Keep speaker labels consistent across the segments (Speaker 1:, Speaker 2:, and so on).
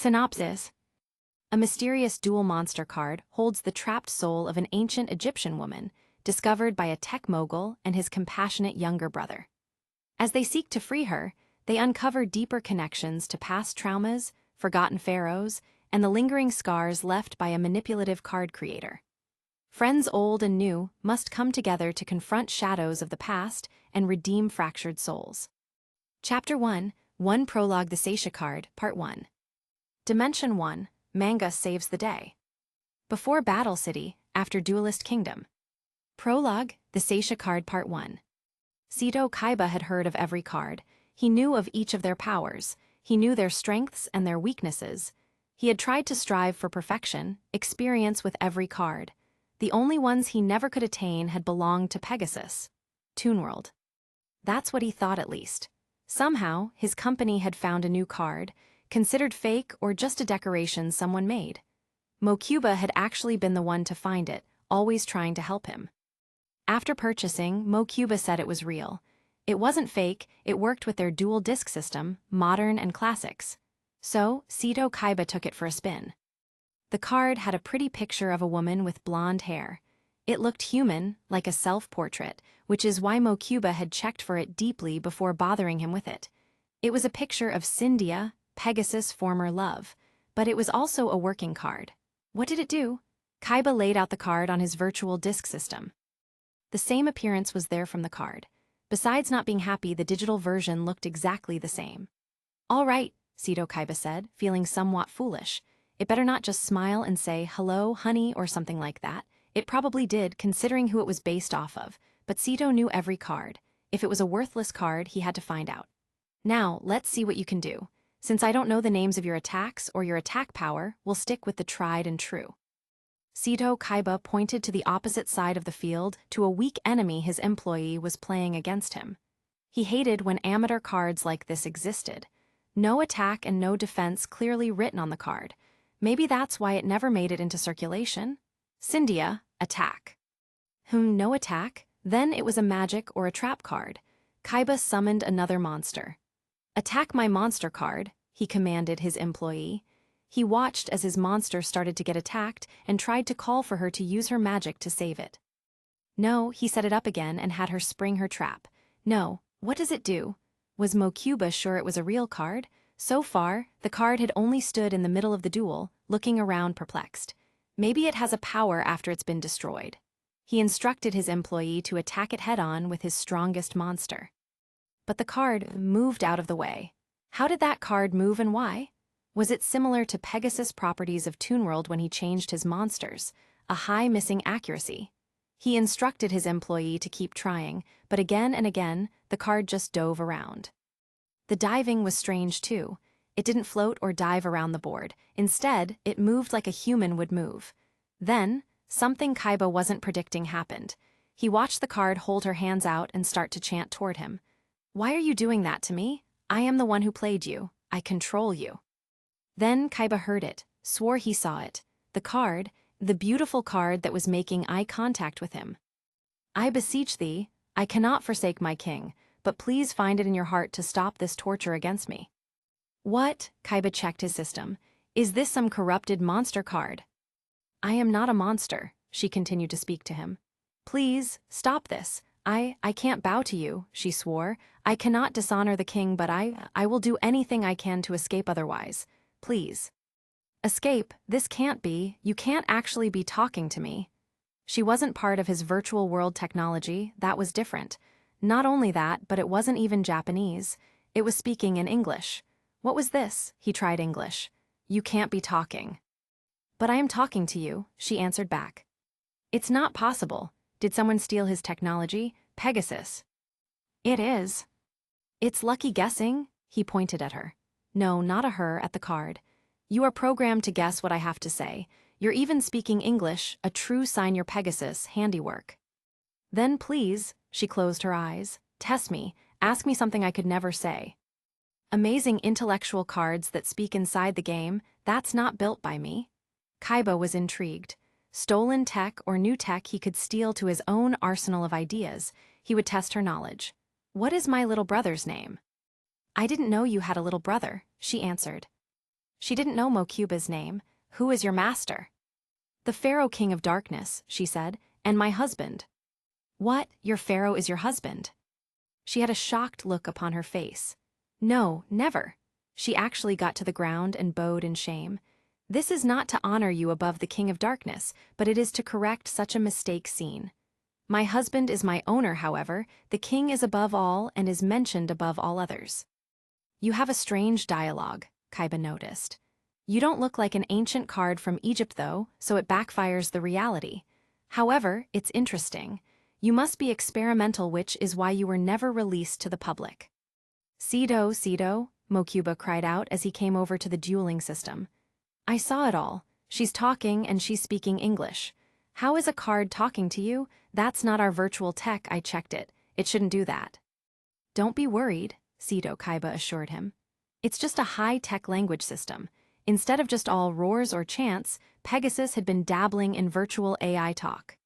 Speaker 1: Synopsis. A mysterious dual monster card holds the trapped soul of an ancient Egyptian woman, discovered by a tech mogul and his compassionate younger brother. As they seek to free her, they uncover deeper connections to past traumas, forgotten pharaohs, and the lingering scars left by a manipulative card creator. Friends old and new must come together to confront shadows of the past and redeem fractured souls. Chapter 1, One Prologue: The Seisha Card, Part 1. Dimension 1, Manga Saves the Day. Before Battle City, after Duelist Kingdom. Prologue: The Seisha Card, Part 1. Kaiba had heard of every card. He knew of each of their powers. He knew their strengths and their weaknesses. He had tried to strive for perfection, experience with every card. The only ones he never could attain had belonged to Pegasus, Toonworld. That's what he thought, at least. Somehow, his company had found a new card, considered fake or just a decoration someone made. Mokuba had actually been the one to find it, always trying to help him. After purchasing, Mokuba said it was real. It wasn't fake, it worked with their dual disc system, modern and classics. So, Kaiba took it for a spin. The card had a pretty picture of a woman with blonde hair. It looked human, like a self-portrait, which is why Mokuba had checked for it deeply before bothering him with it. It was a picture of Cyndia, Pegasus' former love, but it was also a working card. What did it do? Kaiba laid out the card on his virtual disc system. The same appearance was there from the card. Besides not being happy, the digital version looked exactly the same. All right, Kaiba said, feeling somewhat foolish. It better not just smile and say, hello, honey, or something like that. It probably did, considering who it was based off of, but Sito knew every card. If it was a worthless card, he had to find out. Now, let's see what you can do. Since I don't know the names of your attacks or your attack power, we'll stick with the tried and true. Kaiba pointed to the opposite side of the field, to a weak enemy his employee was playing against him. He hated when amateur cards like this existed. No attack and no defense clearly written on the card. Maybe that's why it never made it into circulation. Cyndia, attack. No attack? Then it was a magic or a trap card. Kaiba summoned another monster. Attack my monster card, he commanded his employee. He watched as his monster started to get attacked and tried to call for her to use her magic to save it. No, he set it up again and had her spring her trap. No, what does it do? Was Mokuba sure it was a real card? So far, the card had only stood in the middle of the duel, looking around perplexed. Maybe it has a power after it's been destroyed. He instructed his employee to attack it head-on with his strongest monster. But the card moved out of the way. How did that card move and why? Was it similar to Pegasus' properties of Toonworld when he changed his monsters? A high missing accuracy. He instructed his employee to keep trying, but again and again, the card just dove around. The diving was strange too. It didn't float or dive around the board. Instead, it moved like a human would move. Then, something Kaiba wasn't predicting happened. He watched the card hold her hands out and start to chant toward him. Why are you doing that to me? I am the one who played you. I control you. Then Kaiba heard it, swore he saw it. The card, the beautiful card that was making eye contact with him. I beseech thee, I cannot forsake my king, but please find it in your heart to stop this torture against me. What? Kaiba checked his system. Is this some corrupted monster card? I am not a monster, she continued to speak to him. Please, stop this. I can't bow to you, she swore. I cannot dishonor the king, but I will do anything I can to escape otherwise. Please. Escape? This can't be. You can't actually be talking to me. She wasn't part of his virtual world technology. That was different. Not only that, but it wasn't even Japanese. It was speaking in English. What was this? He tried English. You can't be talking. But I am talking to you, she answered back. It's not possible. Did someone steal his technology? Pegasus. It is. It's lucky guessing, he pointed at her. No, not a her, at the card. You are programmed to guess what I have to say. You're even speaking English, a true sign you're Pegasus, handiwork. Then please, she closed her eyes, test me, ask me something I could never say. Amazing intellectual cards that speak inside the game, that's not built by me. Kaiba was intrigued. Stolen tech or new tech he could steal to his own arsenal of ideas. He would test her knowledge. What is my little brother's name? I didn't know you had a little brother, she answered. She didn't know Mokuba's name. Who is your master? The Pharaoh King of Darkness, she said, and my husband. What, your Pharaoh is your husband? She had a shocked look upon her face. No, never. She actually got to the ground and bowed in shame. This is not to honor you above the King of Darkness, but it is to correct such a mistake seen. My husband is my owner, however. The king is above all and is mentioned above all others. You have a strange dialogue, Kaiba noticed. You don't look like an ancient card from Egypt though, so it backfires the reality. However, it's interesting. You must be experimental, which is why you were never released to the public. Sido, Mokuba cried out as he came over to the dueling system. I saw it all. She's talking and she's speaking English. How is a card talking to you? That's not our virtual tech, I checked it. It shouldn't do that. Don't be worried, Kaiba assured him. It's just a high-tech language system. Instead of just all roars or chants, Pegasus had been dabbling in virtual AI talk.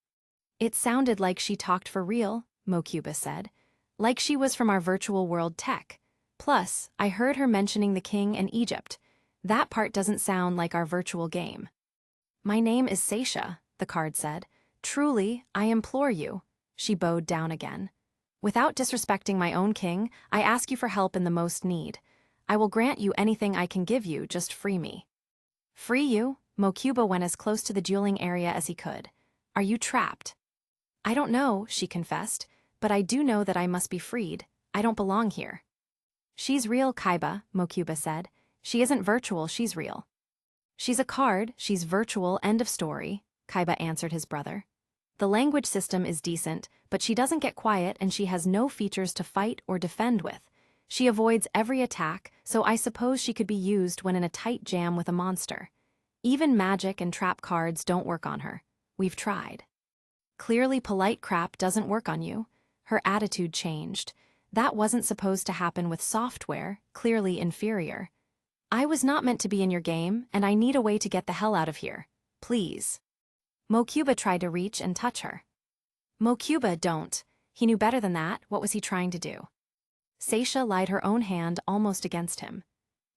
Speaker 1: It sounded like she talked for real, Mokuba said. Like she was from our virtual world tech. Plus, I heard her mentioning the king and Egypt. That part doesn't sound like our virtual game. My name is Seisha, the card said. Truly, I implore you. She bowed down again. Without disrespecting my own king, I ask you for help in the most need. I will grant you anything I can give you, just free me. Free you? Mokuba went as close to the dueling area as he could. Are you trapped? I don't know, she confessed, but I do know that I must be freed. I don't belong here. She's real, Kaiba, Mokuba said. She isn't virtual, she's real. She's a card, she's virtual, end of story, Kaiba answered his brother. The language system is decent, but she doesn't get quiet and she has no features to fight or defend with. She avoids every attack, so I suppose she could be used when in a tight jam with a monster. Even magic and trap cards don't work on her. We've tried. Clearly polite crap doesn't work on you. Her attitude changed. That wasn't supposed to happen with software, clearly inferior. I was not meant to be in your game, and I need a way to get the hell out of here. Please. Mokuba tried to reach and touch her. Mokuba, don't. He knew better than that. What was he trying to do? Seisha laid her own hand almost against him.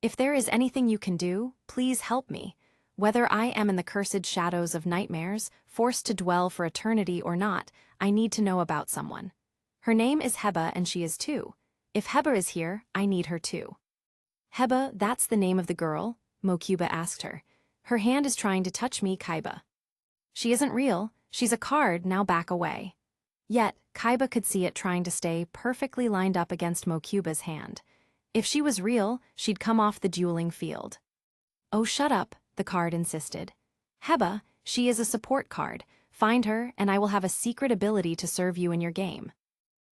Speaker 1: If there is anything you can do, please help me. Whether I am in the cursed shadows of nightmares, forced to dwell for eternity or not, I need to know about someone. Her name is Heba and she is too. If Heba is here, I need her too. Heba, that's the name of the girl? Mokuba asked her. Her hand is trying to touch me, Kaiba. She isn't real, she's a card, now back away. Yet, Kaiba could see it trying to stay perfectly lined up against Mokuba's hand. If she was real, she'd come off the dueling field. Oh, shut up, the card insisted. Heba, she is a support card. Find her, and I will have a secret ability to serve you in your game.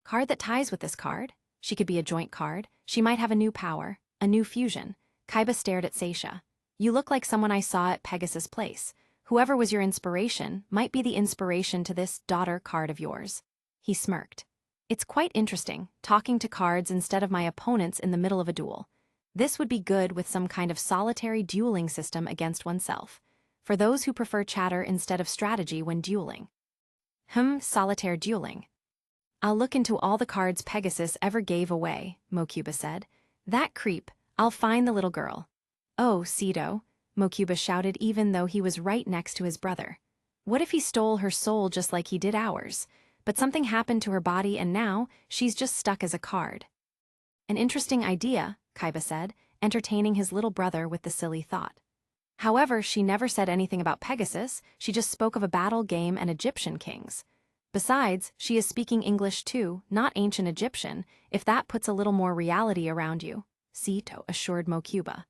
Speaker 1: Card that ties with this card? She could be a joint card. She might have a new power, a new fusion. Kaiba stared at Seisha. You look like someone I saw at Pegasus Place. Whoever was your inspiration might be the inspiration to this daughter card of yours. He smirked. It's quite interesting, talking to cards instead of my opponents in the middle of a duel. This would be good with some kind of solitary dueling system against oneself, for those who prefer chatter instead of strategy when dueling. Solitaire dueling. I'll look into all the cards Pegasus ever gave away, Mokuba said. That creep, I'll find the little girl. Oh, Sido, Mokuba shouted even though he was right next to his brother. What if he stole her soul just like he did ours? But something happened to her body and now she's just stuck as a card. An interesting idea, Kaiba said, entertaining his little brother with the silly thought. However, she never said anything about Pegasus, she just spoke of a battle game and Egyptian kings. Besides, she is speaking English too, not ancient Egyptian, if that puts a little more reality around you, Sito assured Mokuba.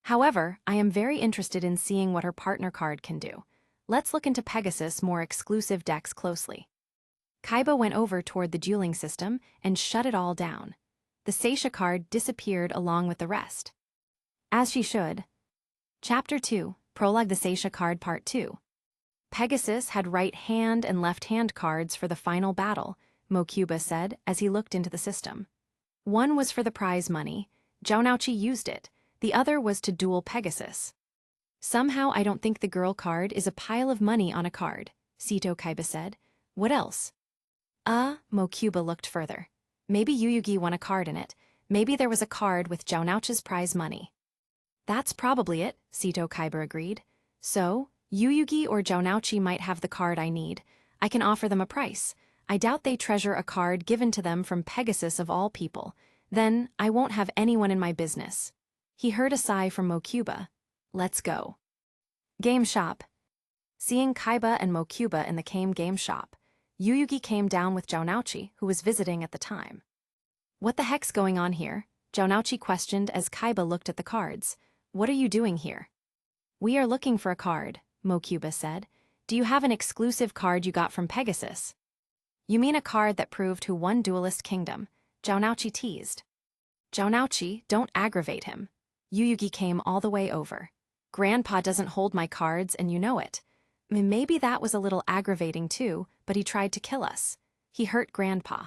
Speaker 1: However, I am very interested in seeing what her partner card can do. Let's look into Pegasus' more exclusive decks closely. Kaiba went over toward the dueling system and shut it all down. The Seisha card disappeared along with the rest. As she should. Chapter 2, Prologue the Seisha card Part 2. Pegasus had right hand and left hand cards for the final battle, Mokuba said as he looked into the system. One was for the prize money, Jounouchi used it, the other was to duel Pegasus. Somehow I don't think the girl card is a pile of money on a card, Sito Kaiba said. What else? Mokuba looked further. Maybe Yuyugi won a card in it. Maybe there was a card with Jounouchi's prize money. That's probably it, Sito Kaiba agreed. So, Yuyugi or Jounouchi might have the card I need. I can offer them a price. I doubt they treasure a card given to them from Pegasus of all people. Then, I won't have anyone in my business. He heard a sigh from Mokuba. Let's go. Game shop. Seeing Kaiba and Mokuba in the game shop, Yuyugi came down with Jounouchi, who was visiting at the time. What the heck's going on here? Jounouchi questioned as Kaiba looked at the cards. What are you doing here? We are looking for a card, Mokuba said. Do you have an exclusive card you got from Pegasus? You mean a card that proved who won Duelist Kingdom? Jounouchi teased. Jounouchi, don't aggravate him. Yuyugi came all the way over. Grandpa doesn't hold my cards and you know it. Maybe that was a little aggravating too, but he tried to kill us. He hurt Grandpa.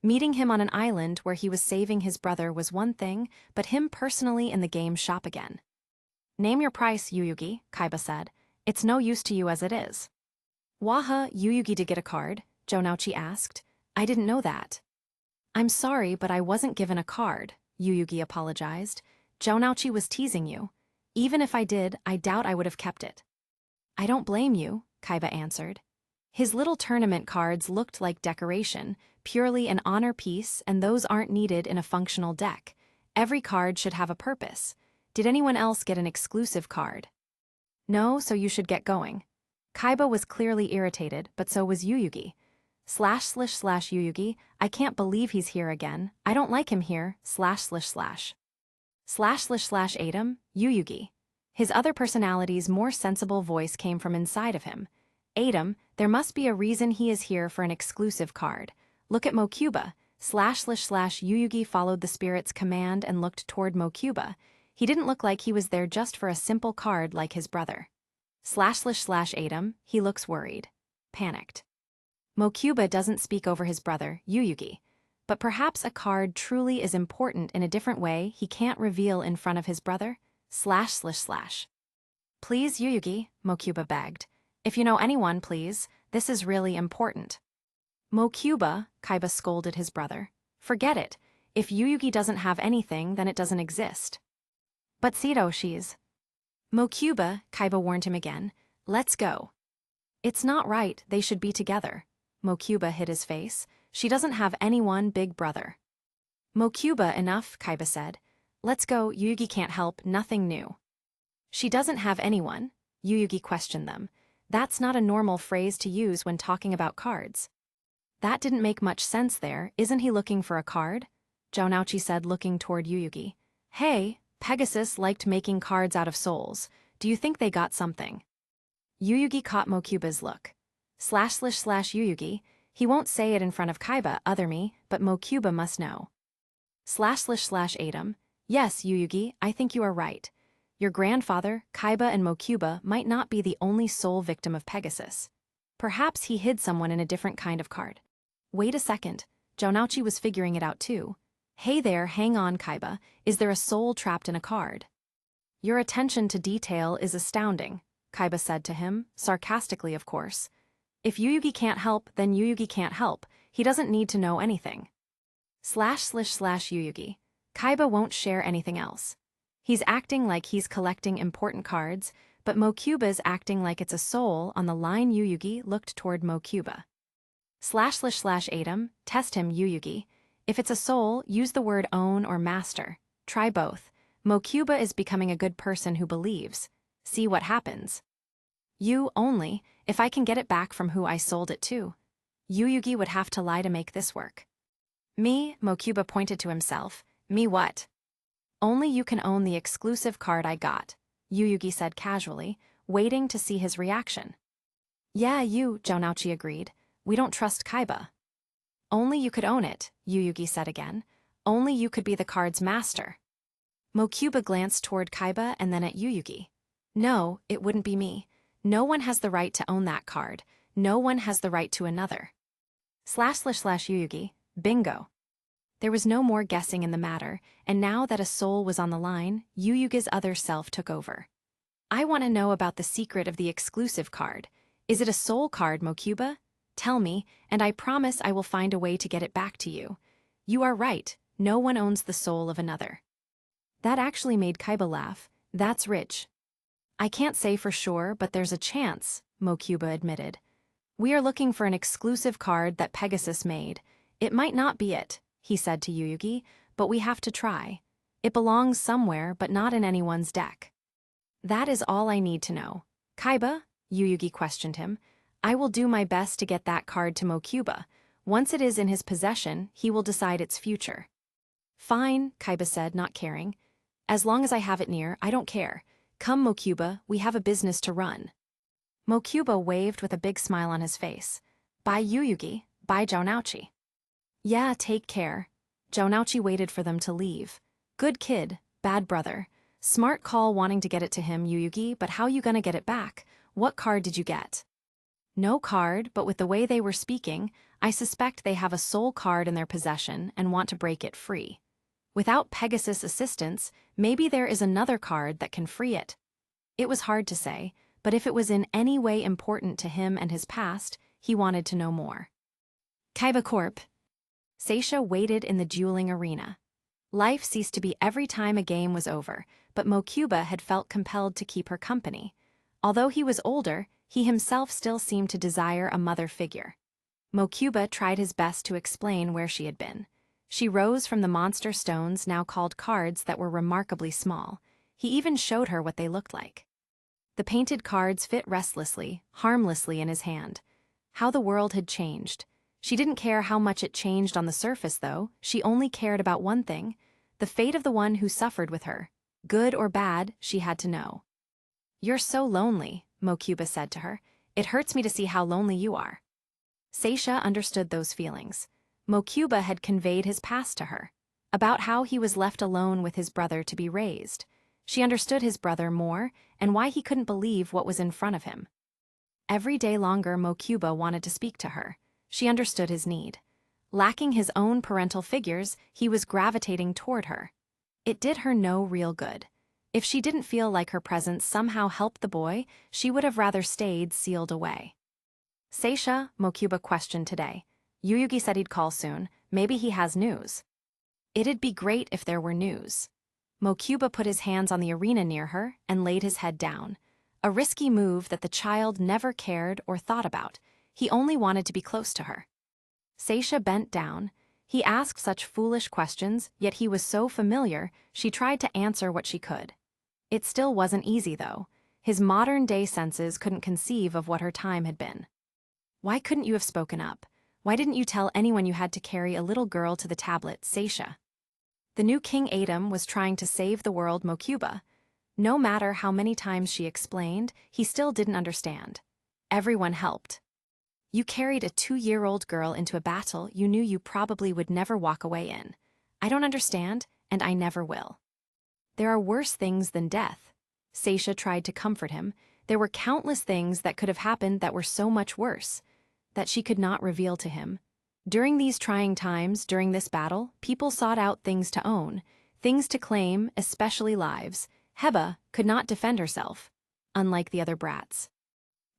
Speaker 1: Meeting him on an island where he was saving his brother was one thing, but him personally in the game shop again. Name your price, Yuyugi, Kaiba said. It's no use to you as it is. Waha, Yuyugi to get a card? Jounouchi asked. I didn't know that. I'm sorry, but I wasn't given a card, Yuyugi apologized. Jounouchi was teasing you. Even if I did, I doubt I would have kept it. I don't blame you, Kaiba answered. His little tournament cards looked like decoration, purely an honor piece, and those aren't needed in a functional deck. Every card should have a purpose. Did anyone else get an exclusive card? No, so you should get going. Kaiba was clearly irritated, but so was Yuyugi. ///Yuyugi, I can't believe he's here again. I don't like him here, ///. ///Adam, Yuyugi. His other personality's more sensible voice came from inside of him. Adam, there must be a reason he is here for an exclusive card. Look at Mokuba. //Yuyugi followed the spirit's command and looked toward Mokuba. He didn't look like he was there just for a simple card like his brother. //Adam, he looks worried. Panicked. Mokuba doesn't speak over his brother, Yuyugi. But perhaps a card truly is important in a different way he can't reveal in front of his brother? //. Please, Yuyugi, Mokuba begged. If you know anyone, please. This is really important. Mokuba, Kaiba scolded his brother. Forget it. If Yuyugi doesn't have anything, then it doesn't exist. But Sito, she's... Mokuba, Kaiba warned him again. Let's go. It's not right, they should be together. Mokuba hid his face. She doesn't have anyone, big brother. Mokuba, enough, Kaiba said. Let's go, Yuyugi can't help, nothing new. She doesn't have anyone? Yuyugi questioned them. That's not a normal phrase to use when talking about cards. That didn't make much sense there, isn't he looking for a card? Jounouchi said, looking toward Yuyugi. Hey, Pegasus liked making cards out of souls. Do you think they got something? Yuyugi caught Mokuba's look. //Yuyugi, he won't say it in front of Kaiba, other me, but Mokuba must know. //Adam, yes, Yuyugi, I think you are right. Your grandfather, Kaiba and Mokuba might not be the only soul victim of Pegasus. Perhaps he hid someone in a different kind of card. Wait a second, Jounouchi was figuring it out too. Hey there, hang on, Kaiba, is there a soul trapped in a card? Your attention to detail is astounding, Kaiba said to him, sarcastically of course. If Yuyugi can't help, then Yuyugi can't help, he doesn't need to know anything. //Yuyugi, Kaiba won't share anything else. He's acting like he's collecting important cards, but Mokuba's acting like it's a soul on the line. Yuyugi looked toward Mokuba. //Adam, test him, Yuyugi. If it's a soul, use the word own or master. Try both. Mokuba is becoming a good person who believes. See what happens. You only, if I can get it back from who I sold it to. Yuyugi would have to lie to make this work. Me, Mokuba pointed to himself. Me what? Only you can own the exclusive card I got, Yuyugi said casually, waiting to see his reaction. Yeah, you, Jounouchi agreed. We don't trust Kaiba. Only you could own it, Yuyugi said again. Only you could be the card's master. Mokuba glanced toward Kaiba and then at Yuyugi. No, it wouldn't be me. No one has the right to own that card. No one has the right to another. //Yuyugi, bingo. There was no more guessing in the matter, and now that a soul was on the line, Yuyugi's other self took over. I want to know about the secret of the exclusive card. Is it a soul card, Mokuba? Tell me, and I promise I will find a way to get it back to you. You are right, no one owns the soul of another. That actually made Kaiba laugh. That's rich. I can't say for sure, but there's a chance, Mokuba admitted. We are looking for an exclusive card that Pegasus made. It might not be it, he said to Yuyugi, but we have to try. It belongs somewhere, but not in anyone's deck. That is all I need to know. Kaiba, Yuyugi questioned him. I will do my best to get that card to Mokuba. Once it is in his possession, he will decide its future. Fine, Kaiba said, not caring. As long as I have it near, I don't care. Come, Mokuba, we have a business to run. Mokuba waved with a big smile on his face. Bye, Yuyugi. Bye, Jounouchi. Yeah, take care. Jounouchi waited for them to leave. Good kid, bad brother. Smart call wanting to get it to him, Yuyugi, but how you gonna get it back? What card did you get? No card, but with the way they were speaking, I suspect they have a soul card in their possession and want to break it free. Without Pegasus' assistance, maybe there is another card that can free it. It was hard to say, but if it was in any way important to him and his past, he wanted to know more. Kaiba Corp. Seisha waited in the dueling arena. Life ceased to be every time a game was over, but Mokuba had felt compelled to keep her company. Although he was older, he himself still seemed to desire a mother figure. Mokuba tried his best to explain where she had been. She rose from the monster stones now called cards that were remarkably small. He even showed her what they looked like. The painted cards fit restlessly, harmlessly in his hand. How the world had changed. She didn't care how much it changed on the surface, though. She only cared about one thing: the fate of the one who suffered with her. Good or bad, she had to know. You're so lonely, Mokuba said to her. It hurts me to see how lonely you are. Seisha understood those feelings. Mokuba had conveyed his past to her, about how he was left alone with his brother to be raised. She understood his brother more, and why he couldn't believe what was in front of him. Every day longer, Mokuba wanted to speak to her. She understood his need. Lacking his own parental figures, he was gravitating toward her. It did her no real good. If she didn't feel like her presence somehow helped the boy, she would have rather stayed sealed away. Seisha, Mokuba questioned today. Yuyugi said he'd call soon. Maybe he has news. It'd be great if there were news. Mokuba put his hands on the arena near her and laid his head down. A risky move that the child never cared or thought about. He only wanted to be close to her. Seisha bent down. He asked such foolish questions, yet he was so familiar, she tried to answer what she could. It still wasn't easy, though. His modern-day senses couldn't conceive of what her time had been. Why couldn't you have spoken up? Why didn't you tell anyone you had to carry a little girl to the tablet, Seisha? The new King Adam was trying to save the world, Mokuba. No matter how many times she explained, he still didn't understand. Everyone helped. You carried a 2-year-old girl into a battle you knew you probably would never walk away in. I don't understand, and I never will. There are worse things than death. Seisha tried to comfort him. There were countless things that could have happened that were so much worse, that she could not reveal to him. During these trying times, during this battle, people sought out things to own, things to claim, especially lives. Heba could not defend herself, unlike the other brats.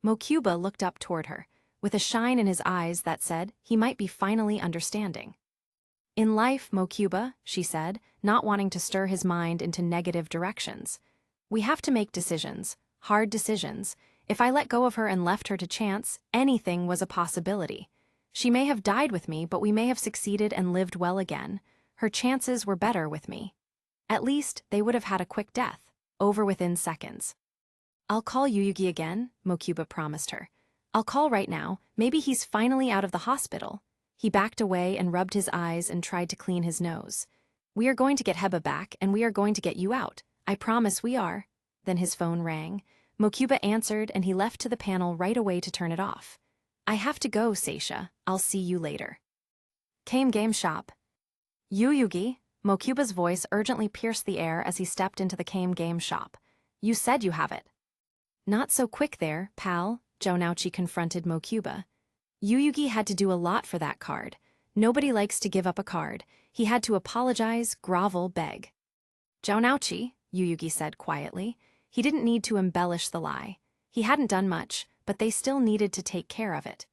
Speaker 1: Mokuba looked up toward her, with a shine in his eyes that said he might be finally understanding. In life, Mokuba, she said, not wanting to stir his mind into negative directions. We have to make decisions, hard decisions. If I let go of her and left her to chance, anything was a possibility. She may have died with me, but we may have succeeded and lived well again. Her chances were better with me. At least, they would have had a quick death, over within seconds. I'll call Yuyugi again, Mokuba promised her. I'll call right now. Maybe he's finally out of the hospital. He backed away and rubbed his eyes and tried to clean his nose. We are going to get Heba back, and we are going to get you out. I promise we are. Then his phone rang. Mokuba answered, and he left to the panel right away to turn it off. I have to go, Seisha. I'll see you later. Came game shop. Yuyugi, Mokuba's voice urgently pierced the air as he stepped into the Kame game shop. You said you have it. Not so quick there, pal, Jounouchi confronted Mokuba. Yuyugi had to do a lot for that card. Nobody likes to give up a card. He had to apologize, grovel, beg. Jounouchi, Yuyugi said quietly. He didn't need to embellish the lie. He hadn't done much, but they still needed to take care of it.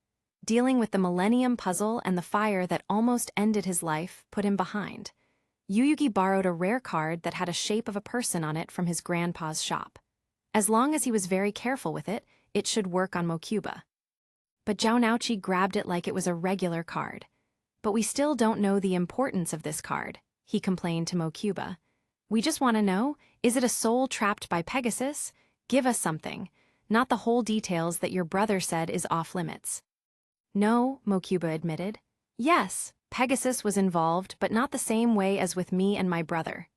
Speaker 1: Dealing with the Millennium Puzzle and the fire that almost ended his life put him behind. Yuyugi borrowed a rare card that had a shape of a person on it from his grandpa's shop. As long as he was very careful with it, it should work on Mokuba. But Zhao grabbed it like it was a regular card. But we still don't know the importance of this card, he complained to Mokuba. We just want to know, is it a soul trapped by Pegasus? Give us something, not the whole details that your brother said is off limits. No, Mokuba admitted. Yes, Pegasus was involved, but not the same way as with me and my brother.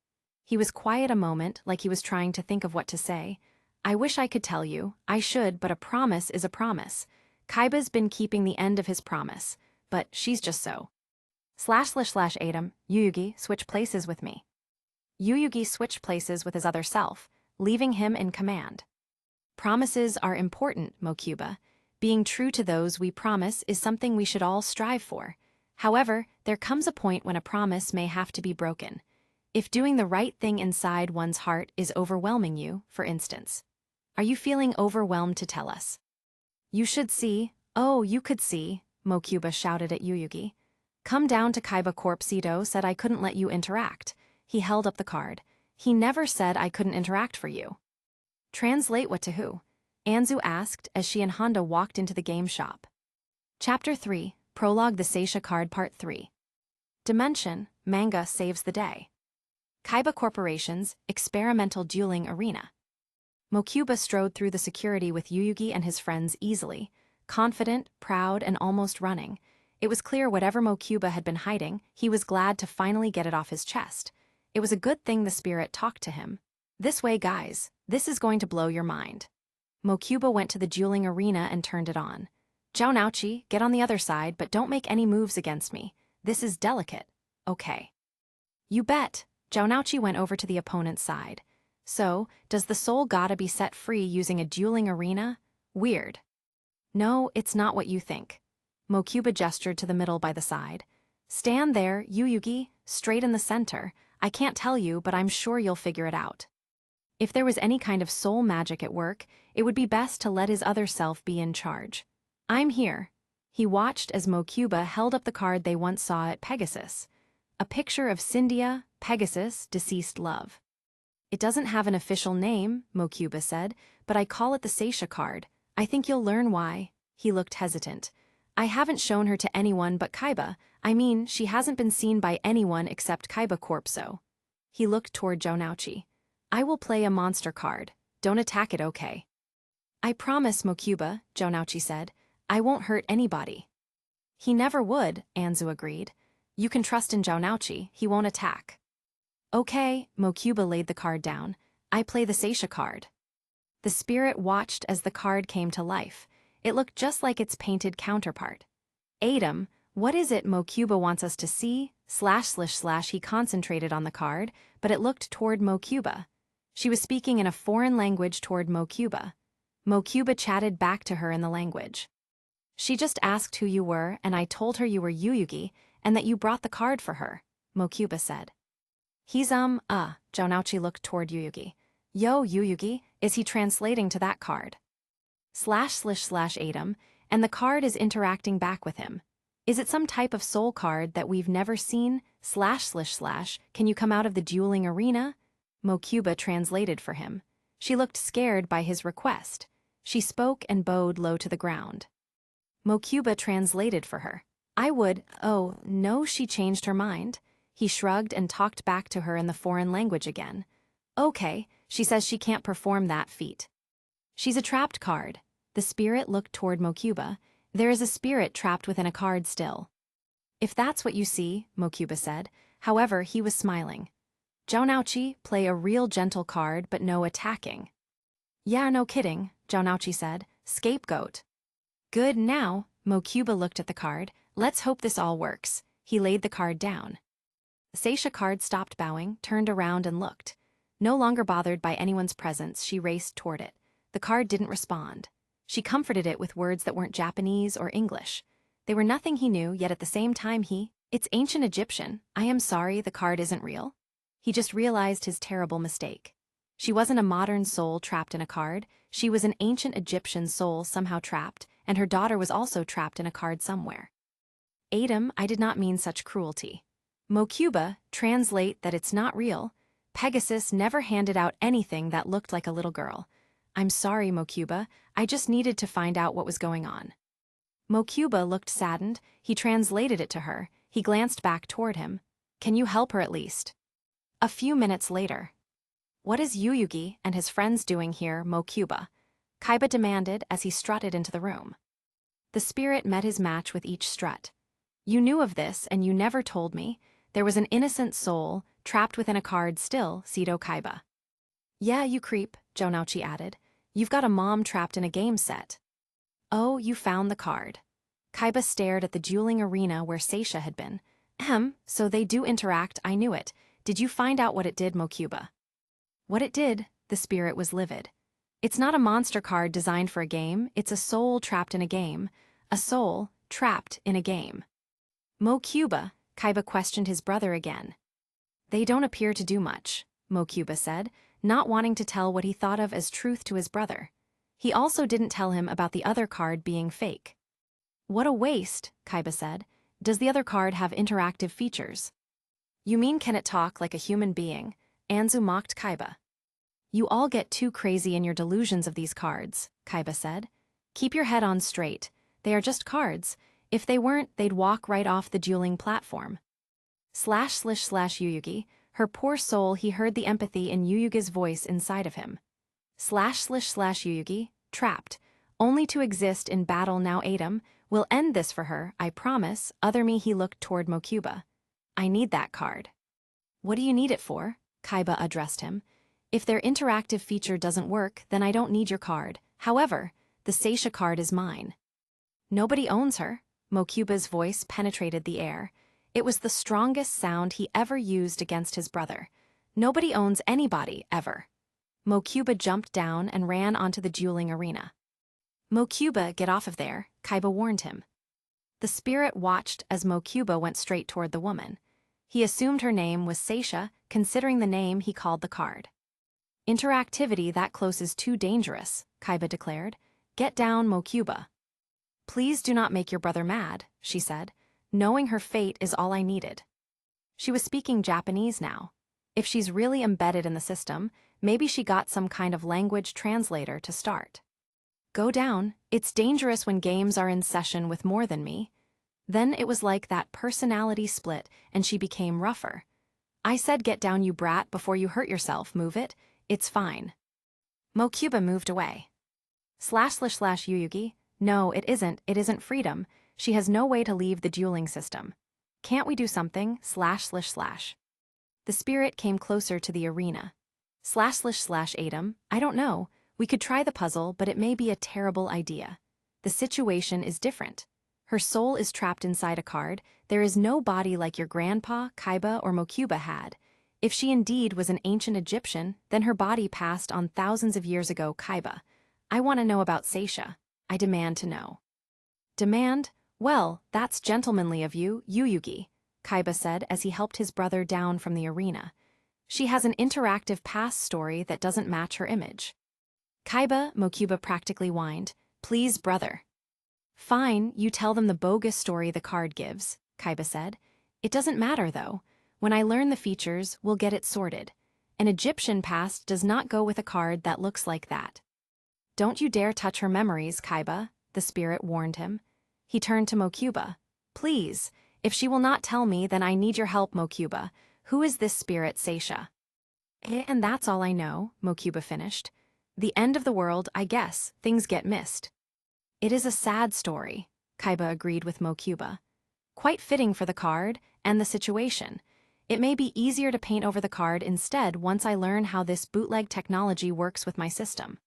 Speaker 1: He was quiet a moment, like he was trying to think of what to say. I wish I could tell you, I should, but a promise is a promise. Kaiba's been keeping the end of his promise, but she's just so. //Adam, Yuyugi, switch places with me. Yuyugi switched places with his other self, leaving him in command. Promises are important, Mokuba. Being true to those we promise is something we should all strive for. However, there comes a point when a promise may have to be broken. If doing the right thing inside one's heart is overwhelming you, for instance. Are you feeling overwhelmed to tell us? You should see, oh, you could see, Mokuba shouted at Yuyugi. Come down to Kaiba Corpsito said I couldn't let you interact. He held up the card. He never said I couldn't interact for you. Translate what to who? Anzu asked as she and Honda walked into the game shop. Chapter 3, Prologue the Seisha Card Part 3. Dimension, Manga Saves the Day. Kaiba Corporation's Experimental Dueling Arena. Mokuba strode through the security with Yuyugi and his friends easily, confident, proud, and almost running. It was clear whatever Mokuba had been hiding, he was glad to finally get it off his chest. It was a good thing the spirit talked to him. This way, guys, this is going to blow your mind. Mokuba went to the dueling arena and turned it on. Zhao, get on the other side, but don't make any moves against me. This is delicate. Okay. You bet. Zhao went over to the opponent's side. So, does the soul gotta be set free using a dueling arena? Weird. No, it's not what you think. Mokuba gestured to the middle by the side. Stand there, Yuyugi, straight in the center. I can't tell you, but I'm sure you'll figure it out. If there was any kind of soul magic at work, it would be best to let his other self be in charge. I'm here. He watched as Mokuba held up the card they once saw at Pegasus. A picture of Cyndia, Pegasus, deceased love. It doesn't have an official name, Mokuba said, but I call it the Seisha card. I think you'll learn why. He looked hesitant. I haven't shown her to anyone but Kaiba. I mean, she hasn't been seen by anyone except Kaiba Corpso. He looked toward Zhao. I will play a monster card. Don't attack it, okay? I promise, Mokuba, Zhao said. I won't hurt anybody. He never would, Anzu agreed. You can trust in Zhao, he won't attack. Okay, Mokuba laid the card down. I play the Seisha card. The spirit watched as the card came to life. It looked just like its painted counterpart. Adam, what is it Mokuba wants us to see? / He concentrated on the card, but it looked toward Mokuba. She was speaking in a foreign language toward Mokuba. Mokuba chatted back to her in the language. She just asked who you were, and I told her you were Yuyugi, and that you brought the card for her, Mokuba said. He's Zhao looked toward Yuyugi. Yo, Yuyugi, is he translating to that card? / Adam, and the card is interacting back with him. Is it some type of soul card that we've never seen? / Can you come out of the dueling arena? Mokuba translated for him. She looked scared by his request. She spoke and bowed low to the ground. Mokuba translated for her. I would, oh, no, she changed her mind. He shrugged and talked back to her in the foreign language again. Okay, she says she can't perform that feat. She's a trapped card. The spirit looked toward Mokuba. There is a spirit trapped within a card still. If that's what you see, Mokuba said. However, he was smiling. Zhao, play a real gentle card but no attacking. Yeah, no kidding, Zhao said. Scapegoat. Good now, Mokuba looked at the card. Let's hope this all works. He laid the card down. The Seisha card stopped bowing, turned around and looked. No longer bothered by anyone's presence, she raced toward it. The card didn't respond. She comforted it with words that weren't Japanese or English. They were nothing he knew, yet at the same time it's ancient Egyptian. I am sorry, the card isn't real. He just realized his terrible mistake. She wasn't a modern soul trapped in a card. She was an ancient Egyptian soul somehow trapped, and her daughter was also trapped in a card somewhere. Adam, I did not mean such cruelty. Mokuba, translate that it's not real. Pegasus never handed out anything that looked like a little girl. I'm sorry, Mokuba, I just needed to find out what was going on. Mokuba looked saddened. He translated it to her. He glanced back toward him. Can you help her at least? A few minutes later. What is Yuyugi and his friends doing here, Mokuba? Kaiba demanded as he strutted into the room. The spirit met his match with each strut. You knew of this and you never told me. There was an innocent soul, trapped within a card still, Seto Kaiba. Yeah, you creep, Jonouchi added. You've got a mom trapped in a game set. Oh, you found the card. Kaiba stared at the dueling arena where Seisha had been. So they do interact, I knew it. Did you find out what it did, Mokuba? What it did, the spirit was livid. It's not a monster card designed for a game, it's a soul trapped in a game. A soul trapped in a game. Mokuba, Kaiba questioned his brother again. They don't appear to do much, Mokuba said, not wanting to tell what he thought of as truth to his brother. He also didn't tell him about the other card being fake. What a waste, Kaiba said. Does the other card have interactive features? You mean can it talk like a human being? Anzu mocked Kaiba. You all get too crazy in your delusions of these cards, Kaiba said. Keep your head on straight. They are just cards. If they weren't, they'd walk right off the dueling platform. Yuyugi, her poor soul, he heard the empathy in Yuyugi's voice inside of him. Yuyugi, trapped, only to exist in battle now Adam, will end this for her, I promise. Other me, he looked toward Mokuba. I need that card. What do you need it for? Kaiba addressed him. If their interactive feature doesn't work, then I don't need your card. However, the Seisha card is mine. Nobody owns her. Mokuba's voice penetrated the air. It was the strongest sound he ever used against his brother. Nobody owns anybody, ever. Mokuba jumped down and ran onto the dueling arena. Mokuba, get off of there, Kaiba warned him. The spirit watched as Mokuba went straight toward the woman. He assumed her name was Seisha, considering the name he called the card. Interactivity that close is too dangerous, Kaiba declared. Get down, Mokuba. Please do not make your brother mad, she said. Knowing her fate is all I needed. She was speaking Japanese now. If she's really embedded in the system, maybe she got some kind of language translator to start. Go down, it's dangerous when games are in session with more than me. Then it was like that personality split and she became rougher. I said get down, you brat, before you hurt yourself, move it, it's fine. Mokuba moved away. Yuyugi, no, it isn't freedom. She has no way to leave the dueling system. Can't we do something, The spirit came closer to the arena. Adam, I don't know. We could try the puzzle, but it may be a terrible idea. The situation is different. Her soul is trapped inside a card. There is no body like your grandpa, Kaiba, or Mokuba had. If she indeed was an ancient Egyptian, then her body passed on thousands of years ago, Kaiba. I want to know about Seisha. I demand to know. Demand? Well, that's gentlemanly of you, Yuyugi, Kaiba said as he helped his brother down from the arena. She has an interactive past story that doesn't match her image. Kaiba, Mokuba practically whined. Please, brother. Fine, you tell them the bogus story the card gives, Kaiba said. It doesn't matter, though. When I learn the features, we'll get it sorted. An Egyptian past does not go with a card that looks like that. Don't you dare touch her memories, Kaiba, the spirit warned him. He turned to Mokuba. Please, if she will not tell me, then I need your help, Mokuba. Who is this spirit, Seisha? And that's all I know, Mokuba finished. The end of the world, I guess, things get missed. It is a sad story, Kaiba agreed with Mokuba. Quite fitting for the card and the situation. It may be easier to paint over the card instead once I learn how this bootleg technology works with my system.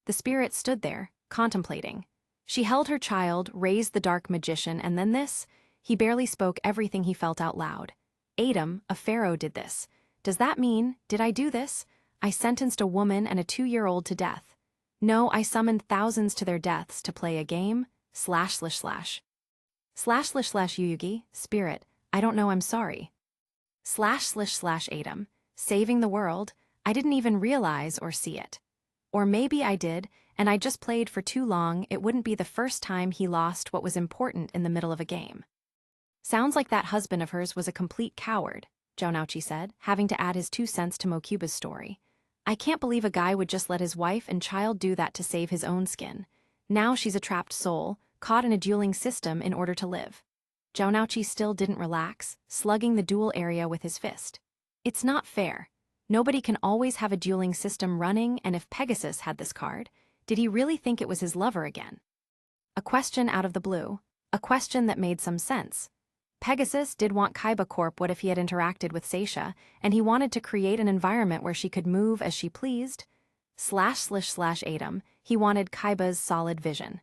Speaker 1: The spirit stood there, contemplating. She held her child, raised the dark magician, and then this? He barely spoke everything he felt out loud. Adam, a pharaoh, did this. Does that mean, did I do this? I sentenced a woman and a 2-year-old to death. No, I summoned thousands to their deaths to play a game, //. Yuyugi, spirit, I don't know, I'm sorry. / Adam, saving the world, I didn't even realize or see it. Or maybe I did, and I just played for too long. It wouldn't be the first time he lost what was important in the middle of a game. Sounds like that husband of hers was a complete coward, Jonauchi said, having to add his 2 cents to Mokuba's story. I can't believe a guy would just let his wife and child do that to save his own skin. Now she's a trapped soul, caught in a dueling system in order to live. Jonauchi still didn't relax, slugging the duel area with his fist. It's not fair. Nobody can always have a dueling system running, and if Pegasus had this card, did he really think it was his lover again? A question out of the blue. A question that made some sense. Pegasus did want Kaiba Corp. What if he had interacted with Seisha, and he wanted to create an environment where she could move as she pleased? ///Atom, he wanted Kaiba's solid vision.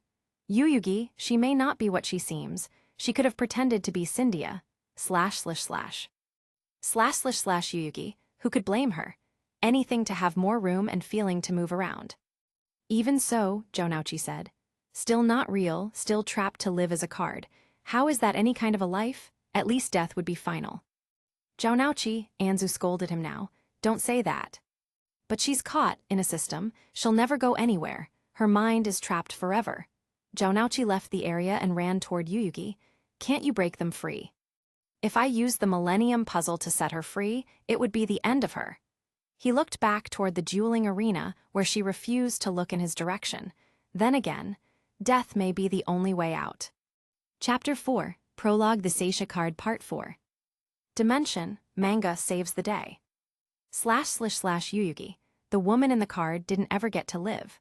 Speaker 1: Yuyugi, she may not be what she seems. She could have pretended to be Cyndia. ///Yuyugi, who could blame her? Anything to have more room and feeling to move around. Even so, Jonauchi said. Still not real, still trapped to live as a card. How is that any kind of a life? At least death would be final. Jonauchi, Anzu scolded him now. Don't say that. But she's caught in a system. She'll never go anywhere. Her mind is trapped forever. Jonauchi left the area and ran toward Yuyugi. Can't you break them free? If I used the Millennium Puzzle to set her free, it would be the end of her. He looked back toward the dueling arena where she refused to look in his direction. Then again, death may be the only way out. Chapter 4, Prologue, the Seisha Card Part 4. Dimension, manga saves the day. //Yuyugi, the woman in the card didn't ever get to live.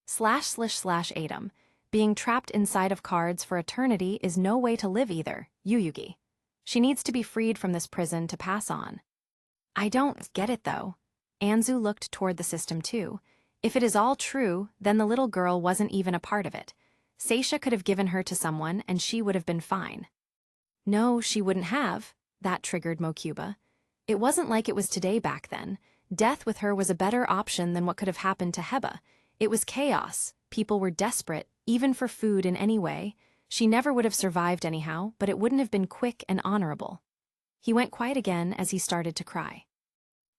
Speaker 1: //Atom, being trapped inside of cards for eternity is no way to live either, Yuyugi. She needs to be freed from this prison to pass on. I don't get it though. Anzu looked toward the system too. If it is all true, then the little girl wasn't even a part of it. Seisha could have given her to someone and she would have been fine. No, she wouldn't have. That triggered Mokuba. It wasn't like it was today back then. Death with her was a better option than what could have happened to Heba. It was chaos. People were desperate, even for food in any way. She never would have survived anyhow, but it wouldn't have been quick and honorable. He went quiet again as he started to cry.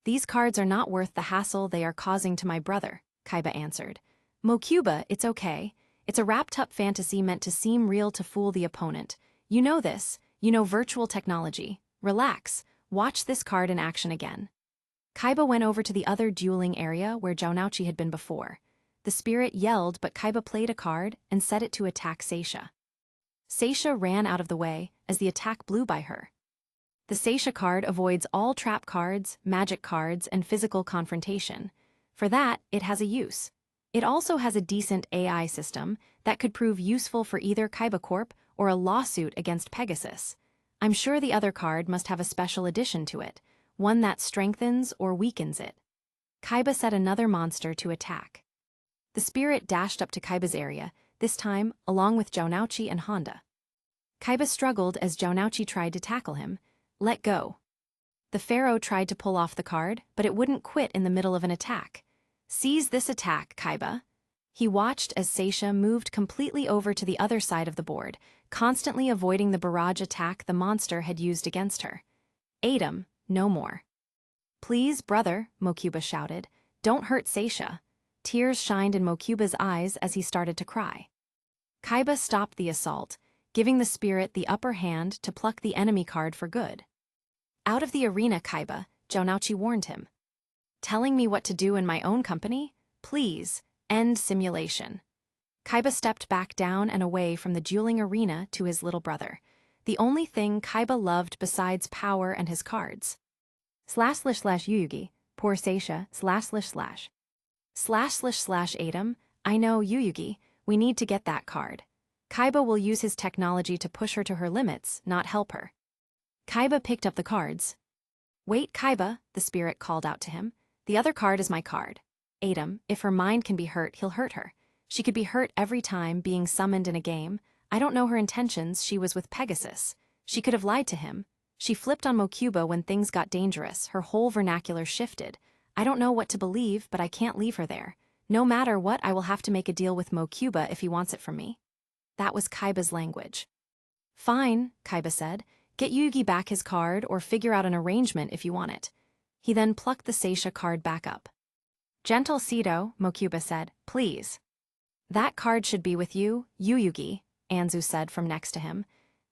Speaker 1: These cards are not worth the hassle they are causing to my brother, Kaiba answered. Mokuba, it's okay. It's a wrapped-up fantasy meant to seem real to fool the opponent. You know this. You know virtual technology. Relax. Watch this card in action again. Kaiba went over to the other dueling area where Jonauchi had been before. The spirit yelled, but Kaiba played a card and set it to attack Seisha. Seisha ran out of the way as the attack blew by her. The Seisha card avoids all trap cards, magic cards, and physical confrontation. For that, it has a use. It also has a decent AI system that could prove useful for either Kaiba Corp or a lawsuit against Pegasus. I'm sure the other card must have a special addition to it, one that strengthens or weakens it. Kaiba set another monster to attack. The spirit dashed up to Kaiba's area, this time along with Jonauchi and Honda. Kaiba struggled as Jonauchi tried to tackle him. Let go. The pharaoh tried to pull off the card, but it wouldn't quit in the middle of an attack. Seize this attack, Kaiba. He watched as Seisha moved completely over to the other side of the board, constantly avoiding the barrage attack the monster had used against her. Atom, no more. Please, brother, Mokuba shouted. Don't hurt Seisha. Tears shined in Mokuba's eyes as he started to cry. Kaiba stopped the assault, giving the spirit the upper hand to pluck the enemy card for good. Out of the arena, Kaiba, Jonauchi warned him. Telling me what to do in my own company? Please, end simulation. Kaiba stepped back down and away from the dueling arena to his little brother, the only thing Kaiba loved besides power and his cards. //Yuyugi, poor Seisha, //. Atom, I know, Yuyugi, we need to get that card. Kaiba will use his technology to push her to her limits, not help her. Kaiba picked up the cards. Wait, Kaiba, the spirit called out to him. The other card is my card. Atom, if her mind can be hurt, he'll hurt her. She could be hurt every time being summoned in a game. I don't know her intentions, she was with Pegasus. She could have lied to him. She flipped on Mokuba when things got dangerous, her whole vernacular shifted. I don't know what to believe, but I can't leave her there. No matter what, I will have to make a deal with Mokuba if he wants it from me. That was Kaiba's language. Fine, Kaiba said. Get Yugi back his card or figure out an arrangement if you want it. He then plucked the Seisha card back up. Gentle Seto, Mokuba said, please. That card should be with you, Yuyugi, Anzu said from next to him.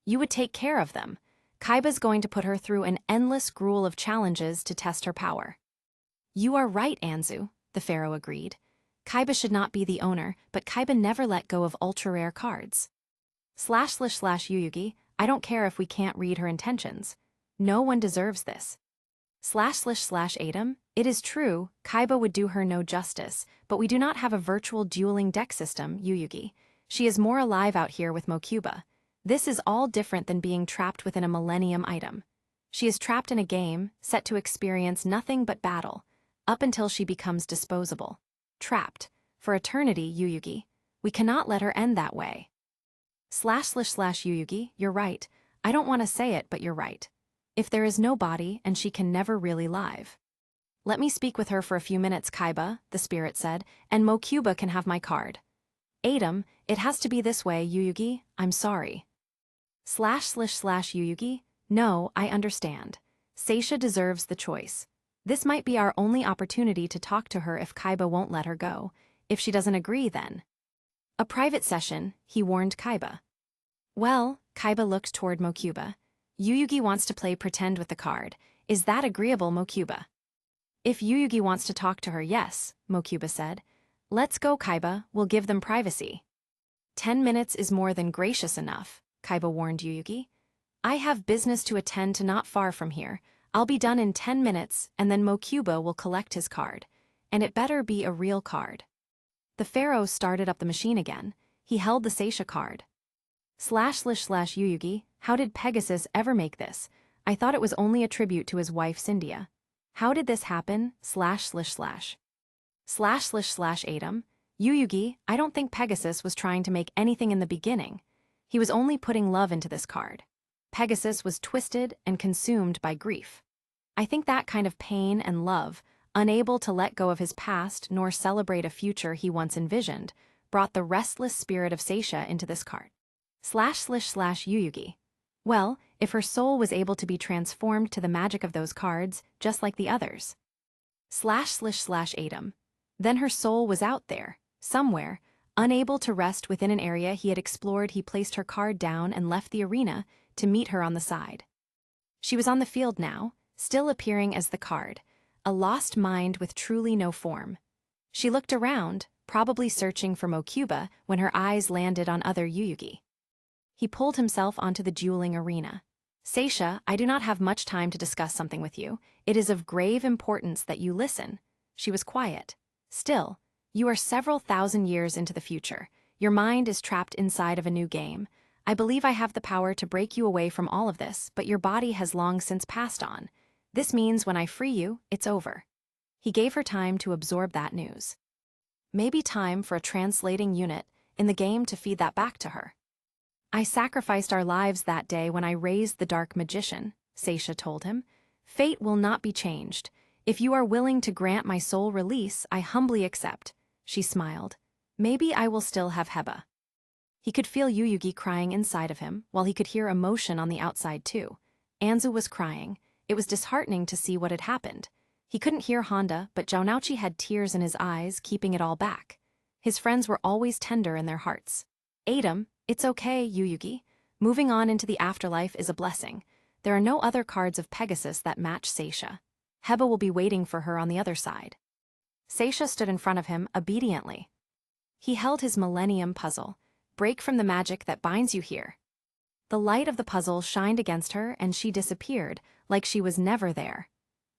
Speaker 1: You would take care of them. Kaiba's going to put her through an endless gruel of challenges to test her power. You are right, Anzu, the pharaoh agreed. Kaiba should not be the owner, but Kaiba never let go of ultra-rare cards. //Yuyugi, I don't care if we can't read her intentions. No one deserves this. //Adam, it is true, Kaiba would do her no justice, but we do not have a virtual dueling deck system, Yuyugi. She is more alive out here with Mokuba. This is all different than being trapped within a millennium item. She is trapped in a game, set to experience nothing but battle, up until she becomes disposable. Trapped. For eternity, Yuyugi. We cannot let her end that way. //Yuyugi, you're right. I don't want to say it, but you're right. If there is no body and she can never really live. Let me speak with her for a few minutes, Kaiba, the spirit said, and Mokuba can have my card. Adam, it has to be this way, Yuyugi, I'm sorry. //Yuyugi, no, I understand. Seisha deserves the choice. This might be our only opportunity to talk to her if Kaiba won't let her go. If she doesn't agree, then. A private session, he warned Kaiba. Well, Kaiba looked toward Mokuba. Yuyugi wants to play pretend with the card. Is that agreeable, Mokuba? If Yuyugi wants to talk to her, yes, Mokuba said. Let's go, Kaiba, we'll give them privacy. 10 minutes is more than gracious enough, Kaiba warned Yuyugi. I have business to attend to not far from here. I'll be done in 10 minutes, and then Mokuba will collect his card. And it better be a real card. The pharaoh started up the machine again. He held the Seisha card. //Yuyugi, how did Pegasus ever make this? I thought it was only a tribute to his wife Cyndia. How did this happen? //. Adam, Yuyugi, I don't think Pegasus was trying to make anything in the beginning. He was only putting love into this card. Pegasus was twisted and consumed by grief. I think that kind of pain and love, unable to let go of his past nor celebrate a future he once envisioned, brought the restless spirit of Seisha into this card. //Yuyugi. Well, if her soul was able to be transformed to the magic of those cards, just like the others. //Adam. Then her soul was out there, somewhere, unable to rest within an area he had explored. He placed her card down and left the arena to meet her on the side. She was on the field now, still appearing as the card, a lost mind with truly no form. She looked around, probably searching for Mokuba, when her eyes landed on other Yuyugi. He pulled himself onto the dueling arena. Seisha, I do not have much time to discuss something with you. It is of grave importance that you listen. She was quiet. Still, you are several thousand years into the future. Your mind is trapped inside of a new game. I believe I have the power to break you away from all of this, but your body has long since passed on. This means when I free you, it's over. He gave her time to absorb that news. Maybe time for a translating unit in the game to feed that back to her. I sacrificed our lives that day when I raised the Dark Magician, Seisha told him. Fate will not be changed. If you are willing to grant my soul release, I humbly accept. She smiled. Maybe I will still have Heba. He could feel Yuyugi crying inside of him, while he could hear emotion on the outside too. Anzu was crying. It was disheartening to see what had happened. He couldn't hear Honda, but Jaunouchi had tears in his eyes, keeping it all back. His friends were always tender in their hearts. Adam, it's okay, Yuyugi. Moving on into the afterlife is a blessing. There are no other cards of Pegasus that match Seisha. Heba will be waiting for her on the other side. Seisha stood in front of him obediently. He held his Millennium puzzle. Break from the magic that binds you here. The light of the puzzle shined against her and she disappeared, like she was never there.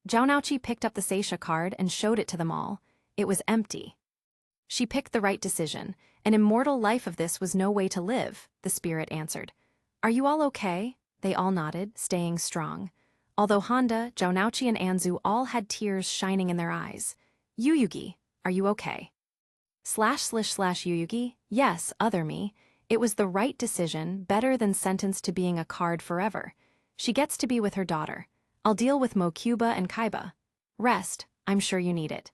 Speaker 1: Jaunouchi picked up the Seisha card and showed it to them all. It was empty. She picked the right decision. An immortal life of this was no way to live, the spirit answered. Are you all okay? They all nodded, staying strong. Although Honda, Jaunouchi and Anzu all had tears shining in their eyes. Yuyugi, are you okay? //Yuyugi, yes, other me. It was the right decision, better than sentenced to being a card forever. She gets to be with her daughter. I'll deal with Mokuba and Kaiba. Rest, I'm sure you need it.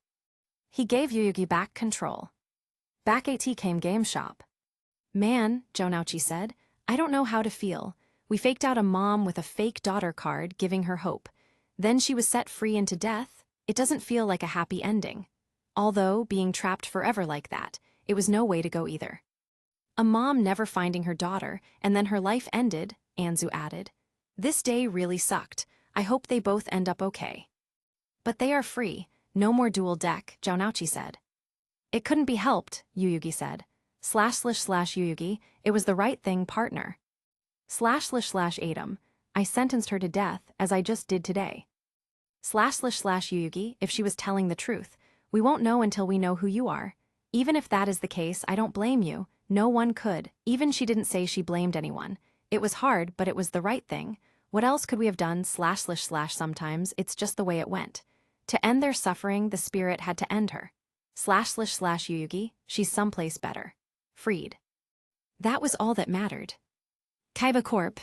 Speaker 1: He gave Yuyugi back control. Back at came Game Shop. Man, Jaunouchi said, I don't know how to feel. We faked out a mom with a fake daughter card, giving her hope. Then she was set free into death. It doesn't feel like a happy ending. Although, being trapped forever like that, it was no way to go either. A mom never finding her daughter, and then her life ended, Anzu added. This day really sucked. I hope they both end up okay. But they are free. No more dual deck, Jounouchi said. It couldn't be helped, Yuyugi said. / Yuyugi, it was the right thing, partner. / Atom, I sentenced her to death, as I just did today. / Yuyugi, if she was telling the truth, we won't know until we know who you are. Even if that is the case, I don't blame you. No one could. Even she didn't say she blamed anyone. It was hard, but it was the right thing. What else could we have done? / Sometimes it's just the way it went. To end their suffering, the spirit had to end her. / Yuyugi, she's someplace better. Freed. That was all that mattered. Kaiba Corp.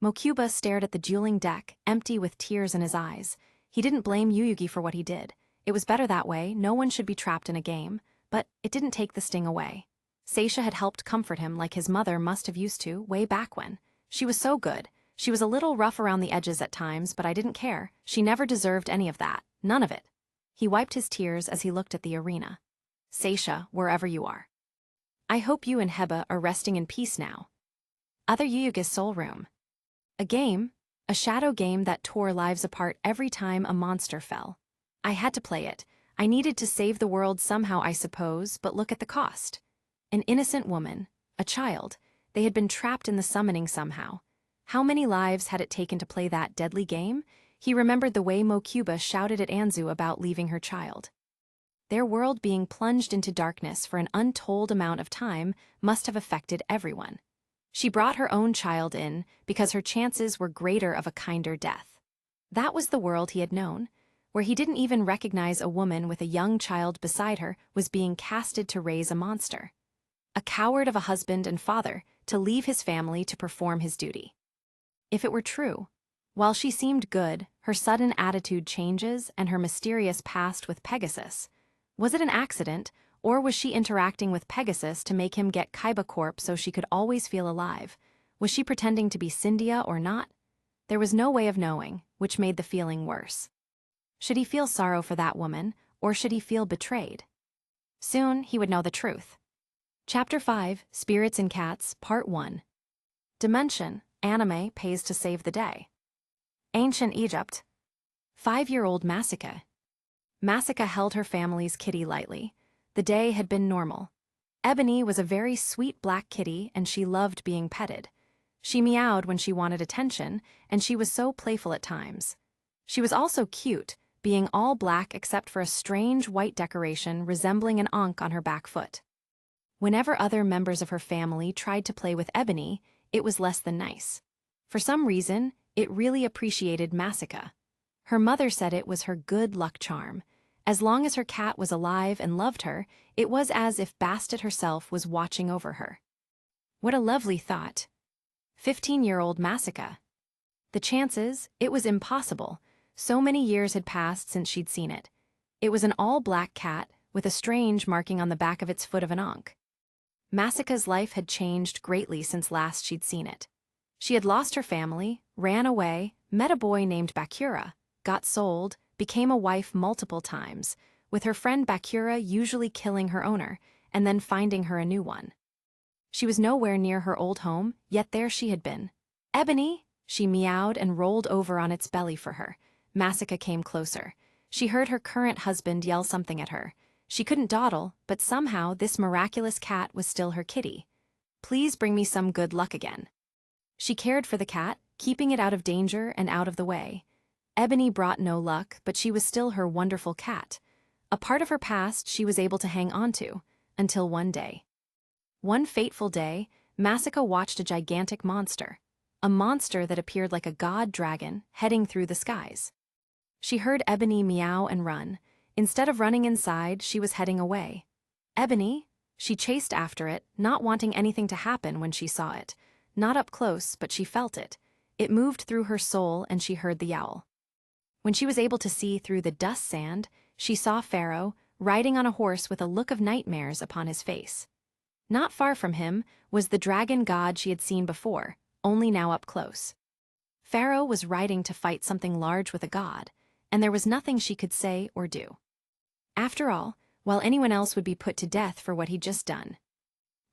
Speaker 1: Mokuba stared at the dueling deck, empty with tears in his eyes. He didn't blame Yuyugi for what he did. It was better that way, no one should be trapped in a game, but it didn't take the sting away. Seisha had helped comfort him like his mother must have used to way back when. She was so good. She was a little rough around the edges at times, but I didn't care. She never deserved any of that. None of it. He wiped his tears as he looked at the arena. Seisha, wherever you are. I hope you and Heba are resting in peace now. Other Yuyugi's soul room. A game, a shadow game that tore lives apart every time a monster fell. I had to play it. I needed to save the world somehow, I suppose, but look at the cost. An innocent woman, a child, they had been trapped in the summoning somehow. How many lives had it taken to play that deadly game? He remembered the way Mokuba shouted at Anzu about leaving her child. Their world being plunged into darkness for an untold amount of time must have affected everyone. She brought her own child in because her chances were greater of a kinder death. That was the world he had known, where he didn't even recognize a woman with a young child beside her was being casted to raise a monster. A coward of a husband and father to leave his family to perform his duty. If it were true, while she seemed good, her sudden attitude changes and her mysterious past with Pegasus, was it an accident, or was she interacting with Pegasus to make him get Kaiba Corp so she could always feel alive? Was she pretending to be Cyndia or not? There was no way of knowing, which made the feeling worse. Should he feel sorrow for that woman, or should he feel betrayed? Soon he would know the truth. Chapter 5, Spirits and Cats, Part 1. Dimension, anime pays to save the day. Ancient Egypt. 5-year-old Masika. Masika held her family's kitty lightly. The day had been normal. Ebony was a very sweet black kitty and she loved being petted. She meowed when she wanted attention, and she was so playful at times. She was also cute, being all black except for a strange white decoration resembling an ankh on her back foot. Whenever other members of her family tried to play with Ebony, it was less than nice. For some reason, it really appreciated Masika. Her mother said it was her good luck charm. As long as her cat was alive and loved her, it was as if Bastet herself was watching over her. What a lovely thought. 15-year-old Masika. The chances, it was impossible. So many years had passed since she'd seen it. It was an all-black cat, with a strange marking on the back of its foot of an ankh. Masika's life had changed greatly since last she'd seen it. She had lost her family, ran away, met a boy named Bakura, got sold, became a wife multiple times, with her friend Bakura usually killing her owner, and then finding her a new one. She was nowhere near her old home, yet there she had been. Ebony! She meowed and rolled over on its belly for her. Masika came closer. She heard her current husband yell something at her. She couldn't dawdle, but somehow this miraculous cat was still her kitty. Please bring me some good luck again. She cared for the cat, keeping it out of danger and out of the way. Ebony brought no luck, but she was still her wonderful cat. A part of her past she was able to hang on to, until one day. One fateful day, Masika watched a gigantic monster. A monster that appeared like a god dragon, heading through the skies. She heard Ebony meow and run. Instead of running inside, she was heading away. Ebony? She chased after it, not wanting anything to happen when she saw it. Not up close, but she felt it. It moved through her soul and she heard the yowl. When she was able to see through the dust sand, she saw Pharaoh, riding on a horse with a look of nightmares upon his face. Not far from him was the dragon god she had seen before, only now up close. Pharaoh was riding to fight something large with a god, and there was nothing she could say or do. After all, while anyone else would be put to death for what he'd just done.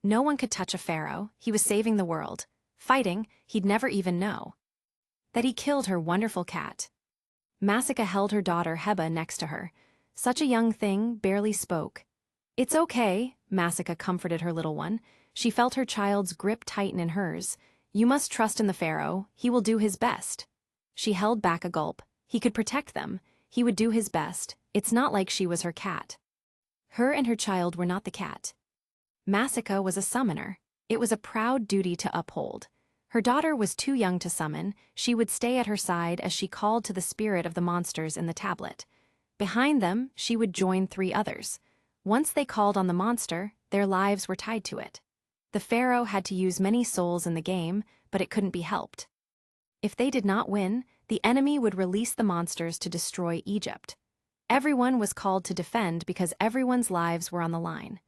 Speaker 1: No one could touch a pharaoh, he was saving the world. Fighting, he'd never even know. That he killed her wonderful cat. Masika held her daughter Heba next to her. Such a young thing, barely spoke. It's okay, Masika comforted her little one. She felt her child's grip tighten in hers. You must trust in the pharaoh, he will do his best. She held back a gulp. He could protect them. He would do his best. It's not like she was her cat. Her and her child were not the cat. Masika was a summoner. It was a proud duty to uphold. Her daughter was too young to summon. She would stay at her side as she called to the spirit of the monsters in the tablet. Behind them, she would join 3 others. Once they called on the monster, their lives were tied to it. The pharaoh had to use many souls in the game, but it couldn't be helped. If they did not win, the enemy would release the monsters to destroy Egypt. Everyone was called to defend because everyone's lives were on the line.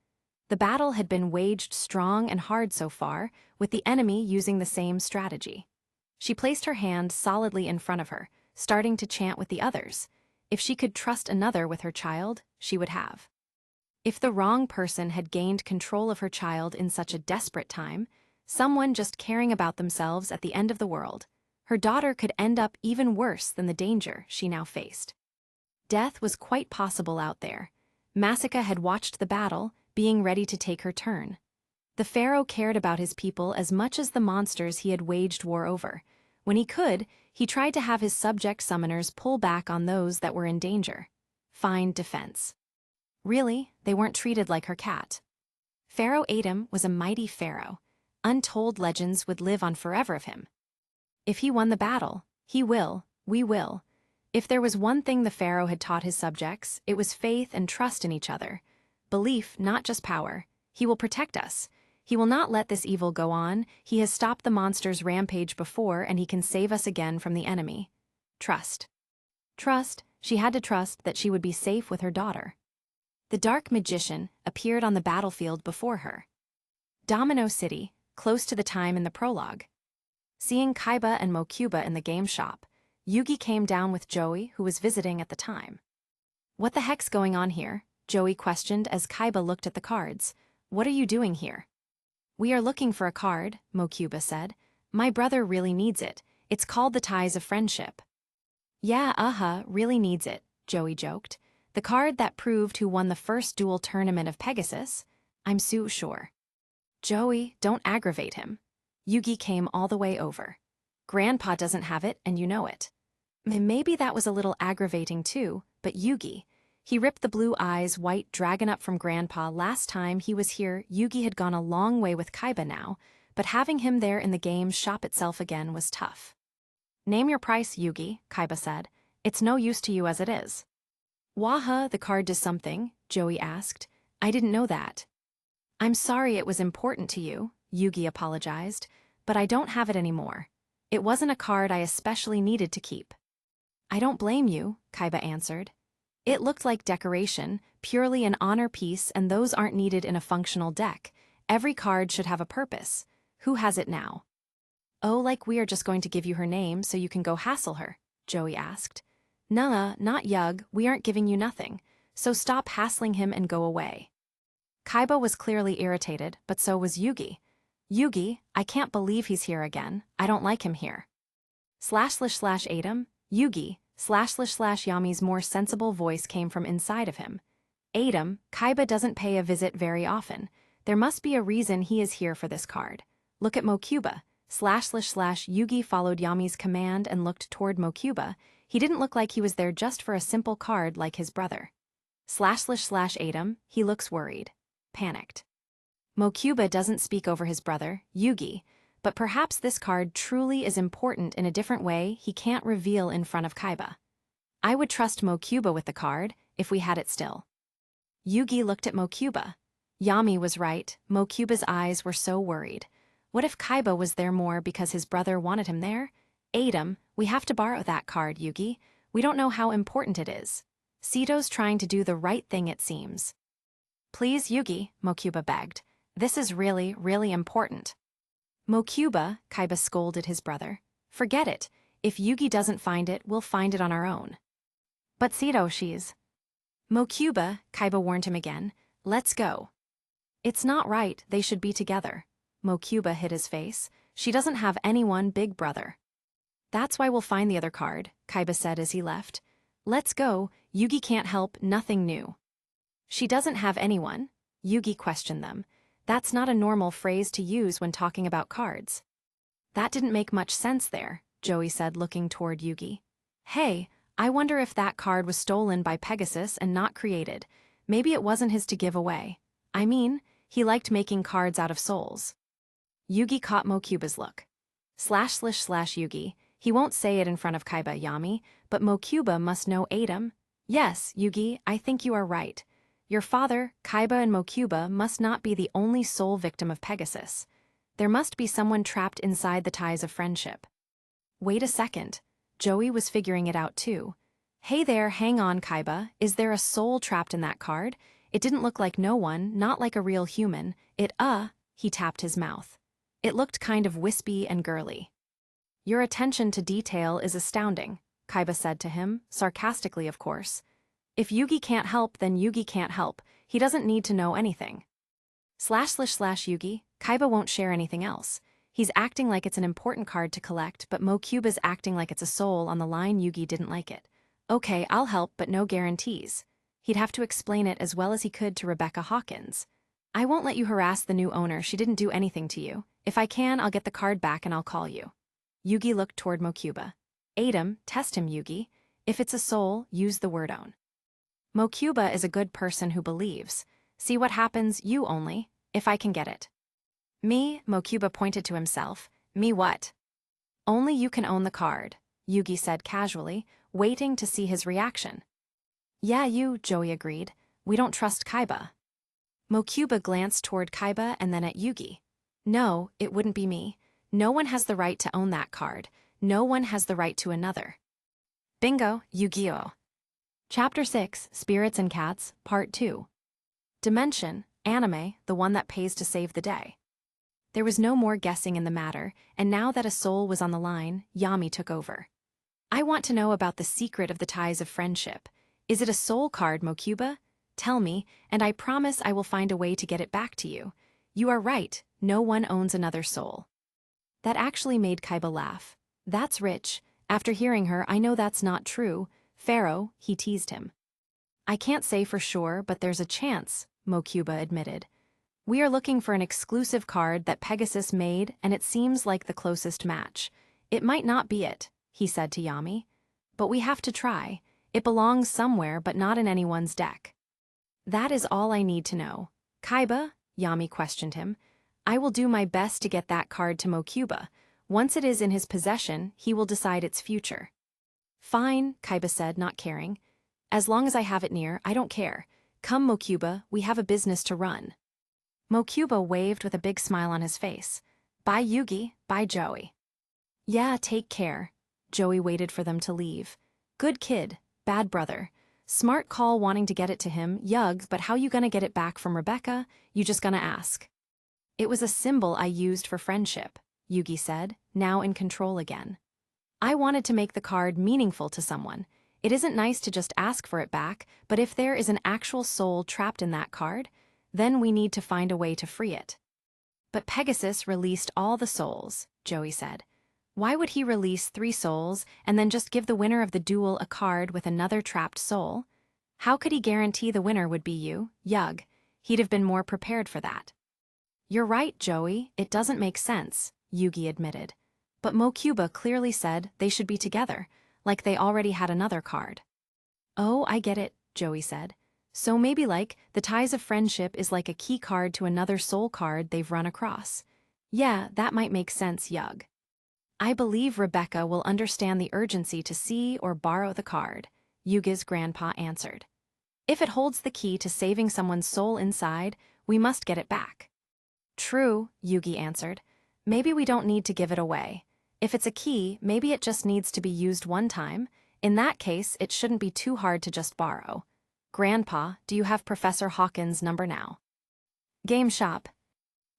Speaker 1: The battle had been waged strong and hard so far, with the enemy using the same strategy. She placed her hand solidly in front of her, starting to chant with the others. If she could trust another with her child, she would have. If the wrong person had gained control of her child in such a desperate time, someone just caring about themselves at the end of the world, her daughter could end up even worse than the danger she now faced. Death was quite possible out there. Masika had watched the battle, being ready to take her turn. The pharaoh cared about his people as much as the monsters he had waged war over. When he could, he tried to have his subject summoners pull back on those that were in danger. Find defense. Really, they weren't treated like her cat. Pharaoh Adam was a mighty pharaoh. Untold legends would live on forever of him. If he won the battle, he will, we will. If there was one thing the pharaoh had taught his subjects, it was faith and trust in each other. Belief, not just power. He will protect us. He will not let this evil go on. He has stopped the monster's rampage before, and he can save us again from the enemy. Trust. Trust, she had to trust that she would be safe with her daughter. The dark magician appeared on the battlefield before her. Domino City, close to the time in the prologue. Seeing Kaiba and Mokuba in the game shop, Yugi came down with Joey, who was visiting at the time. What the heck's going on here? Joey questioned as Kaiba looked at the cards. What are you doing here? We are looking for a card, Mokuba said. My brother really needs it. It's called the Ties of Friendship. Yeah, really needs it, Joey joked. The card that proved who won the first duel tournament of Pegasus? I'm so sure. Joey, don't aggravate him. Yugi came all the way over. Grandpa doesn't have it, and you know it. Maybe that was a little aggravating too, but Yugi. He ripped the blue eyes white dragon up from Grandpa. Last time he was here, Yugi had gone a long way with Kaiba now, but having him there in the game shop itself again was tough. Name your price, Yugi, Kaiba said. It's no use to you as it is. Waha, the card does something, Joey asked. I didn't know that. I'm sorry it was important to you, Yugi apologized, but I don't have it anymore. It wasn't a card I especially needed to keep. I don't blame you, Kaiba answered. It looked like decoration, purely an honor piece, and those aren't needed in a functional deck. Every card should have a purpose. Who has it now? Oh, like we are just going to give you her name so you can go hassle her, Joey asked. Nuh-uh, not Yug, we aren't giving you nothing, so stop hassling him and go away. Kaiba was clearly irritated, but so was Yugi. Yugi, I can't believe he's here again. I don't like him here. //Adam, Yugi, //Yami's more sensible voice came from inside of him. Adam, Kaiba doesn't pay a visit very often. There must be a reason he is here for this card. Look at Mokuba. //Yugi followed Yami's command and looked toward Mokuba. He didn't look like he was there just for a simple card like his brother. //Adam, he looks worried. Panicked. Mokuba doesn't speak over his brother, Yugi, but perhaps this card truly is important in a different way he can't reveal in front of Kaiba. I would trust Mokuba with the card, if we had it still. Yugi looked at Mokuba. Yami was right, Mokuba's eyes were so worried. What if Kaiba was there more because his brother wanted him there? Adam, we have to borrow that card, Yugi. We don't know how important it is. Sito's trying to do the right thing, it seems. Please, Yugi, Mokuba begged. This is really, really important. Mokuba, Kaiba scolded his brother. Forget it. If Yugi doesn't find it, we'll find it on our own. But Sito, she's... Mokuba, Kaiba warned him again. Let's go. It's not right, they should be together. Mokuba hid his face. She doesn't have anyone, big brother. That's why we'll find the other card, Kaiba said as he left. Let's go, Yugi can't help, nothing new. She doesn't have anyone? Yugi questioned them. That's not a normal phrase to use when talking about cards. That didn't make much sense there, Joey said looking toward Yugi. Hey, I wonder if that card was stolen by Pegasus and not created. Maybe it wasn't his to give away. I mean, he liked making cards out of souls. Yugi caught Mokuba's look. //Yugi, he won't say it in front of Kaiba, Yami, but Mokuba must know Adam. Yes, Yugi, I think you are right. Your father, Kaiba and Mokuba must not be the only soul victim of Pegasus. There must be someone trapped inside the ties of friendship. Wait a second. Joey was figuring it out too. Hey there, hang on, Kaiba. Is there a soul trapped in that card? It didn't look like no one, not like a real human. He tapped his mouth. It looked kind of wispy and girly. Your attention to detail is astounding, Kaiba said to him, sarcastically of course. If Yugi can't help, then Yugi can't help. He doesn't need to know anything. //Yugi, Kaiba won't share anything else. He's acting like it's an important card to collect, but Mokuba's acting like it's a soul on the line. Yugi didn't like it. Okay, I'll help, but no guarantees. He'd have to explain it as well as he could to Rebecca Hawkins. I won't let you harass the new owner. She didn't do anything to you. If I can, I'll get the card back and I'll call you. Yugi looked toward Mokuba. Adam, test him, Yugi. If it's a soul, use the word own. Mokuba is a good person who believes. See what happens, you only, if I can get it. Me, Mokuba pointed to himself. Me what? Only you can own the card, Yugi said casually, waiting to see his reaction. Yeah, you, Joey agreed. We don't trust Kaiba. Mokuba glanced toward Kaiba and then at Yugi. No, it wouldn't be me. No one has the right to own that card. No one has the right to another. Bingo, Yu-Gi-Oh! Chapter 6, Spirits and Cats, Part 2. Dimension, anime, the one that pays to save the day. There was no more guessing in the matter, and now that a soul was on the line, Yami took over. I want to know about the secret of the ties of friendship. Is it a soul card, Mokuba? Tell me, and I promise I will find a way to get it back to you. You are right, no one owns another soul. That actually made Kaiba laugh. That's rich. After hearing her, I know that's not true. Pharaoh, he teased him. I can't say for sure, but there's a chance, Mokuba admitted. We are looking for an exclusive card that Pegasus made, and it seems like the closest match. It might not be it, he said to Yami. But we have to try. It belongs somewhere, but not in anyone's deck. That is all I need to know. Kaiba, Yami questioned him. I will do my best to get that card to Mokuba. Once it is in his possession, he will decide its future. Fine, Kaiba said, not caring. As long as I have it near, I don't care. Come, Mokuba, we have a business to run. Mokuba waved with a big smile on his face. Bye, Yugi, bye, Joey. Yeah, take care. Joey waited for them to leave. Good kid, bad brother. Smart call wanting to get it to him, yug, but how you gonna get it back from Rebecca? You just gonna ask. It was a symbol I used for friendship, Yugi said, now in control again. I wanted to make the card meaningful to someone. It isn't nice to just ask for it back, but if there is an actual soul trapped in that card, then we need to find a way to free it. But Pegasus released all the souls, Joey said. Why would he release 3 souls and then just give the winner of the duel a card with another trapped soul? How could he guarantee the winner would be you, Yug? He'd have been more prepared for that. You're right, Joey, it doesn't make sense, Yugi admitted. But Mokuba clearly said they should be together, like they already had another card. Oh, I get it, Joey said. So maybe like, the ties of friendship is like a key card to another soul card they've run across. Yeah, that might make sense, Yug. I believe Rebecca will understand the urgency to see or borrow the card, Yugi's grandpa answered. If it holds the key to saving someone's soul inside, we must get it back. True, Yugi answered. Maybe we don't need to give it away. If it's a key, maybe it just needs to be used one time. In that case, it shouldn't be too hard to just borrow. Grandpa, do you have Professor Hawkins' number now? Game shop.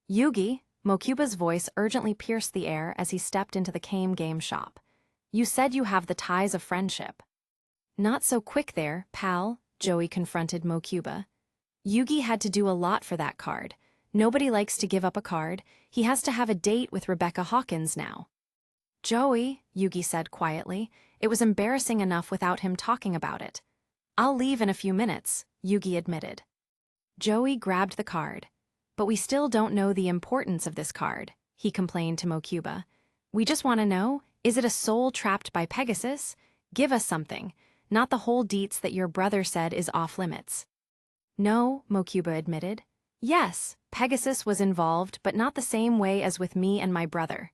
Speaker 1: Yugi, Mokuba's voice urgently pierced the air as he stepped into the game shop. You said you have the ties of friendship. Not so quick there, pal, Joey confronted Mokuba. Yugi had to do a lot for that card. Nobody likes to give up a card. He has to have a date with Rebecca Hawkins now. Joey, Yugi said quietly. It was embarrassing enough without him talking about it. I'll leave in a few minutes, Yugi admitted. Joey grabbed the card. But we still don't know the importance of this card, he complained to Mokuba. We just want to know, is it a soul trapped by Pegasus? Give us something, not the whole deets that your brother said is off limits. No, Mokuba admitted. Yes, Pegasus was involved, but not the same way as with me and my brother.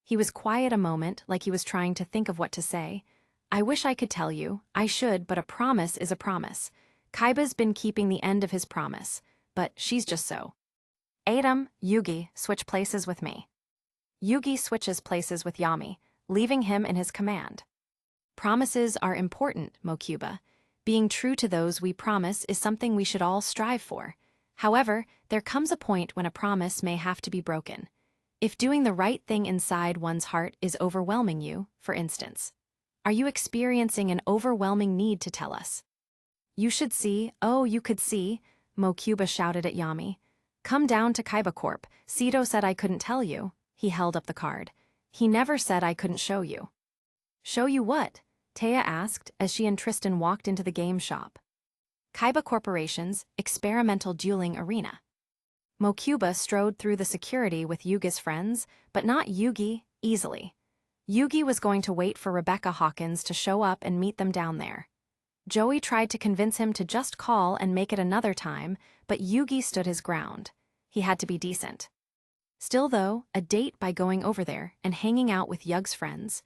Speaker 1: He was quiet a moment, like he was trying to think of what to say. I wish I could tell you, I should, but a promise is a promise. Kaiba's been keeping the end of his promise, but she's just so. Adam, Yugi, switch places with me. Yugi switches places with Yami, leaving him in his command. Promises are important, Mokuba. Being true to those we promise is something we should all strive for. However, there comes a point when a promise may have to be broken. If doing the right thing inside one's heart is overwhelming you, for instance. Are you experiencing an overwhelming need to tell us? You should see, oh, you could see, Mokuba shouted at Yami. Come down to Kaiba Corp. Sito said I couldn't tell you. He held up the card. He never said I couldn't show you. Show you what? Taya asked as she and Tristan walked into the game shop. Kaiba Corporation's experimental dueling arena. Mokuba strode through the security with Yugi's friends, but not Yugi, easily. Yugi was going to wait for Rebecca Hawkins to show up and meet them down there. Joey tried to convince him to just call and make it another time, but Yugi stood his ground. He had to be decent. Still though, a date by going over there and hanging out with Yug's friends,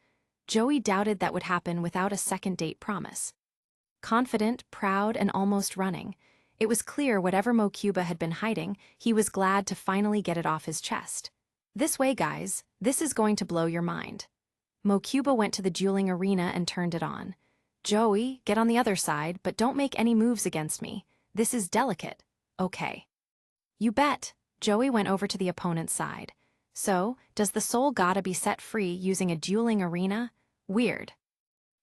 Speaker 1: Joey doubted that would happen without a second date promise. Confident, proud, and almost running, it was clear whatever Mokuba had been hiding, he was glad to finally get it off his chest. This way, guys, this is going to blow your mind. Mokuba went to the dueling arena and turned it on. Joey, get on the other side, but don't make any moves against me. This is delicate. Okay. You bet. Joey went over to the opponent's side. So, does the soul gotta be set free using a dueling arena? Weird.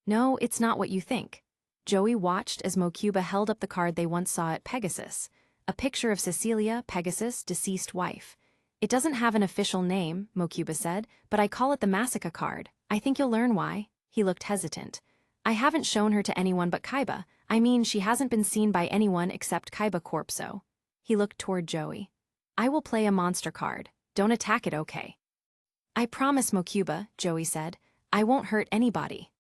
Speaker 1: No, it's not what you think. Joey watched as Mokuba held up the card they once saw at Pegasus, a picture of Cecilia, Pegasus' deceased wife. It doesn't have an official name, Mokuba said, but I call it the Massacre card. I think you'll learn why. He looked hesitant. I haven't shown her to anyone but Kaiba. I mean, she hasn't been seen by anyone except Kaiba Corp. So. He looked toward Joey. I will play a monster card. Don't attack it, okay? I promise, Mokuba, Joey said. I won't hurt anybody.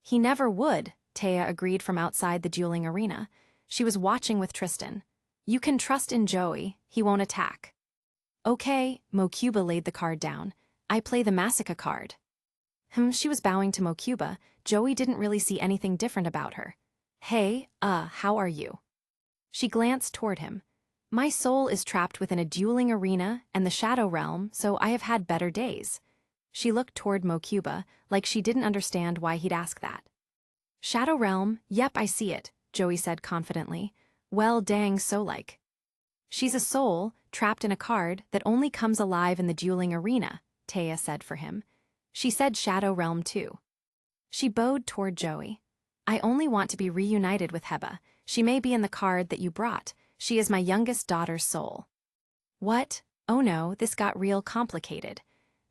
Speaker 1: He never would, Taya agreed from outside the dueling arena. She was watching with Tristan. You can trust in Joey. He won't attack. Okay, Mokuba laid the card down. I play the Massacre card. She was bowing to Mokuba. Joey didn't really see anything different about her. Hey, how are you? She glanced toward him. My soul is trapped within a dueling arena and the Shadow Realm, so I have had better days. She looked toward Mokuba, like she didn't understand why he'd ask that. Shadow Realm, yep, I see it, Joey said confidently. Well, dang, so like. She's a soul, trapped in a card that only comes alive in the dueling arena, Taya said for him. She said Shadow Realm too. She bowed toward Joey. I only want to be reunited with Heba. She may be in the card that you brought. She is my youngest daughter's soul. What? Oh no, this got real complicated.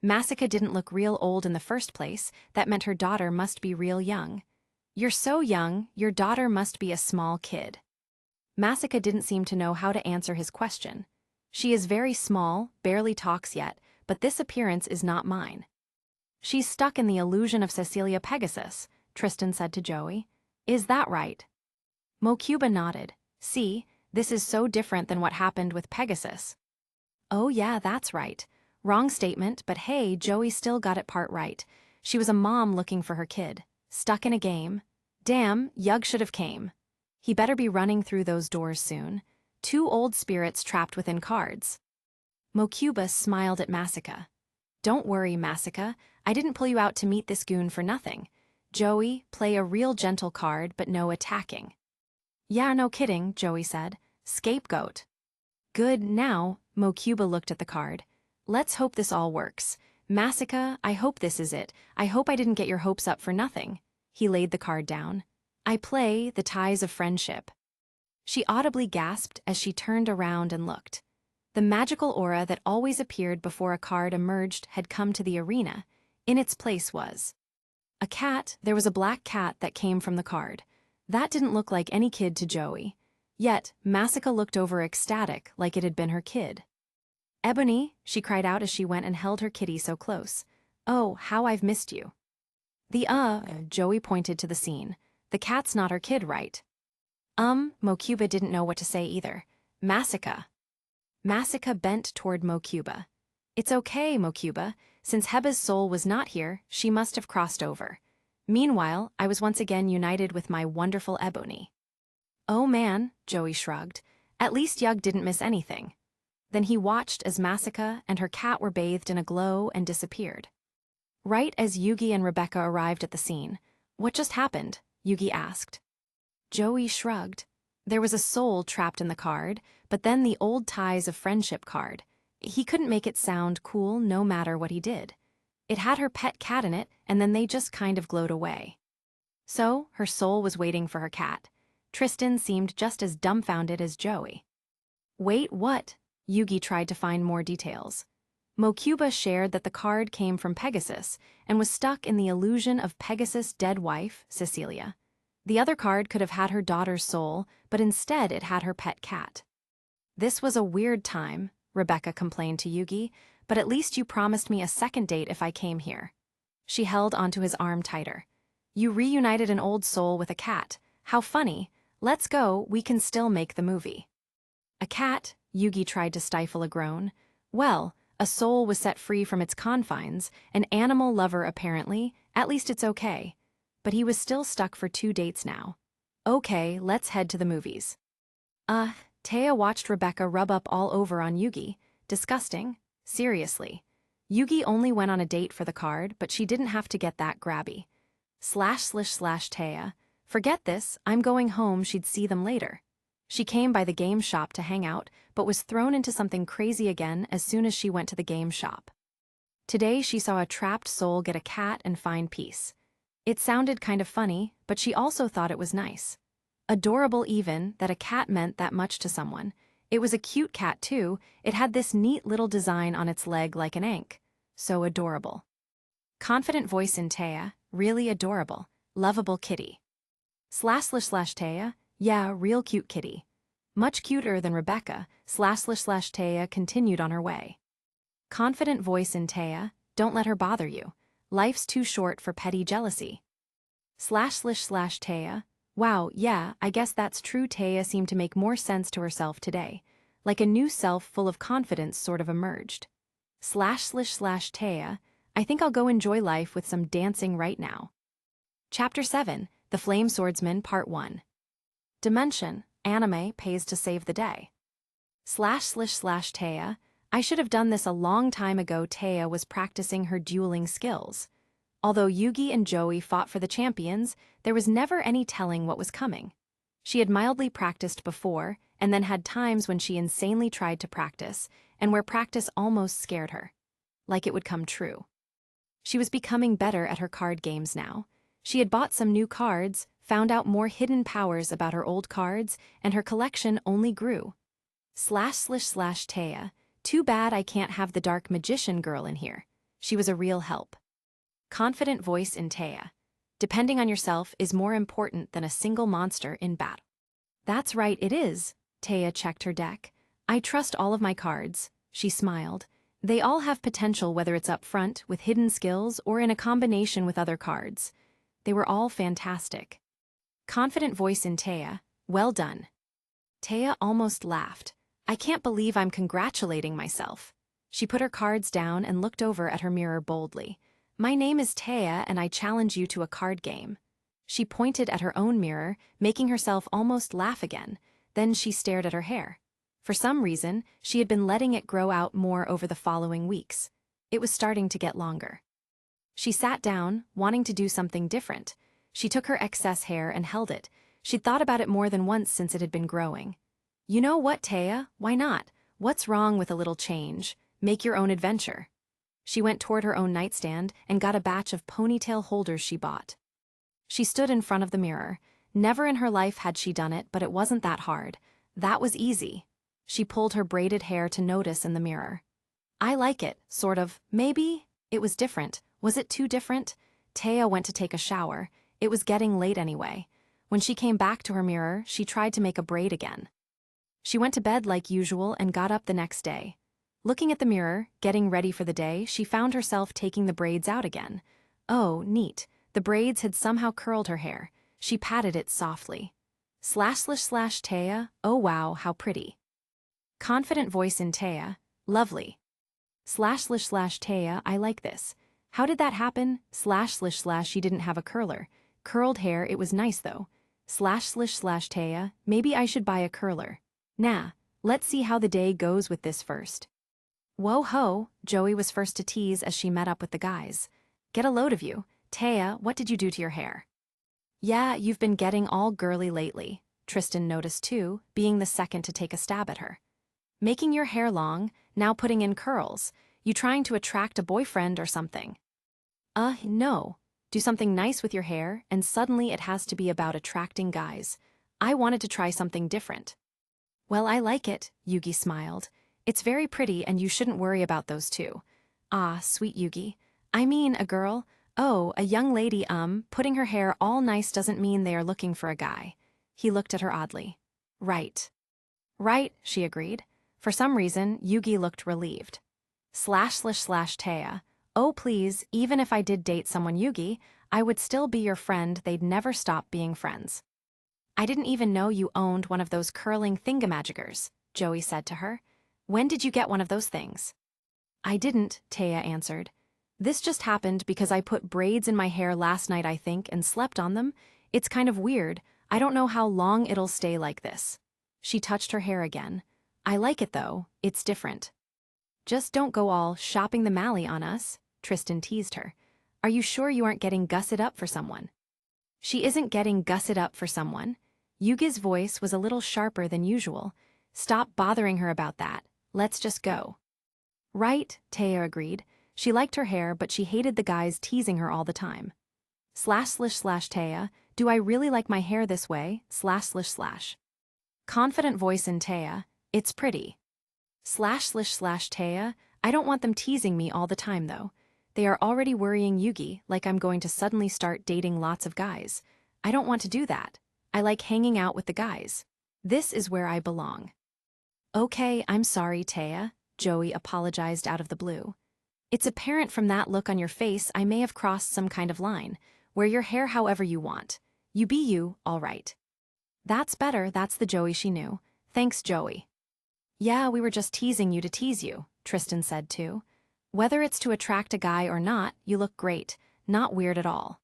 Speaker 1: Massacre didn't look real old in the first place. That meant her daughter must be real young. You're so young, your daughter must be a small kid. Massacre didn't seem to know how to answer his question. She is very small, barely talks yet, but this appearance is not mine. She's stuck in the illusion of Cecilia Pegasus, Tristan said to Joey. Is that right? Mokuba nodded. See, this is so different than what happened with Pegasus. Oh yeah, that's right. Wrong statement, but hey, Joey still got it part right. She was a mom looking for her kid. Stuck in a game. Damn, Yug should have came. He better be running through those doors soon. 2 old spirits trapped within cards. Mokuba smiled at Massacre. Don't worry, Massacre. I didn't pull you out to meet this goon for nothing. Joey, play a real gentle card, but no attacking. Yeah, no kidding, Joey said. Scapegoat. Good, now, Mokuba looked at the card. Let's hope this all works. Massacre, I hope this is it. I hope I didn't get your hopes up for nothing. He laid the card down. I play the ties of friendship. She audibly gasped as she turned around and looked. The magical aura that always appeared before a card emerged had come to the arena. In its place was a cat. There was a black cat that came from the card. That didn't look like any kid to Joey. Yet, Masika looked over ecstatic like it had been her kid. "Ebony," she cried out as she went and held her kitty so close. "Oh, how I've missed you." Joey pointed to the scene. "The cat's not her kid, right?" Mokuba didn't know what to say either. "Masika." Masika bent toward Mokuba. "It's okay, Mokuba. Since Heba's soul was not here, she must have crossed over. Meanwhile, I was once again united with my wonderful Ebony." "Oh man," Joey shrugged. "At least Yug didn't miss anything." Then he watched as Masika and her cat were bathed in a glow and disappeared. Right as Yugi and Rebecca arrived at the scene. "What just happened?" Yugi asked. Joey shrugged. There was a soul trapped in the card, but then the old ties of friendship card. He couldn't make it sound cool no matter what he did. It had her pet cat in it, and then they just kind of glowed away. So, her soul was waiting for her cat. Tristan seemed just as dumbfounded as Joey. "Wait, what?" Yugi tried to find more details. Mokuba shared that the card came from Pegasus and was stuck in the illusion of Pegasus' dead wife, Cecilia. The other card could have had her daughter's soul, but instead it had her pet cat. "This was a weird time," Rebecca complained to Yugi, "but at least you promised me a second date if I came here." She held onto his arm tighter. "You reunited an old soul with a cat. How funny. Let's go, we can still make the movie." "A cat?" Yugi tried to stifle a groan. "Well, a soul was set free from its confines, an animal lover apparently, at least it's okay." But he was still stuck for 2 dates now. "Okay, let's head to the movies." Taya watched Rebecca rub up all over on Yugi. Disgusting. Seriously. Yugi only went on a date for the card, but she didn't have to get that grabby. Taya. "Forget this, I'm going home, she'd see them later." She came by the game shop to hang out, but was thrown into something crazy again as soon as she went to the game shop. Today she saw a trapped soul get a cat and find peace. It sounded kind of funny, but she also thought it was nice. Adorable even, that a cat meant that much to someone. It was a cute cat too, it had this neat little design on its leg like an ankh. So adorable. Confident voice in Taya, "Really adorable. Lovable kitty." Taya, "Yeah, real cute kitty." Much cuter than Rebecca, Taya continued on her way. Confident voice in Taya, "Don't let her bother you. Life's too short for petty jealousy." Taya, "Wow, yeah, I guess that's true." Taya seemed to make more sense to herself today. Like a new self full of confidence sort of emerged. Taya, "I think I'll go enjoy life with some dancing right now." Chapter 7, The Flame Swordsman Part 1. Dimension, anime pays to save the day. Taya, "I should have done this a long time ago." Taya was practicing her dueling skills. Although Yugi and Joey fought for the champions, there was never any telling what was coming. She had mildly practiced before, and then had times when she insanely tried to practice, and where practice almost scared her. Like it would come true. She was becoming better at her card games now. She had bought some new cards, found out more hidden powers about her old cards, and her collection only grew. Taya, "Too bad I can't have the dark magician girl in here. She was a real help." Confident voice in Taya, "Depending on yourself is more important than a single monster in battle." "That's right, it is." Taya checked her deck. "I trust all of my cards." She smiled. "They all have potential, whether it's up front with hidden skills or in a combination with other cards. They were all fantastic." Confident voice in Taya, "Well done." Taya almost laughed. "I can't believe I'm congratulating myself." She put her cards down and looked over at her mirror boldly. "My name is Taya and I challenge you to a card game." She pointed at her own mirror, making herself almost laugh again. Then she stared at her hair. For some reason, she had been letting it grow out more over the following weeks. It was starting to get longer. She sat down, wanting to do something different. She took her excess hair and held it. She'd thought about it more than once since it had been growing. "You know what, Taya? Why not? What's wrong with a little change? Make your own adventure." She went toward her own nightstand and got a batch of ponytail holders she bought. She stood in front of the mirror. Never in her life had she done it, but it wasn't that hard. That was easy. She pulled her braided hair to notice in the mirror. I like it, sort of, maybe? It was different. Was it too different? Taya went to take a shower. It was getting late anyway. When she came back to her mirror, she tried to make a braid again. She went to bed like usual and got up the next day. Looking at the mirror, getting ready for the day, she found herself taking the braids out again. Oh, neat. The braids had somehow curled her hair. She patted it softly. Taya, oh wow, how pretty. Confident voice in Taya, lovely. Taya, I like this. How did that happen? She didn't have a curler. Curled hair, it was nice though. Taya, maybe I should buy a curler. Nah, let's see how the day goes with this first. Whoa ho, Joey was first to tease as she met up with the guys. Get a load of you. Taya, what did you do to your hair? Yeah, you've been getting all girly lately, Tristan noticed too, being the second to take a stab at her. Making your hair long, now putting in curls. You trying to attract a boyfriend or something? No. Do something nice with your hair, and suddenly it has to be about attracting guys. I wanted to try something different. Well, I like it, Yugi smiled. It's very pretty and you shouldn't worry about those two. Ah, sweet Yugi. I mean, a girl. Oh, a young lady, putting her hair all nice doesn't mean they are looking for a guy. He looked at her oddly. Right. Right, she agreed. For some reason, Yugi looked relieved. Taya. Oh please, even if I did date someone Yugi, I would still be your friend, they'd never stop being friends. I didn't even know you owned one of those curling thingamajiggers, Joey said to her. When did you get one of those things? I didn't, Taya answered. This just happened because I put braids in my hair last night I think and slept on them. It's kind of weird, I don't know how long it'll stay like this. She touched her hair again. I like it though, it's different. Just don't go all shopping the Mally on us, Tristan teased her. Are you sure you aren't getting gussed up for someone? She isn't getting gussed up for someone. Yugi's voice was a little sharper than usual. Stop bothering her about that, let's just go. Right, Taya agreed. She liked her hair but she hated the guys teasing her all the time. Taya, do I really like my hair this way? Confident voice in Taya, it's pretty. Taya, I don't want them teasing me all the time though. They are already worrying Yugi like I'm going to suddenly start dating lots of guys. I don't want to do that. I like hanging out with the guys. This is where I belong. Okay, I'm sorry, Taya, Joey apologized out of the blue. It's apparent from that look on your face I may have crossed some kind of line. Wear your hair however you want. You be you, all right. That's better, that's the Joey she knew. Thanks, Joey. Yeah, we were just teasing you to tease you, Tristan said too. Whether it's to attract a guy or not, you look great, not weird at all.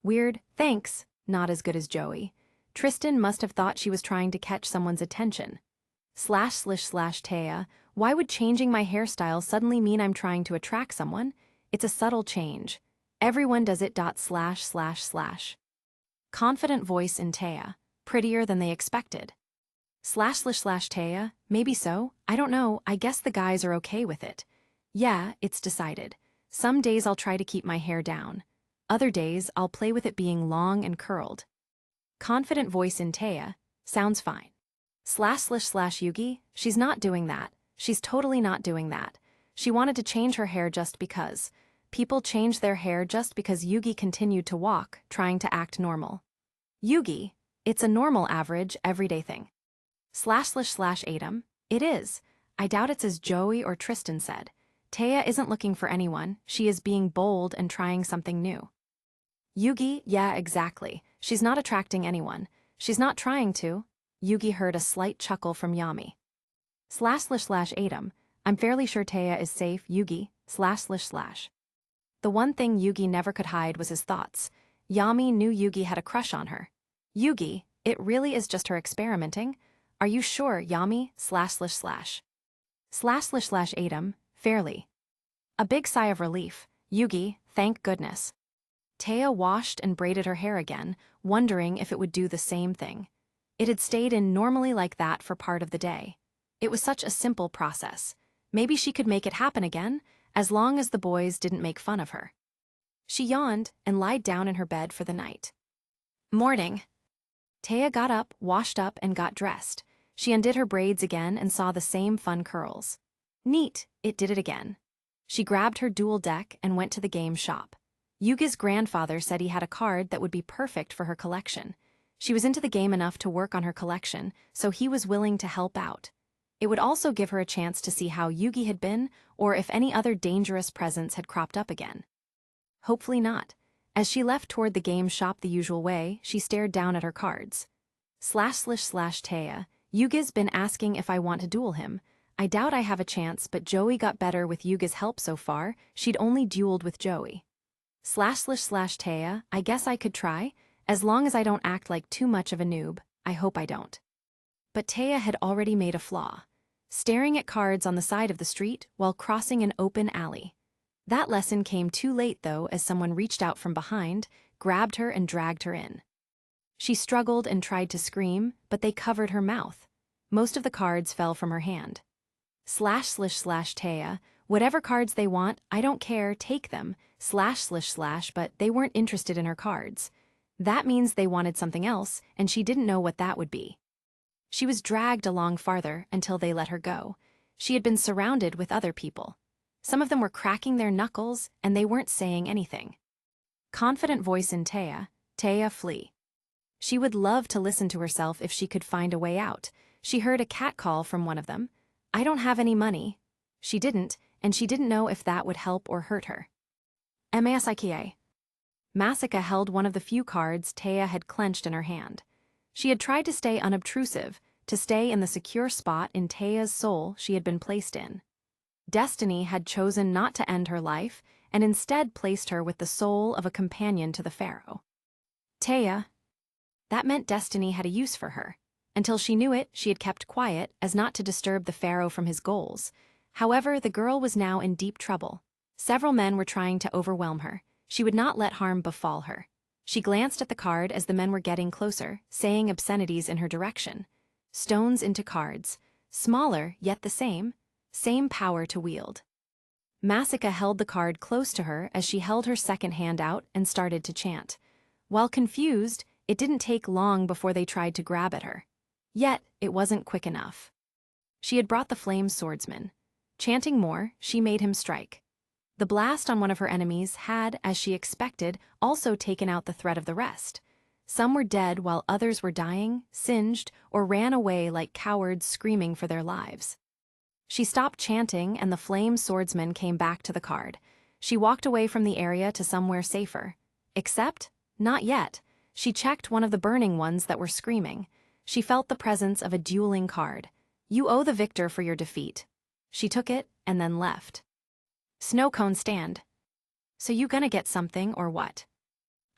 Speaker 1: Weird, thanks, not as good as Joey. Tristan must have thought she was trying to catch someone's attention. Taya, why would changing my hairstyle suddenly mean I'm trying to attract someone? It's a subtle change. Everyone does it. Confident voice in Taya, prettier than they expected. Taya, maybe so, I don't know, I guess the guys are okay with it. Yeah, it's decided. Some days I'll try to keep my hair down. Other days I'll play with it being long and curled. Confident voice in Taya, sounds fine. Yugi, she's not doing that. She's totally not doing that. She wanted to change her hair just because. People change their hair just because Yugi continued to walk, trying to act normal. Yugi, it's a normal average, everyday thing. Atom, it is. I doubt it's as Joey or Tristan said. Taya isn't looking for anyone, she is being bold and trying something new. Yugi, yeah, exactly. She's not attracting anyone. She's not trying to. Yugi heard a slight chuckle from Yami. Atom, I'm fairly sure Taya is safe, Yugi, The one thing Yugi never could hide was his thoughts. Yami knew Yugi had a crush on her. Yugi, it really is just her experimenting? Are you sure, Yami, Atom, fairly. A big sigh of relief. Yugi, thank goodness. Taya washed and braided her hair again, wondering if it would do the same thing. It had stayed in normally like that for part of the day. It was such a simple process. Maybe she could make it happen again, as long as the boys didn't make fun of her. She yawned and lied down in her bed for the night. Morning. Taya got up, washed up, and got dressed. She undid her braids again and saw the same fun curls. Neat, it did it again. She grabbed her duel deck and went to the game shop. Yugi's grandfather said he had a card that would be perfect for her collection. She was into the game enough to work on her collection, so he was willing to help out. It would also give her a chance to see how Yugi had been, or if any other dangerous presence had cropped up again. Hopefully not. As she left toward the game shop the usual way, she stared down at her cards. ///Taya, Yugi's been asking if I want to duel him. I doubt I have a chance, but Joey got better with Yugi's help so far. She'd only dueled with Joey. ///Taya, I guess I could try, as long as I don't act like too much of a noob. I hope I don't. But Taya had already made a flaw, staring at cards on the side of the street while crossing an open alley. That lesson came too late, though, as someone reached out from behind, grabbed her and dragged her in. She struggled and tried to scream, but they covered her mouth. Most of the cards fell from her hand. ///Taya, whatever cards they want, I don't care, take them, /// but they weren't interested in her cards. That means they wanted something else, and she didn't know what that would be. She was dragged along farther until they let her go. She had been surrounded with other people. Some of them were cracking their knuckles, and they weren't saying anything. Confident voice in Taya, flee. She would love to listen to herself if she could find a way out. She heard a cat call from one of them. I don't have any money. She didn't, and she didn't know if that would help or hurt her. Masika held one of the few cards Taya had clenched in her hand. She had tried to stay unobtrusive, to stay in the secure spot in Taya's soul she had been placed in. Destiny had chosen not to end her life, and instead placed her with the soul of a companion to the pharaoh. Taya. That meant destiny had a use for her. Until she knew it, she had kept quiet, as not to disturb the pharaoh from his goals. However, the girl was now in deep trouble. Several men were trying to overwhelm her. She would not let harm befall her. She glanced at the card as the men were getting closer, saying obscenities in her direction. Stones into cards. Smaller, yet the same. Same power to wield. Masika held the card close to her as she held her second hand out and started to chant. While confused, it didn't take long before they tried to grab at her. Yet, it wasn't quick enough. She had brought the flame swordsman. Chanting more, she made him strike. The blast on one of her enemies had, as she expected, also taken out the threat of the rest. Some were dead while others were dying, singed, or ran away like cowards screaming for their lives. She stopped chanting and the flame swordsman came back to the card. She walked away from the area to somewhere safer. Except, not yet. She checked one of the burning ones that were screaming. She felt the presence of a dueling card. You owe the victor for your defeat. She took it and then left. Snow cone stand. So you gonna get something or what?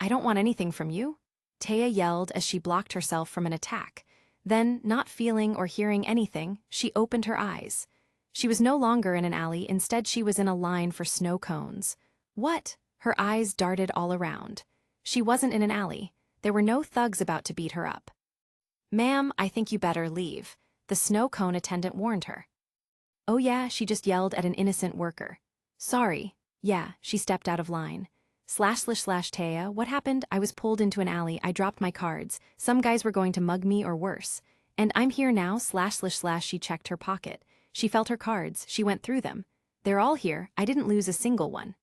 Speaker 1: I don't want anything from you, Taya yelled as she blocked herself from an attack. Then, not feeling or hearing anything, she opened her eyes. She was no longer in an alley, instead she was in a line for snow cones. What? Her eyes darted all around. She wasn't in an alley. There were no thugs about to beat her up. Ma'am, I think you better leave, the snow cone attendant warned her. Oh yeah, she just yelled at an innocent worker. Sorry. Yeah, she stepped out of line. //Taya, what happened? I was pulled into an alley, I dropped my cards. Some guys were going to mug me or worse. And I'm here now, // she checked her pocket. She felt her cards, she went through them. They're all here, I didn't lose a single one.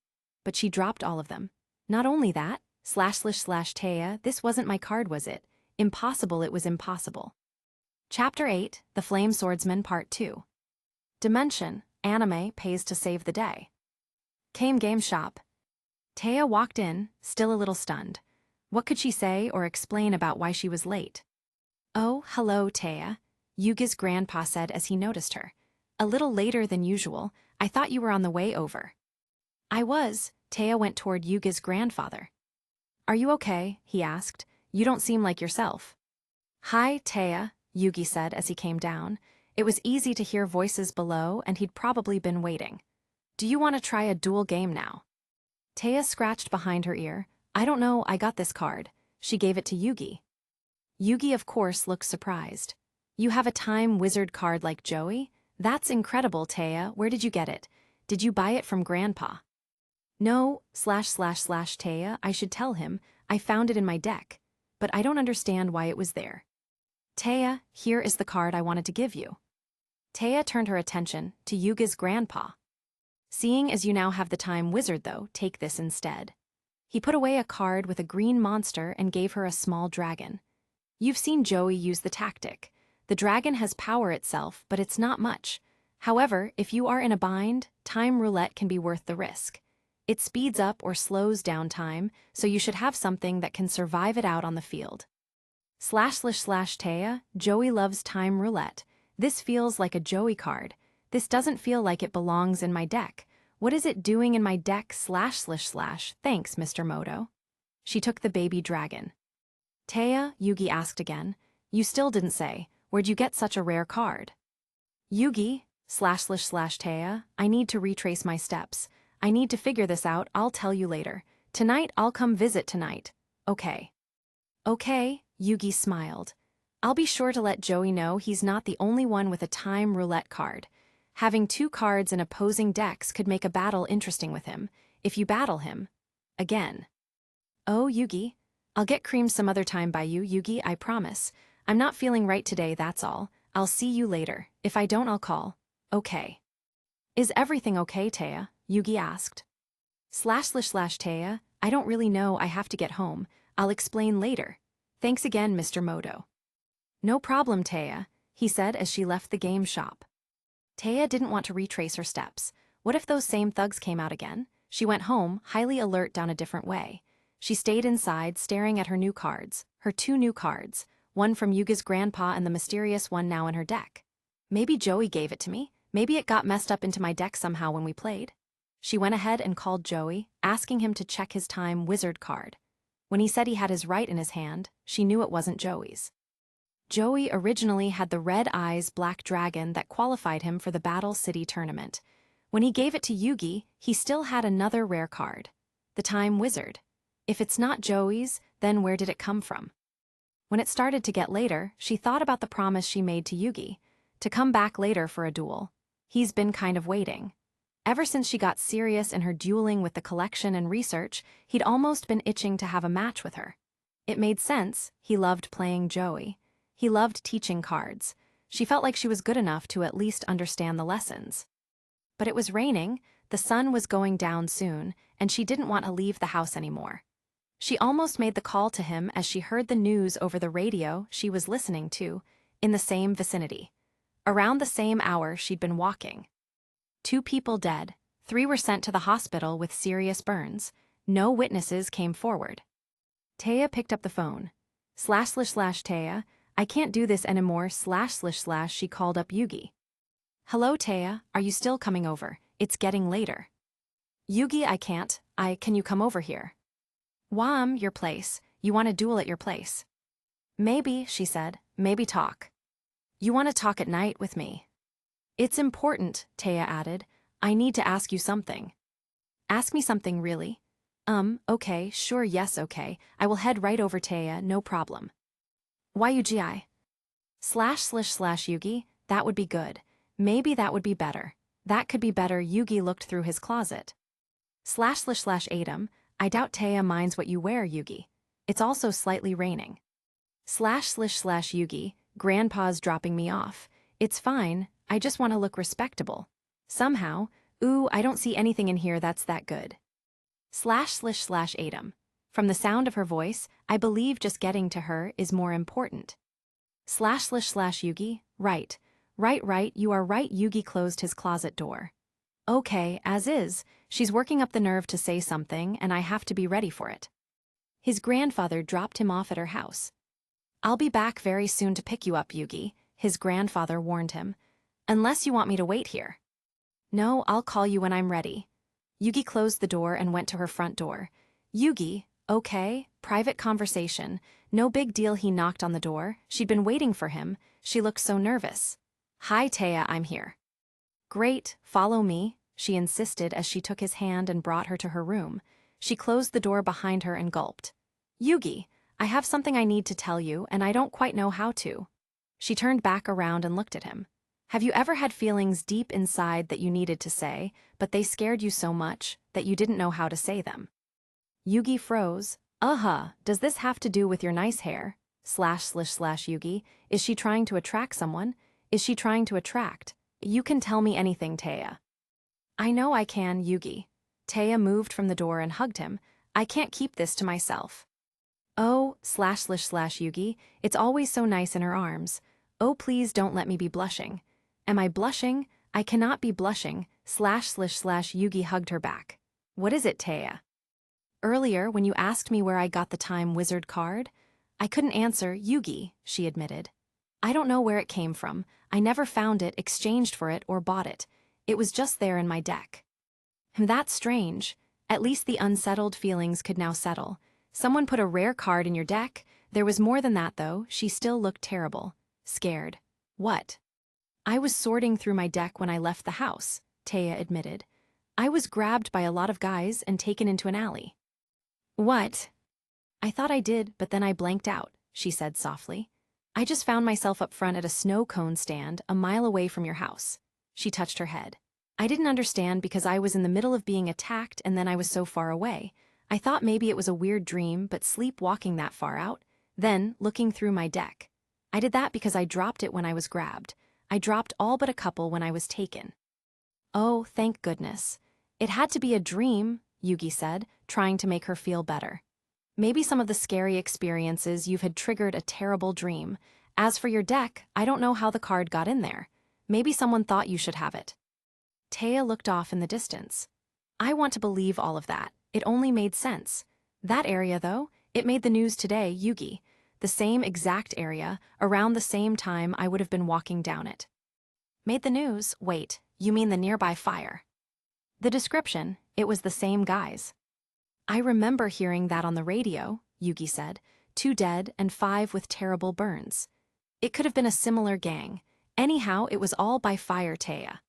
Speaker 1: But she dropped all of them. Not only that, // this wasn't my card, was it? Impossible, it was impossible. Chapter 8, The Flame Swordsman Part 2. Dimension, anime pays to save the day. Came game shop. Taya walked in, still a little stunned. What could she say or explain about why she was late? Oh, hello, Taya, Yugi's grandpa said as he noticed her. A little later than usual, I thought you were on the way over. I was. Taya went toward Yugi's grandfather. Are you okay? He asked. You don't seem like yourself. Hi, Taya, Yugi said as he came down. It was easy to hear voices below and he'd probably been waiting. Do you want to try a duel game now? Taya scratched behind her ear. I don't know, I got this card. She gave it to Yugi. Yugi, of course, looked surprised. You have a time wizard card like Joey? That's incredible, Taya. Where did you get it? Did you buy it from Grandpa? No, // Taya, I should tell him. I found it in my deck. But I don't understand why it was there. Taya, here is the card I wanted to give you. Taya turned her attention to Yugi's grandpa. Seeing as you now have the time wizard though, take this instead. He put away a card with a green monster and gave her a small dragon. You've seen Joey use the tactic. The dragon has power itself, but it's not much. However, if you are in a bind, time roulette can be worth the risk. It speeds up or slows down time, so you should have something that can survive it out on the field. //Taya, Joey loves time roulette. This feels like a Joey card. This doesn't feel like it belongs in my deck. What is it doing in my deck //? Thanks, Mr. Moto. She took the baby dragon. Taya, Yugi asked again. You still didn't say. Where'd you get such a rare card? Yugi, //Taya, I need to retrace my steps. I need to figure this out, I'll tell you later. Tonight, I'll come visit tonight. Okay. Okay, Yugi smiled. I'll be sure to let Joey know he's not the only one with a time roulette card. Having 2 cards in opposing decks could make a battle interesting with him, if you battle him. Again. Oh, Yugi. I'll get creamed some other time by you, Yugi, I promise. I'm not feeling right today, that's all. I'll see you later. If I don't, I'll call. Okay. Is everything okay, Taya? Yugi asked. //Taya, I don't really know, I have to get home. I'll explain later. Thanks again, Mr. Moto. No problem, Taya, he said as she left the game shop. Taya didn't want to retrace her steps. What if those same thugs came out again? She went home, highly alert, down a different way. She stayed inside, staring at her new cards, her 2 new cards, one from Yugi's grandpa and the mysterious one now in her deck. Maybe Joey gave it to me. Maybe it got messed up into my deck somehow when we played. She went ahead and called Joey, asking him to check his time wizard card. When he said he had his right in his hand, she knew it wasn't Joey's. Joey originally had the red eyes black dragon that qualified him for the Battle City tournament. When he gave it to Yugi, he still had another rare card, the time wizard. If it's not Joey's, then where did it come from? When it started to get later, she thought about the promise she made to Yugi, to come back later for a duel. He's been kind of waiting. Ever since she got serious in her dueling with the collection and research, he'd almost been itching to have a match with her. It made sense, he loved playing Joey. He loved teaching cards. She felt like she was good enough to at least understand the lessons. But it was raining, the sun was going down soon, and she didn't want to leave the house anymore. She almost made the call to him as she heard the news over the radio she was listening to, in the same vicinity. Around the same hour she'd been walking. 2 people dead, 3 were sent to the hospital with serious burns. No witnesses came forward. Taya picked up the phone. //Taya, I can't do this anymore // she called up Yugi. Hello Taya, are you still coming over? It's getting later. Yugi, I can't, can you come over here? Your place, you want to duel at your place? Maybe, she said, maybe talk. You want to talk at night with me? It's important, Taya added. I need to ask you something. Ask me something really? Okay, sure, yes, okay. I will head right over Taya, no problem. Yugi? //Yugi, that would be good. Maybe that would be better. That could be better, Yugi looked through his closet. //Adam, I doubt Taya minds what you wear, Yugi. It's also slightly raining. //Yugi, Grandpa's dropping me off. It's fine, I just want to look respectable. Somehow, I don't see anything in here that's that good. //Adam. From the sound of her voice, I believe just getting to her is more important. //Yugi, right, you are right, Yugi closed his closet door. Okay, as is, she's working up the nerve to say something and I have to be ready for it. His grandfather dropped him off at her house. I'll be back very soon to pick you up, Yugi, his grandfather warned him. Unless you want me to wait here. No, I'll call you when I'm ready. Yugi closed the door and went to her front door. Yugi, okay, private conversation. No big deal, he knocked on the door. She'd been waiting for him. She looked so nervous. Hi Taya, I'm here. Great, follow me, she insisted as she took his hand and brought her to her room. She closed the door behind her and gulped. Yugi, I have something I need to tell you and I don't quite know how to. She turned back around and looked at him. Have you ever had feelings deep inside that you needed to say, but they scared you so much that you didn't know how to say them? Yugi froze. Does this have to do with your nice hair? Yugi. Is she trying to attract someone? Is she trying to attract? You can tell me anything, Taya. I know I can, Yugi. Taya moved from the door and hugged him. I can't keep this to myself. Oh, Yugi, it's always so nice in her arms. Oh, please don't let me be blushing. Am I blushing? I cannot be blushing. Yugi hugged her back. What is it, Taya? Earlier, when you asked me where I got the time wizard card, I couldn't answer, Yugi, she admitted. I don't know where it came from. I never found it, exchanged for it, or bought it. It was just there in my deck. That's strange. At least the unsettled feelings could now settle. Someone put a rare card in your deck. There was more than that, though. She still looked terrible. Scared. What? I was sorting through my deck when I left the house, Taya admitted. I was grabbed by a lot of guys and taken into an alley. What? I thought I did, but then I blanked out, she said softly. I just found myself up front at a snow cone stand a mile away from your house. She touched her head. I didn't understand because I was in the middle of being attacked and then I was so far away. I thought maybe it was a weird dream, but sleepwalking that far out. Then, looking through my deck. I did that because I dropped it when I was grabbed. I dropped all but a couple when I was taken. Oh, thank goodness. It had to be a dream, Yugi said, trying to make her feel better. Maybe some of the scary experiences you've had triggered a terrible dream. As for your deck, I don't know how the card got in there. Maybe someone thought you should have it. Taya looked off in the distance. I want to believe all of that. It only made sense. That area, though, it made the news today, Yugi. The same exact area, around the same time I would have been walking down it. Made the news? Wait, you mean the nearby fire? The description, it was the same guys. I remember hearing that on the radio, Yugi said. 2 dead and 5 with terrible burns. It could have been a similar gang. Anyhow, it was all by fire, Taya.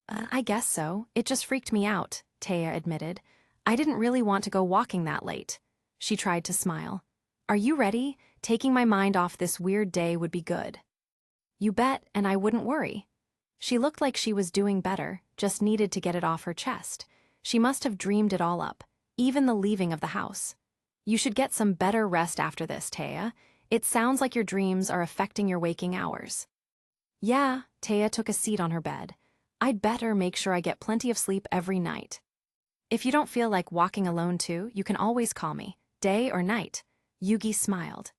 Speaker 1: I guess so. It just freaked me out, Taya admitted. I didn't really want to go walking that late. She tried to smile. Are you ready? Taking my mind off this weird day would be good. You bet, and I wouldn't worry. She looked like she was doing better, just needed to get it off her chest. She must have dreamed it all up, even the leaving of the house. You should get some better rest after this, Taya. It sounds like your dreams are affecting your waking hours. Yeah, Taya took a seat on her bed. I'd better make sure I get plenty of sleep every night. If you don't feel like walking alone too, you can always call me, day or night. Yugi smiled.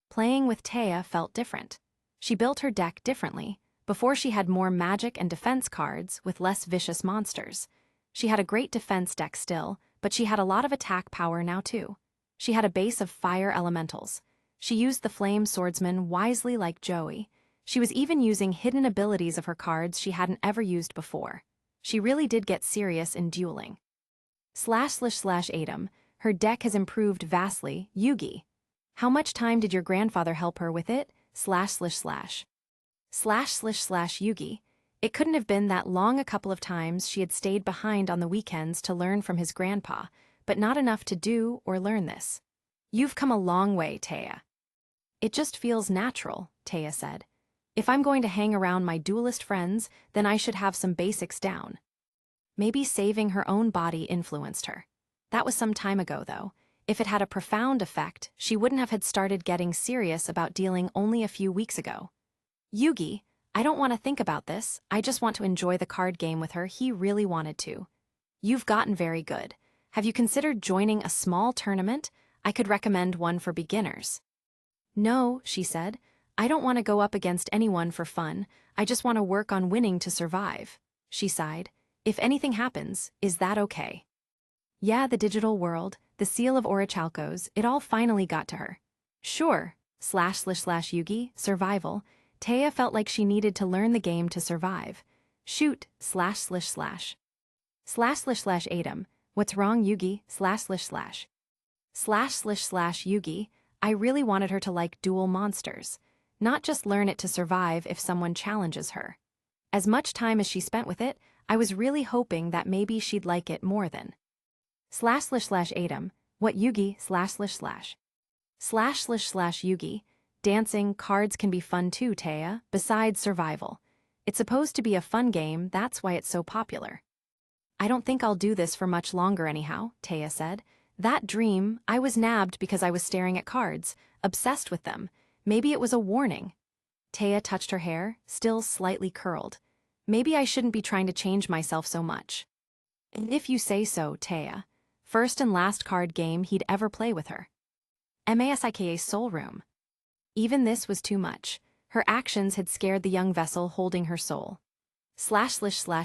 Speaker 1: Playing with Taya felt different. She built her deck differently. Before she had more magic and defense cards with less vicious monsters. She had a great defense deck still, but she had a lot of attack power now too. She had a base of fire elementals. She used the flame swordsman wisely like Joey. She was even using hidden abilities of her cards she hadn't ever used before. She really did get serious in dueling. //Atom, her deck has improved vastly, Yugi. How much time did your grandfather help her with it? //. Yugi. It couldn't have been that long. A couple of times she had stayed behind on the weekends to learn from his grandpa, but not enough to do or learn this. You've come a long way, Taya. It just feels natural, Taya said. If I'm going to hang around my duelist friends, then I should have some basics down. Maybe saving her own body influenced her. That was some time ago, though. If it had a profound effect, she wouldn't have had started getting serious about dealing only a few weeks ago. Yugi, I don't want to think about this, I just want to enjoy the card game with her. He really wanted to. You've gotten very good. Have you considered joining a small tournament? I could recommend one for beginners. No, she said. I don't want to go up against anyone for fun. I just want to work on winning to survive. She sighed. If anything happens, is that okay? Yeah, the digital world, the seal of Orichalcos, it all finally got to her. Sure, //Yugi, survival. Taya felt like she needed to learn the game to survive. Shoot, //. //Atom, what's wrong, Yugi, //. //Yugi, I really wanted her to like duel monsters. Not just learn it to survive if someone challenges her. As much time as she spent with it, I was really hoping that maybe she'd like it more than. //Atom, what Yugi, //. //Yugi, dancing, cards can be fun too, Taya, besides survival. It's supposed to be a fun game, that's why it's so popular. I don't think I'll do this for much longer anyhow, Taya said. That dream, I was nabbed because I was staring at cards, obsessed with them. Maybe it was a warning. Taya touched her hair, still slightly curled. Maybe I shouldn't be trying to change myself so much. If you say so, Taya. First and last card game he'd ever play with her. Masika's soul room. Even this was too much. Her actions had scared the young vessel holding her soul.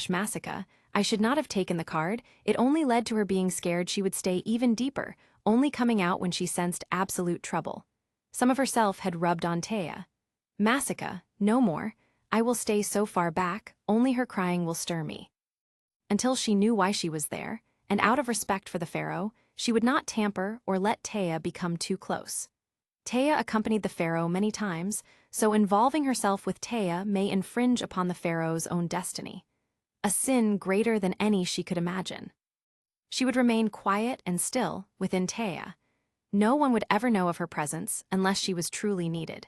Speaker 1: Masika, I should not have taken the card. It only led to her being scared she would stay even deeper, only coming out when she sensed absolute trouble. Some of herself had rubbed on Taya. Masika, no more. I will stay so far back, only her crying will stir me. Until she knew why she was there, and out of respect for the pharaoh, she would not tamper or let Taya become too close. Taya accompanied the pharaoh many times, so involving herself with Taya may infringe upon the pharaoh's own destiny. A sin greater than any she could imagine. She would remain quiet and still within Taya. No one would ever know of her presence unless she was truly needed.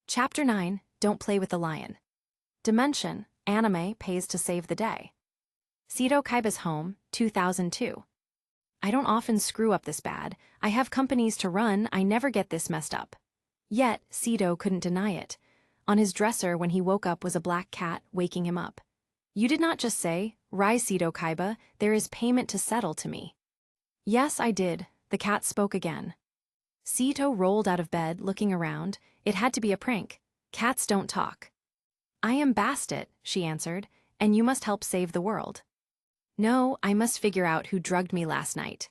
Speaker 1: Chapter 9, Don't Play with the Lion. Dimension, anime pays to save the day. Kaiba's home, 2002. I don't often screw up this bad. I have companies to run, I never get this messed up. Yet, Sido couldn't deny it. On his dresser when he woke up was a black cat waking him up. You did not just say, "Rise, Sido Kaiba, there is payment to settle to me." Yes, I did, the cat spoke again. Sito rolled out of bed, looking around. It had to be a prank. Cats don't talk. I am Bastet, she answered, and you must help save the world. No, I must figure out who drugged me last night.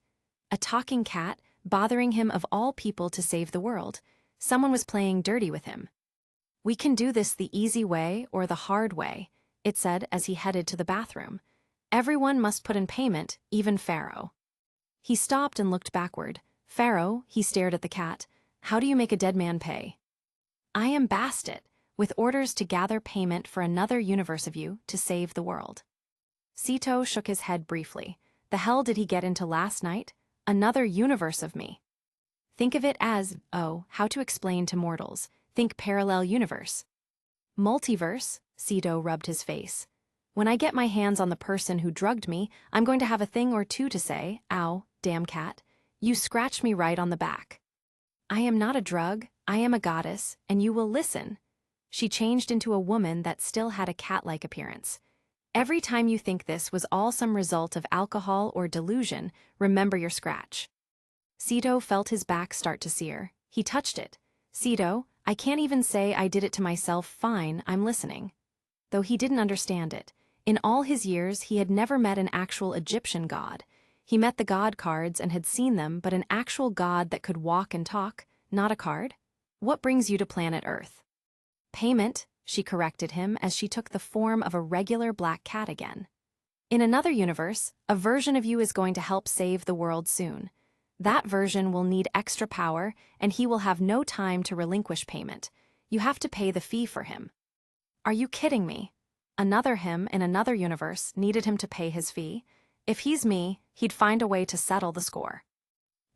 Speaker 1: A talking cat, bothering him of all people to save the world. Someone was playing dirty with him. We can do this the easy way or the hard way, it said as he headed to the bathroom. Everyone must put in payment, even Pharaoh. He stopped and looked backward. Pharaoh, he stared at the cat. How do you make a dead man pay? I am Bastet, with orders to gather payment for another universe of you to save the world. Sito shook his head briefly. The hell did he get into last night? Another universe of me. Think of it as, how to explain to mortals. Think parallel universe. Multiverse, Sito rubbed his face. When I get my hands on the person who drugged me, I'm going to have a thing or two to say. Ow, damn cat. You scratched me right on the back. I am not a drug, I am a goddess, and you will listen. She changed into a woman that still had a cat-like appearance. Every time you think this was all some result of alcohol or delusion, remember your scratch. Sito felt his back start to sear. He touched it. Sito, I can't even say I did it to myself. Fine, I'm listening. Though he didn't understand it. In all his years, he had never met an actual Egyptian god. He met the god cards and had seen them, but an actual god that could walk and talk, not a card? What brings you to planet Earth? Payment, she corrected him as she took the form of a regular black cat again. In another universe, a version of you is going to help save the world soon. That version will need extra power, and he will have no time to relinquish payment. You have to pay the fee for him. Are you kidding me? Another him in another universe needed him to pay his fee. If he's me, he'd find a way to settle the score.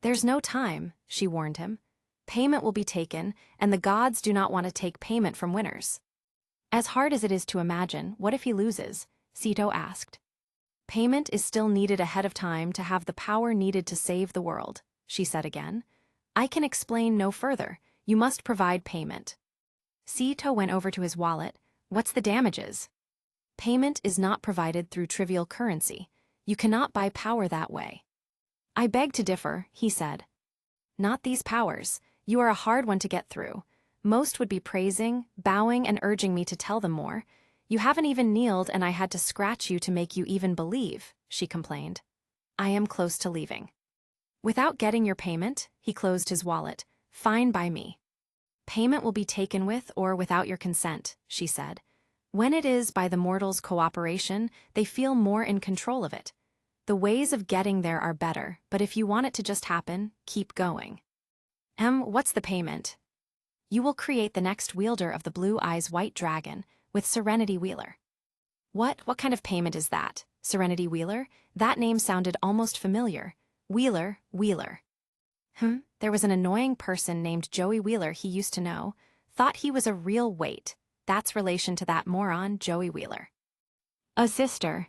Speaker 1: There's no time, she warned him. Payment will be taken, and the gods do not want to take payment from winners. As hard as it is to imagine, what if he loses? Sito asked. Payment is still needed ahead of time to have the power needed to save the world, she said again. I can explain no further. You must provide payment. Sito went over to his wallet. What's the damages? Payment is not provided through trivial currency. You cannot buy power that way. I beg to differ, he said. Not these powers. You are a hard one to get through. Most would be praising, bowing, and urging me to tell them more. You haven't even kneeled, and I had to scratch you to make you even believe, she complained. I am close to leaving. Without getting your payment, he closed his wallet. Fine by me. Payment will be taken with or without your consent, she said. When it is by the mortals' cooperation, they feel more in control of it. The ways of getting there are better, but if you want it to just happen, keep going. What's the payment? You will create the next wielder of the Blue Eyes White Dragon, with Serenity Wheeler. What kind of payment is that? Serenity Wheeler? That name sounded almost familiar. Wheeler. There was an annoying person named Joey Wheeler he used to know. Thought he was a real weight. That's relation to that moron, Joey Wheeler. A sister.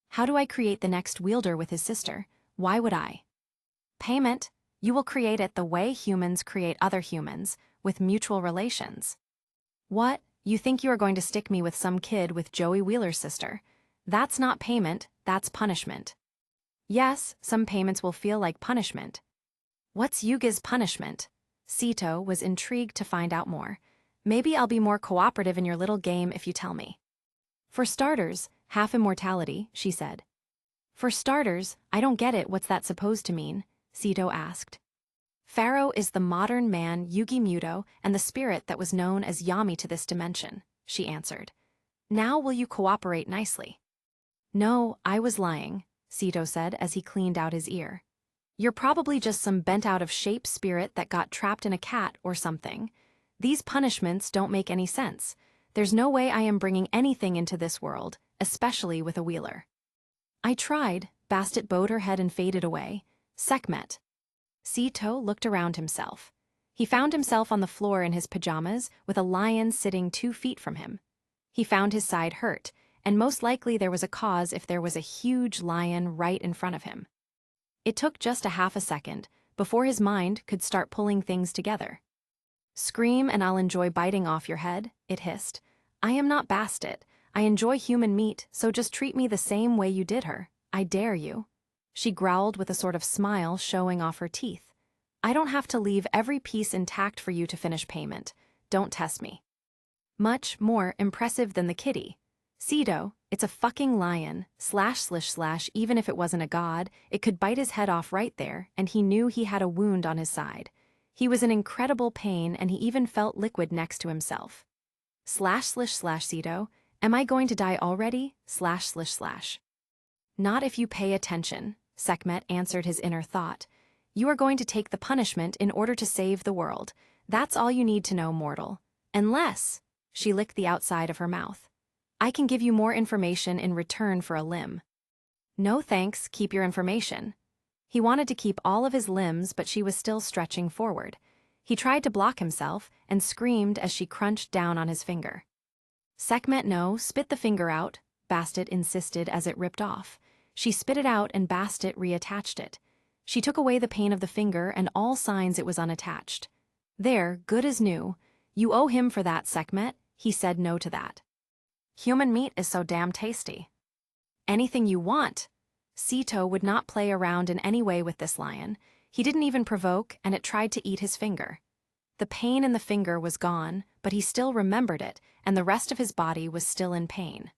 Speaker 1: How do I create the next wielder with his sister? Why would I? Payment, you will create it the way humans create other humans, with mutual relations. What, you think you are going to stick me with some kid with Joey Wheeler's sister? That's not payment, that's punishment. Yes, some payments will feel like punishment. What's Yugi's punishment? Sito was intrigued to find out more. Maybe I'll be more cooperative in your little game if you tell me. For starters, half immortality, she said. For starters, I don't get it, what's that supposed to mean? Sito asked. Pharaoh is the modern man Yugi Muto and the spirit that was known as Yami to this dimension, she answered. Now will you cooperate nicely? No, I was lying, Sito said as he cleaned out his ear. You're probably just some bent-out-of-shape spirit that got trapped in a cat or something. These punishments don't make any sense. There's no way I am bringing anything into this world, especially with a wheeler. I tried, Bastet bowed her head and faded away. Sekhmet. Sito looked around himself. He found himself on the floor in his pajamas with a lion sitting 2 feet from him. He found his side hurt, and most likely there was a cause if there was a huge lion right in front of him. It took just a half a second before his mind could start pulling things together. Scream and I'll enjoy biting off your head, it hissed. I am not Bastet. I enjoy human meat, so just treat me the same way you did her. I dare you. She growled with a sort of smile showing off her teeth. I don't have to leave every piece intact for you to finish payment. Don't test me. Much more impressive than the kitty. Sito, it's a fucking lion, / even if it wasn't a god, it could bite his head off right there, and he knew he had a wound on his side. He was in incredible pain and he even felt liquid next to himself. / Sito, am I going to die already? / Not if you pay attention, Sekhmet answered his inner thought. You are going to take the punishment in order to save the world. That's all you need to know, mortal. Unless, she licked the outside of her mouth. I can give you more information in return for a limb. No thanks, keep your information. He wanted to keep all of his limbs, but she was still stretching forward. He tried to block himself and screamed as she crunched down on his finger. Sekhmet, no, spit the finger out, Bastet insisted as it ripped off. She spit it out and Bastet reattached it. She took away the pain of the finger and all signs it was unattached. There, good as new. You owe him for that, Sekhmet. He said no to that. Human meat is so damn tasty. Anything you want. Sito would not play around in any way with this lion. He didn't even provoke, and it tried to eat his finger. The pain in the finger was gone, but he still remembered it, and the rest of his body was still in pain.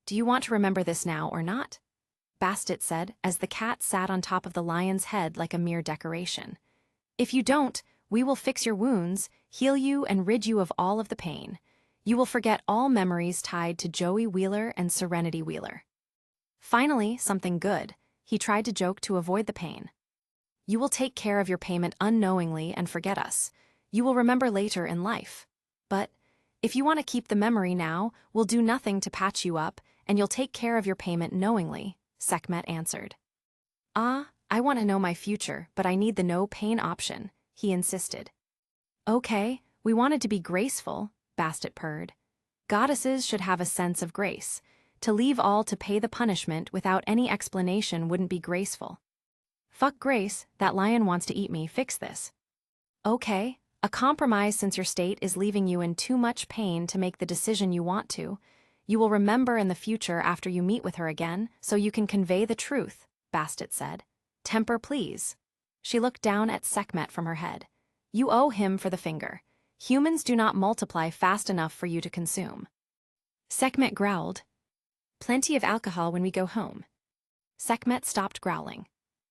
Speaker 1: Do you want to remember this now or not? Bastet said, as the cat sat on top of the lion's head like a mere decoration. If you don't, we will fix your wounds, heal you, and rid you of all of the pain. You will forget all memories tied to Joey Wheeler and Serenity Wheeler. Finally, something good. He tried to joke to avoid the pain. You will take care of your payment unknowingly and forget us. You will remember later in life. But if you want to keep the memory now, we'll do nothing to patch you up, and you'll take care of your payment knowingly, Sekhmet answered. I want to know my future, but I need the no pain option, he insisted. Okay, we wanted to be graceful, Bastet purred. Goddesses should have a sense of grace. To leave all to pay the punishment without any explanation wouldn't be graceful. Fuck grace, that lion wants to eat me, fix this. Okay, a compromise since your state is leaving you in too much pain to make the decision you want to. You will remember in the future after you meet with her again, so you can convey the truth, Bastet said. Temper, please. She looked down at Sekhmet from her head. You owe him for the finger. Humans do not multiply fast enough for you to consume. Sekhmet growled. Plenty of alcohol when we go home. Sekhmet stopped growling.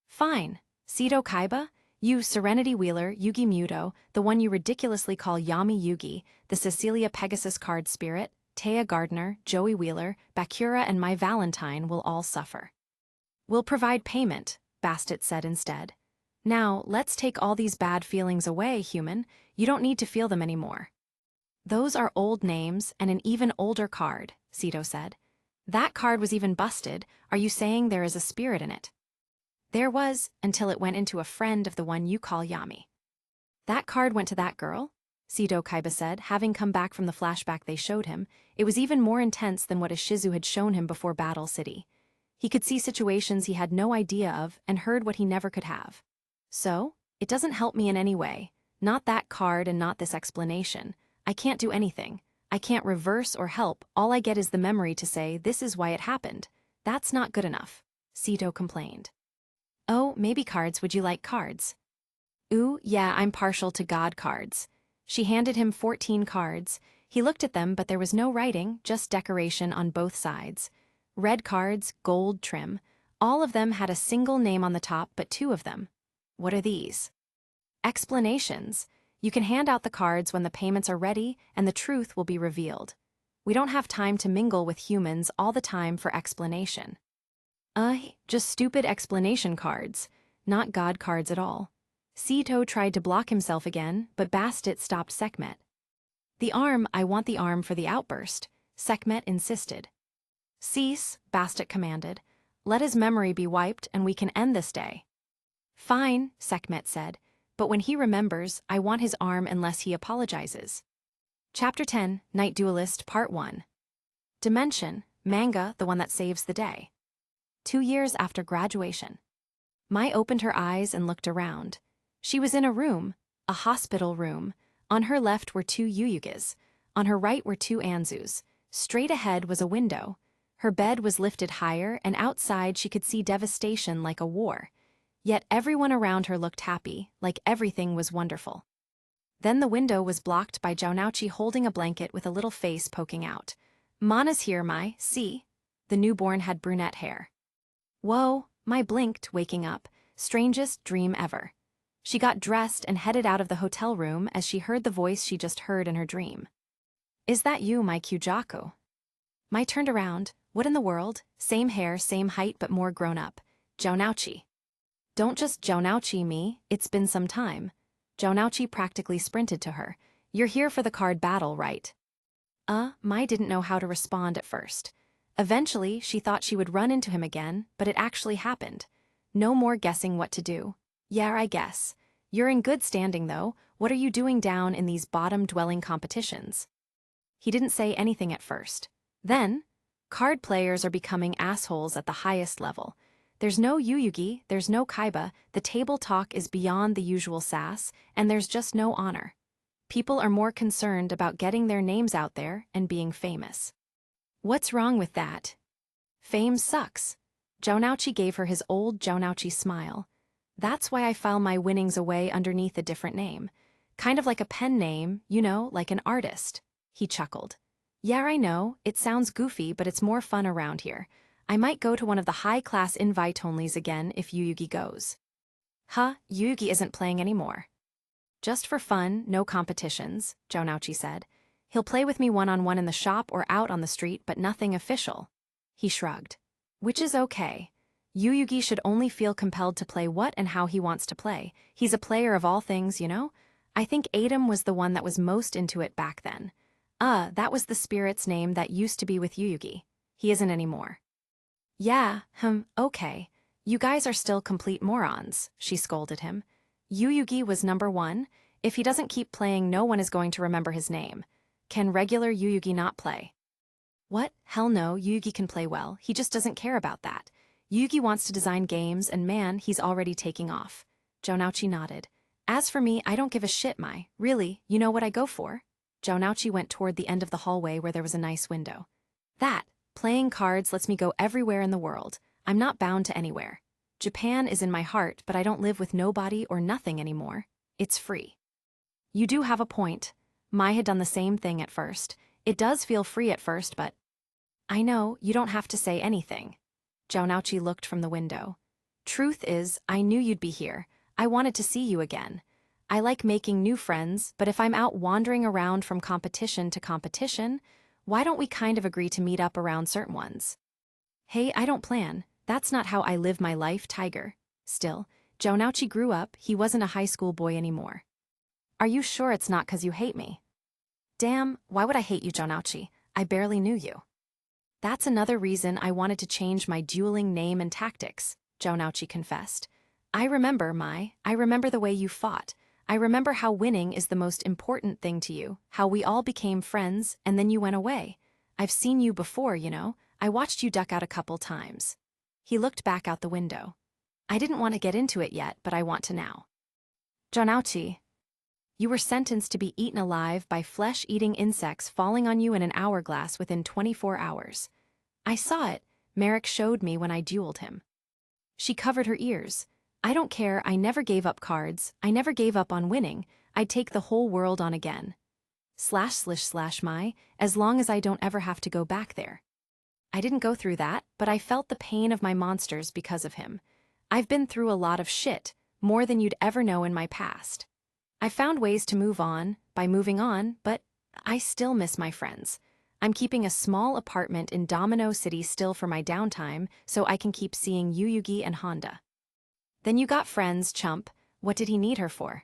Speaker 1: Fine. Sito Kaiba, you Serenity Wheeler, Yugi Muto, the one you ridiculously call Yami Yugi, the Cecilia Pegasus card spirit, Taya Gardner, Joey Wheeler, Bakura, and my Valentine will all suffer. We'll provide payment, Bastet said instead. Now, let's take all these bad feelings away, human. You don't need to feel them anymore. Those are old names and an even older card, Sito said. That card was even busted. Are you saying there is a spirit in it? There was, until it went into a friend of the one you call Yami. That card went to that girl? Sito Kaiba said, having come back from the flashback they showed him. It was even more intense than what Shizu had shown him before Battle City. He could see situations he had no idea of and heard what he never could have. So? It doesn't help me in any way. Not that card and not this explanation. I can't do anything. I can't reverse or help, all I get is the memory to say this is why it happened. That's not good enough. Sito complained. Oh, maybe cards, would you like cards? Ooh, yeah, I'm partial to God cards. She handed him 14 cards. He looked at them, but there was no writing, just decoration on both sides. Red cards, gold trim. All of them had a single name on the top, but 2 of them. What are these? Explanations. You can hand out the cards when the payments are ready and the truth will be revealed. We don't have time to mingle with humans all the time for explanation. Just stupid explanation cards, not God cards at all. Sito tried to block himself again, but Bastet stopped Sekhmet. The arm, I want the arm for the outburst, Sekhmet insisted. Cease, Bastet commanded. Let his memory be wiped and we can end this day. Fine, Sekhmet said, but when he remembers, I want his arm unless he apologizes. Chapter 10, Night Duelist, Part 1. Dimension, manga, the one that saves the day. 2 years after graduation. Mai opened her eyes and looked around. She was in a room, a hospital room. On her left were 2 yuyugas. On her right were 2 anzus. Straight ahead was a window. Her bed was lifted higher, and outside she could see devastation like a war. Yet everyone around her looked happy, like everything was wonderful. Then the window was blocked by Jaunauchi holding a blanket with a little face poking out. Mana's here, Mai, see? The newborn had brunette hair. Whoa, Mai blinked, waking up. Strangest dream ever. She got dressed and headed out of the hotel room as she heard the voice she just heard in her dream. Is that you, Mai Kyujako? Mai turned around. What in the world? Same hair, same height, but more grown up. Jaunauchi. Don't just Jaunauchi me, it's been some time. Jaunauchi practically sprinted to her. You're here for the card battle, right? Mai didn't know how to respond at first. Eventually, she thought she would run into him again, but it actually happened. No more guessing what to do. Yeah, I guess. You're in good standing, though. What are you doing down in these bottom-dwelling competitions? He didn't say anything at first. Then, card players are becoming assholes at the highest level. There's no Yuyugi, there's no Kaiba, the table talk is beyond the usual sass, and there's just no honor. People are more concerned about getting their names out there and being famous. What's wrong with that? Fame sucks. Jaunauchi gave her his old Jaunauchi smile. That's why I file my winnings away underneath a different name. Kind of like a pen name, you know, like an artist. He chuckled. Yeah, I know, it sounds goofy, but it's more fun around here. I might go to one of the high-class invite-onlys again if Yuyugi goes. Yuyugi isn't playing anymore. Just for fun, no competitions, Jaunauchi said. He'll play with me one-on-one in the shop or out on the street, but nothing official. He shrugged. Which is okay. Yuyugi should only feel compelled to play what and how he wants to play. He's a player of all things, you know? I think Adam was the one that was most into it back then. That was the spirit's name that used to be with Yuyugi. He isn't anymore. Yeah, okay. You guys are still complete morons, she scolded him. Yuyugi was number 1. If he doesn't keep playing, no one is going to remember his name. Can regular Yuyugi not play? What? Hell no, Yuyugi can play well, he just doesn't care about that. Yuyugi wants to design games, and man, he's already taking off. Jaunauchi nodded. As for me, I don't give a shit, Mai. Really, you know what I go for? Jaunauchi went toward the end of the hallway where there was a nice window. That, playing cards lets me go everywhere in the world. I'm not bound to anywhere. Japan is in my heart, but I don't live with nobody or nothing anymore. It's free. You do have a point. Mai had done the same thing at first. It does feel free at first, but... I know, you don't have to say anything. Jaunauchi looked from the window. Truth is, I knew you'd be here. I wanted to see you again. I like making new friends, but if I'm out wandering around from competition to competition, why don't we kind of agree to meet up around certain ones? Hey, I don't plan. That's not how I live my life, Tiger. Still, Jaunauchi grew up, he wasn't a high school boy anymore. Are you sure it's not 'cause you hate me? Damn, why would I hate you, Jaunauchi? I barely knew you. That's another reason I wanted to change my dueling name and tactics, Jaunauchi confessed. I remember, Mai, I remember the way you fought. I remember how winning is the most important thing to you, how we all became friends, and then you went away. I've seen you before, you know. I watched you duck out a couple times. He looked back out the window. I didn't want to get into it yet, but I want to now. Jonauchi, you were sentenced to be eaten alive by flesh-eating insects falling on you in an hourglass within 24 hours. I saw it, Merrick showed me when I dueled him. She covered her ears. I don't care, I never gave up cards, I never gave up on winning, I'd take the whole world on again. // as long as I don't ever have to go back there. I didn't go through that, but I felt the pain of my monsters because of him. I've been through a lot of shit, more than you'd ever know in my past. I found ways to move on, by moving on, but I still miss my friends. I'm keeping a small apartment in Domino City still for my downtime, so I can keep seeing Yuyugi and Honda. Then you got friends, chump. What did he need her for?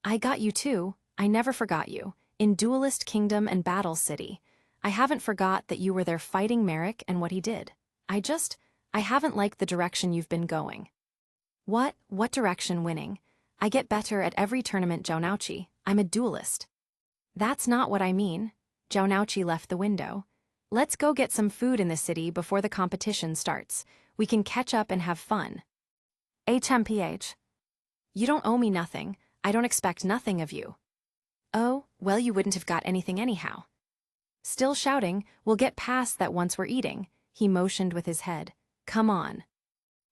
Speaker 1: I got you too, I never forgot you, in Duelist Kingdom and Battle City. I haven't forgot that you were there fighting Merrick and what he did. I haven't liked the direction you've been going. What direction winning? I get better at every tournament, Jonauchi. I'm a duelist. That's not what I mean. Jonauchi left the window. Let's go get some food in the city before the competition starts. We can catch up and have fun. HMPH. You don't owe me nothing. I don't expect nothing of you. Oh, well, you wouldn't have got anything anyhow. Still shouting, we'll get past that once we're eating. He motioned with his head. Come on.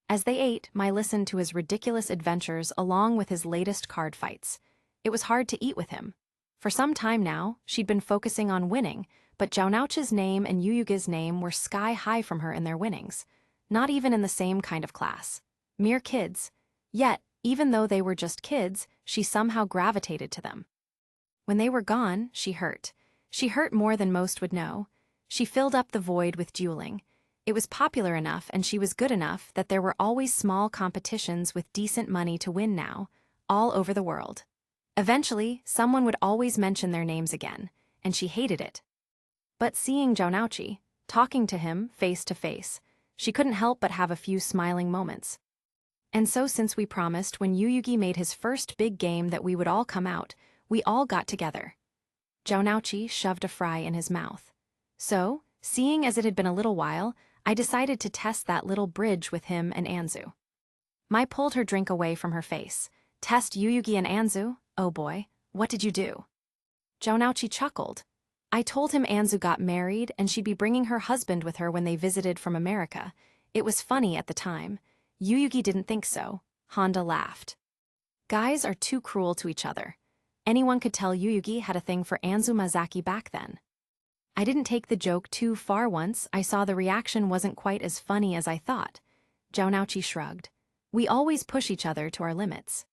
Speaker 1: As they ate, Mai listened to his ridiculous adventures along with his latest card fights. It was hard to eat with him. For some time now, she'd been focusing on winning, but Jonauchi's name and Yuyugi's name were sky high from her in their winnings. Not even in the same kind of class. Mere kids. Yet, even though they were just kids, she somehow gravitated to them. When they were gone, she hurt. She hurt more than most would know. She filled up the void with dueling. It was popular enough and she was good enough that there were always small competitions with decent money to win now, all over the world. Eventually, someone would always mention their names again, and she hated it. But seeing Jonauchi, talking to him face to face, she couldn't help but have a few smiling moments. And so since we promised when Yuyugi made his first big game that we would all come out, we all got together. Jonauchi shoved a fry in his mouth. So, seeing as it had been a little while, I decided to test that little bridge with him and Anzu. Mai pulled her drink away from her face. Test Yuyugi and Anzu? Oh boy, what did you do? Jonauchi chuckled. I told him Anzu got married and she'd be bringing her husband with her when they visited from America. It was funny at the time. Yuyugi didn't think so. Honda laughed. Guys are too cruel to each other. Anyone could tell Yuyugi had a thing for Anzu Mazaki back then. I didn't take the joke too far once I saw the reaction wasn't quite as funny as I thought. Jonauchi shrugged. We always push each other to our limits.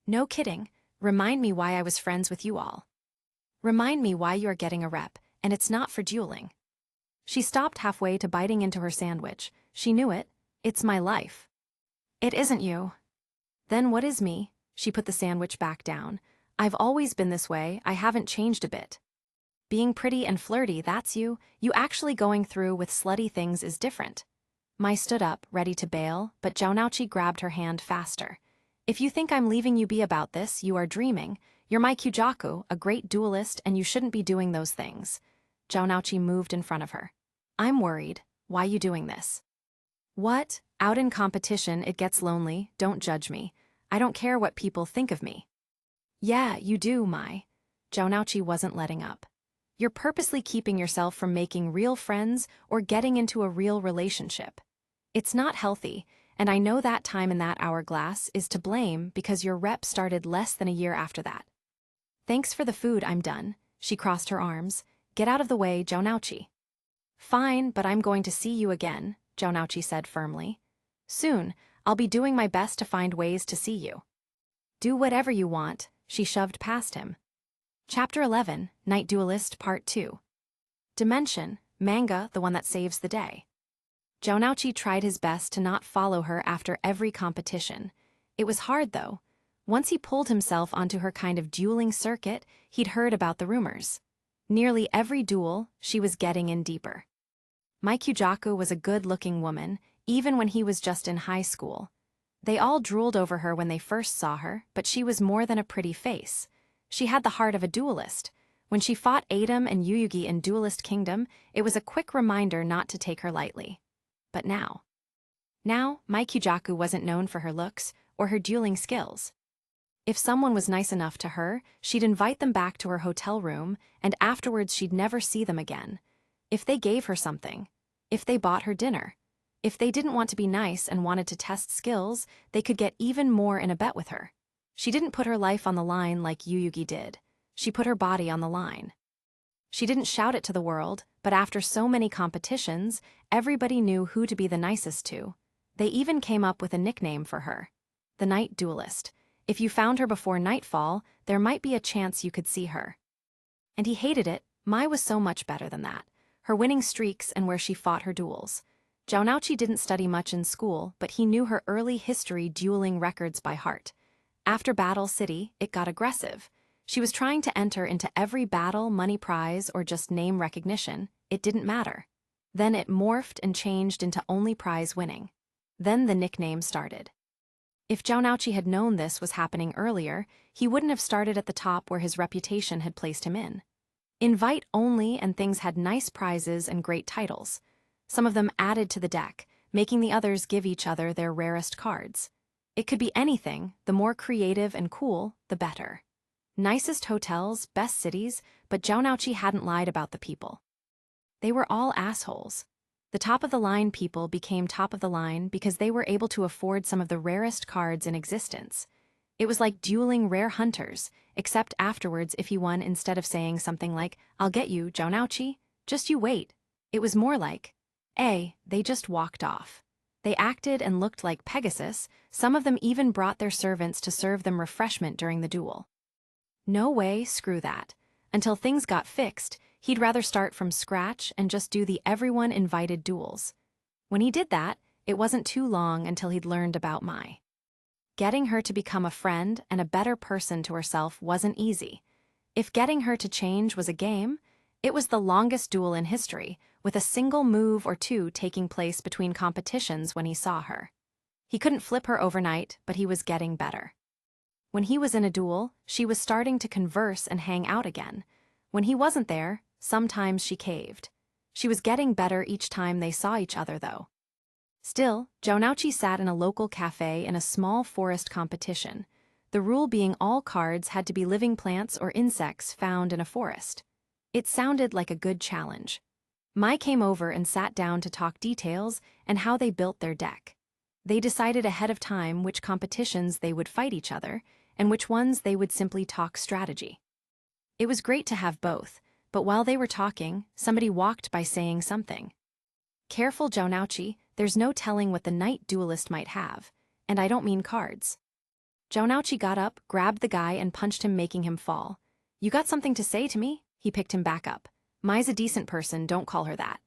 Speaker 1: No kidding. Remind me why I was friends with you all. Remind me why you are getting a rep, and it's not for dueling. She stopped halfway to biting into her sandwich. She knew it. It's my life. It isn't you. Then what is me? She put the sandwich back down. I've always been this way, I haven't changed a bit. Being pretty and flirty, that's you. You actually going through with slutty things is different. Mai stood up, ready to bail, but Jonauchi grabbed her hand faster. If you think I'm leaving you be about this, you are dreaming. You're my Kyujaku, a great duelist, and you shouldn't be doing those things. Jonauchi moved in front of her. I'm worried. Why you doing this? What? Out in competition, it gets lonely. Don't judge me. I don't care what people think of me. Yeah, you do, Mai. Jonauchi wasn't letting up. You're purposely keeping yourself from making real friends or getting into a real relationship. It's not healthy, and I know that time in that hourglass is to blame because your rep started less than a year after that. Thanks for the food, I'm done. She crossed her arms. Get out of the way, Jonauchi. Fine, but I'm going to see you again, Jonauchi said firmly. Soon, I'll be doing my best to find ways to see you. Do whatever you want, she shoved past him. Chapter 11, Night Duelist Part 2. Dimension, manga, the one that saves the day. Jonauchi tried his best to not follow her after every competition. It was hard, though. Once he pulled himself onto her kind of dueling circuit, he'd heard about the rumors. Nearly every duel, she was getting in deeper. Mai Kyujaku was a good-looking woman, even when he was just in high school. They all drooled over her when they first saw her, but she was more than a pretty face. She had the heart of a duelist. When she fought Adam and Yuyugi in Duelist Kingdom, it was a quick reminder not to take her lightly. But now. Now, Mai Kujaku wasn't known for her looks or her dueling skills. If someone was nice enough to her, she'd invite them back to her hotel room, and afterwards she'd never see them again. If they gave her something, if they bought her dinner, if they didn't want to be nice and wanted to test skills, they could get even more in a bet with her. She didn't put her life on the line like Yuyugi did. She put her body on the line. She didn't shout it to the world, but after so many competitions, everybody knew who to be the nicest to. They even came up with a nickname for her: the Night Duelist. If you found her before nightfall, there might be a chance you could see her. And he hated it. Mai was so much better than that. Her winning streaks and where she fought her duels. Jaunouchi didn't study much in school, but he knew her early history dueling records by heart. After Battle City, it got aggressive. She was trying to enter into every battle, money prize, or just name recognition. It didn't matter. Then it morphed and changed into only prize winning. Then the nickname started. If Jaunouchi had known this was happening earlier, he wouldn't have started at the top where his reputation had placed him in. Invite only, and things had nice prizes and great titles. Some of them added to the deck, making the others give each other their rarest cards. It could be anything. The more creative and cool, the better. Nicest hotels, best cities, but Jaunouchi hadn't lied about the people. They were all assholes. The top-of-the-line people became top-of-the-line because they were able to afford some of the rarest cards in existence. It was like dueling rare hunters, except afterwards if he won, instead of saying something like, "I'll get you, Jaunouchi, just you wait." It was more like, they just walked off. They acted and looked like Pegasus. Some of them even brought their servants to serve them refreshment during the duel. No way, screw that. Until things got fixed, he'd rather start from scratch and just do the everyone-invited duels. When he did that, it wasn't too long until he'd learned about Mai. Getting her to become a friend and a better person to herself wasn't easy. If getting her to change was a game, it was the longest duel in history, with a single move or two taking place between competitions when he saw her. He couldn't flip her overnight, but he was getting better. When he was in a duel, she was starting to converse and hang out again. When he wasn't there, sometimes she caved. She was getting better each time they saw each other, though. Still, Jaunouchi sat in a local cafe in a small forest competition, the rule being all cards had to be living plants or insects found in a forest. It sounded like a good challenge. Mai came over and sat down to talk details and how they built their deck. They decided ahead of time which competitions they would fight each other and which ones they would simply talk strategy. It was great to have both, but while they were talking, somebody walked by saying something. "Careful, Jaunouchi, there's no telling what the Night Duelist might have, and I don't mean cards." Jaunouchi got up, grabbed the guy, and punched him, making him fall. "You got something to say to me?" He picked him back up. "Mai's a decent person, don't call her that."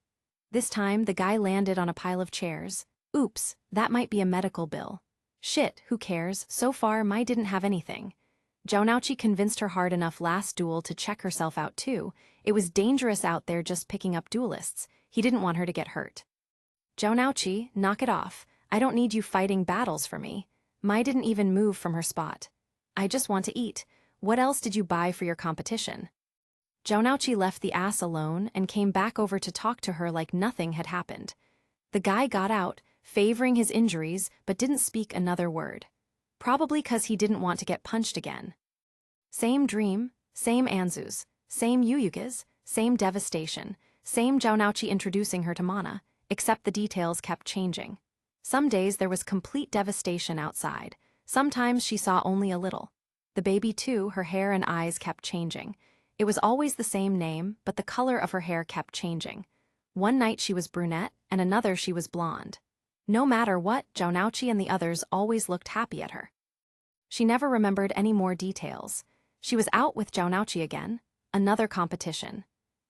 Speaker 1: This time, the guy landed on a pile of chairs. Oops, that might be a medical bill. Shit, who cares? So far, Mai didn't have anything. Jaunouchi convinced her hard enough last duel to check herself out too. It was dangerous out there just picking up duelists. He didn't want her to get hurt. "Jaunouchi, knock it off. I don't need you fighting battles for me." Mai didn't even move from her spot. "I just want to eat. What else did you buy for your competition?" Jaunouchi left the ass alone and came back over to talk to her like nothing had happened. The guy got out, favoring his injuries, but didn't speak another word. Probably 'cause he didn't want to get punched again. Same dream, same Anzus, same Yuyugas, same devastation, same Jaunouchi introducing her to Mana, except the details kept changing. Some days there was complete devastation outside. Sometimes she saw only a little. The baby too, her hair and eyes kept changing. It was always the same name, but the color of her hair kept changing. One night she was brunette, and another she was blonde. No matter what, Jaunouchi and the others always looked happy at her. She never remembered any more details. She was out with Jaunouchi again, another competition.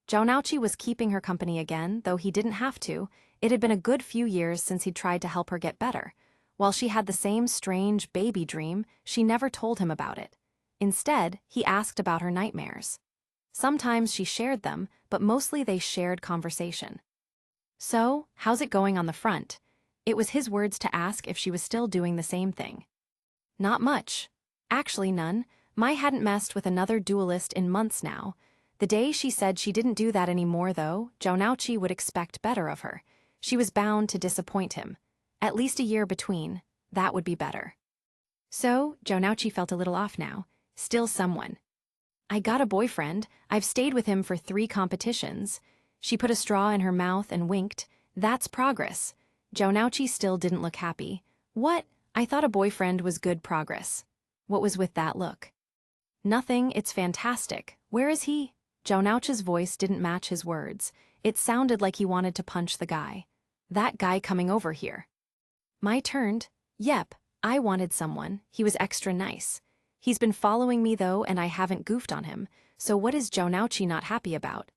Speaker 1: Jaunouchi was keeping her company again, though he didn't have to. It had been a good few years since he'd tried to help her get better. While she had the same strange baby dream, she never told him about it. Instead, he asked about her nightmares. Sometimes she shared them, but mostly they shared conversation. "So, how's it going on the front?" It was his words to ask if she was still doing the same thing. "Not much. Actually, none. Mai hadn't messed with another duelist in months now. The day she said she didn't do that anymore, though, Jaunouchi would expect better of her. She was bound to disappoint him. At least a year between. That would be better. So, Jonauchi felt a little off now. Still someone. I got a boyfriend. I've stayed with him for 3 competitions. She put a straw in her mouth and winked. That's progress. Jonauchi still didn't look happy. What? I thought a boyfriend was good progress. What was with that look? Nothing, it's fantastic. Where is he? Jonauchi's voice didn't match his words. It sounded like he wanted to punch the guy. That guy coming over here. My turn? Yep, I wanted someone. He was extra nice. He's been following me though and I haven't goofed on him, so what is Jonauchi not happy about?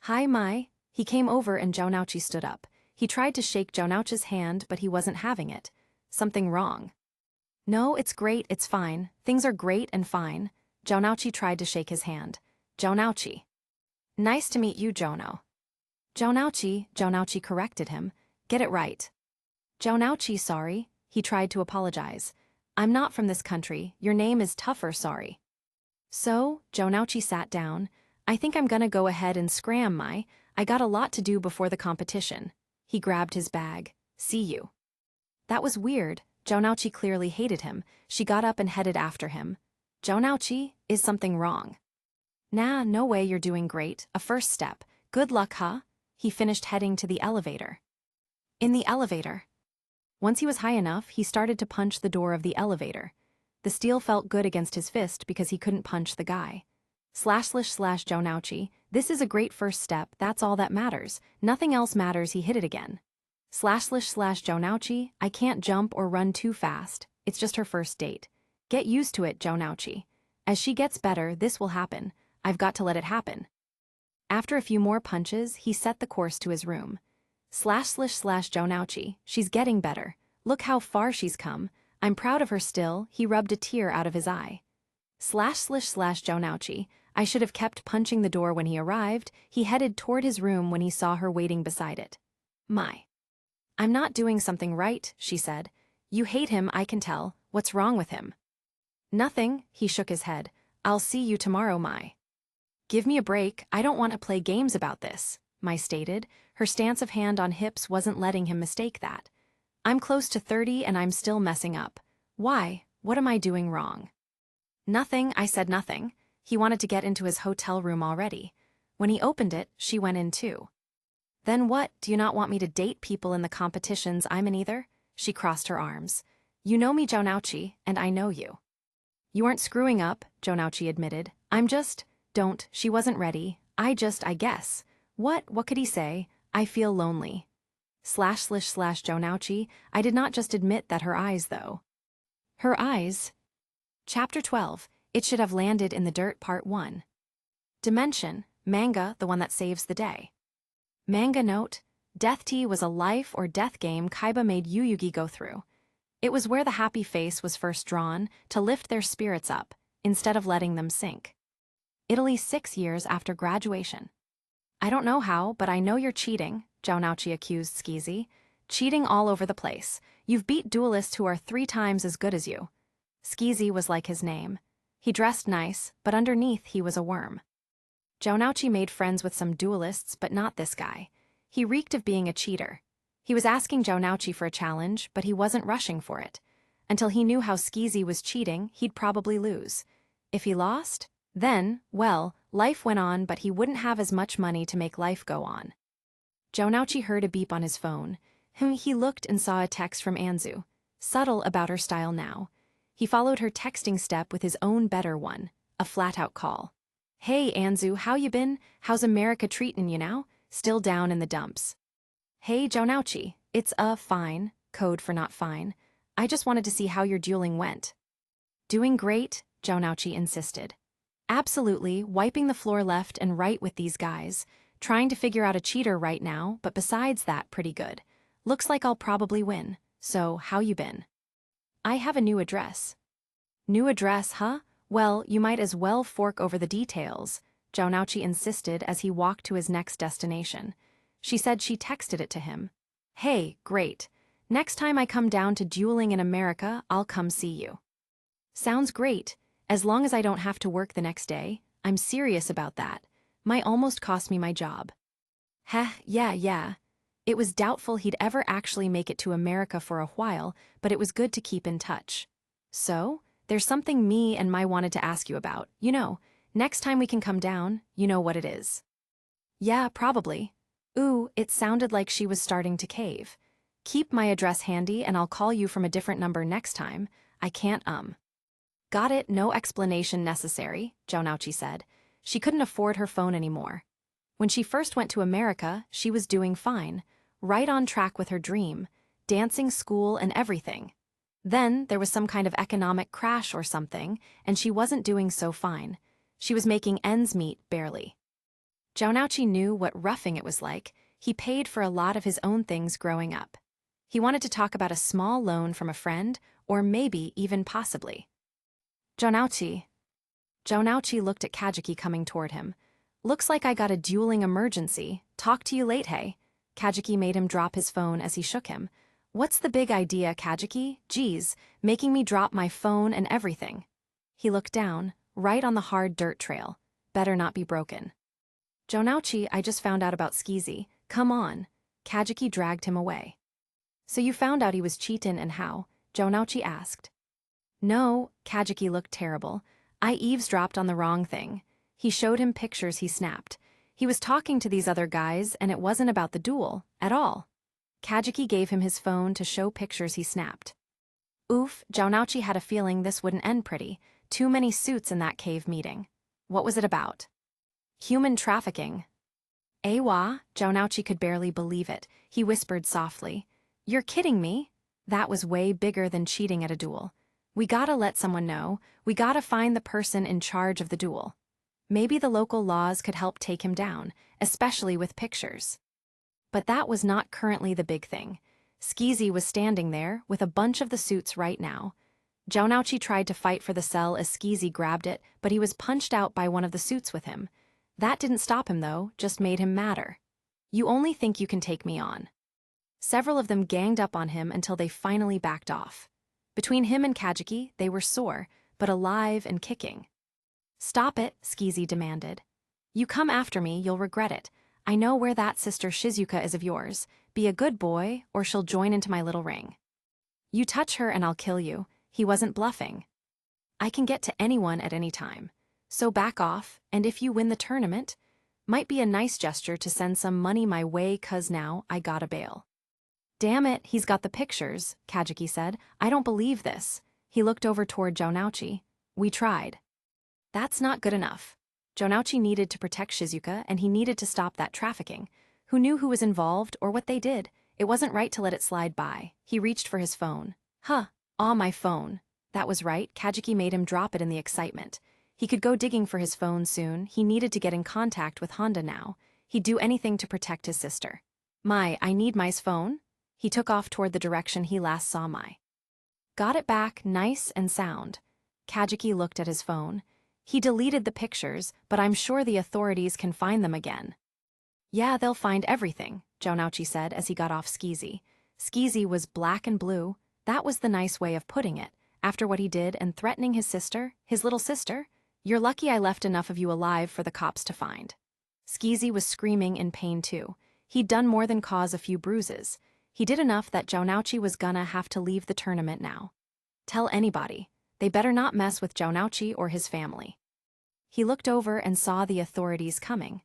Speaker 1: Hi Mai. He came over and Jonauchi stood up. He tried to shake Jonauchi's hand but he wasn't having it. Something wrong. No, it's great, it's fine. Things are great and fine. Jonauchi tried to shake his hand. Jonauchi. Nice to meet you, Jono. Jonauchi corrected him. Get it right. Jonauchi, sorry. He tried to apologize. I'm not from this country. Your name is tougher, sorry. So, Jonauchi sat down. I think I'm gonna go ahead and scram my. I got a lot to do before the competition. He grabbed his bag. See you. That was weird. Jonauchi clearly hated him. She got up and headed after him. Jonauchi, is something wrong? Nah, no way, you're doing great. A first step. Good luck, huh? He finished heading to the elevator. In the elevator. Once he was high enough, he started to punch the door of the elevator. The steel felt good against his fist because he couldn't punch the guy. //Jonauchi, this is a great first step, that's all that matters. Nothing else matters, he hit it again. //Jonauchi, I can't jump or run too fast. It's just her first date. Get used to it, Jonauchi. As she gets better, this will happen. I've got to let it happen. After a few more punches, he set the course to his room. //Jonauchi, she's getting better. Look how far she's come. I'm proud of her still. He rubbed a tear out of his eye. //Jonauchi, I should have kept punching the door when he arrived. He headed toward his room when he saw her waiting beside it. My. I'm not doing something right, she said. You hate him, I can tell. What's wrong with him? Nothing, he shook his head. I'll see you tomorrow, Mai. Give me a break, I don't want to play games about this, Mai stated. Her stance of hand on hips wasn't letting him mistake that. I'm close to 30 and I'm still messing up. Why? What am I doing wrong? Nothing, I said nothing. He wanted to get into his hotel room already. When he opened it, she went in too. Then what, do you not want me to date people in the competitions I'm in either? She crossed her arms. You know me, Jonauchi, and I know you. You aren't screwing up, Jonauchi admitted. I'm just, don't, she wasn't ready. I guess. What could he say? I feel lonely. //Jonauchi, I did not just admit that her eyes though. Her eyes. Chapter 12, It Should Have Landed in the Dirt Part 1. Dimension, manga, the one that saves the day. Manga note, Death Tea was a life or death game Kaiba made Yuyugi go through. It was where the happy face was first drawn, to lift their spirits up, instead of letting them sink. Italy 6 years after graduation. I don't know how, but I know you're cheating, Jonauchi accused Skezy. Cheating all over the place. You've beat duelists who are 3 times as good as you. Skezy was like his name. He dressed nice, but underneath he was a worm. Jonauchi made friends with some duelists, but not this guy. He reeked of being a cheater. He was asking Jonauchi for a challenge, but he wasn't rushing for it. Until he knew how Skezy was cheating, he'd probably lose. If he lost, then, well, life went on, but he wouldn't have as much money to make life go on. Jonauchi heard a beep on his phone. He looked and saw a text from Anzu. Subtle about her style now. He followed her texting step with his own better one, a flat-out call. Hey, Anzu, how you been? How's America treatin' you now? Still down in the dumps. Hey, Jonauchi, it's fine, code for not fine. I just wanted to see how your dueling went. Doing great, Jonauchi insisted. Absolutely, wiping the floor left and right with these guys. Trying to figure out a cheater right now, but besides that, pretty good. Looks like I'll probably win. So, how you been? I have a new address. New address, huh? Well, you might as well fork over the details, Jonauchi insisted as he walked to his next destination. She said she texted it to him. Hey, great. Next time I come down to dueling in America, I'll come see you. Sounds great. As long as I don't have to work the next day, I'm serious about that. Might almost cost me my job. Heh, yeah. It was doubtful he'd ever actually make it to America for a while, but it was good to keep in touch. So, there's something me and Mai wanted to ask you about. Next time we can come down, you know what it is. Yeah, probably. Ooh, it sounded like she was starting to cave. Keep my address handy and I'll call you from a different number next time. I can't. Got it, no explanation necessary, Jonauchi said. She couldn't afford her phone anymore. When she first went to America, she was doing fine, right on track with her dream, dancing, school, and everything. Then there was some kind of economic crash or something, and she wasn't doing so fine. She was making ends meet, barely. Jonauchi knew what roughing it was like. He paid for a lot of his own things growing up. He wanted to talk about a small loan from a friend, or maybe even possibly. Jonauchi looked at Kajiki coming toward him. Looks like I got a dueling emergency. Talk to you late, hey. Kajiki made him drop his phone as he shook him. What's the big idea, Kajiki? Geez, making me drop my phone and everything. He looked down, right on the hard dirt trail. Better not be broken. Jonauchi, I just found out about Skezy. Come on. Kajiki dragged him away. So you found out he was cheatin' and how? Jonauchi asked. No, Kajiki looked terrible. I eavesdropped on the wrong thing. He showed him pictures he snapped. He was talking to these other guys and it wasn't about the duel, at all. Kajiki gave him his phone to show pictures he snapped. Oof, Jonauchi had a feeling this wouldn't end pretty. Too many suits in that cave meeting. What was it about? Human trafficking. Awa, Jonauchi could barely believe it. He whispered softly. You're kidding me? That was way bigger than cheating at a duel. We gotta let someone know. We gotta find the person in charge of the duel. Maybe the local laws could help take him down, especially with pictures. But that was not currently the big thing. Skezy was standing there with a bunch of the suits right now. Jonauchi tried to fight for the cell as Skezy grabbed it, but he was punched out by one of the suits with him. That didn't stop him though, just made him madder. You only think you can take me on. Several of them ganged up on him until they finally backed off. Between him and Kajiki, they were sore, but alive and kicking. Stop it, Skezy demanded. You come after me, you'll regret it. I know where that sister Shizuka is of yours. Be a good boy, or she'll join into my little ring. You touch her and I'll kill you. He wasn't bluffing. I can get to anyone at any time. So back off, and if you win the tournament, might be a nice gesture to send some money my way 'cause now I gotta bail. Damn it, he's got the pictures, Kajiki said. I don't believe this. He looked over toward Jonauchi. We tried. That's not good enough. Jonauchi needed to protect Shizuka and he needed to stop that trafficking. Who knew who was involved or what they did? It wasn't right to let it slide by. He reached for his phone. My phone. That was right, Kajiki made him drop it in the excitement. He could go digging for his phone soon. He needed to get in contact with Honda now. He'd do anything to protect his sister. I need Mai's phone. He took off toward the direction he last saw Mai. Got it back, nice and sound. Kajiki looked at his phone. He deleted the pictures, but I'm sure the authorities can find them again. Yeah, they'll find everything, Jonauchi said as he got off Skezy. Skezy was black and blue. That was the nice way of putting it. After what he did and threatening his sister, his little sister, you're lucky I left enough of you alive for the cops to find. Skezy was screaming in pain too. He'd done more than cause a few bruises. He did enough that Jonauchi was gonna have to leave the tournament now. Tell anybody. They better not mess with Jonauchi or his family. He looked over and saw the authorities coming.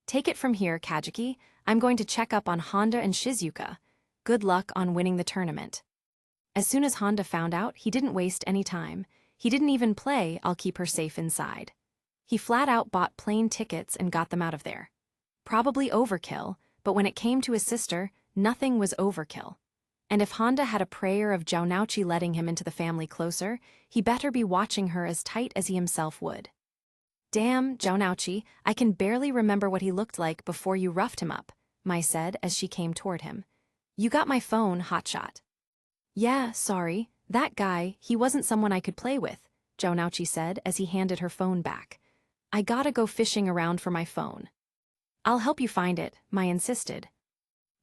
Speaker 1: Take it from here, Kajiki. I'm going to check up on Honda and Shizuka. Good luck on winning the tournament. As soon as Honda found out, he didn't waste any time. He didn't even play, I'll keep her safe inside. He flat out bought plane tickets and got them out of there. Probably overkill, but when it came to his sister, nothing was overkill. And if Honda had a prayer of Jonauchi letting him into the family closer, he better be watching her as tight as he himself would. Damn, Jonauchi, I can barely remember what he looked like before you roughed him up, Mai said as she came toward him. You got my phone, hotshot. Yeah, sorry. That guy, he wasn't someone I could play with, Jonauchi said as he handed her phone back. I gotta go fishing around for my phone. I'll help you find it, Mai insisted.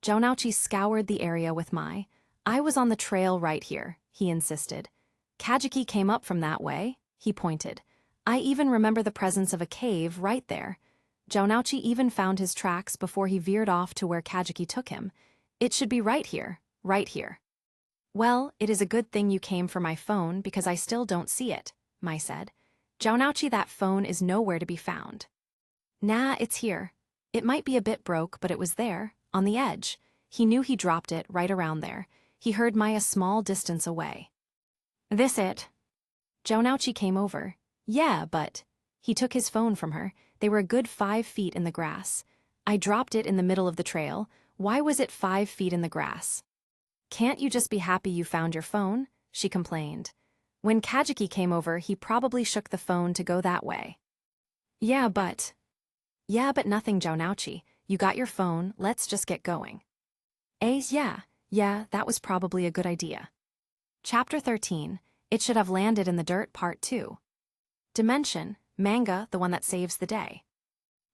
Speaker 1: Jonauchi scoured the area with Mai. I was on the trail right here, he insisted. Kajiki came up from that way, he pointed. I even remember the presence of a cave right there. Jonauchi even found his tracks before he veered off to where Kajiki took him. It should be right here, right here. Well, it is a good thing you came for my phone because I still don't see it, Mai said. Jounouchi, that phone is nowhere to be found. Nah, it's here. It might be a bit broke, but it was there, on the edge. He knew he dropped it right around there. He heard Mai a small distance away. This it? Jounouchi came over. Yeah, but... He took his phone from her. They were a good 5 feet in the grass. I dropped it in the middle of the trail. Why was it 5 feet in the grass? Can't you just be happy you found your phone? She complained. When Kajiki came over, he probably shook the phone to go that way. Yeah, but nothing, Jounouchi. You got your phone, let's just get going. Yeah, that was probably a good idea. Chapter 13, It Should Have Landed in the Dirt, Part 2. Dimension, manga, the one that saves the day.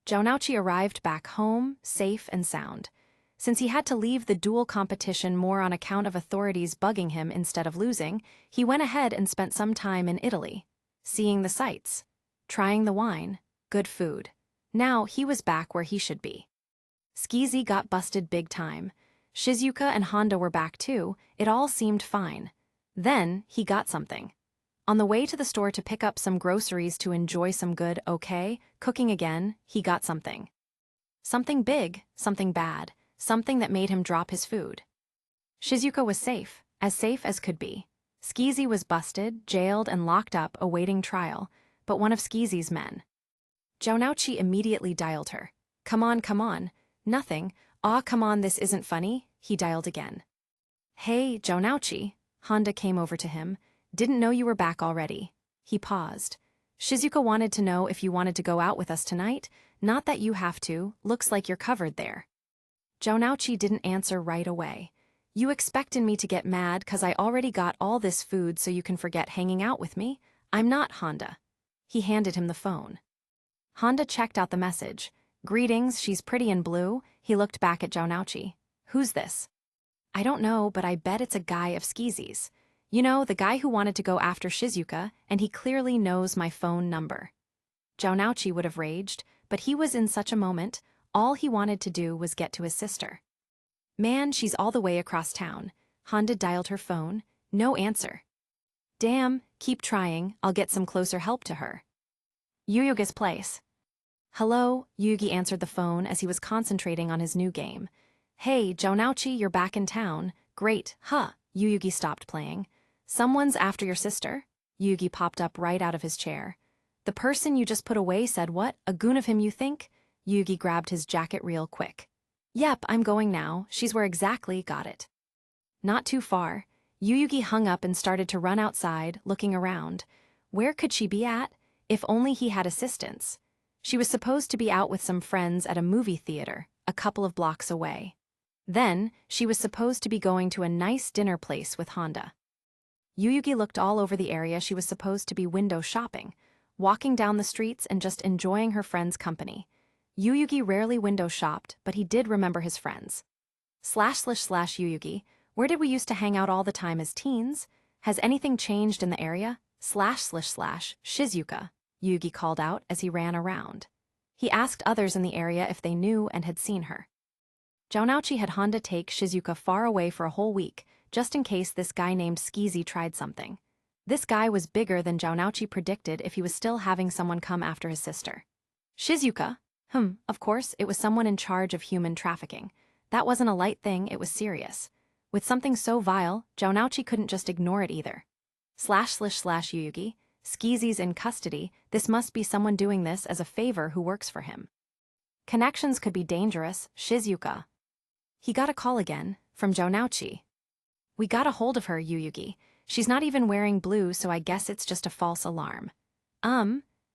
Speaker 1: Jounouchi arrived back home, safe and sound. Since he had to leave the duel competition more on account of authorities bugging him instead of losing, he went ahead and spent some time in Italy, seeing the sights, trying the wine, good food. Now he was back where he should be. Skezy got busted big time. Shizuka and Honda were back too. It all seemed fine. Then he got something. On the way to the store to pick up some groceries to enjoy some good, cooking again, he got something. Something big, something bad, something that made him drop his food. Shizuka was safe as could be. Skezy was busted, jailed, and locked up awaiting trial, but one of Skezy's men. Jounouchi immediately dialed her. Come on. Nothing. Aw, come on, this isn't funny. He dialed again. Hey, Jounouchi. Honda came over to him. Didn't know you were back already. He paused. Shizuka wanted to know if you wanted to go out with us tonight. Not that you have to, looks like you're covered there. Jounouchi didn't answer right away. You expectin' me to get mad 'cause I already got all this food so you can forget hanging out with me? I'm not, Honda. He handed him the phone. Honda checked out the message. Greetings, she's pretty in blue. He looked back at Jounouchi. Who's this? I don't know, but I bet it's a guy of Skezy's. You know, the guy who wanted to go after Shizuka, and he clearly knows my phone number. Jounouchi would have raged, but he was in such a moment. All he wanted to do was get to his sister. Man, she's all the way across town. Honda dialed her phone. No answer. Damn, keep trying, I'll get some closer help to her. Yuyugi's place. Hello, Yugi answered the phone as he was concentrating on his new game. Hey, Jounouchi, you're back in town. Great, huh? Yugi stopped playing. Someone's after your sister? Yugi popped up right out of his chair. The person you just put away said what? A goon of him, you think? Yugi grabbed his jacket real quick. Yep, I'm going now. She's where exactly, got it. Not too far. Yugi hung up and started to run outside, looking around. Where could she be at? If only he had assistance. She was supposed to be out with some friends at a movie theater, a couple of blocks away. Then, she was supposed to be going to a nice dinner place with Honda. Yugi looked all over the area she was supposed to be window shopping, walking down the streets and just enjoying her friends' company. Yugi rarely window shopped, but he did remember his friends. / Yugi, where did we used to hang out all the time as teens? Has anything changed in the area? / Shizuka, Yugi called out as he ran around. He asked others in the area if they knew and had seen her. Jounouchi had Honda take Shizuka far away for a whole week, just in case this guy named Skezy tried something. This guy was bigger than Jounouchi predicted if he was still having someone come after his sister. Shizuka? Of course, it was someone in charge of human trafficking. That wasn't a light thing, it was serious. With something so vile, Jounouchi couldn't just ignore it either. / Yugi, Skezy's in custody, this must be someone doing this as a favor who works for him. Connections could be dangerous, Shizuka. He got a call again, from Jounouchi. We got a hold of her, Yugi. She's not even wearing blue, so I guess it's just a false alarm.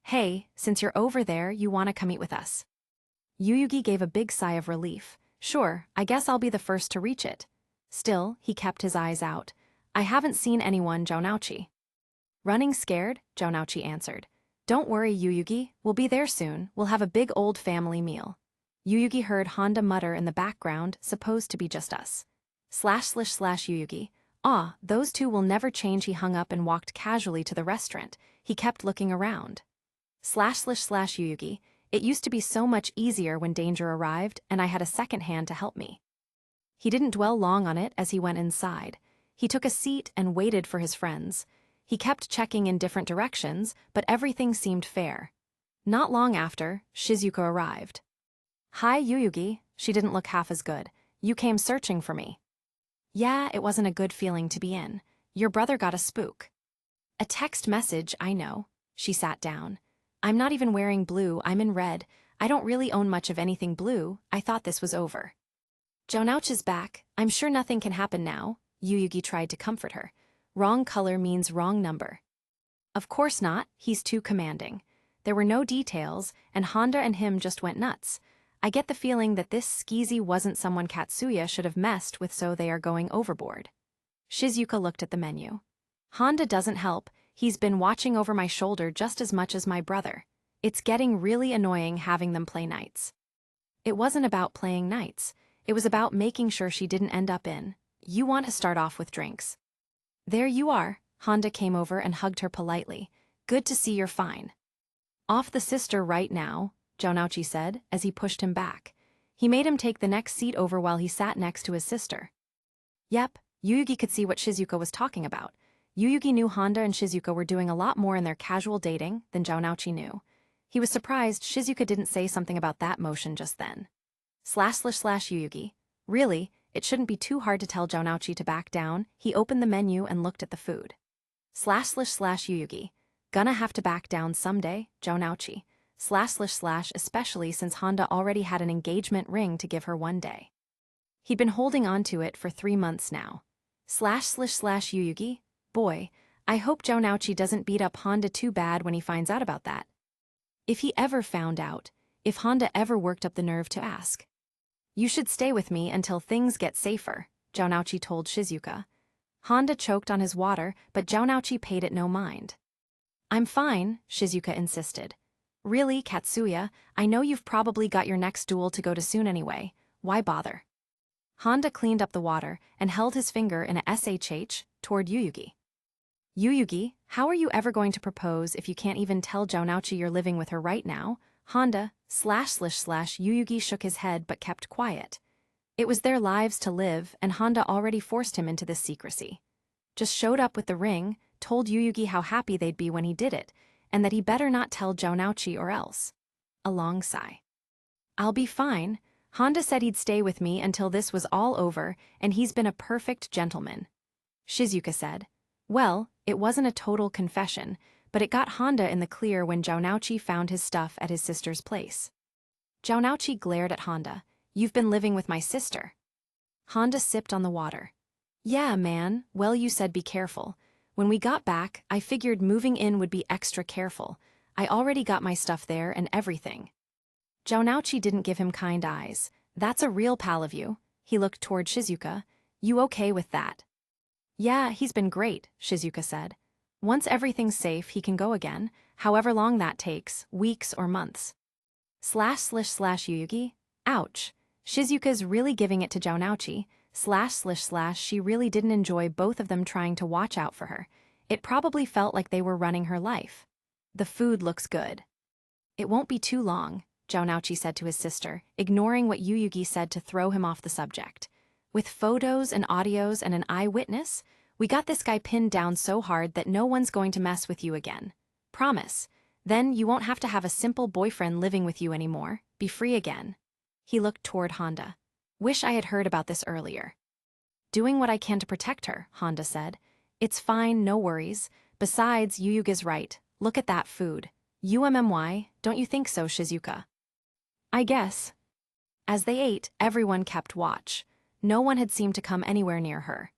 Speaker 1: Hey, since you're over there, you wanna come eat with us? Yugi gave a big sigh of relief. Sure, I guess I'll be the first to reach it. Still, he kept his eyes out. I haven't seen anyone, Jounouchi. Running scared, Jounouchi answered. Don't worry, Yugi, we'll be there soon. We'll have a big old family meal. Yugi heard Honda mutter in the background, supposed to be just us. / Yugi. Those two will never change. He hung up and walked casually to the restaurant. He kept looking around. / Yugi. It used to be so much easier when danger arrived, and I had a second hand to help me. He didn't dwell long on it as he went inside. He took a seat and waited for his friends. He kept checking in different directions, but everything seemed fair. Not long after, Shizuka arrived. "Hi, Yuyugi," she didn't look half as good. "You came searching for me." "Yeah, it wasn't a good feeling to be in. Your brother got a spook." "A text message, I know." She sat down. "I'm not even wearing blue, I'm in red. I don't really own much of anything blue. I thought this was over." "Jonouch is back. I'm sure nothing can happen now," Yuyugi tried to comfort her. "Wrong color means wrong number." "Of course not, he's too commanding." There were no details, and Honda and him just went nuts. I get the feeling that this Skezy wasn't someone Katsuya should have messed with, so they are going overboard. Shizuka looked at the menu. "Honda doesn't help, he's been watching over my shoulder just as much as my brother. It's getting really annoying having them play nights." It wasn't about playing nights. It was about making sure she didn't end up in. "You want to start off with drinks." "There you are." Honda came over and hugged her politely. "Good to see you're fine." "Off the sister right now," Jonouchi said, as he pushed him back. He made him take the next seat over while he sat next to his sister. Yep, Yuyugi could see what Shizuka was talking about. Yuyugi knew Honda and Shizuka were doing a lot more in their casual dating than Jonouchi knew. He was surprised Shizuka didn't say something about that motion just then. //Yuyugi. Really, it shouldn't be too hard to tell Jonouchi to back down. He opened the menu and looked at the food. //Yuyugi. Gonna have to back down someday, Jonouchi. // especially since Honda already had an engagement ring to give her one day. He'd been holding on to it for 3 months now. // Boy, I hope Jonouchi doesn't beat up Honda too bad when he finds out about that. If he ever found out, if Honda ever worked up the nerve to ask. "You should stay with me until things get safer," Jonouchi told Shizuka. Honda choked on his water, but Jonouchi paid it no mind. "I'm fine," Shizuka insisted. "Really, Katsuya, I know you've probably got your next duel to go to soon anyway. Why bother?" Honda cleaned up the water and held his finger in a SHH toward Yuyugi. "Yuyugi, how are you ever going to propose if you can't even tell Jonouchi you're living with her right now?" Honda // Yuyugi shook his head but kept quiet. It was their lives to live, and Honda already forced him into this secrecy. Just showed up with the ring, told Yuyugi how happy they'd be when he did it, and that he better not tell Jonouchi or else. A long sigh. "I'll be fine. Honda said he'd stay with me until this was all over, and he's been a perfect gentleman." Shizuka said. Well, it wasn't a total confession, but it got Honda in the clear when Jonouchi found his stuff at his sister's place. Jonouchi glared at Honda. "You've been living with my sister." Honda sipped on the water. "Yeah, man, well, you said be careful. When we got back, I figured moving in would be extra careful. I already got my stuff there and everything." Jonouchi didn't give him kind eyes. "That's a real pal of you." He looked toward Shizuka. "You okay with that?" "Yeah, he's been great," Shizuka said. "Once everything's safe, he can go again, however long that takes, weeks or months." // Yuyugi? Ouch. Shizuka's really giving it to Jonouchi. / She really didn't enjoy both of them trying to watch out for her. It probably felt like they were running her life. "The food looks good." "It won't be too long," Jonouchi said to his sister, ignoring what Yuyugi said to throw him off the subject. "With photos and audios and an eyewitness, we got this guy pinned down so hard that no one's going to mess with you again. Promise. Then you won't have to have a simple boyfriend living with you anymore. Be free again." He looked toward Honda. "Wish I had heard about this earlier." "Doing what I can to protect her," Honda said. "It's fine, no worries. Besides, Yuyugi's right. Look at that food. UMMY, don't you think so, Shizuka?" "I guess." As they ate, everyone kept watch. No one had seemed to come anywhere near her.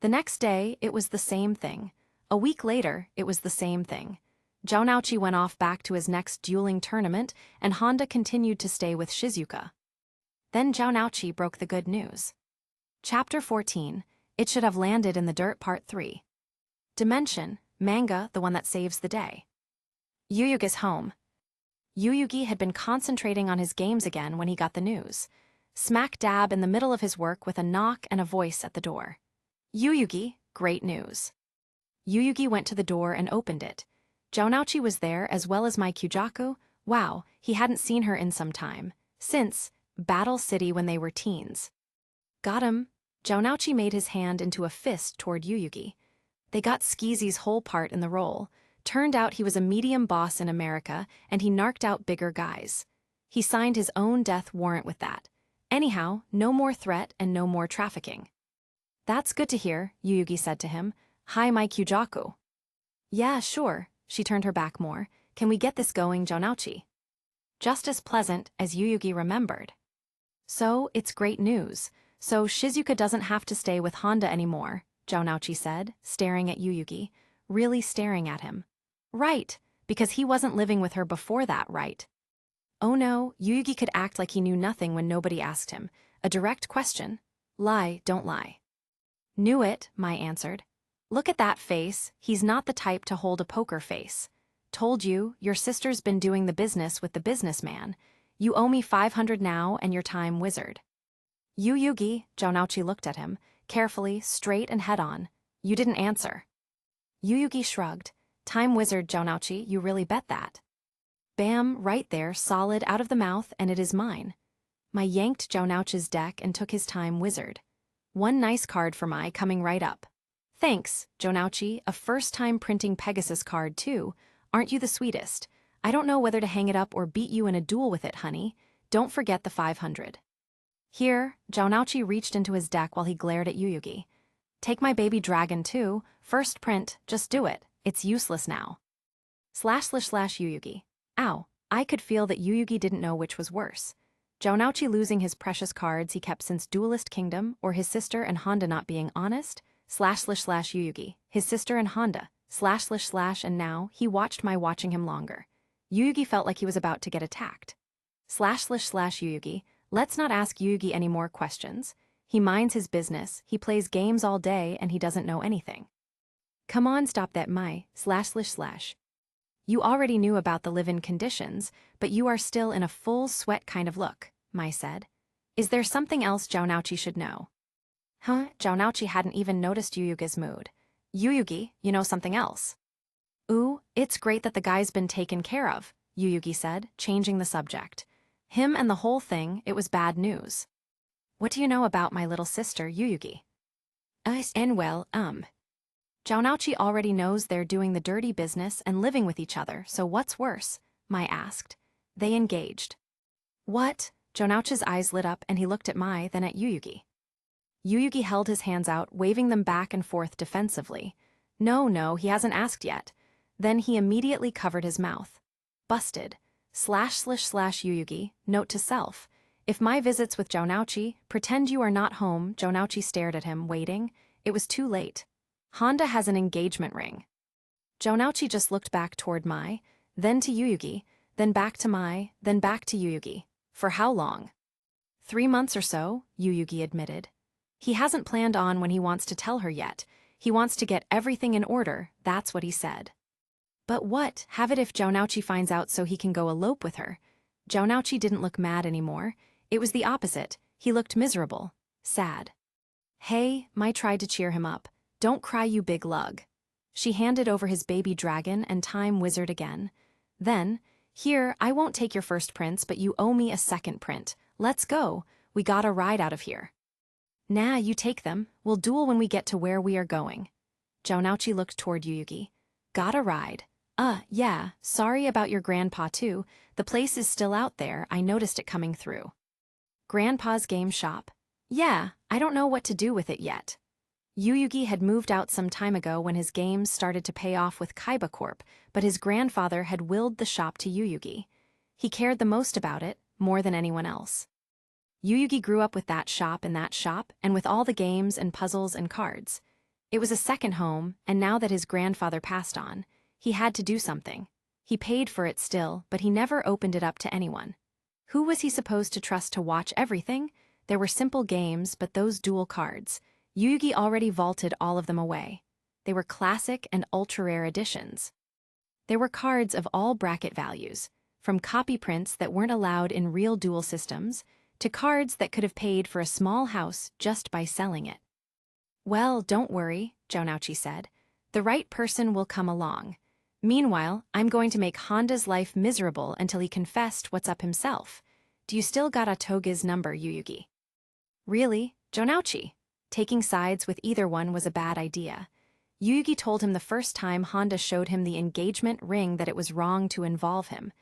Speaker 1: The next day, it was the same thing. A week later, it was the same thing. Jonouchi went off back to his next dueling tournament, and Honda continued to stay with Shizuka. Then Jonouchi broke the good news. Chapter 14, It Should Have Landed in the Dirt Part 3. Dimension, manga, the one that saves the day. Yuyugi's home. Yuyugi had been concentrating on his games again when he got the news. Smack dab in the middle of his work with a knock and a voice at the door. "Yuyugi, great news." Yuyugi went to the door and opened it. Jonouchi was there as well as Mai Kyujaku. Wow, he hadn't seen her in some time. Since Battle City when they were teens. Got him. Jounouchi made his hand into a fist toward Yuyugi. They got Skezy's whole part in the role. Turned out he was a medium boss in America, and he narked out bigger guys. He signed his own death warrant with that. Anyhow, no more threat and no more trafficking. That's good to hear, Yuyugi said to him. Hi, my Kyujaku. Yeah, sure. She turned her back more. Can we get this going, Jounouchi? Just as pleasant as Yuyugi remembered. So, it's great news. So Shizuka doesn't have to stay with Honda anymore, Jounouchi said, staring at Yuyugi, really staring at him. Right, because he wasn't living with her before that, right? Oh no, Yuyugi could act like he knew nothing when nobody asked him. A direct question. Lie, don't lie. Knew it, Mai answered. Look at that face, he's not the type to hold a poker face. Told you, your sister's been doing the business with the businessman. You owe me 500 now and your time wizard. Yuyugi, Jounouchi looked at him, carefully, straight and head-on. You didn't answer. Yuyugi shrugged. Time wizard, Jounouchi, you really bet that. Bam, right there, solid out of the mouth, and it is mine. Mai yanked Jounouchi's deck and took his time wizard. One nice card for Mai coming right up. Thanks, Jounouchi, a first-time printing Pegasus card too. Aren't you the sweetest? I don't know whether to hang it up or beat you in a duel with it, honey. Don't forget the 500. Here, Jounouchi reached into his deck while he glared at Yuyugi. Take my baby dragon too, first print, just do it, it's useless now. / Yuyugi. Ow, I could feel that Yuyugi didn't know which was worse. Jounouchi losing his precious cards he kept since Duelist Kingdom, or his sister and Honda not being honest, / Yuyugi, his sister and Honda, / and now, he watched my watching him longer. Yuyugi felt like he was about to get attacked. / Yuyugi, let's not ask Yuyugi any more questions. He minds his business, he plays games all day and he doesn't know anything. Come on, stop that, Mai, / You already knew about the live-in conditions, but you are still in a full sweat kind of look, Mai said. Is there something else Jounouchi should know? Huh, Jounouchi hadn't even noticed Yuyugi's mood. Yuyugi, you know something else? Ooh, it's great that the guy's been taken care of, Yuyugi said, changing the subject. Him and the whole thing, it was bad news. What do you know about my little sister, Yuyugi? Jounouchi already knows they're doing the dirty business and living with each other, so what's worse? Mai asked. They engaged. What? Jounouchi's eyes lit up and he looked at Mai, then at Yuyugi. Yuyugi held his hands out, waving them back and forth defensively. No, he hasn't asked yet. Then he immediately covered his mouth. Busted. / Yuyugi, note to self. If Mai visits with Jounouchi, pretend you are not home. Jounouchi stared at him, waiting. It was too late. Honda has an engagement ring. Jounouchi just looked back toward Mai, then to Yuyugi, then back to Mai, then back to Yuyugi. For how long? 3 months or so, Yuyugi admitted. He hasn't planned on when he wants to tell her yet. He wants to get everything in order, that's what he said. But what, have it if Jounouchi finds out so he can go elope with her? Jounouchi didn't look mad anymore. It was the opposite. He looked miserable, sad. Hey, Mai tried to cheer him up. Don't cry, you big lug. She handed over his baby dragon and time wizard again. Then, here, I won't take your first prints, but you owe me a second print. Let's go. We gotta ride out of here. Nah, you take them. We'll duel when we get to where we are going. Jounouchi looked toward Yuyugi. Gotta ride. Yeah, sorry about your grandpa too. The place is still out there, I noticed it coming through. Grandpa's game shop. Yeah, I don't know what to do with it yet. Yuyugi had moved out some time ago when his games started to pay off with Kaiba Corp, but his grandfather had willed the shop to Yuyugi. He cared the most about it, more than anyone else. Yuyugi grew up with that shop and with all the games and puzzles and cards. It was a second home, and now that his grandfather passed on, he had to do something. He paid for it still, but he never opened it up to anyone. Who was he supposed to trust to watch everything? There were simple games, but those dual cards. Yuyugi already vaulted all of them away. They were classic and ultra-rare editions. There were cards of all bracket values, from copy prints that weren't allowed in real duel systems, to cards that could have paid for a small house just by selling it. Well, don't worry, Jounouchi said. The right person will come along. Meanwhile, I'm going to make Honda's life miserable until he confessed what's up himself. Do you still got Toga's number, Yuyugi? Really? Jonouchi. Taking sides with either one was a bad idea. Yuyugi told him the first time Honda showed him the engagement ring that it was wrong to involve him.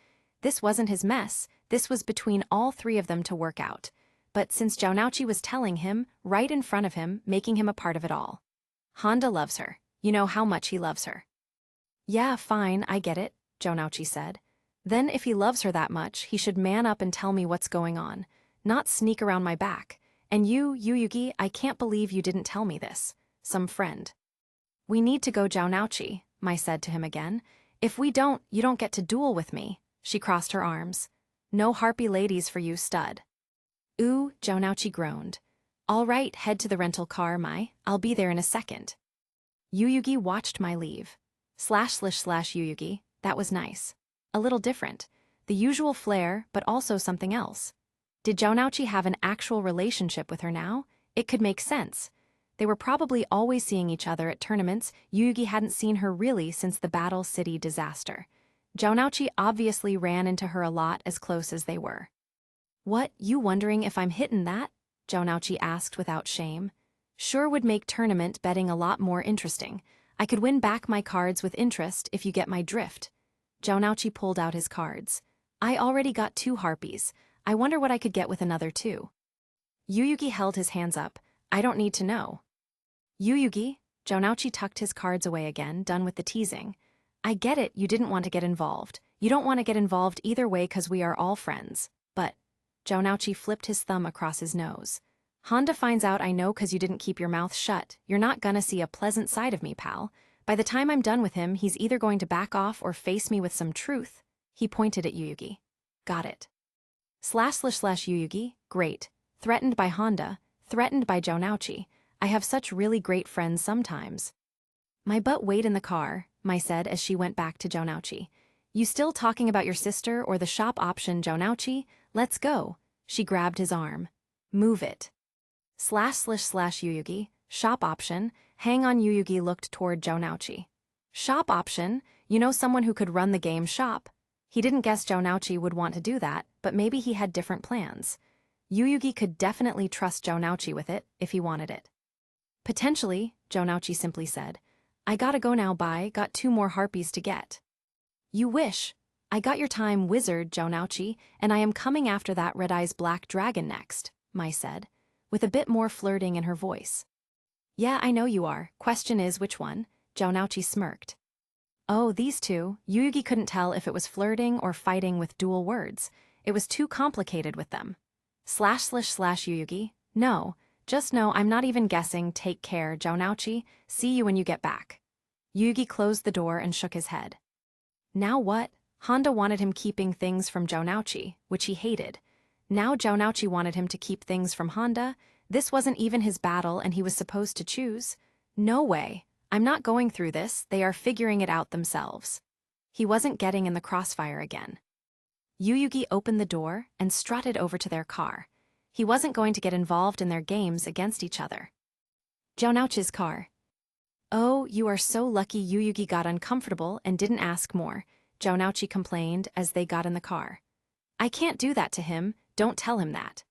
Speaker 1: This wasn't his mess, this was between all three of them to work out. But since Jonouchi was telling him, right in front of him, making him a part of it all. Honda loves her. You know how much he loves her. Yeah, fine, I get it, Jonouchi said. Then if he loves her that much, he should man up and tell me what's going on, not sneak around my back. And you, Yuyugi, I can't believe you didn't tell me this. Some friend. We need to go, Jonouchi, Mai said to him again. If we don't, you don't get to duel with me. She crossed her arms. No harpy ladies for you, stud. Ooh, Jonouchi groaned. All right, head to the rental car, Mai. I'll be there in a second. Yuyugi watched Mai leave. //Yuyugi, that was nice. A little different. The usual flair, but also something else. Did Jonouchi have an actual relationship with her now? It could make sense. They were probably always seeing each other at tournaments. Yuyugi hadn't seen her really since the Battle City disaster. Jonouchi obviously ran into her a lot as close as they were. What, you wondering if I'm hittin' that? Jonouchi asked without shame. Sure would make tournament betting a lot more interesting. I could win back my cards with interest if you get my drift. Jonouchi pulled out his cards. I already got 2 harpies. I wonder what I could get with another 2. Yuyugi held his hands up. I don't need to know. Yuyugi, Jonouchi tucked his cards away again, done with the teasing. I get it, you didn't want to get involved. You don't want to get involved either way because we are all friends. But, Jonouchi flipped his thumb across his nose. Honda finds out I know because you didn't keep your mouth shut. You're not gonna see a pleasant side of me, pal. By the time I'm done with him, he's either going to back off or face me with some truth. He pointed at Yuyugi. Got it. //Yuyugi, great. Threatened by Honda, threatened by Jonouchi. I have such really great friends sometimes. My butt wait in the car, Mai said as she went back to Jonouchi. You still talking about your sister or the shop option, Jonouchi? Let's go. She grabbed his arm. Move it. //Yuyugi, shop option, hang on. Yuyugi looked toward Jonouchi. Shop option? You know someone who could run the game shop? He didn't guess Jonouchi would want to do that, but maybe he had different plans. Yuyugi could definitely trust Jonouchi with it, if he wanted it. Potentially, Jonouchi simply said. I gotta go now, bye, got 2 more harpies to get. You wish. I got your time, wizard, Jonouchi, and I am coming after that Red Eyes Black Dragon next, Mai said, with a bit more flirting in her voice. Yeah, I know you are. Question is which one? Jonouchi smirked. Oh, these 2. Yuyugi couldn't tell if it was flirting or fighting with dual words. It was too complicated with them. //Yuyugi, no. Just know I'm not even guessing. Take care, Jonouchi. See you when you get back. Yuyugi closed the door and shook his head. Now what? Honda wanted him keeping things from Jonouchi, which he hated. Now Jonouchi wanted him to keep things from Honda. This wasn't even his battle and he was supposed to choose. No way. I'm not going through this. They are figuring it out themselves. He wasn't getting in the crossfire again. Yuyugi opened the door and strutted over to their car. He wasn't going to get involved in their games against each other. Jonouchi's car. Oh, you are so lucky. Yuyugi got uncomfortable and didn't ask more. Jonouchi complained as they got in the car. I can't do that to him, don't tell him that.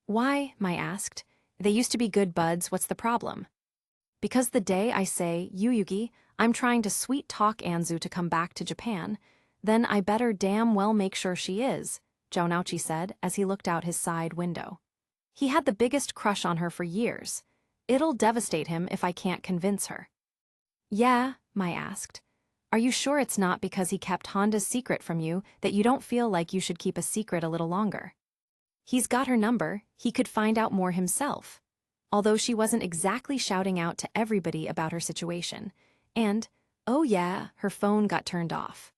Speaker 1: Why? Mai asked. They used to be good buds, what's the problem? Because the day I say, Yuyugi, I'm trying to sweet talk Anzu to come back to Japan, then I better damn well make sure she is, Jonouchi said as he looked out his side window. He had the biggest crush on her for years. It'll devastate him if I can't convince her. Yeah, Mai asked. Are you sure it's not because he kept Honda's secret from you that you don't feel like you should keep a secret a little longer? He's got her number, he could find out more himself. Although she wasn't exactly shouting out to everybody about her situation. And, oh yeah, her phone got turned off.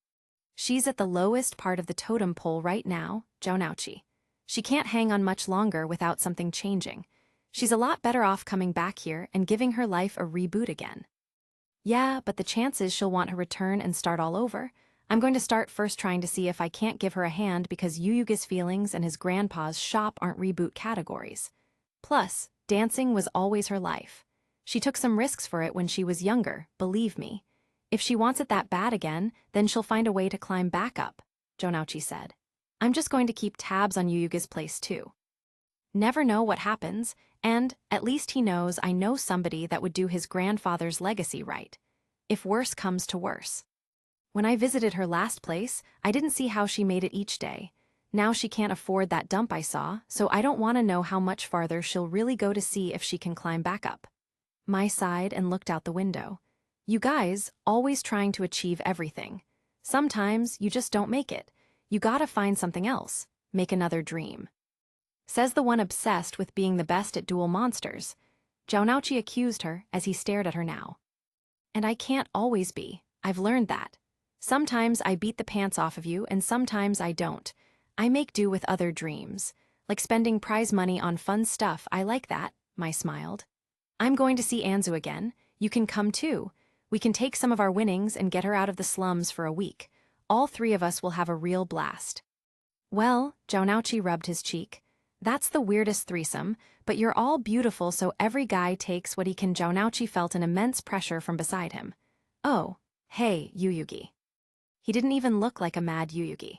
Speaker 1: She's at the lowest part of the totem pole right now, Jonouchi. She can't hang on much longer without something changing. She's a lot better off coming back here and giving her life a reboot again. Yeah, but the chances she'll want to return and start all over. I'm going to start first trying to see if I can't give her a hand because Yuyugi's feelings and his grandpa's shop aren't reboot categories. Plus, dancing was always her life. She took some risks for it when she was younger, believe me. If she wants it that bad again, then she'll find a way to climb back up, Jonouchi said. I'm just going to keep tabs on Yuyugi's place too. Never know what happens, and at least he knows I know somebody that would do his grandfather's legacy right. If worse comes to worse. When I visited her last place, I didn't see how she made it each day. Now she can't afford that dump I saw, so I don't want to know how much farther she'll really go to see if she can climb back up. Mai sighed and looked out the window. You guys, always trying to achieve everything. Sometimes you just don't make it. You gotta find something else. Make another dream. Says the one obsessed with being the best at duel monsters. Jaunouchi accused her as he stared at her now. And I can't always be. I've learned that. Sometimes I beat the pants off of you and sometimes I don't. I make do with other dreams. Like spending prize money on fun stuff, I like that, Mai smiled. I'm going to see Anzu again. You can come too. We can take some of our winnings and get her out of the slums for a week. All three of us will have a real blast. Well, Jaunouchi rubbed his cheek. That's the weirdest threesome, but you're all beautiful so every guy takes what he can. Jaunouchi felt an immense pressure from beside him. Oh, hey, Yuyugi. He didn't even look like a mad Yuyugi.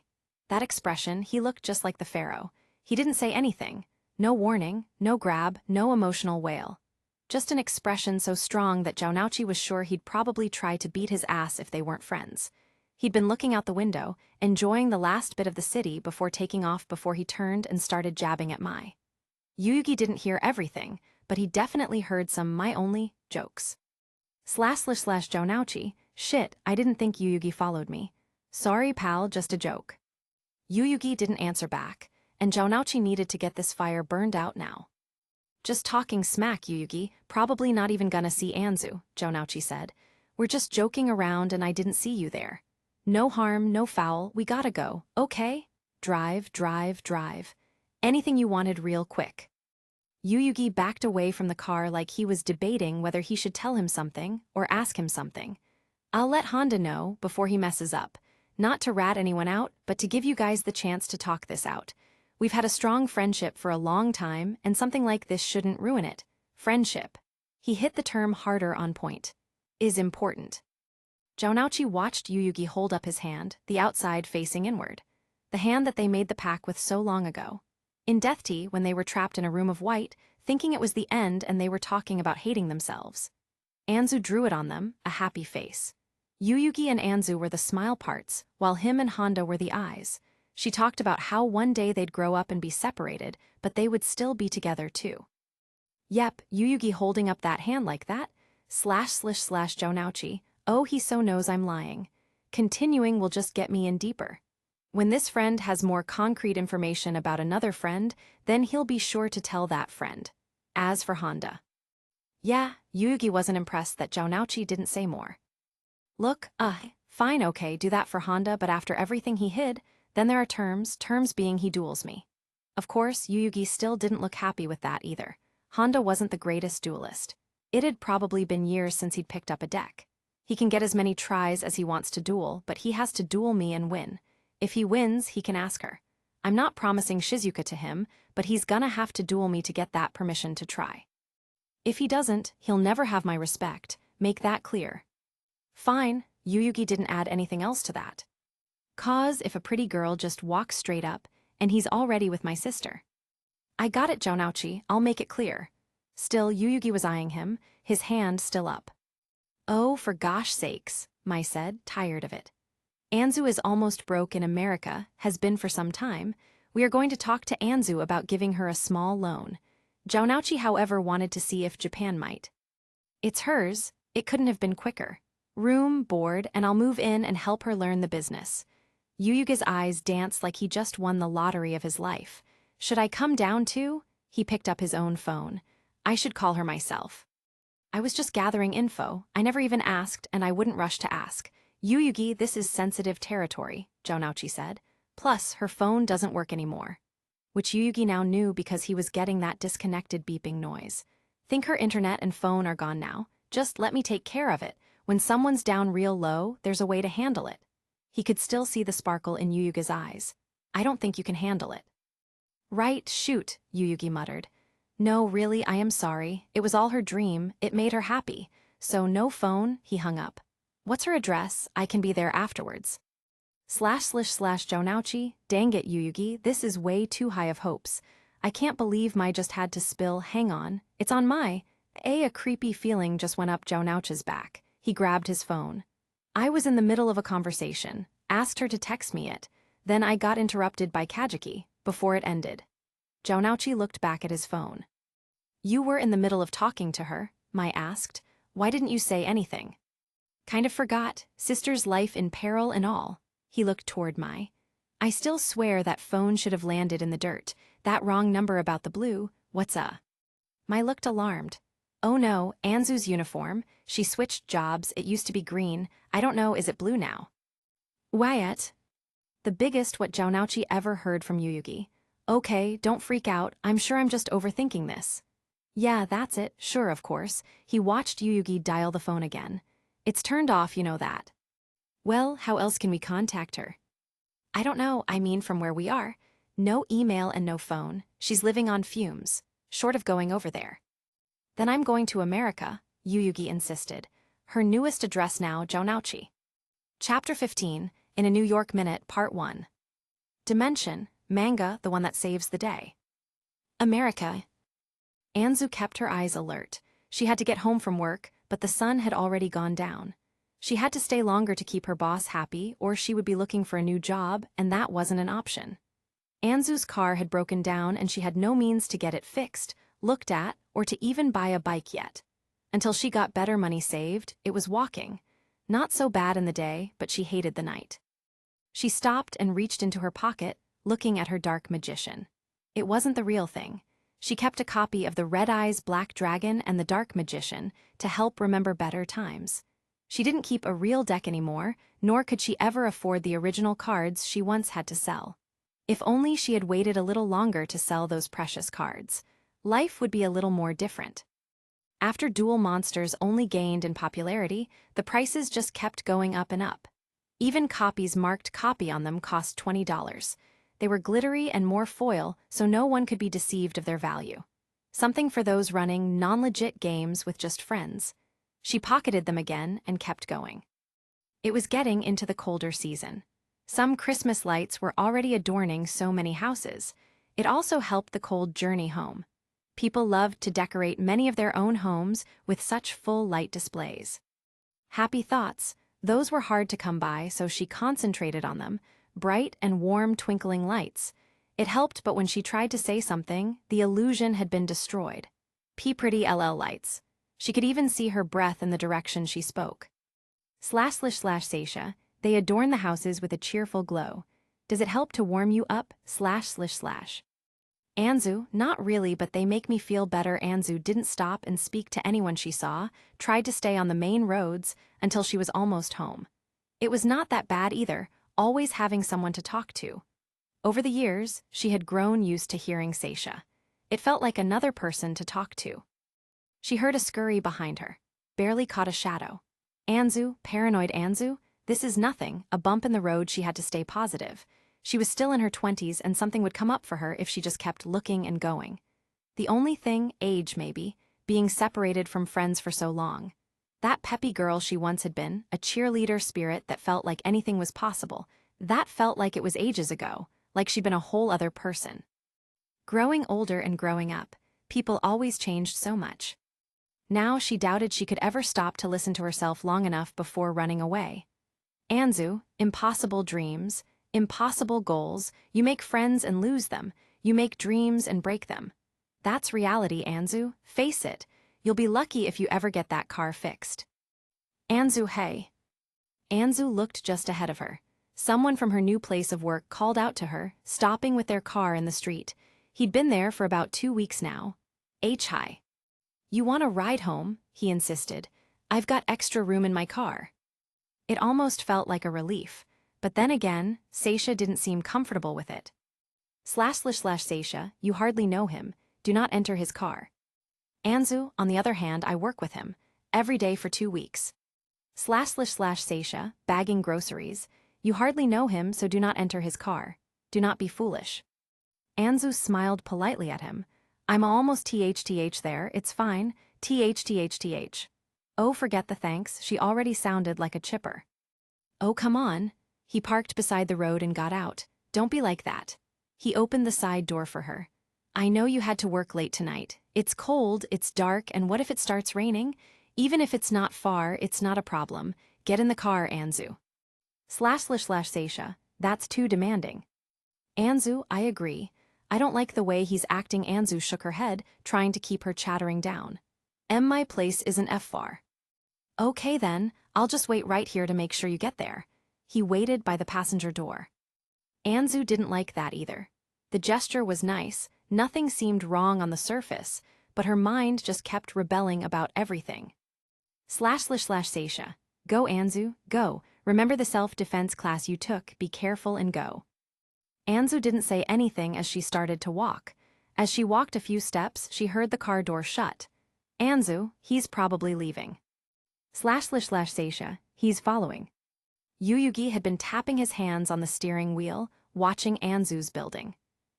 Speaker 1: That expression, he looked just like the pharaoh. He didn't say anything. No warning, no grab, no emotional wail. Just an expression so strong that Jaunouchi was sure he'd probably try to beat his ass if they weren't friends. He'd been looking out the window, enjoying the last bit of the city before taking off before he turned and started jabbing at Mai. Yuyugi didn't hear everything, but he definitely heard some Mai-only jokes. Jaunouchi, shit, I didn't think Yuyugi followed me. Sorry pal, just a joke. Yuyugi didn't answer back, and Jaunouchi needed to get this fire burned out now. Just talking smack, Yuyugi, probably not even gonna see Anzu, Jaunouchi said. We're just joking around and I didn't see you there. No harm, no foul, we gotta go, okay? Drive. Anything you wanted real quick. Yuyugi backed away from the car like he was debating whether he should tell him something or ask him something. I'll let Honda know before he messes up. Not to rat anyone out, but to give you guys the chance to talk this out. We've had a strong friendship for a long time, and something like this shouldn't ruin it. Friendship. He hit the term harder on point. Is important. Jaunouchi watched Yuyugi hold up his hand, the outside facing inward. The hand that they made the pact with so long ago. In Death Tea, when they were trapped in a room of white, thinking it was the end and they were talking about hating themselves. Anzu drew it on them, a happy face. Yuyugi and Anzu were the smile parts, while him and Honda were the eyes. She talked about how one day they'd grow up and be separated, but they would still be together too. Yep, Yuyugi holding up that hand like that? Jaunouchi, oh he so knows I'm lying. Continuing will just get me in deeper. When this friend has more concrete information about another friend, then he'll be sure to tell that friend. As for Honda. Yeah, Yuyugi wasn't impressed that Jaunouchi didn't say more. Look, fine okay, do that for Honda, but after everything he hid, then there are terms being he duels me. Of course, Yuyugi still didn't look happy with that either. Honda wasn't the greatest duelist. It had probably been years since he'd picked up a deck. He can get as many tries as he wants to duel, but he has to duel me and win. If he wins, he can ask her. I'm not promising Shizuka to him, but he's gonna have to duel me to get that permission to try. If he doesn't, he'll never have my respect, make that clear. Fine, Yuyugi didn't add anything else to that. Cause if a pretty girl just walks straight up, and he's already with my sister. I got it, Jaunouchi, I'll make it clear. Still, Yuyugi was eyeing him, his hand still up. Oh, for gosh sakes, Mai said, tired of it. Anzu is almost broke in America, has been for some time. We are going to talk to Anzu about giving her a small loan. Jaunouchi, however, wanted to see if Japan might. It's hers, it couldn't have been quicker. Room, board, and I'll move in and help her learn the business. Yuyugi's eyes danced like he just won the lottery of his life. Should I come down too? He picked up his own phone. I should call her myself. I was just gathering info. I never even asked, and I wouldn't rush to ask. Yuyugi, this is sensitive territory, Jaunouchi said. Plus, her phone doesn't work anymore. Which Yuyugi now knew because he was getting that disconnected beeping noise. Think her internet and phone are gone now. Just let me take care of it. When someone's down real low, there's a way to handle it. He could still see the sparkle in Yuyugi's eyes. I don't think you can handle it. Right, shoot, Yuyugi muttered. No, really, I am sorry. It was all her dream. It made her happy. So no phone, he hung up. What's her address? I can be there afterwards. // Jaunouchi, dang it, Yuyugi, this is way too high of hopes. I can't believe my just had to spill. Hang on, it's on my. A creepy feeling just went up Jounouch's back. He grabbed his phone. I was in the middle of a conversation, asked her to text me it. Then I got interrupted by Kajiki, before it ended. Jounouchi looked back at his phone. You were in the middle of talking to her, Mai asked. Why didn't you say anything? Kind of forgot, sister's life in peril and all. He looked toward Mai. I still swear that phone should have landed in the dirt. That wrong number about the blue, what's Mai looked alarmed. Oh no, Anzu's uniform, she switched jobs, it used to be green, I don't know, is it blue now? Wyatt. The biggest what Jounouchi ever heard from Yuyugi. Okay, don't freak out, I'm sure I'm just overthinking this. Yeah, that's it, sure of course. He watched Yuyugi dial the phone again. It's turned off, you know that. Well, how else can we contact her? I don't know, I mean from where we are. No email and no phone, she's living on fumes, short of going over there. Then I'm going to America, Yuyugi insisted. Her newest address now, Jounouchi. Chapter 15, in a New York Minute, Part 1. Dimension, manga, the one that saves the day. America. Anzu kept her eyes alert. She had to get home from work, but the sun had already gone down. She had to stay longer to keep her boss happy, or she would be looking for a new job, and that wasn't an option. Anzu's car had broken down and she had no means to get it fixed, looked at, or to even buy a bike yet. Until she got better money saved, it was walking. Not so bad in the day, but she hated the night. She stopped and reached into her pocket, looking at her dark magician. It wasn't the real thing. She kept a copy of the Red Eyes Black Dragon and the Dark Magician to help remember better times. She didn't keep a real deck anymore, nor could she ever afford the original cards she once had to sell. If only she had waited a little longer to sell those precious cards. Life would be a little more different. After Duel Monsters only gained in popularity, the prices just kept going up and up. Even copies marked copy on them cost $20. They were glittery and more foil, so no one could be deceived of their value. Something for those running non-legit games with just friends. She pocketed them again and kept going. It was getting into the colder season. Some Christmas lights were already adorning so many houses. It also helped the cold journey home. People loved to decorate many of their own homes with such full light displays. Happy thoughts, those were hard to come by, so she concentrated on them, bright and warm twinkling lights. It helped, but when she tried to say something, the illusion had been destroyed. Pretty LL lights. She could even see her breath in the direction she spoke. //Seisha, they adorn the houses with a cheerful glow. Does it help to warm you up? //. Anzu, not really, but they make me feel better. Anzu didn't stop and speak to anyone she saw, tried to stay on the main roads until she was almost home. It was not that bad either, always having someone to talk to. Over the years, she had grown used to hearing Seisha. It felt like another person to talk to. She heard a scurry behind her, barely caught a shadow. Anzu, paranoid Anzu, this is nothing, a bump in the road. She had to stay positive. She was still in her 20s and something would come up for her if she just kept looking and going. The only thing, age maybe, being separated from friends for so long. That peppy girl she once had been, a cheerleader spirit that felt like anything was possible, that felt like it was ages ago, like she'd been a whole other person. Growing older and growing up, people always changed so much. Now she doubted she could ever stop to listen to herself long enough before running away. Anzu, impossible dreams, impossible goals, you make friends and lose them, you make dreams and break them. That's reality, Anzu, face it, you'll be lucky if you ever get that car fixed. Anzu, hey. Anzu looked just ahead of her. Someone from her new place of work called out to her, stopping with their car in the street. He'd been there for about 2 weeks now. Hi. You want a ride home? He insisted. I've got extra room in my car. It almost felt like a relief, but then again, Seisha didn't seem comfortable with it. //Seisha, you hardly know him, do not enter his car. Anzu, on the other hand, I work with him, every day for 2 weeks. //Seisha, bagging groceries, you hardly know him, so do not enter his car. Do not be foolish. Anzu smiled politely at him. I'm almost THTH there, it's fine, THTHTH. Oh, forget the thanks, she already sounded like a chipper. Oh, come on. He parked beside the road and got out. Don't be like that. He opened the side door for her. I know you had to work late tonight. It's cold, it's dark, and what if it starts raining? Even if it's not far, it's not a problem. Get in the car, Anzu. Seisha, that's too demanding. Anzu, I agree. I don't like the way he's acting. Anzu shook her head, trying to keep her chattering down. My place isn't far. Okay then, I'll just wait right here to make sure you get there. He waited by the passenger door. Anzu didn't like that either. The gesture was nice, nothing seemed wrong on the surface, but her mind just kept rebelling about everything. Seisha, go Anzu, go. Remember the self-defense class you took, be careful and go. Anzu didn't say anything as she started to walk. As she walked a few steps, she heard the car door shut. Anzu, he's probably leaving. Seisha, he's following. Yuyugi had been tapping his hands on the steering wheel, watching Anzu's building.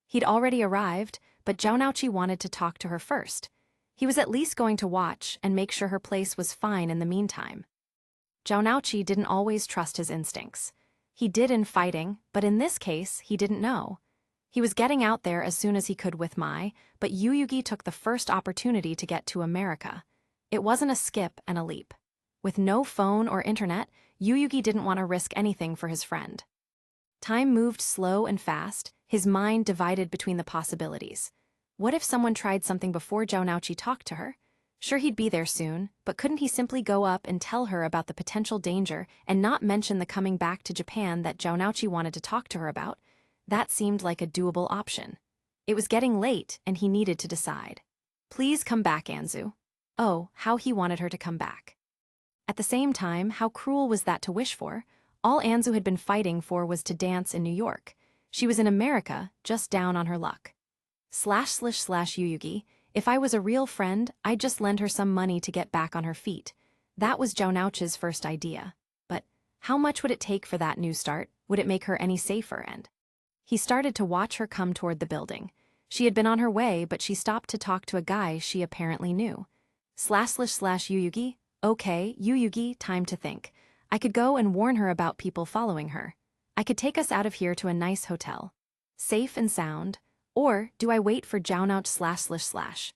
Speaker 1: He'd already arrived, but Jounouchi wanted to talk to her first. He was at least going to watch and make sure her place was fine in the meantime. Jounouchi didn't always trust his instincts. He did in fighting, but in this case, he didn't know. He was getting out there as soon as he could with Mai, but Yuyugi took the first opportunity to get to America. It wasn't a skip and a leap. With no phone or internet, Yuyugi didn't want to risk anything for his friend. Time moved slow and fast, his mind divided between the possibilities. What if someone tried something before Jounouchi talked to her? Sure, he'd be there soon, but couldn't he simply go up and tell her about the potential danger and not mention the coming back to Japan that Jounouchi wanted to talk to her about? That seemed like a doable option. It was getting late, and he needed to decide. Please come back, Anzu. Oh, how he wanted her to come back. At the same time, how cruel was that to wish for? All Anzu had been fighting for was to dance in New York. She was in America, just down on her luck. Yuyugi, if I was a real friend, I'd just lend her some money to get back on her feet. That was Jounouchi's first idea. But how much would it take for that new start? Would it make her any safer? And he started to watch her come toward the building. She had been on her way, but she stopped to talk to a guy she apparently knew. Yuyugi, okay, Yuyugi, time to think. I could go and warn her about people following her. I could take us out of here to a nice hotel. Safe and sound. Or do I wait for Jounouch //?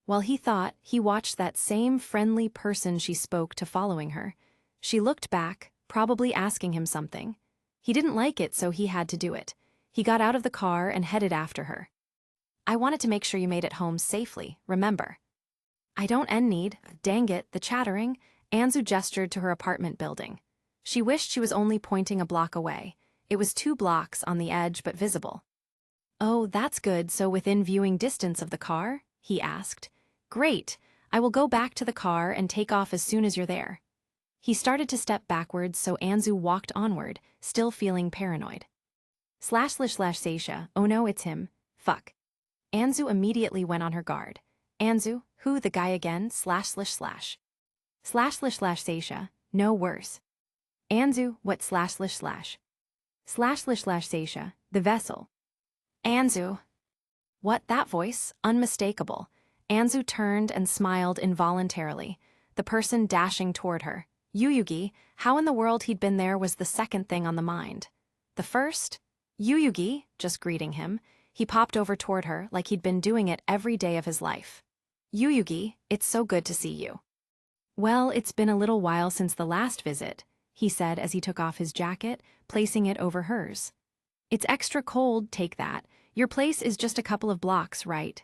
Speaker 1: While he thought, he watched that same friendly person she spoke to following her. She looked back, probably asking him something. He didn't like it, so he had to do it. He got out of the car and headed after her. I wanted to make sure you made it home safely, remember. I don't need, dang it, the chattering. Anzu gestured to her apartment building. She wished she was only pointing a block away. It was 2 blocks on the edge but visible. Oh, that's good, so within viewing distance of the car? He asked. Great, I will go back to the car and take off as soon as you're there. He started to step backwards, so Anzu walked onward, still feeling paranoid. Seisha, oh no, it's him. Fuck. Anzu immediately went on her guard. Anzu, who, the guy again? Seisha, no worse. Anzu, what //? Seisha, the vessel. Anzu. What, that voice? Unmistakable. Anzu turned and smiled involuntarily, the person dashing toward her. Yuyugi, how in the world he'd been there was the second thing on the mind. The first? Yuyugi, just greeting him. He popped over toward her like he'd been doing it every day of his life. Yuyugi, it's so good to see you. Well, it's been a little while since the last visit, he said as he took off his jacket, placing it over hers. It's extra cold, take that. Your place is just a couple of blocks, right?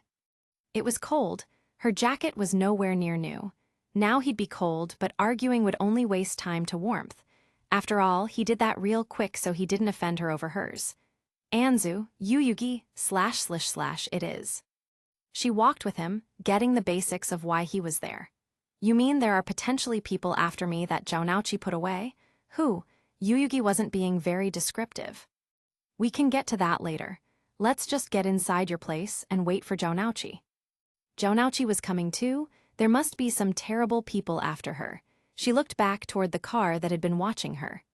Speaker 1: It was cold. Her jacket was nowhere near new. Now he'd be cold, but arguing would only waste time to warmth. After all, he did that real quick so he didn't offend her over hers. Anzu, Yuyugi, // it is. She walked with him, getting the basics of why he was there. You mean there are potentially people after me that Jounouchi put away? Who? Yuyugi wasn't being very descriptive. We can get to that later. Let's just get inside your place and wait for Jounouchi. Jounouchi was coming too. There must be some terrible people after her. She looked back toward the car that had been watching her.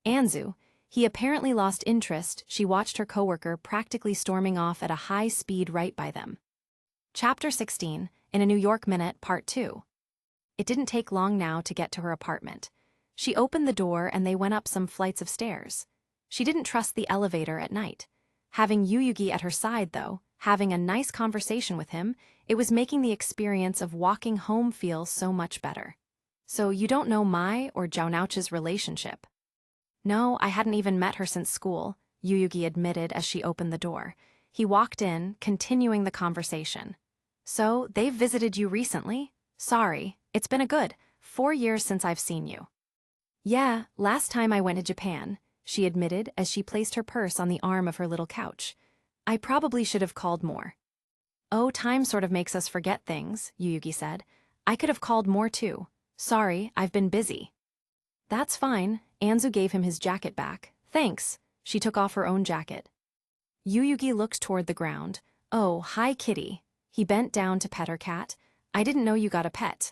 Speaker 1: Anzu, he apparently lost interest. She watched her coworker practically storming off at a high speed right by them. Chapter 16, in a New York Minute, Part 2. It didn't take long now to get to her apartment. She opened the door and they went up some flights of stairs. She didn't trust the elevator at night. Having Yuyugi at her side, though, having a nice conversation with him, it was making the experience of walking home feel so much better. So you don't know my or Jaunouch's relationship? No, I hadn't even met her since school, Yuyugi admitted as she opened the door. He walked in, continuing the conversation. So, they've visited you recently? Sorry, it's been a good 4 years since I've seen you. Yeah, last time I went to Japan, she admitted as she placed her purse on the arm of her little couch. I probably should have called more. Oh, time sort of makes us forget things, Yuyugi said. I could have called more too. Sorry, I've been busy. That's fine, Anzu gave him his jacket back. Thanks. She took off her own jacket. Yuyugi looked toward the ground. Oh, hi kitty. He bent down to pet her cat. I didn't know you got a pet.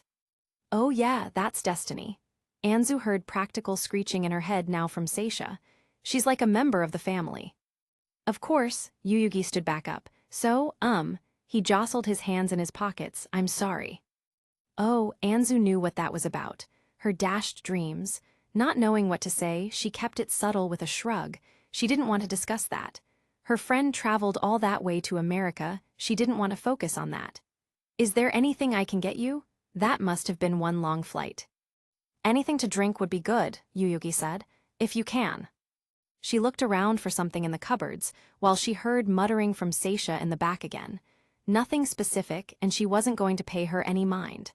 Speaker 1: Oh yeah, that's destiny. Anzu heard practical screeching in her head now from Seisha. She's like a member of the family. Of course, Yuyugi stood back up. So, he jostled his hands in his pockets. I'm sorry. Oh, Anzu knew what that was about. Her dashed dreams. Not knowing what to say, she kept it subtle with a shrug. She didn't want to discuss that. Her friend traveled all that way to America. She didn't want to focus on that. Is there anything I can get you? That must have been one long flight. Anything to drink would be good, Yuyugi said, if you can. She looked around for something in the cupboards, while she heard muttering from Seisha in the back again. Nothing specific, and she wasn't going to pay her any mind.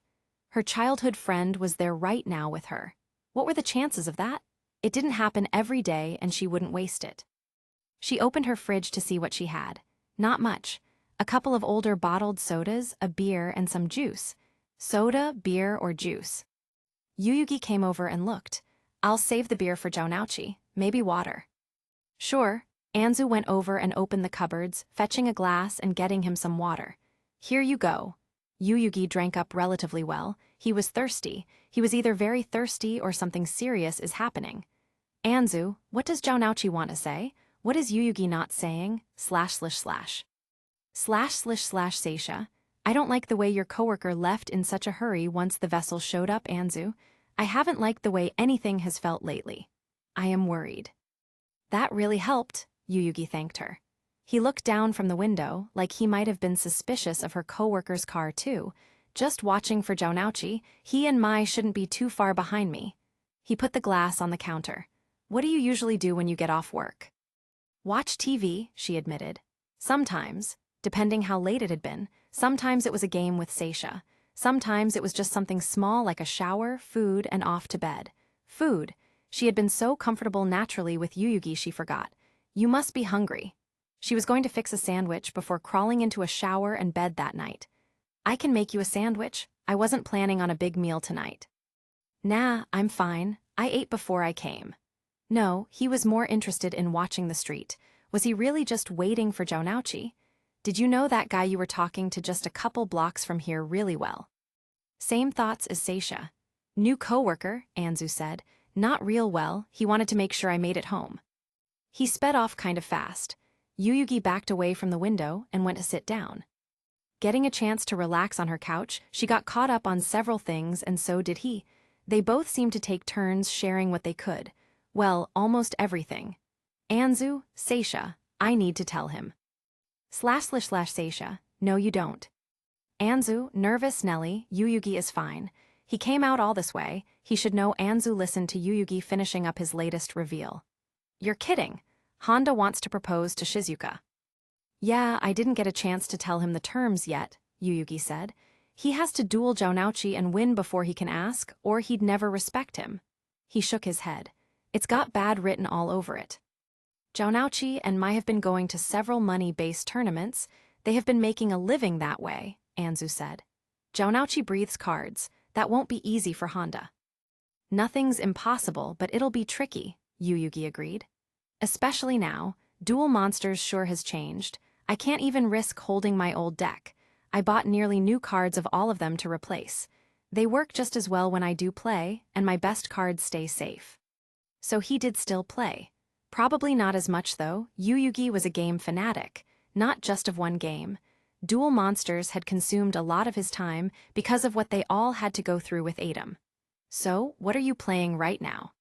Speaker 1: Her childhood friend was there right now with her. What were the chances of that? It didn't happen every day, and she wouldn't waste it. She opened her fridge to see what she had. Not much. A couple of older bottled sodas, a beer, and some juice. Soda, beer, or juice. Yuyugi came over and looked. I'll save the beer for Jaunouchi, maybe water. Sure. Anzu went over and opened the cupboards, fetching a glass and getting him some water. Here you go. Yuyugi drank up relatively well. He was thirsty. He was either very thirsty or something serious is happening. Anzu, what does Jaunouchi want to say? What is Yuyugi not saying? / Seisha. I don't like the way your coworker left in such a hurry once the vessel showed up, Anzu. I haven't liked the way anything has felt lately. I am worried. That really helped, Yuyugi thanked her. He looked down from the window, like he might have been suspicious of her coworker's car too. Just watching for Jaunouchi, he and Mai shouldn't be too far behind me. He put the glass on the counter. What do you usually do when you get off work? Watch TV, she admitted. Sometimes, depending how late it had been, sometimes it was a game with Seisha. Sometimes it was just something small like a shower, food, and off to bed. Food. She had been so comfortable naturally with Yuyugi she forgot. You must be hungry. She was going to fix a sandwich before crawling into a shower and bed that night. I can make you a sandwich. I wasn't planning on a big meal tonight. Nah, I'm fine. I ate before I came. No, he was more interested in watching the street. Was he really just waiting for Jaunouchi? Did you know that guy you were talking to just a couple blocks from here really well? Same thoughts as Seisha. New coworker, Anzu said. Not real well, he wanted to make sure I made it home. He sped off kind of fast. Yuyugi backed away from the window and went to sit down. Getting a chance to relax on her couch, she got caught up on several things and so did he. They both seemed to take turns sharing what they could. Well, almost everything. Anzu, Seisha, I need to tell him. / Seisha, no you don't. Anzu, nervous Nelly, Yuyugi is fine. He came out all this way, he should know. Anzu listened to Yuyugi finishing up his latest reveal. You're kidding. Honda wants to propose to Shizuka. Yeah, I didn't get a chance to tell him the terms yet, Yuyugi said. He has to duel Jaunouchi and win before he can ask, or he'd never respect him. He shook his head. It's got bad written all over it. Jaunouchi and Mai have been going to several money-based tournaments. They have been making a living that way, Anzu said. Jaunouchi breathes cards. That won't be easy for Honda. Nothing's impossible, but it'll be tricky, Yuyugi agreed. Especially now, Duel Monsters sure has changed. I can't even risk holding my old deck. I bought nearly new cards of all of them to replace. They work just as well when I do play, and my best cards stay safe. So he did still play. Probably not as much though. Yuyugi was a game fanatic, not just of one game. Duel Monsters had consumed a lot of his time because of what they all had to go through with Adam. So, what are you playing right now?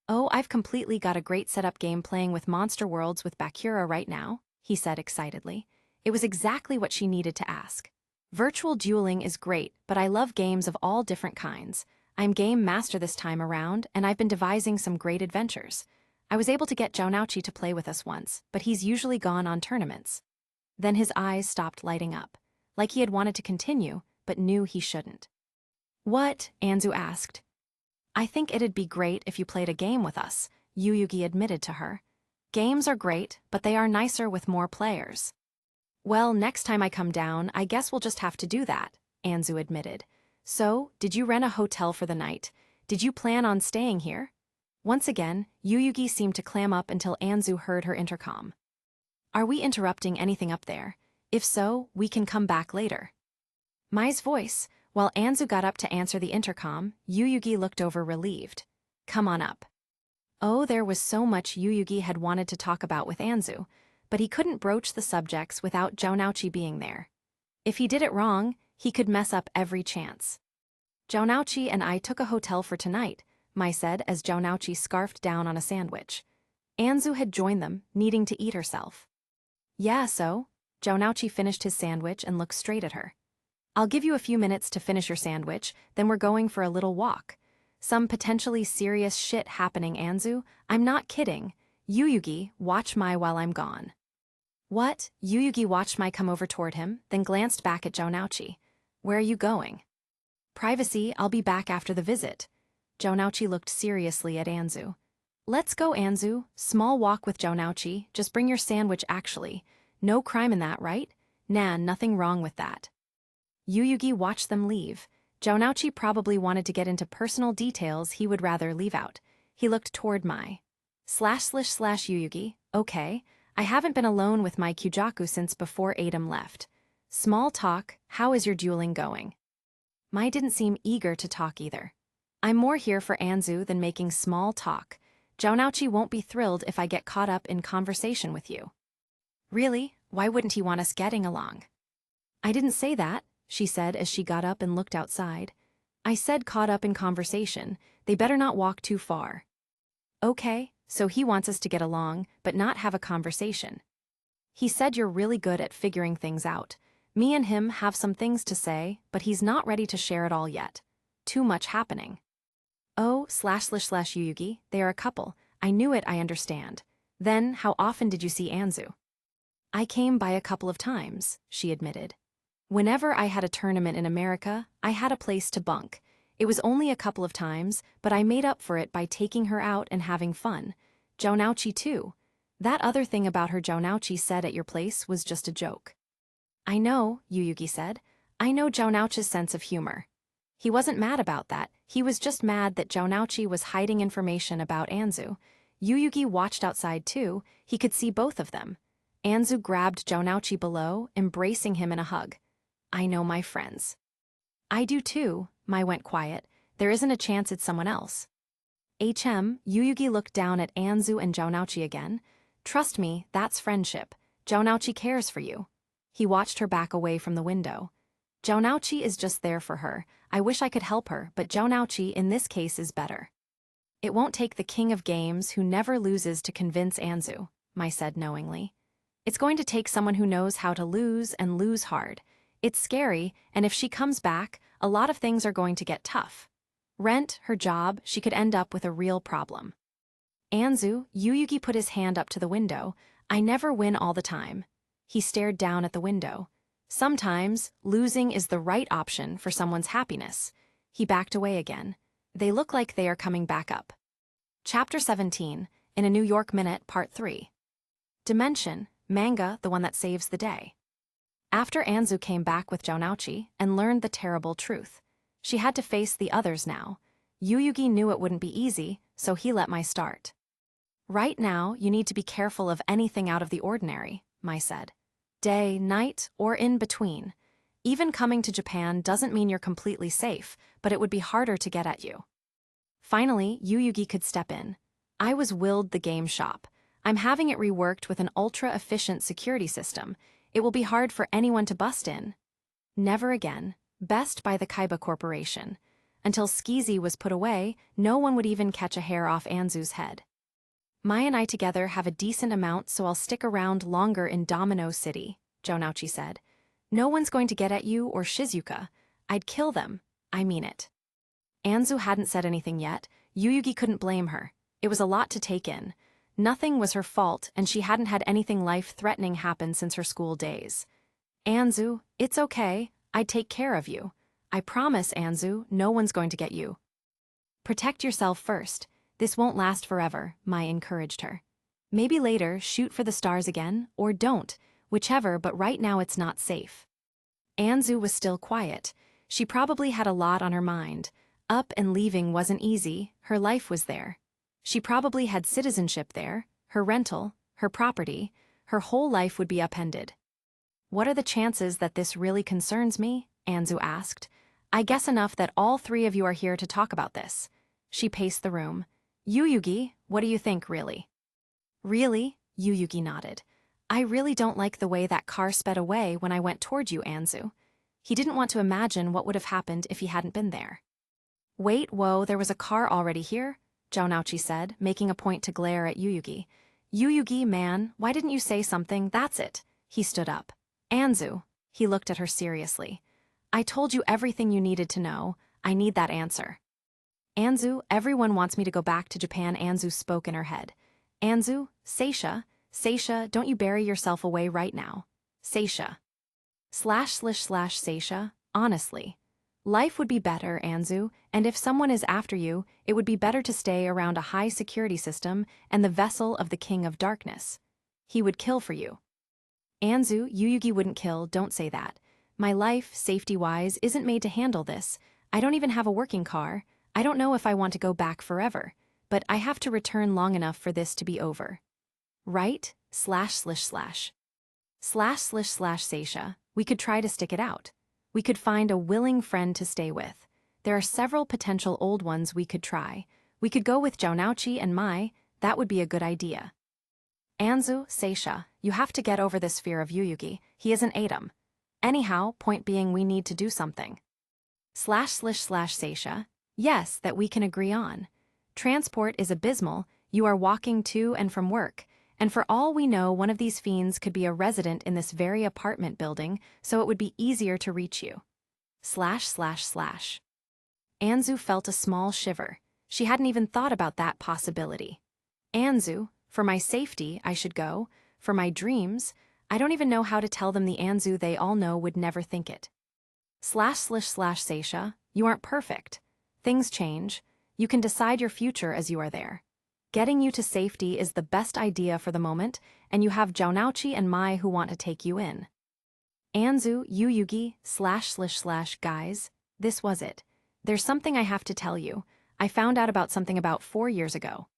Speaker 1: Oh, I've completely got a great setup game playing with Monster Worlds with Bakura right now, he said excitedly. It was exactly what she needed to ask. Virtual dueling is great, but I love games of all different kinds. I'm game master this time around, and I've been devising some great adventures. I was able to get Jonauchi to play with us once, but he's usually gone on tournaments. Then his eyes stopped lighting up, like he had wanted to continue, but knew he shouldn't. What? Anzu asked. I think it'd be great if you played a game with us, Yuyugi admitted to her. Games are great, but they are nicer with more players. Well, next time I come down, I guess we'll just have to do that, Anzu admitted. So, did you rent a hotel for the night? Did you plan on staying here? Once again, Yuyugi seemed to clam up until Anzu heard her intercom. Are we interrupting anything up there? If so, we can come back later. Mai's voice. While Anzu got up to answer the intercom, Yuyugi looked over relieved. Come on up. Oh, there was so much Yuyugi had wanted to talk about with Anzu, but he couldn't broach the subjects without Jonauchi being there. If he did it wrong, he could mess up every chance. Jonauchi and I took a hotel for tonight, Mai said as Jonauchi scarfed down on a sandwich. Anzu had joined them, needing to eat herself. Yeah, so? Jonauchi finished his sandwich and looked straight at her. I'll give you a few minutes to finish your sandwich, then we're going for a little walk. Some potentially serious shit happening, Anzu. I'm not kidding. Yuyugi, watch Mai while I'm gone. What? Yuyugi watched Mai come over toward him, then glanced back at Jonauchi. Where are you going? Privacy, I'll be back after the visit. Jonauchi looked seriously at Anzu. Let's go, Anzu. Small walk with Jonauchi, just bring your sandwich actually. No crime in that, right? Nah, nothing wrong with that. Yuyugi watched them leave. Jonauchi probably wanted to get into personal details he would rather leave out. He looked toward Mai. ///Yuyugi, okay. I haven't been alone with my Kyujaku since before Adam left. Small talk, how is your dueling going? Mai didn't seem eager to talk either. I'm more here for Anzu than making small talk. Jonauchi won't be thrilled if I get caught up in conversation with you. Really? Why wouldn't he want us getting along? I didn't say that, she said as she got up and looked outside. I said caught up in conversation. They better not walk too far. Okay, so he wants us to get along, but not have a conversation. He said you're really good at figuring things out. Me and him have some things to say, but he's not ready to share it all yet. Too much happening. Oh, //Yuyugi, they are a couple. I knew it, I understand. Then, how often did you see Anzu? I came by a couple of times, she admitted. Whenever I had a tournament in America, I had a place to bunk. It was only a couple of times, but I made up for it by taking her out and having fun. Jonauchi too. That other thing about her Jonauchi said at your place was just a joke. I know, Yuyugi said. I know Jonauchi's sense of humor. He wasn't mad about that, he was just mad that Jonauchi was hiding information about Anzu. Yuyugi watched outside too, he could see both of them. Anzu grabbed Jonauchi below, embracing him in a hug. I know my friends. I do too, Mai went quiet. There isn't a chance it's someone else. Yuyugi looked down at Anzu and Jonauchi again. Trust me, that's friendship. Jonauchi cares for you. He watched her back away from the window. Jonauchi is just there for her. I wish I could help her, but Jonauchi in this case is better. It won't take the king of games who never loses to convince Anzu, Mai said knowingly. It's going to take someone who knows how to lose and lose hard. It's scary, and if she comes back, a lot of things are going to get tough. Rent, her job, she could end up with a real problem. Anzu, Yuyugi put his hand up to the window. I never win all the time. He stared down at the window. Sometimes, losing is the right option for someone's happiness. He backed away again. They look like they are coming back up. Chapter 17, in a New York Minute, Part 3. Dimension, manga, the one that saves the day. After Anzu came back with Jonauchi and learned the terrible truth, she had to face the others now. Yuyugi knew it wouldn't be easy, so he let Mai start. Right now, you need to be careful of anything out of the ordinary, Mai said. Day, night, or in between. Even coming to Japan doesn't mean you're completely safe, but it would be harder to get at you. Finally, Yuyugi could step in. I was willed the game shop. I'm having it reworked with an ultra-efficient security system. It will be hard for anyone to bust in. Never again. Best by the Kaiba Corporation. Until Skezy was put away, no one would even catch a hair off Anzu's head. Mai and I together have a decent amount, so I'll stick around longer in Domino City, Jonouchi said. No one's going to get at you or Shizuka. I'd kill them. I mean it. Anzu hadn't said anything yet. Yuyugi couldn't blame her. It was a lot to take in. Nothing was her fault, and she hadn't had anything life-threatening happen since her school days. Anzu, it's okay. I'd take care of you. I promise, Anzu, no one's going to get you. Protect yourself first. This won't last forever, Mai encouraged her. Maybe later, shoot for the stars again, or don't, whichever, but right now it's not safe. Anzu was still quiet. She probably had a lot on her mind. Up and leaving wasn't easy, her life was there. She probably had citizenship there, her rental, her property, her whole life would be upended. What are the chances that this really concerns me? Anzu asked. I guess enough that all three of you are here to talk about this. She paced the room. Yuyugi, what do you think, really? Really? Yuyugi nodded. I really don't like the way that car sped away when I went toward you, Anzu. He didn't want to imagine what would have happened if he hadn't been there. Wait, whoa, there was a car already here? Jonouchi said, making a point to glare at Yuyugi. Yuyugi, man, why didn't you say something? That's it. He stood up. Anzu. He looked at her seriously. I told you everything you needed to know. I need that answer. Anzu, everyone wants me to go back to Japan. Anzu spoke in her head. Anzu, Seisha, don't you bury yourself away right now. Seisha. Seisha, honestly. Life would be better, Anzu, and if someone is after you, it would be better to stay around a high-security system and the vessel of the King of Darkness. He would kill for you. Anzu, Yuyugi wouldn't kill, don't say that. My life, safety-wise, isn't made to handle this. I don't even have a working car. I don't know if I want to go back forever, but I have to return long enough for this to be over. Right? Seisha. We could try to stick it out. We could find a willing friend to stay with. There are several potential old ones we could try. We could go with Jonouchi and Mai. That would be a good idea. Anzu, Seisha, you have to get over this fear of Yuyugi. He isn't Adam. Anyhow, point being we need to do something. Seisha, yes, that we can agree on. Transport is abysmal. You are walking to and from work. And for all we know, one of these fiends could be a resident in this very apartment building, so it would be easier to reach you. Anzu felt a small shiver. She hadn't even thought about that possibility. Anzu, for my safety, I should go. For my dreams, I don't even know how to tell them the Anzu they all know would never think it. Seisha, you aren't perfect. Things change. You can decide your future as you are there. Getting you to safety is the best idea for the moment, and you have Jonouchi and Mai who want to take you in. Anzu, Yuyugi, / guys, this was it. There's something I have to tell you. I found out about something about 4 years ago.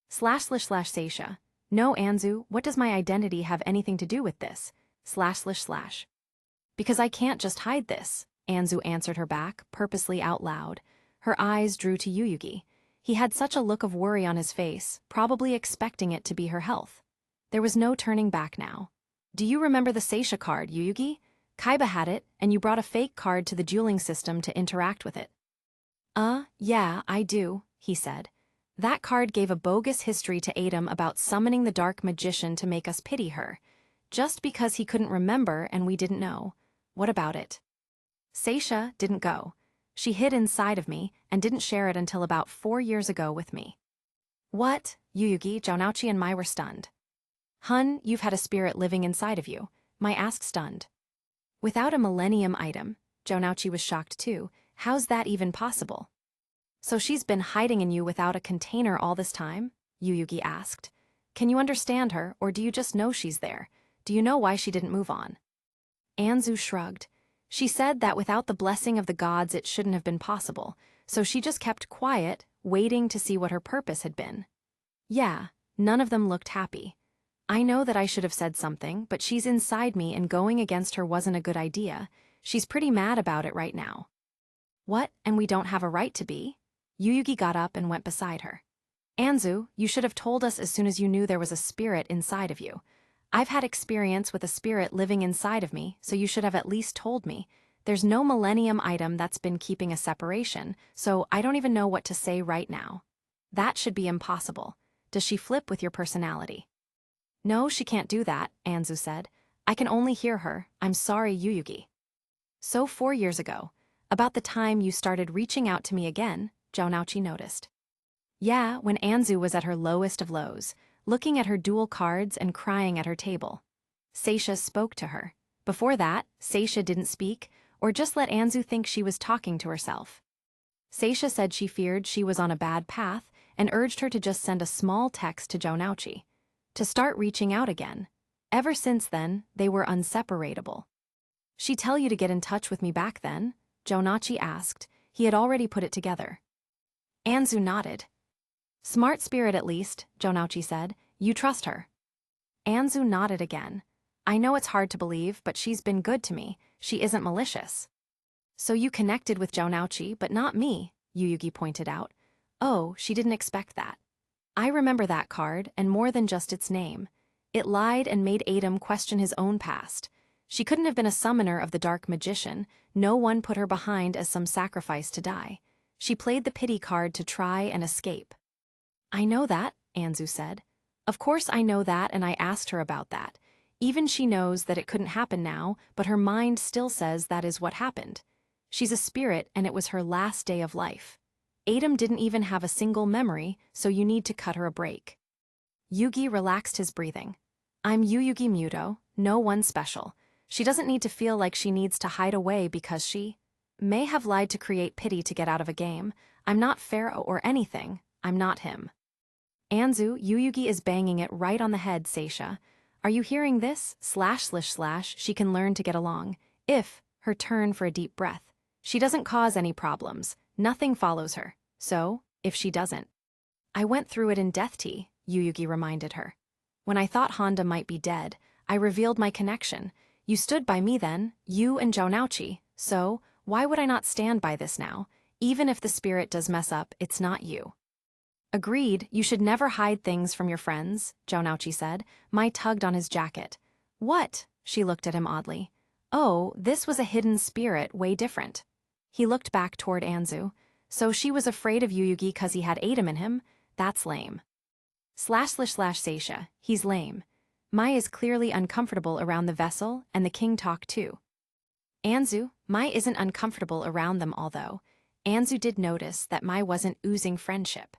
Speaker 1: / Seisha. No, Anzu, what does my identity have anything to do with this? / Because I can't just hide this, Anzu answered her back, purposely out loud. Her eyes drew to Yuyugi. He had such a look of worry on his face, probably expecting it to be her health. There was no turning back now. Do you remember the Seisha card, Yuyugi? Kaiba had it, and you brought a fake card to the dueling system to interact with it. Yeah, I do, he said. That card gave a bogus history to Adam about summoning the dark magician to make us pity her, just because he couldn't remember and we didn't know. What about it? Seisha didn't go. She hid inside of me and didn't share it until about 4 years ago with me. What? Yuyugi, Jonouchi and Mai were stunned. Hun, you've had a spirit living inside of you, Mai asked stunned. Without a millennium item, Jonouchi was shocked too. How's that even possible? So she's been hiding in you without a container all this time? Yuyugi asked. Can you understand her, or do you just know she's there? Do you know why she didn't move on? Anzu shrugged. She said that without the blessing of the gods it shouldn't have been possible, so she just kept quiet, waiting to see what her purpose had been. Yeah, none of them looked happy. I know that I should have said something, but she's inside me and going against her wasn't a good idea. She's pretty mad about it right now. What, and we don't have a right to be? Yuyugi got up and went beside her. Anzu, you should have told us as soon as you knew there was a spirit inside of you. I've had experience with a spirit living inside of me, so you should have at least told me. There's no millennium item that's been keeping a separation, so I don't even know what to say right now. That should be impossible. Does she flip with your personality? No, she can't do that, Anzu said. I can only hear her. I'm sorry, Yuyugi. So 4 years ago, about the time you started reaching out to me again, Jonouchi noticed. Yeah, when Anzu was at her lowest of lows, looking at her duel cards and crying at her table. Seisha spoke to her. Before that, Seisha didn't speak, or just let Anzu think she was talking to herself. Seisha said she feared she was on a bad path and urged her to just send a small text to Jonouchi, to start reaching out again. Ever since then, they were inseparable. She tell you to get in touch with me back then? Jonouchi asked. He had already put it together. Anzu nodded. Smart spirit at least, Jonouchi said. You trust her. Anzu nodded again. I know it's hard to believe, but she's been good to me. She isn't malicious. So you connected with Jonouchi, but not me, Yuyugi pointed out. Oh, she didn't expect that. I remember that card, and more than just its name. It lied and made Adam question his own past. She couldn't have been a summoner of the dark magician. No one put her behind as some sacrifice to die. She played the pity card to try and escape. I know that, Anzu said. Of course I know that, and I asked her about that. Even she knows that it couldn't happen now, but her mind still says that is what happened. She's a spirit, and it was her last day of life. Adam didn't even have a single memory, so you need to cut her a break. Yugi relaxed his breathing. I'm Yuyugi Muto, no one special. She doesn't need to feel like she needs to hide away because she may have lied to create pity to get out of a game. I'm not pharaoh or anything. I'm not him. Anzu, Yuyugi is banging it right on the head, Seisha. Are you hearing this? / She can learn to get along. If, her turn for a deep breath. She doesn't cause any problems. Nothing follows her. So, if she doesn't. I went through it in Death Tea, Yuyugi reminded her. When I thought Honda might be dead, I revealed my connection. You stood by me then, you and Jonouchi. So, why would I not stand by this now? Even if the spirit does mess up, it's not you. Agreed, you should never hide things from your friends, Jonouchi said. Mai tugged on his jacket. What? She looked at him oddly. Oh, this was a hidden spirit, way different. He looked back toward Anzu. So she was afraid of Yuyugi cause he had Adam in him? That's lame. / Seisha, he's lame. Mai is clearly uncomfortable around the vessel, and the king talk too. Anzu, Mai isn't uncomfortable around them although. Anzu did notice that Mai wasn't oozing friendship.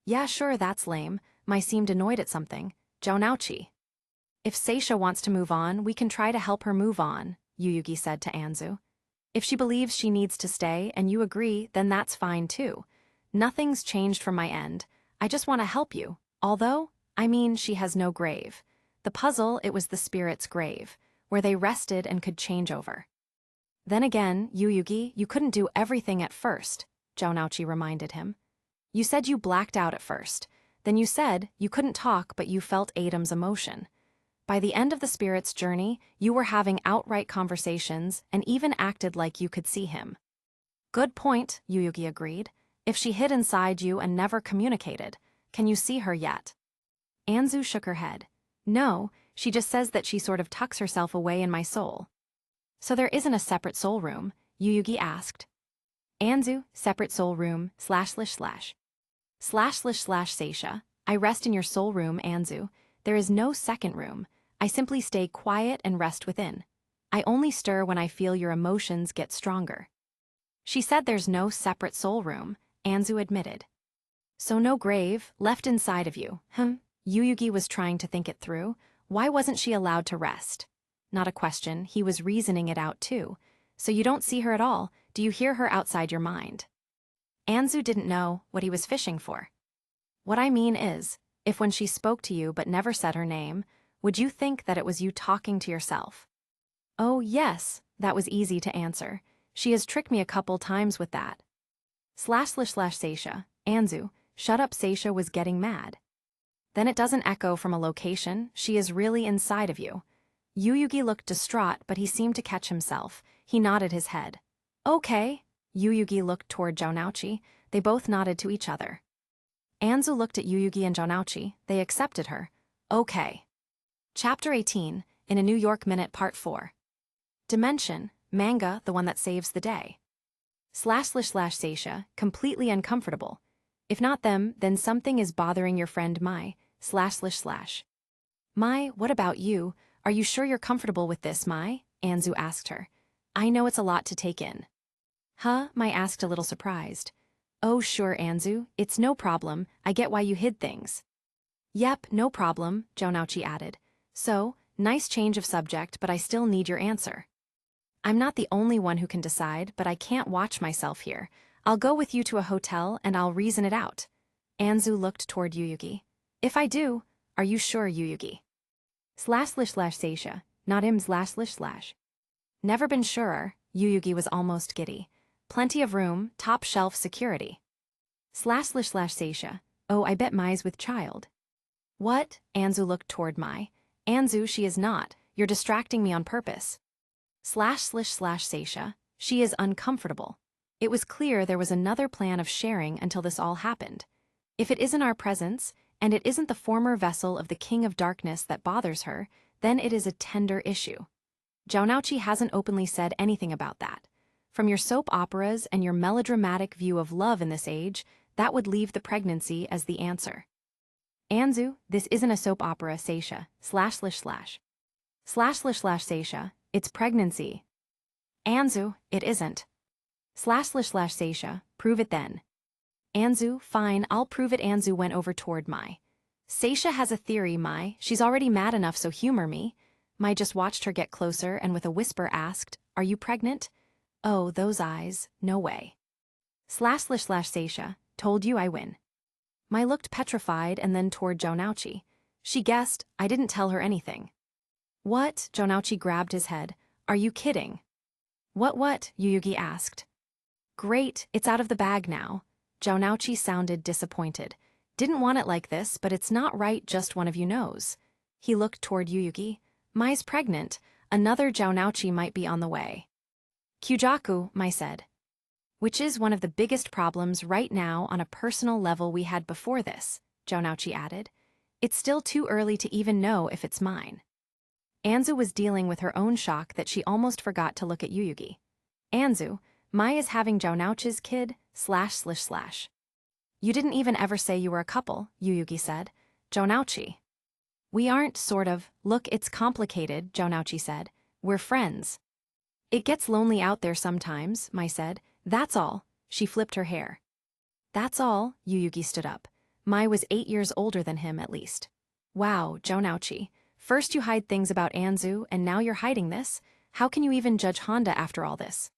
Speaker 1: Yeah, sure, that's lame. Mai seemed annoyed at something. Jonouchi. If Seisha wants to move on, we can try to help her move on, Yuyugi said to Anzu. If she believes she needs to stay and you agree, then that's fine too. Nothing's changed from my end. I just want to help you. Although, I mean, she has no grave. The puzzle, it was the spirit's grave, where they rested and could change over. Then again, Yuyugi, you couldn't do everything at first, Jonouchi reminded him. You said you blacked out at first. Then you said you couldn't talk but you felt Adam's emotion. By the end of the spirit's journey, you were having outright conversations and even acted like you could see him. Good point, Yuyugi agreed. If she hid inside you and never communicated, can you see her yet? Anzu shook her head. No, she just says that she sort of tucks herself away in my soul. So there isn't a separate soul room, Yuyugi asked. Anzu, separate soul room, / Seisha, I rest in your soul room, Anzu. There is no second room. I simply stay quiet and rest within. I only stir when I feel your emotions get stronger. She said there's no separate soul room, Anzu admitted. So no grave, left inside of you, Yuyugi was trying to think it through. Why wasn't she allowed to rest? Not a question, he was reasoning it out too. So you don't see her at all, do you hear her outside your mind? Anzu didn't know what he was fishing for. What I mean is, if when she spoke to you but never said her name, would you think that it was you talking to yourself? Oh yes, that was easy to answer. She has tricked me a couple times with that. / Seisha, Anzu, shut up, Seisha was getting mad. Then it doesn't echo from a location, she is really inside of you. Yuyugi looked distraught but he seemed to catch himself. He nodded his head. Okay. Yuyugi looked toward Jonouchi. They both nodded to each other. Anzu looked at Yuyugi and Jonouchi. They accepted her. Okay. Chapter 18, in a New York Minute Part 4. Dimension, manga, the one that saves the day. / Seisha, completely uncomfortable. If not them, then something is bothering your friend Mai, / Mai, what about you? Are you sure you're comfortable with this, Mai? Anzu asked her. I know it's a lot to take in. Huh? Mai asked a little surprised. Oh sure, Anzu, it's no problem, I get why you hid things. Yep, no problem, Jonauchi added. So, nice change of subject, but I still need your answer. I'm not the only one who can decide, but I can't watch myself here. I'll go with you to a hotel and I'll reason it out. Anzu looked toward Yuyugi. If I do, are you sure, Yuyugi? Seisha, not him //. Never been surer, Yuyugi was almost giddy. Plenty of room, top shelf security. Seisha, oh I bet Mai's with child. What? Anzu looked toward Mai. Anzu, she is not, you're distracting me on purpose. Seisha, she is uncomfortable. It was clear there was another plan of sharing until this all happened. If it isn't our presence, and it isn't the former vessel of the King of Darkness that bothers her, then it is a tender issue. Jonauchi hasn't openly said anything about that. From your soap operas and your melodramatic view of love in this age, that would leave the pregnancy as the answer. Anzu, this isn't a soap opera, Seisha, //. Seisha, it's pregnancy. Anzu, it isn't. Seisha, prove it then. Anzu, fine, I'll prove it. Anzu went over toward Mai. Seisha has a theory, Mai, she's already mad enough, so humor me. Mai just watched her get closer and with a whisper asked, are you pregnant? Oh, those eyes, no way. Seisha, told you I win. Mai looked petrified and then toward Jonauchi. She guessed, I didn't tell her anything. What? Jonauchi grabbed his head. Are you kidding? What? Yuyugi asked. Great, it's out of the bag now. Jonauchi sounded disappointed. Didn't want it like this, but it's not right, just one of you knows. He looked toward Yuyugi. Mai's pregnant. Another Jonauchi might be on the way. Kyujaku, Mai said. Which is one of the biggest problems right now on a personal level we had before this, Jonauchi added. It's still too early to even know if it's mine. Anzu was dealing with her own shock that she almost forgot to look at Yuyugi. Anzu, Mai is having Jonauchi's kid, //. You didn't even ever say you were a couple, Yuyugi said. Jonauchi. We aren't, sort of. Look, it's complicated, Jonauchi said. We're friends. It gets lonely out there sometimes, Mai said. That's all. She flipped her hair. That's all, Yuyugi stood up. Mai was 8 years older than him, at least. Wow, Jonauchi. First you hide things about Anzu, and now you're hiding this? How can you even judge Honda after all this?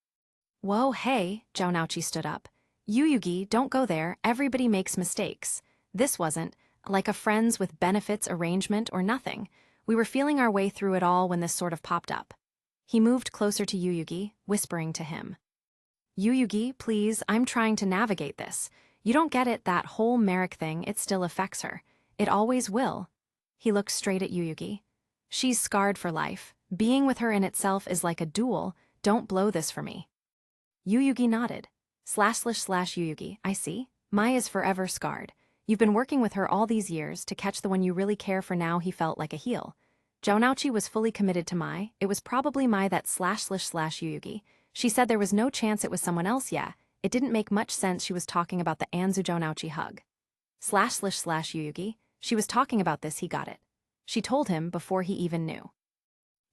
Speaker 1: Whoa, hey, Jonauchi stood up. Yuyugi, don't go there, everybody makes mistakes. This wasn't, like a friends with benefits arrangement or nothing. We were feeling our way through it all when this sort of popped up. He moved closer to Yuyugi, whispering to him. Yuyugi, please, I'm trying to navigate this. You don't get it, that whole Merrick thing, it still affects her. It always will. He looked straight at Yuyugi. She's scarred for life. Being with her in itself is like a duel. Don't blow this for me. Yuyugi nodded. / Yuyugi, I see. Mai is forever scarred. You've been working with her all these years to catch the one you really care for. Now he felt like a heel. Jonauchi was fully committed to Mai. It was probably Mai that / Yuyugi. She said there was no chance it was someone else. Yeah, it didn't make much sense she was talking about the Anzu Jonauchi hug. / Yuyugi. She was talking about this, he got it. She told him before he even knew.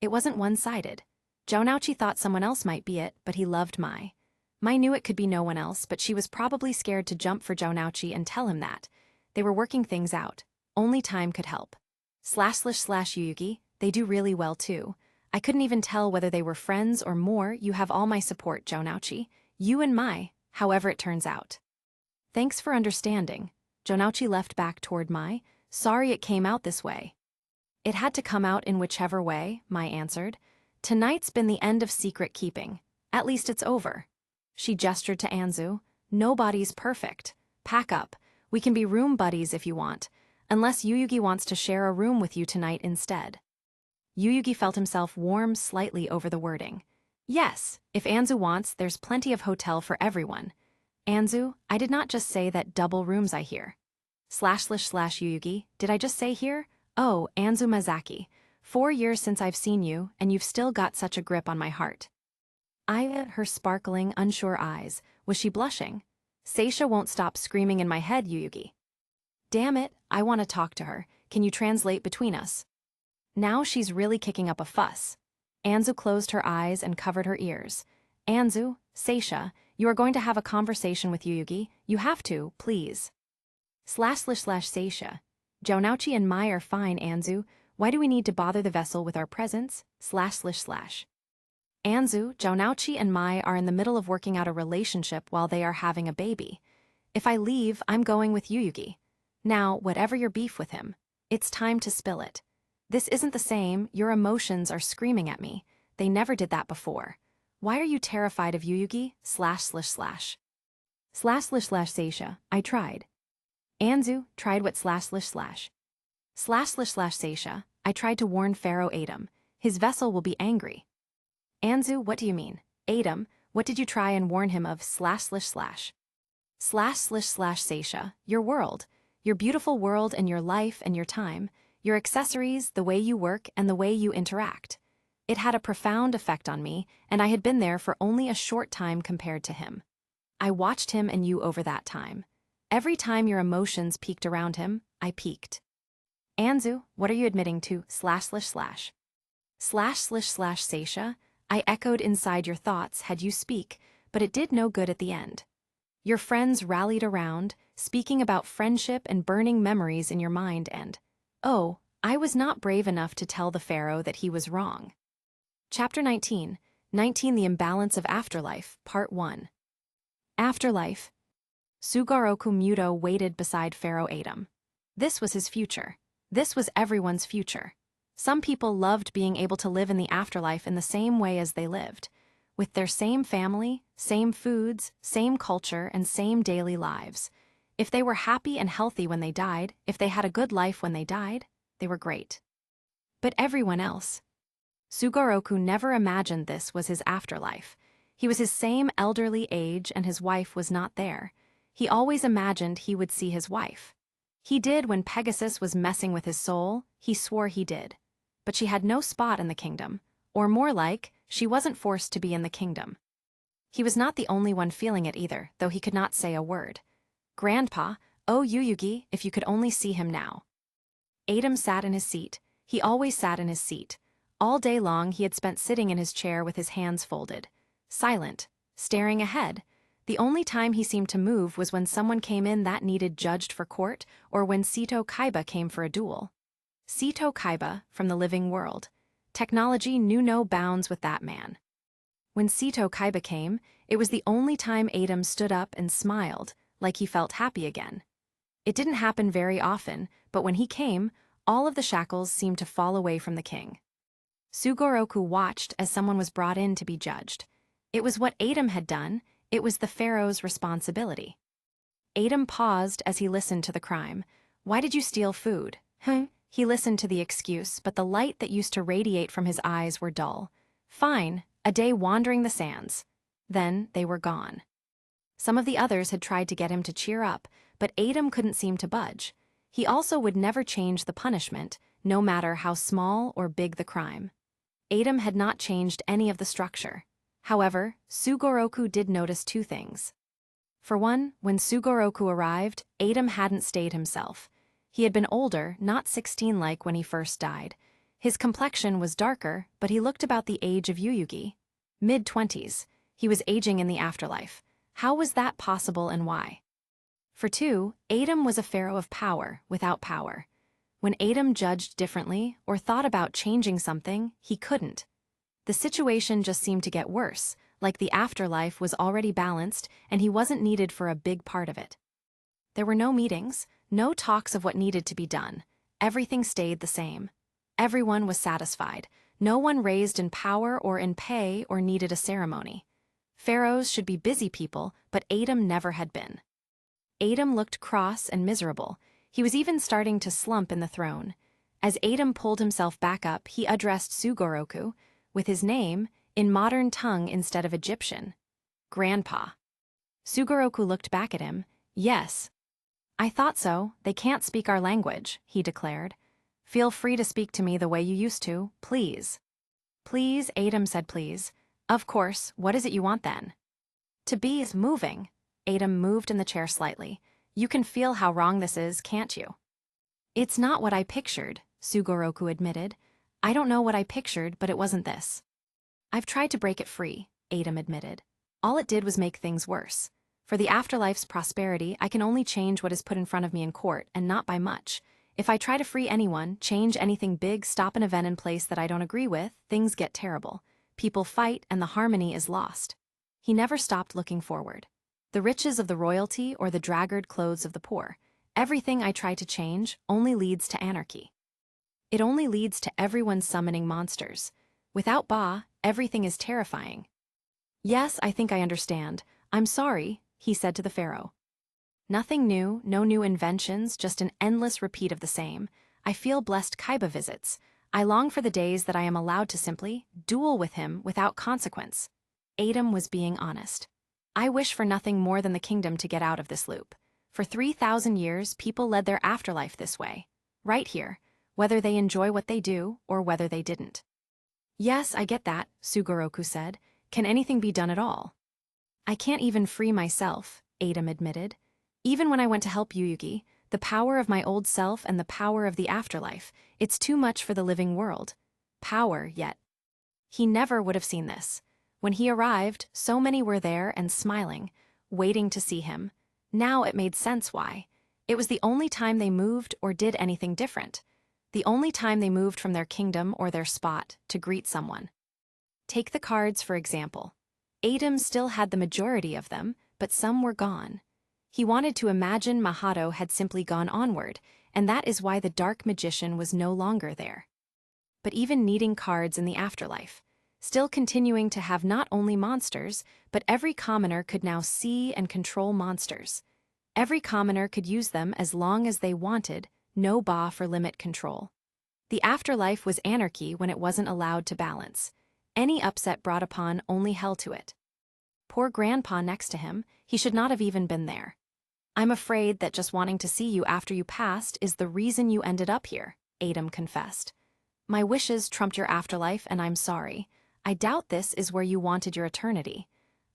Speaker 1: It wasn't one-sided. Jonauchi thought someone else might be it, but he loved Mai. Mai knew it could be no one else, but she was probably scared to jump for Jonauchi and tell him that. They were working things out. Only time could help. / Yuyugi, they do really well too. I couldn't even tell whether they were friends or more. You have all my support, Jonauchi. You and Mai, however it turns out. Thanks for understanding. Jonauchi left back toward Mai. Sorry it came out this way. It had to come out in whichever way, Mai answered. Tonight's been the end of secret keeping. At least it's over. She gestured to Anzu. Nobody's perfect. Pack up. We can be room buddies if you want. Unless Yuyugi wants to share a room with you tonight instead. Yuyugi felt himself warm slightly over the wording. Yes, if Anzu wants, there's plenty of hotel for everyone. Anzu, I did not just say that double rooms I hear. / Yuyugi, did I just say here? Oh, Anzu Mazaki. 4 years since I've seen you, and you've still got such a grip on my heart. Her sparkling, unsure eyes. Was she blushing? Seisha won't stop screaming in my head, Yuyugi. Damn it, I want to talk to her. Can you translate between us? Now she's really kicking up a fuss. Anzu closed her eyes and covered her ears. Anzu, Seisha, you are going to have a conversation with Yuyugi. You have to, please. Seisha. Jounouchi and Mai are fine, Anzu. Why do we need to bother the vessel with our presence? Anzu, Jounouchi and Mai are in the middle of working out a relationship while they are having a baby. If I leave, I'm going with Yuyugi. Now, whatever your beef with him, it's time to spill it. This isn't the same, your emotions are screaming at me. They never did that before. Why are you terrified of Yuyugi? Seisha, I tried. Anzu tried what Seisha, I tried to warn Pharaoh Adam. His vessel will be angry. Anzu, what do you mean? Adam, what did you try and warn him of? Seisha, your world. Your beautiful world and your life and your time. Your accessories, the way you work, and the way you interact. It had a profound effect on me, and I had been there for only a short time compared to him. I watched him and you over that time. Every time your emotions peaked around him, I peaked. Anzu, what are you admitting to? Seisha, I echoed inside your thoughts had you speak, but it did no good at the end. Your friends rallied around, speaking about friendship and burning memories in your mind and, oh, I was not brave enough to tell the pharaoh that he was wrong. Chapter 19, The Imbalance of Afterlife, Part 1. Afterlife. Sugoroku Muto waited beside Pharaoh Adam. This was his future. This was everyone's future. Some people loved being able to live in the afterlife in the same way as they lived, with their same family, same foods, same culture, and same daily lives. If they were happy and healthy when they died, if they had a good life when they died, they were great. But everyone else. Sugoroku never imagined this was his afterlife. He was his same elderly age and his wife was not there. He always imagined he would see his wife. He did when Pegasus was messing with his soul, he swore he did. But she had no spot in the kingdom, or more like, she wasn't forced to be in the kingdom. He was not the only one feeling it either, though he could not say a word. Grandpa, oh Yuyugi, if you could only see him now. Adam sat in his seat. He always sat in his seat. All day long he had spent sitting in his chair with his hands folded, silent, staring ahead. The only time he seemed to move was when someone came in that needed judged for court or when Kaiba came for a duel. Kaiba, from the living world. Technology knew no bounds with that man. When Kaiba came, it was the only time Adam stood up and smiled, like he felt happy again. It didn't happen very often, but when he came, all of the shackles seemed to fall away from the king. Sugoroku watched as someone was brought in to be judged. It was what Adam had done, it was the pharaoh's responsibility. Adam paused as he listened to the crime. Why did you steal food? He listened to the excuse, but the light that used to radiate from his eyes were dull. Fine, a day wandering the sands. Then they were gone. Some of the others had tried to get him to cheer up, but Adam couldn't seem to budge. He also would never change the punishment, no matter how small or big the crime. Adam had not changed any of the structure. However, Sugoroku did notice two things. For one, when Sugoroku arrived, Adam hadn't stayed himself. He had been older, not 16 like when he first died. His complexion was darker, but he looked about the age of Yuyugi. Mid-20s. He was aging in the afterlife. How was that possible and why? For two, Adam was a pharaoh of power, without power. When Adam judged differently or thought about changing something, he couldn't. The situation just seemed to get worse, like the afterlife was already balanced and he wasn't needed for a big part of it. There were no meetings, no talks of what needed to be done. Everything stayed the same. Everyone was satisfied. No one raised in power or in pay or needed a ceremony. Pharaohs should be busy people, but Adam never had been. Adam looked cross and miserable. He was even starting to slump in the throne. As Adam pulled himself back up, he addressed Sugoroku, with his name, in modern tongue instead of Egyptian. Grandpa. Sugoroku looked back at him. Yes. I thought so. They can't speak our language, he declared. Feel free to speak to me the way you used to, please. Please, Adam said please. Of course, what is it you want then? To be is moving. Adam moved in the chair slightly. You can feel how wrong this is, can't you? It's not what I pictured, Sugoroku admitted. I don't know what I pictured, but it wasn't this. I've tried to break it free, Adam admitted. All it did was make things worse. For the afterlife's prosperity, I can only change what is put in front of me in court, and not by much. If I try to free anyone, change anything big, stop an event in place that I don't agree with, things get terrible. People fight, and the harmony is lost. He never stopped looking forward. The riches of the royalty or the dragged clothes of the poor. Everything I try to change only leads to anarchy. It only leads to everyone summoning monsters. Without Ba, everything is terrifying. Yes, I think I understand. I'm sorry, he said to the pharaoh. Nothing new, no new inventions, just an endless repeat of the same. I feel blessed Kaiba visits. I long for the days that I am allowed to simply duel with him without consequence. Adam was being honest. I wish for nothing more than the kingdom to get out of this loop. For 3,000 years, people led their afterlife this way. Right here, whether they enjoy what they do or whether they didn't. Yes, I get that, Sugoroku said. Can anything be done at all? I can't even free myself, Adam admitted. Even when I went to help Yuyugi, the power of my old self and the power of the afterlife, it's too much for the living world. Power, yet. He never would have seen this. When he arrived, so many were there and smiling, waiting to see him. Now it made sense why. It was the only time they moved or did anything different. The only time they moved from their kingdom or their spot to greet someone. Take the cards, for example. Adam still had the majority of them, but some were gone. He wanted to imagine Mahato had simply gone onward, and that is why the dark magician was no longer there. But even needing cards in the afterlife, still continuing to have not only monsters, but every commoner could now see and control monsters. Every commoner could use them as long as they wanted, no Ba for limit control. The afterlife was anarchy when it wasn't allowed to balance. Any upset brought upon only hell to it. Poor grandpa next to him, he should not have even been there. I'm afraid that just wanting to see you after you passed is the reason you ended up here, Adam confessed. My wishes trumped your afterlife and I'm sorry. I doubt this is where you wanted your eternity.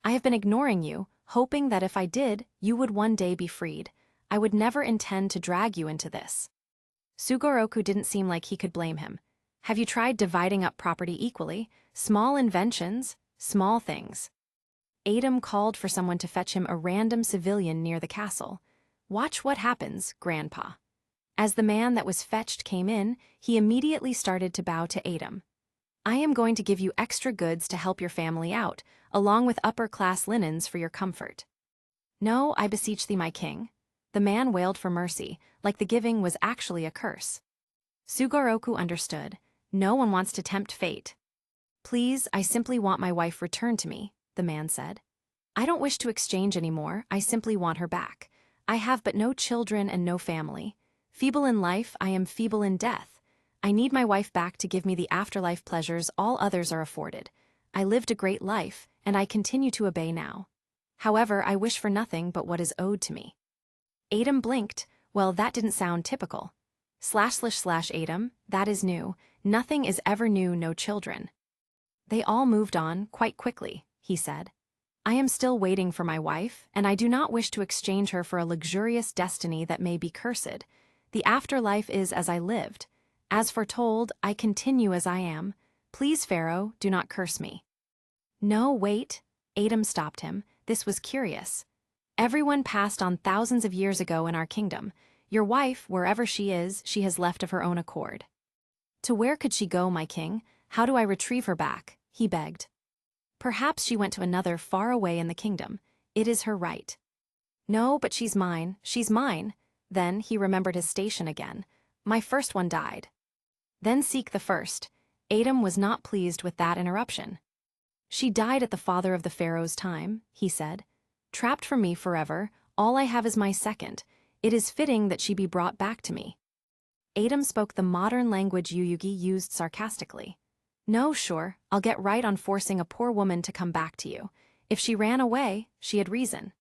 Speaker 1: I have been ignoring you, hoping that if I did, you would one day be freed. I would never intend to drag you into this. Sugoroku didn't seem like he could blame him. Have you tried dividing up property equally? Small inventions, small things. Adam called for someone to fetch him a random civilian near the castle. Watch what happens, Grandpa. As the man that was fetched came in, he immediately started to bow to Adam. I am going to give you extra goods to help your family out, along with upper-class linens for your comfort. No, I beseech thee, my king. The man wailed for mercy, like the giving was actually a curse. Sugoroku understood. No one wants to tempt fate. Please, I simply want my wife returned to me, the man said. I don't wish to exchange anymore, I simply want her back. I have but no children and no family. Feeble in life, I am feeble in death. I need my wife back to give me the afterlife pleasures all others are afforded. I lived a great life, and I continue to obey now. However, I wish for nothing but what is owed to me. Adam blinked. Well, that didn't sound typical. / Adam, that is new. Nothing is ever new, no children. They all moved on, quite quickly, he said. I am still waiting for my wife, and I do not wish to exchange her for a luxurious destiny that may be cursed. The afterlife is as I lived. As foretold, I continue as I am. Please, Pharaoh, do not curse me. No, wait. Adam stopped him. This was curious. Everyone passed on thousands of years ago in our kingdom. Your wife, wherever she is, she has left of her own accord. To where could she go, my king? How do I retrieve her back? He begged. Perhaps she went to another far away in the kingdom. It is her right. No, but she's mine. She's mine. Then he remembered his station again. My first one died. Then seek the first. Adam was not pleased with that interruption. She died at the father of the pharaoh's time, he said. Trapped from me forever, all I have is my second. It is fitting that she be brought back to me. Adam spoke the modern language Yuyugi used sarcastically. No, sure, I'll get right on forcing a poor woman to come back to you. If she ran away, she had reason.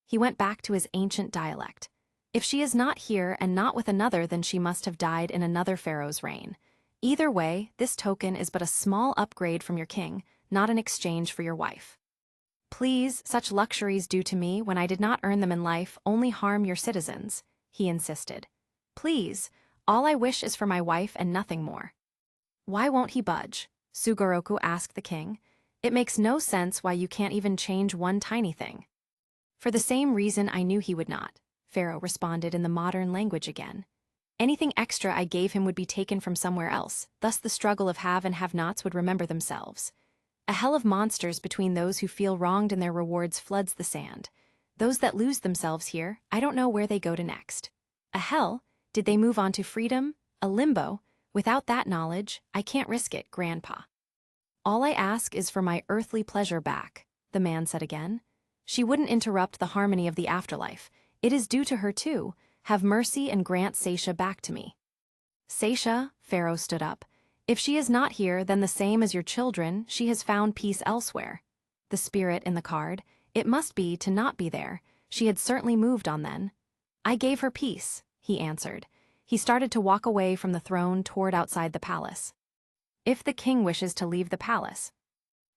Speaker 1: He went back to his ancient dialect. If she is not here and not with another, then she must have died in another pharaoh's reign. Either way, this token is but a small upgrade from your king, not an exchange for your wife. Please, such luxuries due to me when I did not earn them in life only harm your citizens, he insisted. Please, all I wish is for my wife and nothing more. Why won't he budge? Sugoroku asked the king. It makes no sense why you can't even change one tiny thing. For the same reason I knew he would not, Pharaoh responded in the modern language again. Anything extra I gave him would be taken from somewhere else, thus the struggle of have and have-nots would remember themselves. A hell of monsters between those who feel wronged and their rewards floods the sand. Those that lose themselves here, I don't know where they go to next. A hell? Did they move on to freedom? A limbo? Without that knowledge, I can't risk it, Grandpa. All I ask is for my earthly pleasure back, the man said again. She wouldn't interrupt the harmony of the afterlife. It is due to her too. Have mercy and grant Seisha back to me. Seisha, Pharaoh stood up. If she is not here, then the same as your children, she has found peace elsewhere. The spirit in the card, it must be to not be there. She had certainly moved on then. I gave her peace, he answered. He started to walk away from the throne toward outside the palace. If the king wishes to leave the palace.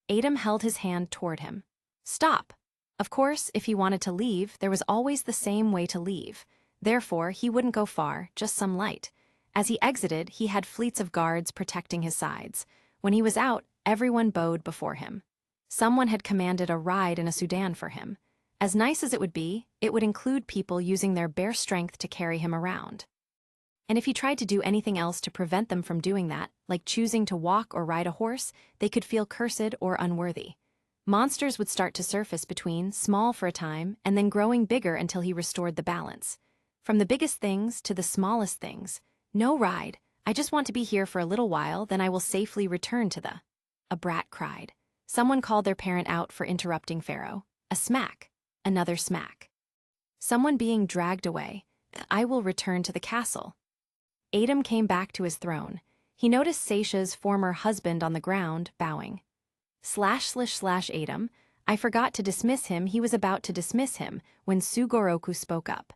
Speaker 1: Adam held his hand toward him. Stop. Of course, if he wanted to leave, there was always the same way to leave. Therefore, he wouldn't go far, just some light. As he exited, he had fleets of guards protecting his sides. When he was out, everyone bowed before him. Someone had commanded a ride in a Sudan for him. As nice as it would include people using their bare strength to carry him around. And if he tried to do anything else to prevent them from doing that, like choosing to walk or ride a horse, they could feel cursed or unworthy. Monsters would start to surface between, small for a time, and then growing bigger until he restored the balance. From the biggest things to the smallest things. No ride, I just want to be here for a little while, then I will safely return to the... A brat cried. Someone called their parent out for interrupting Pharaoh. A smack. Another smack. Someone being dragged away. I will return to the castle. Adam came back to his throne. He noticed Seisha's former husband on the ground, bowing. Adam, I forgot to dismiss him. He was about to dismiss him when Sugoroku spoke up.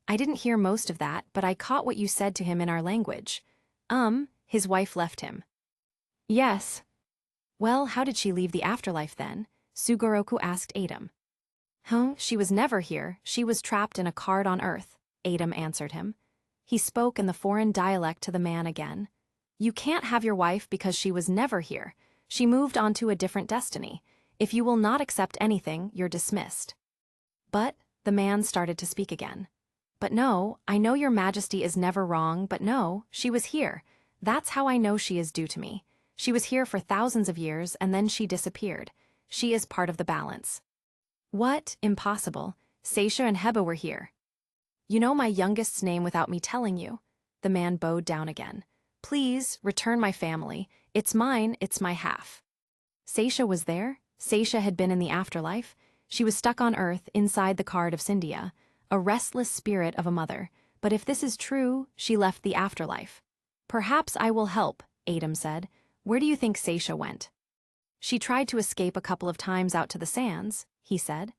Speaker 1: I didn't hear most of that, but I caught what you said to him in our language. His wife left him. Yes. Well, how did she leave the afterlife then? Sugoroku asked Adam. She was never here. She was trapped in a card on Earth, Adam answered him. He spoke in the foreign dialect to the man again. You can't have your wife because she was never here. She moved on to a different destiny. If you will not accept anything, you're dismissed. But, the man started to speak again. But no, I know your majesty is never wrong, but no, she was here. That's how I know she is due to me. She was here for thousands of years and then she disappeared. She is part of the balance. What? Impossible. Seisha and Heba were here. You know my youngest's name without me telling you. The man bowed down again. Please, return my family. It's mine, it's my half. Seisha was there? Seisha had been in the afterlife? She was stuck on Earth, inside the card of Cyndia, a restless spirit of a mother. But if this is true, she left the afterlife. Perhaps I will help, Adam said. Where do you think Seisha went? She tried to escape a couple of times out to the sands, he said.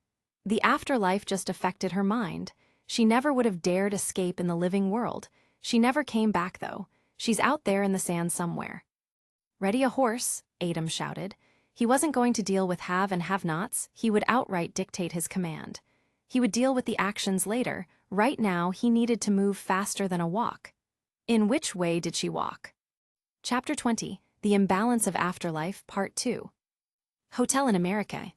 Speaker 1: The afterlife just affected her mind. She never would have dared escape in the living world. She never came back, though. She's out there in the sand somewhere. Ready a horse, Adam shouted. He wasn't going to deal with have and have-nots. He would outright dictate his command. He would deal with the actions later. Right now, he needed to move faster than a walk. In which way did she walk? Chapter 20, The Imbalance of Afterlife, Part 2. Hotel in America.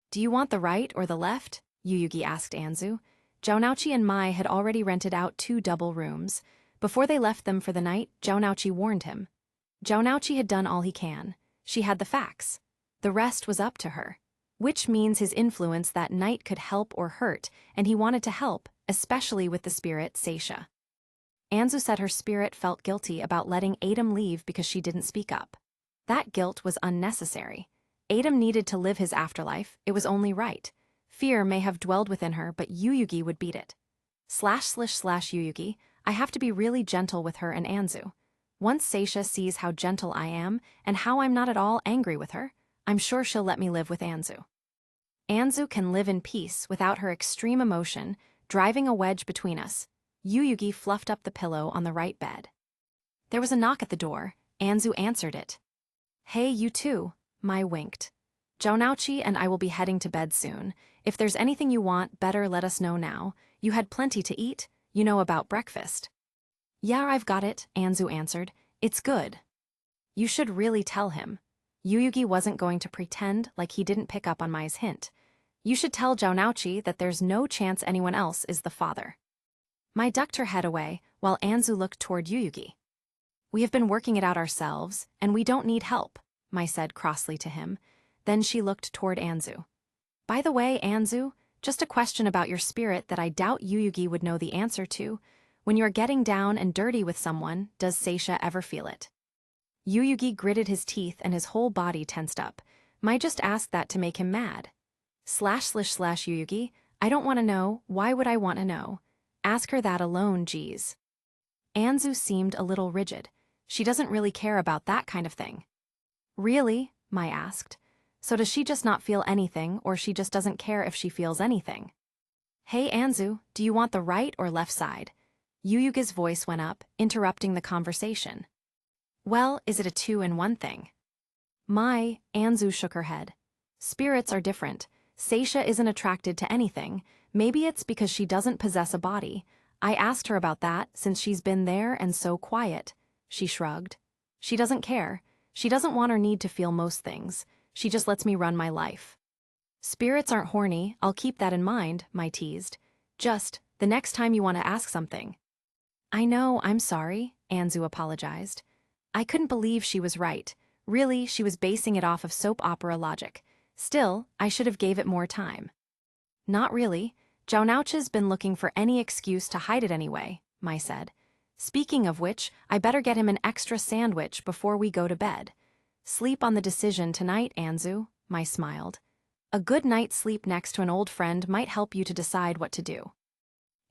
Speaker 1: Do you want the right or the left? Yuyugi asked Anzu. Jounouchi and Mai had already rented out 2 double rooms. Before they left them for the night, Jounouchi warned him. Jounouchi had done all he can. She had the facts. The rest was up to her. Which means his influence that night could help or hurt, and he wanted to help, especially with the spirit Seisha. Anzu said her spirit felt guilty about letting Adam leave because she didn't speak up. That guilt was unnecessary. Adam needed to live his afterlife, it was only right. Fear may have dwelled within her, but Yuyugi would beat it. //Yuyugi, I have to be really gentle with her and Anzu. Once Seisha sees how gentle I am, and how I'm not at all angry with her, I'm sure she'll let me live with Anzu. Anzu can live in peace without her extreme emotion, driving a wedge between us. Yuyugi fluffed up the pillow on the right bed. There was a knock at the door. Anzu answered it. Hey, you too, Mai winked. Jounouchi and I will be heading to bed soon. If there's anything you want, better let us know now. You had plenty to eat, you know about breakfast. Yeah, I've got it, Anzu answered. It's good. You should really tell him. Yuyugi wasn't going to pretend like he didn't pick up on Mai's hint. You should tell Jounouchi that there's no chance anyone else is the father. Mai ducked her head away, while Anzu looked toward Yuyugi. We have been working it out ourselves, and we don't need help, Mai said crossly to him. Then she looked toward Anzu. By the way, Anzu, just a question about your spirit that I doubt Yuyugi would know the answer to. When you're getting down and dirty with someone, does Seisha ever feel it? Yuyugi gritted his teeth and his whole body tensed up. Mai just asked that to make him mad. //Yuyugi, I don't want to know, why would I want to know? Ask her that alone, geez. Anzu seemed a little rigid. She doesn't really care about that kind of thing. Really? Mai asked. So does she just not feel anything, or she just doesn't care if she feels anything? Hey Anzu, do you want the right or left side? Yuyugi's voice went up, interrupting the conversation. Well, is it a two-in-one thing? Anzu shook her head. Spirits are different. Seisha isn't attracted to anything. Maybe it's because she doesn't possess a body. I asked her about that since she's been there and so quiet. She shrugged. She doesn't care. She doesn't want or need to feel most things. She just lets me run my life. Spirits aren't horny, I'll keep that in mind, Mai teased. Just, the next time you want to ask something. I know, I'm sorry, Anzu apologized. I couldn't believe she was right. Really, she was basing it off of soap opera logic. Still, I should have gave it more time. Not really. Jounouchi's been looking for any excuse to hide it anyway, Mai said. Speaking of which, I better get him an extra sandwich before we go to bed. Sleep on the decision tonight, Anzu, Mai smiled. A good night's sleep next to an old friend might help you to decide what to do.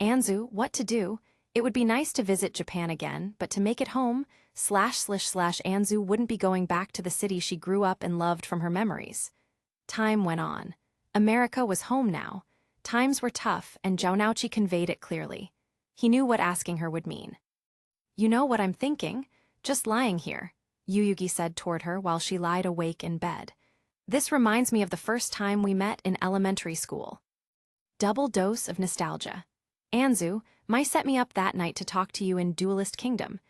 Speaker 1: Anzu, what to do? It would be nice to visit Japan again, but to make it home, //Anzu wouldn't be going back to the city she grew up and loved from her memories. Time went on. America was home now. Times were tough, and Jounouchi conveyed it clearly. He knew what asking her would mean. You know what I'm thinking? Just lying here, Yuyugi said toward her while she lied awake in bed. This reminds me of the first time we met in elementary school. Double dose of nostalgia. Anzu, Mai set me up that night to talk to you in Duelist Kingdom.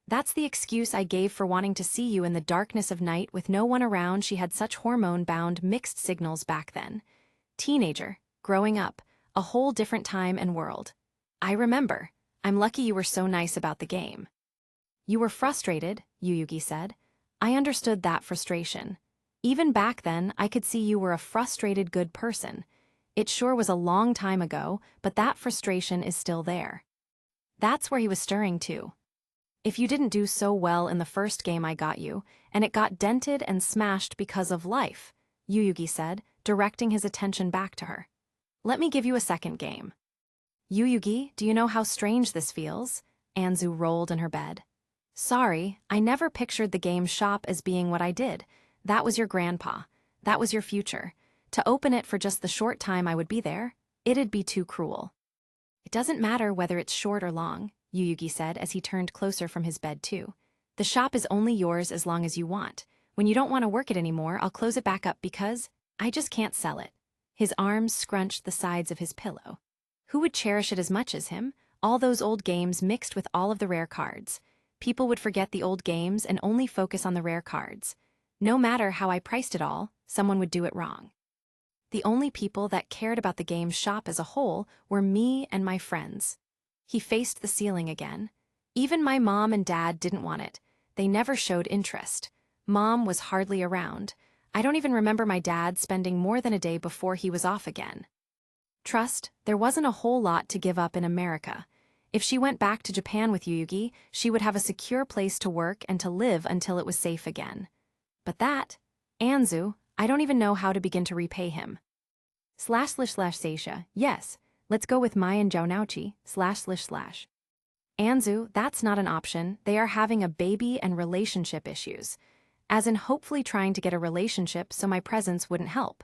Speaker 1: That's the excuse I gave for wanting to see you in the darkness of night with no one around. She had such hormone-bound mixed signals back then. Teenager, growing up, a whole different time and world. I remember. I'm lucky you were so nice about the game. You were frustrated, Yuyugi said. I understood that frustration. Even back then, I could see you were a frustrated good person. It sure was a long time ago, but that frustration is still there. That's where he was stirring too. If you didn't do so well in the first game I got you, and it got dented and smashed because of life, Yuyugi said, directing his attention back to her. Let me give you a second game. Yuyugi, do you know how strange this feels? Anzu rolled in her bed. Sorry, I never pictured the game shop as being what I did. That was your grandpa. That was your future. To open it for just the short time I would be there, it'd be too cruel. It doesn't matter whether it's short or long, Yuyugi said as he turned closer from his bed too. The shop is only yours as long as you want. When you don't want to work it anymore, I'll close it back up because I just can't sell it. His arms scrunched the sides of his pillow. Who would cherish it as much as him? All those old games mixed with all of the rare cards. People would forget the old games and only focus on the rare cards. No matter how I priced it all, someone would do it wrong. The only people that cared about the game's shop as a whole were me and my friends. He faced the ceiling again. Even my mom and dad didn't want it. They never showed interest. Mom was hardly around. I don't even remember my dad spending more than a day before he was off again. Trust, there wasn't a whole lot to give up in America. If she went back to Japan with Yuyugi, she would have a secure place to work and to live until it was safe again. But that, Anzu, I don't even know how to begin to repay him. //Seisha, yes, let's go with Mai and Jounouchi, //. Anzu, that's not an option. They are having a baby and relationship issues. As in hopefully trying to get a relationship so my presence wouldn't help.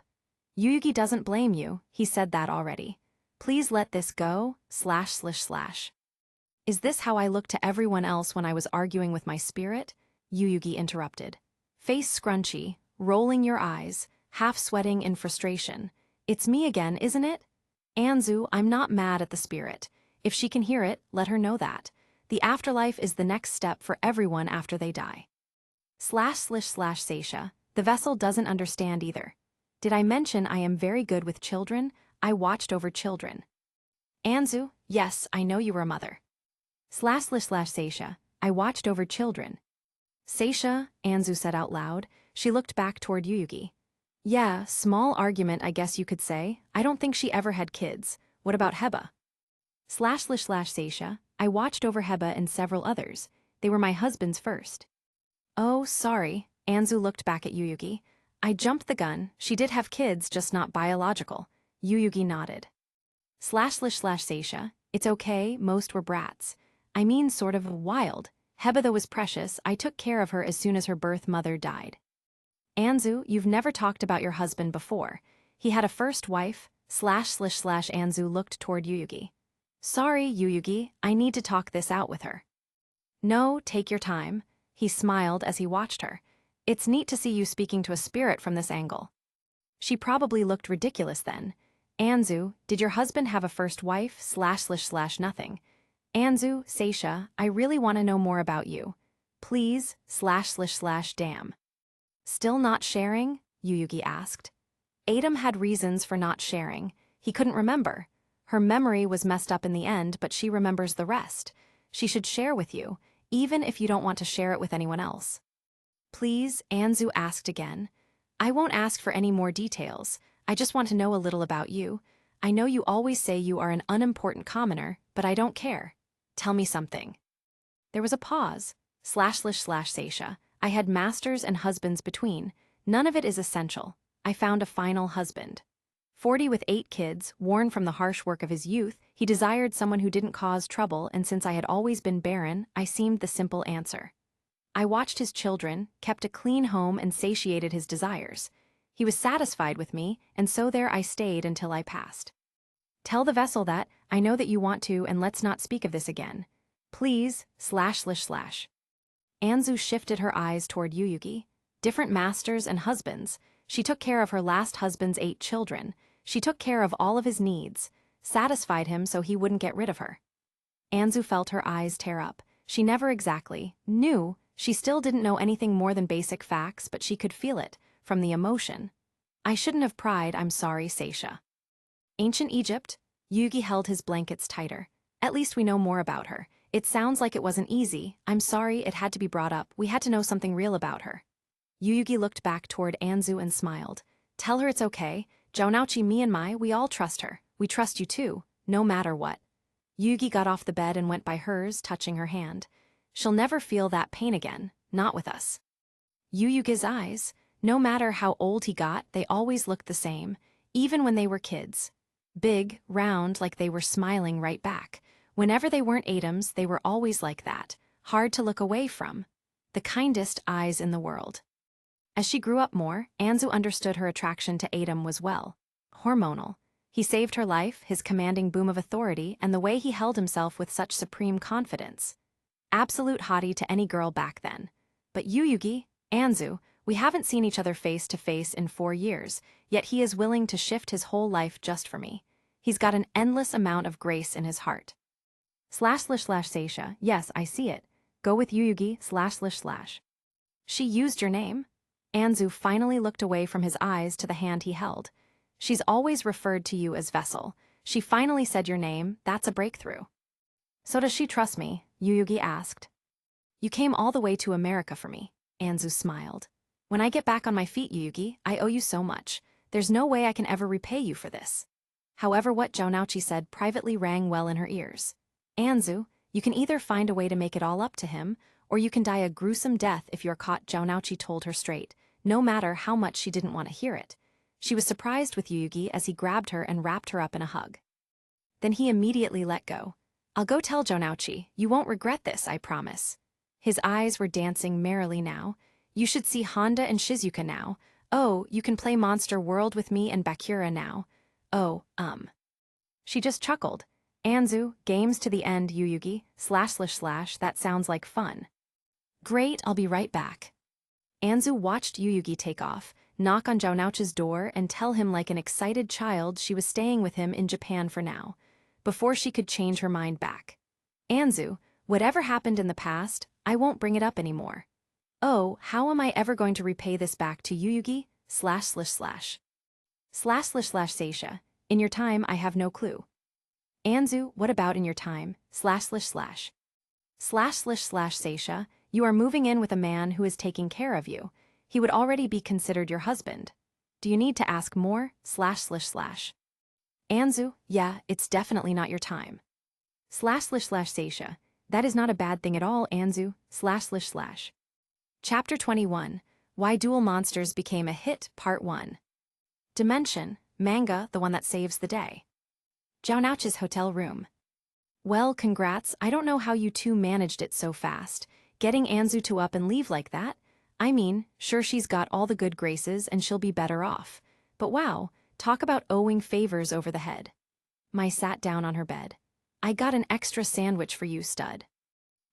Speaker 1: Yuyugi doesn't blame you, he said that already. Please let this go, //. Is this how I look to everyone else when I was arguing with my spirit? Yuyugi interrupted. Face scrunchy, rolling your eyes, half sweating in frustration. It's me again, isn't it? Anzu, I'm not mad at the spirit. If she can hear it, let her know that. The afterlife is the next step for everyone after they die. Seisha, the vessel doesn't understand either. Did I mention I am very good with children? I watched over children. Anzu, yes, I know you were a mother. Seisha, I watched over children. Seisha, Anzu said out loud. She looked back toward Yuyugi. Yeah, small argument I guess you could say. I don't think she ever had kids. What about Heba? Seisha, I watched over Heba and several others. They were my husband's first. Oh, sorry, Anzu looked back at Yuyugi. I jumped the gun. She did have kids, just not biological. Yuyugi nodded. Seisha, it's okay, most were brats. I mean sort of wild. Heba though was precious, I took care of her as soon as her birth mother died. Anzu, you've never talked about your husband before. He had a first wife, Anzu looked toward Yuyugi. Sorry, Yuyugi, I need to talk this out with her. No, take your time. He smiled as he watched her. It's neat to see you speaking to a spirit from this angle. She probably looked ridiculous then. Anzu, did your husband have a first wife, nothing? Anzu, Seisha, I really want to know more about you. Please, damn. Still not sharing? Yuyugi asked. Adam had reasons for not sharing. He couldn't remember. Her memory was messed up in the end, but she remembers the rest. She should share with you, even if you don't want to share it with anyone else. Please, Anzu asked again. I won't ask for any more details. I just want to know a little about you. I know you always say you are an unimportant commoner, but I don't care. Tell me something. There was a pause. Seisha. I had masters and husbands between. None of it is essential. I found a final husband. 40 with 8 kids, worn from the harsh work of his youth, he desired someone who didn't cause trouble, and since I had always been barren, I seemed the simple answer. I watched his children, kept a clean home, and satiated his desires. He was satisfied with me, and so there I stayed until I passed. Tell the vessel that, I know that you want to, and let's not speak of this again. Please, Anzu shifted her eyes toward Yuyugi. Different masters and husbands. She took care of her last husband's 8 children. She took care of all of his needs, satisfied him so he wouldn't get rid of her. Anzu felt her eyes tear up. She never exactly knew. She still didn't know anything more than basic facts, but she could feel it, from the emotion. I shouldn't have pried, I'm sorry, Seisha. Ancient Egypt? Yugi held his blankets tighter. At least we know more about her. It sounds like it wasn't easy. I'm sorry it had to be brought up. We had to know something real about her. Yuyugi looked back toward Anzu and smiled. Tell her it's okay. Jounouchi, me and we all trust her. We trust you too, no matter what. Yugi got off the bed and went by hers, touching her hand. She'll never feel that pain again, not with us. Yuyugi's eyes, no matter how old he got, they always looked the same, even when they were kids. Big, round, like they were smiling right back. Whenever they weren't Adams, they were always like that, hard to look away from. The kindest eyes in the world. As she grew up more, Anzu understood her attraction to Adam was hormonal. He saved her life, his commanding boom of authority, and the way he held himself with such supreme confidence. Absolute hottie to any girl back then. But Yuyugi, Anzu, we haven't seen each other face to face in 4 years, yet he is willing to shift his whole life just for me. He's got an endless amount of grace in his heart. Seisha, yes, I see it. Go with Yuyugi, //. She used your name? Anzu finally looked away from his eyes to the hand he held. She's always referred to you as Vessel. She finally said your name, that's a breakthrough. So does she trust me? Yuyugi asked. You came all the way to America for me, Anzu smiled. When I get back on my feet, Yuyugi, I owe you so much. There's no way I can ever repay you for this. However, what Jounouchi said privately rang well in her ears. Anzu, you can either find a way to make it all up to him, or you can die a gruesome death if you're caught, Jounouchi told her straight, no matter how much she didn't want to hear it. She was surprised with Yuyugi as he grabbed her and wrapped her up in a hug. Then he immediately let go. I'll go tell Jounouchi, you won't regret this, I promise. His eyes were dancing merrily now. You should see Honda and Shizuka now. Oh, you can play Monster World with me and Bakura now. Oh, She just chuckled. Anzu, games to the end, Yuyugi, //, that sounds like fun. Great, I'll be right back. Anzu watched Yuyugi take off, knock on Jounouchi's door and tell him like an excited child she was staying with him in Japan for now, before she could change her mind back. Anzu, whatever happened in the past, I won't bring it up anymore. Oh, how am I ever going to repay this back to you, Yugi? Seisha. In your time, I have no clue. Anzu, what about in your time? Seisha, you are moving in with a man who is taking care of you. He would already be considered your husband. Do you need to ask more? Anzu, yeah, it's definitely not your time. Seisha, that is not a bad thing at all, Anzu. Chapter 21, Why Duel Monsters Became a Hit, Part 1. Dimension, manga, the one that saves the day. Zhaonouch's hotel room. Well, congrats, I don't know how you two managed it so fast. Getting Anzu to up and leave like that? I mean, sure she's got all the good graces and she'll be better off. But wow, talk about owing favors over the head. Mai sat down on her bed. I got an extra sandwich for you, stud.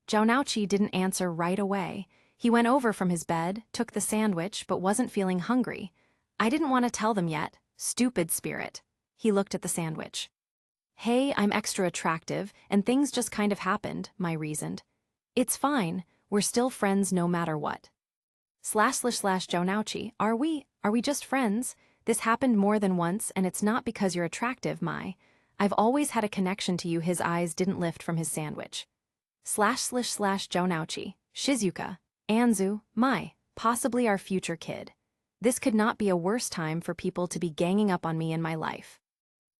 Speaker 1: Zhaonouchi didn't answer right away. He went over from his bed, took the sandwich, but wasn't feeling hungry. I didn't want to tell them yet. Stupid spirit. He looked at the sandwich. Hey, I'm extra attractive, and things just kind of happened, Mai reasoned. It's fine, we're still friends no matter what. Zhaonouchi, are we just friends? This happened more than once, and it's not because you're attractive, Mai. I've always had a connection to you. His eyes didn't lift from his sandwich. Zhaonouchi, Shizuka, Anzu, Mai, possibly our future kid. This could not be a worse time for people to be ganging up on me in my life.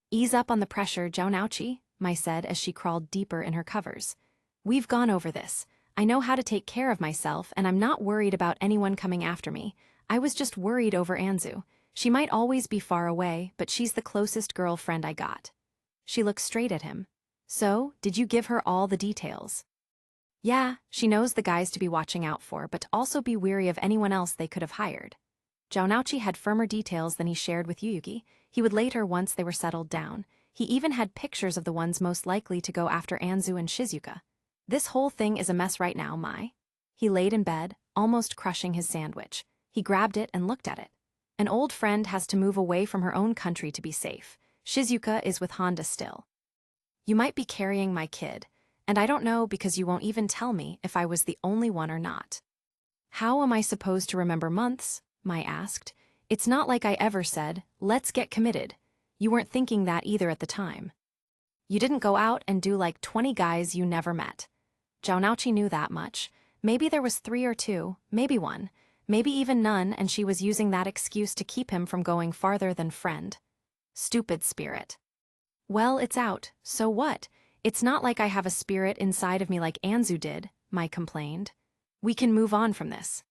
Speaker 1: Ease up on the pressure, Zhaonouchi, Mai said as she crawled deeper in her covers. We've gone over this. I know how to take care of myself, and I'm not worried about anyone coming after me. I was just worried over Anzu. She might always be far away, but she's the closest girlfriend I got. She looked straight at him. So, did you give her all the details? Yeah, she knows the guys to be watching out for, but to also be weary of anyone else they could have hired. Zhaonouchi had firmer details than he shared with Yugi. He would later once they were settled down. He even had pictures of the ones most likely to go after Anzu and Shizuka. This whole thing is a mess right now, Mai. He laid in bed, almost crushing his sandwich. He grabbed it and looked at it. An old friend has to move away from her own country to be safe. Shizuka is with Honda still. You might be carrying my kid, and I don't know because you won't even tell me if I was the only one or not. How am I supposed to remember months? Mai asked. It's not like I ever said, let's get committed. You weren't thinking that either at the time. You didn't go out and do like 20 guys you never met. Zhaonouchi knew that much. Maybe there was 3 or 2, maybe 1, maybe even none, and she was using that excuse to keep him from going farther than friend. Stupid spirit. Well, it's out, so what? It's not like I have a spirit inside of me like Anzu did, Mai complained. We can move on from this.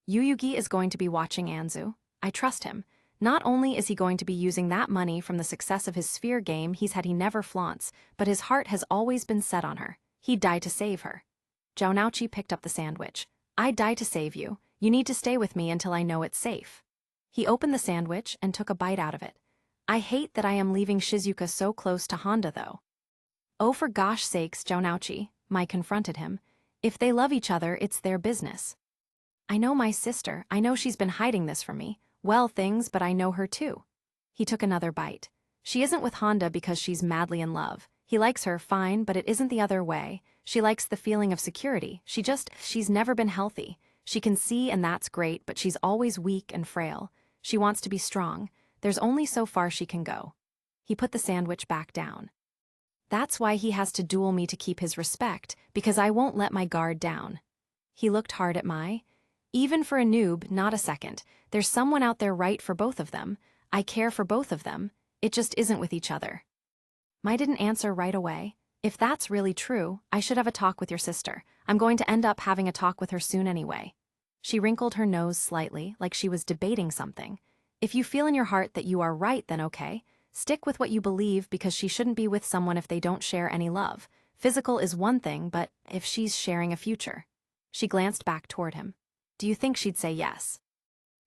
Speaker 1: Yugi is going to be watching Anzu. I trust him. Not only is he going to be using that money from the success of his sphere game he never flaunts, but his heart has always been set on her. He'd die to save her. Zhaonouchi picked up the sandwich. I'd die to save you. You need to stay with me until I know it's safe. He opened the sandwich and took a bite out of it. I hate that I am leaving Shizuka so close to Honda though. Oh, for gosh sakes, Zhaonouchi, Mai confronted him. If they love each other, it's their business. I know my sister. I know she's been hiding this from me. Well, things, but I know her too. He took another bite. She isn't with Honda because she's madly in love. He likes her, fine, but it isn't the other way. She likes the feeling of security. She's never been healthy. She can see and that's great, but she's always weak and frail. She wants to be strong. There's only so far she can go. He put the sandwich back down. That's why he has to duel me to keep his respect, because I won't let my guard down. He looked hard at Mai. Even for a noob, not a second. There's someone out there right for both of them. I care for both of them. It just isn't with each other. Mai didn't answer right away. If that's really true, I should have a talk with your sister. I'm going to end up having a talk with her soon anyway. She wrinkled her nose slightly, like she was debating something. If you feel in your heart that you are right, then okay. Stick with what you believe because she shouldn't be with someone if they don't share any love. Physical is one thing, but if she's sharing a future. She glanced back toward him. Do you think she'd say yes?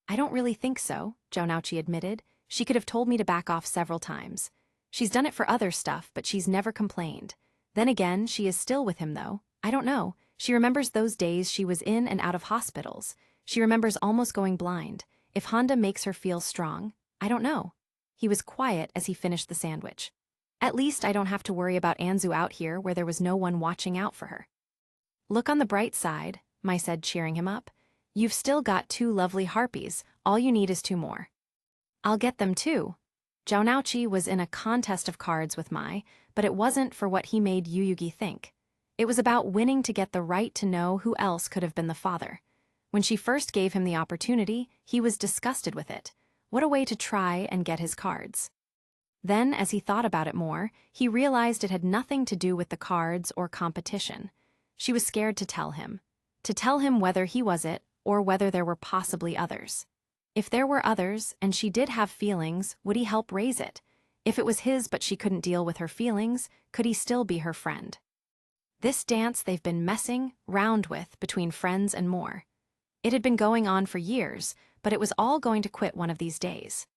Speaker 1: I don't really think so, Zhaonouchi admitted. She could have told me to back off several times. She's done it for other stuff, but she's never complained. Then again, she is still with him though. I don't know. She remembers those days she was in and out of hospitals. She remembers almost going blind. If Honda makes her feel strong, I don't know. He was quiet as he finished the sandwich. At least I don't have to worry about Anzu out here where there was no one watching out for her. Look on the bright side, Mai said, cheering him up. You've still got 2 lovely harpies, all you need is 2 more. I'll get them too. Jounouchi was in a contest of cards with Mai, but it wasn't for what he made Yuyugi think. It was about winning to get the right to know who else could have been the father. When she first gave him the opportunity, he was disgusted with it. What a way to try and get his cards. Then, as he thought about it more, he realized it had nothing to do with the cards or competition. She was scared to tell him. To tell him whether he was it, or whether there were possibly others. If there were others, and she did have feelings, would he help raise it? If it was his but she couldn't deal with her feelings, could he still be her friend? This dance they've been messing round with between friends and more. It had been going on for years, but it was all going to quit one of these days.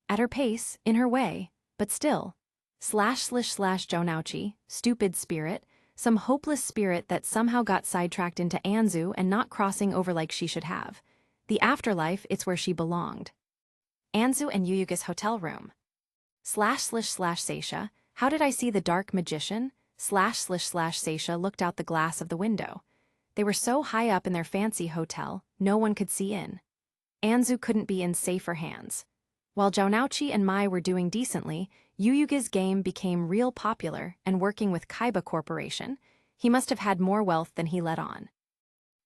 Speaker 1: At her pace, in her way, but still. Jounouchi, stupid spirit, some hopeless spirit that somehow got sidetracked into Anzu and not crossing over like she should have. The afterlife, it's where she belonged. Anzu and Yuyugi's hotel room. Seisha, how did I see the dark magician? Seisha looked out the glass of the window. They were so high up in their fancy hotel, no one could see in. Anzu couldn't be in safer hands. While Jounouchi and Mai were doing decently, Yuyugi's game became real popular, and working with Kaiba Corporation, he must have had more wealth than he let on.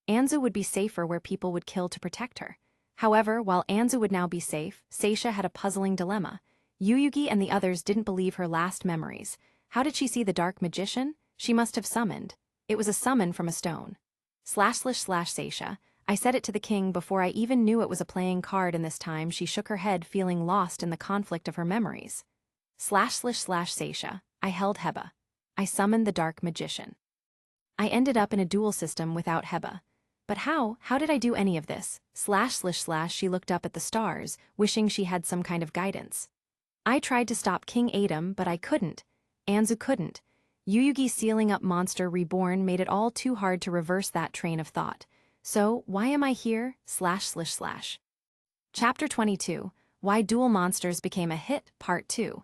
Speaker 1: Anzu would be safer where people would kill to protect her. However, while Anzu would now be safe, Seisha had a puzzling dilemma. Yuyugi and the others didn't believe her last memories. How did she see the dark magician? She must have summoned. It was a summon from a stone. Seisha, I said it to the king before I even knew it was a playing card, and this time she shook her head, feeling lost in the conflict of her memories. Seisha, I held Heba. I summoned the dark magician. I ended up in a duel system without Heba. But how did I do any of this? She looked up at the stars, wishing she had some kind of guidance. I tried to stop King Adam, but I couldn't. Anzu couldn't. Yuyugi's sealing up monster reborn made it all too hard to reverse that train of thought. So, why am I here? Chapter 22, Why Duel Monsters Became a Hit, Part 2.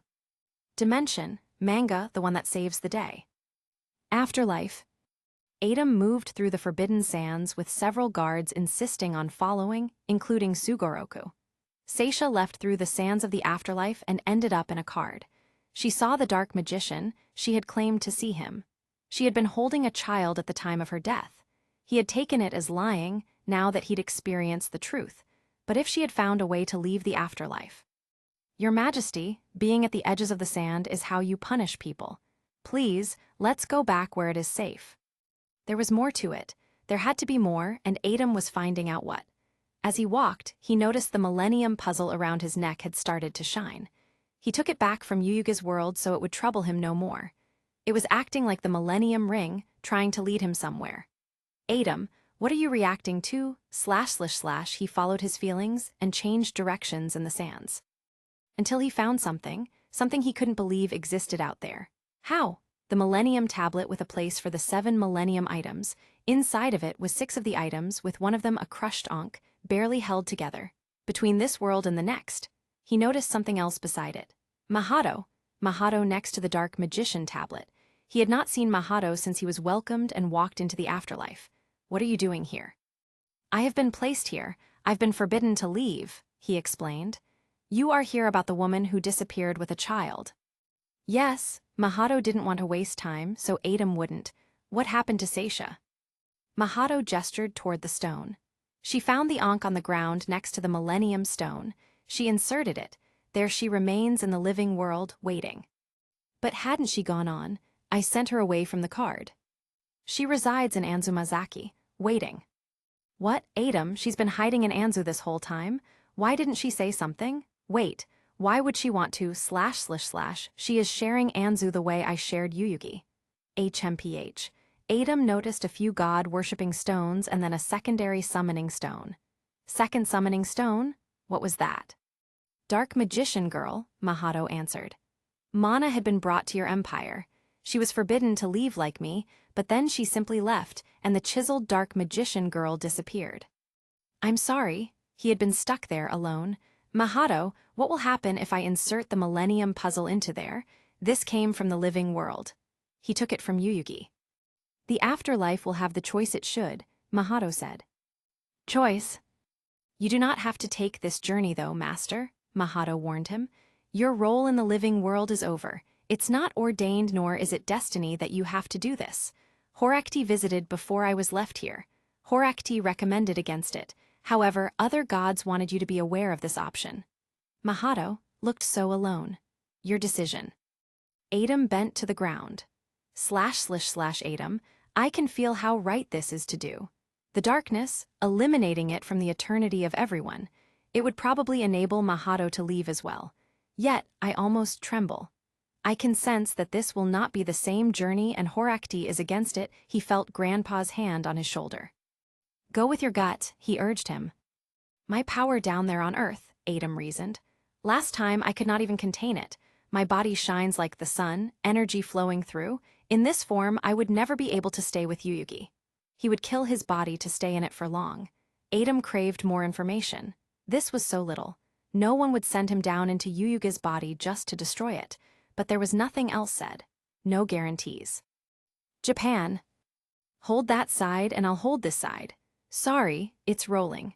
Speaker 1: Dimension, manga, the one that saves the day. Afterlife. Adam moved through the Forbidden Sands with several guards insisting on following, including Sugoroku. Seisha left through the sands of the afterlife and ended up in a card. She saw the dark magician. She had claimed to see him. She had been holding a child at the time of her death. He had taken it as lying, now that he'd experienced the truth. But if she had found a way to leave the afterlife? Your Majesty, being at the edges of the sand is how you punish people. Please, let's go back where it is safe. There was more to it. There had to be more, and Adam was finding out what. As he walked, he noticed the Millennium puzzle around his neck had started to shine. He took it back from Yuyugi's world so it would trouble him no more. It was acting like the Millennium Ring, trying to lead him somewhere. Adam, what are you reacting to? He followed his feelings and changed directions in the sands. Until he found something he couldn't believe existed out there. How? The Millennium Tablet with a place for the 7 Millennium items. Inside of it was 6 of the items, with one of them a crushed ankh, barely held together. Between this world and the next, he noticed something else beside it. Mahato next to the Dark Magician Tablet. He had not seen Mahato since he was welcomed and walked into the afterlife. What are you doing here? I have been placed here. I've been forbidden to leave, he explained. You are here about the woman who disappeared with a child. Yes, Mahato didn't want to waste time, so Adam wouldn't. What happened to Seisha? Mahato gestured toward the stone. She found the ankh on the ground next to the Millennium Stone. She inserted it. There she remains in the living world, waiting. But hadn't she gone on? I sent her away from the card. She resides in Anzumazaki, waiting. What, Adam? She's been hiding in Anzu this whole time? Why didn't she say something? Wait, why would she want to? She is sharing Anzu the way I shared Yuyugi. HMPH. Adam noticed a few god-worshipping stones and then a secondary summoning stone. Second summoning stone? What was that? Dark Magician Girl, Mahato answered. Mana had been brought to your empire. She was forbidden to leave like me, but then she simply left, and the chiseled Dark Magician Girl disappeared. I'm sorry, he had been stuck there alone. Mahato, what will happen if I insert the Millennium puzzle into there? This came from the living world. He took it from Yuyugi. The afterlife will have the choice it should, Mahato said. choice. You do not have to take this journey though, master, Mahato warned him. Your role in the living world is over. It's not ordained nor is it destiny that you have to do this. Horakti visited before I was left here. Horakti recommended against it. However, other gods wanted you to be aware of this option. Mahato looked so alone. Your decision. Adam bent to the ground. //Adam, I can feel how right this is to do. The darkness, eliminating it from the eternity of everyone. It would probably enable Mahato to leave as well. Yet, I almost tremble. I can sense that this will not be the same journey and Horakti is against it. He felt Grandpa's hand on his shoulder. Go with your gut, he urged him. My power down there on Earth, Adam reasoned. Last time I could not even contain it. My body shines like the sun, energy flowing through. In this form, I would never be able to stay with Yuyugi. He would kill his body to stay in it for long. Adam craved more information. This was so little. No one would send him down into Yuyugi's body just to destroy it. But there was nothing else said. No guarantees. Japan. Hold that side and I'll hold this side. Sorry, it's rolling.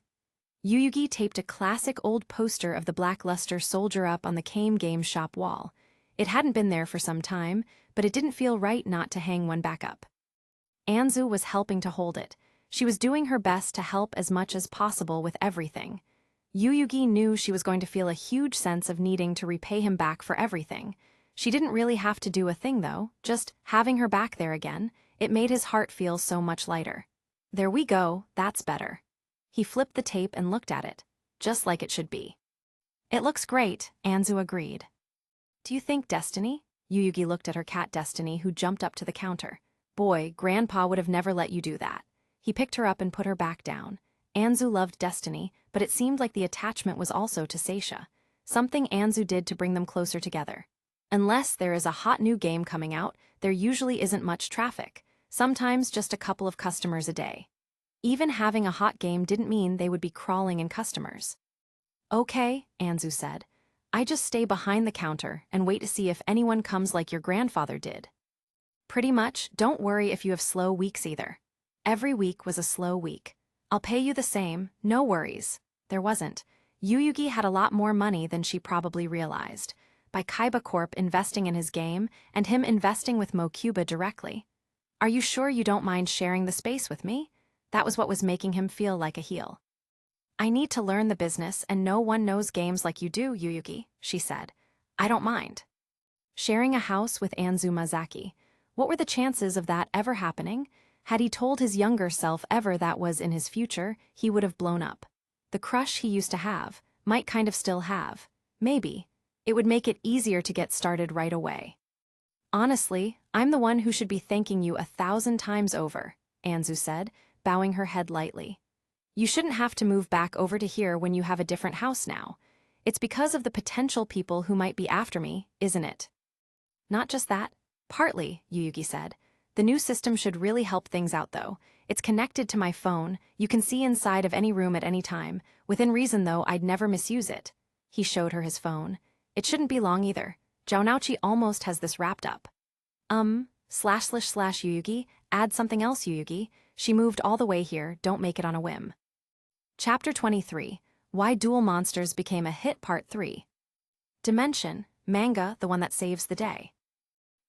Speaker 1: Yuyugi taped a classic old poster of the Blackluster soldier up on the Kame Game shop wall. It hadn't been there for some time, but it didn't feel right not to hang one back up. Anzu was helping to hold it. She was doing her best to help as much as possible with everything. Yuyugi knew she was going to feel a huge sense of needing to repay him back for everything. She didn't really have to do a thing though, just having her back there again. It made his heart feel so much lighter. There we go, that's better. He flipped the tape and looked at it, just like it should be. It looks great, Anzu agreed. Do you think Destiny? Yuyugi looked at her cat Destiny, who jumped up to the counter. Boy, Grandpa would have never let you do that. He picked her up and put her back down. Anzu loved Destiny, but it seemed like the attachment was also to Seisha. Something Anzu did to bring them closer together. Unless there is a hot new game coming out, there usually isn't much traffic. Sometimes just a couple of customers a day. Even having a hot game didn't mean they would be crawling in customers. Okay, Anzu said. I just stay behind the counter and wait to see if anyone comes like your grandfather did. Pretty much, don't worry if you have slow weeks either. Every week was a slow week. I'll pay you the same, no worries. There wasn't. Yuyugi had a lot more money than she probably realized. By Kaiba Corp investing in his game and him investing with Mocuba directly. Are you sure you don't mind sharing the space with me? That was what was making him feel like a heel. I need to learn the business and no one knows games like you do, Yuyugi, she said. I don't mind. Sharing a house with Anzu Mazaki. What were the chances of that ever happening? Had he told his younger self ever that was in his future, he would have blown up. The crush he used to have, might kind of still have. Maybe. It would make it easier to get started right away. Honestly, I'm the one who should be thanking you 1,000 times over, Anzu said, bowing her head lightly. You shouldn't have to move back over to here when you have a different house now. It's because of the potential people who might be after me, isn't it? Not just that. Partly, Yuyugi said. The new system should really help things out though. It's connected to my phone, you can see inside of any room at any time. Within reason though, I'd never misuse it. He showed her his phone. It shouldn't be long either. Jounouchi almost has this wrapped up. //Yuyugi, add something else Yuyugi. She moved all the way here, don't make it on a whim. Chapter 23, Why Duel Monsters Became a Hit Part 3. Dimension, manga, the one that saves the day.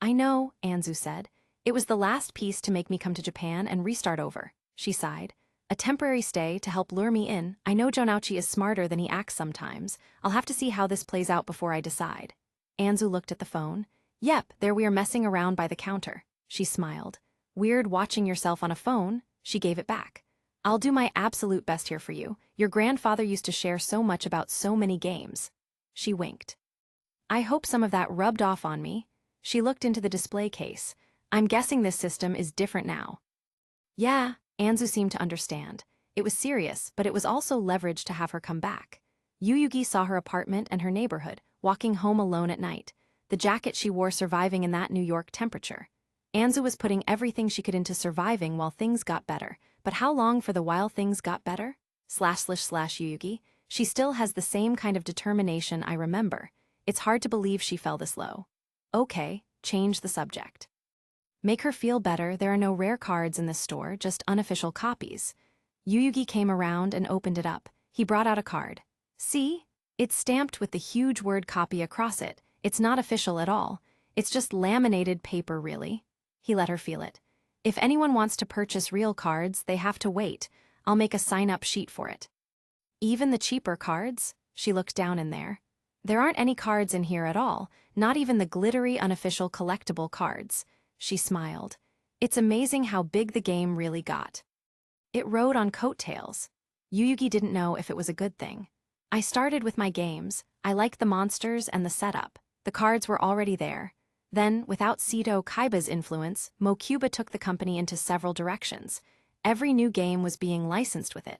Speaker 1: I know, Anzu said. It was the last piece to make me come to Japan and restart over, she sighed. A temporary stay to help lure me in. I know Jounouchi is smarter than he acts sometimes. I'll have to see how this plays out before I decide. Anzu looked at the phone. Yep, there we are messing around by the counter. She smiled. Weird watching yourself on a phone. She gave it back. I'll do my absolute best here for you. Your grandfather used to share so much about so many games. She winked. I hope some of that rubbed off on me. She looked into the display case. I'm guessing this system is different now. Yeah, Anzu seemed to understand. It was serious, but it was also leverage to have her come back. Yuyugi saw her apartment and her neighborhood, walking home alone at night. The jacket she wore surviving in that New York temperature. Anzu was putting everything she could into surviving while things got better. But how long for the while things got better? //Yuyugi. She still has the same kind of determination I remember. It's hard to believe she fell this low. Okay, change the subject. Make her feel better, there are no rare cards in this store, just unofficial copies. Yuyugi came around and opened it up. He brought out a card. See? It's stamped with the huge word copy across it. It's not official at all. It's just laminated paper, really. He let her feel it. If anyone wants to purchase real cards, they have to wait. I'll make a sign-up sheet for it. Even the cheaper cards? She looked down in there. There aren't any cards in here at all, not even the glittery unofficial collectible cards. She smiled. It's amazing how big the game really got. It rode on coattails. Yuyugi didn't know if it was a good thing. I started with my games. I liked the monsters and the setup. The cards were already there. Then, without Seto Kaiba's influence, Mokuba took the company into several directions. Every new game was being licensed with it.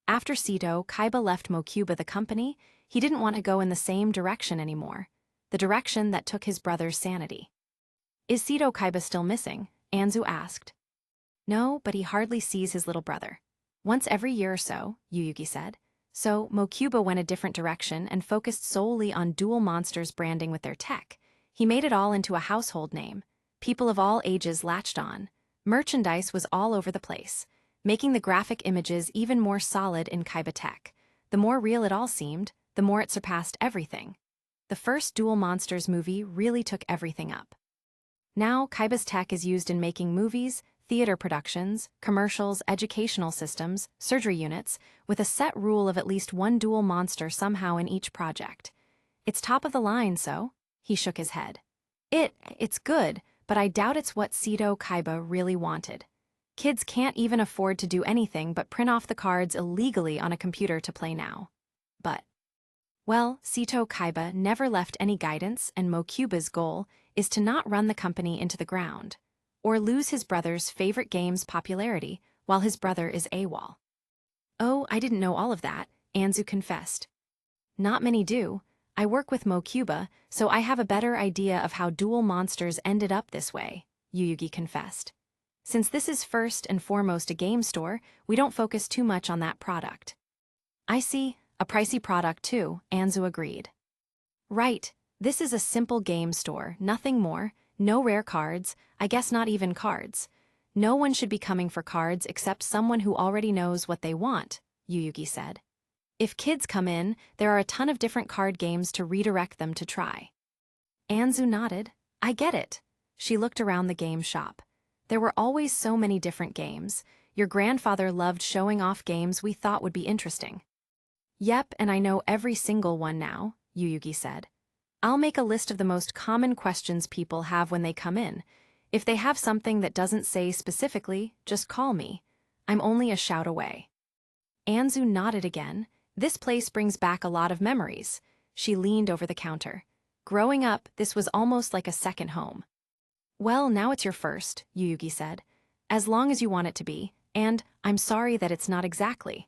Speaker 1: After Seto Kaiba left Mokuba the company, he didn't want to go in the same direction anymore. The direction that took his brother's sanity. Is Seto Kaiba still missing? Anzu asked. No, but he hardly sees his little brother. Once every year or so, Yuyugi said. So, Mokuba went a different direction and focused solely on Duel Monsters branding with their tech. He made it all into a household name. People of all ages latched on. Merchandise was all over the place, making the graphic images even more solid in Kaiba tech. The more real it all seemed, the more it surpassed everything. The first Duel Monsters movie really took everything up. Now, Kaiba's tech is used in making movies, theater productions, commercials, educational systems, surgery units, with a set rule of at least one dual monster somehow in each project. It's top of the line, so? He shook his head. It's good, but I doubt it's what Seto Kaiba really wanted. Kids can't even afford to do anything but print off the cards illegally on a computer to play now. Well, Seto Kaiba never left any guidance, and Mokuba's goal is to not run the company into the ground, or lose his brother's favorite game's popularity while his brother is AWOL. Oh, I didn't know all of that, Anzu confessed. Not many do. I work with Mokuba, so I have a better idea of how Duel Monsters ended up this way, Yuyugi confessed. Since this is first and foremost a game store, we don't focus too much on that product. I see, a pricey product too, Anzu agreed. Right, this is a simple game store, nothing more, no rare cards, I guess not even cards. No one should be coming for cards except someone who already knows what they want, Yuyugi said. If kids come in, there are a ton of different card games to redirect them to try. Anzu nodded. I get it. She looked around the game shop. There were always so many different games. Your grandfather loved showing off games we thought would be interesting. Yep, and I know every single one now, Yuyugi said. I'll make a list of the most common questions people have when they come in. If they have something that doesn't say specifically, just call me. I'm only a shout away. Anzu nodded again. This place brings back a lot of memories. She leaned over the counter. Growing up, this was almost like a second home. Well, now it's your first, Yuyugi said. As long as you want it to be, and I'm sorry that it's not exactly.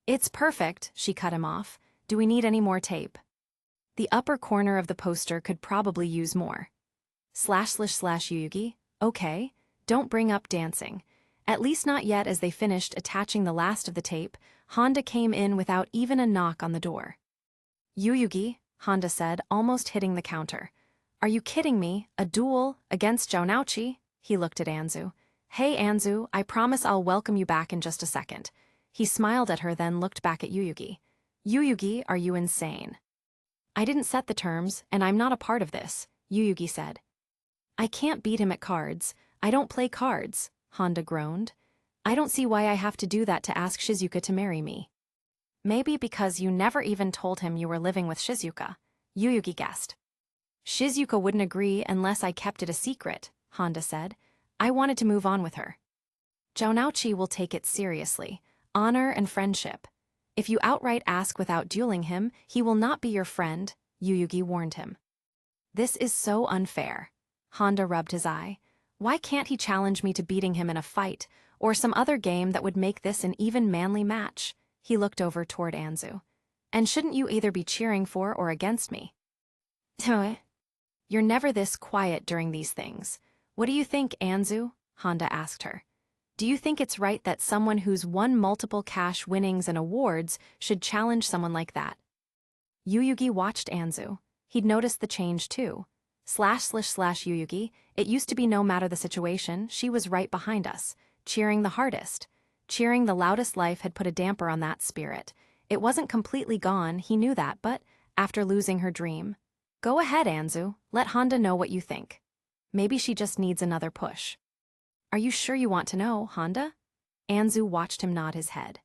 Speaker 1: It's perfect, she cut him off. Do we need any more tape? The upper corner of the poster could probably use more. //Yuyugi, okay, don't bring up dancing. At least not yet. As they finished attaching the last of the tape, Honda came in without even a knock on the door. Yuyugi, Honda said, almost hitting the counter. Are you kidding me? A duel against Jounouchi? He looked at Anzu. Hey Anzu, I promise I'll welcome you back in just a second. He smiled at her, then looked back at Yuyugi. Yuyugi, are you insane? I didn't set the terms, and I'm not a part of this, Yuyugi said. I can't beat him at cards. I don't play cards, Honda groaned. I don't see why I have to do that to ask Shizuka to marry me. Maybe because you never even told him you were living with Shizuka, Yuyugi guessed. Shizuka wouldn't agree unless I kept it a secret, Honda said. I wanted to move on with her. Jounouchi will take it seriously. Honor and friendship. If you outright ask without dueling him, he will not be your friend, Yuyugi warned him. This is so unfair. Honda rubbed his eye. Why can't he challenge me to beating him in a fight, or some other game that would make this an even manly match? He looked over toward Anzu. And shouldn't you either be cheering for or against me? You're never this quiet during these things. What do you think, Anzu? Honda asked her. Do you think it's right that someone who's won multiple cash winnings and awards should challenge someone like that? Yuyugi watched Anzu. He'd noticed the change too. //Yuyugi, it used to be no matter the situation, she was right behind us, cheering the hardest. Cheering the loudest life had put a damper on that spirit. It wasn't completely gone, he knew that, but, after losing her dream, "Go ahead, Anzu, let Honda know what you think. Maybe she just needs another push." "Are you sure you want to know, Honda?" Anzu watched him nod his head.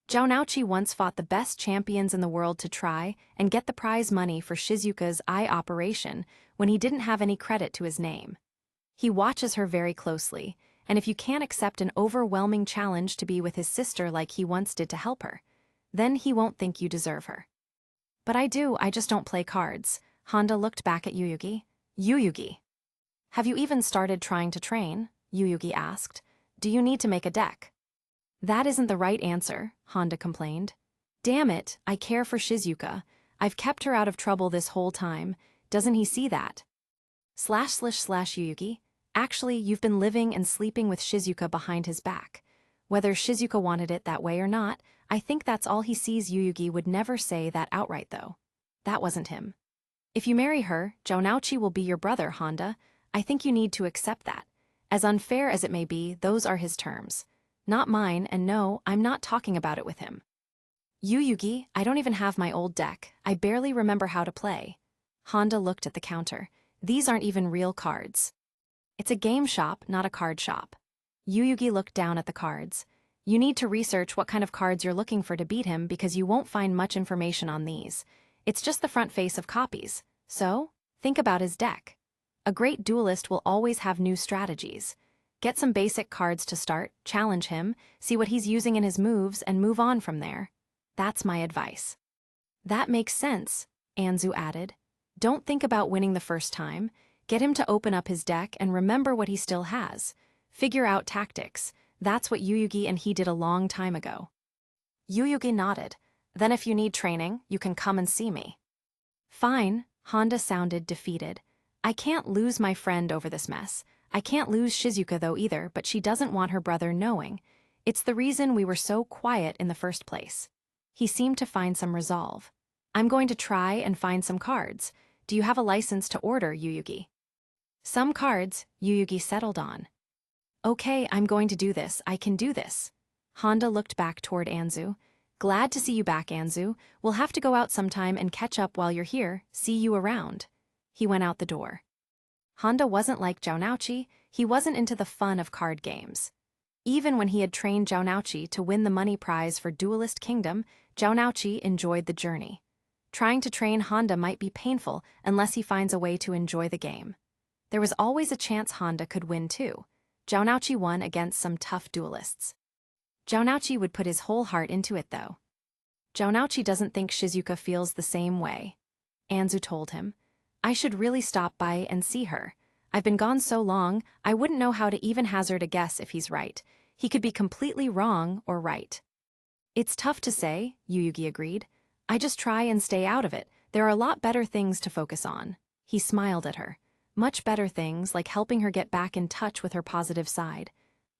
Speaker 1: Jounouchi once fought the best champions in the world to try and get the prize money for Shizuka's eye operation when he didn't have any credit to his name. He watches her very closely, and if you can't accept an overwhelming challenge to be with his sister like he once did to help her, then he won't think you deserve her. "But I do, I just don't play cards." Honda looked back at Yuyugi. "Yuyugi. Have you even started trying to train?" Yuyugi asked. "Do you need to make a deck?" "That isn't the right answer," Honda complained. "Damn it, I care for Shizuka. I've kept her out of trouble this whole time. Doesn't he see that?" Yuyugi. "Actually, you've been living and sleeping with Shizuka behind his back. Whether Shizuka wanted it that way or not, I think that's all he sees." Yuyugi would never say that outright though. That wasn't him. "If you marry her, Jounouchi will be your brother, Honda. I think you need to accept that. As unfair as it may be, those are his terms. Not mine, and no, I'm not talking about it with him." "Yuyugi, I don't even have my old deck. I barely remember how to play." Honda looked at the counter. "These aren't even real cards." "It's a game shop, not a card shop." Yuyugi looked down at the cards. "You need to research what kind of cards you're looking for to beat him because you won't find much information on these. It's just the front face of copies. So, think about his deck. A great duelist will always have new strategies. Get some basic cards to start, challenge him, see what he's using in his moves, and move on from there. That's my advice." "That makes sense," Anzu added. "Don't think about winning the first time. Get him to open up his deck and remember what he still has. Figure out tactics. That's what Yuyugi and he did a long time ago." Yuyugi nodded. "Then if you need training, you can come and see me." "Fine," Honda sounded defeated. "I can't lose my friend over this mess. I can't lose Shizuka though either, but she doesn't want her brother knowing. It's the reason we were so quiet in the first place." He seemed to find some resolve. "I'm going to try and find some cards. Do you have a license to order, Yuyugi?" "Some cards," Yuyugi settled on. "Okay, I'm going to do this. I can do this." Honda looked back toward Anzu. "Glad to see you back, Anzu. We'll have to go out sometime and catch up while you're here. See you around." He went out the door. Honda wasn't like Jounouchi. He wasn't into the fun of card games. Even when he had trained Jounouchi to win the money prize for Duelist Kingdom, Jounouchi enjoyed the journey. Trying to train Honda might be painful unless he finds a way to enjoy the game. There was always a chance Honda could win too. Jounouchi won against some tough duelists. Jounouchi would put his whole heart into it though. "Jounouchi doesn't think Shizuka feels the same way," Anzu told him. "I should really stop by and see her. I've been gone so long, I wouldn't know how to even hazard a guess if he's right. He could be completely wrong or right." "It's tough to say," Yuyugi agreed. "I just try and stay out of it. There are a lot better things to focus on." He smiled at her. "Much better things, like helping her get back in touch with her positive side."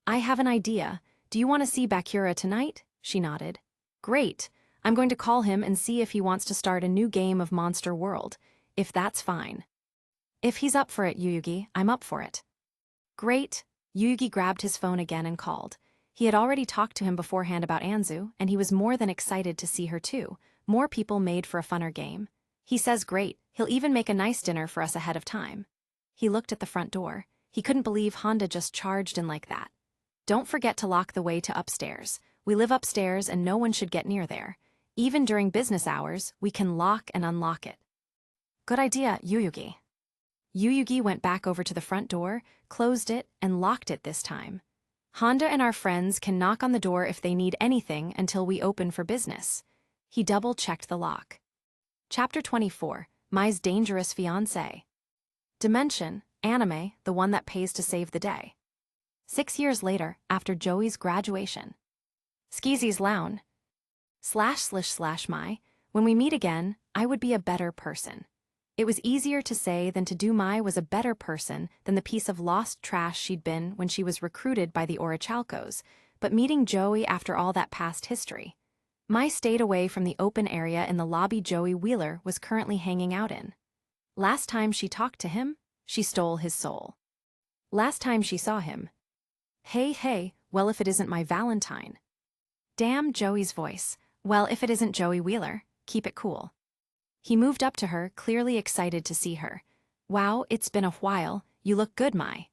Speaker 1: "I have an idea. Do you want to see Bakura tonight?" She nodded. "Great. I'm going to call him and see if he wants to start a new game of Monster World, if that's fine." "If he's up for it, Yuyugi, I'm up for it." "Great." Yuyugi grabbed his phone again and called. He had already talked to him beforehand about Anzu, and he was more than excited to see her too. More people made for a funner game. He says great, he'll even make a nice dinner for us ahead of time. He looked at the front door. He couldn't believe Honda just charged in like that. "Don't forget to lock the way to upstairs. We live upstairs and no one should get near there. Even during business hours, we can lock and unlock it." "Good idea, Yuyugi." Yuyugi went back over to the front door, closed it, and locked it this time. "Honda and our friends can knock on the door if they need anything until we open for business." He double-checked the lock. Chapter 24, Mai's Dangerous Fiancé. Dimension, anime, the one that pays to save the day. 6 years later, after Joey's graduation. Skezy's Lounge. // when we meet again, I would be a better person. It was easier to say than to do. Mai was a better person than the piece of lost trash she'd been when she was recruited by the Orichalcos, but meeting Joey after all that past history. Mai stayed away from the open area in the lobby Joey Wheeler was currently hanging out in. Last time she talked to him, she stole his soul. Last time she saw him. Hey, well, if it isn't my Valentine. Damn, Joey's voice. Well, if it isn't Joey Wheeler, keep it cool. He moved up to her, clearly excited to see her. Wow, it's been a while, you look good, Mai.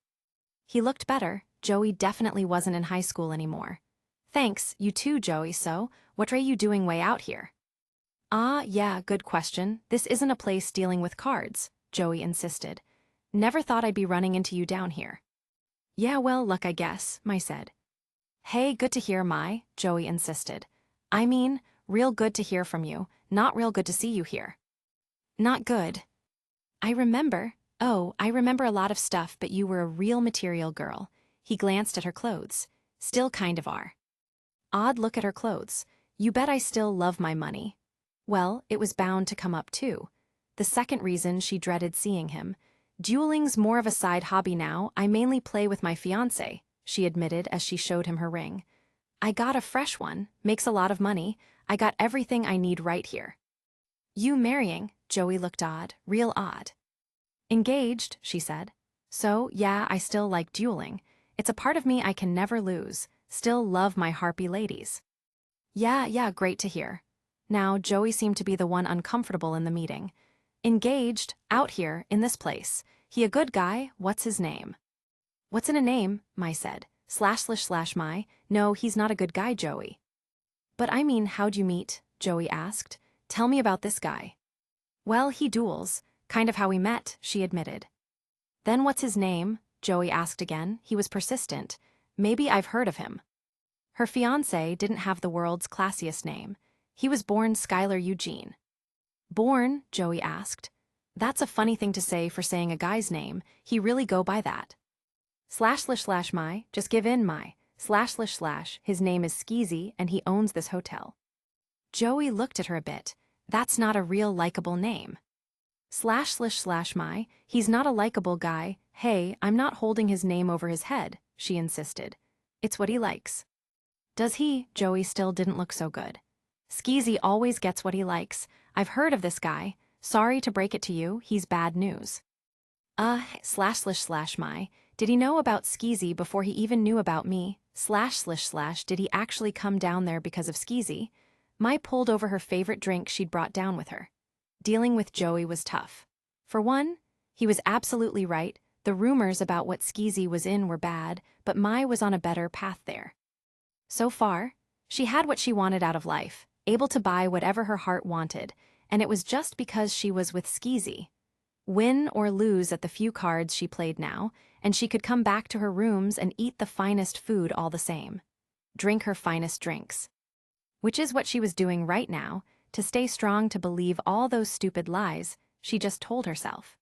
Speaker 1: He looked better. Joey definitely wasn't in high school anymore. Thanks, you too, Joey. So, what are you doing way out here? Ah, yeah, good question. This isn't a place dealing with cards, Joey insisted. Never thought I'd be running into you down here. Yeah, well, luck I guess, Mai said. Hey, good to hear, Mai, Joey insisted. I mean, real good to hear from you, not real good to see you here. Not good. I remember a lot of stuff, but you were a real material girl. He glanced at her clothes. Still kind of are. Odd look at her clothes. You bet I still love my money. Well, it was bound to come up too. The second reason she dreaded seeing him. Dueling's more of a side hobby now. I mainly play with my fiancé, she admitted as she showed him her ring. I got a fresh one, makes a lot of money. I got everything I need right here. You marrying? Joey looked odd, real odd. Engaged, she said. So, yeah, I still like dueling. It's a part of me I can never lose. Still love my harpy ladies. Yeah, great to hear. Now, Joey seemed to be the one uncomfortable in the meeting. Engaged, out here, in this place. He a good guy, what's his name? What's in a name? Mai said. // No, he's not a good guy, Joey. But I mean, how'd you meet? Joey asked. Tell me about this guy. Well, he duels. Kind of how we met, she admitted. Then what's his name? Joey asked again. He was persistent. Maybe I've heard of him. Her fiancé didn't have the world's classiest name. He was born Skylar Eugene. Born? Joey asked. That's a funny thing to say for saying a guy's name. He really go by that. / Mai, just give in, Mai. / his name is Skezy and he owns this hotel. Joey looked at her a bit. That's not a real likable name. / Mai, he's not a likable guy. Hey, I'm not holding his name over his head, she insisted. It's what he likes. Does he? Joey still didn't look so good. Skezy always gets what he likes. I've heard of this guy. Sorry to break it to you, he's bad news. / Mai, did he know about Skezy before he even knew about me? / did he actually come down there because of Skezy? Mai pulled over her favorite drink she'd brought down with her. Dealing with Joey was tough. For one, he was absolutely right. The rumors about what Skezy was in were bad, but Mai was on a better path there. So far, she had what she wanted out of life, able to buy whatever her heart wanted, and it was just because she was with Skezy. Win or lose at the few cards she played now, and she could come back to her rooms and eat the finest food all the same. Drink her finest drinks. Which is what she was doing right now, to stay strong to believe all those stupid lies she just told herself.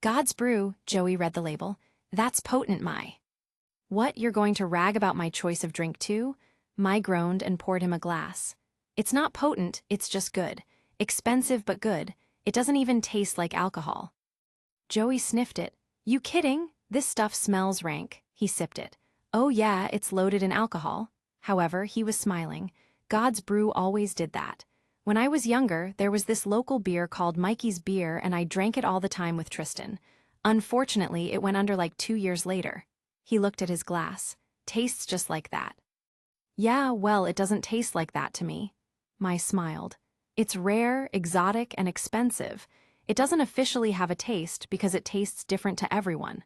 Speaker 1: God's brew, Joey read the label. That's potent, Mai. What, you're going to rag about my choice of drink too? Mai groaned and poured him a glass. It's not potent, it's just good. Expensive but good. It doesn't even taste like alcohol. Joey sniffed it. You kidding? This stuff smells rank. He sipped it. Oh yeah, it's loaded in alcohol. However, he was smiling. God's brew always did that. When I was younger, there was this local beer called Mikey's Beer and I drank it all the time with Tristan. Unfortunately, it went under like 2 years later. He looked at his glass. Tastes just like that. Yeah, well, it doesn't taste like that to me. Mai smiled. It's rare, exotic, and expensive. It doesn't officially have a taste because it tastes different to everyone.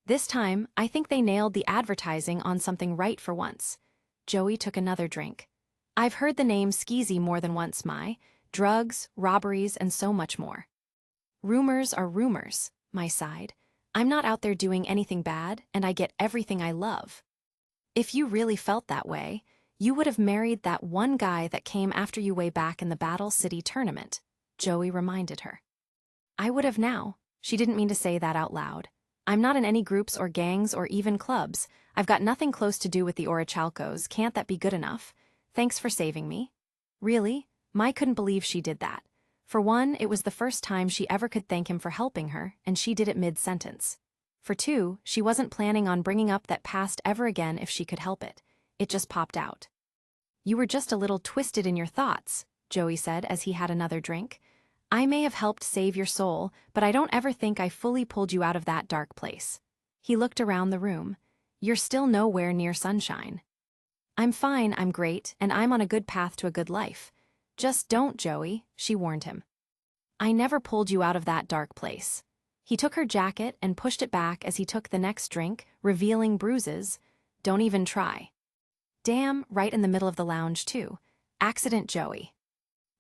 Speaker 1: This time, I think they nailed the advertising on something right for once. Joey took another drink. I've heard the name Skezy more than once, Mai. Drugs, robberies, and so much more. Rumors are rumors, Mai sighed. I'm not out there doing anything bad, and I get everything I love. If you really felt that way, you would have married that one guy that came after you way back in the Battle City tournament, Joey reminded her. I would have now. She didn't mean to say that out loud. I'm not in any groups or gangs or even clubs. I've got nothing close to do with the Orichalcos. Can't that be good enough? Thanks for saving me. Really? Mai couldn't believe she did that. For one, it was the first time she ever could thank him for helping her, and she did it mid-sentence. For two, she wasn't planning on bringing up that past ever again if she could help it. It just popped out. You were just a little twisted in your thoughts, Joey said as he had another drink. I may have helped save your soul, but I don't ever think I fully pulled you out of that dark place. He looked around the room. You're still nowhere near sunshine. I'm fine, I'm great, and I'm on a good path to a good life. Just don't, Joey, she warned him. I never pulled you out of that dark place. He took her jacket and pushed it back as he took the next drink, revealing bruises. Don't even try. Damn, right in the middle of the lounge, too. Accident Joey.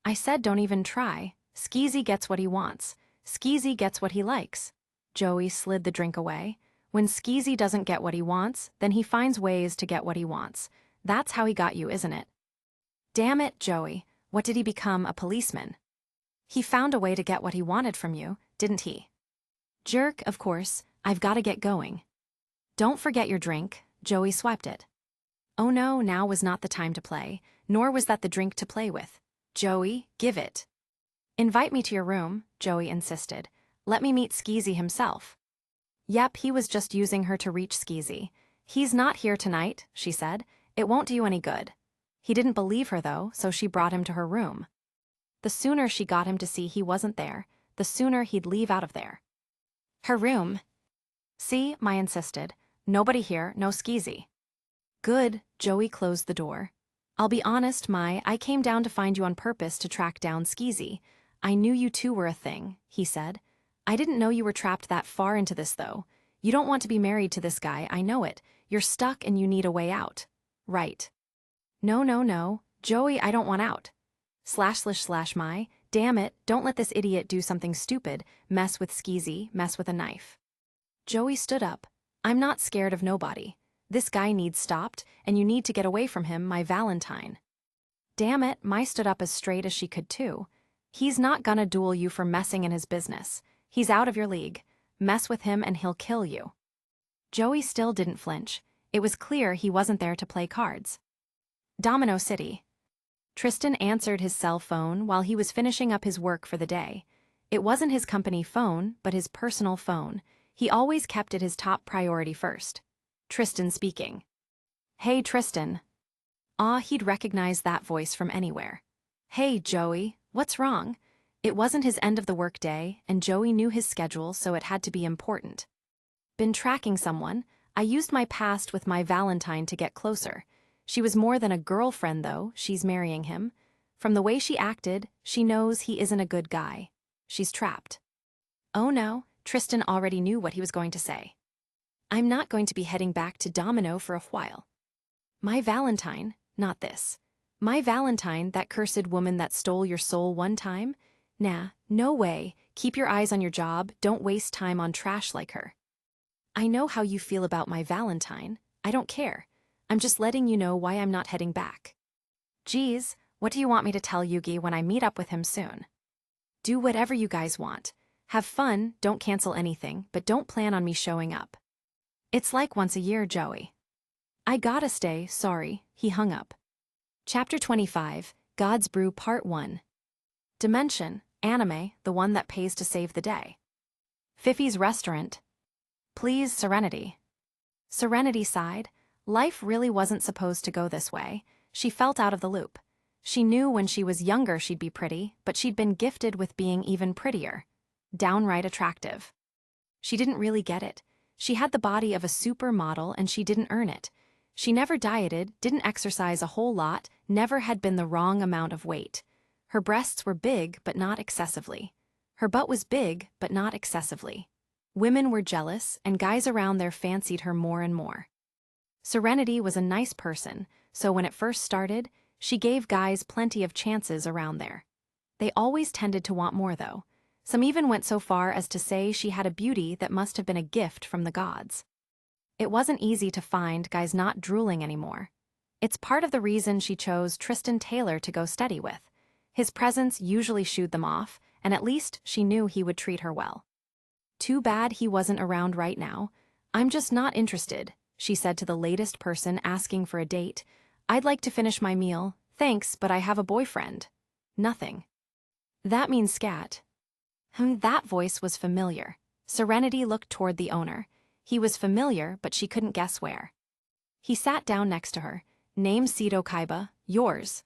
Speaker 1: I said don't even try. Skezy gets what he wants. Skezy gets what he likes. Joey slid the drink away. When Skezy doesn't get what he wants, then he finds ways to get what he wants. That's how he got you, isn't it? Damn it, Joey. What did he become, a policeman? He found a way to get what he wanted from you, didn't he? Jerk, of course. I've got to get going. Don't forget your drink. Joey swiped it. Oh no, now was not the time to play, nor was that the drink to play with. Joey, give it. Invite me to your room, Joey insisted. Let me meet Skezy himself. Yep, he was just using her to reach Skezy. He's not here tonight, she said. It won't do you any good. He didn't believe her though, so she brought him to her room. The sooner she got him to see he wasn't there, the sooner he'd leave out of there. Her room. See, Mai insisted. Nobody here, no Skezy. Good, Joey closed the door. I'll be honest, Mai, I came down to find you on purpose to track down Skezy. I knew you two were a thing, he said. I didn't know you were trapped that far into this though. You don't want to be married to this guy, I know it. You're stuck and you need a way out. Right. No, Joey, I don't want out. / Mai, damn it, don't let this idiot do something stupid, mess with Skezy, mess with a knife. Joey stood up. I'm not scared of nobody. This guy needs stopped, and you need to get away from him, my Valentine. Damn it, Mai stood up as straight as she could too. He's not gonna duel you for messing in his business. He's out of your league. Mess with him and he'll kill you. Joey still didn't flinch. It was clear he wasn't there to play cards. Domino City. Tristan answered his cell phone while he was finishing up his work for the day. It wasn't his company phone, but his personal phone. He always kept it his top priority first. Tristan speaking. Hey, Tristan. He'd recognize that voice from anywhere. Hey, Joey, what's wrong? It wasn't his end of the workday, and Joey knew his schedule, so it had to be important. Been tracking someone. I used my past with my Valentine to get closer. She was more than a girlfriend, though. She's marrying him. From the way she acted, she knows he isn't a good guy. She's trapped. Oh no, Tristan already knew what he was going to say. I'm not going to be heading back to Domino for a while. My Valentine, not this. My Valentine, that cursed woman that stole your soul one time? Nah, no way. Keep your eyes on your job, don't waste time on trash like her. I know how you feel about my Valentine. I don't care. I'm just letting you know why I'm not heading back. Geez, what do you want me to tell Yugi when I meet up with him soon? Do whatever you guys want. Have fun, don't cancel anything, but don't plan on me showing up. It's like once a year, Joey. I gotta stay, sorry, he hung up. Chapter 25, God's Brew Part 1. Dimension, anime, the one that pays to save the day. Fifi's restaurant. Please, Serenity. Serenity sighed. Life really wasn't supposed to go this way. She felt out of the loop. She knew when she was younger she'd be pretty, but she'd been gifted with being even prettier. Downright attractive. She didn't really get it. She had the body of a supermodel and she didn't earn it. She never dieted, didn't exercise a whole lot, never had been the wrong amount of weight. Her breasts were big, but not excessively. Her butt was big, but not excessively. Women were jealous, and guys around there fancied her more and more. Serenity was a nice person, so when it first started, she gave guys plenty of chances around there. They always tended to want more, though. Some even went so far as to say she had a beauty that must have been a gift from the gods. It wasn't easy to find guys not drooling anymore. It's part of the reason she chose Tristan Taylor to go steady with. His presence usually shooed them off, and at least she knew he would treat her well. Too bad he wasn't around right now. I'm just not interested, she said to the latest person asking for a date. I'd like to finish my meal, thanks, but I have a boyfriend. Nothing. That means scat. That voice was familiar. Serenity looked toward the owner. He was familiar, but she couldn't guess where. He sat down next to her. Name Sido Kaiba, yours.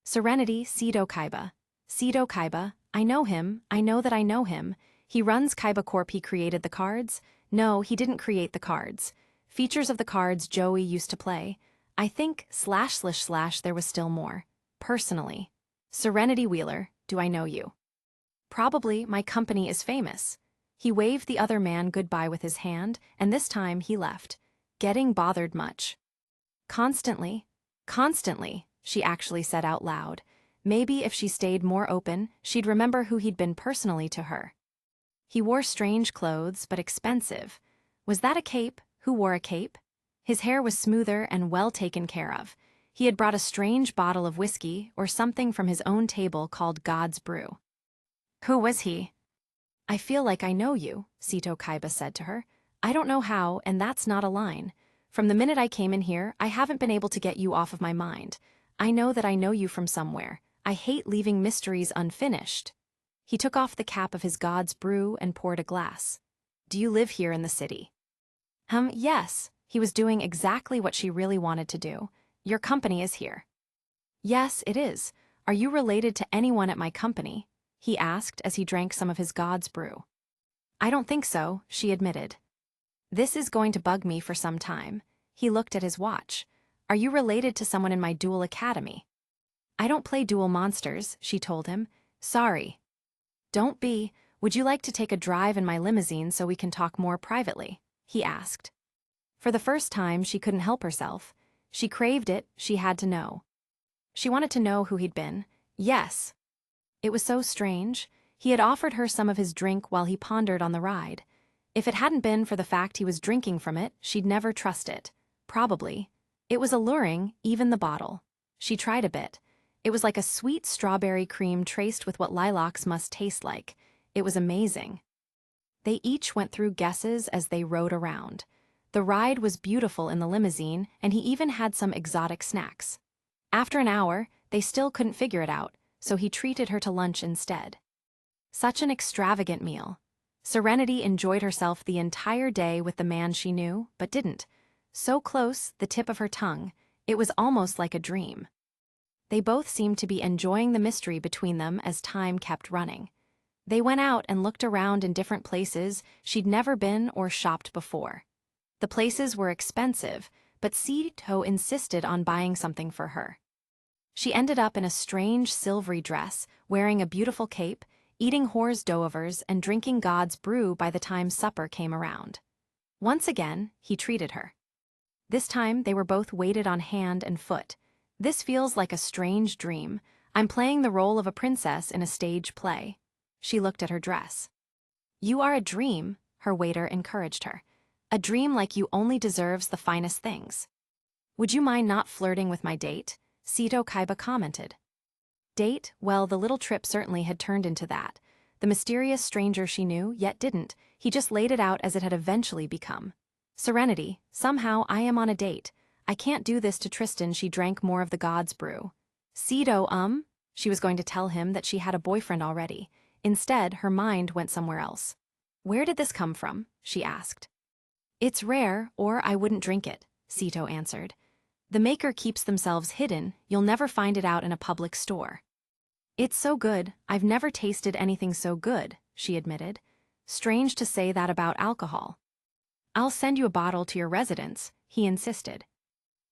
Speaker 1: Serenity, Sido Kaiba. Sido Kaiba, I know him, I know that I know him. He runs Kaiba Corp. He created the cards? No, he didn't create the cards. Features of the cards Joey used to play. I think / there was still more. Personally. Serenity Wheeler, do I know you? Probably, my company is famous. He waved the other man goodbye with his hand, and this time he left. Getting bothered much. Constantly. Constantly, she actually said out loud. Maybe if she stayed more open, she'd remember who he'd been personally to her. He wore strange clothes, but expensive. Was that a cape? Who wore a cape? His hair was smoother and well taken care of. He had brought a strange bottle of whiskey or something from his own table called God's Brew. Who was he? I feel like I know you, Kaiba said to her. I don't know how, and that's not a line. From the minute I came in here, I haven't been able to get you off of my mind. I know that I know you from somewhere. I hate leaving mysteries unfinished. He took off the cap of his God's Brew and poured a glass. Do you live here in the city? Yes. He was doing exactly what she really wanted to do. Your company is here. Yes, it is. Are you related to anyone at my company? He asked as he drank some of his God's Brew. I don't think so, she admitted. This is going to bug me for some time. He looked at his watch. Are you related to someone in my duel academy? I don't play duel monsters, she told him. Sorry. Don't be. Would you like to take a drive in my limousine so we can talk more privately? He asked. For the first time, she couldn't help herself. She craved it, she had to know. She wanted to know who he'd been. Yes. It was so strange. He had offered her some of his drink while he pondered on the ride. If it hadn't been for the fact he was drinking from it, she'd never trust it. Probably. It was alluring, even the bottle. She tried a bit. It was like a sweet strawberry cream traced with what lilacs must taste like. It was amazing. They each went through guesses as they rode around. The ride was beautiful in the limousine, and he even had some exotic snacks. After an hour, they still couldn't figure it out, so he treated her to lunch instead. Such an extravagant meal. Serenity enjoyed herself the entire day with the man she knew, but didn't. So close, the tip of her tongue, it was almost like a dream. They both seemed to be enjoying the mystery between them as time kept running. They went out and looked around in different places she'd never been or shopped before. The places were expensive, but Sito insisted on buying something for her. She ended up in a strange silvery dress, wearing a beautiful cape, eating hors d'oeuvres and drinking God's Brew by the time supper came around. Once again, he treated her. This time, they were both weighted on hand and foot. This feels like a strange dream. I'm playing the role of a princess in a stage play. She looked at her dress. You are a dream, her waiter encouraged her. A dream like you only deserves the finest things. Would you mind not flirting with my date? Kaiba commented. Date? Well, the little trip certainly had turned into that. The mysterious stranger she knew, yet didn't. He just laid it out as it had eventually become. Serenity, somehow I am on a date. I can't do this to Tristan. She drank more of the God's Brew. Sito, She was going to tell him that she had a boyfriend already. Instead, her mind went somewhere else. Where did this come from? She asked. It's rare, or I wouldn't drink it, Sito answered. The maker keeps themselves hidden, you'll never find it out in a public store. It's so good, I've never tasted anything so good, she admitted. Strange to say that about alcohol. I'll send you a bottle to your residence, he insisted.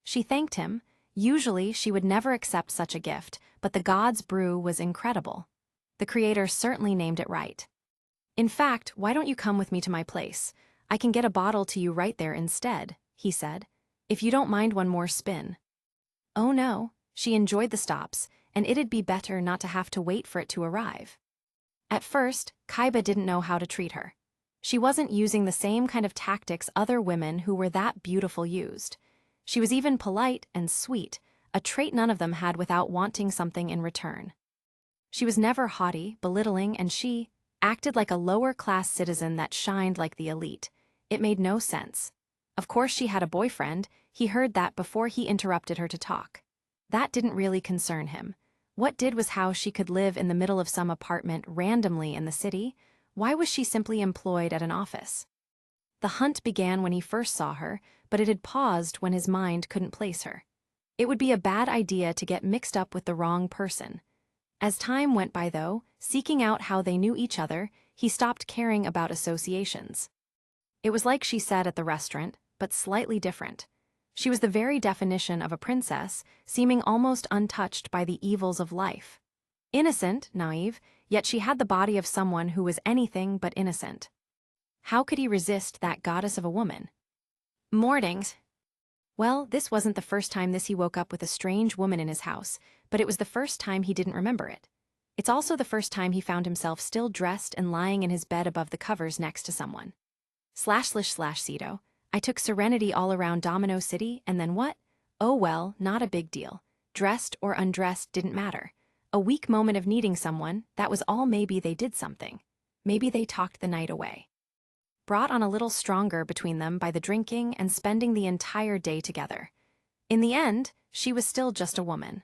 Speaker 1: She thanked him. Usually she would never accept such a gift, but the God's Brew was incredible. The creator certainly named it right. In fact, why don't you come with me to my place? I can get a bottle to you right there instead, he said, if you don't mind one more spin. Oh no, she enjoyed the stops, and it'd be better not to have to wait for it to arrive. At first, Kaiba didn't know how to treat her. She wasn't using the same kind of tactics other women who were that beautiful used. She was even polite and sweet, a trait none of them had without wanting something in return. She was never haughty, belittling, and she acted like a lower-class citizen that shined like the elite. It made no sense. Of course she had a boyfriend. He heard that before he interrupted her to talk. That didn't really concern him. What did was how she could live in the middle of some apartment randomly in the city. Why was she simply employed at an office? The hunt began when he first saw her, but it had paused when his mind couldn't place her. It would be a bad idea to get mixed up with the wrong person. As time went by though, seeking out how they knew each other, he stopped caring about associations. It was like she said at the restaurant, but slightly different. She was the very definition of a princess, seeming almost untouched by the evils of life. Innocent, naive, yet she had the body of someone who was anything but innocent. How could he resist that goddess of a woman? Mornings. Well, this wasn't the first time he woke up with a strange woman in his house, but it was the first time he didn't remember it. It's also the first time he found himself still dressed and lying in his bed above the covers next to someone. //Cedo. I took Serenity all around Domino City, and then what? Oh well, not a big deal. Dressed or undressed didn't matter. A weak moment of needing someone, that was all. Maybe they did something. Maybe they talked the night away. Brought on a little stronger between them by the drinking and spending the entire day together. In the end, she was still just a woman.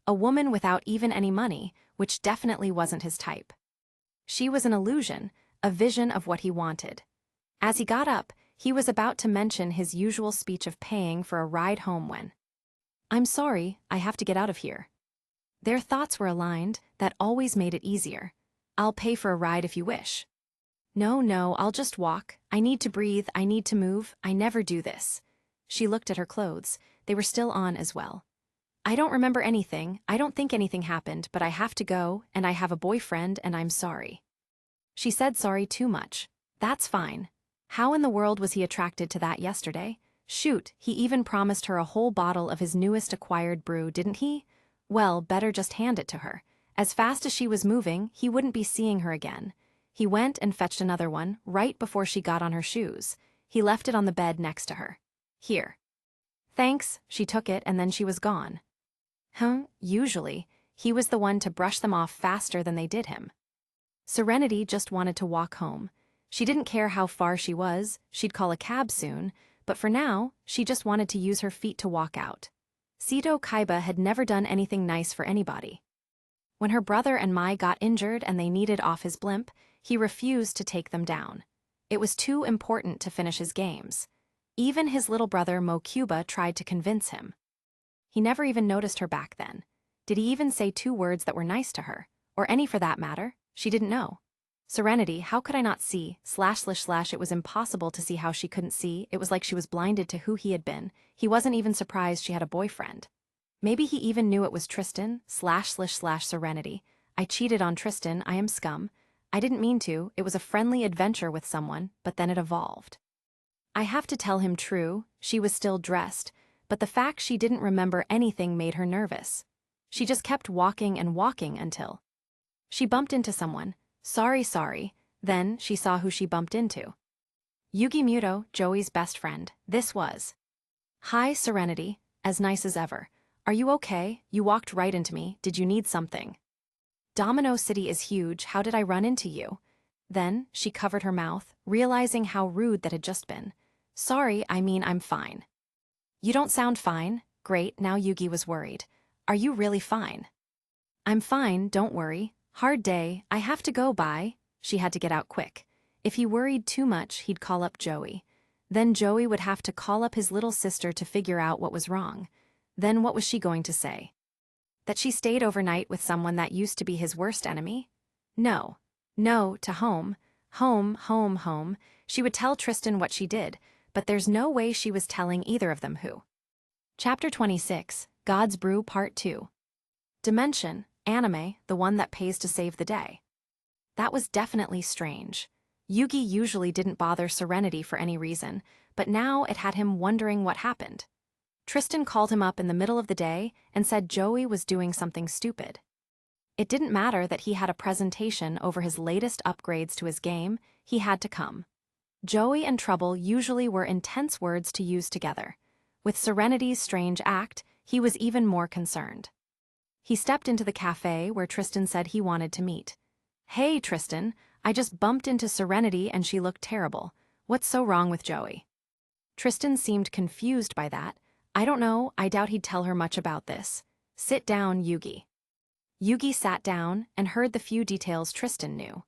Speaker 1: A woman without even any money, which definitely wasn't his type. She was an illusion, a vision of what he wanted. As he got up, he was about to mention his usual speech of paying for a ride home when, "I'm sorry, I have to get out of here." Their thoughts were aligned, that always made it easier. "I'll pay for a ride if you wish." No, I'll just walk. I need to breathe, I need to move, I never do this." She looked at her clothes. They were still on as well. "I don't remember anything, I don't think anything happened, but I have to go, and I have a boyfriend, and I'm sorry." She said sorry too much. That's fine. How in the world was he attracted to that yesterday? Shoot, he even promised her a whole bottle of his newest acquired brew, didn't he? Well, better just hand it to her. As fast as she was moving, he wouldn't be seeing her again. He went and fetched another one, right before she got on her shoes. He left it on the bed next to her. "Here." "Thanks," she took it and then she was gone. Usually, he was the one to brush them off faster than they did him. Serenity just wanted to walk home. She didn't care how far she was, she'd call a cab soon, but for now, she just wanted to use her feet to walk out. Kaiba had never done anything nice for anybody. When her brother and Mai got injured and they needed off his blimp, he refused to take them down. It was too important to finish his games. Even his little brother Mokuba tried to convince him. He never even noticed her back then. Did he even say 2 words that were nice to her? Or any for that matter? She didn't know. Serenity, how could I not see? / It was impossible to see how she couldn't see. It was like she was blinded to who he had been. He wasn't even surprised she had a boyfriend. Maybe he even knew it was Tristan, / Serenity. I cheated on Tristan, I am scum. I didn't mean to, it was a friendly adventure with someone, but then it evolved. I have to tell him true, she was still dressed, but the fact she didn't remember anything made her nervous. She just kept walking and walking until she bumped into someone. Sorry. Then she saw who she bumped into. Yugi Muto, Joey's best friend. This was. "Hi, Serenity, as nice as ever. Are you okay? You walked right into me, did you need something?" "Domino City is huge, how did I run into you?" Then she covered her mouth, realizing how rude that had just been. "Sorry, I mean I'm fine." "You don't sound fine." Great, now Yugi was worried. "Are you really fine?" "I'm fine, don't worry. Hard day, I have to go, bye." She had to get out quick. If he worried too much, he'd call up Joey. Then Joey would have to call up his little sister to figure out what was wrong. Then what was she going to say? That she stayed overnight with someone that used to be his worst enemy? No, to home. Home. She would tell Tristan what she did, but there's no way she was telling either of them who. Chapter 26, God's Brew Part 2. Dimension, anime, the one that pays to save the day. That was definitely strange. Yugi usually didn't bother Serenity for any reason, but now it had him wondering what happened. Tristan called him up in the middle of the day and said Joey was doing something stupid. It didn't matter that he had a presentation over his latest upgrades to his game, he had to come. Joey and trouble usually were intense words to use together. With Serenity's strange act, he was even more concerned. He stepped into the cafe where Tristan said he wanted to meet. "Hey, Tristan, I just bumped into Serenity and she looked terrible. What's so wrong with Joey?" Tristan seemed confused by that. "I don't know, I doubt he'd tell her much about this. Sit down, Yugi." Yugi sat down and heard the few details Tristan knew.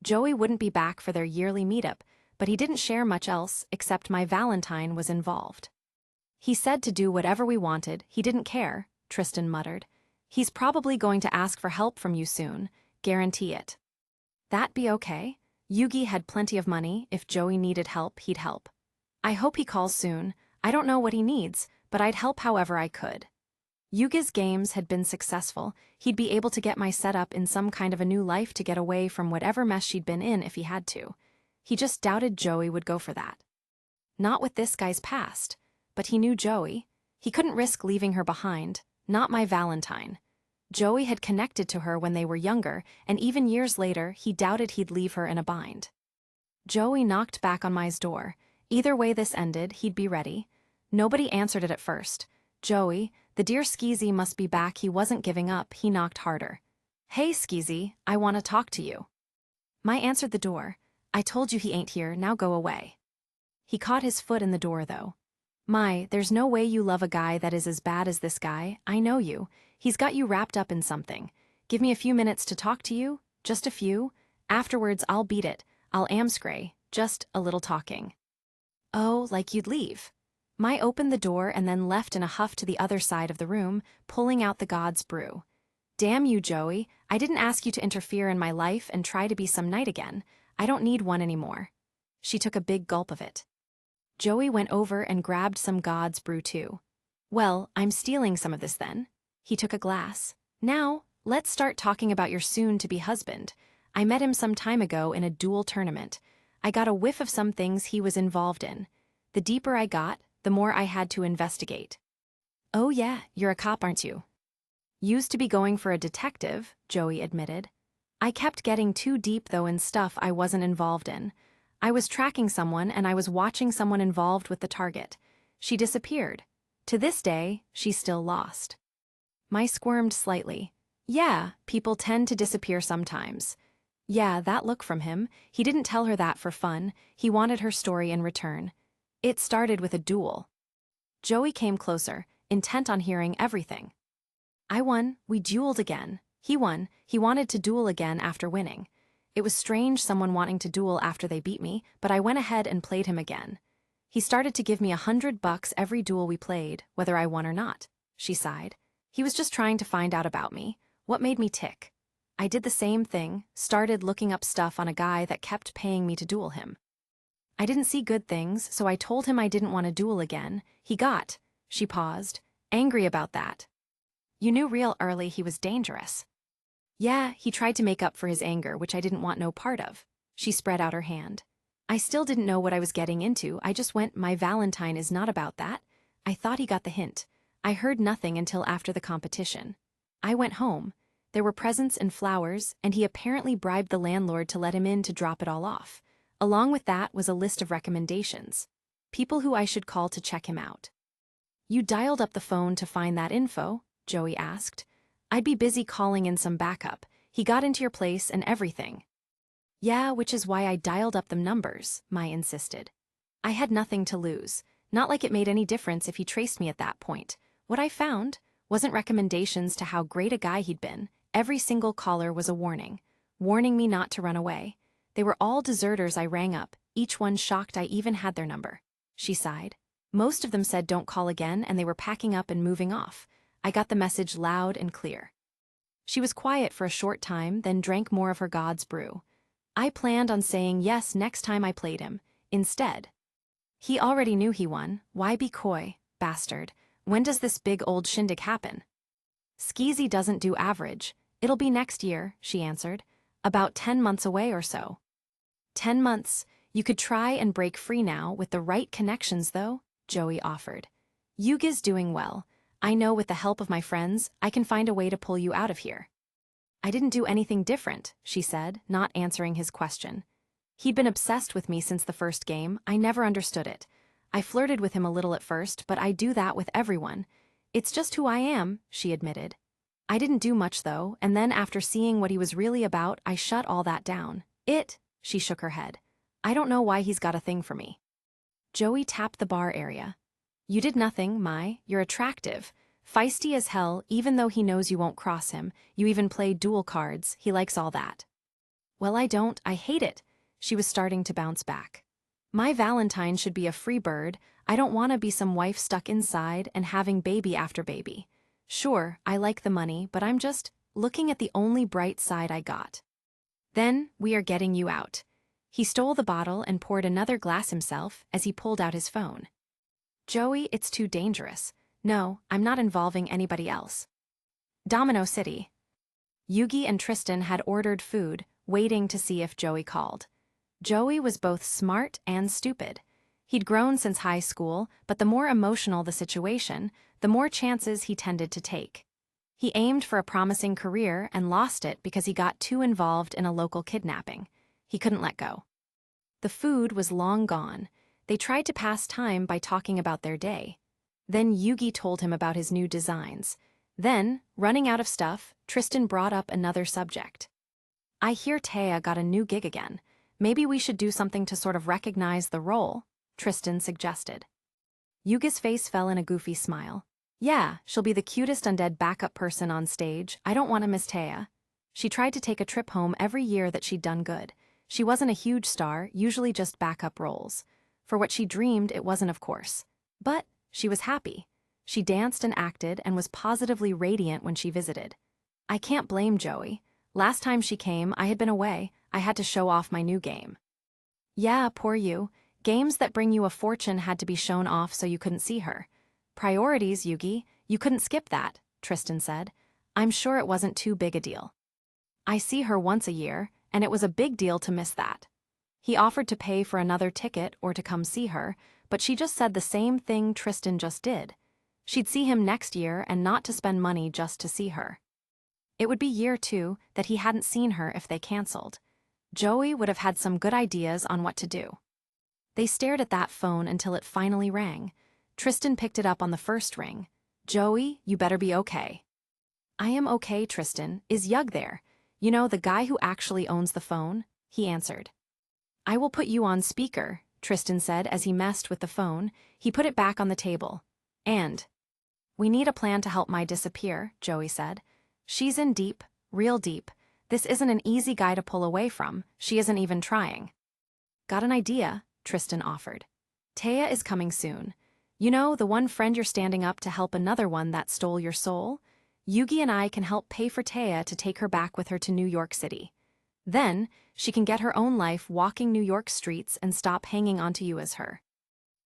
Speaker 1: Joey wouldn't be back for their yearly meetup, but he didn't share much else except my Valentine was involved. "He said to do whatever we wanted, he didn't care," Tristan muttered. "He's probably going to ask for help from you soon, guarantee it." That be okay? Yugi had plenty of money, if Joey needed help, he'd help. "I hope he calls soon. I don't know what he needs, but I'd help however I could. Yuga's games had been successful. He'd be able to get my setup in some kind of a new life to get away from whatever mess she'd been in if he had to. He just doubted Joey would go for that. Not with this guy's past, but he knew Joey. He couldn't risk leaving her behind, not my Valentine. Joey had connected to her when they were younger, and even years later, he doubted he'd leave her in a bind. Joey knocked back on Mai's door. Either way this ended, he'd be ready. Nobody answered it at first. Joey, the dear Skezy, must be back. He wasn't giving up. He knocked harder. Hey, Skezy, I want to talk to you. Mai answered the door. I told you he ain't here, now go away. He caught his foot in the door, though. Mai, there's no way you love a guy that is as bad as this guy. I know you. He's got you wrapped up in something. Give me a few minutes to talk to you, just a few. Afterwards, I'll beat it. I'll amscray, just a little talking. Oh, like you'd leave. Mai opened the door and then left in a huff to the other side of the room, pulling out the god's brew. Damn you, Joey. I didn't ask you to interfere in my life and try to be some knight again. I don't need one anymore. She took a big gulp of it. Joey went over and grabbed some god's brew too. Well, I'm stealing some of this then. He took a glass. Now, let's start talking about your soon-to-be husband. I met him some time ago in a duel tournament. I got a whiff of some things he was involved in. The deeper I got, the more I had to investigate. Oh yeah, you're a cop, aren't you? Used to be going for a detective, Joey admitted. I kept getting too deep though in stuff I wasn't involved in. I was tracking someone and I was watching someone involved with the target. She disappeared. To this day, she's still lost. Mai squirmed slightly. Yeah, people tend to disappear sometimes. Yeah, that look from him. He didn't tell her that for fun. He wanted her story in return. It started with a duel. Joey came closer, intent on hearing everything. I won. We dueled again. He won. He wanted to duel again after winning. It was strange someone wanting to duel after they beat me, but I went ahead and played him again. He started to give me $100 every duel we played, whether I won or not. She sighed. He was just trying to find out about me, what made me tick. I did the same thing, started looking up stuff on a guy that kept paying me to duel him. I didn't see good things, so I told him I didn't want to duel again. He got, she paused, angry about that. You knew real early he was dangerous. Yeah, he tried to make up for his anger, which I didn't want no part of. She spread out her hand. I still didn't know what I was getting into. I just went, my Valentine is not about that. I thought he got the hint. I heard nothing until after the competition. I went home. There were presents and flowers, and he apparently bribed the landlord to let him in to drop it all off. Along with that was a list of recommendations. People who I should call to check him out. You dialed up the phone to find that info? Joey asked. I'd be busy calling in some backup. He got into your place and everything. Yeah, which is why I dialed up them numbers, Mai insisted. I had nothing to lose. Not like it made any difference if he traced me at that point. What I found wasn't recommendations to how great a guy he'd been. Every single caller was a warning. Warning me not to run away. They were all deserters I rang up, each one shocked I even had their number. She sighed. Most of them said don't call again and they were packing up and moving off. I got the message loud and clear. She was quiet for a short time, then drank more of her god's brew. I planned on saying yes next time I played him. Instead, he already knew he won. Why be coy, bastard? When does this big old shindig happen? Skezy doesn't do average. It'll be next year, she answered. About 10 months away or so. 10 months. You could try and break free now with the right connections, though, Joey offered. Yuga's doing well. I know with the help of my friends, I can find a way to pull you out of here. I didn't do anything different, she said, not answering his question. He'd been obsessed with me since the first game. I never understood it. I flirted with him a little at first, but I do that with everyone. It's just who I am, she admitted. I didn't do much though, and then after seeing what he was really about, I shut all that down. She shook her head. I don't know why he's got a thing for me. Joey tapped the bar area. You did nothing, Mai. You're attractive. Feisty as hell, even though he knows you won't cross him. You even play duel cards. He likes all that. Well, I don't. I hate it. She was starting to bounce back. My Valentine should be a free bird. I don't want to be some wife stuck inside and having baby after baby. Sure, I like the money, but I'm just looking at the only bright side I got. Then, we are getting you out. He stole the bottle and poured another glass himself as he pulled out his phone. Joey, it's too dangerous. No, I'm not involving anybody else. Domino City. Yugi and Tristan had ordered food, waiting to see if Joey called. Joey was both smart and stupid. He'd grown since high school, but the more emotional the situation, the more chances he tended to take. He aimed for a promising career and lost it because he got too involved in a local kidnapping. He couldn't let go. The food was long gone. They tried to pass time by talking about their day. Then Yugi told him about his new designs. Then, running out of stuff, Tristan brought up another subject. I hear Taya got a new gig again. Maybe we should do something to sort of recognize the role, Tristan suggested. Yugi's face fell in a goofy smile. Yeah, she'll be the cutest undead backup person on stage. I don't want to miss Taya. She tried to take a trip home every year that she'd done good. She wasn't a huge star, usually just backup roles. For what she dreamed, it wasn't, of course. But she was happy. She danced and acted and was positively radiant when she visited. I can't blame Joey. Last time she came, I had been away. I had to show off my new game. Yeah, poor you. Games that bring you a fortune had to be shown off so you couldn't see her. Priorities, Yugi. You couldn't skip that, Tristan said. I'm sure it wasn't too big a deal. I see her once a year, and it was a big deal to miss that. He offered to pay for another ticket or to come see her, but she just said the same thing Tristan just did. She'd see him next year and not to spend money just to see her. It would be year 2 that he hadn't seen her if they canceled. Joey would have had some good ideas on what to do. They stared at that phone until it finally rang. Tristan picked it up on the first ring. Joey, you better be okay. I am okay, Tristan. Is Yug there? You know, the guy who actually owns the phone? He answered. I will put you on speaker, Tristan said as he messed with the phone. He put it back on the table. And we need a plan to help Mai disappear, Joey said. She's in deep, real deep. This isn't an easy guy to pull away from. She isn't even trying. Got an idea, Tristan offered. Taya is coming soon. You know, the one friend you're standing up to help another one that stole your soul? Yugi and I can help pay for Taya to take her back with her to New York City. Then, she can get her own life walking New York streets and stop hanging onto you as her.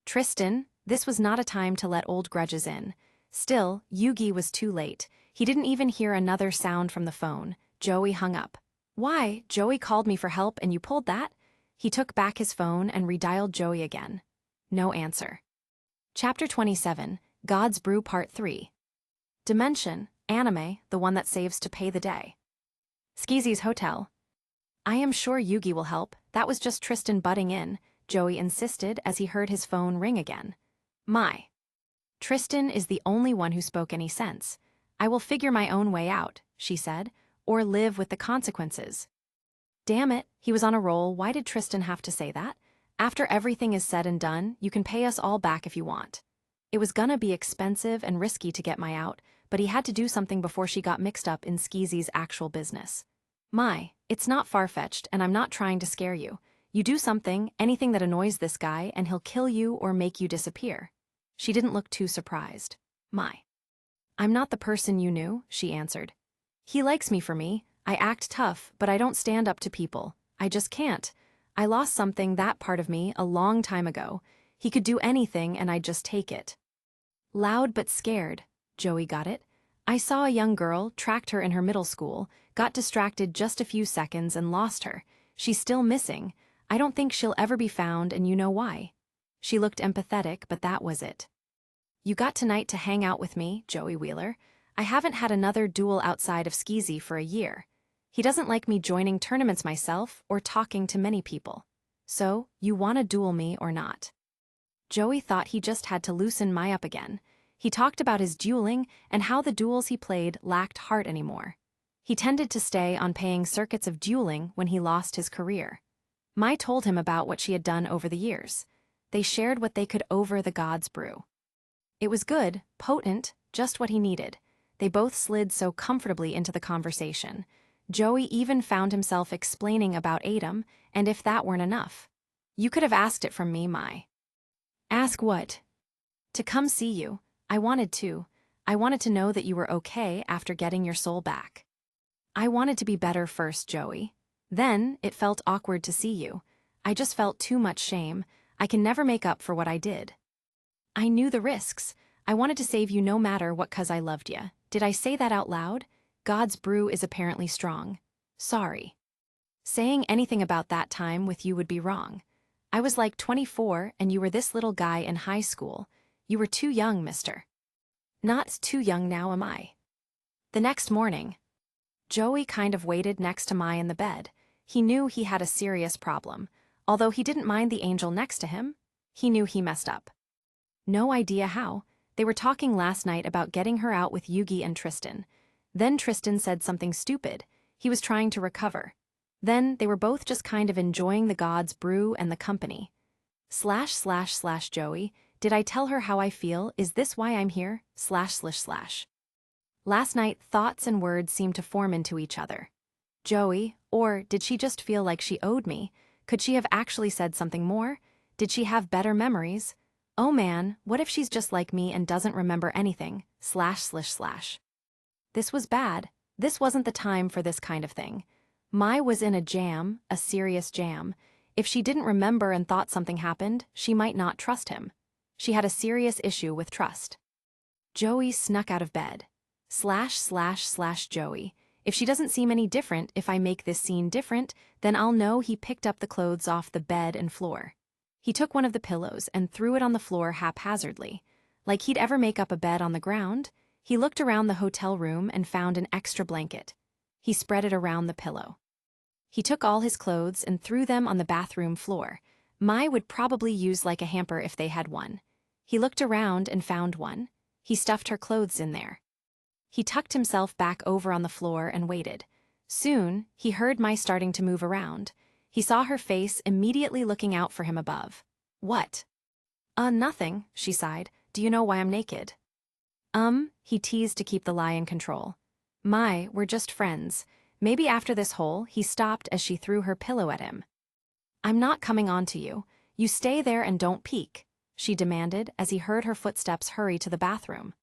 Speaker 1: Tristan, this was not a time to let old grudges in. Still, Yugi was too late. He didn't even hear another sound from the phone. Joey hung up. Why, Joey called me for help and you pulled that? He took back his phone and redialed Joey again. No answer. Chapter 27, God's Brew Part 3. Dimension, anime, the one that saves to pay the day. Skezy's hotel. I am sure Yugi will help. That was just Tristan butting in, Joey insisted as he heard his phone ring again. My. Tristan is the only one who spoke any sense. I will figure my own way out, she said, or live with the consequences. Damn it, he was on a roll. Why did Tristan have to say that? After everything is said and done, you can pay us all back if you want. It was gonna be expensive and risky to get Mai out, but he had to do something before she got mixed up in Skezy's actual business. Mai, it's not far-fetched and I'm not trying to scare you. You do something, anything that annoys this guy, and he'll kill you or make you disappear. She didn't look too surprised. Mai. I'm not the person you knew, she answered. He likes me for me. I act tough, but I don't stand up to people. I just can't. I lost something, that part of me, a long time ago. He could do anything and I'd just take it. Loud but scared. Joey got it. I saw a young girl, tracked her in her middle school, got distracted just a few seconds and lost her. She's still missing. I don't think she'll ever be found and you know why. She looked empathetic, but that was it. You got tonight to hang out with me, Joey Wheeler. I haven't had another duel outside of Skezy for a year. He doesn't like me joining tournaments myself or talking to many people. So, you want to duel me or not? Joey thought he just had to loosen Mai up again. He talked about his dueling and how the duels he played lacked heart anymore. He tended to stay on paying circuits of dueling when he lost his career. Mai told him about what she had done over the years. They shared what they could over the God's brew. It was good, potent, just what he needed. They both slid so comfortably into the conversation. Joey even found himself explaining about Adam, and if that weren't enough. You could have asked it from me, Mai. Ask what? To come see you. I wanted to. I wanted to know that you were okay after getting your soul back. I wanted to be better first, Joey. Then, it felt awkward to see you. I just felt too much shame. I can never make up for what I did. I knew the risks. I wanted to save you no matter what 'cause I loved ya. Did I say that out loud? God's brew is apparently strong. Sorry. Saying anything about that time with you would be wrong. I was like 24 and you were this little guy in high school. You were too young, mister. Not too young now, am I? The next morning, Joey kind of waited next to Mai in the bed. He knew he had a serious problem. Although he didn't mind the angel next to him, he knew he messed up. No idea how. They were talking last night about getting her out with Yugi and Tristan. Then Tristan said something stupid. He was trying to recover. Then they were both just kind of enjoying the gods' brew and the company. / Joey, did I tell her how I feel? Is this why I'm here? / Last night, thoughts and words seemed to form into each other. Joey, or did she just feel like she owed me? Could she have actually said something more? Did she have better memories? Oh man, what if she's just like me and doesn't remember anything? / This was bad. This wasn't the time for this kind of thing. Mai was in a jam, a serious jam. If she didn't remember and thought something happened, she might not trust him. She had a serious issue with trust. Joey snuck out of bed. / Joey. If she doesn't seem any different, if I make this scene different, then I'll know he picked up the clothes off the bed and floor. He took one of the pillows and threw it on the floor haphazardly. Like he'd ever make up a bed on the ground, he looked around the hotel room and found an extra blanket. He spread it around the pillow. He took all his clothes and threw them on the bathroom floor. Mai would probably use like a hamper if they had one. He looked around and found one. He stuffed her clothes in there. He tucked himself back over on the floor and waited. Soon, he heard Mai starting to move around. He saw her face immediately looking out for him above. What? Nothing, she sighed. Do you know why I'm naked? He teased to keep the lie in control. Mai, we're just friends. Maybe after this hole, he stopped as she threw her pillow at him. I'm not coming on to you. You stay there and don't peek, she demanded as he heard her footsteps hurry to the bathroom.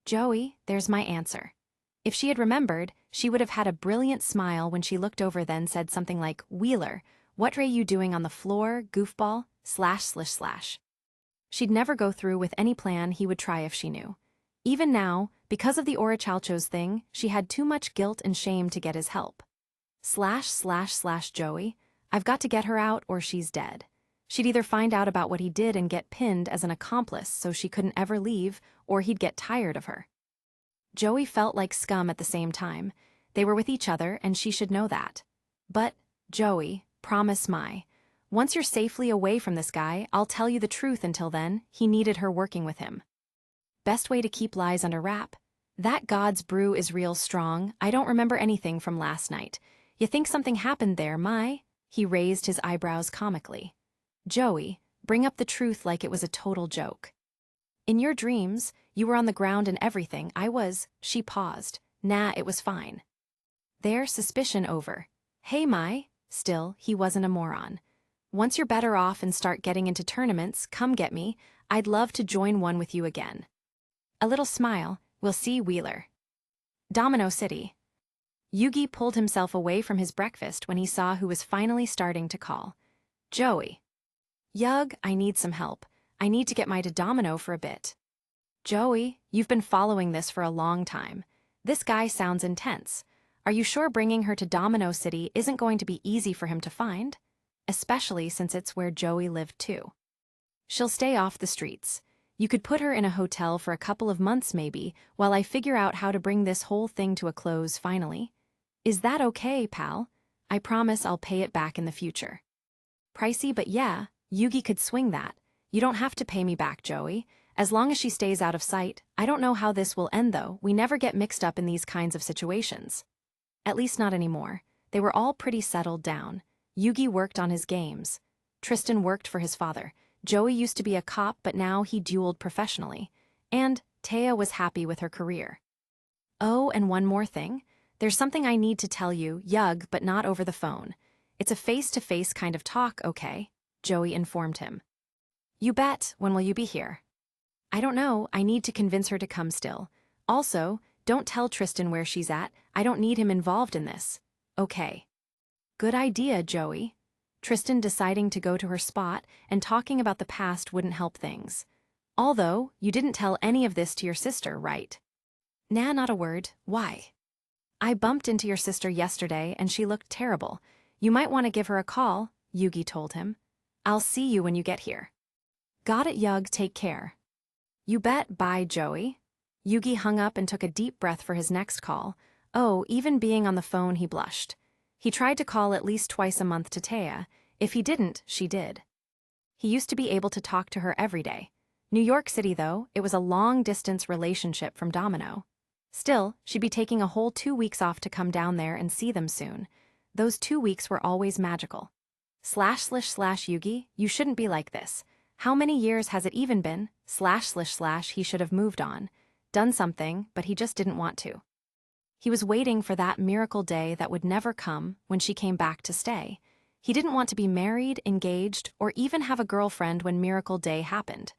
Speaker 1: Joey, there's my answer. If she had remembered, she would have had a brilliant smile when she looked over then said something like, Wheeler, what are you doing on the floor, goofball, // She'd never go through with any plan he would try if she knew. Even now, because of the Orichalcho's thing, she had too much guilt and shame to get his help. / Joey, I've got to get her out or she's dead. She'd either find out about what he did and get pinned as an accomplice so she couldn't ever leave, or he'd get tired of her. Joey felt like scum at the same time. They were with each other and she should know that. But, Joey, promise Mai. Once you're safely away from this guy, I'll tell you the truth. Until then, he needed her working with him. Best way to keep lies under wrap. That God's brew is real strong. I don't remember anything from last night. You think something happened there, Mai? He raised his eyebrows comically. Joey, bring up the truth like it was a total joke. In your dreams, you were on the ground and everything. I was. She paused. Nah, it was fine. Their suspicion over. Hey, Mai. Still, he wasn't a moron. Once you're better off and start getting into tournaments, come get me. I'd love to join one with you again. A little smile. We'll see, Wheeler. Domino City. Yugi pulled himself away from his breakfast when he saw who was finally starting to call. Joey. Yug, I need some help. I need to get Mai to Domino for a bit. Joey, you've been following this for a long time. This guy sounds intense. Are you sure bringing her to Domino City isn't going to be easy for him to find? Especially since it's where Joey lived too. She'll stay off the streets. You could put her in a hotel for a couple of months maybe, while I figure out how to bring this whole thing to a close finally. Is that okay, pal? I promise I'll pay it back in the future. Pricey, but yeah, Yugi could swing that. You don't have to pay me back, Joey. As long as she stays out of sight. I don't know how this will end though. We never get mixed up in these kinds of situations. At least not anymore. They were all pretty settled down. Yugi worked on his games. Tristan worked for his father. Joey used to be a cop, but now he dueled professionally. And Taya was happy with her career. Oh, and one more thing. There's something I need to tell you, Yug, but not over the phone. It's a face-to-face kind of talk, okay? Joey informed him. You bet. When will you be here? I don't know. I need to convince her to come still. Also, don't tell Tristan where she's at. I don't need him involved in this. Okay. Good idea, Joey. Tristan deciding to go to her spot and talking about the past wouldn't help things. Although, you didn't tell any of this to your sister, right? Nah, not a word. Why? I bumped into your sister yesterday and she looked terrible. You might want to give her a call, Yugi told him. I'll see you when you get here. Got it, Yug, take care. You bet, bye, Joey. Yugi hung up and took a deep breath for his next call. Oh, even being on the phone, he blushed. He tried to call at least twice a month to Taya. If he didn't, she did. He used to be able to talk to her every day. New York City, though, it was a long-distance relationship from Domino. Still, she'd be taking a whole 2 weeks off to come down there and see them soon. Those 2 weeks were always magical. ///Yugi, you shouldn't be like this. How many years has it even been? // He should have moved on. Done something, but he just didn't want to. He was waiting for that miracle day that would never come when she came back to stay. He didn't want to be married, engaged, or even have a girlfriend when miracle day happened.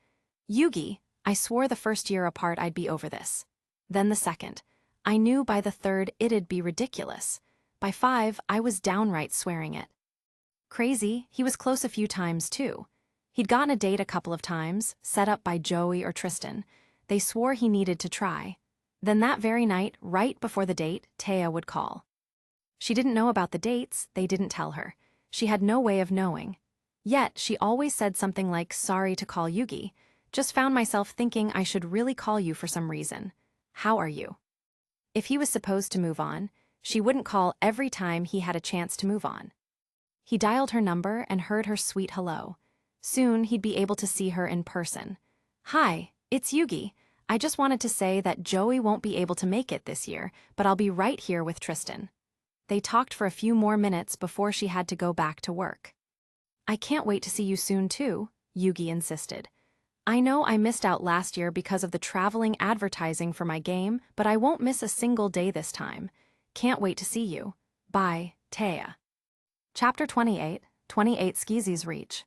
Speaker 1: Yugi, I swore the first year apart I'd be over this. Then the second. I knew by the third it'd be ridiculous. By 5, I was downright swearing it. Crazy, he was close a few times too. He'd gotten a date a couple of times, set up by Joey or Tristan. They swore he needed to try. Then that very night, right before the date, Taya would call. She didn't know about the dates, they didn't tell her. She had no way of knowing. Yet, she always said something like, sorry to call Yugi. Just found myself thinking I should really call you for some reason. How are you? If he was supposed to move on, she wouldn't call every time he had a chance to move on. He dialed her number and heard her sweet hello. Soon he'd be able to see her in person. Hi, it's Yugi. I just wanted to say that Joey won't be able to make it this year, but I'll be right here with Tristan. They talked for a few more minutes before she had to go back to work. I can't wait to see you soon too, Yugi insisted. I know I missed out last year because of the traveling advertising for my game, but I won't miss a single day this time. Can't wait to see you. Bye, Taya. Chapter 28, 28 Skezy's Reach.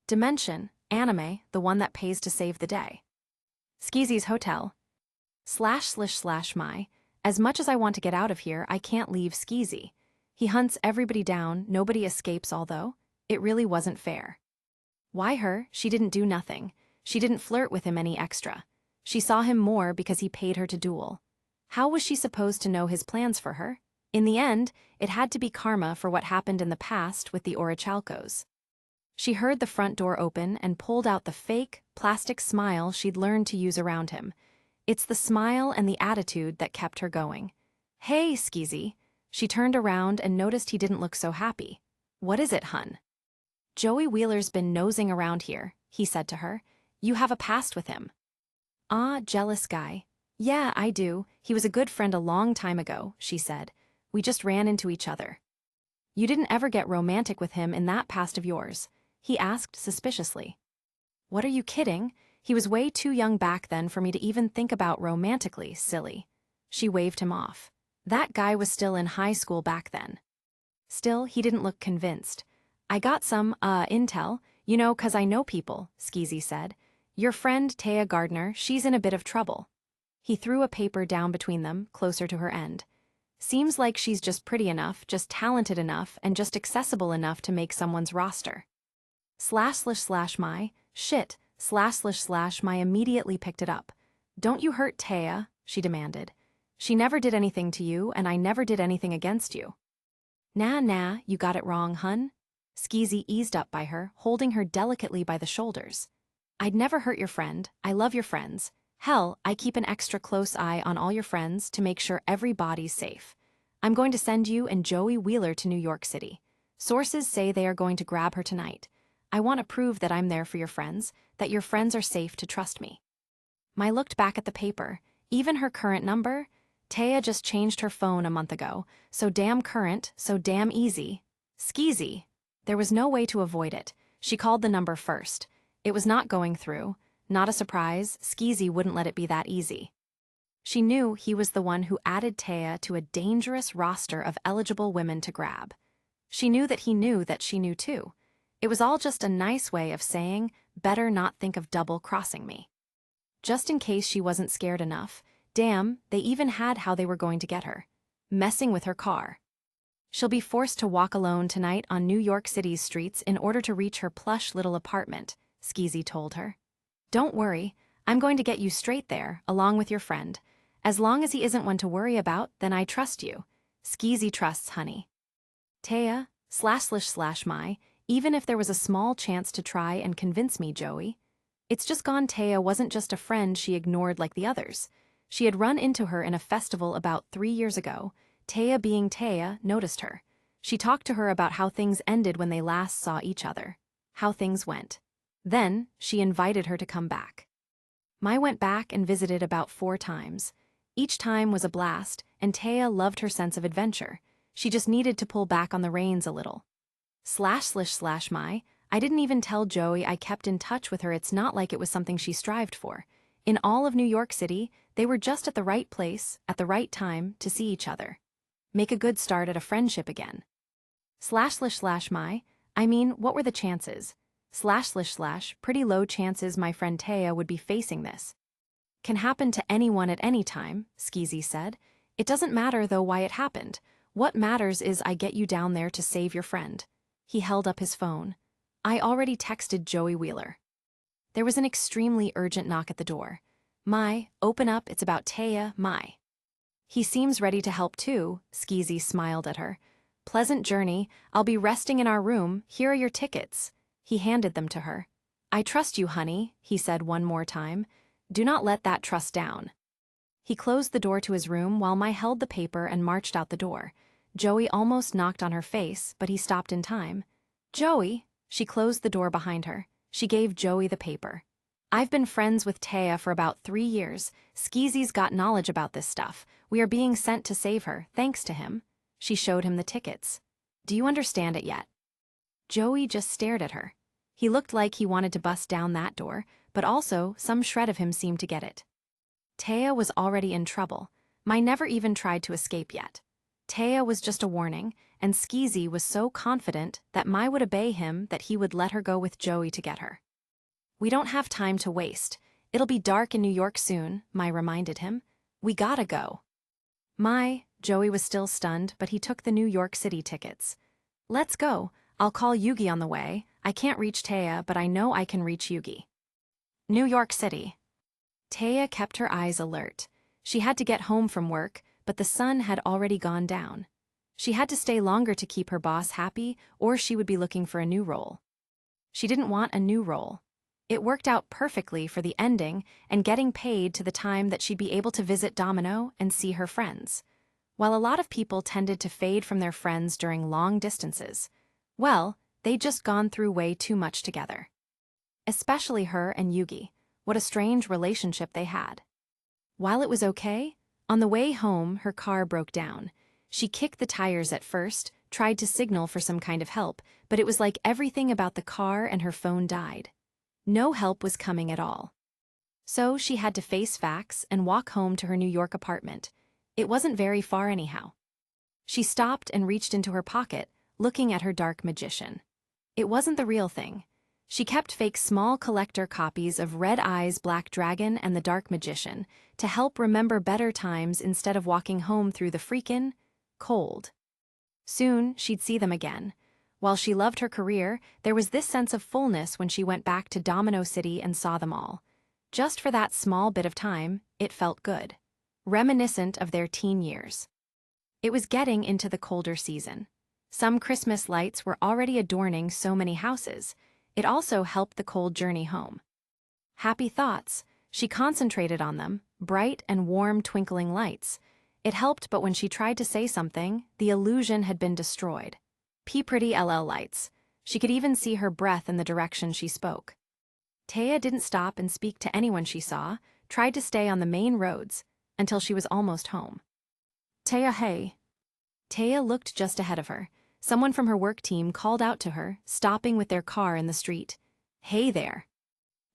Speaker 1: Dimension, anime, the one that pays to save the day. Skezy's hotel. // As much as I want to get out of here, I can't leave Skezy. He hunts everybody down, nobody escapes although. It really wasn't fair. Why her? She didn't do nothing. She didn't flirt with him any extra. She saw him more because he paid her to duel. How was she supposed to know his plans for her? In the end, it had to be karma for what happened in the past with the Orichalcos. She heard the front door open and pulled out the fake, plastic smile she'd learned to use around him. It's the smile and the attitude that kept her going. Hey, Skezy. She turned around and noticed he didn't look so happy. What is it, hun? Joey Wheeler's been nosing around here, he said to her. You have a past with him. Ah, jealous guy. Yeah, I do. He was a good friend a long time ago, she said. We just ran into each other. You didn't ever get romantic with him in that past of yours, he asked suspiciously. What are you kidding? He was way too young back then for me to even think about romantically, silly. She waved him off. That guy was still in high school back then. Still, he didn't look convinced. I got some, intel, 'cause I know people, Skezy said. Your friend, Taya Gardner, she's in a bit of trouble. He threw a paper down between them, closer to her end. Seems like she's just pretty enough, just talented enough, and just accessible enough to make someone's roster. // Shit, / my immediately picked it up. Don't you hurt Taya, she demanded. She never did anything to you, and I never did anything against you. Nah, you got it wrong, hun. Skezy eased up by her, holding her delicately by the shoulders. I'd never hurt your friend, I love your friends. Hell, I keep an extra close eye on all your friends to make sure everybody's safe. I'm going to send you and Joey Wheeler to New York City. Sources say they are going to grab her tonight. I want to prove that I'm there for your friends, that your friends are safe to trust me. I looked back at the paper. Even her current number? Taya just changed her phone a month ago, so damn current, so damn easy. Skezy. There was no way to avoid it. She called the number first. It was not going through. Not a surprise, Skezy wouldn't let it be that easy. She knew he was the one who added Taya to a dangerous roster of eligible women to grab. She knew that he knew that she knew too. It was all just a nice way of saying, better not think of double-crossing me. Just in case she wasn't scared enough, damn, they even had how they were going to get her. Messing with her car. She'll be forced to walk alone tonight on New York City's streets in order to reach her plush little apartment, Skezy told her. Don't worry, I'm going to get you straight there, along with your friend. As long as he isn't one to worry about, then I trust you. Skezy trusts honey. Taya, / my, even if there was a small chance to try and convince me, Joey. It's just gone. Taya wasn't just a friend she ignored like the others. She had run into her in a festival about 3 years ago. Taya, being Taya, noticed her. She talked to her about how things ended when they last saw each other. How things went. Then, she invited her to come back. Mai went back and visited about 4 times. Each time was a blast, and Taya loved her sense of adventure. She just needed to pull back on the reins a little. / my, I didn't even tell Joey I kept in touch with her. It's not like it was something she strived for. In all of New York City, they were just at the right place, at the right time, to see each other. Make a good start at a friendship again. / my, I mean, what were the chances? / pretty low chances my friend Taya would be facing this. Can happen to anyone at any time, Skezy said. It doesn't matter though why it happened. What matters is I get you down there to save your friend. He held up his phone. I already texted Joey Wheeler. There was an extremely urgent knock at the door. Mai, open up, it's about Taya, Mai. He seems ready to help too, Skezy smiled at her. Pleasant journey, I'll be resting in our room, here are your tickets. He handed them to her. I trust you, honey, he said one more time. Do not let that trust down. He closed the door to his room while Mai held the paper and marched out the door. Joey almost knocked on her face, but he stopped in time. Joey, she closed the door behind her. She gave Joey the paper. I've been friends with Taya for about 3 years. Skeezy's got knowledge about this stuff. We are being sent to save her, thanks to him. She showed him the tickets. Do you understand it yet? Joey just stared at her. He looked like he wanted to bust down that door, but also some shred of him seemed to get it. Taya was already in trouble. Mai never even tried to escape yet. Taya was just a warning, and Skezy was so confident that Mai would obey him that he would let her go with Joey to get her. We don't have time to waste. It'll be dark in New York soon, Mai reminded him. We gotta go. Mai, Joey was still stunned, but he took the New York City tickets. Let's go. I'll call Yugi on the way. I can't reach Taya, but I know I can reach Yugi. New York City. Taya kept her eyes alert. She had to get home from work, but the sun had already gone down. She had to stay longer to keep her boss happy, or she would be looking for a new role. She didn't want a new role. It worked out perfectly for the ending and getting paid to the time that she'd be able to visit Domino and see her friends. While a lot of people tended to fade from their friends during long distances, well, they'd just gone through way too much together. Especially her and Yugi. What a strange relationship they had. While it was okay, on the way home her car broke down. She kicked the tires at first, tried to signal for some kind of help, but it was like everything about the car and her phone died. No help was coming at all. So she had to face facts and walk home to her New York apartment. It wasn't very far anyhow. She stopped and reached into her pocket, looking at her dark magician. It wasn't the real thing. She kept fake small collector copies of Red Eyes Black Dragon and the Dark Magician to help remember better times instead of walking home through the freakin' cold. Soon, she'd see them again. While she loved her career, there was this sense of fullness when she went back to Domino City and saw them all. Just for that small bit of time, it felt good. Reminiscent of their teen years. It was getting into the colder season. Some Christmas lights were already adorning so many houses. It also helped the cold journey home. Happy thoughts. She concentrated on them, bright and warm twinkling lights. It helped, but when she tried to say something, the illusion had been destroyed. Pretty LL lights. She could even see her breath in the direction she spoke. Taya didn't stop and speak to anyone she saw, tried to stay on the main roads, until she was almost home. Taya, hey. Taya looked just ahead of her. Someone from her work team called out to her, stopping with their car in the street. Hey there.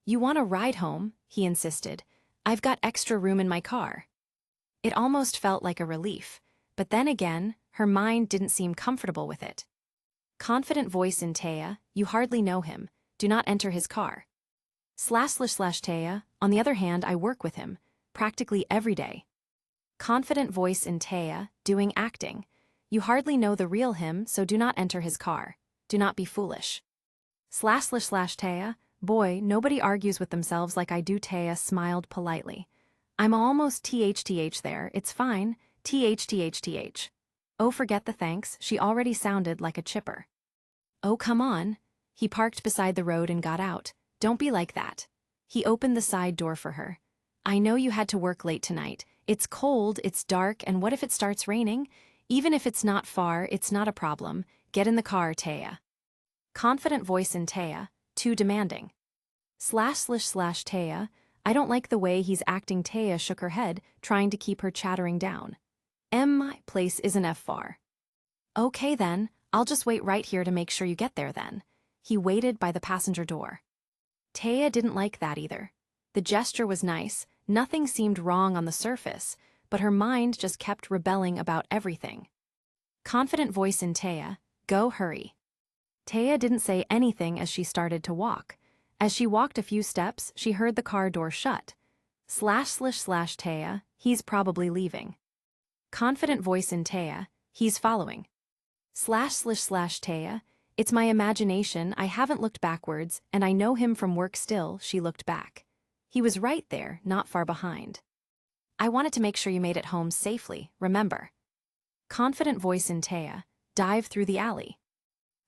Speaker 1: You want a ride home? He insisted. I've got extra room in my car. It almost felt like a relief, but then again, her mind didn't seem comfortable with it. Confident voice in Taya, you hardly know him. Do not enter his car. / Taya, on the other hand, I work with him, practically every day. Confident voice in Taya, doing acting. You hardly know the real him, so do not enter his car. Do not be foolish. / Taya, Boy, nobody argues with themselves like I do. Taya smiled politely. I'm almost THTH there, it's fine, THTHTH. Oh, forget the thanks, she already sounded like a chipper. Oh, come on. He parked beside the road and got out. Don't be like that. He opened the side door for her. I know you had to work late tonight. It's cold, it's dark, and what if it starts raining? Even if it's not far, it's not a problem. Get in the car, Taya. Confident voice in Taya, too demanding. Taya, I don't like the way he's acting. Taya shook her head, trying to keep her chattering down. My place isn't far. Okay then, I'll just wait right here to make sure you get there then. He waited by the passenger door. Taya didn't like that either. The gesture was nice, nothing seemed wrong on the surface, but her mind just kept rebelling about everything. Confident voice in Taya, go hurry. Taya didn't say anything as she started to walk. As she walked a few steps, she heard the car door shut. Taya, he's probably leaving. Confident voice in Taya, he's following. Taya, it's my imagination, I haven't looked backwards, and I know him from work still. She looked back. He was right there, not far behind. I wanted to make sure you made it home safely, remember. Confident voice in Taya, dive through the alley.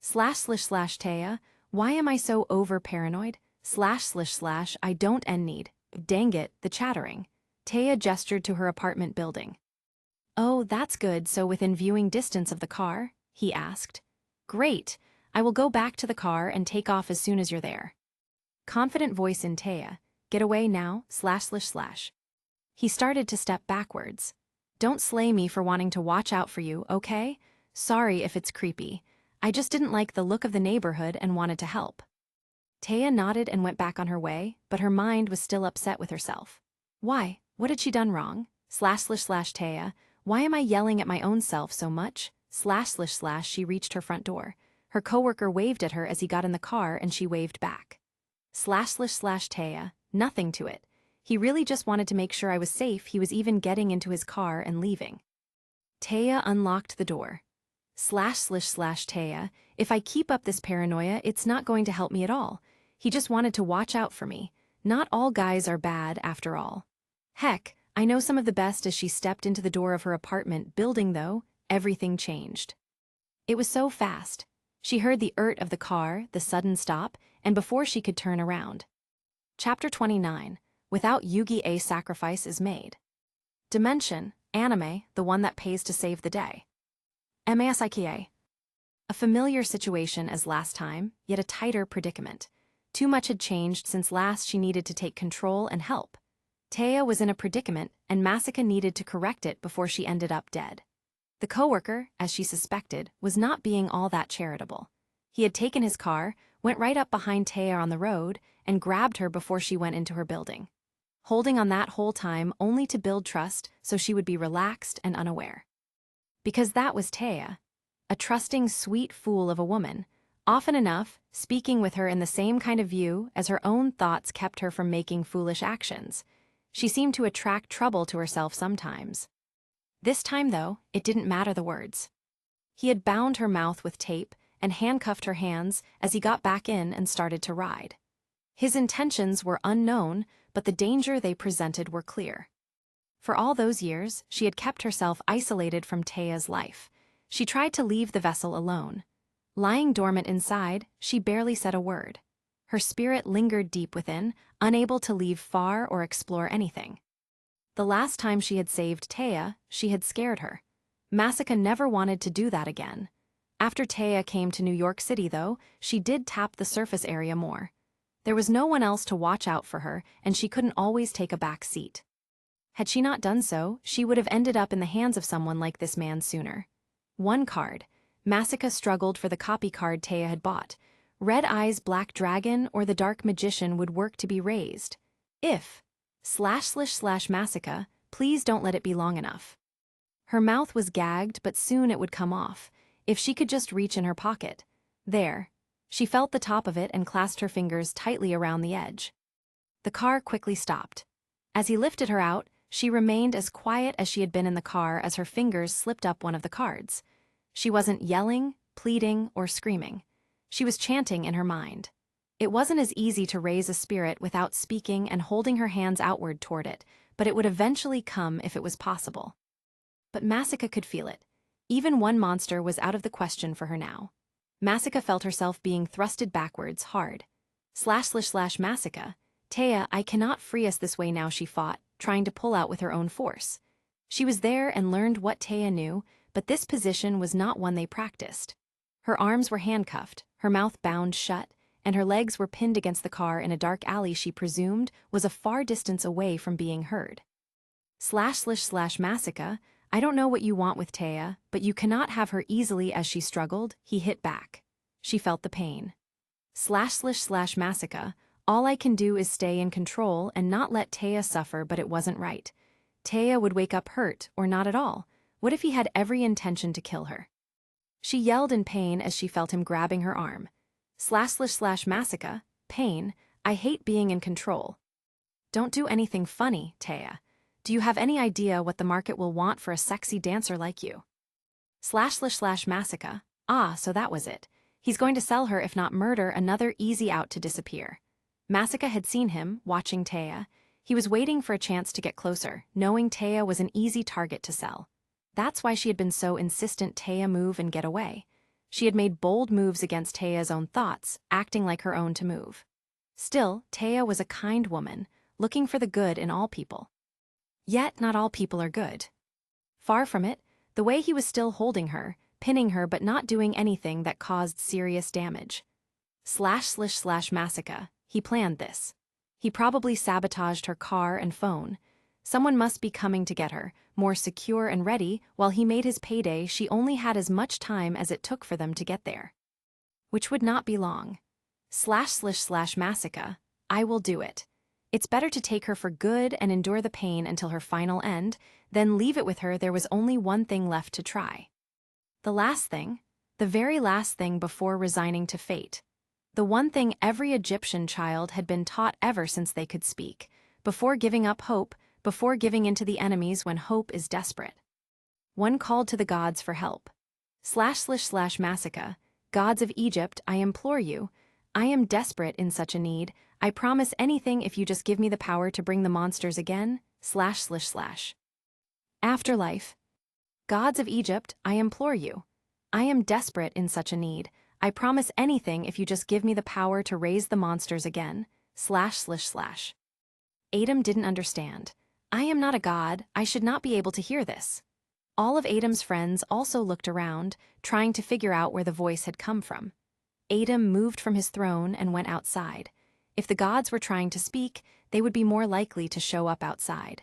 Speaker 1: Taya, why am I so over-paranoid? I don't need. Dang it, the chattering. Taya gestured to her apartment building. Oh, that's good, so within viewing distance of the car? He asked. Great, I will go back to the car and take off as soon as you're there. Confident voice in Taya, get away now, He started to step backwards. Don't slay me for wanting to watch out for you, okay? Sorry if it's creepy. I just didn't like the look of the neighborhood and wanted to help. Taya nodded and went back on her way, but her mind was still upset with herself. Why? What had she done wrong? Taya, why am I yelling at my own self so much? She reached her front door. Her coworker waved at her as he got in the car and she waved back. Taya, nothing to it. He really just wanted to make sure I was safe. He was even getting into his car and leaving. Taya unlocked the door. Taya, if I keep up this paranoia, it's not going to help me at all. He just wanted to watch out for me. Not all guys are bad, after all. Heck, I know some of the best. As she stepped into the door of her apartment building, though, everything changed. It was so fast. She heard the of the car, the sudden stop, and before she could turn around. Chapter 29. Without Yugi, a sacrifice is made. Dimension, anime, the one that pays to save the day. MASIKA. A familiar situation as last time, yet a tighter predicament. Too much had changed since last. She needed to take control and help. Taya was in a predicament, and Masika needed to correct it before she ended up dead. The coworker, as she suspected, was not being all that charitable. He had taken his car, went right up behind Taya on the road, and grabbed her before she went into her building. Holding on that whole time only to build trust so she would be relaxed and unaware. Because that was Taya, a trusting, sweet fool of a woman. Often enough, speaking with her in the same kind of view as her own thoughts kept her from making foolish actions. She seemed to attract trouble to herself sometimes. This time, though, it didn't matter the words. He had bound her mouth with tape and handcuffed her hands as he got back in and started to ride. His intentions were unknown, but the danger they presented were clear. For all those years, she had kept herself isolated from Taya's life. She tried to leave the vessel alone. Lying dormant inside, she barely said a word. Her spirit lingered deep within, unable to leave far or explore anything. The last time she had saved Taya, she had scared her. Masika never wanted to do that again. After Taya came to New York City, though, she did tap the surface area more. There was no one else to watch out for her, and she couldn't always take a back seat. Had she not done so, she would have ended up in the hands of someone like this man sooner. One card. Masika struggled for the copy card Taya had bought. Red Eyes Black Dragon or the Dark Magician would work to be raised. If //Masika, please don't let it be long enough. Her mouth was gagged, but soon it would come off. If she could just reach in her pocket. There. She felt the top of it and clasped her fingers tightly around the edge. The car quickly stopped. As he lifted her out, she remained as quiet as she had been in the car as her fingers slipped up one of the cards. She wasn't yelling, pleading, or screaming. She was chanting in her mind. It wasn't as easy to raise a spirit without speaking and holding her hands outward toward it, but it would eventually come if it was possible. But Masika could feel it. Even one monster was out of the question for her now. Masika felt herself being thrusted backwards, hard. Masika. Taya, I cannot free us this way now, she fought, trying to pull out with her own force. She was there and learned what Taya knew, but this position was not one they practiced. Her arms were handcuffed, her mouth bound shut, and her legs were pinned against the car in a dark alley she presumed was a far distance away from being heard. Masika, I don't know what you want with Taya, but you cannot have her easily as she struggled, he hit back. She felt the pain. Masika, all I can do is stay in control and not let Taya suffer, but it wasn't right. Taya would wake up hurt, or not at all. What if he had every intention to kill her? She yelled in pain as she felt him grabbing her arm. Masika, pain, I hate being in control. Don't do anything funny, Taya. Do you have any idea what the market will want for a sexy dancer like you? Masika, so that was it. He's going to sell her, if not murder, another easy out to disappear. Masika had seen him, watching Taya. He was waiting for a chance to get closer, knowing Taya was an easy target to sell. That's why she had been so insistent Taya move and get away. She had made bold moves against Taya's own thoughts, acting like her own to move. Still, Taya was a kind woman, looking for the good in all people. Yet not all people are good. Far from it, the way he was still holding her, pinning her but not doing anything that caused serious damage. Masika, he planned this. He probably sabotaged her car and phone. Someone must be coming to get her, more secure and ready. While he made his payday, she only had as much time as it took for them to get there. Which would not be long. Masika, I will do it. It's better to take her for good and endure the pain until her final end, than leave it with her. There was only one thing left to try. The last thing, the very last thing before resigning to fate. The one thing every Egyptian child had been taught ever since they could speak, before giving up hope, before giving in to the enemies when hope is desperate. One called to the gods for help. Masika, gods of Egypt, I implore you. I am desperate in such a need. I promise anything if you just give me the power to bring the monsters again. Afterlife. Gods of Egypt, I implore you. I am desperate in such a need. I promise anything if you just give me the power to raise the monsters again. Adam didn't understand. I am not a god, I should not be able to hear this. All of Adam's friends also looked around, trying to figure out where the voice had come from. Adam moved from his throne and went outside. If the gods were trying to speak, they would be more likely to show up outside.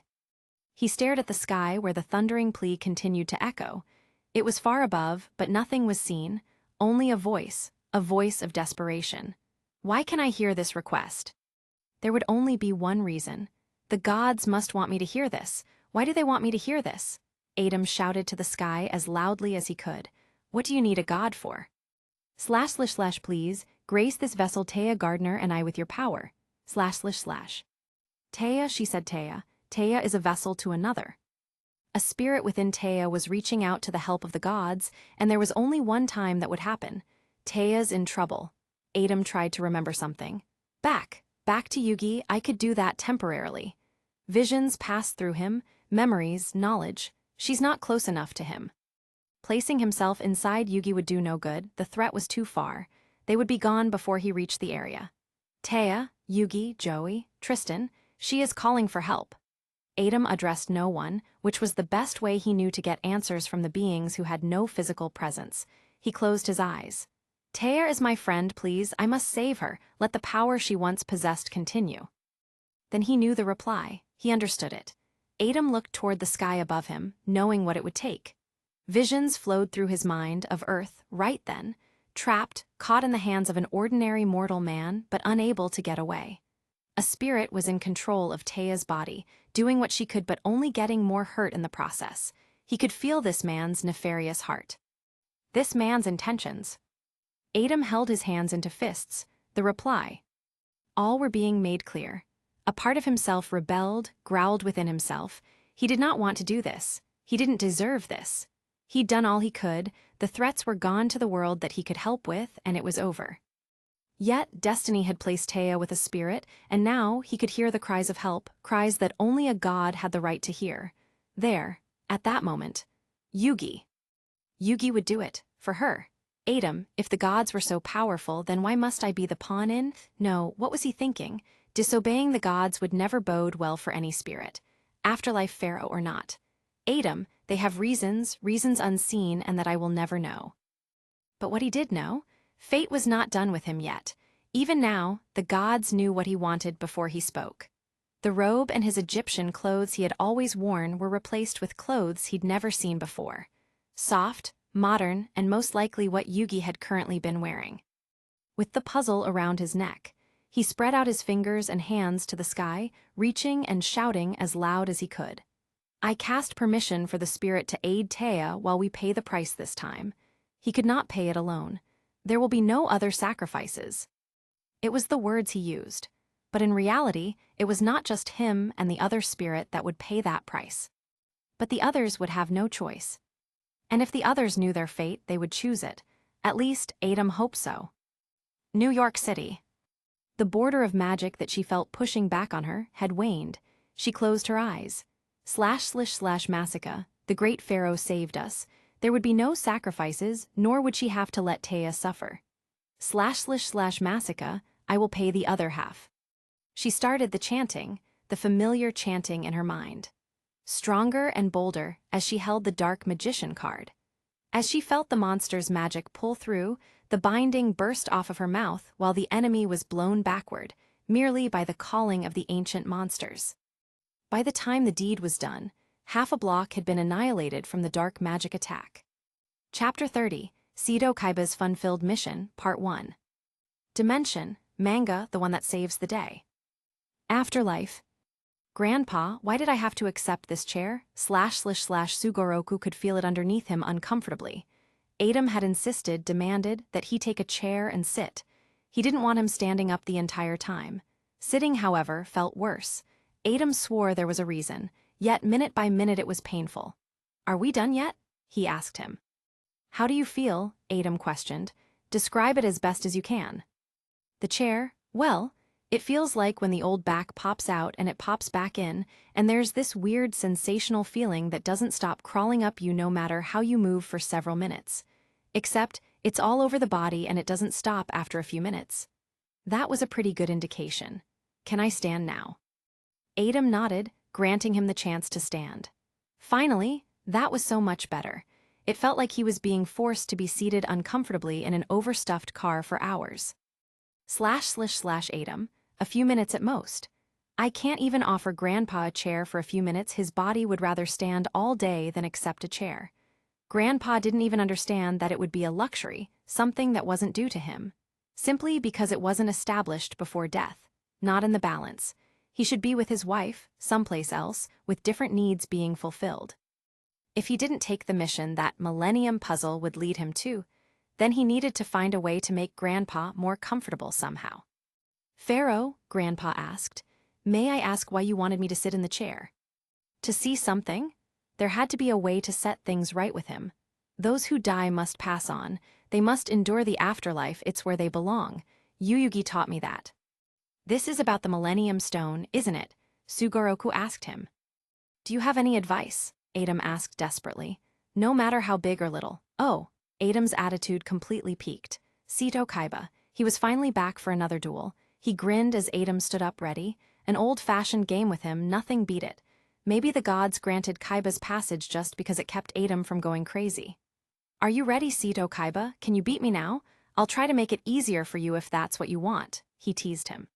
Speaker 1: He stared at the sky where the thundering plea continued to echo. It was far above, but nothing was seen, only a voice of desperation. Why can I hear this request? There would only be one reason. The gods must want me to hear this. Why do they want me to hear this? Adam shouted to the sky as loudly as he could. What do you need a god for? Please, grace this vessel Taya Gardner and I with your power. Taya, she said Taya. Taya is a vessel to another. A spirit within Taya was reaching out to the help of the gods, and there was only one time that would happen. Taya's in trouble. Adam tried to remember something. Back to Yugi, I could do that temporarily. Visions passed through him, memories, knowledge. She's not close enough to him. Placing himself inside Yugi would do no good, the threat was too far. They would be gone before he reached the area. Taya, Yugi, Joey, Tristan, she is calling for help. Adam addressed no one, which was the best way he knew to get answers from the beings who had no physical presence. He closed his eyes. Taya is my friend, please, I must save her, let the power she once possessed continue. Then he knew the reply, he understood it. Adam looked toward the sky above him, knowing what it would take. Visions flowed through his mind of Earth, right then, trapped, caught in the hands of an ordinary mortal man, but unable to get away. A spirit was in control of Taya's body, doing what she could but only getting more hurt in the process. He could feel this man's nefarious heart. This man's intentions. Adam held his hands into fists, the reply. All were being made clear. A part of himself rebelled, growled within himself. He did not want to do this. He didn't deserve this. He'd done all he could, the threats were gone to the world that he could help with, and it was over. Yet, destiny had placed Taya with a spirit, and now he could hear the cries of help, cries that only a god had the right to hear. There, at that moment, Yugi. Yugi would do it, for her. Adam, if the gods were so powerful, then why must I be the pawn in? No, what was he thinking? Disobeying the gods would never bode well for any spirit. Afterlife pharaoh or not. Adam, they have reasons unseen and that I will never know. But what he did know? Fate was not done with him yet. Even now, the gods knew what he wanted before he spoke. The robe and his Egyptian clothes he had always worn were replaced with clothes he'd never seen before. Soft, modern, and most likely what Yugi had currently been wearing. With the puzzle around his neck, he spread out his fingers and hands to the sky, reaching and shouting as loud as he could. I cast permission for the spirit to aid Taya while we pay the price this time. He could not pay it alone. There will be no other sacrifices. It was the words he used. But in reality, it was not just him and the other spirit that would pay that price. But the others would have no choice. And if the others knew their fate, they would choose it. At least, Adam hoped so. New York City. The border of magic that she felt pushing back on her had waned. She closed her eyes. ///Massacre, the great pharaoh saved us. There would be no sacrifices, nor would she have to let Taya suffer. ///Massacre, I will pay the other half. She started the chanting, the familiar chanting in her mind. Stronger and bolder as she held the dark magician card. As she felt the monster's magic pull through, the binding burst off of her mouth while the enemy was blown backward, merely by the calling of the ancient monsters. By the time the deed was done, half a block had been annihilated from the dark magic attack. Chapter 30, Kaiba's Fun-Filled Mission, Part 1. Dimension, manga, the one that saves the day. Afterlife. Grandpa, why did I have to accept this chair? Sugoroku could feel it underneath him uncomfortably. Adam had insisted, demanded, that he take a chair and sit. He didn't want him standing up the entire time. Sitting, however, felt worse. Adam swore there was a reason, yet minute by minute it was painful. Are we done yet? He asked him. How do you feel? Adam questioned. Describe it as best as you can. The chair, well, it feels like when the old back pops out and it pops back in, and there's this weird sensational feeling that doesn't stop crawling up you no matter how you move for several minutes. Except, it's all over the body and it doesn't stop after a few minutes. That was a pretty good indication. Can I stand now? Adam nodded, granting him the chance to stand. Finally, that was so much better. It felt like he was being forced to be seated uncomfortably in an overstuffed car for hours. //Adam, a few minutes at most. I can't even offer Grandpa a chair for a few minutes. His body would rather stand all day than accept a chair. Grandpa didn't even understand that it would be a luxury, something that wasn't due to him. Simply because it wasn't established before death, not in the balance. He should be with his wife, someplace else, with different needs being fulfilled. If he didn't take the mission that Millennium Puzzle would lead him to, then he needed to find a way to make Grandpa more comfortable somehow. Pharaoh, Grandpa asked, may I ask why you wanted me to sit in the chair? To see something? There had to be a way to set things right with him. Those who die must pass on. They must endure the afterlife. It's where they belong. Yugi taught me that. This is about the Millennium Stone, isn't it? Sugoroku asked him. Do you have any advice? Adam asked desperately. No matter how big or little. Oh, Adam's attitude completely peaked. Kaiba. He was finally back for another duel. He grinned as Adam stood up ready. An old-fashioned game with him, nothing beat it. Maybe the gods granted Kaiba's passage just because it kept Adam from going crazy. Are you ready, Kaiba? Can you beat me now? I'll try to make it easier for you if that's what you want, he teased him.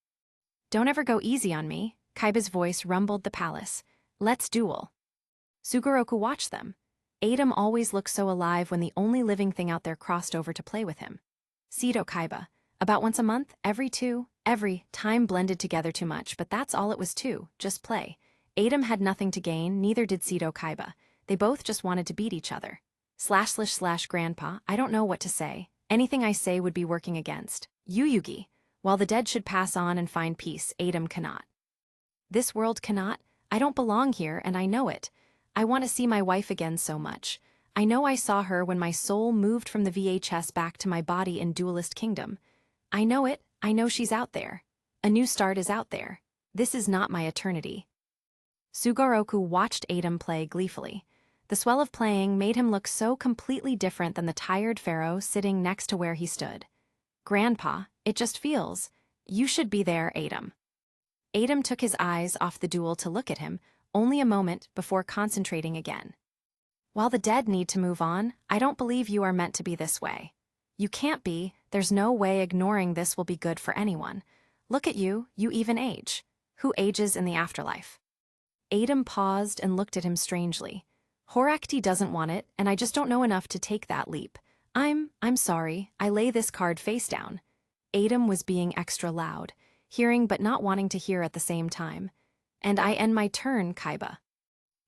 Speaker 1: Don't ever go easy on me, Kaiba's voice rumbled the palace. Let's duel. Sugoroku watched them. Adam always looked so alive when the only living thing out there crossed over to play with him. Kaiba. About once a month, every time blended together too much, but that's all it was to, just play. Adam had nothing to gain, neither did Kaiba. They both just wanted to beat each other. //Grandpa, I don't know what to say. Anything I say would be working against. Yugi. While the dead should pass on and find peace, Adam cannot. This world cannot. I don't belong here, and I know it. I want to see my wife again so much. I know I saw her when my soul moved from the VHS back to my body in Duelist Kingdom. I know it, I know she's out there. A new start is out there. This is not my eternity. Sugoroku watched Adam play gleefully. The swell of playing made him look so completely different than the tired pharaoh sitting next to where he stood. Grandpa, it just feels. You should be there, Adam. Adam took his eyes off the duel to look at him, only a moment before concentrating again. While the dead need to move on, I don't believe you are meant to be this way. You can't be, there's no way ignoring this will be good for anyone. Look at you, you even age. Who ages in the afterlife? Adam paused and looked at him strangely. Horakti doesn't want it, and I just don't know enough to take that leap. I'm sorry, I lay this card face down. Adam was being extra loud, hearing but not wanting to hear at the same time. And I end my turn, Kaiba.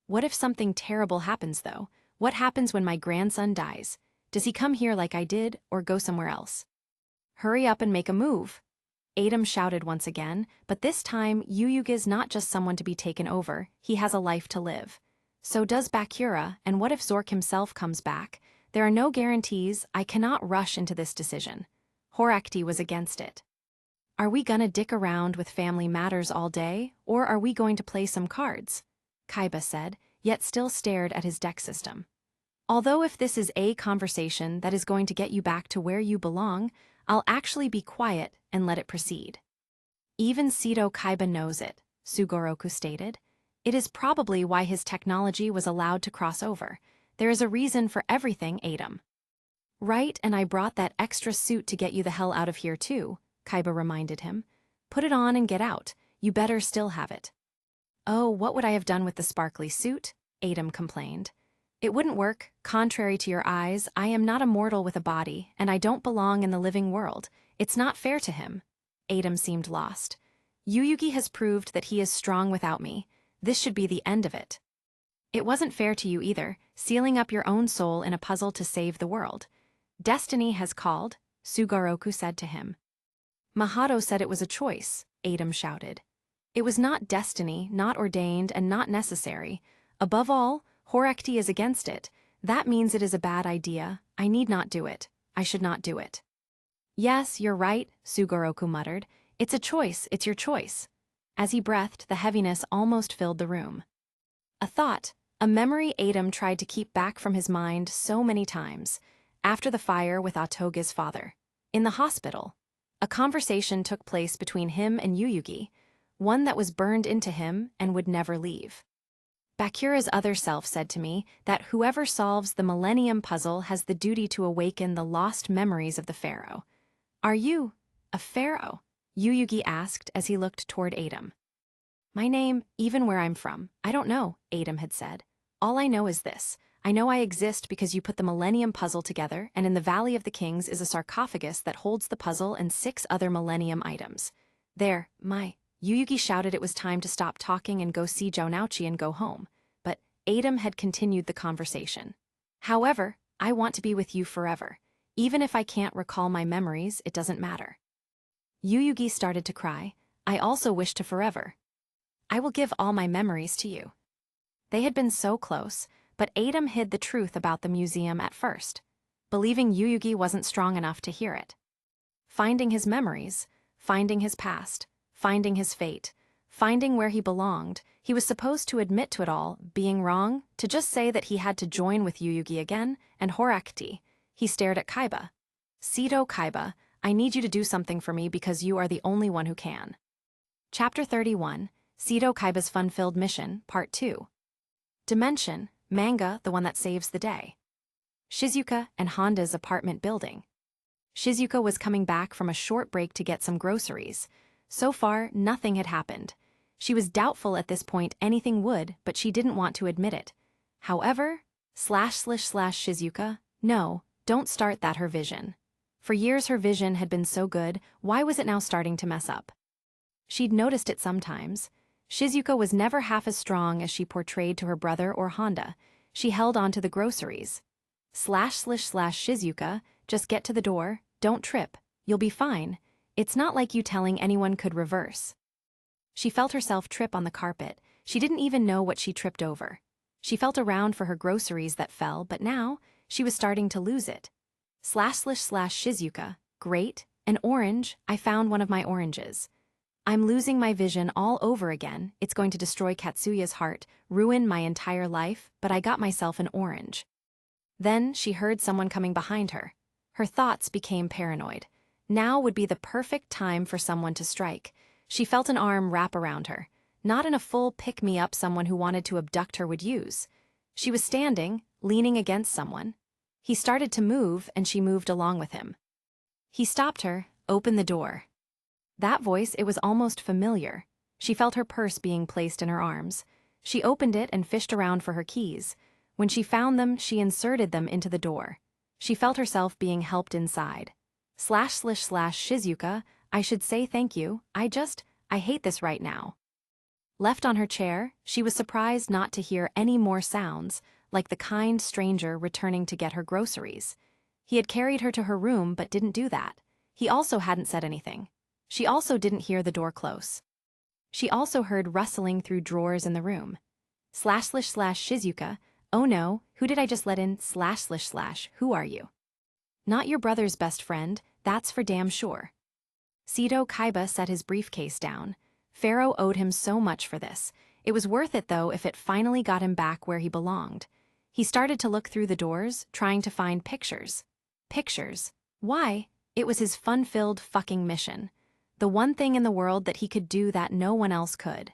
Speaker 1: What if something terrible happens, though? What happens when my grandson dies? Does he come here like I did, or go somewhere else? Hurry up and make a move. Adam shouted once again, but this time Yuyugi is not just someone to be taken over, he has a life to live. So does Bakura, and what if Zork himself comes back? There are no guarantees, I cannot rush into this decision. Horakti was against it. Are we gonna dick around with family matters all day, or are we going to play some cards? Kaiba said, yet still stared at his deck system. Although if this is a conversation that is going to get you back to where you belong, I'll actually be quiet and let it proceed. Even Seto Kaiba knows it, Sugoroku stated. It is probably why his technology was allowed to cross over. There is a reason for everything, Adam. Right, and I brought that extra suit to get you the hell out of here too, Kaiba reminded him. Put it on and get out. You better still have it. Oh, what would I have done with the sparkly suit? Adam complained. It wouldn't work. Contrary to your eyes, I am not a mortal with a body, and I don't belong in the living world. It's not fair to him. Adam seemed lost. Yuyugi has proved that he is strong without me. This should be the end of it. It wasn't fair to you either, sealing up your own soul in a puzzle to save the world. Destiny has called, Sugoroku said to him. Mahato said it was a choice, Adam shouted. It was not destiny, not ordained, and not necessary. Above all, Horakti is against it. That means it is a bad idea. I need not do it. I should not do it. Yes, you're right, Sugoroku muttered. It's a choice, it's your choice. As he breathed, the heaviness almost filled the room. A thought, a memory Adam tried to keep back from his mind so many times. After the fire with Atoge's father. In the hospital. A conversation took place between him and Yuyugi, one that was burned into him and would never leave. Bakura's other self said to me that whoever solves the Millennium Puzzle has the duty to awaken the lost memories of the pharaoh. Are you a pharaoh? Yuyugi asked as he looked toward Adam. My name, even where I'm from, I don't know, Adam had said. All I know is this. I know I exist because you put the Millennium Puzzle together, and in the Valley of the Kings is a sarcophagus that holds the puzzle and 6 other Millennium items. There, Yuyugi shouted it was time to stop talking and go see Jonauchi and go home, but Adam had continued the conversation. However, I want to be with you forever. Even if I can't recall my memories, it doesn't matter. Yuyugi started to cry. I also wish to forever. I will give all my memories to you. They had been so close, but Adam hid the truth about the museum at first, believing Yuyugi wasn't strong enough to hear it. Finding his memories, finding his past, finding his fate, finding where he belonged, he was supposed to admit to it all, being wrong, to just say that he had to join with Yuyugi again, and Horakti. He stared at Kaiba. Seto Kaiba, I need you to do something for me because you are the only one who can. Chapter 31, Seto Kaiba's Fun-Filled Mission, Part 2. Dimension, manga, the one that saves the day. Shizuka and Honda's apartment building. Shizuka was coming back from a short break to get some groceries. So far, nothing had happened. She was doubtful at this point anything would, but she didn't want to admit it. However, //Shizuka, no, don't start that her vision. For years her vision had been so good, why was it now starting to mess up? She'd noticed it sometimes. Shizuka was never half as strong as she portrayed to her brother or Honda. She held on to the groceries. //Shizuka, just get to the door, don't trip, you'll be fine. It's not like you telling anyone could reverse. She felt herself trip on the carpet. She didn't even know what she tripped over. She felt around for her groceries that fell, but now she was starting to lose it. //Shizuka, great, An orange, I found one of my oranges. I'm losing my vision all over again. It's going to destroy Katsuya's heart, ruin my entire life, but I got myself an orange. Then she heard someone coming behind her. Her thoughts became paranoid. Now would be the perfect time for someone to strike. She felt an arm wrap around her. Not in a full pick-me-up someone who wanted to abduct her would use. She was standing, leaning against someone. He started to move, and she moved along with him. He stopped her, opened the door. That voice, it was almost familiar. She felt her purse being placed in her arms. She opened it and fished around for her keys. When she found them, she inserted them into the door. She felt herself being helped inside. Shizuka, I should say thank you, I hate this right now. Left on her chair, she was surprised not to hear any more sounds, like the kind stranger returning to get her groceries. He had carried her to her room but didn't do that. He also hadn't said anything. She also didn't hear the door close. She also heard rustling through drawers in the room. Shizuka, oh no, who did I just let in? Who are you? Not your brother's best friend, that's for damn sure. Kaiba set his briefcase down. Pharaoh owed him so much for this. It was worth it though if it finally got him back where he belonged. He started to look through the doors, trying to find pictures. Pictures? Why? It was his fun-filled fucking mission. The one thing in the world that he could do that no one else could.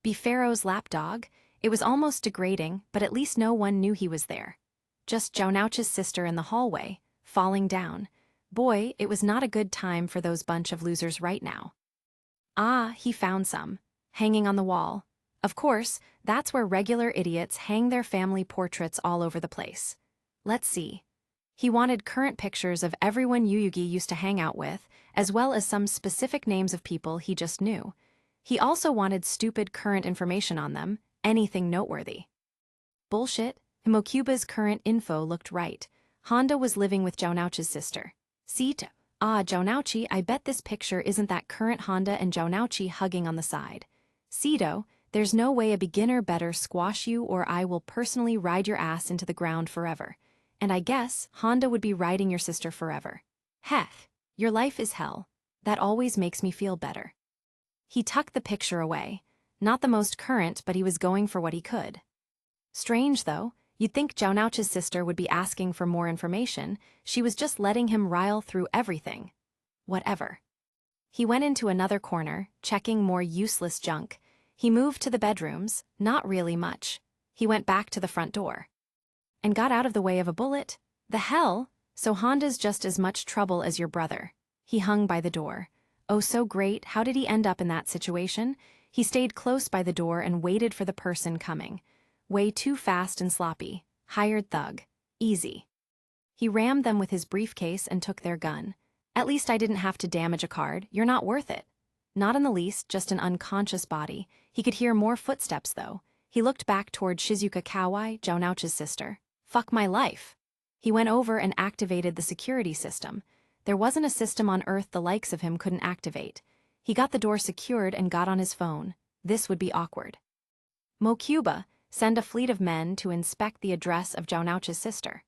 Speaker 1: Be Pharaoh's lapdog? It was almost degrading, but at least no one knew he was there. Just Jounouch's sister in the hallway, falling down. Boy, it was not a good time for those bunch of losers right now. Ah, he found some. Hanging on the wall. Of course, that's where regular idiots hang their family portraits all over the place. Let's see. He wanted current pictures of everyone Yuyugi used to hang out with, as well as some specific names of people he just knew. He also wanted stupid current information on them, anything noteworthy. Bullshit. Himokuba's current info looked right. Honda was living with Jounouch's sister. Jounouchi, I bet this picture isn't that current Honda and Jounouchi hugging on the side. Sito, there's no way a beginner better squash you or I will personally ride your ass into the ground forever. And I guess Honda would be riding your sister forever. Heck, your life is hell. That always makes me feel better. He tucked the picture away. Not the most current, but he was going for what he could. Strange though, you'd think Jounouch's sister would be asking for more information. She was just letting him rile through everything. Whatever. He went into another corner, checking more useless junk. He moved to the bedrooms, not really much. He went back to the front door. And got out of the way of a bullet? The hell? So Honda's just as much trouble as your brother. He hung by the door. Oh, so great, how did he end up in that situation? He stayed close by the door and waited for the person coming. Way too fast and sloppy. Hired thug. Easy. He rammed them with his briefcase and took their gun. At least I didn't have to damage a card, you're not worth it. Not in the least, just an unconscious body. He could hear more footsteps though. He looked back toward Shizuka Kawai, Jounouch's sister. Fuck my life. He went over and activated the security system. There wasn't a system on Earth the likes of him couldn't activate. He got the door secured and got on his phone. This would be awkward. Mokuba, send a fleet of men to inspect the address of Jounouch's sister.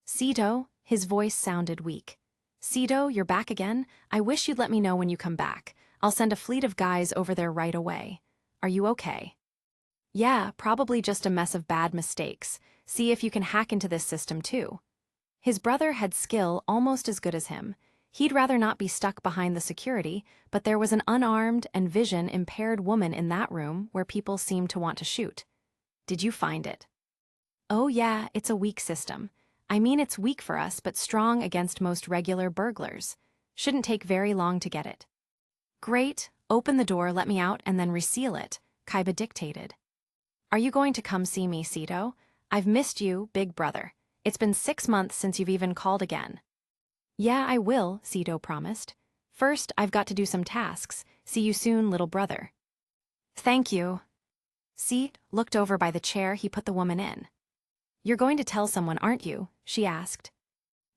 Speaker 1: Sito, his voice sounded weak. Sito, you're back again? I wish you'd let me know when you come back. I'll send a fleet of guys over there right away. Are you okay? Yeah, probably just a mess of bad mistakes. See if you can hack into this system too. His brother had skill almost as good as him. He'd rather not be stuck behind the security, but there was an unarmed and vision-impaired woman in that room where people seemed to want to shoot. Did you find it? Oh yeah, it's a weak system. I mean it's weak for us but strong against most regular burglars. Shouldn't take very long to get it. Great, open the door, let me out, and then reseal it, Kaiba dictated. Are you going to come see me, Sito? I've missed you, big brother. It's been 6 months since you've even called again. Yeah, I will, Sito promised. First, I've got to do some tasks. See you soon, little brother. Thank you. Sito looked over by the chair he put the woman in. You're going to tell someone, aren't you? She asked.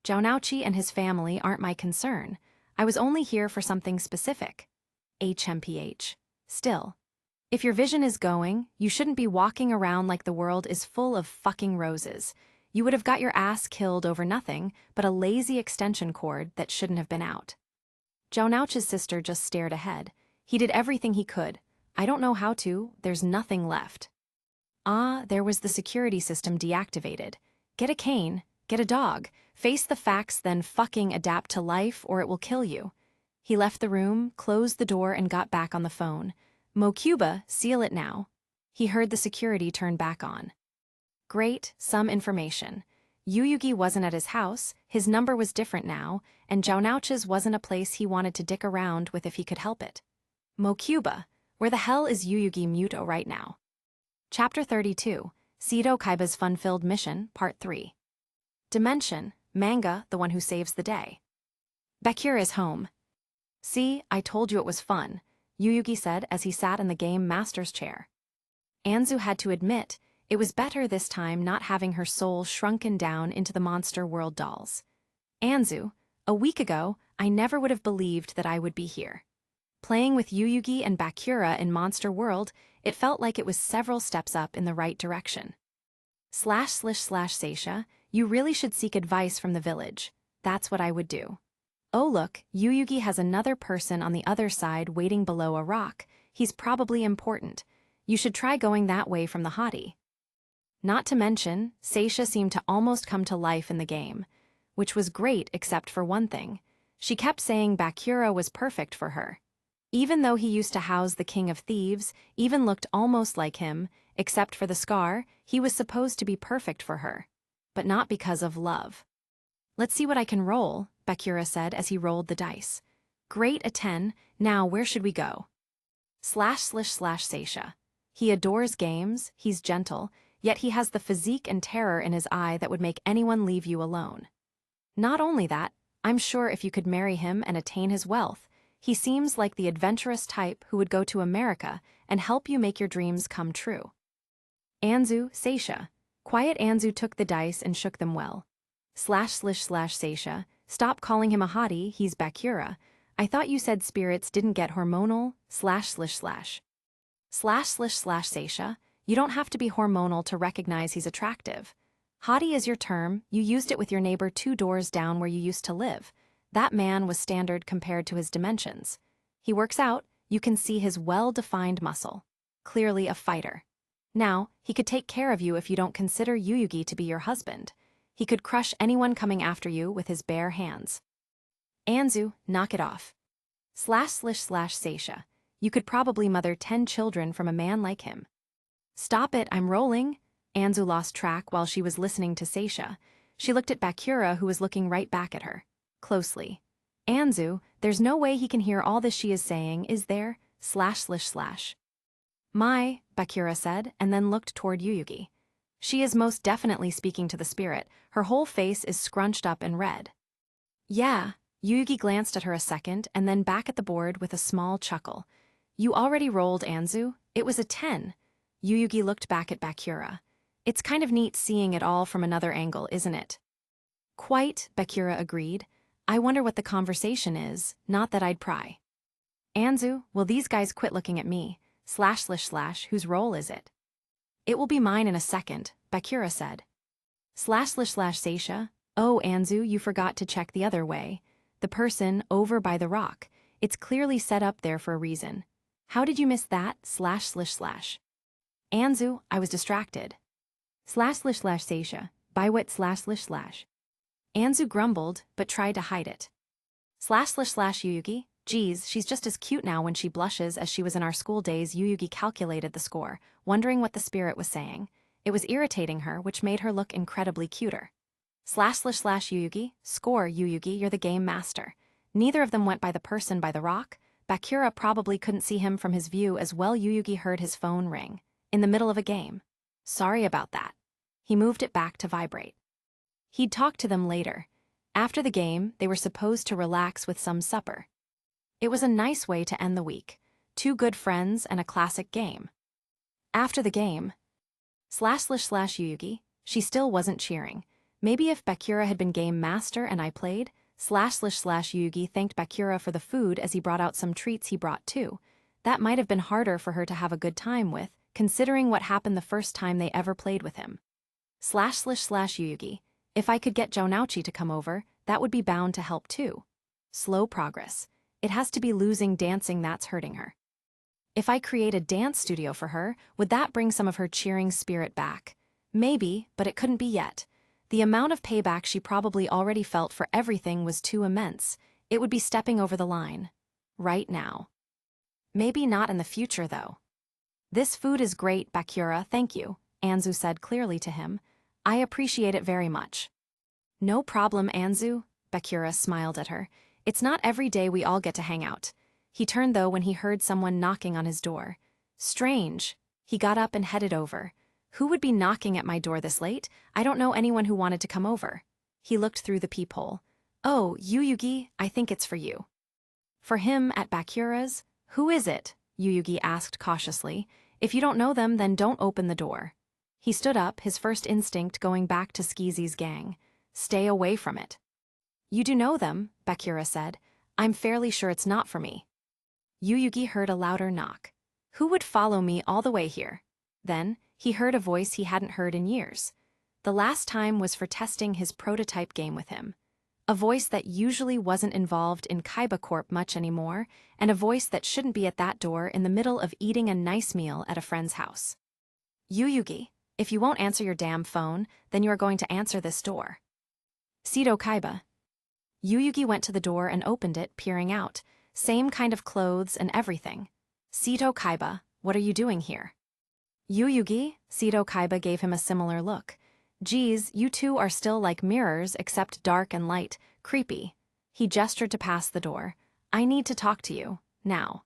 Speaker 1: Jounouchi and his family aren't my concern. I was only here for something specific. HMPH. Still. If your vision is going, you shouldn't be walking around like the world is full of fucking roses. You would have got your ass killed over nothing but a lazy extension cord that shouldn't have been out. Zhao sister just stared ahead. He did everything he could. I don't know how to, there's nothing left. Ah, there was the security system deactivated. Get a cane, get a dog, face the facts, then fucking adapt to life or it will kill you. He left the room, closed the door, and got back on the phone. Mokuba, seal it now. He heard the security turn back on. Great, some information. Yuyugi wasn't at his house, his number was different now, and Zhao wasn't a place he wanted to dick around with if he could help it. Mokuba, where the hell is Yuyugi Muto right now? Chapter 32, Seto Kaiba's Fun-Filled Mission, Part 3. Dimension, manga, the one who saves the day. Bakura is home. See, I told you it was fun, Yuyugi said as he sat in the game master's chair. Anzu had to admit, it was better this time not having her soul shrunken down into the monster world dolls. Anzu, a week ago, I never would have believed that I would be here. Playing with Yuyugi and Bakura in Monster World, it felt like it was several steps up in the right direction. ///Seisha, you really should seek advice from the village. That's what I would do. Oh look, Yuyugi has another person on the other side waiting below a rock. He's probably important. You should try going that way from the hottie. Not to mention, Seisha seemed to almost come to life in the game, which was great except for one thing. She kept saying Bakura was perfect for her. Even though he used to house the king of thieves, even looked almost like him, except for the scar, he was supposed to be perfect for her. But not because of love. Let's see what I can roll, Bakura said as he rolled the dice. Great, a 10, now where should we go? //Seisha. He adores games, he's gentle, yet he has the physique and terror in his eye that would make anyone leave you alone. Not only that, I'm sure if you could marry him and attain his wealth, he seems like the adventurous type who would go to America and help you make your dreams come true. Anzu, Seisha. Quiet Anzu took the dice and shook them well. //Seisha, stop calling him a hottie, he's Bakura. I thought you said spirits didn't get hormonal, //. //Seisha, you don't have to be hormonal to recognize he's attractive. Hottie is your term, you used it with your neighbor 2 doors down where you used to live. That man was standard compared to his dimensions. He works out, you can see his well-defined muscle. Clearly a fighter. Now, he could take care of you if you don't consider Yuyugi to be your husband. He could crush anyone coming after you with his bare hands. Anzu, knock it off. //Seisha, you could probably mother 10 children from a man like him. Stop it, I'm rolling. Anzu lost track while she was listening to Seisha. She looked at Bakura who was looking right back at her. Closely. Anzu, there's no way he can hear all this she is saying, is there? //. My, Bakura said, and then looked toward Yuyugi. She is most definitely speaking to the spirit. Her whole face is scrunched up and red. Yeah, Yuyugi glanced at her a second and then back at the board with a small chuckle. You already rolled, Anzu. It was a 10. Yuyugi looked back at Bakura. It's kind of neat seeing it all from another angle, isn't it? Quite, Bakura agreed. I wonder what the conversation is, not that I'd pry. Anzu, will these guys quit looking at me? //, whose role is it? It will be mine in a second, Bakura said. //Seisha, oh Anzu, you forgot to check the other way. The person, over by the rock. It's clearly set up there for a reason. How did you miss that? //. Anzu, I was distracted. //Seisha, by what //. Anzu grumbled, but tried to hide it. //Yuyugi, geez, she's just as cute now when she blushes as she was in our school days. Yuyugi calculated the score, wondering what the spirit was saying. It was irritating her, which made her look incredibly cuter. //Yuyugi, score Yuyugi, you're the game master. Neither of them went by the person by the rock. Bakura probably couldn't see him from his view as well. Yuyugi heard his phone ring. In the middle of a game. Sorry about that. He moved it back to vibrate. He'd talk to them later. After the game, they were supposed to relax with some supper. It was a nice way to end the week. 2 good friends and a classic game. After the game, //Yuyugi, she still wasn't cheering. Maybe if Bakura had been game master and I played, //Yuyugi thanked Bakura for the food as he brought out some treats he brought too. That might have been harder for her to have a good time with, considering what happened the first time they ever played with him. //Yuyugi, if I could get Zhao to come over, that would be bound to help too. Slow progress. It has to be losing dancing that's hurting her. If I create a dance studio for her, would that bring some of her cheering spirit back? Maybe, but it couldn't be yet. The amount of payback she probably already felt for everything was too immense. It would be stepping over the line. Right now. Maybe not in the future, though. This food is great, Bakura, thank you, Anzu said clearly to him. I appreciate it very much. No problem, Anzu, Bakura smiled at her. It's not every day we all get to hang out. He turned though when he heard someone knocking on his door. Strange. He got up and headed over. Who would be knocking at my door this late? I don't know anyone who wanted to come over. He looked through the peephole. Oh, Yuyugi, I think it's for you. For him at Bakura's? Who is it? Yuyugi asked cautiously. If you don't know them, then don't open the door. He stood up, his first instinct going back to Skezy's gang. Stay away from it. You do know them, Bakura said. I'm fairly sure it's not for me. Yuyugi heard a louder knock. Who would follow me all the way here? Then, he heard a voice he hadn't heard in years. The last time was for testing his prototype game with him. A voice that usually wasn't involved in Kaiba Corp much anymore, and a voice that shouldn't be at that door in the middle of eating a nice meal at a friend's house. Yuyugi, if you won't answer your damn phone, then you are going to answer this door. Seto Kaiba. Yuyugi went to the door and opened it, peering out. Same kind of clothes and everything. Seto Kaiba, what are you doing here? Yuyugi, Seto Kaiba gave him a similar look. Geez, you two are still like mirrors except dark and light, creepy. He gestured to pass the door. I need to talk to you, now.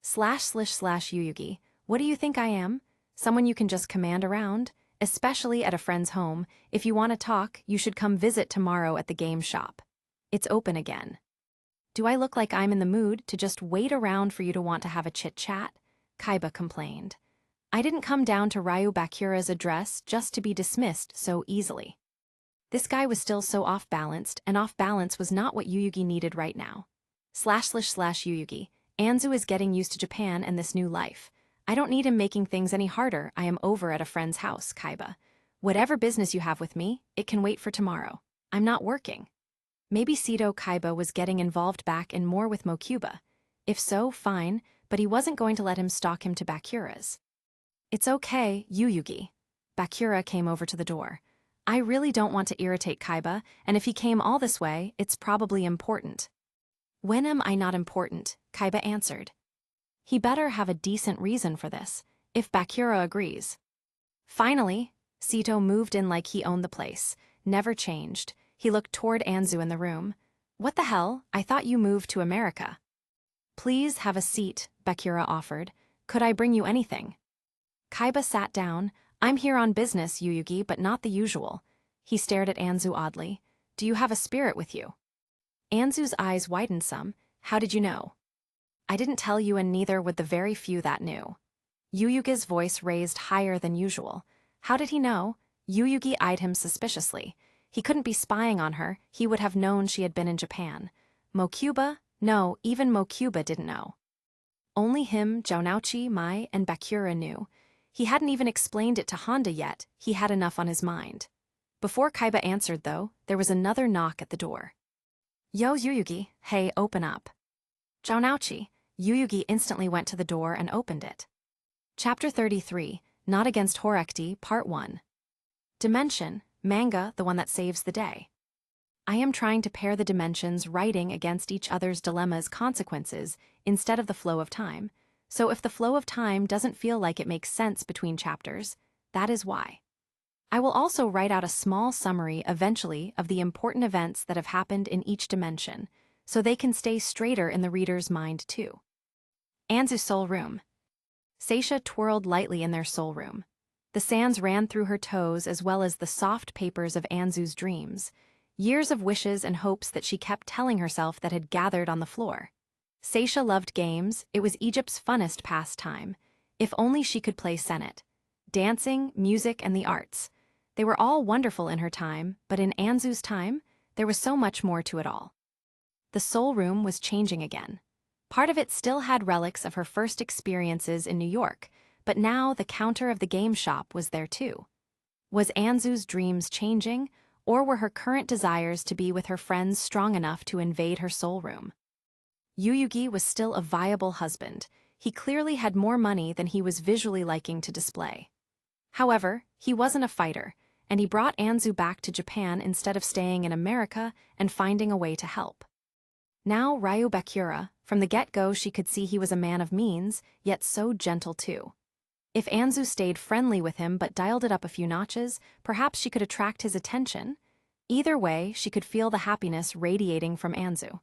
Speaker 1: //Yuyugi, what do you think I am? Someone you can just command around? Especially at a friend's home. If you want to talk, you should come visit tomorrow at the game shop. It's open again. Do I look like I'm in the mood to just wait around for you to want to have a chit-chat? Kaiba complained. I didn't come down to Ryu Bakura's address just to be dismissed so easily. This guy was still so off-balanced, and off-balance was not what Yuyugi needed right now. //Yuyugi, Anzu is getting used to Japan and this new life. I don't need him making things any harder. I am over at a friend's house, Kaiba. Whatever business you have with me, it can wait for tomorrow. I'm not working. Maybe Seto Kaiba was getting involved back and more with Mokuba. If so, fine, but he wasn't going to let him stalk him to Bakura's. It's okay, Yuyugi. Bakura came over to the door. I really don't want to irritate Kaiba, and if he came all this way, it's probably important. When am I not important? Kaiba answered. He better have a decent reason for this, if Bakura agrees. Finally, Seto moved in like he owned the place, never changed. He looked toward Anzu in the room. What the hell? I thought you moved to America. Please have a seat, Bakura offered. Could I bring you anything? Kaiba sat down. I'm here on business, Yuyugi, but not the usual. He stared at Anzu oddly. Do you have a spirit with you? Anzu's eyes widened some. How did you know? I didn't tell you, and neither would the very few that knew. Yuyugi's voice raised higher than usual. How did he know? Yuyugi eyed him suspiciously. He couldn't be spying on her. He would have known she had been in Japan. Mokuba? No, even Mokuba didn't know. Only him, Jounouchi, Mai, and Bakura knew. He hadn't even explained it to Honda yet. He had enough on his mind. Before Kaiba answered, though, there was another knock at the door. Yo, Yuyugi, hey, open up. Jounouchi. Yuyugi instantly went to the door and opened it. Chapter 33, Not Against Horekti, Part 1. Dimension, manga, the one that saves the day. I am trying to pair the dimensions writing against each other's dilemmas consequences instead of the flow of time. So if the flow of time doesn't feel like it makes sense between chapters, that is why. I will also write out a small summary eventually of the important events that have happened in each dimension, so they can stay straighter in the reader's mind too. Anzu's soul room. Seisha twirled lightly in their soul room. The sands ran through her toes as well as the soft papers of Anzu's dreams, years of wishes and hopes that she kept telling herself that had gathered on the floor. Seisha loved games. It was Egypt's funnest pastime. If only she could play Senet. Dancing, music, and the arts. They were all wonderful in her time, but in Anzu's time, there was so much more to it all. The soul room was changing again. Part of it still had relics of her first experiences in New York, but now the counter of the game shop was there too. Was Anzu's dreams changing, or were her current desires to be with her friends strong enough to invade her soul room? Yuyugi was still a viable husband. He clearly had more money than he was visually liking to display. However, he wasn't a fighter, and he brought Anzu back to Japan instead of staying in America and finding a way to help. Now Ryu Bakura, from the get-go she could see he was a man of means, yet so gentle too. If Anzu stayed friendly with him but dialed it up a few notches, perhaps she could attract his attention. Either way, she could feel the happiness radiating from Anzu.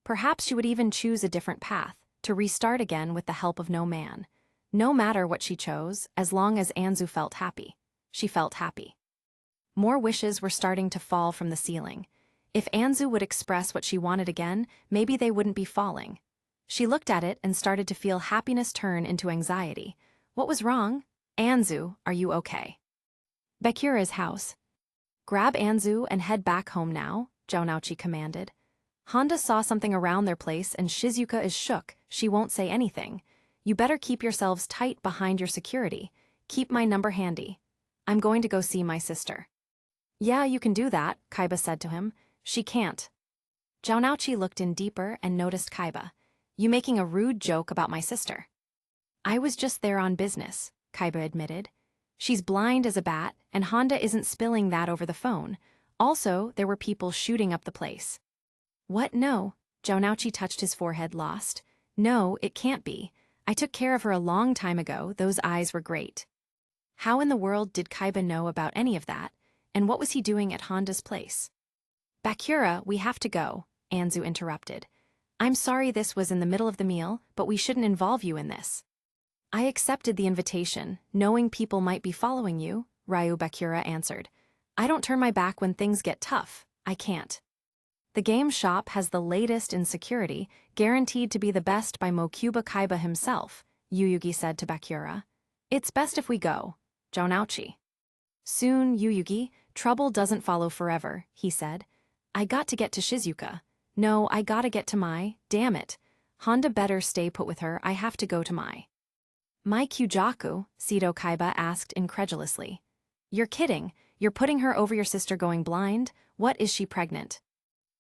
Speaker 1: Perhaps she would even choose a different path, to restart again with the help of no man. No matter what she chose, as long as Anzu felt happy. She felt happy. More wishes were starting to fall from the ceiling. If Anzu would express what she wanted again, maybe they wouldn't be falling. She looked at it and started to feel happiness turn into anxiety. What was wrong? Anzu, are you okay? Bakura's house. Grab Anzu and head back home now, Jonouchi commanded. Honda saw something around their place and Shizuka is shook, she won't say anything. You better keep yourselves tight behind your security. Keep my number handy. I'm going to go see my sister. Yeah, you can do that, Kaiba said to him. She can't. Jonouchi looked in deeper and noticed Kaiba. You making a rude joke about my sister? I was just there on business, Kaiba admitted. She's blind as a bat, and Honda isn't spilling that over the phone. Also, there were people shooting up the place. What? No. Jonouchi touched his forehead, lost. No, it can't be. I took care of her a long time ago, those eyes were great. How in the world did Kaiba know about any of that, and what was he doing at Honda's place? Bakura, we have to go, Anzu interrupted. I'm sorry this was in the middle of the meal, but we shouldn't involve you in this. I accepted the invitation, knowing people might be following you, Ryu Bakura answered. I don't turn my back when things get tough, I can't. The game shop has the latest in security, guaranteed to be the best by Mokuba Kaiba himself, Yuyugi said to Bakura. It's best if we go, Jonouchi. Soon, Yuyugi, trouble doesn't follow forever, he said. I got to get to Shizuka. No, I gotta get to Mai, damn it. Honda better stay put with her, I have to go to Mai. Mai Kyujaku? Seto Kaiba asked incredulously. You're kidding, you're putting her over your sister going blind? What, is she pregnant?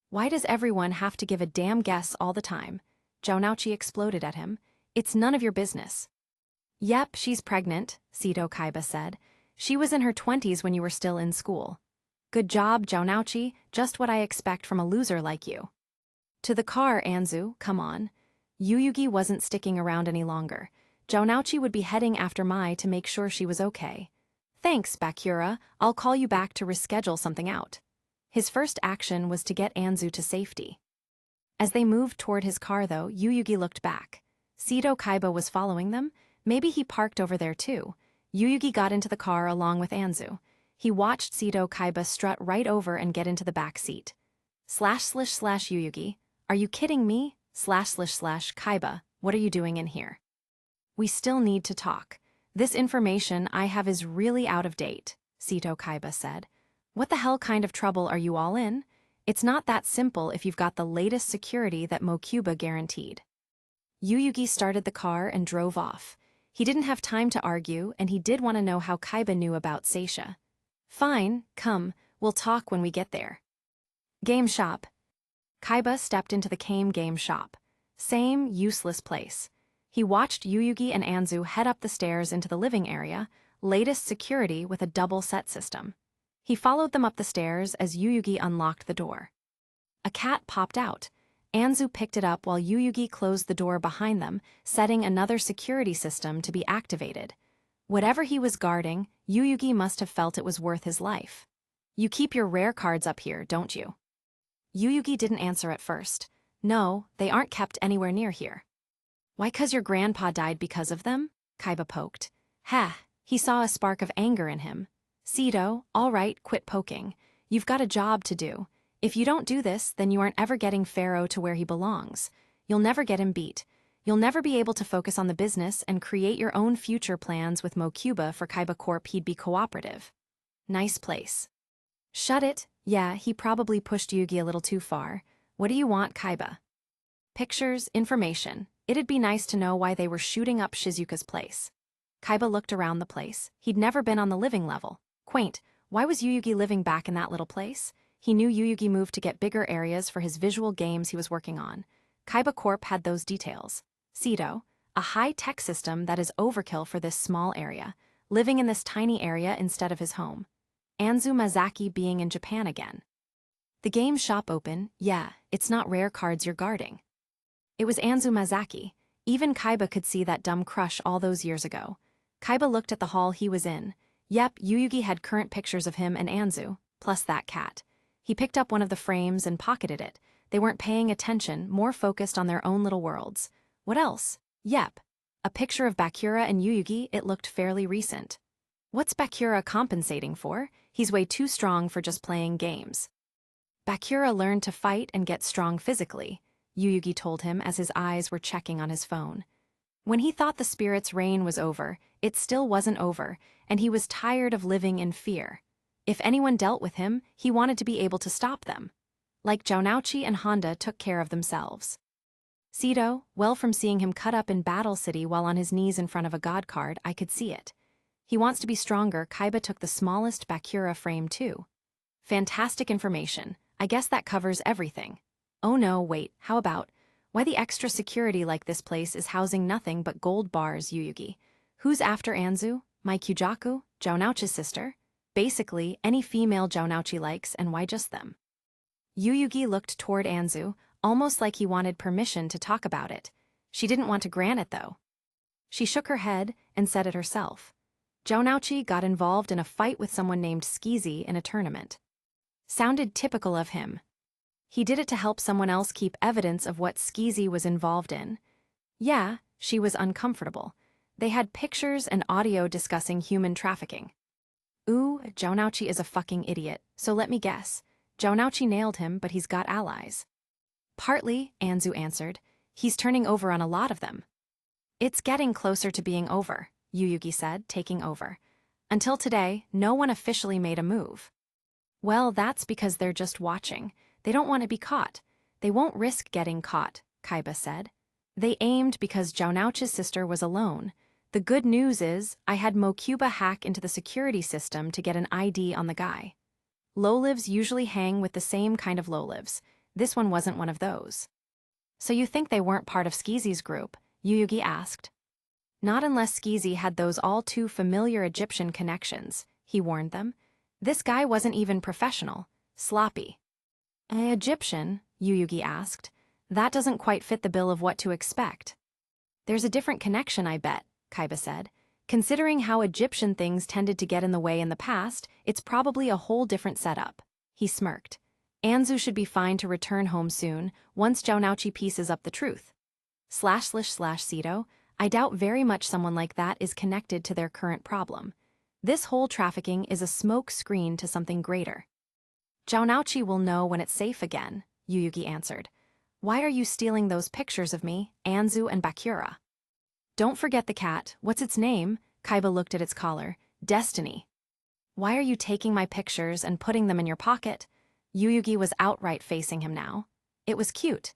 Speaker 1: Why does everyone have to give a damn guess all the time? Jonouchi exploded at him. It's none of your business. Yep, she's pregnant, Seto Kaiba said. She was in her 20s when you were still in school. Good job, Jonouchi, just what I expect from a loser like you. To the car, Anzu, come on. Yuyugi wasn't sticking around any longer. Jonouchi would be heading after Mai to make sure she was okay. Thanks, Bakura, I'll call you back to reschedule something out. His first action was to get Anzu to safety. As they moved toward his car though, Yuyugi looked back. Seto Kaiba was following them, maybe he parked over there too. Yuyugi got into the car along with Anzu. He watched Seto Kaiba strut right over and get into the back seat. //Yuyugi, are you kidding me? //Kaiba, what are you doing in here? We still need to talk. This information I have is really out of date, Seto Kaiba said. What the hell kind of trouble are you all in? It's not that simple if you've got the latest security that Mokuba guaranteed. Yuyugi started the car and drove off. He didn't have time to argue, and he did want to know how Kaiba knew about Seisha. Fine, come, we'll talk when we get there. Game shop. Kaiba stepped into the game shop. Same useless place. He watched Yuyugi and Anzu head up the stairs into the living area, latest security with a double set system. He followed them up the stairs as Yuyugi unlocked the door. A cat popped out. Anzu picked it up while Yuyugi closed the door behind them, setting another security system to be activated. Whatever he was guarding, Yuyugi must have felt it was worth his life. You keep your rare cards up here, don't you? Yuyugi didn't answer at first. No, they aren't kept anywhere near here. Why, 'cause your grandpa died because of them? Kaiba poked. Heh, he saw a spark of anger in him. Seto, all right, quit poking. You've got a job to do. If you don't do this, then you aren't ever getting Pharaoh to where he belongs. You'll never get him beat. You'll never be able to focus on the business and create your own future plans with Mokuba for Kaiba Corp. He'd be cooperative. Nice place. Shut it. Yeah, he probably pushed Yugi a little too far. What do you want, Kaiba? Pictures, information. It'd be nice to know why they were shooting up Shizuka's place. Kaiba looked around the place. He'd never been on the living level. Quaint, why was Yuyugi living back in that little place? He knew Yuyugi moved to get bigger areas for his visual games he was working on. Kaiba Corp had those details. Cedo, a high-tech system that is overkill for this small area, living in this tiny area instead of his home. Anzu Mazaki being in Japan again. The game shop open, yeah, it's not rare cards you're guarding. It was Anzu Mazaki. Even Kaiba could see that dumb crush all those years ago. Kaiba looked at the hall he was in. Yep, Yuyugi had current pictures of him and Anzu, plus that cat. He picked up one of the frames and pocketed it. They weren't paying attention, more focused on their own little worlds. What else? Yep. A picture of Bakura and Yuyugi, it looked fairly recent. What's Bakura compensating for? He's way too strong for just playing games. Bakura learned to fight and get strong physically, Yuyugi told him as his eyes were checking on his phone. When he thought the spirit's reign was over, it still wasn't over, and he was tired of living in fear. If anyone dealt with him, he wanted to be able to stop them. Like Jounouchi and Honda took care of themselves. Cedo, well, from seeing him cut up in Battle City while on his knees in front of a god card, I could see it. He wants to be stronger. Kaiba took the smallest Bakura frame too. Fantastic information. I guess that covers everything. Oh no, wait, how about, why the extra security like this place is housing nothing but gold bars, Yuyugi? Who's after Anzu? My Kyujaku? Jounouchi's sister? Basically, any female Jounouchi likes, and why just them? Yuyugi looked toward Anzu, almost like he wanted permission to talk about it. She didn't want to grant it though. She shook her head and said it herself. Jounouchi got involved in a fight with someone named Skezy in a tournament. Sounded typical of him. He did it to help someone else keep evidence of what Skezy was involved in. Yeah, she was uncomfortable. They had pictures and audio discussing human trafficking. Ooh, Jounouchi is a fucking idiot, so let me guess. Jounouchi nailed him, but he's got allies. Partly, Anzu answered. He's turning over on a lot of them. It's getting closer to being over, Yuyugi said, taking over. Until today, no one officially made a move. Well, that's because they're just watching. They don't want to be caught. They won't risk getting caught, Kaiba said. They aimed because Jounouchi's sister was alone. The good news is, I had Mokuba hack into the security system to get an ID on the guy. Low-lives usually hang with the same kind of low-lives. This one wasn't one of those. So you think they weren't part of Skezy's group? Yuyugi asked. Not unless Skezy had those all-too-familiar Egyptian connections, he warned them. This guy wasn't even professional. Sloppy. Egyptian? Yuyugi asked. That doesn't quite fit the bill of what to expect. There's a different connection, I bet, Kaiba said. Considering how Egyptian things tended to get in the way in the past, it's probably a whole different setup. He smirked. Anzu should be fine to return home soon, once Jounouchi pieces up the truth. ///Cedo, I doubt very much someone like that is connected to their current problem. This whole trafficking is a smoke screen to something greater. Jounouchi will know when it's safe again, Yuyugi answered. Why are you stealing those pictures of me, Anzu and Bakura? Don't forget the cat. What's its name? Kaiba looked at its collar. Destiny. Why are you taking my pictures and putting them in your pocket? Yuyugi was outright facing him now. It was cute.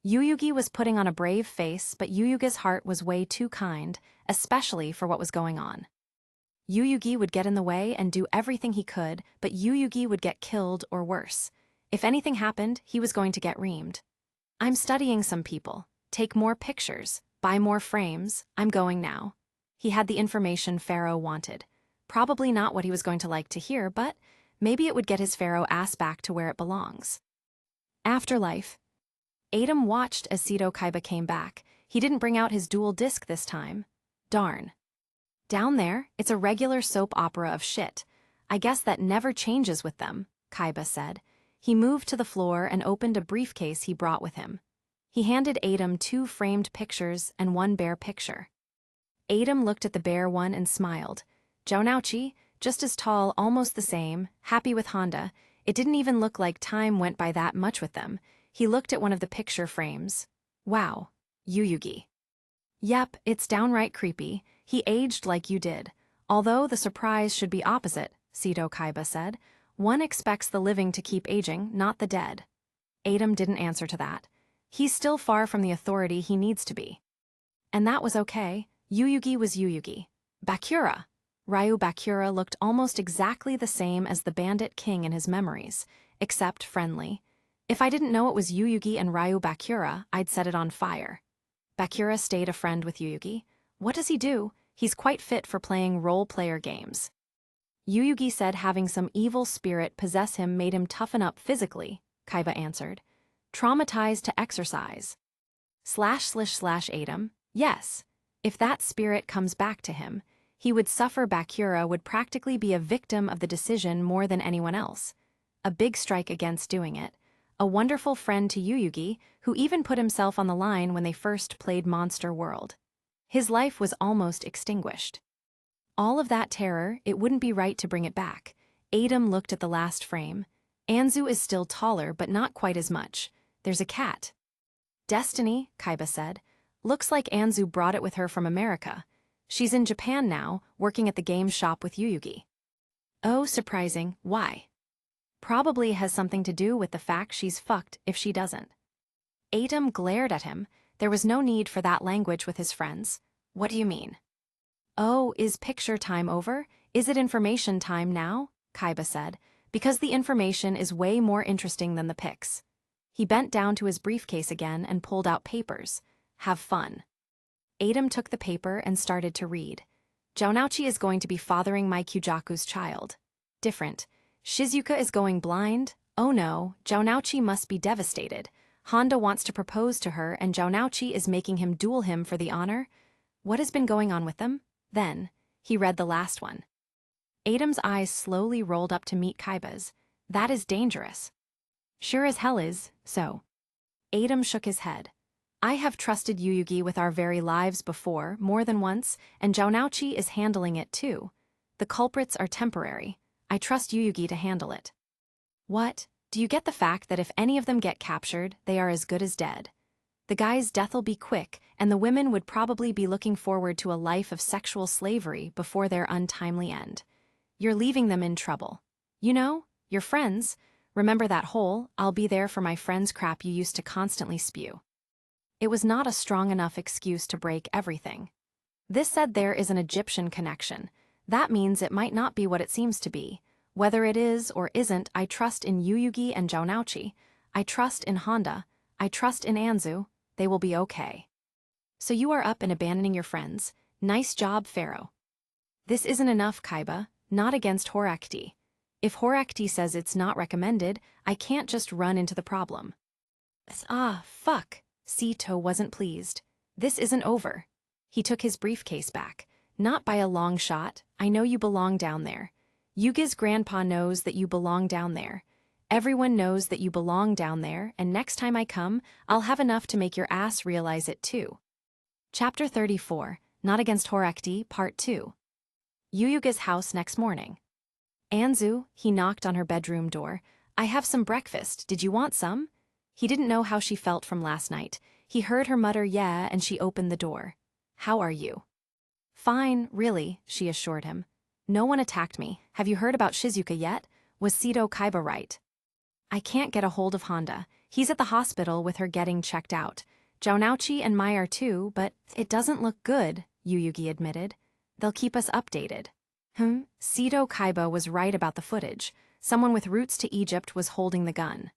Speaker 1: Yuyugi was putting on a brave face, but Yuyugi's heart was way too kind, especially for what was going on. Yuyugi would get in the way and do everything he could, but Yuyugi would get killed or worse. If anything happened, he was going to get reamed. I'm studying some people. Take more pictures. Buy more frames. I'm going now. He had the information Pharaoh wanted. Probably not what he was going to like to hear, but maybe it would get his Pharaoh ass back to where it belongs. Afterlife. Adam watched as Cedo Kaiba came back. He didn't bring out his dual disc this time. Darn. Down there, it's a regular soap opera of shit. I guess that never changes with them, Kaiba said. He moved to the floor and opened a briefcase he brought with him. He handed Adam 2 framed pictures and 1 bare picture. Adam looked at the bare one and smiled. Jounouchi, just as tall, almost the same, happy with Honda. It didn't even look like time went by that much with them. He looked at one of the picture frames. Wow. Yuyugi. Yep, it's downright creepy. He aged like you did. Although the surprise should be opposite, Cedo Kaiba said. One expects the living to keep aging, not the dead. Adam didn't answer to that. He's still far from the authority he needs to be. And that was okay. Yuyugi was Yuyugi. Bakura. Ryu Bakura looked almost exactly the same as the Bandit King in his memories, except friendly. If I didn't know it was Yuyugi and Ryu Bakura, I'd set it on fire. Bakura stayed a friend with Yuyugi. What does he do? He's quite fit for playing role-player games. Yuyugi said having some evil spirit possess him made him toughen up physically, Kaiba answered. Traumatized to exercise. //Adam, yes. If that spirit comes back to him, he would suffer. Bakura would practically be a victim of the decision more than anyone else. A big strike against doing it. A wonderful friend to Yuyugi, who even put himself on the line when they first played Monster World. His life was almost extinguished. All of that terror, it wouldn't be right to bring it back. Adam looked at the last frame. Anzu is still taller, but not quite as much. There's a cat. Destiny, Kaiba said. Looks like Anzu brought it with her from America. She's in Japan now, working at the game shop with Yuyugi. Oh, surprising. Why? Probably has something to do with the fact she's fucked if she doesn't. Adam glared at him. There was no need for that language with his friends. What do you mean? Oh, is picture time over? Is it information time now? Kaiba said, because the information is way more interesting than the pics. He bent down to his briefcase again and pulled out papers. Have fun. Adam took the paper and started to read. Jounouchi is going to be fathering my Kyujaku's child. Different. Shizuka is going blind. Oh no, Jounouchi must be devastated. Honda wants to propose to her and Jounouchi is making him duel him for the honor. What has been going on with them? Then, he read the last one. Adam's eyes slowly rolled up to meet Kaiba's. That is dangerous. Sure as hell is, so. Adam shook his head. I have trusted Yuyugi with our very lives before, more than once, and Jounouchi is handling it too. The culprits are temporary. I trust Yuyugi to handle it. What? Do you get the fact that if any of them get captured, they are as good as dead? The guy's death'll be quick, and the women would probably be looking forward to a life of sexual slavery before their untimely end. You're leaving them in trouble. You know, your friends. Remember that whole, I'll be there for my friends crap you used to constantly spew. It was not a strong enough excuse to break everything. This said there is an Egyptian connection. That means it might not be what it seems to be. Whether it is or isn't, I trust in Yuyugi and Jounouchi. I trust in Honda. I trust in Anzu. They will be okay. So you are up and abandoning your friends. Nice job, Pharaoh. This isn't enough, Kaiba. Not against Horakti. If Horakti says it's not recommended, I can't just run into the problem. Ah, fuck. Sito wasn't pleased. This isn't over. He took his briefcase back. Not by a long shot. I know you belong down there. Yugi's grandpa knows that you belong down there. Everyone knows that you belong down there, and next time I come, I'll have enough to make your ass realize it too. Chapter 34, Not Against Horakti, Part 2. Yuyugi's house next morning. Anzu, he knocked on her bedroom door. I have some breakfast. Did you want some? He didn't know how she felt from last night. He heard her mutter yeah, and she opened the door. How are you? Fine, really, she assured him. No one attacked me. Have you heard about Shizuka yet? Was Sito Kaiba right? I can't get a hold of Honda. He's at the hospital with her getting checked out. Jounouchi and Mai are too, but it doesn't look good, Yuyugi admitted. They'll keep us updated. Sito Kaiba was right about the footage. Someone with roots to Egypt was holding the gun.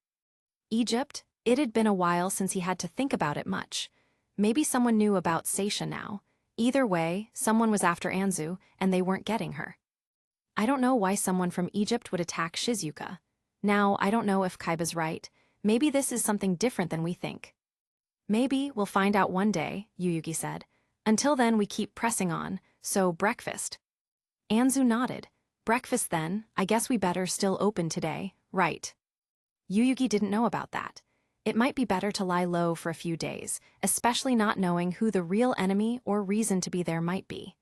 Speaker 1: Egypt? It had been a while since he had to think about it much. Maybe someone knew about Seisha now. Either way, someone was after Anzu, and they weren't getting her. I don't know why someone from Egypt would attack Shizuka. Now, I don't know if Kaiba's right. Maybe this is something different than we think. Maybe we'll find out one day, Yuyugi said. Until then, we keep pressing on, so breakfast. Anzu nodded. Breakfast then, I guess we better still open today, right? Yuyugi didn't know about that. It might be better to lie low for a few days, especially not knowing who the real enemy or reason to be there might be.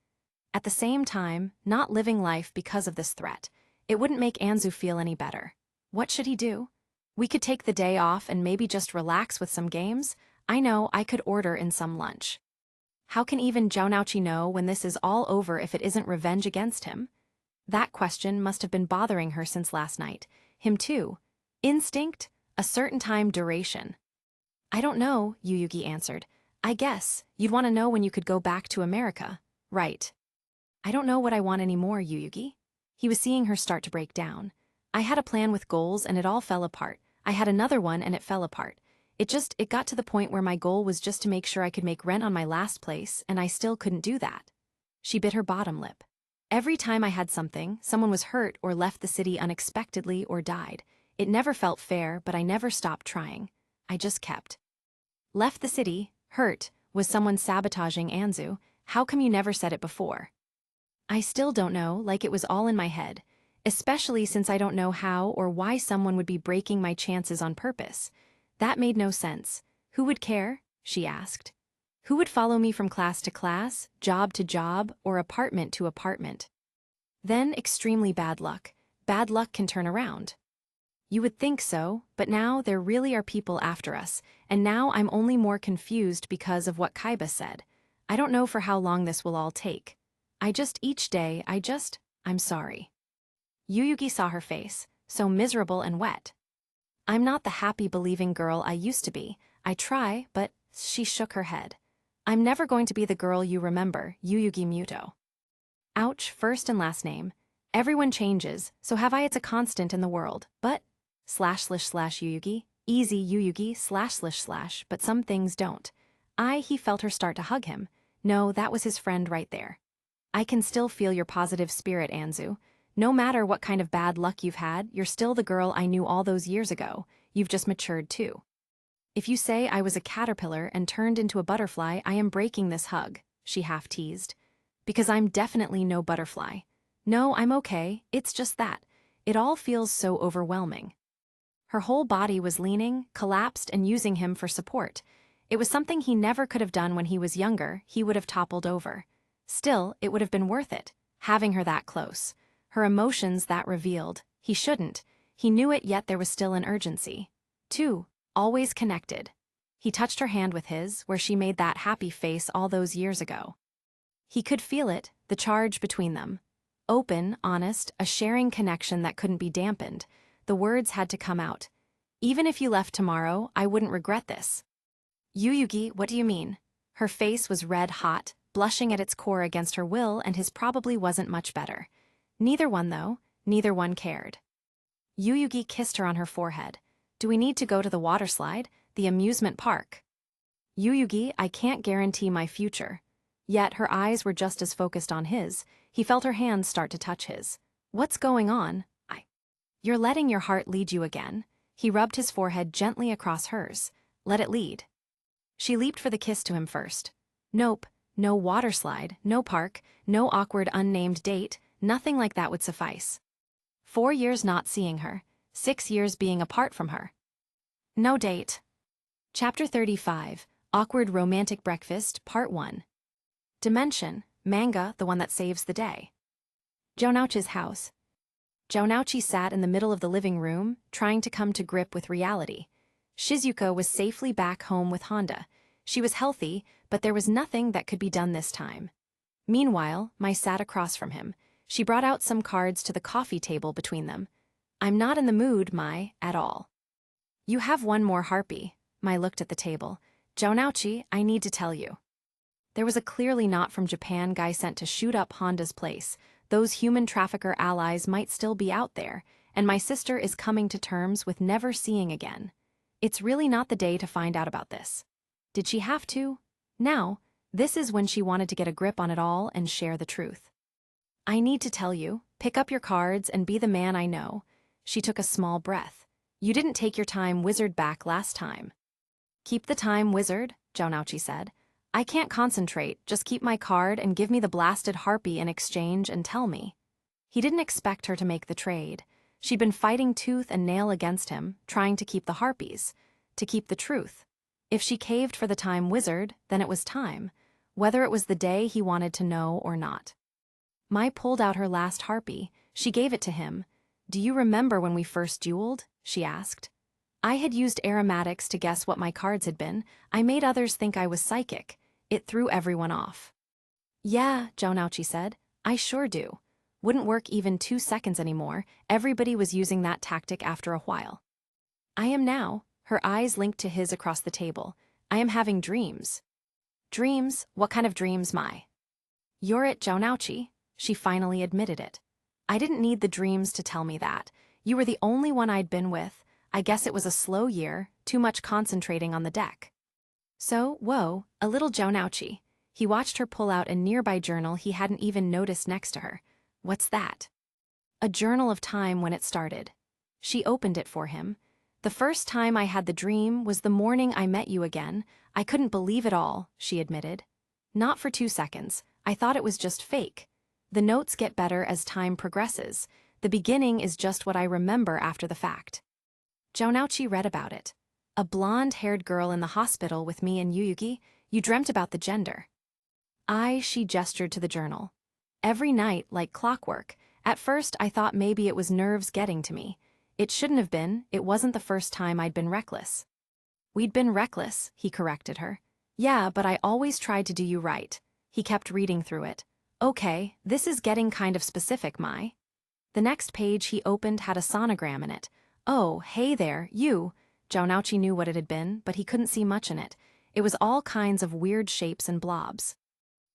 Speaker 1: At the same time, not living life because of this threat. It wouldn't make Anzu feel any better. What should he do? We could take the day off and maybe just relax with some games. I know I could order in some lunch. How can even Jounouchi know when this is all over if it isn't revenge against him? That question must have been bothering her since last night. Him too. Instinct? A certain time duration. I don't know, Yuyugi answered. I guess you'd want to know when you could go back to America, right? I don't know what I want anymore, Yuyugi. He was seeing her start to break down. I had a plan with goals and it all fell apart. I had another one and it fell apart. It got to the point where my goal was just to make sure I could make rent on my last place, and I still couldn't do that. She bit her bottom lip. Every time I had something, someone was hurt or left the city unexpectedly or died. It never felt fair, but I never stopped trying. I just kept. Left the city, hurt, was someone sabotaging Anzu? How come you never said it before? I still don't know, like it was all in my head, especially since I don't know how or why someone would be breaking my chances on purpose. That made no sense. Who would care? She asked. Who would follow me from class to class, job to job, or apartment to apartment? Then extremely bad luck. Bad luck can turn around. You would think so, but now there really are people after us, and now I'm only more confused because of what Kaiba said. I don't know for how long this will all take. Each day, I'm sorry. Yuyugi saw her face, so miserable and wet. I'm not the happy believing girl I used to be. I try, but she shook her head. I'm never going to be the girl you remember, Yuyugi Muto. Ouch, first and last name. Everyone changes, so have I it's a constant in the world, but //Yuyugi, easy Yuyugi //, but some things don't. He felt her start to hug him. No, that was his friend right there. I can still feel your positive spirit, Anzu. No matter what kind of bad luck you've had, you're still the girl I knew all those years ago. You've just matured too. If you say I was a caterpillar and turned into a butterfly, I am breaking this hug, she half teased. Because I'm definitely no butterfly. No, I'm okay, it's just that. It all feels so overwhelming. Her whole body was leaning, collapsed, and using him for support. It was something he never could have done when he was younger. He would have toppled over. Still, it would have been worth it, having her that close. Her emotions that revealed. He shouldn't. He knew it, yet there was still an urgency. 2. Always connected. He touched her hand with his, where she made that happy face all those years ago. He could feel it, the charge between them. Open, honest, a sharing connection that couldn't be dampened. The words had to come out. Even if you left tomorrow, I wouldn't regret this. Yuyugi, what do you mean? Her face was red hot, blushing at its core against her will, and his probably wasn't much better. Neither one, though. Neither one cared. Yuyugi kissed her on her forehead. Do we need to go to the water slide, the amusement park? Yuyugi, I can't guarantee my future. Yet her eyes were just as focused on his. He felt her hands start to touch his. What's going on? You're letting your heart lead you again. He rubbed his forehead gently across hers. Let it lead. She leaped for the kiss to him first. Nope, no water slide, no park, no awkward unnamed date, nothing like that would suffice. 4 years not seeing her, 6 years being apart from her. No date. Chapter 35, Awkward Romantic Breakfast, Part 1. Dimension, manga, the one that saves the day. Jonouchi's house. Jonouchi sat in the middle of the living room, trying to come to grip with reality. Shizuka was safely back home with Honda. She was healthy, but there was nothing that could be done this time. Meanwhile, Mai sat across from him. She brought out some cards to the coffee table between them. I'm not in the mood, Mai, at all. You have one more harpy. Mai looked at the table. Jonouchi, I need to tell you. There was a clearly not from Japan guy sent to shoot up Honda's place. Those human trafficker allies might still be out there, and my sister is coming to terms with never seeing again. It's really not the day to find out about this. Did she have to? Now, this is when she wanted to get a grip on it all and share the truth. I need to tell you, pick up your cards and be the man I know. She took a small breath. You didn't take your time wizard back last time. Keep the time wizard, Jonouchi said. I can't concentrate, just keep my card and give me the blasted harpy in exchange and tell me. He didn't expect her to make the trade. She'd been fighting tooth and nail against him, trying to keep the harpies, to keep the truth. If she caved for the time wizard, then it was time, whether it was the day he wanted to know or not. Mai pulled out her last harpy. She gave it to him. Do you remember when we first dueled? She asked. I had used aromatics to guess what my cards had been. I made others think I was psychic. It threw everyone off. Yeah, Jonouchi said. I sure do. Wouldn't work even 2 seconds anymore. Everybody was using that tactic after a while. I am now. Her eyes linked to his across the table. I am having dreams. Dreams? What kind of dreams, Mai? You're it, Jonouchi. She finally admitted it. I didn't need the dreams to tell me that. You were the only one I'd been with. I guess it was a slow year, too much concentrating on the deck. So, whoa, a little Jonouchi. He watched her pull out a nearby journal he hadn't even noticed next to her. What's that? A journal of time when it started. She opened it for him. The first time I had the dream was the morning I met you again. I couldn't believe it all, she admitted. Not for 2 seconds. I thought it was just fake. The notes get better as time progresses. The beginning is just what I remember after the fact. Jonouchi read about it. A blonde-haired girl in the hospital with me and Yuyugi. You dreamt about the gender. She gestured to the journal. Every night, like clockwork. At first, I thought maybe it was nerves getting to me. It shouldn't have been. It wasn't the first time I'd been reckless. We'd been reckless, he corrected her. Yeah, but I always tried to do you right. He kept reading through it. Okay, this is getting kind of specific, Mai. The next page he opened had a sonogram in it. Oh, hey there, you. Jonouchi knew what it had been, but he couldn't see much in it. It was all kinds of weird shapes and blobs.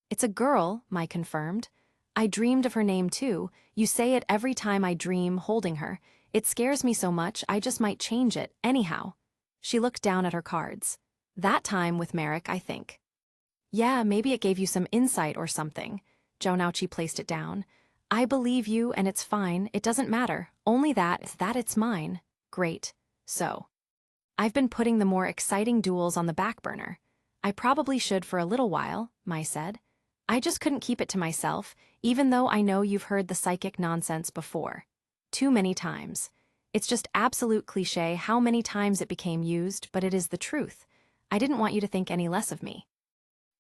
Speaker 1: It's a girl, Mai confirmed. I dreamed of her name too. You say it every time I dream holding her. It scares me so much I just might change it, anyhow. She looked down at her cards. That time with Merrick, I think. Yeah, maybe it gave you some insight or something. Jonouchi placed it down. I believe you and it's fine, it doesn't matter. Only that it's mine. Great. So. I've been putting the more exciting duels on the back burner. I probably should for a little while, Mai said. I just couldn't keep it to myself, even though I know you've heard the psychic nonsense before. Too many times. It's just absolute cliché how many times it became used, but it is the truth. I didn't want you to think any less of me.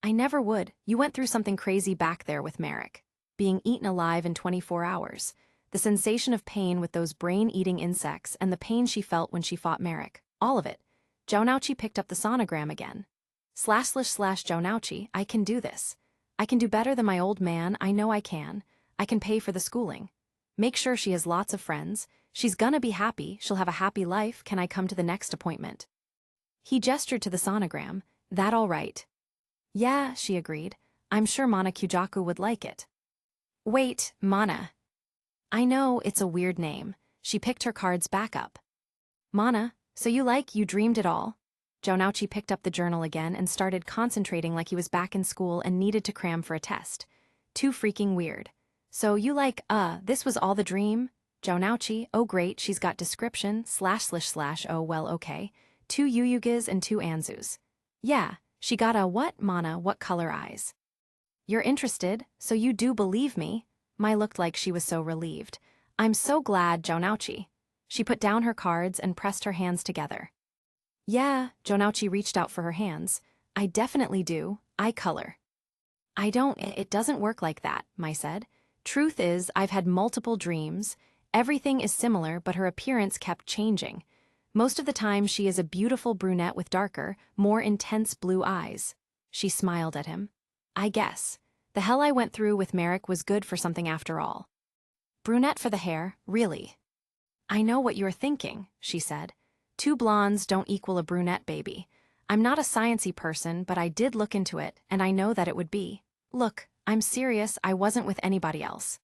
Speaker 1: I never would. You went through something crazy back there with Merrick. Being eaten alive in 24 hours. The sensation of pain with those brain-eating insects and the pain she felt when she fought Merrick. All of it. Jonouchi picked up the sonogram again. / Jonouchi, I can do this. I can do better than my old man, I know I can. I can pay for the schooling. Make sure she has lots of friends. She's gonna be happy, she'll have a happy life, can I come to the next appointment? He gestured to the sonogram. That all right? Yeah, she agreed. I'm sure Mana Kujaku would like it. Wait, Mana. I know, it's a weird name. She picked her cards back up. Mana, so you dreamed it all? Jonouchi picked up the journal again and started concentrating like he was back in school and needed to cram for a test. Too freaking weird. So this was all the dream? Jonouchi, oh great, she's got description, / oh well okay. 2 Yuyugas and 2 Anzus. Yeah, she got a what, Mana, what color eyes? You're interested, so you do believe me? Mai looked like she was so relieved. I'm so glad, Jonouchi. She put down her cards and pressed her hands together. Yeah, Jonouchi reached out for her hands. I definitely do, I color. It doesn't work like that, Mai said. Truth is, I've had multiple dreams. Everything is similar, but her appearance kept changing. Most of the time she is a beautiful brunette with darker, more intense blue eyes. She smiled at him. I guess. The hell I went through with Merrick was good for something after all. Brunette for the hair, really? I know what you're thinking, she said. 2 blondes don't equal a brunette, baby. I'm not a sciencey person, but I did look into it, and I know that it would be. Look, I'm serious, I wasn't with anybody else.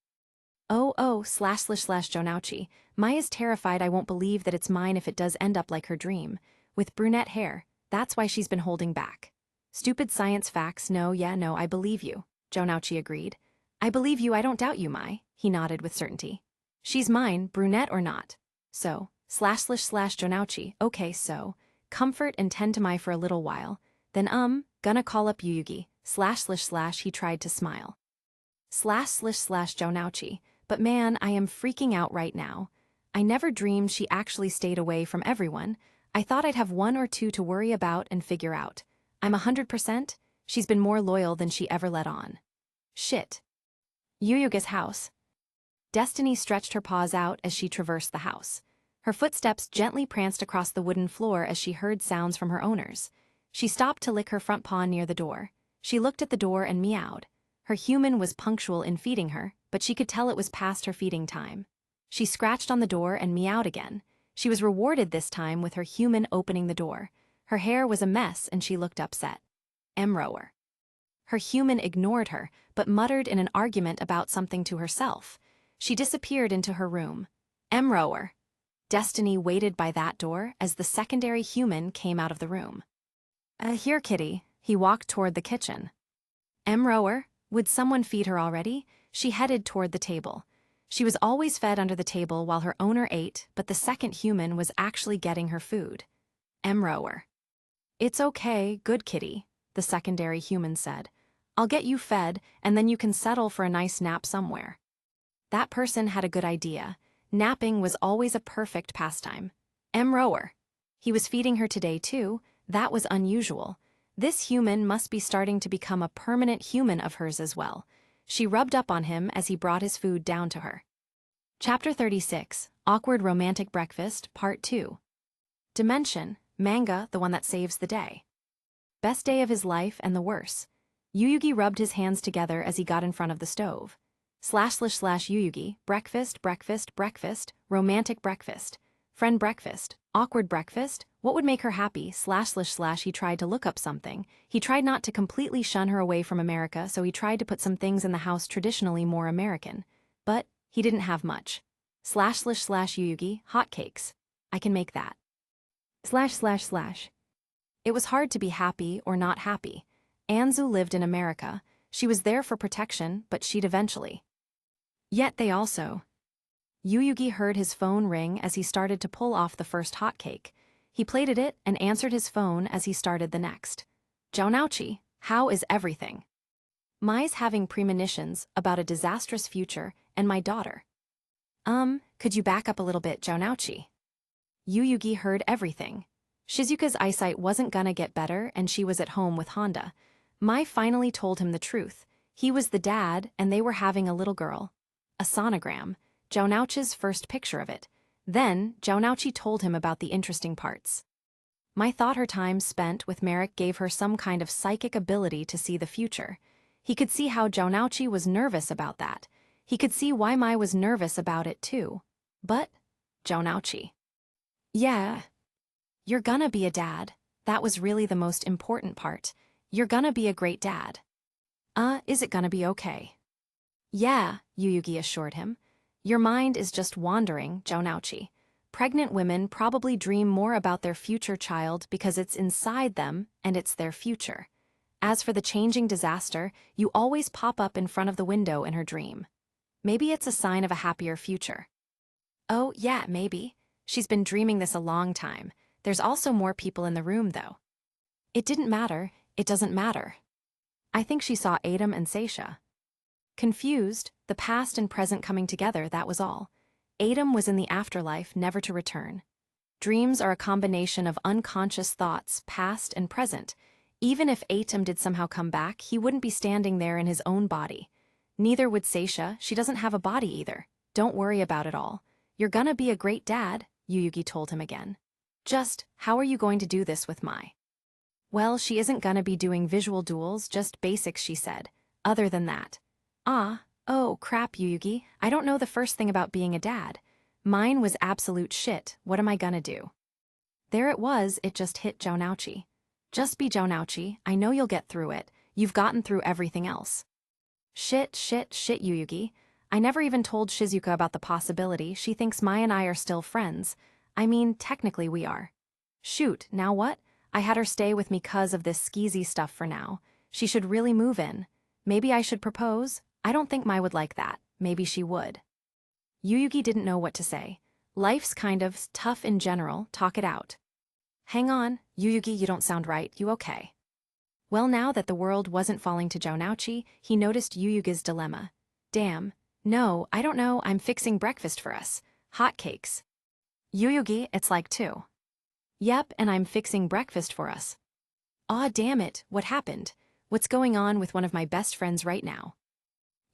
Speaker 1: / Jonouchi. Mai is terrified I won't believe that it's mine if it does end up like her dream. With brunette hair, that's why she's been holding back. Stupid science facts, no, I believe you, Jonouchi agreed. I believe you, I don't doubt you, Mai, he nodded with certainty. She's mine, brunette or not. So, / Jonouchi, okay, so, comfort and tend to Mai for a little while, then gonna call up Yuyugi, / he tried to smile. / Jonouchi, but man, I am freaking out right now. I never dreamed she actually stayed away from everyone. I thought I'd have 1 or 2 to worry about and figure out. I'm 100%, she's been more loyal than she ever let on. Shit. Yuyuga's house. Destiny stretched her paws out as she traversed the house. Her footsteps gently pranced across the wooden floor as she heard sounds from her owners. She stopped to lick her front paw near the door. She looked at the door and meowed. Her human was punctual in feeding her, but she could tell it was past her feeding time. She scratched on the door and meowed again. She was rewarded this time with her human opening the door. Her hair was a mess and she looked upset. Rower. Her human ignored her, but muttered in an argument about something to herself. She disappeared into her room. Rower. Destiny waited by that door as the secondary human came out of the room. Here, kitty." He walked toward the kitchen. Rower, would someone feed her already? She headed toward the table. She was always fed under the table while her owner ate, but the second human was actually getting her food. Rower. "It's okay, good kitty," the secondary human said. "I'll get you fed, and then you can settle for a nice nap somewhere." That person had a good idea. Napping was always a perfect pastime. Rower. He was feeding her today too. That was unusual. This human must be starting to become a permanent human of hers as well. She rubbed up on him as he brought his food down to her. Chapter 36, Awkward Romantic Breakfast, Part 2. Dimension, manga, the one that saves the day. Best day of his life and the worst. Yuyugi rubbed his hands together as he got in front of the stove. / Yuyugi, breakfast, romantic breakfast, friend breakfast, awkward breakfast, what would make her happy, / he tried to look up something. He tried not to completely shun her away from America, so he tried to put some things in the house traditionally more American. But he didn't have much. / Yuyugi, hotcakes. I can make that. / It was hard to be happy or not happy. Anzu lived in America. She was there for protection, but she'd eventually. Yet they also. Yuyugi heard his phone ring as he started to pull off the first hotcake. He plated it and answered his phone as he started the next. "Jaunouchi, how is everything?" "Mai's having premonitions about a disastrous future and my daughter." Could you back up a little bit, Jaunouchi?" Yuyugi heard everything. Shizuka's eyesight wasn't gonna get better and she was at home with Honda. Mai finally told him the truth. He was the dad and they were having a little girl. A sonogram, Jaunouchi's first picture of it. Then, Jaunouchi told him about the interesting parts. Mai thought her time spent with Merrick gave her some kind of psychic ability to see the future. He could see how Jaunouchi was nervous about that. He could see why Mai was nervous about it too. But, Jaunouchi. "Yeah. You're gonna be a dad. That was really the most important part. You're gonna be a great dad." Is it gonna be okay?" "Yeah," Yuyugi assured him. "Your mind is just wandering, Jaunouchi. Pregnant women probably dream more about their future child because it's inside them and it's their future. As for the changing disaster, you always pop up in front of the window in her dream. Maybe it's a sign of a happier future." "Oh, yeah, maybe. She's been dreaming this a long time. There's also more people in the room, though." "It didn't matter. It doesn't matter." "I think she saw Adam and Seisha." Confused, the past and present coming together, that was all. Adam was in the afterlife, never to return. Dreams are a combination of unconscious thoughts, past and present. Even if Adam did somehow come back, he wouldn't be standing there in his own body. Neither would Seisha, she doesn't have a body either. "Don't worry about it all. You're gonna be a great dad," Yuyugi told him again. "Just, how are you going to do this with Mai?" "Well, she isn't gonna be doing visual duels, just basics," she said. "Other than that." Oh, crap, Yuyugi. I don't know the first thing about being a dad. Mine was absolute shit. What am I gonna do?" There it was, it just hit Jaunouchi. "Just be Jaunouchi. I know you'll get through it. You've gotten through everything else." Shit, Yuyugi. I never even told Shizuka about the possibility. She thinks Mai and I are still friends. I mean, technically we are. Shoot, now what? I had her stay with me 'cause of this Skezy stuff for now. She should really move in. Maybe I should propose? I don't think Mai would like that. Maybe she would. Yuyugi didn't know what to say. Life's kind of tough in general, talk it out. "Hang on, Yuyugi, you don't sound right, you okay?" Well, now that the world wasn't falling to Jaunouchi, he noticed Yuyugi's dilemma. "Damn. No, I don't know, I'm fixing breakfast for us. Hotcakes." "Yuyugi, it's like 2. "Yep, and I'm fixing breakfast for us." "Aw, damn it, what happened? What's going on with one of my best friends right now?"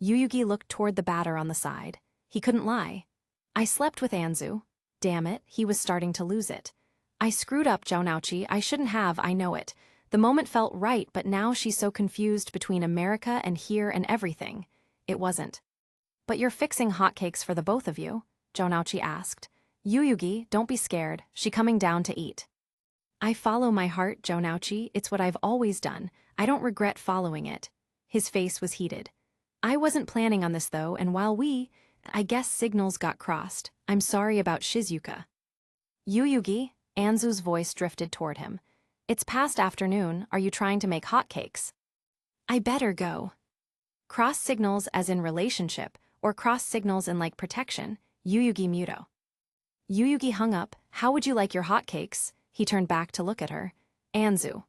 Speaker 1: Yuyugi looked toward the batter on the side. He couldn't lie. "I slept with Anzu." Damn it, he was starting to lose it. "I screwed up, Jaunouchi, I shouldn't have, I know it. The moment felt right, but now she's so confused between America and here and everything." It wasn't. "But you're fixing hotcakes for the both of you?" Jaunouchi asked. "Yuyugi, don't be scared, she coming down to eat." "I follow my heart, Jaunouchi, it's what I've always done. I don't regret following it." His face was heated. "I wasn't planning on this though, and while I guess signals got crossed. I'm sorry about Shizuka." Yuyugi, Anzu's voice drifted toward him. It's past afternoon, are you trying to make hotcakes? I better go. Cross signals as in relationship, or cross signals in like protection, Yuyugi Muto. Yuyugi hung up. How would you like your hotcakes? He turned back to look at her. Anzu.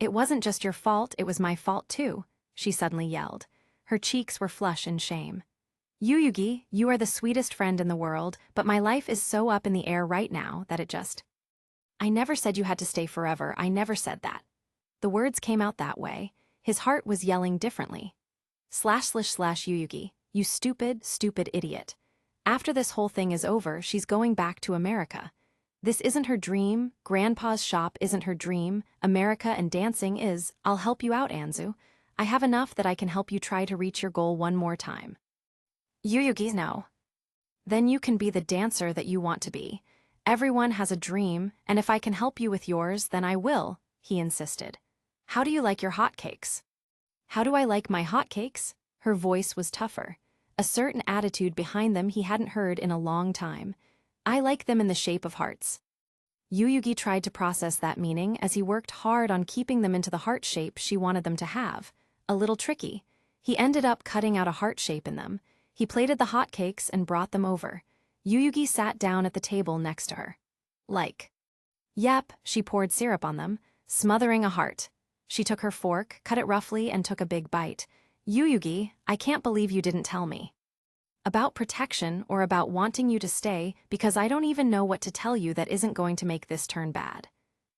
Speaker 1: It wasn't just your fault, it was my fault too, she suddenly yelled. Her cheeks were flush in shame. Yuyugi, you are the sweetest friend in the world, but my life is so up in the air right now that it just... I never said you had to stay forever, I never said that. The words came out that way. His heart was yelling differently. / Yuyugi, you stupid, stupid idiot. After this whole thing is over, she's going back to America. This isn't her dream, Grandpa's shop isn't her dream, America and dancing is. I'll help you out, Anzu. I have enough that I can help you try to reach your goal one more time. Yuyugi, no. Then you can be the dancer that you want to be. Everyone has a dream, and if I can help you with yours, then I will, he insisted. How do you like your hotcakes? How do I like my hotcakes? Her voice was tougher. A certain attitude behind them he hadn't heard in a long time. I like them in the shape of hearts. Yuyugi tried to process that meaning as he worked hard on keeping them into the heart shape she wanted them to have. A little tricky. He ended up cutting out a heart shape in them. He plated the hotcakes and brought them over. Yuyugi sat down at the table next to her. Like. Yep, she poured syrup on them, smothering a heart. She took her fork, cut it roughly, and took a big bite. Yuyugi, I can't believe you didn't tell me. About protection or about wanting you to stay, because I don't even know what to tell you that isn't going to make this turn bad.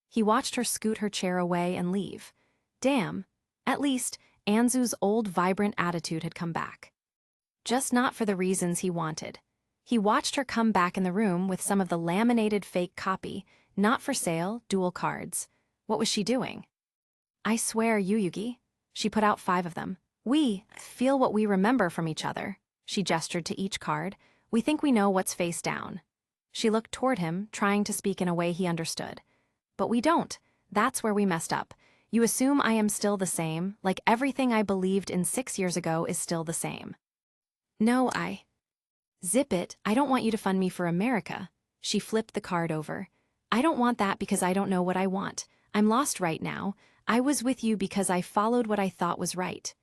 Speaker 1: He watched her scoot her chair away and leave. Damn. At least, Anzu's old vibrant attitude had come back. Just not for the reasons he wanted. He watched her come back in the room with some of the laminated fake copy, not for sale, duel cards. What was she doing? I swear, Yuyugi. She put out 5 of them. We feel what we remember from each other. She gestured to each card. We think we know what's face down. She looked toward him, trying to speak in a way he understood. But we don't. That's where we messed up. You assume I am still the same, like everything I believed in 6 years ago is still the same. No, Zip it, I don't want you to fund me for America. She flipped the card over. I don't want that because I don't know what I want. I'm lost right now. I was with you because I followed what I thought was right.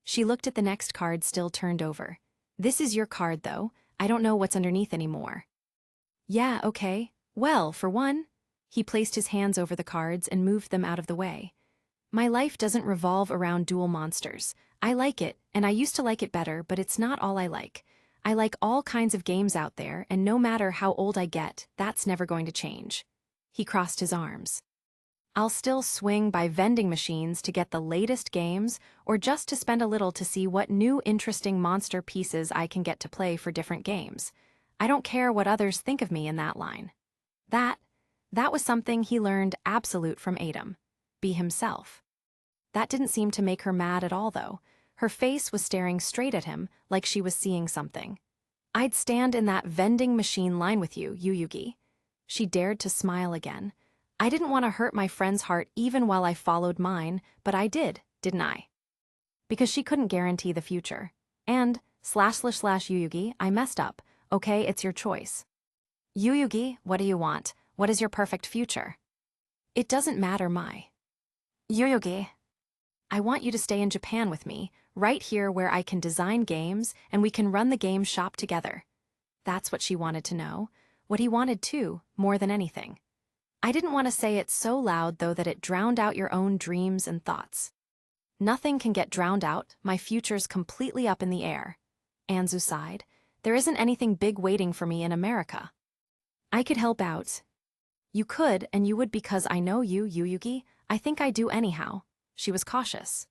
Speaker 1: She looked at the next card still turned over. This is your card, though. I don't know what's underneath anymore. Yeah, okay. Well, for one. He placed his hands over the cards and moved them out of the way. My life doesn't revolve around duel monsters. I like it, and I used to like it better, but it's not all I like. I like all kinds of games out there, and no matter how old I get, that's never going to change. He crossed his arms. I'll still swing by vending machines to get the latest games, or just to spend a little to see what new interesting monster pieces I can get to play for different games. I don't care what others think of me in that line. That was something he learned absolute from Adam. Be himself. That didn't seem to make her mad at all, though. Her face was staring straight at him, like she was seeing something. I'd stand in that vending machine line with you, Yuyugi. She dared to smile again. I didn't want to hurt my friend's heart even while I followed mine, but I did, didn't I? Because she couldn't guarantee the future. And, / Yuyugi, I messed up. Okay, it's your choice. Yuyugi, what do you want? What is your perfect future? It doesn't matter, Yuyugi. I want you to stay in Japan with me, right here where I can design games and we can run the game shop together. That's what she wanted to know. What he wanted too, more than anything. I didn't want to say it so loud, though, that it drowned out your own dreams and thoughts. Nothing can get drowned out, my future's completely up in the air. Anzu sighed. There isn't anything big waiting for me in America. I could help out. You could, and you would because I know you, Yuyugi. I think I do anyhow. She was cautious.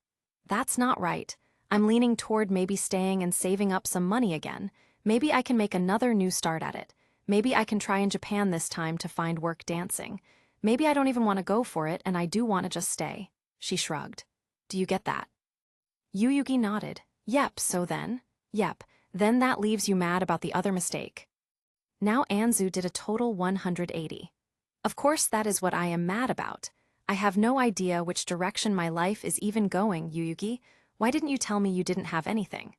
Speaker 1: That's not right. I'm leaning toward maybe staying and saving up some money again. Maybe I can make another new start at it. Maybe I can try in Japan this time to find work dancing. Maybe I don't even want to go for it and I do want to just stay. She shrugged. Do you get that? Yuyugi nodded. Yep, so then? Yep, then that leaves you mad about the other mistake. Now Anzu did a total 180. Of course that is what I am mad about. I have no idea which direction my life is even going, Yuyugi. Why didn't you tell me you didn't have anything?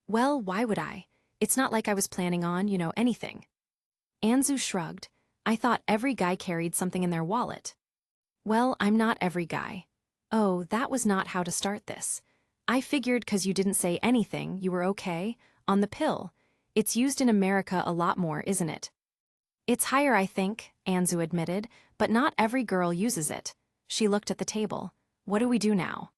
Speaker 1: Well, why would I? It's not like I was planning on, anything. Anzu shrugged. I thought every guy carried something in their wallet. Well, I'm not every guy. Oh, that was not how to start this. I figured 'cause you didn't say anything, you were okay, on the pill. It's used in America a lot more, isn't it? It's higher, I think, Anzu admitted, but not every girl uses it. She looked at the table. What do we do now?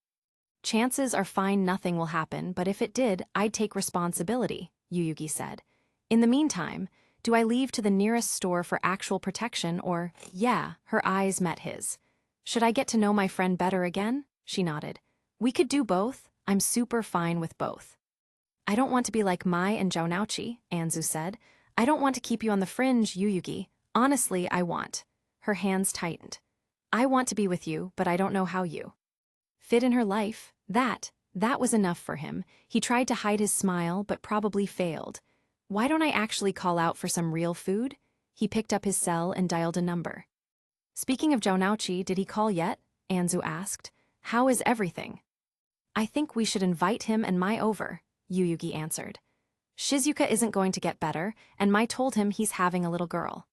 Speaker 1: Chances are fine nothing will happen, but if it did, I'd take responsibility, Yuyugi said. In the meantime, do I leave to the nearest store for actual protection or, yeah, her eyes met his. Should I get to know my friend better again? She nodded. We could do both. I'm super fine with both. I don't want to be like Mai and Jounouchi, Anzu said. I don't want to keep you on the fringe, Yuyugi. Honestly, I want. Her hands tightened. I want to be with you, but I don't know how you fit in her life. That was enough for him. He tried to hide his smile, but probably failed. Why don't I actually call out for some real food? He picked up his cell and dialed a number. Speaking of Jounouchi, did he call yet? Anzu asked. How is everything? I think we should invite him and Mai over, Yuyugi answered. Shizuka isn't going to get better, and Mai told him he's having a little girl.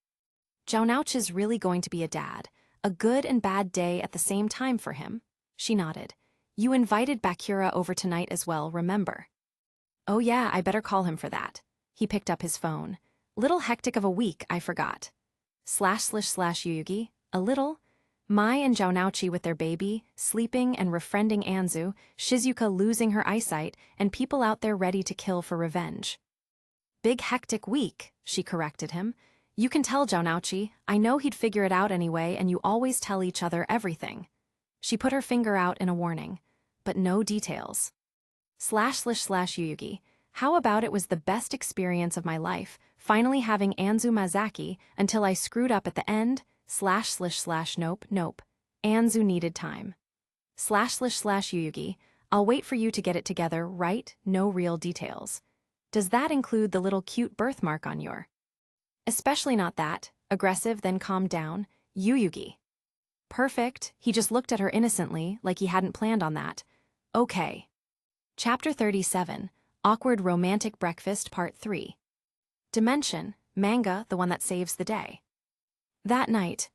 Speaker 1: Jounouchi is really going to be a dad. A good and bad day at the same time for him. She nodded. You invited Bakura over tonight as well, remember? Oh yeah, I better call him for that. He picked up his phone. Little hectic of a week, I forgot. / Yuyugi, a little. Mai and Jounouchi with their baby, sleeping and refriending Anzu, Shizuka losing her eyesight, and people out there ready to kill for revenge. Big hectic week, she corrected him. You can tell Jounouchi, I know he'd figure it out anyway, and you always tell each other everything. She put her finger out in a warning. But no details. / Yuyugi, how about it was the best experience of my life, finally having Anzu Mazaki, until I screwed up at the end, / nope. Anzu needed time. / Yuyugi, I'll wait for you to get it together, right? No real details. Does that include the little cute birthmark on your? Especially not that, aggressive then calmed down, Yuyugi. Perfect, he just looked at her innocently, like he hadn't planned on that. Okay. Chapter 37, Awkward Romantic Breakfast Part 3. Dimension, manga, the one that saves the day. That night,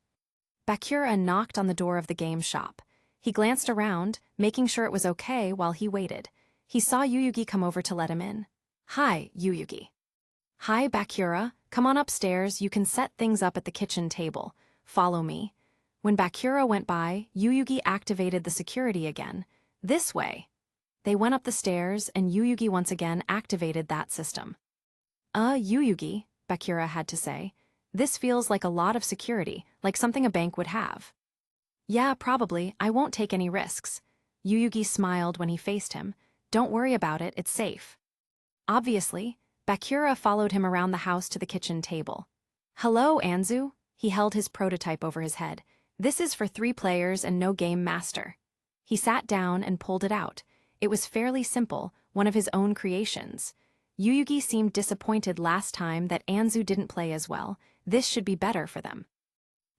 Speaker 1: Bakura knocked on the door of the game shop. He glanced around, making sure it was okay while he waited. He saw Yuyugi come over to let him in. Hi, Yuyugi. Hi, Bakura, come on upstairs, you can set things up at the kitchen table. Follow me. When Bakura went by, Yuyugi activated the security again. This way. They went up the stairs, and Yuyugi once again activated that system. Yuyugi, Bakura had to say. This feels like a lot of security, like something a bank would have. Yeah, probably, I won't take any risks. Yuyugi smiled when he faced him. Don't worry about it, it's safe. Obviously, Bakura followed him around the house to the kitchen table. Hello, Anzu. He held his prototype over his head. This is for 3 players and no game master. He sat down and pulled it out. It was fairly simple, one of his own creations. Yuyugi seemed disappointed last time that Anzu didn't play as well. This should be better for them.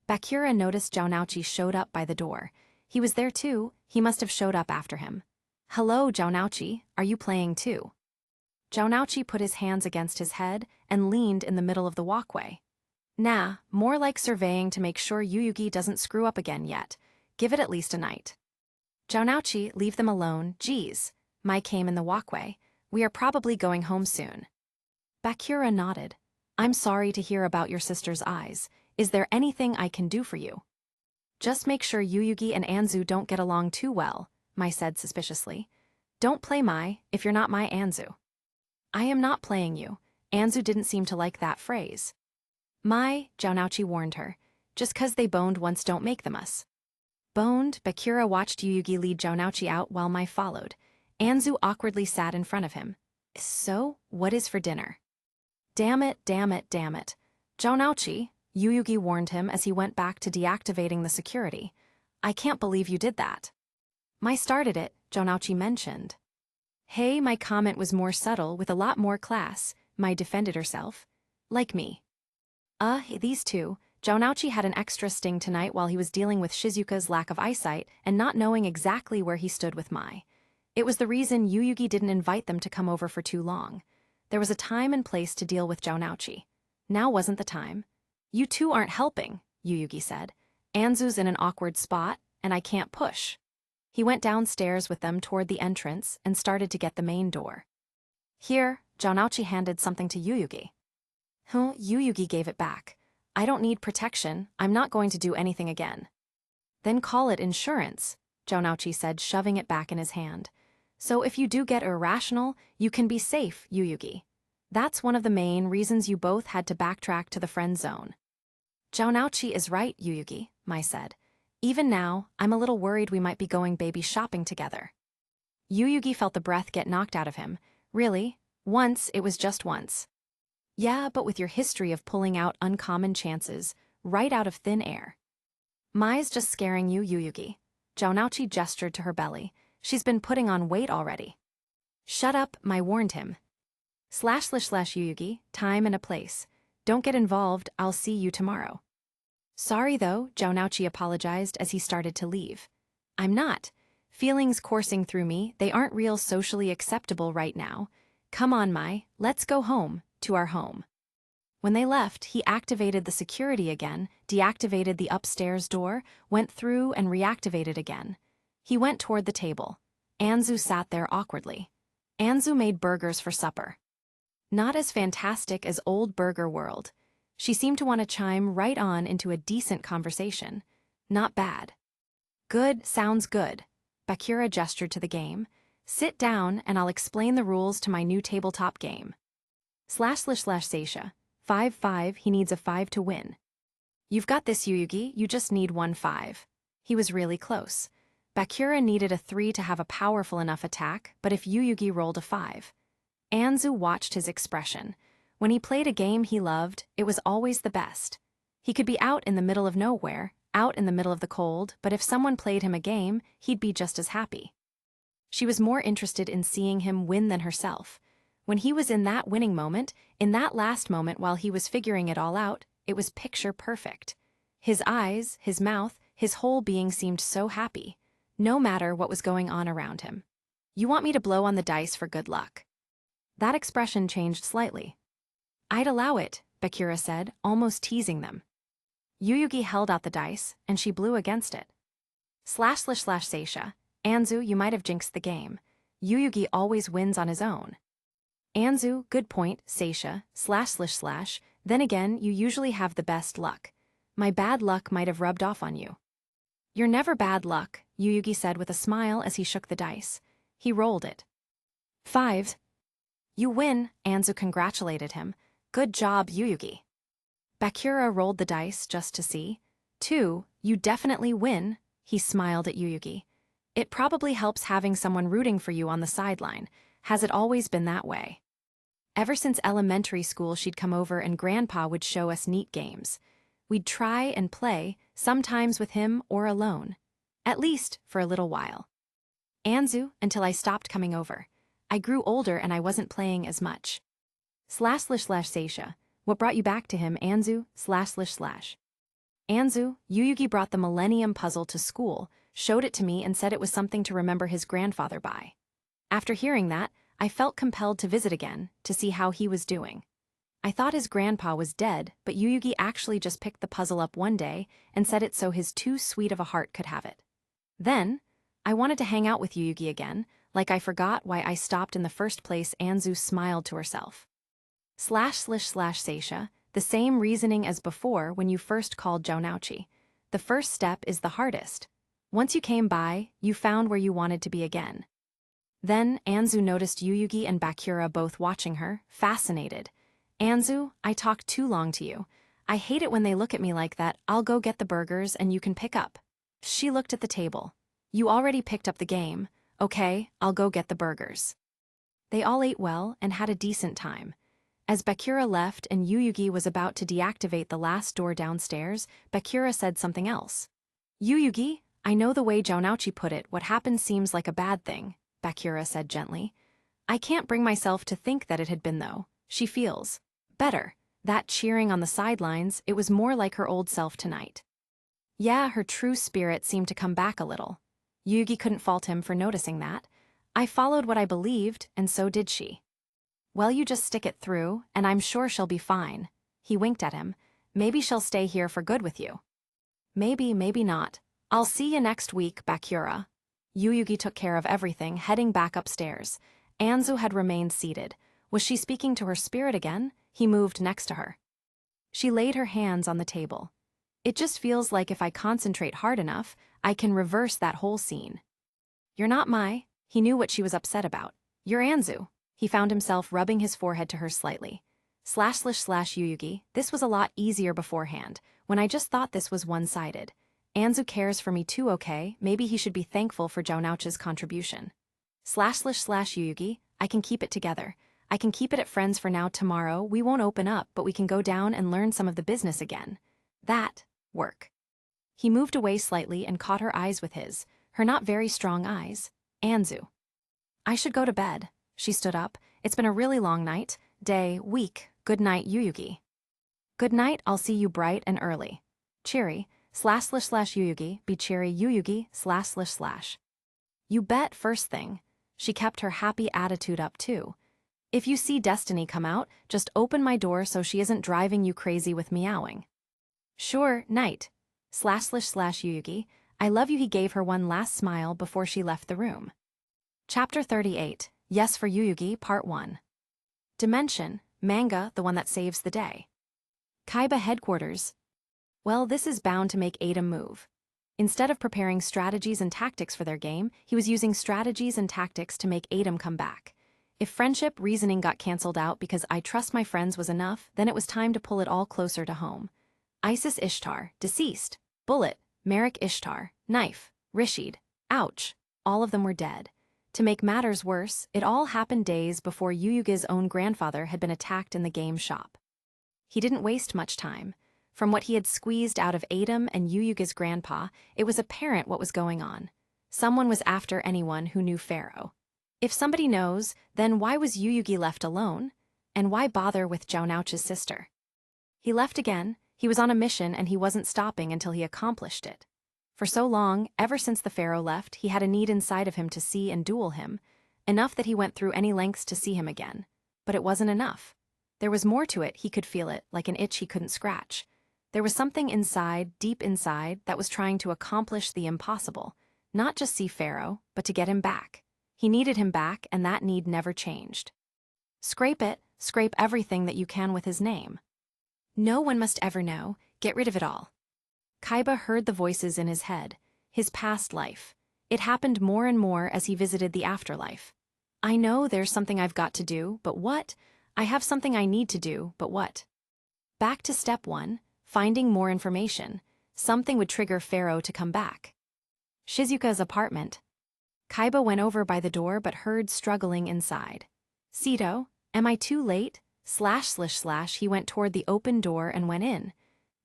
Speaker 1: Bakura noticed Jounouchi showed up by the door. He was there too, he must have showed up after him. Hello, Jounouchi, are you playing too? Jounouchi put his hands against his head and leaned in the middle of the walkway. Nah, more like surveying to make sure Yuyugi doesn't screw up again yet. Give it at least a night. Jounouchi, leave them alone, geez. Mai came in the walkway. We are probably going home soon. Bakura nodded. I'm sorry to hear about your sister's eyes. Is there anything I can do for you? Just make sure Yuyugi and Anzu don't get along too well, Mai said suspiciously. Don't play Mai, if you're not my Anzu. I am not playing you. Anzu didn't seem to like that phrase. Mai, Jounouchi warned her. Just 'cause they boned once don't make them us. Boned, Bakura watched Yuyugi lead Jounouchi out while Mai followed. Anzu awkwardly sat in front of him. So, what is for dinner? Damn it. Jounouchi, Yuyugi warned him as he went back to deactivating the security. I can't believe you did that. Mai started it, Jounouchi mentioned. Hey, my comment was more subtle with a lot more class, Mai defended herself. Like me. These two, Jounouchi had an extra sting tonight while he was dealing with Shizuka's lack of eyesight and not knowing exactly where he stood with Mai. It was the reason Yuyugi didn't invite them to come over for too long. There was a time and place to deal with Jounouchi. Now wasn't the time. You two aren't helping, Yuyugi said. Anzu's in an awkward spot, and I can't push. He went downstairs with them toward the entrance and started to get the main door. Here, Jonouchi handed something to Yuyugi. Yuyugi gave it back. I don't need protection, I'm not going to do anything again. Then call it insurance, Jonouchi said, shoving it back in his hand. So if you do get irrational, you can be safe, Yuyugi. That's one of the main reasons you both had to backtrack to the friend zone. Jonouchi is right, Yuyugi, Mai said. Even now, I'm a little worried we might be going baby shopping together. Yuyugi felt the breath get knocked out of him. Really? Once, it was just once. Yeah, but with your history of pulling out uncommon chances, right out of thin air. Mai's just scaring you, Yuyugi. Jonouchi gestured to her belly. She's been putting on weight already. Shut up, Mai warned him. //Yuyugi, time and a place. Don't get involved, I'll see you tomorrow. Sorry though, Jonouchi apologized as he started to leave. I'm not. Feelings coursing through me, they aren't real socially acceptable right now. Come on, Mai, let's go home, to our home. When they left, he activated the security again, deactivated the upstairs door, went through and reactivated again. He went toward the table. Anzu sat there awkwardly. Anzu made burgers for supper. Not as fantastic as Old Burger World. She seemed to want to chime right on into a decent conversation. Not bad. Good, sounds good. Bakura gestured to the game. Sit down and I'll explain the rules to my new tabletop game. //Seisha. 5-5, he needs a 5 to win. You've got this, Yuyugi, you just need 1-5. He was really close. Bakura needed a 3 to have a powerful enough attack, but if Yuyugi rolled a 5. Anzu watched his expression. When he played a game he loved, it was always the best. He could be out in the middle of nowhere, out in the middle of the cold, but if someone played him a game, he'd be just as happy. She was more interested in seeing him win than herself. When he was in that winning moment, in that last moment while he was figuring it all out, it was picture perfect. His eyes, his mouth, his whole being seemed so happy, no matter what was going on around him. You want me to blow on the dice for good luck? That expression changed slightly. I'd allow it, Bakura said, almost teasing them. Yuyugi held out the dice, and she blew against it. //Seisha. Anzu, you might have jinxed the game. Yuyugi always wins on his own. Anzu, good point, Seisha, //. Then again, you usually have the best luck. My bad luck might have rubbed off on you. You're never bad luck, Yuyugi said with a smile as he shook the dice. He rolled it. 5. You win, Anzu congratulated him. Good job, Yuyugi. Bakura rolled the dice just to see. 2. You definitely win, he smiled at Yuyugi. It probably helps having someone rooting for you on the sideline. Has it always been that way? Ever since elementary school she'd come over and Grandpa would show us neat games. We'd try and play, sometimes with him or alone. At least for a little while. Anzu, until I stopped coming over. I grew older and I wasn't playing as much. //Seisha. What brought you back to him, Anzu, //. Anzu, Yuyugi brought the Millennium Puzzle to school, showed it to me and said it was something to remember his grandfather by. After hearing that, I felt compelled to visit again, to see how he was doing. I thought his grandpa was dead, but Yuyugi actually just picked the puzzle up one day and said it so his too sweet of a heart could have it. Then, I wanted to hang out with Yuyugi again, like I forgot why I stopped in the first place. Anzu smiled to herself. //Seisha, the same reasoning as before when you first called Jonouchi. The first step is the hardest. Once you came by, you found where you wanted to be again. Then, Anzu noticed Yuyugi and Bakura both watching her, fascinated. Anzu, I talked too long to you. I hate it when they look at me like that. I'll go get the burgers and you can pick up. She looked at the table. You already picked up the game. Okay, I'll go get the burgers. They all ate well and had a decent time. As Bakura left and Yuyugi was about to deactivate the last door downstairs, Bakura said something else. Yuyugi, I know the way Jonouchi put it, what happened seems like a bad thing, Bakura said gently. I can't bring myself to think that it had been though. She feels better. That cheering on the sidelines, it was more like her old self tonight. Yeah, her true spirit seemed to come back a little. Yuyugi couldn't fault him for noticing that. I followed what I believed, and so did she. Well, you just stick it through, and I'm sure she'll be fine. He winked at him. Maybe she'll stay here for good with you. Maybe, maybe not. I'll see you next week, Bakura. Yuyugi took care of everything, heading back upstairs. Anzu had remained seated. Was she speaking to her spirit again? He moved next to her. She laid her hands on the table. It just feels like if I concentrate hard enough, I can reverse that whole scene. You're not Mai. He knew what she was upset about. You're Anzu. He found himself rubbing his forehead to her slightly. / Yuyugi, this was a lot easier beforehand, when I just thought this was one-sided. Anzu cares for me too, okay? Maybe he should be thankful for Jounaocha's contribution. / Yuyugi, I can keep it together. I can keep it at friends for now. Tomorrow, we won't open up, but we can go down and learn some of the business again. That, work. He moved away slightly and caught her eyes with his, her not very strong eyes. Anzu. I should go to bed. She stood up. It's been a really long night, day, week. Good night, Yuyugi. Good night, I'll see you bright and early. Cheery. / Yuyugi, be cheery, Yuyugi, / You bet, first thing. She kept her happy attitude up too. If you see Destiny come out, just open my door so she isn't driving you crazy with meowing. Sure, night. / Yuyugi, I love you. He gave her one last smile before she left the room. Chapter 38, Yes for Yuyugi, Part 1. Dimension, manga, the one that saves the day. Kaiba headquarters. Well, this is bound to make Adam move. Instead of preparing strategies and tactics for their game, he was using strategies and tactics to make Adam come back. If friendship reasoning got cancelled out because I trust my friends was enough, then it was time to pull it all closer to home. Isis Ishtar, deceased. Bullet, Merrick Ishtar, knife, Rishid, ouch, all of them were dead. To make matters worse, it all happened days before Yuyugi's own grandfather had been attacked in the game shop. He didn't waste much time. From what he had squeezed out of Adam and Yuyugi's grandpa, it was apparent what was going on. Someone was after anyone who knew Pharaoh. If somebody knows, then why was Yuyugi left alone? And why bother with Jounaocha's sister? He left again. He was on a mission and he wasn't stopping until he accomplished it. For so long, ever since the pharaoh left, he had a need inside of him to see and duel him, enough that he went through any lengths to see him again. But it wasn't enough. There was more to it. He could feel it, like an itch he couldn't scratch. There was something inside, deep inside, that was trying to accomplish the impossible, not just see Pharaoh, but to get him back. He needed him back, and that need never changed. Scrape it, scrape everything that you can with his name. No one must ever know, get rid of it all. Kaiba heard the voices in his head, his past life. It happened more and more as he visited the afterlife. I know there's something I've got to do, but what? I have something I need to do, but what? Back to step 1, finding more information. Something would trigger Pharaoh to come back. Shizuka's apartment. Kaiba went over by the door but heard struggling inside. Sito, am I too late? / He went toward the open door and went in.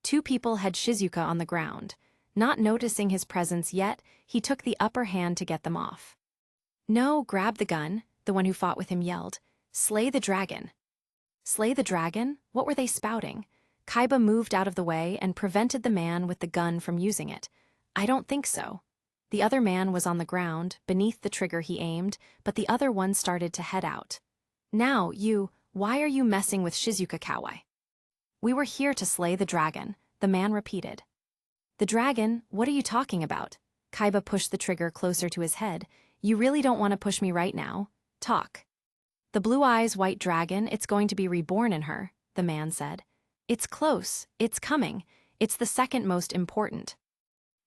Speaker 1: 2 people had Shizuka on the ground. Not noticing his presence yet, he took the upper hand to get them off. No, grab the gun, the one who fought with him yelled. Slay the dragon. Slay the dragon? What were they spouting? Kaiba moved out of the way and prevented the man with the gun from using it. I don't think so. The other man was on the ground, beneath the trigger he aimed, but the other one started to head out. Now, why are you messing with Shizuka Kawai? We were here to slay the dragon, the man repeated. The dragon? What are you talking about? Kaiba pushed the trigger closer to his head. You really don't want to push me right now? Talk. The blue eyes white dragon, it's going to be reborn in her, the man said. It's close, it's coming, it's the second most important.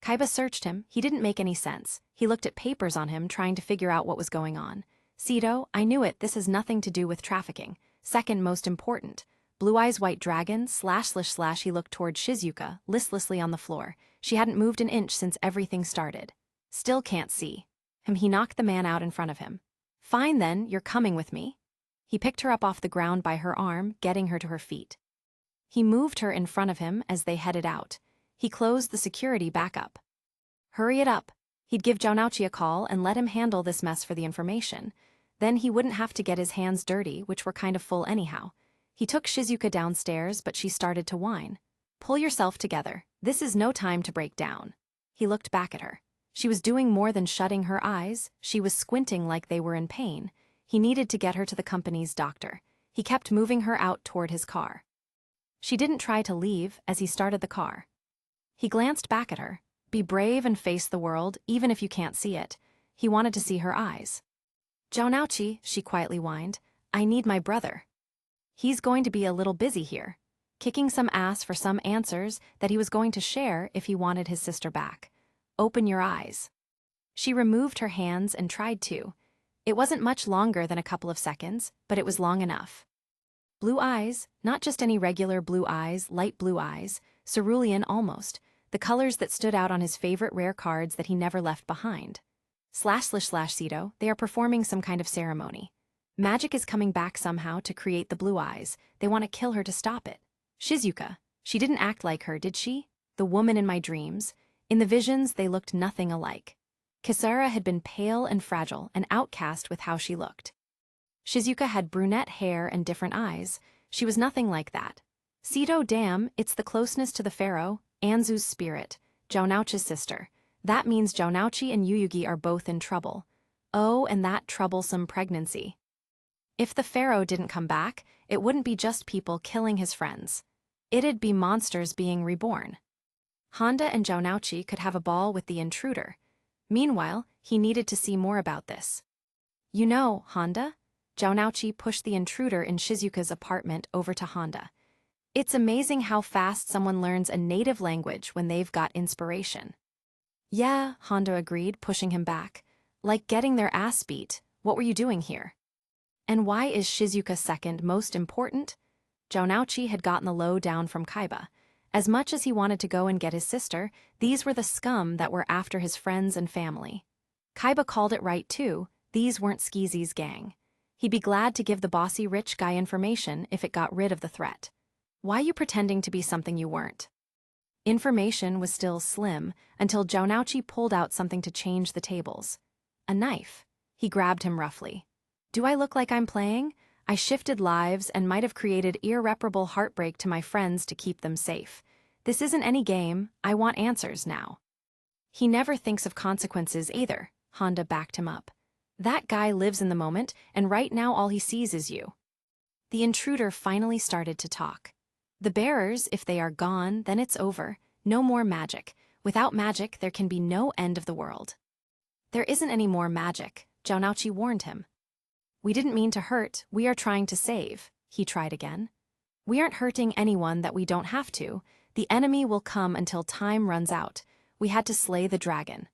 Speaker 1: Kaiba searched him, he didn't make any sense. He looked at papers on him trying to figure out what was going on. Sito, I knew it, this has nothing to do with trafficking. Second most important. Blue eyes white dragon, / he looked toward Shizuka, listlessly on the floor. She hadn't moved an inch since everything started. Still can't see. He knocked the man out in front of him. Fine then, you're coming with me. He picked her up off the ground by her arm, getting her to her feet. He moved her in front of him as they headed out. He closed the security back up. Hurry it up. He'd give Jounaocha a call and let him handle this mess for the information. Then he wouldn't have to get his hands dirty, which were kind of full anyhow. He took Shizuka downstairs, but she started to whine. Pull yourself together. This is no time to break down. He looked back at her. She was doing more than shutting her eyes. She was squinting like they were in pain. He needed to get her to the company's doctor. He kept moving her out toward his car. She didn't try to leave as he started the car. He glanced back at her. Be brave and face the world, even if you can't see it. He wanted to see her eyes. Jonauchi, she quietly whined, I need my brother. He's going to be a little busy here, kicking some ass for some answers that he was going to share if he wanted his sister back. Open your eyes. She removed her hands and tried to. It wasn't much longer than a couple of seconds, but it was long enough. Blue eyes, not just any regular blue eyes, light blue eyes, cerulean almost, the colors that stood out on his favorite rare cards that he never left behind. //Cedo, they are performing some kind of ceremony. Magic is coming back somehow to create the blue eyes. They want to kill her to stop it. Shizuka, she didn't act like her, did she? The woman in my dreams. In the visions, they looked nothing alike. Kisara had been pale and fragile, an outcast with how she looked. Shizuka had brunette hair and different eyes. She was nothing like that. Seto, damn, it's the closeness to the pharaoh, Anzu's spirit, Jonauchi's sister. That means Jonauchi and Yuyugi are both in trouble. Oh, and that troublesome pregnancy. If the pharaoh didn't come back, it wouldn't be just people killing his friends. It'd be monsters being reborn. Honda and Jonauchi could have a ball with the intruder. Meanwhile, he needed to see more about this. You know, Honda? Jonauchi pushed the intruder in Shizuka's apartment over to Honda. It's amazing how fast someone learns a native language when they've got inspiration. Yeah, Honda agreed, pushing him back. Like getting their ass beat. What were you doing here? And why is Shizuka second most important? Jonauchi had gotten the lowdown from Kaiba. As much as he wanted to go and get his sister, these were the scum that were after his friends and family. Kaiba called it right too, these weren't Skezy's gang. He'd be glad to give the bossy rich guy information if it got rid of the threat. Why you pretending to be something you weren't? Information was still slim until Jonauchi pulled out something to change the tables. A knife. He grabbed him roughly. Do I look like I'm playing? I shifted lives and might have created irreparable heartbreak to my friends to keep them safe. This isn't any game, I want answers now. He never thinks of consequences either, Honda backed him up. That guy lives in the moment, and right now all he sees is you. The intruder finally started to talk. The bearers, if they are gone, then it's over. No more magic. Without magic, there can be no end of the world. There isn't any more magic, Jonauchi warned him. We didn't mean to hurt, we are trying to save, he tried again. We aren't hurting anyone that we don't have to. The enemy will come until time runs out. We had to slay the dragon.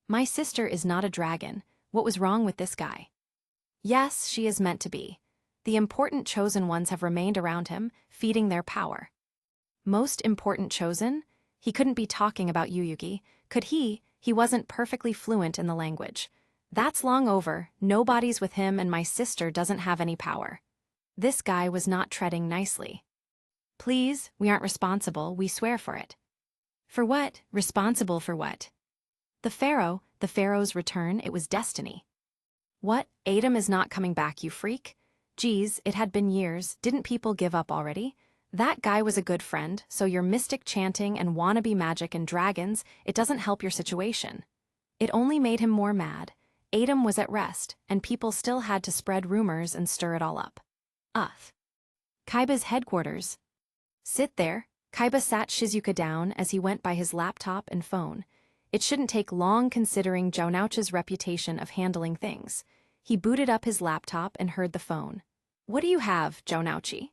Speaker 1: My sister is not a dragon. What was wrong with this guy? Yes, she is meant to be. The important chosen ones have remained around him, feeding their power. Most important chosen? He couldn't be talking about Yuyugi. Could he? He wasn't perfectly fluent in the language. That's long over, nobody's with him and my sister doesn't have any power. This guy was not treading nicely. Please, we aren't responsible, we swear for it. For what? Responsible for what? The pharaoh's return, it was destiny. What? Adam is not coming back, you freak? Geez, it had been years, didn't people give up already? That guy was a good friend, so your mystic chanting and wannabe magic and dragons, it doesn't help your situation. It only made him more mad. Adam was at rest, and people still had to spread rumors and stir it all up. Kaiba's headquarters. Sit there. Kaiba sat Shizuka down as he went by his laptop and phone. It shouldn't take long considering Jonauchi's reputation of handling things. He booted up his laptop and heard the phone. What do you have, Jonauchi?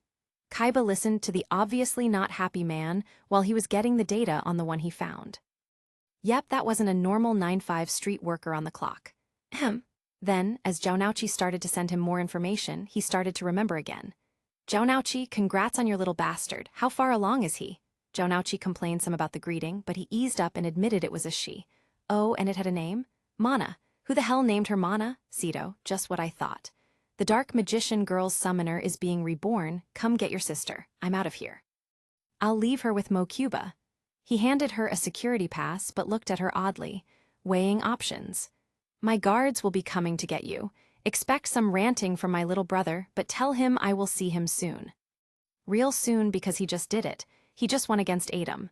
Speaker 1: Kaiba listened to the obviously not happy man while he was getting the data on the one he found. Yep, that wasn't a normal 9-5 street worker on the clock. Then, as Jonauchi started to send him more information, he started to remember again. Jonauchi, congrats on your little bastard. How far along is he? Jonauchi complained some about the greeting, but he eased up and admitted it was a she. Oh, and it had a name? Mana. Who the hell named her Mana? Seto, just what I thought. The dark magician girl's summoner is being reborn. Come get your sister. I'm out of here. I'll leave her with Mokuba. He handed her a security pass but looked at her oddly, weighing options. My guards will be coming to get you. Expect some ranting from my little brother, but tell him I will see him soon. Real soon because he just did it. He just won against Adam.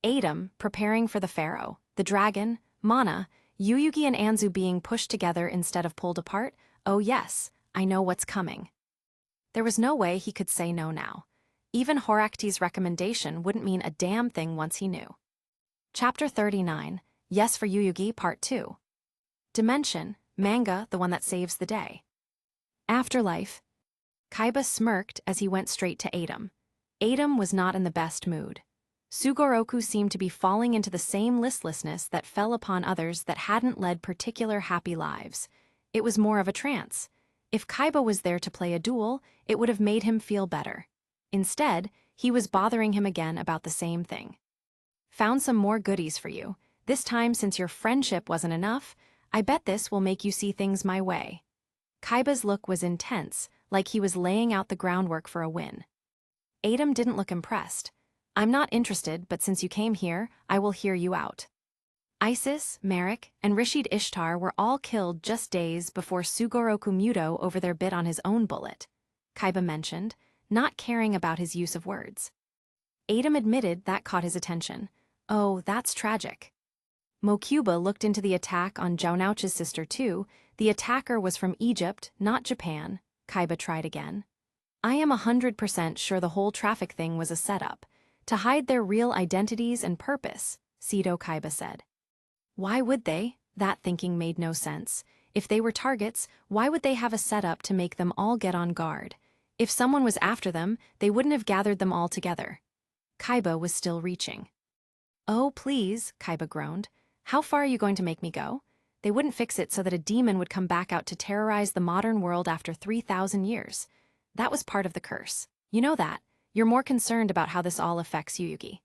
Speaker 1: Adam, preparing for the pharaoh, the dragon, Mana, Yuyugi and Anzu being pushed together instead of pulled apart. Oh yes, I know what's coming. There was no way he could say no now. Even Horakti's recommendation wouldn't mean a damn thing once he knew. Chapter 39, Yes for Yuyugi Part 2. Dimension, manga, the one that saves the day. Afterlife. Kaiba smirked as he went straight to Adam. Adam was not in the best mood. Sugoroku seemed to be falling into the same listlessness that fell upon others that hadn't led particular happy lives. It was more of a trance. If Kaiba was there to play a duel, it would have made him feel better. Instead, he was bothering him again about the same thing. Found some more goodies for you. This time, since your friendship wasn't enough, I bet this will make you see things my way. Kaiba's look was intense, like he was laying out the groundwork for a win. Adam didn't look impressed. I'm not interested, but since you came here, I will hear you out. Isis, Merrick, and Rashid Ishtar were all killed just days before Sugoroku Muto over their bit on his own bullet, Kaiba mentioned, not caring about his use of words. Adam admitted that caught his attention. Oh, that's tragic. Mokuba looked into the attack on Jaunouch's sister too. The attacker was from Egypt, not Japan, Kaiba tried again. I am 100% sure the whole traffic thing was a setup, to hide their real identities and purpose, Seto Kaiba said. Why would they? That thinking made no sense. If they were targets, why would they have a setup to make them all get on guard? If someone was after them, they wouldn't have gathered them all together. Kaiba was still reaching. Oh, please, Kaiba groaned. How far are you going to make me go? They wouldn't fix it so that a demon would come back out to terrorize the modern world after 3,000 years. That was part of the curse. You know that. You're more concerned about how this all affects Yuyugi.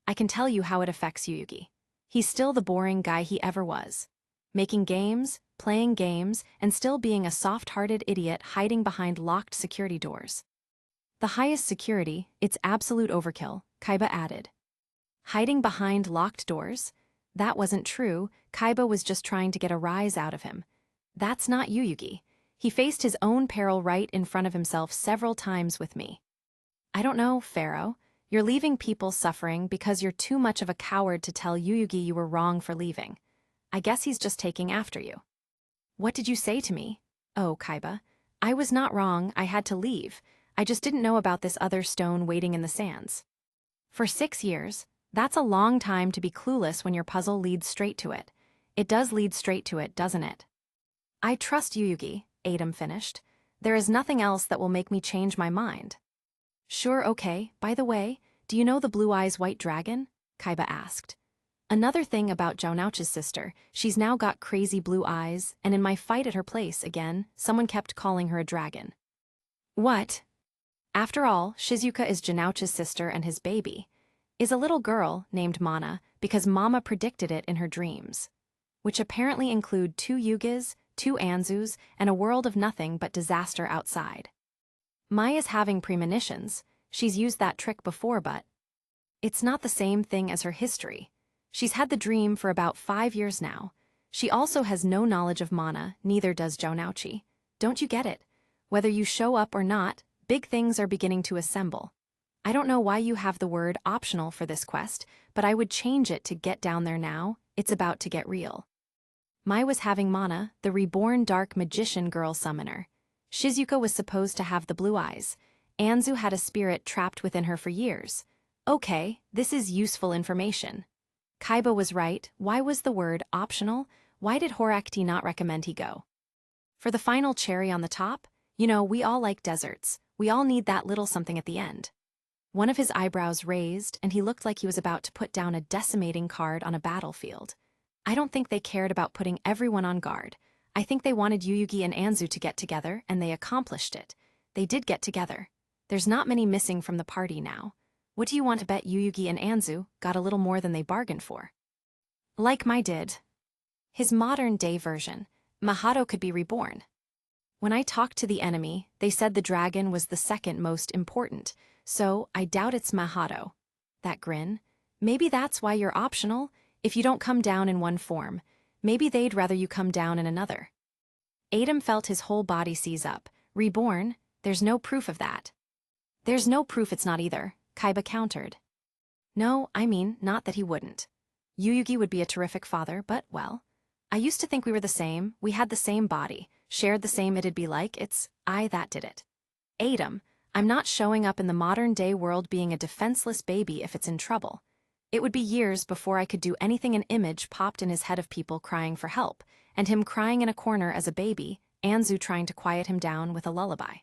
Speaker 1: I can tell you how it affects Yuyugi. He's still the boring guy he ever was. Making games, playing games, and still being a soft-hearted idiot hiding behind locked security doors. The highest security, it's absolute overkill, Kaiba added. Hiding behind locked doors? That wasn't true. Kaiba was just trying to get a rise out of him. That's not Yuyugi. He faced his own peril right in front of himself several times with me. I don't know, Pharaoh. You're leaving people suffering because you're too much of a coward to tell Yuyugi you were wrong for leaving. I guess he's just taking after you. What did you say to me? Oh, Kaiba. I was not wrong, I had to leave. I just didn't know about this other stone waiting in the sands. For 6 years, that's a long time to be clueless when your puzzle leads straight to it. It does lead straight to it, doesn't it? I trust Yuyugi, Adam finished. There is nothing else that will make me change my mind. Sure, okay. By the way, do you know the Blue Eyes White Dragon? Kaiba asked. Another thing about Jaunouch's sister, she's now got crazy blue eyes, and in my fight at her place again, someone kept calling her a dragon. What? After all, Shizuka is Jaunouch's sister and his baby. Is a little girl named Mana because Mama predicted it in her dreams. Which apparently include 2 Yugas, 2 Anzus, and a world of nothing but disaster outside. Maya's having premonitions. She's used that trick before, but it's not the same thing as her history. She's had the dream for about 5 years now. She also has no knowledge of Mana, neither does Jaunouchi. Don't you get it? Whether you show up or not, big things are beginning to assemble. I don't know why you have the word optional for this quest, but I would change it to get down there now. It's about to get real. Mai was having Mana, the reborn dark magician girl summoner. Shizuka was supposed to have the blue eyes. Anzu had a spirit trapped within her for years. Okay, this is useful information. Kaiba was right. Why was the word optional? Why did Horakti not recommend he go? For the final cherry on the top? You know, we all like deserts. We all need that little something at the end. One of his eyebrows raised, and he looked like he was about to put down a decimating card on a battlefield. I don't think they cared about putting everyone on guard. I think they wanted Yuyugi and Anzu to get together, and they accomplished it. They did get together. There's not many missing from the party now. What do you want to bet Yuyugi and Anzu got a little more than they bargained for? Like Mai did. His modern-day version, Mahato could be reborn. When I talked to the enemy, they said the dragon was the second most important, so I doubt it's Mahato. That grin. Maybe that's why you're optional. If you don't come down in one form, maybe they'd rather you come down in another. Adam felt his whole body seize up. Reborn? There's no proof of that. There's no proof it's not either, Kaiba countered. No, I mean, not that he wouldn't. Yuyugi would be a terrific father, but, well, I used to think we were the same, we had the same body, shared the same it'd be like, it's I that did it. Adam, I'm not showing up in the modern-day world being a defenseless baby if it's in trouble. It would be years before I could do anything. An image popped in his head of people crying for help, and him crying in a corner as a baby, Anzu trying to quiet him down with a lullaby.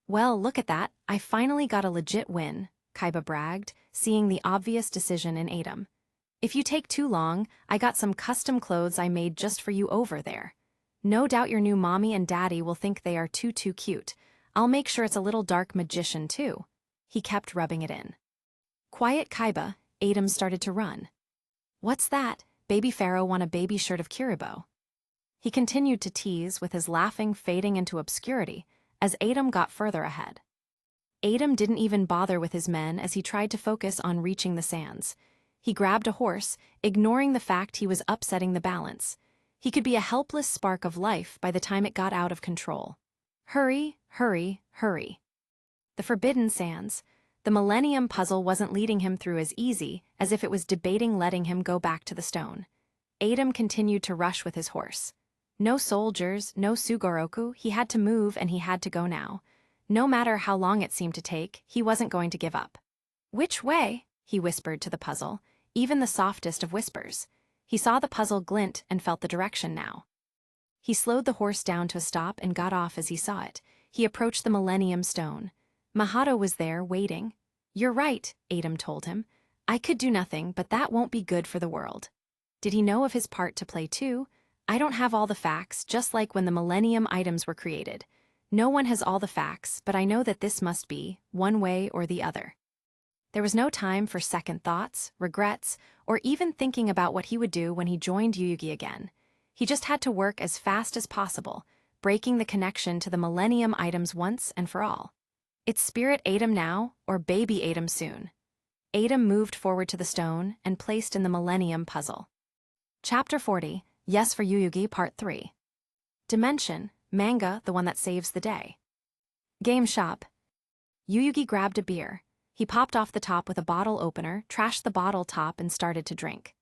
Speaker 1: Well, look at that, I finally got a legit win, Kaiba bragged, seeing the obvious decision in Adam. If you take too long, I got some custom clothes I made just for you over there. No doubt your new mommy and daddy will think they are too cute. I'll make sure it's a little dark magician too. He kept rubbing it in. Quiet, Kaiba, Adam started to run. What's that? Baby Pharaoh won a baby shirt of Kuribo. He continued to tease, with his laughing fading into obscurity as Adam got further ahead. Adam didn't even bother with his men as he tried to focus on reaching the sands. He grabbed a horse, ignoring the fact he was upsetting the balance. He could be a helpless spark of life by the time it got out of control. Hurry, hurry, hurry. The Forbidden Sands. The Millennium Puzzle wasn't leading him through as easy as if it was debating letting him go back to the stone. Adam continued to rush with his horse. No soldiers, no Sugoroku, he had to move and he had to go now. No matter how long it seemed to take, he wasn't going to give up. Which way? He whispered to the puzzle, even the softest of whispers. He saw the puzzle glint and felt the direction now. He slowed the horse down to a stop and got off as he saw it. He approached the Millennium Stone. Mahato was there, waiting. You're right, Adam told him. I could do nothing, but that won't be good for the world. Did he know of his part to play too? I don't have all the facts, just like when the Millennium items were created. No one has all the facts, but I know that this must be, one way or the other. There was no time for second thoughts, regrets, or even thinking about what he would do when he joined Yugi again. He just had to work as fast as possible, breaking the connection to the Millennium items once and for all. It's Spirit Adam now, or Baby Adam soon. Adam moved forward to the stone and placed in the Millennium Puzzle. Chapter 40, Yes for Yugi Part 3. Dimension, manga, the one that saves the day. Game shop. Yugi grabbed a beer. He popped off the top with a bottle opener, trashed the bottle top and started to drink.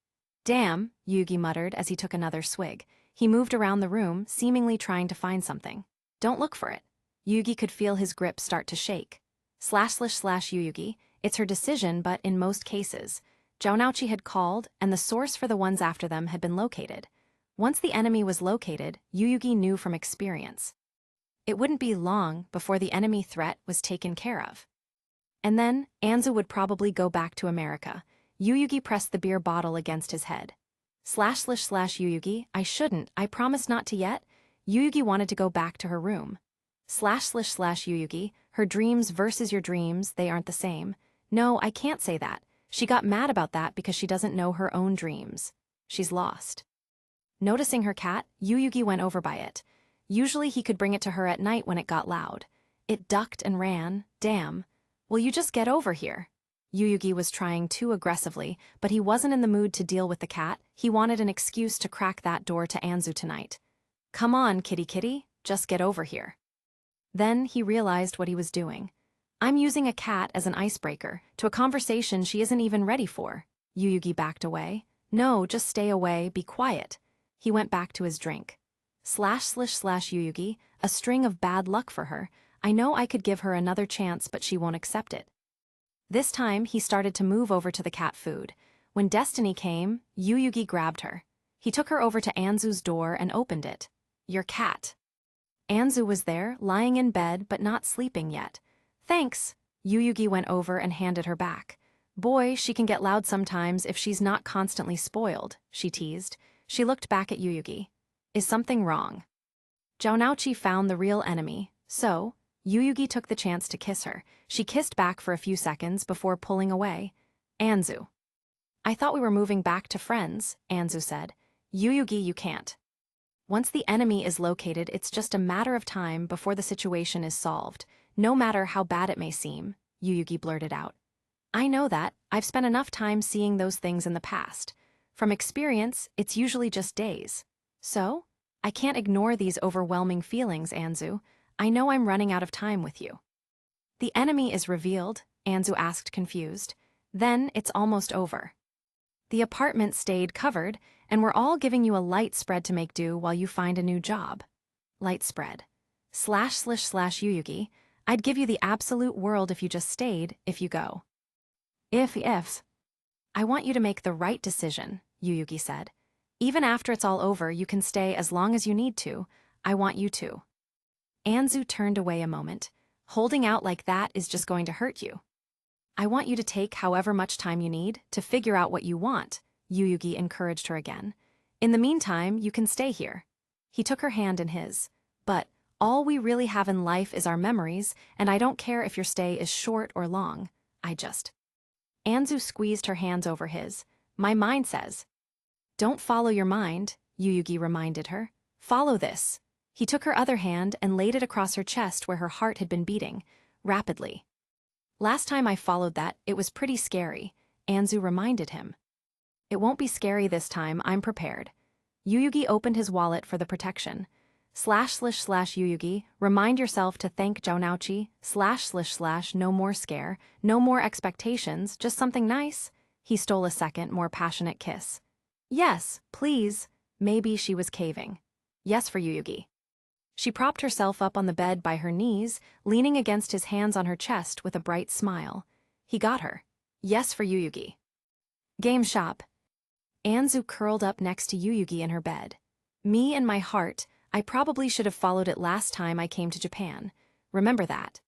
Speaker 1: Damn, Yugi muttered as he took another swig. He moved around the room, seemingly trying to find something. Don't look for it. Yugi could feel his grip start to shake. // it's her decision, but in most cases. Jounouchi had called, and the source for the ones after them had been located. Once the enemy was located, Yugi knew from experience. It wouldn't be long before the enemy threat was taken care of. And then, Anzu would probably go back to America. Yugi pressed the beer bottle against his head. // I shouldn't, I promise not to yet. Yugi wanted to go back to her room. // her dreams versus your dreams, they aren't the same. No, I can't say that. She got mad about that because she doesn't know her own dreams. She's lost. Noticing her cat, Yugi went over by it. Usually he could bring it to her at night when it got loud. It ducked and ran. Damn. Will you just get over here? Yugi was trying too aggressively, but he wasn't in the mood to deal with the cat. He wanted an excuse to crack that door to Anzu tonight. Come on, kitty, just get over here. Then he realized what he was doing. I'm using a cat as an icebreaker to a conversation she isn't even ready for. Yugi backed away. No, just stay away, be quiet. He went back to his drink. // Yugi, a string of bad luck for her. I know I could give her another chance, but she won't accept it. This time, he started to move over to the cat food. When Destiny came, Yugi grabbed her. He took her over to Anzu's door and opened it. Your cat. Anzu was there, lying in bed but not sleeping yet. Thanks. Yugi went over and handed her back. Boy, she can get loud sometimes if she's not constantly spoiled, she teased. She looked back at Yugi. Is something wrong? Jounouchi found the real enemy, so Yugi took the chance to kiss her. She kissed back for a few seconds before pulling away. Anzu. I thought we were moving back to friends, Anzu said. Yugi, you can't. Once the enemy is located, it's just a matter of time before the situation is solved, no matter how bad it may seem, Yugi blurted out. I know that. I've spent enough time seeing those things in the past. From experience, it's usually just days. So? I can't ignore these overwhelming feelings, Anzu. I know I'm running out of time with you. The enemy is revealed, Anzu asked, confused. Then it's almost over. The apartment stayed covered, and we're all giving you a light spread to make do while you find a new job. Light spread. // Yugi. I'd give you the absolute world if you just stayed, if you go. If. I want you to make the right decision, Yuyugi said. Even after it's all over, you can stay as long as you need to. I want you to. Anzu turned away a moment. Holding out like that is just going to hurt you. I want you to take however much time you need to figure out what you want, Yuyugi encouraged her again. In the meantime, you can stay here. He took her hand in his. But all we really have in life is our memories, and I don't care if your stay is short or long. Anzu squeezed her hands over his. My mind says. Don't follow your mind, Yuyugi reminded her. Follow this. He took her other hand and laid it across her chest where her heart had been beating, rapidly. Last time I followed that, it was pretty scary, Anzu reminded him. It won't be scary this time, I'm prepared. Yuyugi opened his wallet for the protection. ///Yuyugi, remind yourself to thank Jounouchi, // no more scare, no more expectations, just something nice. He stole a second, more passionate kiss. Yes, please. Maybe she was caving. Yes for Yuyugi. She propped herself up on the bed by her knees, leaning against his hands on her chest with a bright smile. He got her. Yes for Yuyugi. Game shop. Anzu curled up next to Yuyugi in her bed. Me and my heart, I probably should have followed it last time I came to Japan. Remember that.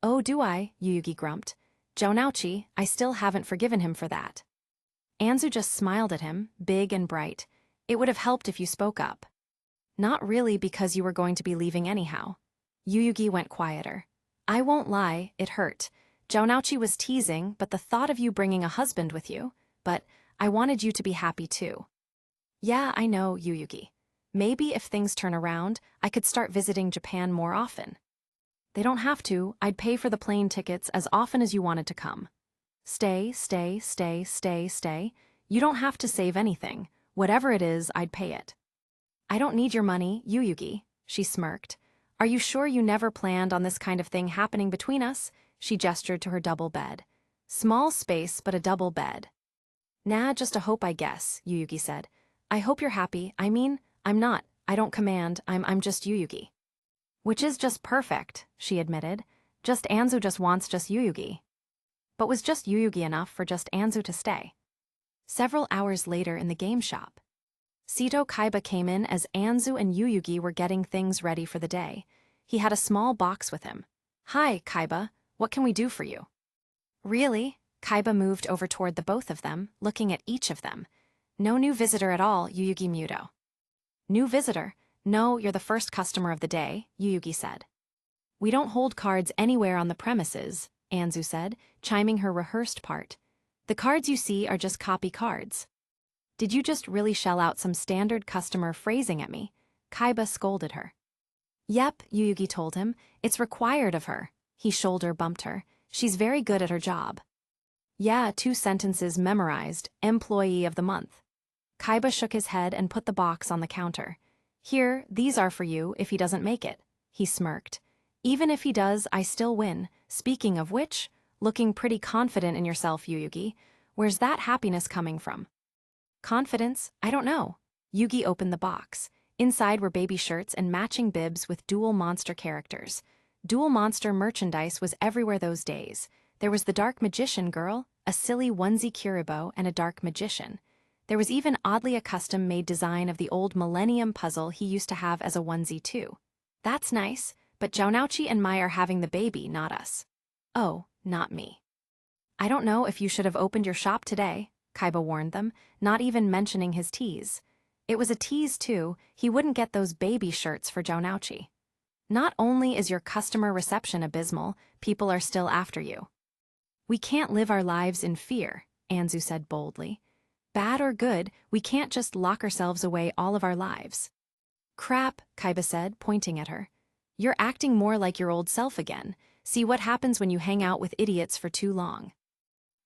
Speaker 1: Oh, do I? Yuyugi grumped. Jounouchi, I still haven't forgiven him for that. Anzu just smiled at him, big and bright. It would have helped if you spoke up. Not really, because you were going to be leaving anyhow. Yuyugi went quieter. I won't lie, it hurt. Jounouchi was teasing, but the thought of you bringing a husband with you. But I wanted you to be happy too. Yeah, I know, Yuyugi. Maybe if things turn around, I could start visiting Japan more often. They don't have to. I'd pay for the plane tickets as often as you wanted to come. Stay. You don't have to save anything. Whatever it is, I'd pay it. I don't need your money, Yuyugi, she smirked. Are you sure you never planned on this kind of thing happening between us? She gestured to her double bed. Small space, but a double bed. Nah, just a hope, I guess, Yuyugi said. I hope you're happy. I mean, I'm not. I don't command. I'm just Yuyugi. Which is just perfect, she admitted. Just Anzu just wants just Yuyugi. But was just Yuyugi enough for just Anzu to stay? Several hours later in the game shop, Sito Kaiba came in as Anzu and Yuyugi were getting things ready for the day. He had a small box with him. Hi, Kaiba. What can we do for you? Really? Kaiba moved over toward the both of them, looking at each of them. No new visitor at all, Yuyugi Muto. New visitor? No, you're the first customer of the day, Yuyugi said. We don't hold cards anywhere on the premises, Anzu said, chiming her rehearsed part. The cards you see are just copy cards. Did you just really shell out some standard customer phrasing at me? Kaiba scolded her. Yep, Yuyugi told him. It's required of her. He shoulder bumped her. She's very good at her job. Yeah, 2 sentences memorized, employee of the month. Kaiba shook his head and put the box on the counter. Here, these are for you if he doesn't make it. He smirked. Even if he does, I still win. Speaking of which, looking pretty confident in yourself, Yuyugi. Where's that happiness coming from? Confidence? I don't know. Yugi opened the box. Inside were baby shirts and matching bibs with dual monster characters. Dual monster merchandise was everywhere those days. There was the dark magician girl, a silly onesie Kuribo, and a dark magician. There was even oddly a custom-made design of the old Millennium puzzle he used to have as a onesie too. That's nice, but Jounouchi and Mai are having the baby, not us. Oh, not me. I don't know if you should have opened your shop today, Kaiba warned them, not even mentioning his tease. It was a tease too, he wouldn't get those baby shirts for Jounouchi. Not only is your customer reception abysmal, people are still after you. We can't live our lives in fear, Anzu said boldly. Bad or good, we can't just lock ourselves away all of our lives. Crap, Kaiba said, pointing at her. You're acting more like your old self again. See what happens when you hang out with idiots for too long.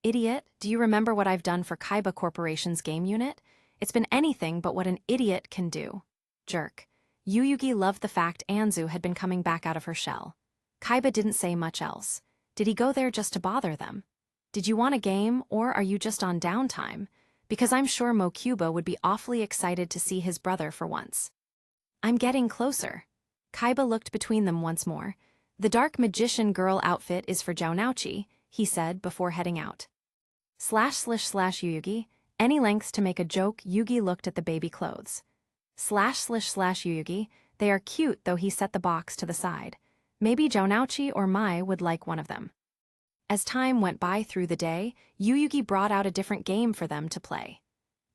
Speaker 1: Idiot, do you remember what I've done for Kaiba Corporation's game unit? It's been anything but what an idiot can do. Jerk. Yuyugi loved the fact Anzu had been coming back out of her shell. Kaiba didn't say much else. Did he go there just to bother them? Did you want a game, or are you just on downtime? Because I'm sure Mokuba would be awfully excited to see his brother for once. I'm getting closer. Kaiba looked between them once more. The dark magician girl outfit is for Jaunouchi, he said before heading out. ///Yugi, any lengths to make a joke. Yugi looked at the baby clothes. //Yugi, they are cute, though. He set the box to the side. Maybe Jaunouchi or Mai would like one of them. As time went by through the day, Yugi brought out a different game for them to play.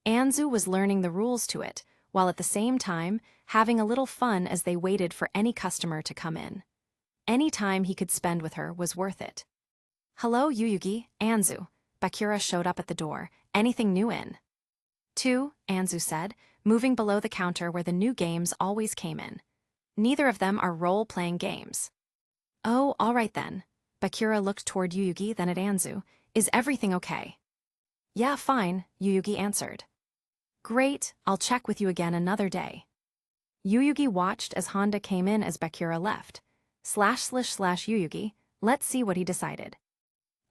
Speaker 1: Anzu was learning the rules to it, while at the same time having a little fun as they waited for any customer to come in. Any time he could spend with her was worth it. Hello, Yugi, Anzu. Bakura showed up at the door. Anything new in? 2, Anzu said, moving below the counter where the new games always came in. Neither of them are role-playing games. Oh, all right then. Bakura looked toward Yugi, then at Anzu. Is everything okay? Yeah, fine, Yugi answered. Great, I'll check with you again another day. Yugi watched as Honda came in as Bakura left. //Yugi, let's see what he decided.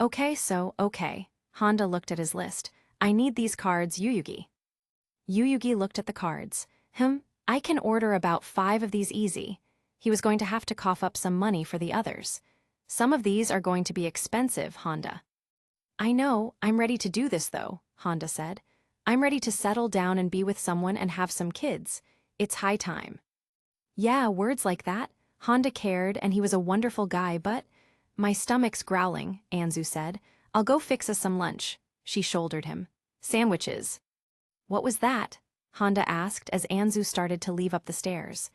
Speaker 1: Okay. Honda looked at his list. I need these cards, Yugi. Yugi looked at the cards. I can order about 5 of these easy. He was going to have to cough up some money for the others. Some of these are going to be expensive, Honda. I know, I'm ready to do this though, Honda said. I'm ready to settle down and be with someone and have some kids. It's high time. Yeah, words like that. Honda cared and he was a wonderful guy, but... My stomach's growling, Anzu said. I'll go fix us some lunch. She shouldered him. Sandwiches. What was that? Honda asked as Anzu started to leave up the stairs.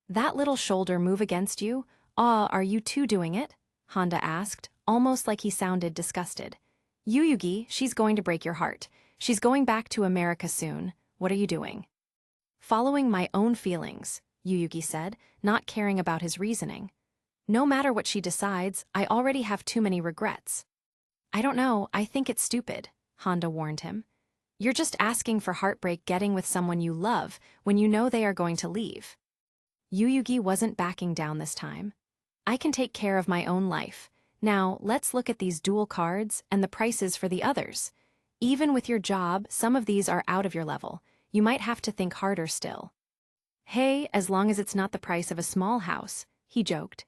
Speaker 1: That little shoulder move against you? Are you two doing it? Honda asked, almost like he sounded disgusted. Yugi, she's going to break your heart. She's going back to America soon. What are you doing? Following my own feelings, Yugi said, not caring about his reasoning. No matter what she decides, I already have too many regrets. I don't know, I think it's stupid, Honda warned him. You're just asking for heartbreak getting with someone you love when you know they are going to leave. Yugi wasn't backing down this time. I can take care of my own life. Now, let's look at these duel cards and the prices for the others. Even with your job, some of these are out of your level. You might have to think harder still. Hey, as long as it's not the price of a small house, he joked.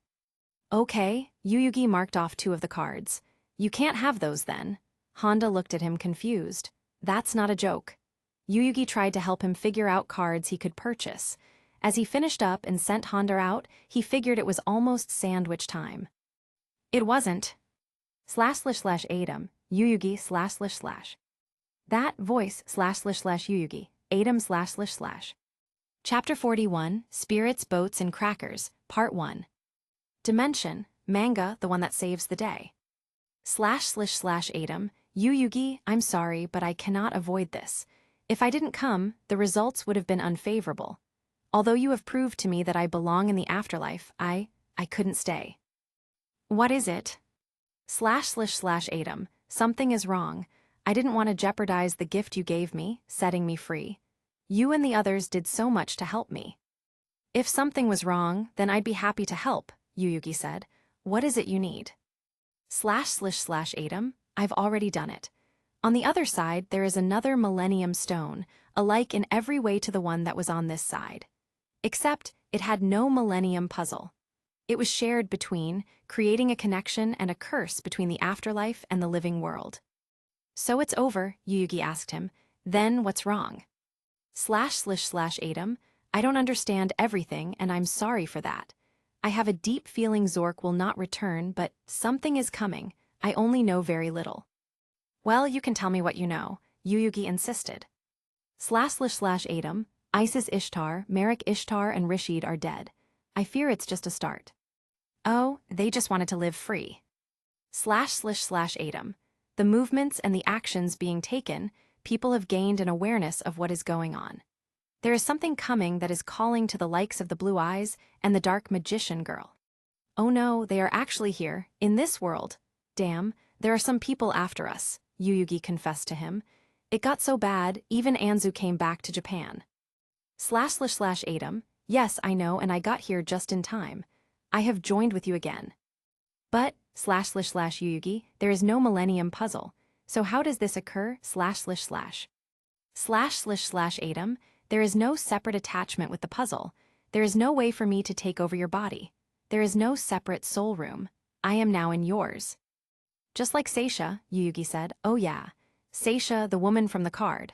Speaker 1: Okay, Yugi marked off 2 of the cards. You can't have those then. Honda looked at him confused. That's not a joke. Yugi tried to help him figure out cards he could purchase. As he finished up and sent Honda out, he figured it was almost sandwich time. It wasn't. //Adam, Yugi //. That voice //Yugi, Adam //. Chapter 41, Spirits, Boats, and Crackers, Part 1. Dimension, manga, the one that saves the day. //Adam, Yugi, I'm sorry, but I cannot avoid this. If I didn't come, the results would have been unfavorable. Although you have proved to me that I belong in the afterlife, I couldn't stay. What is it? //Adam, something is wrong. I didn't want to jeopardize the gift you gave me, setting me free. You and the others did so much to help me. If something was wrong, then I'd be happy to help, Yugi said. What is it you need? //Adam, I've already done it. On the other side, there is another Millennium Stone, alike in every way to the one that was on this side. Except, it had no Millennium Puzzle. It was shared between, creating a connection and a curse between the afterlife and the living world. So it's over, Yugi asked him. Then what's wrong? //Adam, I don't understand everything and I'm sorry for that. I have a deep feeling Zork will not return, but something is coming. I only know very little. Well, you can tell me what you know, Yugi insisted. //Adam, Isis Ishtar, Merrick Ishtar, and Rishid are dead. I fear it's just a start. Oh, they just wanted to live free. //Adam, the movements and the actions being taken, people have gained an awareness of what is going on. There is something coming that is calling to the likes of the Blue Eyes and the Dark Magician Girl. Oh no, they are actually here, in this world. Damn, there are some people after us, Yugi confessed to him. It got so bad, even Anzu came back to Japan. //Adam, yes, I know, and I got here just in time. I have joined with you again. But, //Yugi, there is no Millennium Puzzle. So how does this occur, //. //Adam, there is no separate attachment with the puzzle. There is no way for me to take over your body. there is no separate soul room. I am now in yours. Just like Seisha, Yuyugi said. Oh yeah. Seisha, the woman from the card.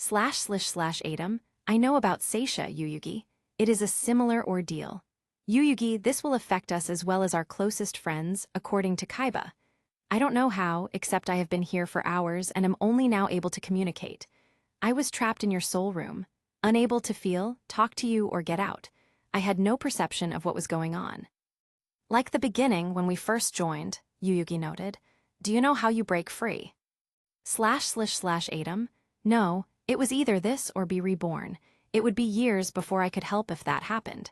Speaker 1: ///Adam, I know about Seisha, Yuyugi. It is a similar ordeal. Yuyugi, this will affect us as well as our closest friends, according to Kaiba. I don't know how, except I have been here for hours and am only now able to communicate. I was trapped in your soul room, unable to feel, talk to you, or get out. I had no perception of what was going on. Like the beginning when we first joined, Yuyugi noted. Do you know how you break free? ///Adam, no, it was either this or be reborn. It would be years before I could help if that happened.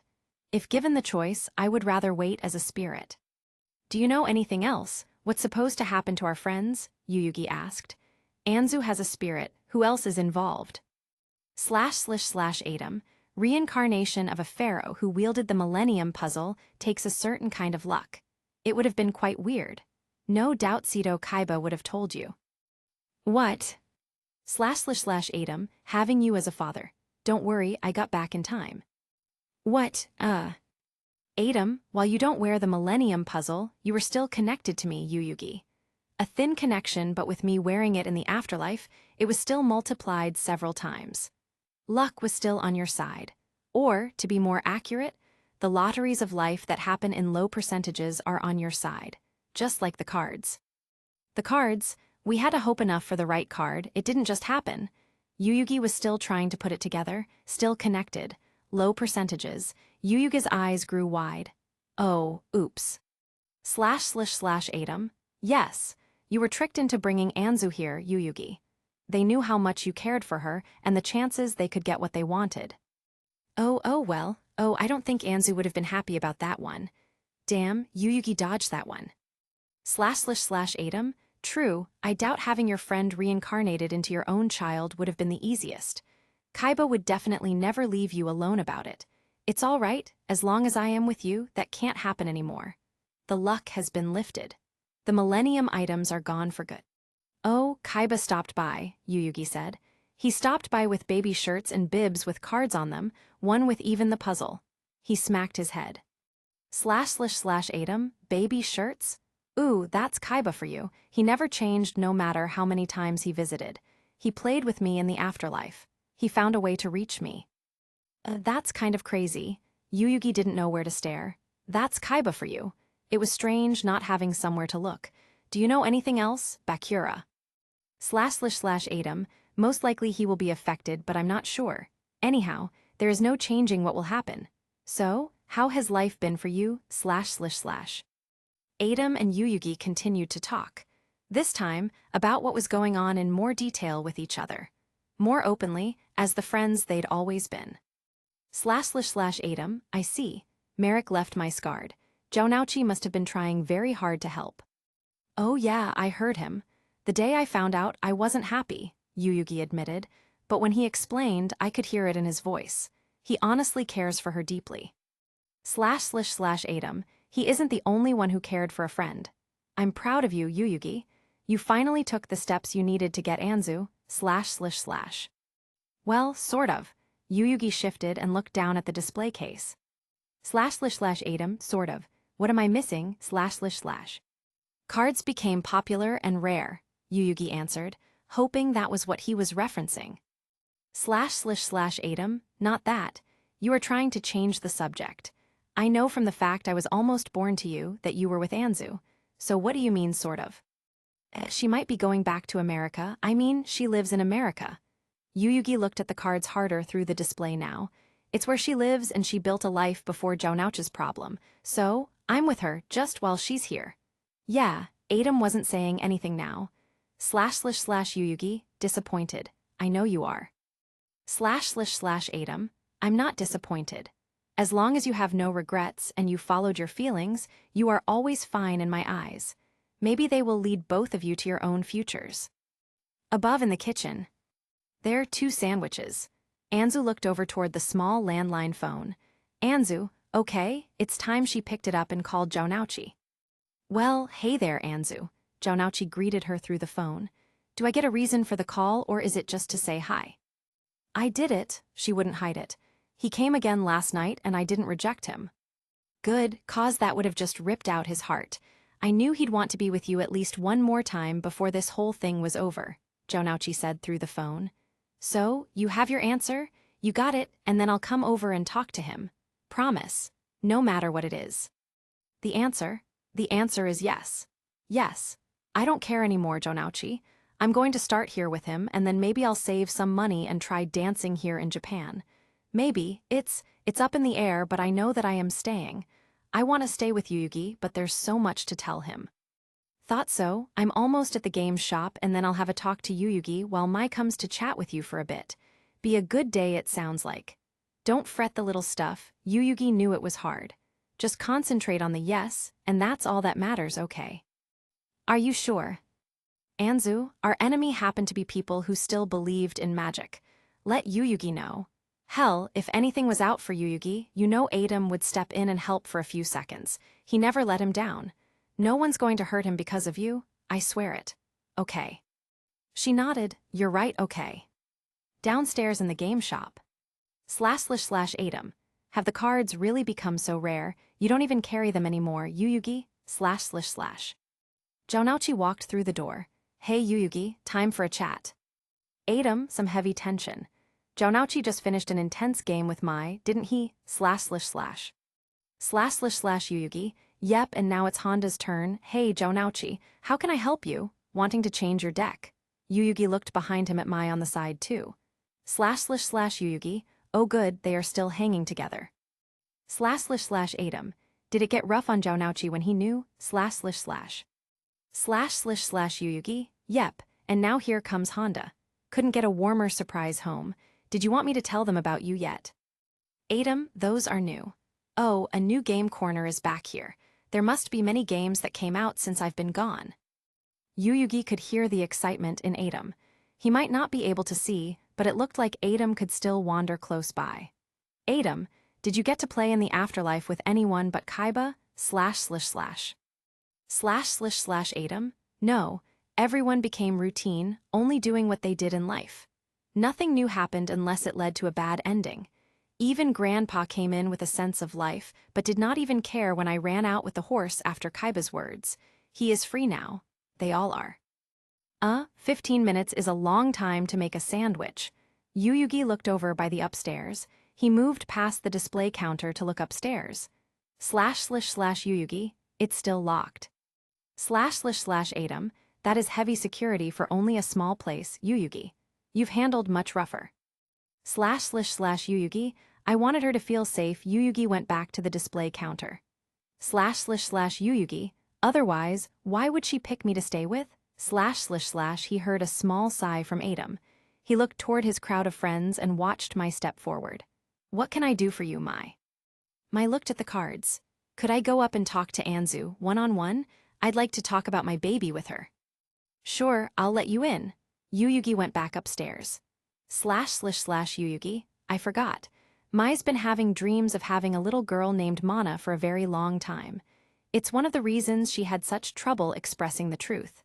Speaker 1: If given the choice, I would rather wait as a spirit. Do you know anything else? What's supposed to happen to our friends? Yuyugi asked. Anzu has a spirit. Who else is involved? ///Adam, reincarnation of a pharaoh who wielded the Millennium Puzzle takes a certain kind of luck. It would have been quite weird. No doubt Sito Kaiba would have told you. What? //Adam, having you as a father. Don't worry, I got back in time. What, Adam, while you don't wear the Millennium Puzzle, you were still connected to me, Yuyugi. A thin connection, but with me wearing it in the afterlife, it was still multiplied several times. Luck was still on your side. Or, to be more accurate, the lotteries of life that happen in low percentages are on your side, just like the cards. The cards, we had to hope enough for the right card, it didn't just happen. Yuyugi was still trying to put it together, still connected. Low percentages. Yuyugi's eyes grew wide. Oh, oops. //Adam, yes, you were tricked into bringing Anzu here, Yuyugi. They knew how much you cared for her and the chances they could get what they wanted. Oh, I don't think Anzu would have been happy about that one. Damn, Yuyugi dodged that one. //Adam, true, I doubt having your friend reincarnated into your own child would have been the easiest. Kaiba would definitely never leave you alone about it. It's all right, as long as I am with you, that can't happen anymore. The luck has been lifted. The Millennium items are gone for good. Oh, Kaiba stopped by, Yuyugi said. He stopped by with baby shirts and bibs with cards on them, one with even the puzzle. He smacked his head. //Adam, baby shirts? Ooh, that's Kaiba for you. He never changed no matter how many times he visited. He played with me in the afterlife. He found a way to reach me. That's kind of crazy. Yuyugi didn't know where to stare. That's Kaiba for you. It was strange not having somewhere to look. Do you know anything else, Bakura? //Adam, most likely he will be affected, but I'm not sure. Anyhow, there is no changing what will happen. So, how has life been for you, //? Adam and Yuyugi continued to talk. This time, about what was going on in more detail with each other. More openly, as the friends they'd always been. //Adam, I see. Merrick left my scarred. Jounouchi must have been trying very hard to help. Oh yeah, I heard him. The day I found out, I wasn't happy, Yuyugi admitted, but when he explained, I could hear it in his voice. He honestly cares for her deeply. //Adam, he isn't the only one who cared for a friend. I'm proud of you, Yuyugi. You finally took the steps you needed to get Anzu, //. Well, sort of. Yuyugi shifted and looked down at the display case. //Adam, sort of. What am I missing, //? Cards became popular and rare, Yuyugi answered, hoping that was what he was referencing. //Adam, not that. You are trying to change the subject. I know from the fact I was almost born to you that you were with Anzu. So what do you mean, sort of? She might be going back to America. I mean, she lives in America. Yuyugi looked at the cards harder through the display now. It's where she lives and she built a life before Jounouch's problem. So, I'm with her just while she's here. Yeah, Adam wasn't saying anything now. //Yuyugi, disappointed. I know you are. //Adam, I'm not disappointed. As long as you have no regrets and you followed your feelings, you are always fine in my eyes. Maybe they will lead both of you to your own futures. Above in the kitchen. There are 2 sandwiches. Anzu looked over toward the small landline phone. Anzu, okay, it's time she picked it up and called Jounouchi. Well, hey there, Anzu. Jounouchi greeted her through the phone. Do I get a reason for the call or is it just to say hi? I did it, she wouldn't hide it. He came again last night and I didn't reject him. Good, cause that would have just ripped out his heart. I knew he'd want to be with you at least one more time before this whole thing was over, Jonauchi said through the phone. So, you have your answer? You got it, and then I'll come over and talk to him. Promise. No matter what it is. The answer? The answer is yes. Yes. I don't care anymore, Jonauchi. I'm going to start here with him, and then maybe I'll save some money and try dancing here in Japan. Maybe. It's up in the air, but I know that I am staying. I want to stay with Yugi, but there's so much to tell him. Thought so. I'm almost at the game shop, and then I'll have a talk to Yugi while Mai comes to chat with you for a bit. Be a good day, it sounds like. Don't fret the little stuff. Yugi knew it was hard. Just concentrate on the yes, and that's all that matters, okay? Are you sure? Anzu, our enemy happened to be people who still believed in magic. Let Yugi know. Hell, if anything was out for Yugi, you know Adam would step in and help for a few seconds. He never let him down. No one's going to hurt him because of you, I swear it. Okay. She nodded. You're right, okay. Downstairs in the game shop. //Adam. Have the cards really become so rare, you don't even carry them anymore, Yugi? //. Jonauchi walked through the door. Hey Yugi, time for a chat. Adam, some heavy tension. Jonauchi just finished an intense game with Mai, didn't he? //. Yugi. Yep, and now it's Honda's turn. Hey Jonauchi, how can I help you? Wanting to change your deck. Yugi looked behind him at Mai on the side too. //Yugi. Oh good, they are still hanging together. //Adam. Did it get rough on Jonauchi when he knew? //. Yugi. Yep, and now here comes Honda. Couldn't get a warmer surprise home. Did you want me to tell them about you yet? Adam, those are new. Oh, a new game corner is back here. There must be many games that came out since I've been gone. Yugi could hear the excitement in Adam. He might not be able to see, but it looked like Adam could still wander close by. Adam, did you get to play in the afterlife with anyone but Kaiba? //. Adam? No, everyone became routine, only doing what they did in life. Nothing new happened unless it led to a bad ending. Even Grandpa came in with a sense of life, but did not even care when I ran out with the horse after Kaiba's words. He is free now. They all are. 15 minutes is a long time to make a sandwich. Yugi looked over by the upstairs. He moved past the display counter to look upstairs. //Yugi, it's still locked. //Adam, that is heavy security for only a small place, Yugi. You've handled much rougher. //Yugi, I wanted her to feel safe. Yugi went back to the display counter. //Yugi, otherwise, why would she pick me to stay with? //. He heard a small sigh from Adam. He looked toward his crowd of friends and watched Mai step forward. What can I do for you, Mai? Mai looked at the cards. Could I go up and talk to Anzu, one-on-one? I'd like to talk about my baby with her. Sure, I'll let you in. Yugi went back upstairs. //Yugi, I forgot. Mai's been having dreams of having a little girl named Mana for a very long time. It's one of the reasons she had such trouble expressing the truth.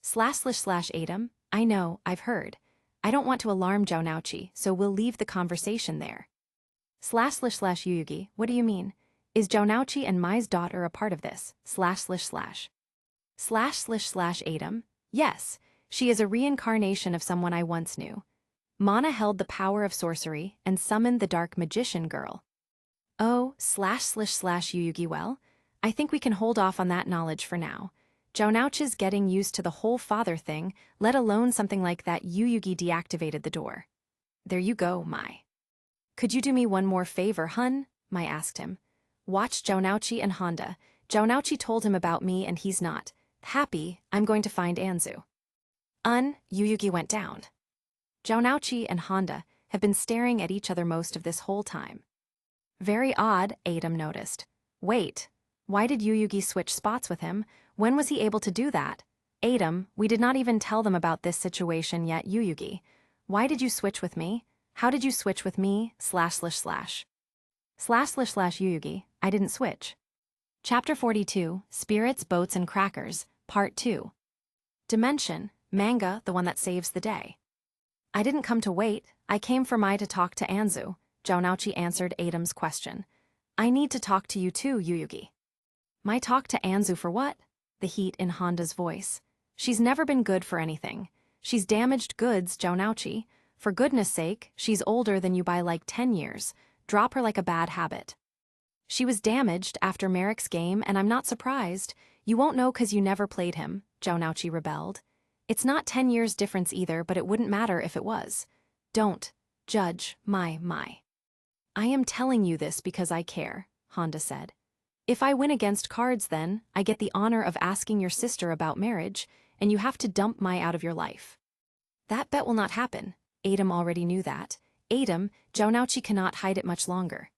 Speaker 1: //Adam, I know, I've heard. I don't want to alarm Jonauchi, so we'll leave the conversation there. //Yugi, what do you mean? Is Jonauchi and Mai's daughter a part of this? //Adam, yes, she is a reincarnation of someone I once knew. Mana held the power of sorcery and summoned the dark magician girl. Oh, //Yugi, well, I think we can hold off on that knowledge for now. Jonauchi's getting used to the whole father thing, let alone something like that. Yugi deactivated the door. There you go, Mai. Could you do me one more favor, hun? Mai asked him. Watch Jonauchi and Honda. Jonauchi told him about me and he's not happy. I'm going to find Anzu. Yugi went down. Jonauchi and Honda have been staring at each other most of this whole time. Very odd, Adam noticed. Wait, why did Yugi switch spots with him? When was he able to do that? Adam, we did not even tell them about this situation yet, Yugi. Why did you switch with me? How did you switch with me? //. Yugi, I didn't switch. Chapter 42, Spirits, Boats, and Crackers, Part 2. Dimension, manga, the one that saves the day. I didn't come to wait, I came for Mai to talk to Anzu, Jonauchi answered Adam's question. I need to talk to you too, Yuyugi. My talk to Anzu for what? The heat in Honda's voice. She's never been good for anything. She's damaged goods, Jounouchi. For goodness sake, she's older than you by like 10 years. Drop her like a bad habit. She was damaged after Merrick's game, and I'm not surprised. You won't know 'cause you never played him, Jounouchi rebelled. It's not 10 years difference either, but it wouldn't matter if it was. Don't judge my. I am telling you this because I care, Honda said. If I win against cards then, I get the honor of asking your sister about marriage, and you have to dump Mai out of your life. That bet will not happen. Adam already knew that. Adam, Jounouchi cannot hide it much longer.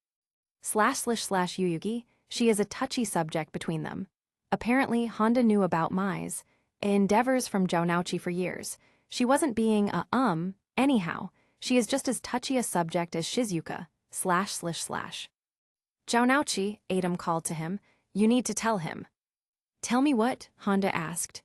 Speaker 1: //Yuyugi, she is a touchy subject between them. Apparently, Honda knew about Mai's endeavors from Jounouchi for years. She wasn't being anyhow, she is just as touchy a subject as Shizuka, //. Jounouchi, Adam called to him, you need to tell him. Tell me what? Honda asked.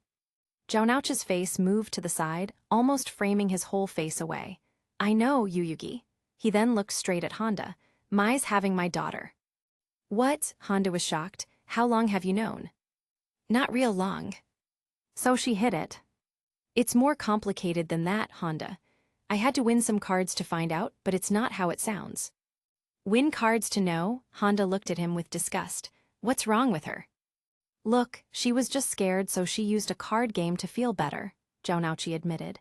Speaker 1: Jounouchi's face moved to the side, almost framing his whole face away. I know, Yuyugi. He then looked straight at Honda. Mai's having my daughter. What? Honda was shocked. How long have you known? Not real long. So she hid it. It's more complicated than that, Honda. I had to win some cards to find out, but it's not how it sounds. Win cards to know? Honda looked at him with disgust. What's wrong with her? Look, she was just scared, so she used a card game to feel better, Jounouchi admitted.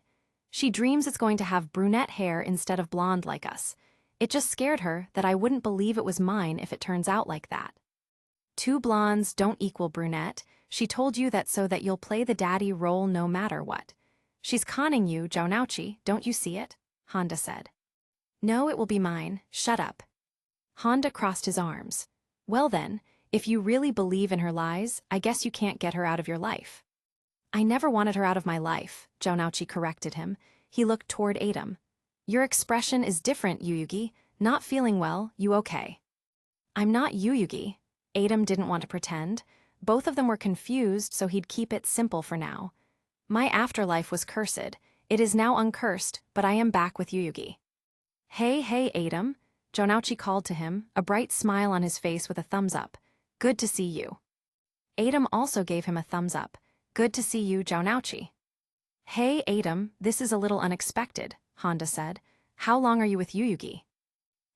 Speaker 1: She dreams it's going to have brunette hair instead of blonde like us. It just scared her that I wouldn't believe it was mine if it turns out like that. Two blondes don't equal brunette. She told you that so that you'll play the daddy role no matter what. She's conning you, Jounouchi, don't you see it? Honda said. No, it will be mine. Shut up. Honda crossed his arms. Well then, if you really believe in her lies, I guess you can't get her out of your life. I never wanted her out of my life, Jounouchi corrected him. He looked toward Adam. Your expression is different, Yuyugi. Not feeling well, you okay? I'm not Yuyugi. Adam didn't want to pretend. Both of them were confused, so he'd keep it simple for now. My afterlife was cursed. It is now uncursed, but I am back with Yuyugi. Hey, Adam. Jounouchi called to him, a bright smile on his face with a thumbs up. Good to see you. Adam also gave him a thumbs up. Good to see you, Jounouchi. Hey, Adam, this is a little unexpected, Honda said. How long are you with Yuyugi?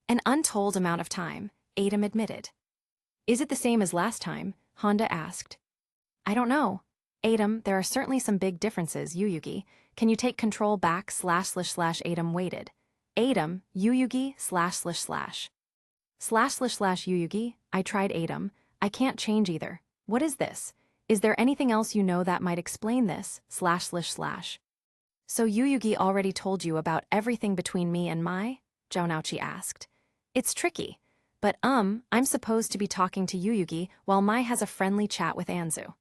Speaker 1: An untold amount of time, Adam admitted. Is it the same as last time? Honda asked. I don't know. Adam, there are certainly some big differences, Yuyugi. Can you take control back / Adam waited. Adam, Yuyugi / Yuyugi, I tried Adam. I can't change either. What is this? Is there anything else you know that might explain this / So Yuyugi already told you about everything between me and Mai? Jounouchi asked. It's tricky, but I'm supposed to be talking to Yuyugi while Mai has a friendly chat with Anzu.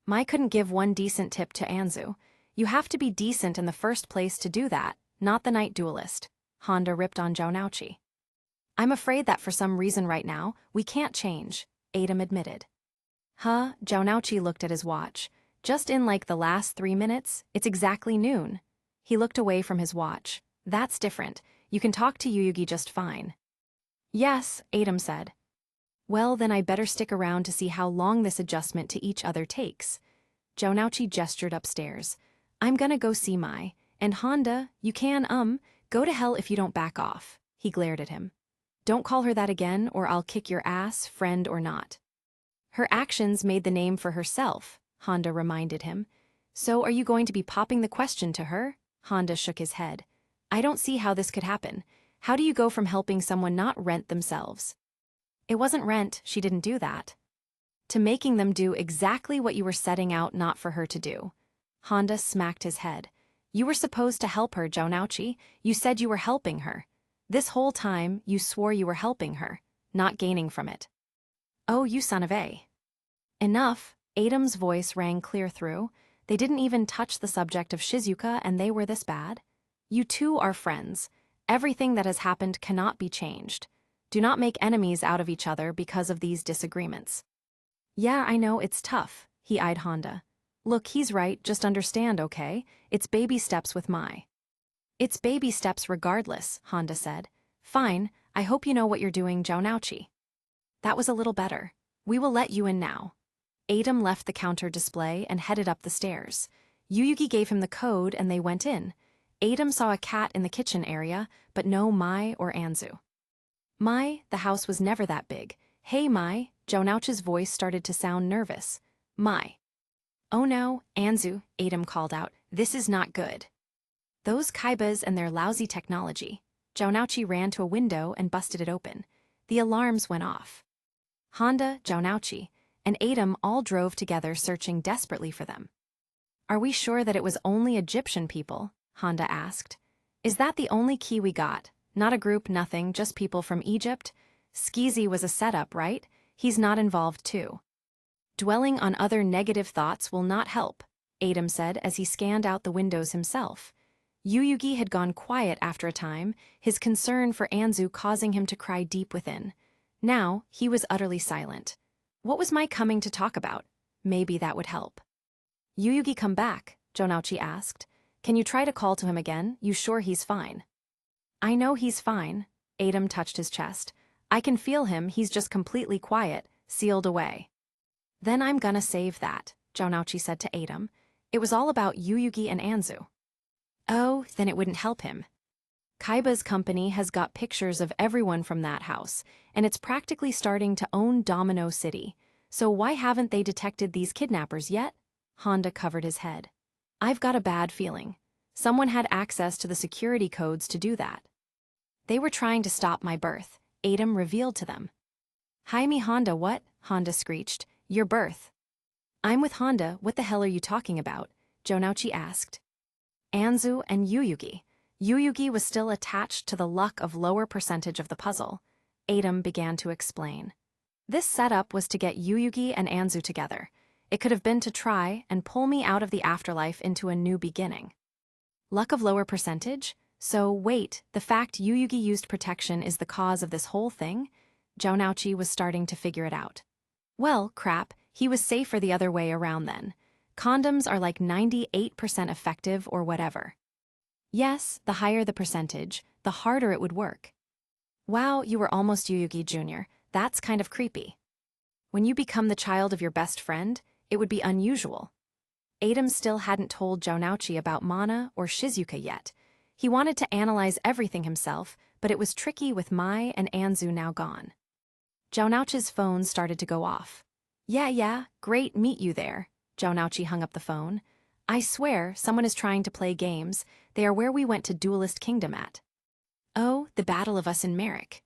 Speaker 1: Mai couldn't give one decent tip to Anzu. You have to be decent in the first place to do that, not the Night Duelist. Honda ripped on Jounouchi. I'm afraid that for some reason right now, we can't change, Adam admitted. Huh? Jounouchi looked at his watch. Just in like the last 3 minutes, it's exactly noon. He looked away from his watch. That's different. You can talk to Yuyugi just fine. Yes, Adam said. Well, then I better stick around to see how long this adjustment to each other takes. Jounouchi gestured upstairs. I'm gonna go see Mai. And Honda, you can, go to hell if you don't back off. He glared at him. Don't call her that again or I'll kick your ass, friend or not. Her actions made the name for herself, Honda reminded him. So are you going to be popping the question to her? Honda shook his head. I don't see how this could happen. How do you go from helping someone not rent themselves? It wasn't rent, she didn't do that. To making them do exactly what you were setting out not for her to do. Honda smacked his head. You were supposed to help her, Jounouchi. You said you were helping her. This whole time, you swore you were helping her, not gaining from it. Oh, you son of a. Enough, Adam's voice rang clear through. They didn't even touch the subject of Shizuka and they were this bad. You two are friends. Everything that has happened cannot be changed. Do not make enemies out of each other because of these disagreements. Yeah, I know, it's tough, he eyed Honda. Look, he's right, just understand, okay? It's baby steps with Mai. It's baby steps regardless, Honda said. Fine, I hope you know what you're doing, Jounouchi. That was a little better. We will let you in now. Adam left the counter display and headed up the stairs. Yuyugi gave him the code and they went in. Adam saw a cat in the kitchen area, but no Mai or Anzu. Mai, the house was never that big. Hey Mai, Jonouch's voice started to sound nervous. Mai. Oh no, Anzu, Adam called out, this is not good. Those Kaibas and their lousy technology. Jonouchi ran to a window and busted it open. The alarms went off. Honda, Jonouchi, and Adam all drove together searching desperately for them. Are we sure that it was only Egyptian people? Honda asked. Is that the only key we got? Not a group, nothing, just people from Egypt? Skezy was a setup, right? He's not involved too. Dwelling on other negative thoughts will not help, Adam said as he scanned out the windows himself. Yuyugi had gone quiet after a time, his concern for Anzu causing him to cry deep within. Now, he was utterly silent. What was Mai coming to talk about? Maybe that would help. Yuyugi come back, Jonouchi asked. Can you try to call to him again? You sure he's fine? I know he's fine. Adam touched his chest. I can feel him, he's just completely quiet, sealed away. Then I'm gonna save that, Jonouchi said to Adam. It was all about Yuyugi and Anzu. Oh, then it wouldn't help him. Kaiba's company has got pictures of everyone from that house, and it's practically starting to own Domino City. So why haven't they detected these kidnappers yet? Honda covered his head. I've got a bad feeling. Someone had access to the security codes to do that. They were trying to stop my birth, Adam revealed to them. Jaime Honda, what? Honda screeched. Your birth. I'm with Honda, what the hell are you talking about? Jonouchi asked. Anzu and Yuyugi. Yuyugi was still attached to the luck of lower percentage of the puzzle. Adam began to explain. This setup was to get Yuyugi and Anzu together. It could have been to try and pull me out of the afterlife into a new beginning. Luck of lower percentage? So wait, the fact Yuyugi used protection is the cause of this whole thing? Jonouchi was starting to figure it out. Well, crap, he was safer the other way around then. Condoms are like 98% effective or whatever. Yes, the higher the percentage, the harder it would work. Wow, you were almost Yuyugi Jr. That's kind of creepy. When you become the child of your best friend, it would be unusual. Adam still hadn't told Jonouchi about Mana or Shizuka yet. He wanted to analyze everything himself, but it was tricky with Mai and Anzu now gone. Jonouchi's phone started to go off. Yeah, great meet you there. Jonouchi hung up the phone. I swear, someone is trying to play games. They are where we went to Duelist Kingdom at. Oh, the battle of us in Merrick.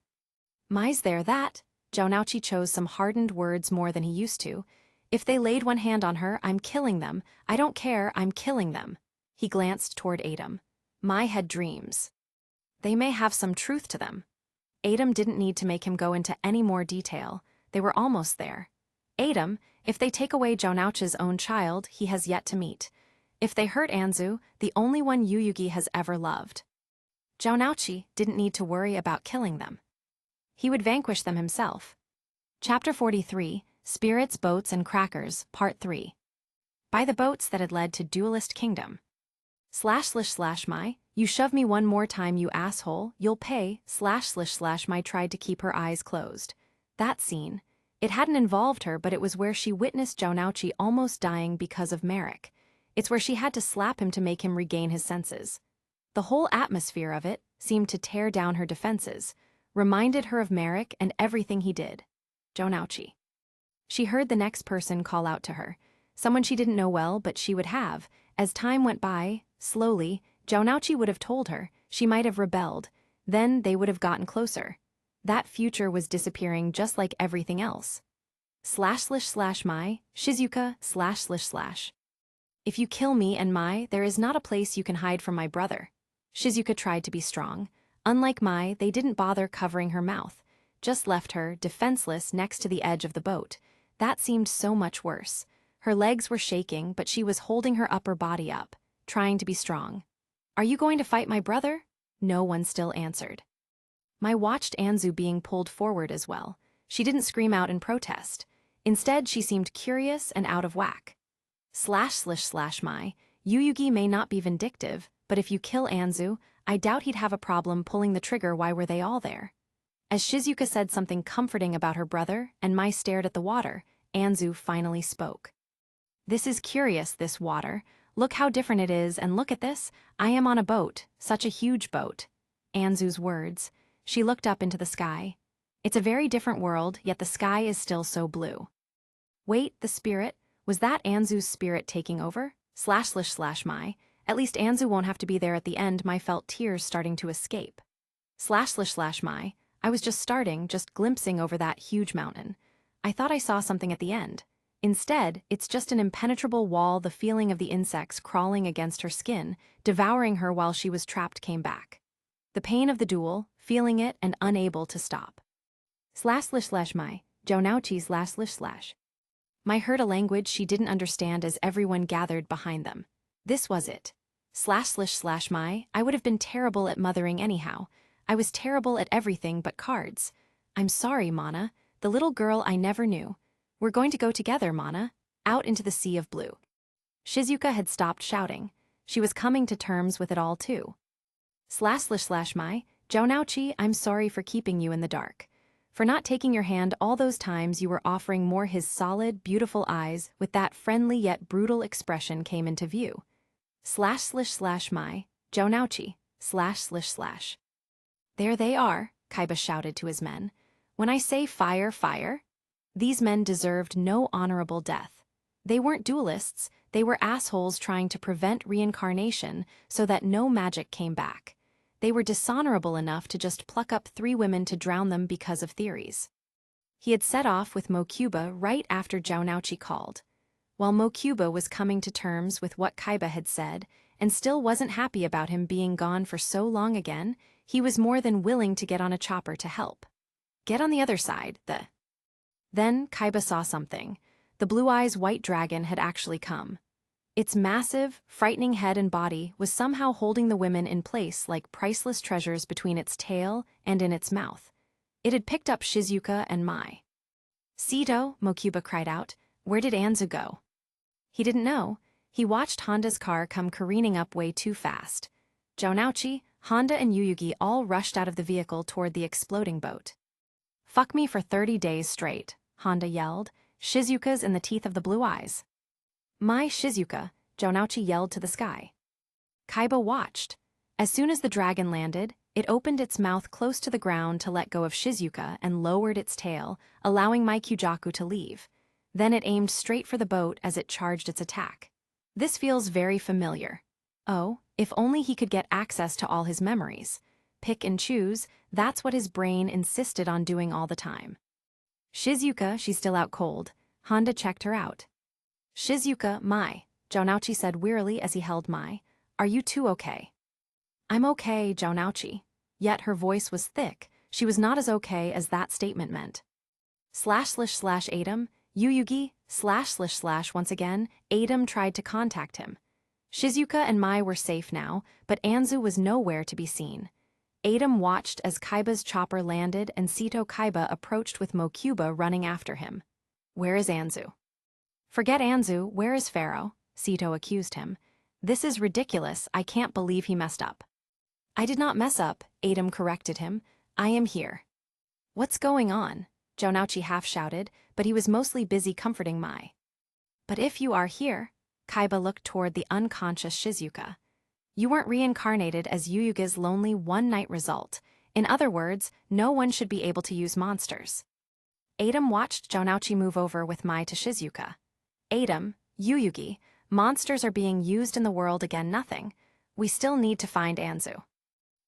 Speaker 1: Mai's there that. Jonouchi chose some hardened words more than he used to. If they laid one hand on her, I'm killing them. I don't care, I'm killing them. He glanced toward Adam. Mai had dreams. They may have some truth to them. Adam didn't need to make him go into any more detail. They were almost there. Adam, if they take away Jonouchi's own child, he has yet to meet. If they hurt Anzu, the only one Yuyugi has ever loved. Jonouchi didn't need to worry about killing them. He would vanquish them himself. Chapter 43, Spirits, Boats, and Crackers, Part 3. By the boats that had led to Duelist Kingdom. // you shove me one more time, you asshole, you'll pay, / Mai tried to keep her eyes closed. That scene. It hadn't involved her, but it was where she witnessed Jonouchi almost dying because of Merrick. It's where she had to slap him to make him regain his senses. The whole atmosphere of it seemed to tear down her defenses, reminded her of Merrick and everything he did. Jonouchi. She heard the next person call out to her, someone she didn't know well, but she would have. As time went by, slowly, Jonouchi would have told her, she might have rebelled, then they would have gotten closer. That future was disappearing just like everything else. / Mai, Shizuka / If you kill me and Mai, there is not a place you can hide from my brother. Shizuka tried to be strong. Unlike Mai, they didn't bother covering her mouth, just left her, defenseless, next to the edge of the boat. That seemed so much worse. Her legs were shaking, but she was holding her upper body up, trying to be strong. Are you going to fight my brother? No one still answered. Mai watched Anzu being pulled forward as well. She didn't scream out in protest. Instead, she seemed curious and out of whack. / Mai, Yuyugi may not be vindictive, but if you kill Anzu, I doubt he'd have a problem pulling the trigger. Why were they all there? As Shizuka said something comforting about her brother and Mai stared at the water, Anzu finally spoke. This is curious, this water. Look how different it is, and look at this. I am on a boat, such a huge boat. Anzu's words. She looked up into the sky. It's a very different world, yet the sky is still so blue. Wait, the spirit? Was that Anzu's spirit taking over? / Mai. At least Anzu won't have to be there at the end. Mai felt tears starting to escape. / Mai. I was just glimpsing over that huge mountain. I thought I saw something at the end. Instead, it's just an impenetrable wall. The feeling of the insects crawling against her skin, devouring her while she was trapped came back. The pain of the duel, feeling it and unable to stop. / Mai. Jonauchi / Mai heard a language she didn't understand as everyone gathered behind them. This was it. / Mai. I would have been terrible at mothering anyhow. I was terrible at everything but cards. I'm sorry, Mana, the little girl I never knew. We're going to go together, Mana, out into the sea of blue. Shizuka had stopped shouting. She was coming to terms with it all too. / Mai. Jonauchi, I'm sorry for keeping you in the dark. For not taking your hand all those times you were offering more. His solid, beautiful eyes with that friendly yet brutal expression came into view. / Mai. Jonauchi / There they are, Kaiba shouted to his men. When I say fire, fire. These men deserved no honorable death. They weren't duelists, they were assholes trying to prevent reincarnation so that no magic came back. They were dishonorable enough to just pluck up 3 women to drown them because of theories. He had set off with Mokuba right after Jonauchi called. While Mokuba was coming to terms with what Kaiba had said, and still wasn't happy about him being gone for so long again, he was more than willing to get on a chopper to help. Get on the other side, Then Kaiba saw something. The Blue Eyes white dragon had actually come. Its massive, frightening head and body was somehow holding the women in place like priceless treasures between its tail and in its mouth. It had picked up Shizuka and Mai. Sito, Mokuba cried out, where did Anzu go? He didn't know. He watched Honda's car come careening up way too fast. Jonauchi, Honda and Yuyugi all rushed out of the vehicle toward the exploding boat. Fuck me for 30 days straight, Honda yelled. Shizuka's in the teeth of the Blue Eyes. My Shizuka, Jonauchi yelled to the sky. Kaiba watched. As soon as the dragon landed, it opened its mouth close to the ground to let go of Shizuka and lowered its tail, allowing Mai Kyujaku to leave. Then it aimed straight for the boat as it charged its attack. This feels very familiar. Oh, if only he could get access to all his memories. Pick and choose, that's what his brain insisted on doing all the time. Shizuka, she's still out cold. Honda checked her out. Shizuka, Mai, Jonauchi said wearily as he held Mai. Are you two okay? I'm okay, Jonauchi. Yet her voice was thick. She was not as okay as that statement meant. / Adam, Yuyugi, / once again, Adam tried to contact him. Shizuka and Mai were safe now, but Anzu was nowhere to be seen. Adam watched as Kaiba's chopper landed and Sito Kaiba approached with Mokuba running after him. Where is Anzu? Forget Anzu, where is Pharaoh? Sito accused him. This is ridiculous, I can't believe he messed up. I did not mess up, Adam corrected him. I am here. What's going on? Jonauchi half shouted, but he was mostly busy comforting Mai. But if you are here, Kaiba looked toward the unconscious Shizuka. You weren't reincarnated as Yuyuga's lonely one-night result. In other words, no one should be able to use monsters. Adam watched Jonauchi move over with Mai to Shizuka. Adam, Yuyugi, monsters are being used in the world again. Nothing. We still need to find Anzu.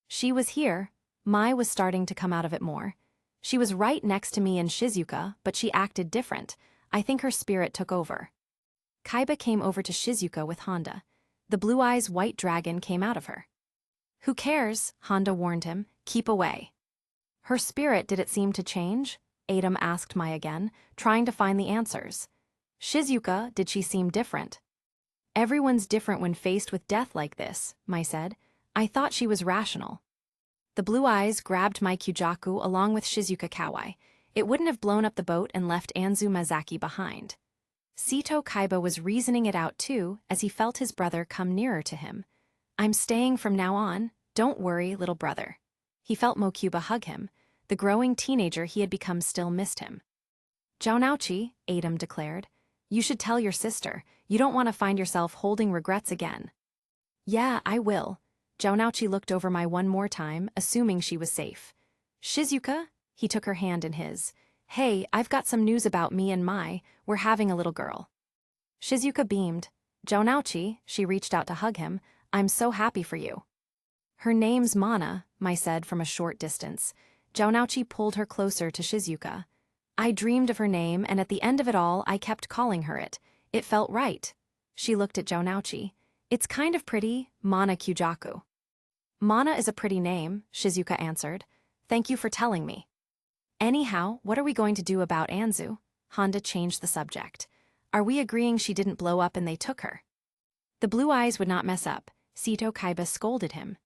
Speaker 1: She was here. Mai was starting to come out of it more. She was right next to me and Shizuka, but she acted different. I think her spirit took over. Kaiba came over to Shizuka with Honda. The Blue Eyes white dragon came out of her. Who cares? Honda warned him. Keep away. Her spirit, did it seem to change? Adam asked Mai again, trying to find the answers. Shizuka, did she seem different? Everyone's different when faced with death like this, Mai said. I thought she was rational. The Blue Eyes grabbed Mai Kyujaku along with Shizuka Kawai. It wouldn't have blown up the boat and left Anzu Mazaki behind. Sito Kaiba was reasoning it out too as he felt his brother come nearer to him. I'm staying from now on, don't worry, little brother. He felt Mokuba hug him. The growing teenager he had become still missed him. "Jaunouchi," Adam declared. "You should tell your sister. You don't want to find yourself holding regrets again." "Yeah, I will." Jaunouchi looked over Mai one more time, assuming she was safe. "Shizuka?" He took her hand in his. "Hey, I've got some news about me and Mai. We're having a little girl." Shizuka beamed. "Jaunouchi," she reached out to hug him. "I'm so happy for you." "Her name's Mana," Mai said from a short distance. Jaunouchi pulled her closer to Shizuka. "I dreamed of her name, and at the end of it all I kept calling her it. It felt right." She looked at Jaunouchi. "It's kind of pretty, Mana Kyujaku." "Mana is a pretty name," Shizuka answered. "Thank you for telling me." "Anyhow, what are we going to do about Anzu?" Honda changed the subject. "Are we agreeing she didn't blow up and they took her?" "The blue eyes would not mess up," Sito Kaiba scolded him.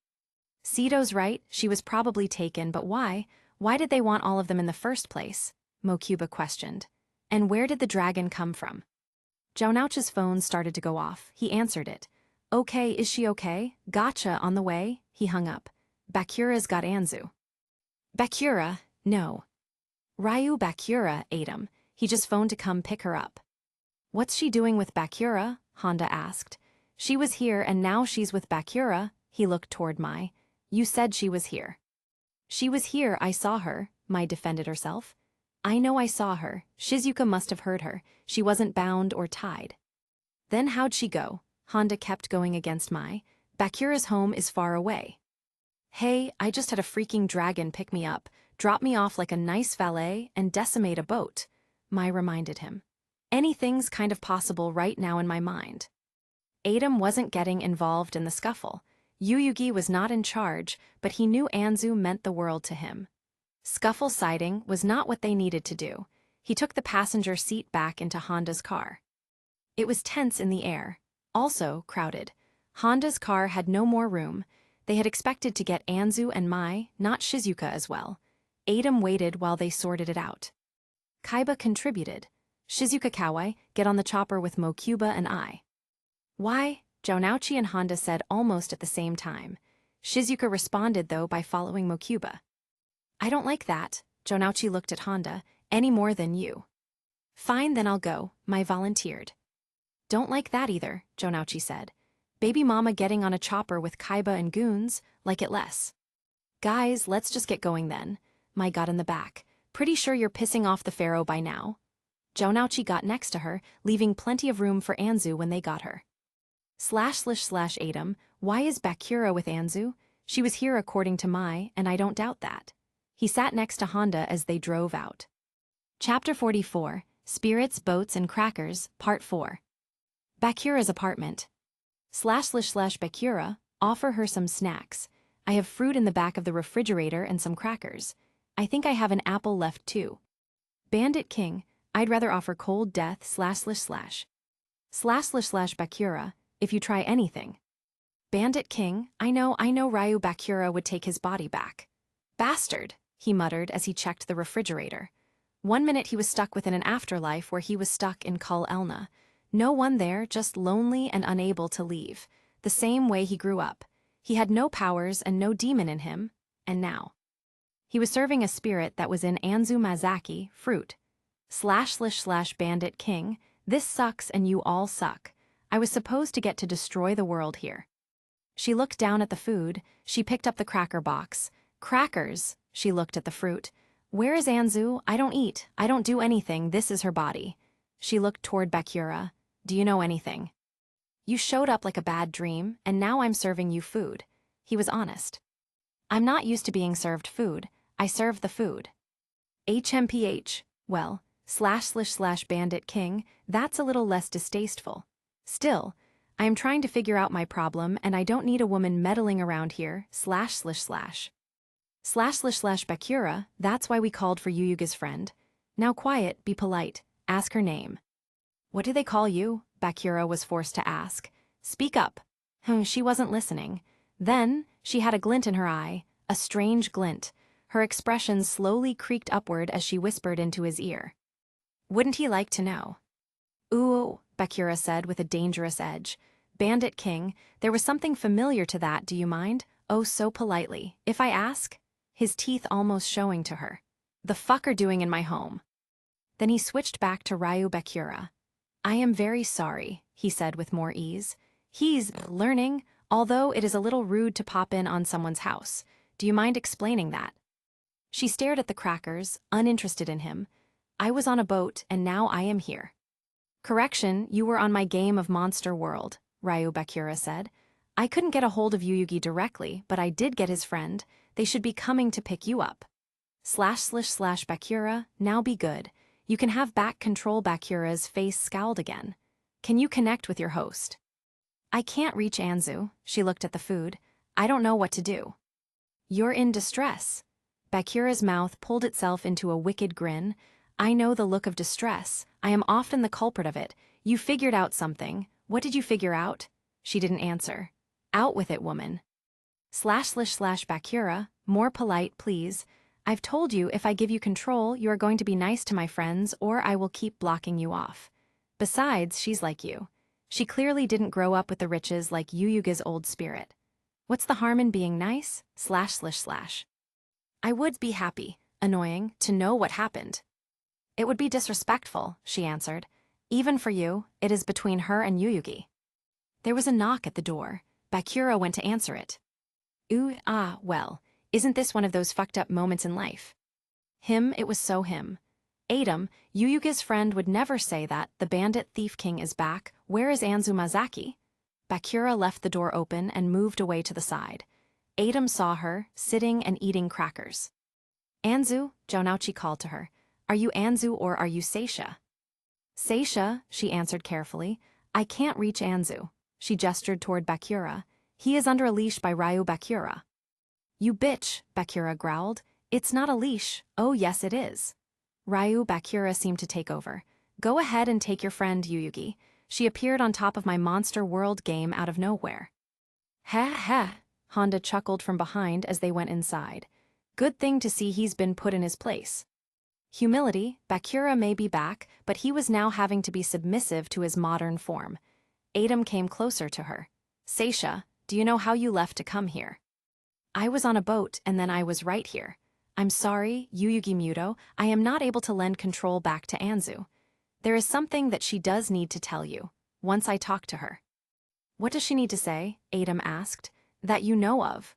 Speaker 1: "Sito's right, she was probably taken, but why? Why did they want all of them in the first place?" Mokuba questioned. "And where did the dragon come from?" Jaunouchi's phone started to go off. He answered it. "Okay, is she okay? Gotcha, on the way." He hung up. "Bakura's got Anzu." "Bakura? No." "Ryu Bakura, Adam. He just phoned to come pick her up." "What's she doing with Bakura?" Honda asked. "She was here and now she's with Bakura." He looked toward Mai. "You said she was here." "She was here, I saw her," Mai defended herself. "I know I saw her. Shizuka must have heard her. She wasn't bound or tied." "Then how'd she go?" Honda kept going against Mai. "Bakura's home is far away." "Hey, I just had a freaking dragon pick me up, drop me off like a nice valet, and decimate a boat," Mai reminded him. "Anything's kind of possible right now in my mind." Adam wasn't getting involved in the scuffle. Yuyugi was not in charge, but he knew Anzu meant the world to him. Scuffle siding was not what they needed to do. He took the passenger seat back into Honda's car. It was tense in the air, also crowded. Honda's car had no more room. They had expected to get Anzu and Mai, not Shizuka as well. Adam waited while they sorted it out. Kaiba contributed. "Shizuka Kawai, get on the chopper with Mokuba and I." "Why?" Jaunouchi and Honda said almost at the same time. Shizuka responded, though, by following Mokuba. "I don't like that," Jaunouchi looked at Honda, "any more than you." "Fine, then I'll go," Mai volunteered. "Don't like that either," Jaunouchi said. "Baby mama getting on a chopper with Kaiba and goons, like it less." "Guys, let's just get going then." Mai got in the back. "Pretty sure you're pissing off the pharaoh by now." Jaunouchi got next to her, leaving plenty of room for Anzu when they got her. //Adam, why is Bakura with Anzu? She was here according to Mai, and I don't doubt that. He sat next to Honda as they drove out. Chapter 44, Spirits, Boats, and Crackers, Part 4. Bakura's apartment. //Bakura, offer her some snacks. I have fruit in the back of the refrigerator and some crackers. I think I have an apple left too. Bandit King, I'd rather offer cold death //. Bakura, if you try anything. Bandit King, I know Ryu Bakura would take his body back. Bastard, he muttered as he checked the refrigerator. 1 minute he was stuck within an afterlife where he was stuck in Kul Elna. No one there, just lonely and unable to leave. The same way he grew up. He had no powers and no demon in him, and now. He was serving a spirit that was in Anzu Mazaki, fruit. // Bandit King, this sucks and you all suck. I was supposed to get to destroy the world here. She looked down at the food. She picked up the cracker box. Crackers, she looked at the fruit. Where is Anzu? I don't eat. I don't do anything. This is her body. She looked toward Bakura. Do you know anything? You showed up like a bad dream, and now I'm serving you food. He was honest. I'm not used to being served food. I serve the food. HMPH, well, // Bandit King, that's a little less distasteful. Still, I am trying to figure out my problem, and I don't need a woman meddling around here, // Bakura, that's why we called for Yuyugi's friend. Now quiet, be polite, ask her name. What do they call you? Bakura was forced to ask. Speak up. She wasn't listening. Then, she had a glint in her eye, a strange glint. Her expression slowly creaked upward as she whispered into his ear. Wouldn't he like to know? Ooh, Bakura said with a dangerous edge. Bandit King, there was something familiar to that, do you mind? Oh, so politely. If I ask? his teeth almost showing to her. "The fuck are doing in my home?" Then he switched back to Ryu Bakura. "I am very sorry," he said with more ease. "He's learning, although it is a little rude to pop in on someone's house. Do you mind explaining that?" She stared at the crackers, uninterested in him. "I was on a boat, and now I am here." "Correction, you were on my game of Monster World," Ryu Bakura said. "I couldn't get a hold of Yuyugi directly, but I did get his friend. They should be coming to pick you up." //Bakura, now be good. You can have back control. Bakura's face scowled again. "Can you connect with your host?" "I can't reach Anzu." She looked at the food. "I don't know what to do." "You're in distress." Bakura's mouth pulled itself into a wicked grin. "I know the look of distress. I am often the culprit of it. You figured out something. What did you figure out?" She didn't answer. "Out with it, woman." //Bakura, more polite, please. "I've told you if I give you control, you are going to be nice to my friends, or I will keep blocking you off. Besides, she's like you. She clearly didn't grow up with the riches like Yuyuga's old spirit. What's the harm in being nice? //. I would be happy, annoying, to know what happened." "It would be disrespectful," she answered. "Even for you, it is between her and Yuyugi." There was a knock at the door. Bakura went to answer it. Well, isn't this one of those fucked up moments in life? It was so him. Adam, Yuyugi's friend, would never say that. "The bandit thief king is back. Where is Anzu Mazaki?" Bakura left the door open and moved away to the side. Adam saw her, sitting and eating crackers. "Anzu," Jonauchi called to her. "Are you Anzu or are you Seisha?" "Seisha," she answered carefully. "I can't reach Anzu." She gestured toward Bakura. "He is under a leash by Ryu Bakura." "You bitch," Bakura growled. "It's not a leash." "Oh yes it is." Ryu Bakura seemed to take over. "Go ahead and take your friend, Yuyugi. She appeared on top of my Monster World game out of nowhere." "Heh heh," Honda chuckled from behind as they went inside. "Good thing to see he's been put in his place." Humility, Bakura may be back, but he was now having to be submissive to his modern form. Adam came closer to her. "Seisha, do you know how you left to come here?" "I was on a boat and then I was right here. I'm sorry, Yuyugi Muto, I am not able to lend control back to Anzu. There is something that she does need to tell you, once I talk to her." "What does she need to say?" Adam asked. "That you know of."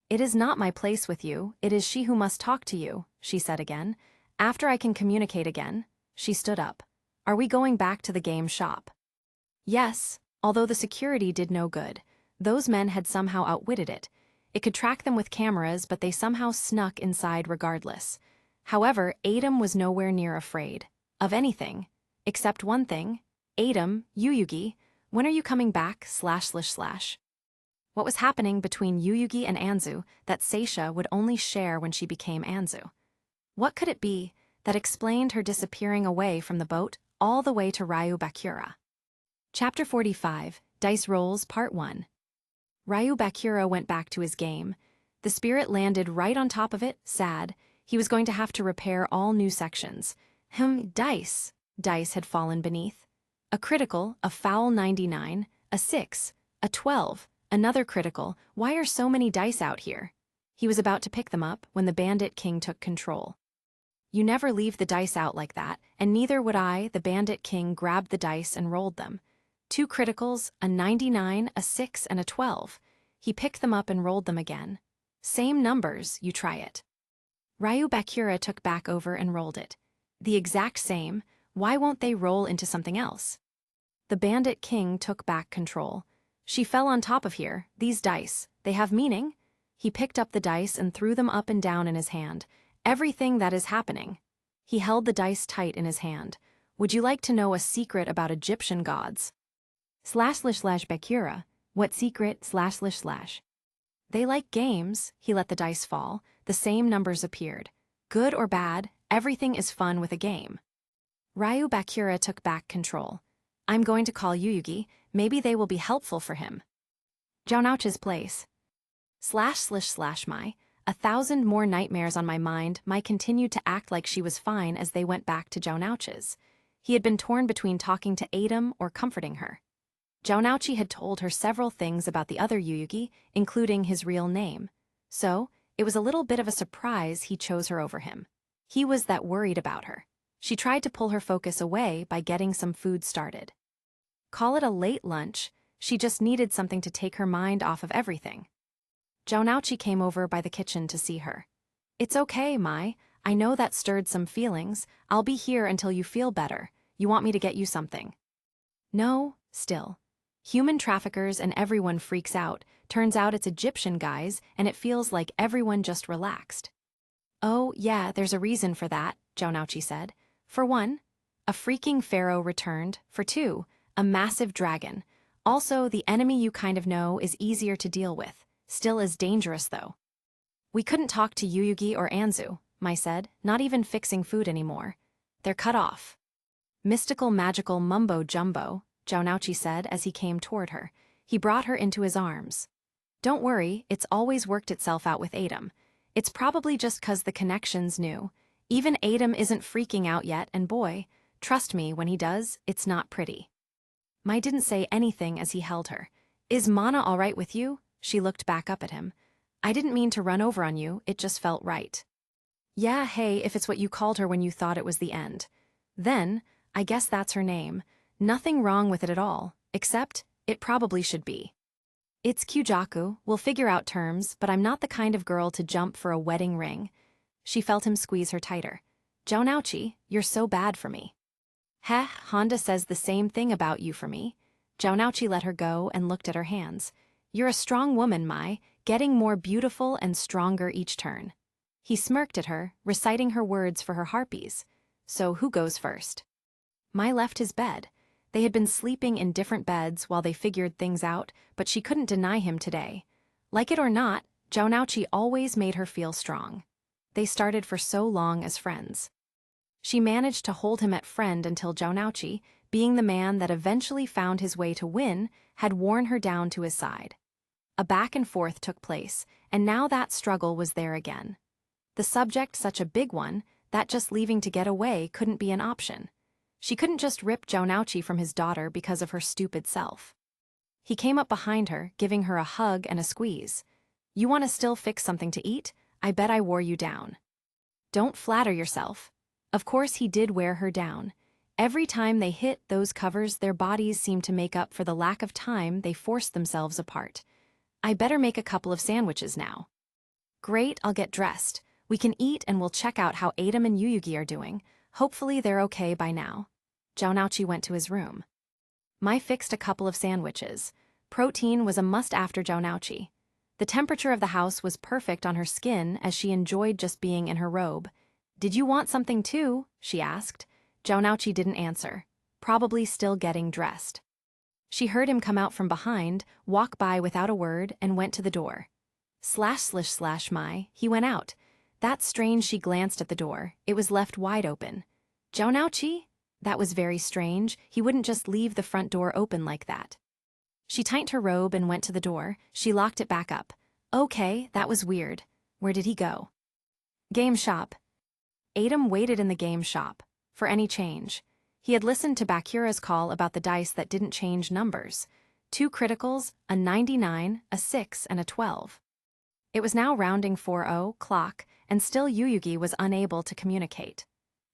Speaker 1: "It is not my place with you, it is she who must talk to you," she said again. "After I can communicate again." She stood up. "Are we going back to the game shop?" Yes, although the security did no good. Those men had somehow outwitted it. It could track them with cameras, but they somehow snuck inside regardless. However, Adam was nowhere near afraid. Of anything. Except one thing. "Adam, Yuyugi, when are you coming back, //?" What was happening between Yuyugi and Anzu that Seisha would only share when she became Anzu? What could it be that explained her disappearing away from the boat all the way to Ryu Bakura? Chapter 45, Dice Rolls Part 1. Ryu Bakura went back to his game. The spirit landed right on top of it, sad. He was going to have to repair all new sections. Dice. Dice had fallen beneath. A critical, a foul 99, a 6, a 12, another critical. Why are so many dice out here? He was about to pick them up when the bandit king took control. "You never leave the dice out like that, and neither would I." The bandit king grabbed the dice and rolled them. 2 criticals, a 99, a 6, and a 12. He picked them up and rolled them again. "Same numbers, you try it." Ryu Bakura took back over and rolled it. "The exact same. Why won't they roll into something else?" The bandit king took back control. "She fell on top of here, these dice. They have meaning." He picked up the dice and threw them up and down in his hand. "Everything that is happening." He held the dice tight in his hand. "Would you like to know a secret about Egyptian gods?" //Bakura, what secret //? "They like games." He let the dice fall. The same numbers appeared. "Good or bad, everything is fun with a game." Ryu Bakura took back control. "I'm going to call Yuyugi. Maybe they will be helpful for him." Jonauchi's place. //my. 1,000 more nightmares on my mind. Mai continued to act like she was fine as they went back to Jonauchi's. He had been torn between talking to Adam or comforting her. Jonauchi had told her several things about the other Yuyugi, including his real name. So, It was a little bit of a surprise he chose her over him. He was that worried about her. She tried to pull her focus away by getting some food started. Call it a late lunch, she just needed something to take her mind off of everything. Jonouchi came over by the kitchen to see her. "It's okay, Mai. I know that stirred some feelings. I'll be here until you feel better. You want me to get you something?" "No, still. Human traffickers and everyone freaks out. Turns out it's Egyptian guys, and it feels like everyone just relaxed." "Oh, yeah, there's a reason for that," Jonouchi said. "For one, a freaking pharaoh returned. For two, a massive dragon. Also, the enemy you kind of know is easier to deal with. Still as dangerous, though." "We couldn't talk to Yuyugi or Anzu," Mai said, "not even fixing food anymore. They're cut off." "Mystical magical mumbo-jumbo," Jonouchi said as he came toward her. He brought her into his arms. "Don't worry, it's always worked itself out with Adam. It's probably just 'cause the connection's new. Even Adam isn't freaking out yet, and boy, trust me, when he does, it's not pretty." Mai didn't say anything as he held her. "Is Mana all right with you?" She looked back up at him. "I didn't mean to run over on you, it just felt right." "Yeah, hey, if it's what you called her when you thought it was the end. Then, I guess that's her name. Nothing wrong with it at all, except, it probably should be. It's Kyujaku, we'll figure out terms, but I'm not the kind of girl to jump for a wedding ring." She felt him squeeze her tighter. "Jonouchi, you're so bad for me." "Heh, Honda says the same thing about you for me." Jonouchi let her go and looked at her hands. "You're a strong woman, Mai, getting more beautiful and stronger each turn." He smirked at her, reciting her words for her harpies. "So who goes first?" Mai left his bed. They had been sleeping in different beds while they figured things out, but she couldn't deny him today. Like it or not, Jonouchi always made her feel strong. They started for so long as friends. She managed to hold him at friend until Jonouchi, being the man that eventually found his way to win, had worn her down to his side. A back and forth took place, and now that struggle was there again. The subject such a big one, that just leaving to get away couldn't be an option. She couldn't just rip Jonouchi from his daughter because of her stupid self. He came up behind her, giving her a hug and a squeeze. "You want to still fix something to eat? I bet I wore you down." "Don't flatter yourself." Of course he did wear her down. Every time they hit those covers, their bodies seemed to make up for the lack of time they forced themselves apart. "I better make a couple of sandwiches now." "Great, I'll get dressed. We can eat and we'll check out how Adam and Yuyugi are doing. Hopefully they're okay by now." Jonouchi went to his room. Mai fixed a couple of sandwiches. Protein was a must after Jonouchi. The temperature of the house was perfect on her skin as she enjoyed just being in her robe. "Did you want something too?" she asked. Jonouchi didn't answer, probably still getting dressed. She heard him come out from behind, walk by without a word, and went to the door. Slash Mai, he went out. That's strange. She glanced at the door. It was left wide open. "Jonouchi?" That was very strange. He wouldn't just leave the front door open like that. She tightened her robe and went to the door. She locked it back up. "Okay, that was weird. Where did he go?" "Game shop." Adam waited in the game shop for any change. He had listened to Bakura's call about the dice that didn't change numbers. 2 criticals, a 99, a 6, and a 12. It was now rounding 40 clock, and still Yuyugi was unable to communicate.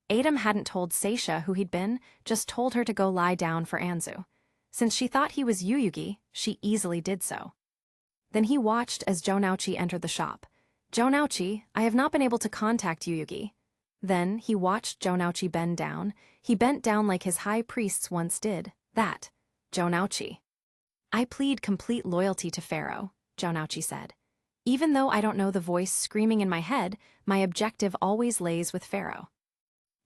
Speaker 1: Adam hadn't told Seisha who he'd been, just told her to go lie down for Anzu. Since she thought he was Yuyugi, she easily did so. Then he watched as Jonouchi entered the shop. "Jonouchi, I have not been able to contact Yuyugi." Then he watched Jonouchi bend down. He bent down like his high priests once did. That. Jonouchi. "I plead complete loyalty to Pharaoh," Jonouchi said. "Even though I don't know the voice screaming in my head, my objective always lays with Pharaoh."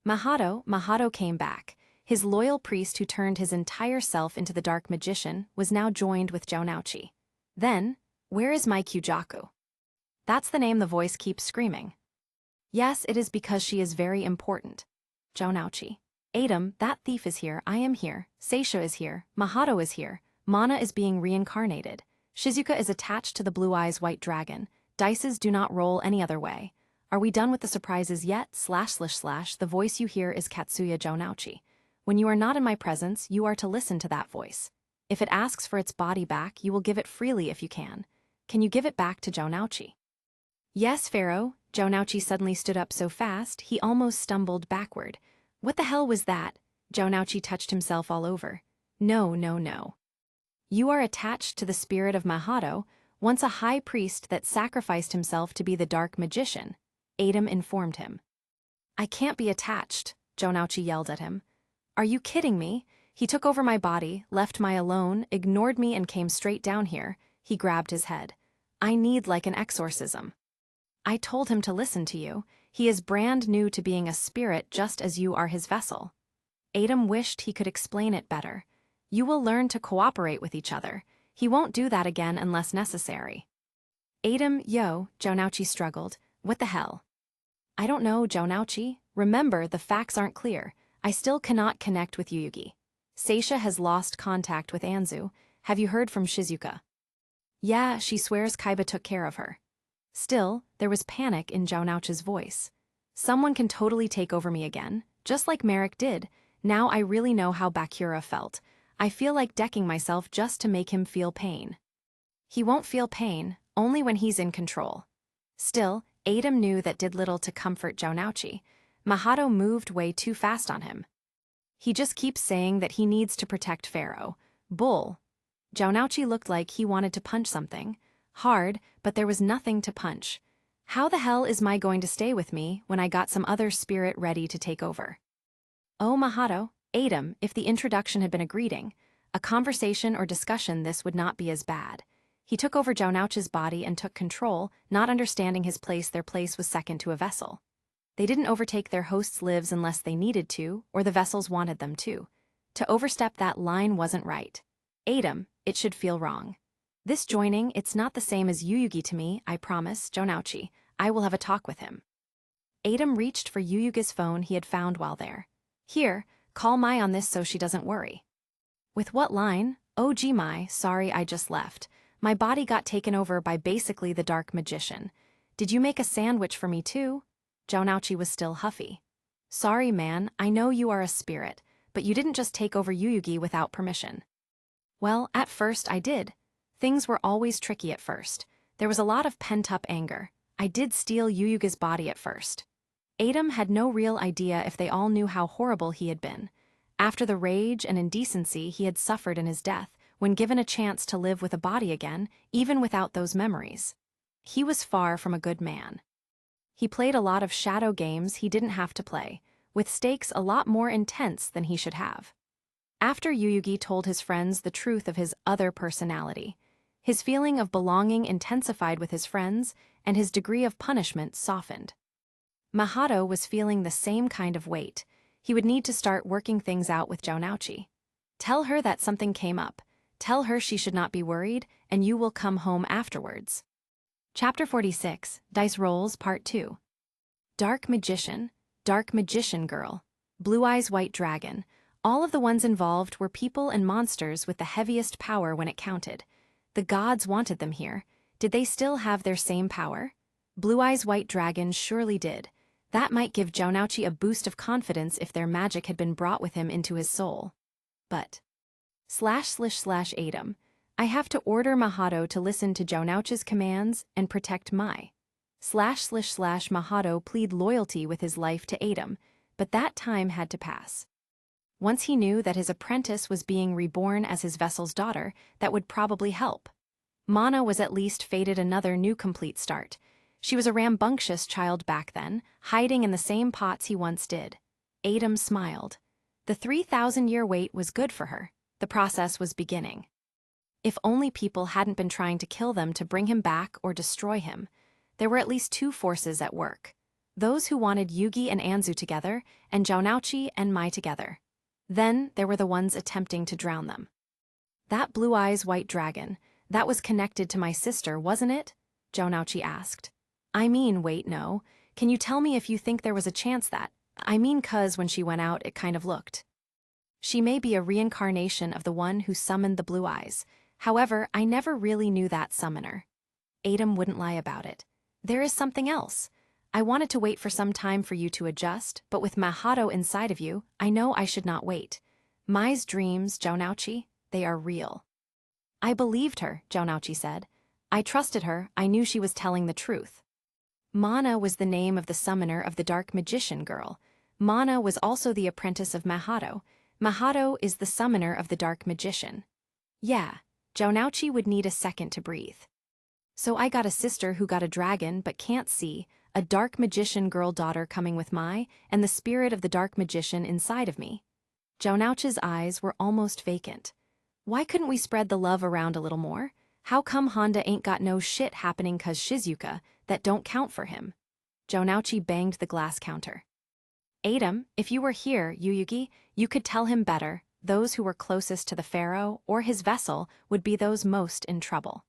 Speaker 1: Mahato came back. His loyal priest who turned his entire self into the dark magician was now joined with Jonouchi. Then, "Where is my Kyujaku?" "That's the name the voice keeps screaming." "Yes, it is because she is very important." Jonouchi. "Adam, that thief is here, I am here, Seisha is here, Mahato is here, Mana is being reincarnated. Shizuka is attached to the Blue Eyes White Dragon. Dices do not roll any other way. Are we done with the surprises yet? / The voice you hear is Katsuya Jonouchi. When you are not in my presence, you are to listen to that voice. If it asks for its body back, you will give it freely if you can. Can you give it back to Jonouchi?" Yes, Pharaoh. Jonauchi suddenly stood up so fast, he almost stumbled backward. What the hell was that? Jonauchi touched himself all over. No, no, no. You are attached to the spirit of Mahado, once a high priest that sacrificed himself to be the dark magician, Adam informed him. I can't be attached, Jonauchi yelled at him. Are you kidding me? He took over my body, left me alone, ignored me and came straight down here. He grabbed his head. I need like an exorcism. I told him to listen to you. He is brand new to being a spirit just as you are his vessel. Adam wished he could explain it better. You will learn to cooperate with each other. He won't do that again unless necessary. Adam, Jonauchi struggled. What the hell? I don't know, Jonauchi. Remember, the facts aren't clear. I still cannot connect with Yugi. Seisha has lost contact with Anzu. Have you heard from Shizuka? Yeah, she swears Kaiba took care of her. Still, there was panic in Jonauchi's voice. Someone can totally take over me again, just like Merrick did. Now I really know how Bakura felt. I feel like decking myself just to make him feel pain. He won't feel pain, only when he's in control. Still, Adam knew that did little to comfort Jonauchi. Mahado moved way too fast on him. He just keeps saying that he needs to protect Pharaoh. Bull. Jonauchi looked like he wanted to punch something. Hard, but there was nothing to punch. How the hell is Mai going to stay with me when I got some other spirit ready to take over? Oh, Mahado, Adam, if the introduction had been a greeting, a conversation or discussion, this would not be as bad. He took over Jonauchi's body and took control, not understanding his place. Their place was second to a vessel. They didn't overtake their hosts' lives unless they needed to, or the vessels wanted them to. To overstep that line wasn't right. Adam, it should feel wrong. This joining, it's not the same as Yuyugi to me, I promise, Jonauchi. I will have a talk with him. Adam reached for Yuyugi's phone he had found while there. Here, call Mai on this so she doesn't worry. With what line? Oh gee Mai, sorry I just left. My body got taken over by basically the dark magician. Did you make a sandwich for me too? Jonauchi was still huffy. Sorry man, I know you are a spirit, but you didn't just take over Yuyugi without permission. Well, at first I did. Things were always tricky at first. There was a lot of pent-up anger. I did steal Yuyugi's body at first. Adam had no real idea if they all knew how horrible he had been. After the rage and indecency he had suffered in his death, when given a chance to live with a body again, even without those memories. He was far from a good man. He played a lot of shadow games he didn't have to play, with stakes a lot more intense than he should have. After Yuyugi told his friends the truth of his other personality, his feeling of belonging intensified with his friends, and his degree of punishment softened. Mahado was feeling the same kind of weight. He would need to start working things out with Jonauchi. Tell her that something came up. Tell her she should not be worried, and you will come home afterwards. Chapter 46, Dice Rolls, Part 2. Dark Magician Girl, Blue Eyes White Dragon. All of the ones involved were people and monsters with the heaviest power when it counted. The gods wanted them here. Did they still have their same power? Blue Eyes White Dragon surely did. That might give Jonauchi a boost of confidence if their magic had been brought with him into his soul. But... //Adam. I have to order Mahado to listen to Jonauchi's commands and protect Mai. //Mahado plead loyalty with his life to Adam, but that time had to pass. Once he knew that his apprentice was being reborn as his vessel's daughter, that would probably help. Mana was at least fated another new complete start. She was a rambunctious child back then, hiding in the same pots he once did. Adam smiled. The 3,000-year wait was good for her. The process was beginning. If only people hadn't been trying to kill them to bring him back or destroy him. There were at least two forces at work. Those who wanted Yugi and Anzu together, and Jonauchi and Mai together. Then there were the ones attempting to drown them. That Blue Eyes White Dragon, that was connected to my sister, wasn't it? Jonauchi asked. I mean, wait, no. Can you tell me if you think there was a chance that... I mean, 'cause when she went out, it kind of looked. She may be a reincarnation of the one who summoned the Blue Eyes. However, I never really knew that summoner. Adam wouldn't lie about it. There is something else. I wanted to wait for some time for you to adjust, but with Mahado inside of you, I know I should not wait. Mai's dreams, Jonauchi, they are real. I believed her, Jonauchi said. I trusted her, I knew she was telling the truth. Mana was the name of the summoner of the dark magician girl. Mana was also the apprentice of Mahato. Mahato is the summoner of the dark magician. Yeah, Jounouchi would need a second to breathe. So I got a sister who got a dragon but can't see, a dark magician girl daughter coming with and the spirit of the dark magician inside of me. Jounouchi's eyes were almost vacant. Why couldn't we spread the love around a little more? How come Honda ain't got no shit happening 'cause Shizuka, that don't count for him? Jounouchi banged the glass counter. Adam, if you were here, Yuyugi, you could tell him better. Those who were closest to the pharaoh or his vessel would be those most in trouble.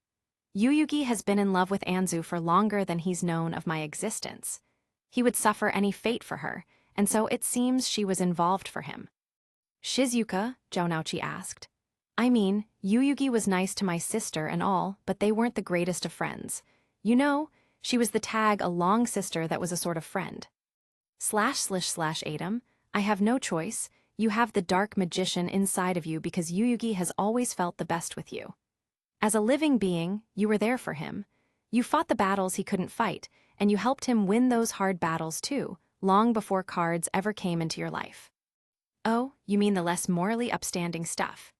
Speaker 1: Yuyugi has been in love with Anzu for longer than he's known of my existence. He would suffer any fate for her, and so it seems she was involved for him. Shizuka, Jounouchi asked. I mean, Yuyugi was nice to my sister and all, but they weren't the greatest of friends. You know, she was the tag along sister that was a sort of friend. //Adam, I have no choice. You have the dark magician inside of you because Yuyugi has always felt the best with you. As a living being, you were there for him. You fought the battles he couldn't fight, and you helped him win those hard battles too, long before cards ever came into your life. Oh, you mean the less morally upstanding stuff?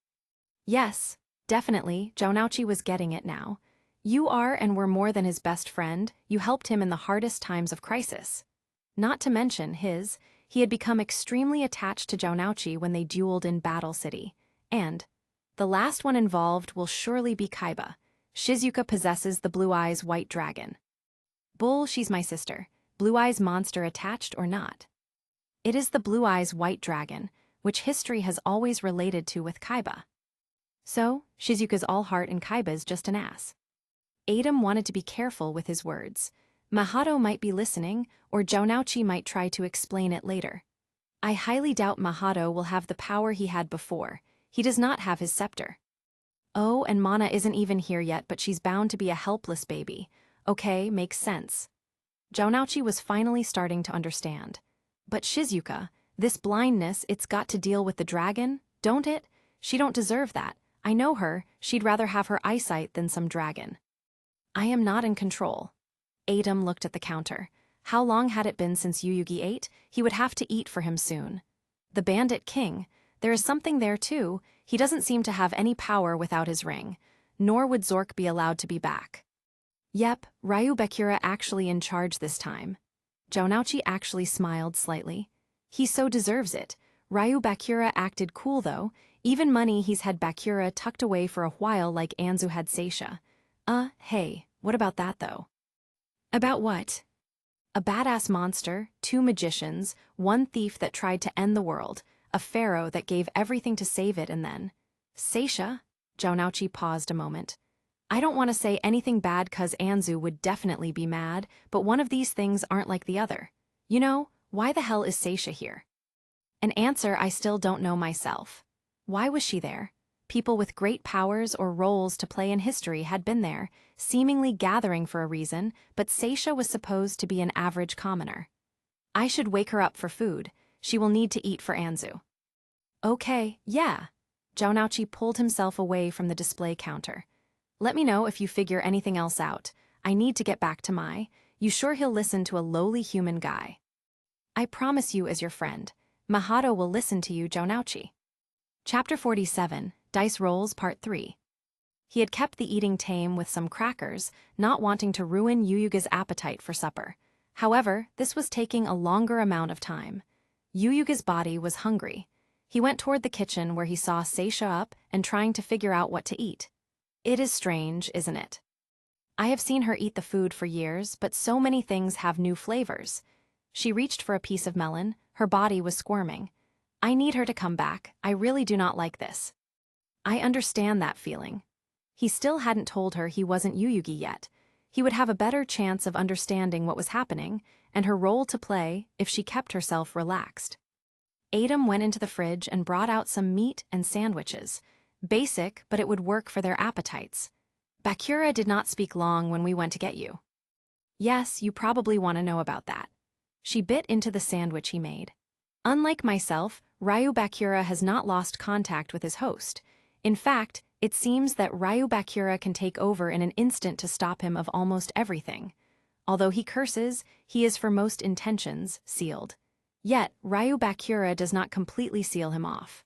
Speaker 1: Yes, definitely, Jounouchi was getting it now. You are and were more than his best friend, you helped him in the hardest times of crisis. Not to mention he had become extremely attached to Jounouchi when they dueled in Battle City. And the last one involved will surely be Kaiba. Shizuka possesses the Blue Eyes White Dragon. Bull, she's my sister. Blue Eyes monster attached or not? It is the Blue Eyes White Dragon, which history has always related to with Kaiba. So, Shizuka's all heart and Kaiba's just an ass. Adam wanted to be careful with his words. Mahato might be listening, or Jounouchi might try to explain it later. I highly doubt Mahato will have the power he had before. He does not have his scepter. Oh, and Mana isn't even here yet, but she's bound to be a helpless baby. Okay, makes sense. Jounouchi was finally starting to understand. But Shizuka, this blindness, it's got to deal with the dragon, don't it? She don't deserve that. I know her, she'd rather have her eyesight than some dragon. I am not in control. Adam looked at the counter. How long had it been since Yuyugi ate? He would have to eat for him soon. The Bandit King. There is something there too. He doesn't seem to have any power without his ring. Nor would Zork be allowed to be back. Yep, Ryu Bakura actually in charge this time. Jounouchi actually smiled slightly. He so deserves it. Ryu Bakura acted cool though. Even money he's had Bakura tucked away for a while like Anzu had Seisha. Hey, what about that though? About what? A badass monster, 2 magicians, 1 thief that tried to end the world, a pharaoh that gave everything to save it and then… Seisha? Jounouchi paused a moment. I don't want to say anything bad 'cause Anzu would definitely be mad, but one of these things aren't like the other. You know, why the hell is Seisha here? An answer I still don't know myself. Why was she there? People with great powers or roles to play in history had been there, seemingly gathering for a reason, but Seisha was supposed to be an average commoner. I should wake her up for food. She will need to eat for Anzu. Okay, yeah. Jounouchi pulled himself away from the display counter. Let me know if you figure anything else out. I need to get back to Mai. You sure he'll listen to a lowly human guy? I promise you as your friend. Mahato will listen to you, Jounouchi. Chapter 47, Dice Rolls Part 3. He had kept the eating tame with some crackers, not wanting to ruin Yuyuga's appetite for supper. However, this was taking a longer amount of time. Yuyuga's body was hungry. He went toward the kitchen where he saw Seisha up and trying to figure out what to eat. It is strange, isn't it? I have seen her eat the food for years, but so many things have new flavors. She reached for a piece of melon. Her body was squirming. I need her to come back. I really do not like this. I understand that feeling. He still hadn't told her he wasn't Yuyugi yet. He would have a better chance of understanding what was happening and her role to play if she kept herself relaxed. Adam went into the fridge and brought out some meat and sandwiches. Basic, but it would work for their appetites. Bakura did not speak long when we went to get you. Yes, you probably want to know about that. She bit into the sandwich he made. Unlike myself, Ryu Bakura has not lost contact with his host. In fact, it seems that Ryu Bakura can take over in an instant to stop him of almost everything. Although he curses, he is for most intentions sealed. Yet, Ryu Bakura does not completely seal him off.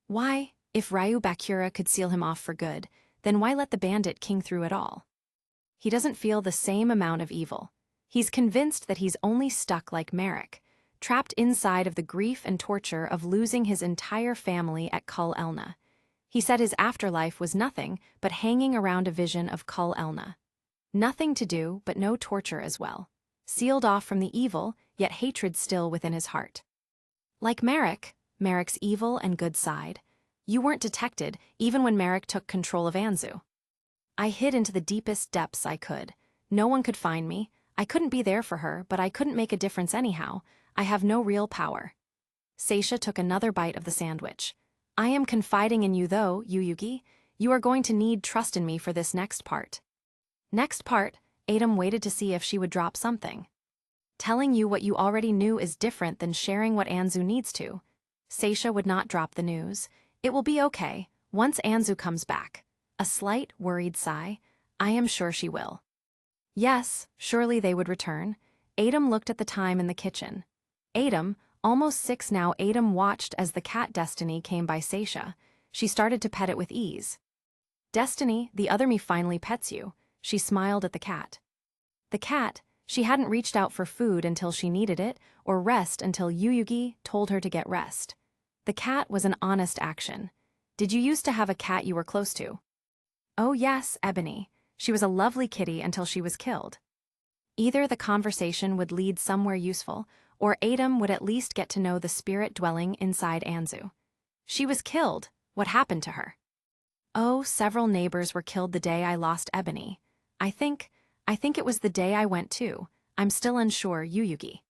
Speaker 1: Why, if Ryu Bakura could seal him off for good, then why let the bandit king through it all? He doesn't feel the same amount of evil. He's convinced that he's only stuck like Merrick, trapped inside of the grief and torture of losing his entire family at Kul Elna. He said his afterlife was nothing but hanging around a vision of Kul Elna. Nothing to do, but no torture as well. Sealed off from the evil, yet hatred still within his heart. Like Merrick's evil and good side, you weren't detected even when Merrick took control of Anzu. I hid into the deepest depths I could. No one could find me. I couldn't be there for her, but I couldn't make a difference anyhow. I have no real power. Seisha took another bite of the sandwich. I am confiding in you though, Yuyugi. You are going to need trust in me for this next part. Next part, Adam waited to see if she would drop something. Telling you what you already knew is different than sharing what Anzu needs to. Seisha would not drop the news. It will be okay, once Anzu comes back. A slight, worried sigh. I am sure she will. Yes, surely they would return. Adam looked at the time in the kitchen. Adam, almost 6 now. Adam watched as the cat Destiny came by Seisha. She started to pet it with ease. Destiny, the other me finally pets you. She smiled at the cat. The cat, she hadn't reached out for food until she needed it, or rest until Yuyugi told her to get rest. The cat was an honest action. Did you used to have a cat you were close to? Oh yes, Ebony. She was a lovely kitty until she was killed. Either the conversation would lead somewhere useful, or Adam would at least get to know the spirit dwelling inside Anzu. She was killed. What happened to her? Oh, several neighbors were killed the day I lost Ebony. I think it was the day I went too. I'm still unsure, Yuyugi.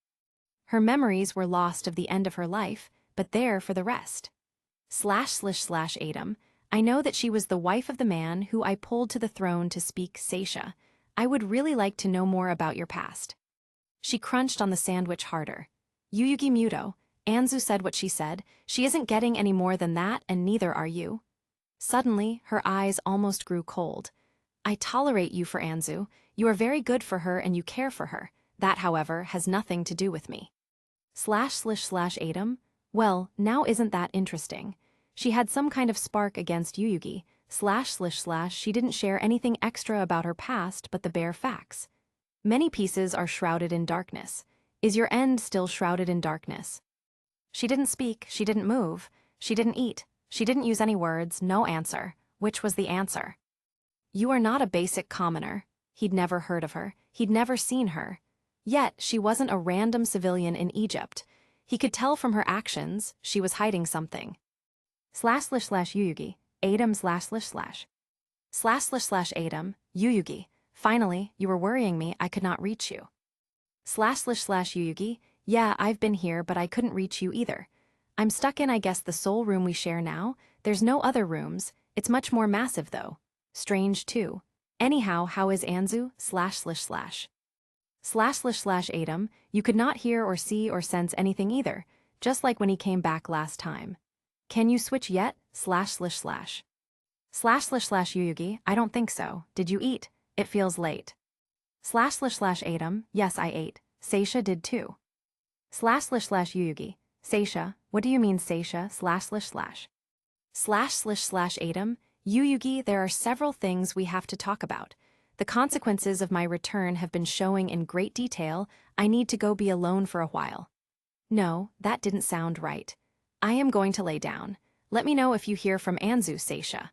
Speaker 1: Her memories were lost of the end of her life, but there for the rest. / Adam. I know that she was the wife of the man who I pulled to the throne to speak Seisha. I would really like to know more about your past. She crunched on the sandwich harder. Yuyugi Muto, Anzu said what she said. She isn't getting any more than that, and neither are you. Suddenly, her eyes almost grew cold. I tolerate you for Anzu. You are very good for her and you care for her. That, however, has nothing to do with me. / Adam. Well, now isn't that interesting? She had some kind of spark against Yuyugi. / She didn't share anything extra about her past but the bare facts. Many pieces are shrouded in darkness. Is your end still shrouded in darkness? She didn't speak, she didn't move, she didn't eat, she didn't use any words, no answer. Which was the answer? You are not a basic commoner. He'd never heard of her, he'd never seen her. Yet, she wasn't a random civilian in Egypt. He could tell from her actions, she was hiding something. / Yuyugi, Adam / Adam, Yuyugi, finally, you were worrying me, I could not reach you. / Yuyugi, yeah, I've been here but I couldn't reach you either. I'm stuck in I guess the sole room we share now, there's no other rooms, it's much more massive though. Strange too. Anyhow, how is Anzu? / Adam, you could not hear or see or sense anything either, just like when he came back last time. Can you switch yet? / Yuyugi, I don't think so. Did you eat? It feels late. / Adam, yes I ate. Seisha did too. / Yuyugi, Seisha, what do you mean Seisha? / Adam, Yuyugi, there are several things we have to talk about. The consequences of my return have been showing in great detail. I need to go be alone for a while. No, that didn't sound right. I am going to lay down. Let me know if you hear from Anzu, Seisha.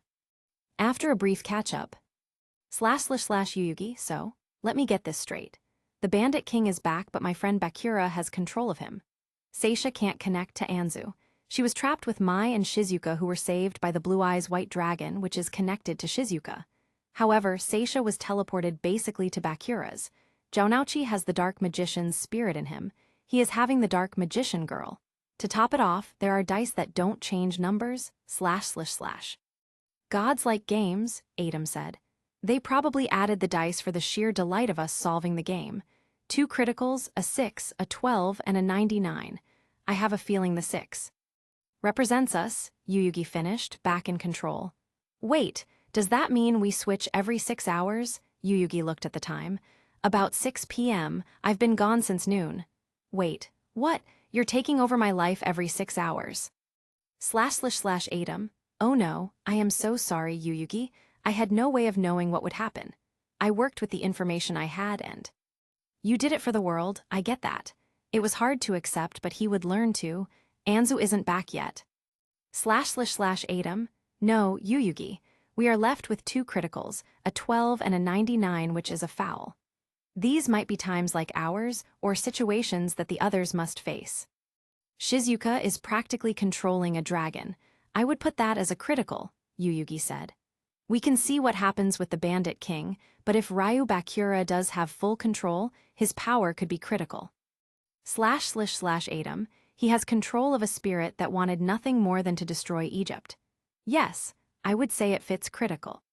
Speaker 1: After a brief catch-up. / Yuyugi, so, let me get this straight. The Bandit King is back but my friend Bakura has control of him. Seisha can't connect to Anzu. She was trapped with Mai and Shizuka who were saved by the Blue Eyes White Dragon which is connected to Shizuka. However, Seisha was teleported basically to Bakura's. Jounouchi has the Dark Magician's spirit in him. He is having the Dark Magician girl. To top it off, there are dice that don't change numbers, / Gods like games, Adam said. They probably added the dice for the sheer delight of us solving the game. 2 criticals, a 6, a 12, and a 99. I have a feeling the 6 represents us, Yuyugi finished, back in control. Wait, does that mean we switch every 6 hours? Yuyugi looked at the time. About 6 p.m., I've been gone since noon. Wait, what? You're taking over my life every 6 hours. //Atom. Oh no, I am so sorry, Yuyugi. I had no way of knowing what would happen. I worked with the information I had and... You did it for the world, I get that. It was hard to accept, but he would learn to. Anzu isn't back yet. //Atom. No, Yuyugi. We are left with 2 criticals, a 12 and a 99, which is a foul. These might be times like ours, or situations that the others must face. Shizuka is practically controlling a dragon. I would put that as a critical, Yuyugi said. We can see what happens with the Bandit King, but if Ryu Bakura does have full control, his power could be critical. //Atom. He has control of a spirit that wanted nothing more than to destroy Egypt. Yes, I would say it fits critical.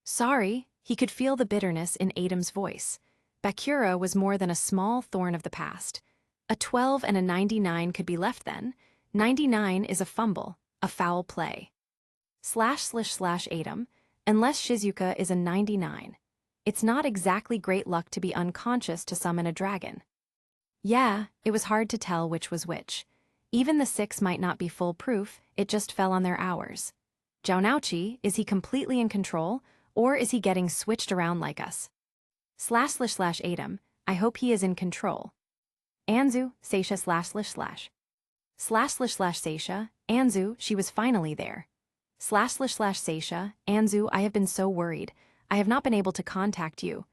Speaker 1: Sorry, he could feel the bitterness in Atom's voice. Bakura was more than a small thorn of the past. A 12 and a 99 could be left then. 99 is a fumble, a foul play. //Atom. Unless Shizuka is a 99. It's not exactly great luck to be unconscious to summon a dragon. Yeah, it was hard to tell which was which. Even the 6 might not be foolproof, it just fell on their hours. Jaunouchi, is he completely in control, or is he getting switched around like us? //Atom. I hope he is in control. Anzu, Seisha //. //Seisha, Anzu, she was finally there. //Seisha, Anzu, I have been so worried. I have not been able to contact you.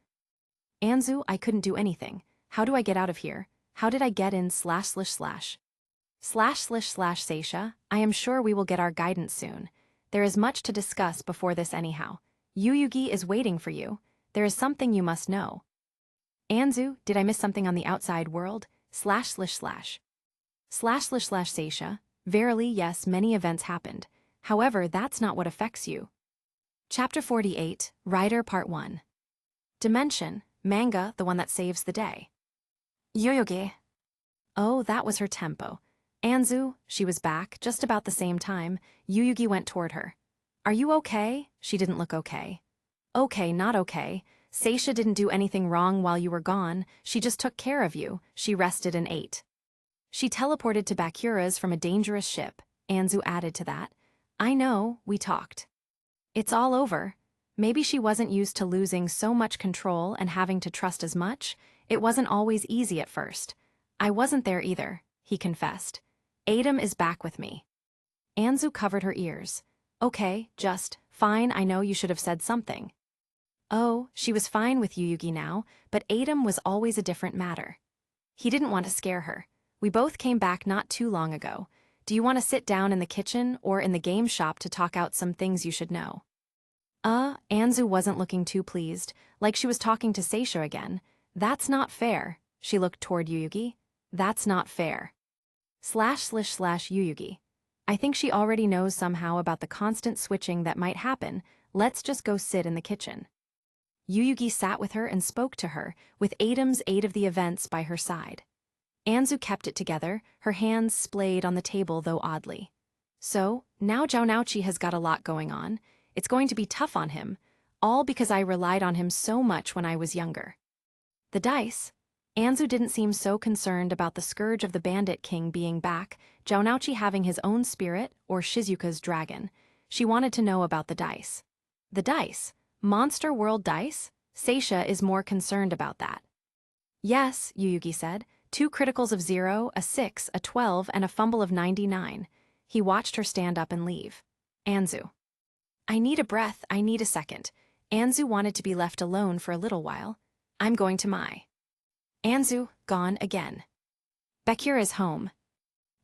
Speaker 1: Anzu, I couldn't do anything. How do I get out of here? How did I get in //. Seisha, I am sure we will get our guidance soon. There is much to discuss before this anyhow. Yuyugi is waiting for you. There is something you must know. Anzu, did I miss something on the outside world? //. Seisha, verily yes, many events happened. However, that's not what affects you. Chapter 48, Writer Part 1. Dimension, manga, the one that saves the day. Yuyugi. Oh, that was her tempo. Anzu, she was back, just about the same time. Yuyugi went toward her. Are you okay? She didn't look okay. Okay, not okay. Seisha didn't do anything wrong while you were gone. She just took care of you. She rested and ate. She teleported to Bakura's from a dangerous ship. Anzu added to that. I know, we talked. It's all over. Maybe she wasn't used to losing so much control and having to trust as much. It wasn't always easy at first. I wasn't there either, he confessed. Atom is back with me. Anzu covered her ears. Okay, just, fine, I know you should have said something. Oh, she was fine with Yuyugi now, but Atom was always a different matter. He didn't want to scare her. We both came back not too long ago. Do you want to sit down in the kitchen or in the game shop to talk out some things you should know? Anzu wasn't looking too pleased, like she was talking to Seisha again. That's not fair. She looked toward Yuyugi. That's not fair. //Yuyugi. I think she already knows somehow about the constant switching that might happen. Let's just go sit in the kitchen. Yuyugi sat with her and spoke to her, with Atom's aid of the events by her side. Anzu kept it together, her hands splayed on the table though oddly. So, now Jaunouchi has got a lot going on. It's going to be tough on him, all because I relied on him so much when I was younger. The dice? Anzu didn't seem so concerned about the scourge of the Bandit King being back, Jaunouchi having his own spirit, or Shizuka's dragon. She wanted to know about the dice. The dice? Monster World dice? Seisha is more concerned about that. Yes, Yuyugi said. 2 criticals of 0, a 6, a 12, and a fumble of 99. He watched her stand up and leave. Anzu. I need a breath, I need a second. Anzu wanted to be left alone for a little while. I'm going to my. Anzu, gone again. Bakura's home.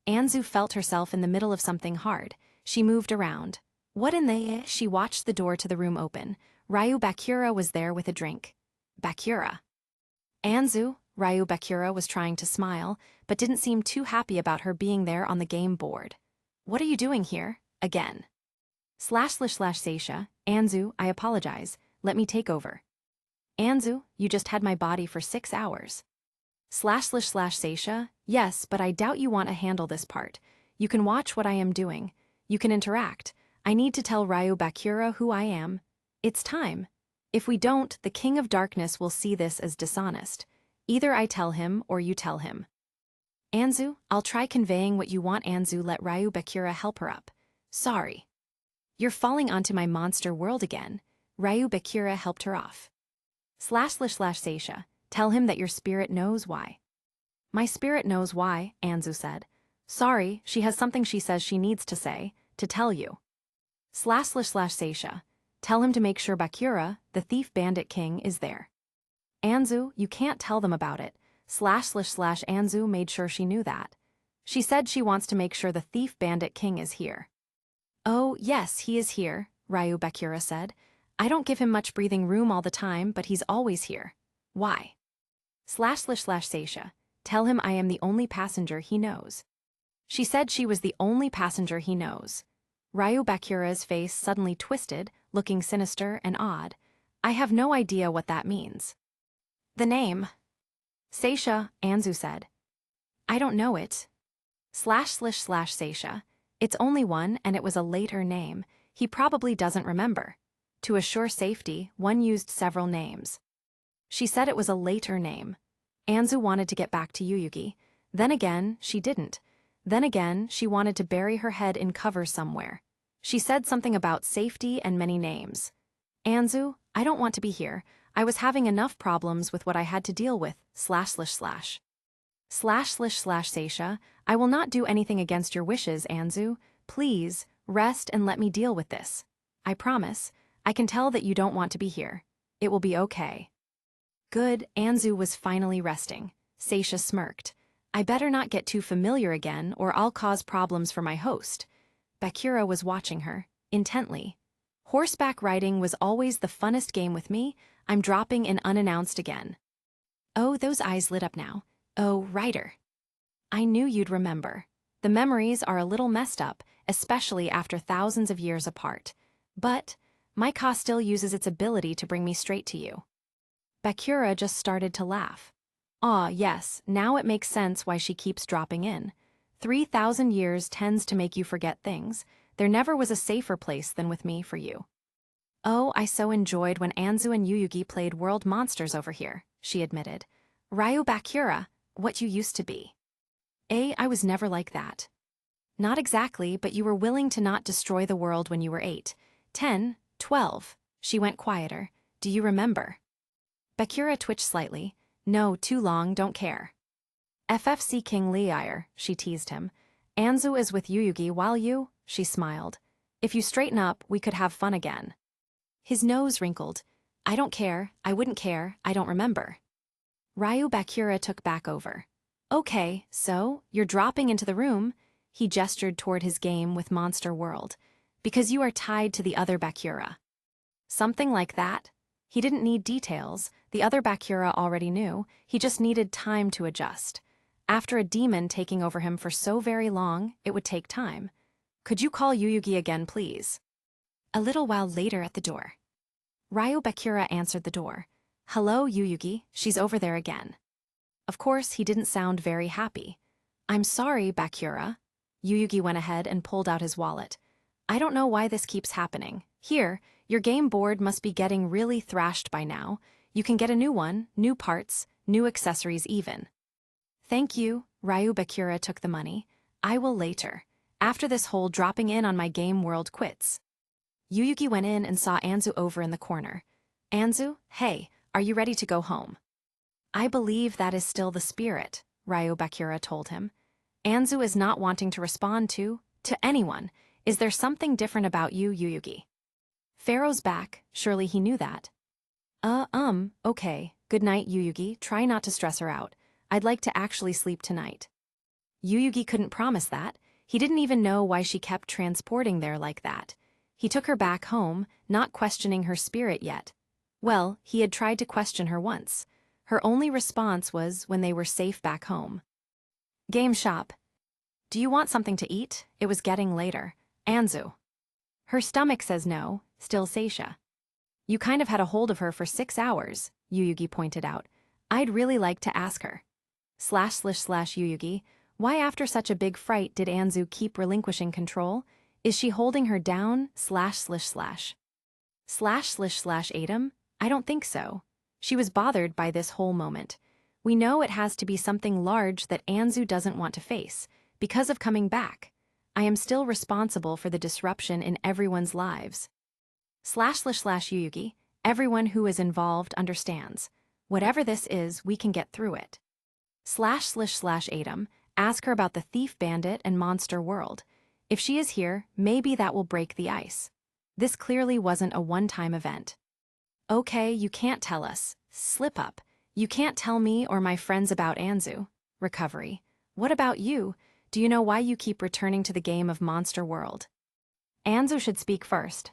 Speaker 1: Anzu felt herself in the middle of something hard. She moved around. What in the... She watched the door to the room open. Ryu Bakura was there with a drink. Bakura. Anzu, Ryu Bakura was trying to smile, but didn't seem too happy about her being there on the game board. What are you doing here? Again. //Seisha, Anzu, I apologize. Let me take over. Anzu, you just had my body for 6 hours. //Seisha, yes, but I doubt you want to handle this part. You can watch what I am doing. You can interact. I need to tell Ryu Bakura who I am. It's time. If we don't, the King of Darkness will see this as dishonest. Either I tell him or you tell him. Anzu, I'll try conveying what you want. Anzu let Ryu Bakura help her up. Sorry. You're falling onto my monster world again. Ryu Bakura helped her off. //Seisha, tell him that your spirit knows why. My spirit knows why, Anzu said. Sorry, she has something she says she needs to say, to tell you. //Seisha, tell him to make sure Bakura, the thief bandit king, is there. Anzu, you can't tell them about it. //Anzu made sure she knew that. She said she wants to make sure the thief bandit king is here. Oh, yes, he is here, Ryu Bakura said. I don't give him much breathing room all the time, but he's always here. Why? //Seisha, tell him I am the only passenger he knows. She said she was the only passenger he knows. Ryu Bakura's face suddenly twisted, looking sinister and odd. I have no idea what that means. The name. Seisha, Anzu said. I don't know it. //Seisha. It's only one and it was a later name. He probably doesn't remember. To assure safety, one used several names. She said it was a later name. Anzu wanted to get back to Yuyugi. Then again, she didn't. Then again, she wanted to bury her head in cover somewhere. She said something about safety and many names. Anzu, I don't want to be here. I was having enough problems with what I had to deal with, //. //Seisha, I will not do anything against your wishes, Anzu. Please, rest and let me deal with this. I promise. I can tell that you don't want to be here. It will be okay. Good, Anzu was finally resting. Seisha smirked. I better not get too familiar again or I'll cause problems for my host. Bakura was watching her, intently. Horseback riding was always the funnest game with me. I'm dropping in unannounced again. Oh, those eyes lit up now. Oh, Rider. I knew you'd remember. The memories are a little messed up, especially after thousands of years apart. But my Ka still uses its ability to bring me straight to you. Bakura just started to laugh. Ah, yes, now it makes sense why she keeps dropping in. 3,000 years tends to make you forget things. There never was a safer place than with me for you. Oh, I so enjoyed when Anzu and Yuyugi played World Monsters over here, she admitted. Ryu Bakura, what you used to be. I was never like that. Not exactly, but you were willing to not destroy the world when you were 8, 10, 12. She went quieter. Do you remember? Bakura twitched slightly. No, too long, don't care. FFC King Leire, she teased him. Anzu is with Yuyugi while you, she smiled. If you straighten up, we could have fun again. His nose wrinkled. I don't care, I wouldn't care, I don't remember. Ryu Bakura took back over. Okay, so, you're dropping into the room, he gestured toward his game with Monster World, because you are tied to the other Bakura. Something like that? He didn't need details, the other Bakura already knew, he just needed time to adjust. After a demon taking over him for so very long, it would take time. Could you call Yuyugi again, please? A little while later at the door. Ryu Bakura answered the door. Hello, Yuyugi, she's over there again. Of course, he didn't sound very happy. I'm sorry, Bakura. Yuyugi went ahead and pulled out his wallet. I don't know why this keeps happening. Here, your game board must be getting really thrashed by now. You can get a new one, new parts, new accessories even. Thank you, Ryu Bakura took the money. I will later. After this whole dropping in on my game world quits. Yuyugi went in and saw Anzu over in the corner. Anzu, hey, are you ready to go home? I believe that is still the spirit, Ryu Bakura told him. Anzu is not wanting to respond to anyone. Is there something different about you, Yuyugi? Pharaoh's back, surely he knew that. Okay, good night, Yuyugi, try not to stress her out. I'd like to actually sleep tonight. Yuyugi couldn't promise that. He didn't even know why she kept transporting there like that. He took her back home, not questioning her spirit yet. Well, he had tried to question her once. Her only response was when they were safe back home. Game shop. Do you want something to eat? It was getting later. Anzu. Her stomach says no, still Seisha. You kind of had a hold of her for 6 hours, Yuyugi pointed out. I'd really like to ask her. //Yuyugi, why after such a big fright did Anzu keep relinquishing control? Is she holding her down? //. //Atom, I don't think so. She was bothered by this whole moment. We know it has to be something large that Anzu doesn't want to face, because of coming back. I am still responsible for the disruption in everyone's lives. //Yuyugi, everyone who is involved understands. Whatever this is, we can get through it. //Adam, ask her about the thief bandit and monster world. If she is here, maybe that will break the ice. This clearly wasn't a one-time event. Okay, you can't tell us. Slip up. You can't tell me or my friends about Anzu. Recovery. What about you? Do you know why you keep returning to the game of Monster World? Anzu should speak first.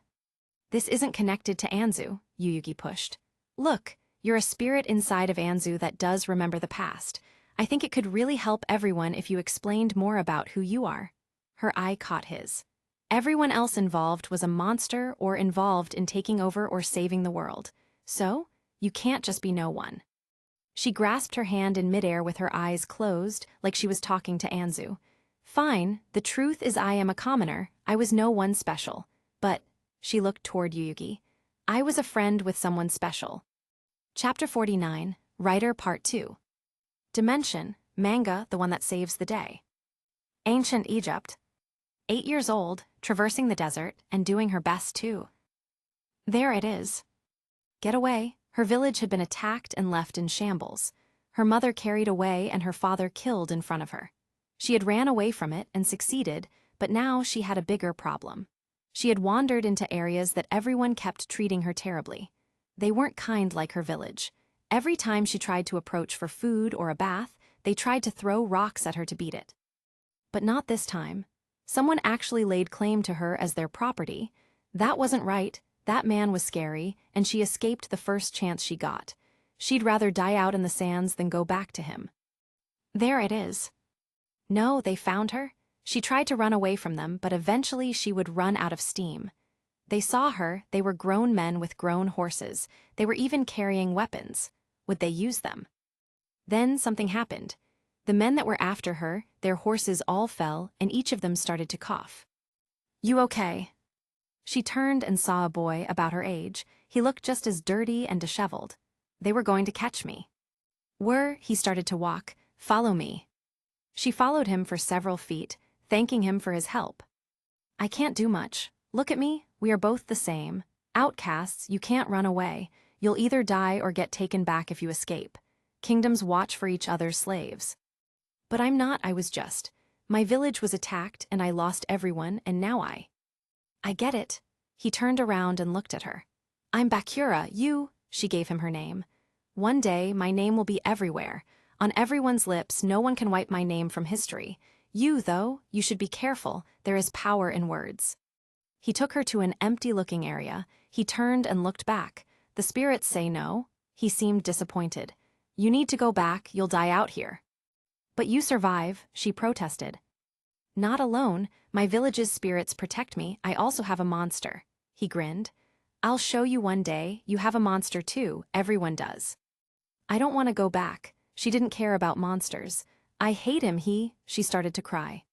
Speaker 1: This isn't connected to Anzu, Yuyugi pushed. Look, you're a spirit inside of Anzu that does remember the past. I think it could really help everyone if you explained more about who you are. Her eye caught his. Everyone else involved was a monster or involved in taking over or saving the world. So, you can't just be no one. She grasped her hand in midair with her eyes closed, like she was talking to Anzu. Fine, the truth is I am a commoner, I was no one special. But, she looked toward Yuyugi, I was a friend with someone special. Chapter 49, Writer Part 2. Dimension, manga, the one that saves the day. Ancient Egypt. 8 years old, traversing the desert, and doing her best too. There it is. Get away. Her village had been attacked and left in shambles. Her mother carried away and her father killed in front of her. She had ran away from it and succeeded, but now she had a bigger problem. She had wandered into areas that everyone kept treating her terribly. They weren't kind like her village. Every time she tried to approach for food or a bath, they tried to throw rocks at her to beat it. But not this time. Someone actually laid claim to her as their property. That wasn't right. That man was scary, and she escaped the first chance she got. She'd rather die out in the sands than go back to him. There it is. No, they found her. She tried to run away from them, but eventually she would run out of steam. They saw her. They were grown men with grown horses. They were even carrying weapons. Would they use them? Then something happened. The men that were after her, their horses all fell, and each of them started to cough. You okay? She turned and saw a boy about her age. He looked just as dirty and disheveled. They were going to catch me. He started to walk. Follow me. She followed him for several feet, thanking him for his help. I can't do much. Look at me, we are both the same. Outcasts, you can't run away. You'll either die or get taken back if you escape. Kingdoms watch for each other's slaves. But I'm not, I was just. My village was attacked and I lost everyone, and now I get it. He turned around and looked at her. I'm Bakura, she gave him her name. One day, my name will be everywhere. On everyone's lips, no one can wipe my name from history. You, though, you should be careful. There is power in words. He took her to an empty-looking area. He turned and looked back. The spirits say no. He seemed disappointed. You need to go back, you'll die out here. But you survive, she protested. Not alone, my village's spirits protect me, I also have a monster. He grinned. I'll show you one day, you have a monster too, everyone does. I don't want to go back. She didn't care about monsters. I hate him, she started to cry.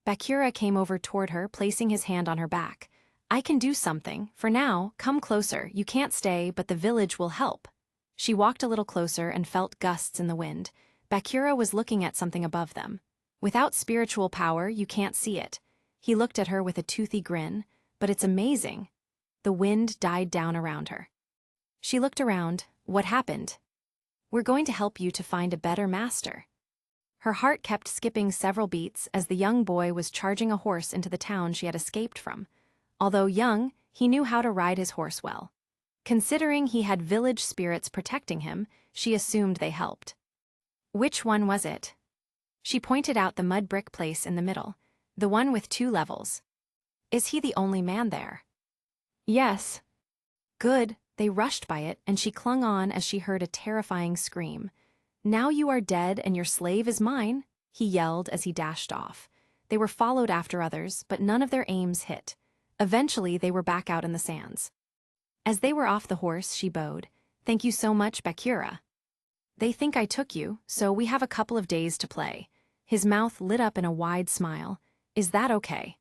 Speaker 1: Bakura came over toward her, placing his hand on her back. I can do something, for now, come closer, you can't stay, but the village will help. She walked a little closer and felt gusts in the wind. Bakura was looking at something above them. Without spiritual power, you can't see it. He looked at her with a toothy grin. But it's amazing. The wind died down around her. She looked around. What happened? We're going to help you to find a better master. Her heart kept skipping several beats as the young boy was charging a horse into the town she had escaped from. Although young, he knew how to ride his horse well. Considering he had village spirits protecting him, she assumed they helped. Which one was it? She pointed out the mud brick place in the middle, the one with 2 levels. Is he the only man there? Yes. Good, they rushed by it, and she clung on as she heard a terrifying scream. Now you are dead and your slave is mine, he yelled as he dashed off. They were followed after others, but none of their aims hit. Eventually, they were back out in the sands. As they were off the horse, she bowed. Thank you so much, Bakura. They think I took you, so we have a couple of days to play. His mouth lit up in a wide smile. Is that okay?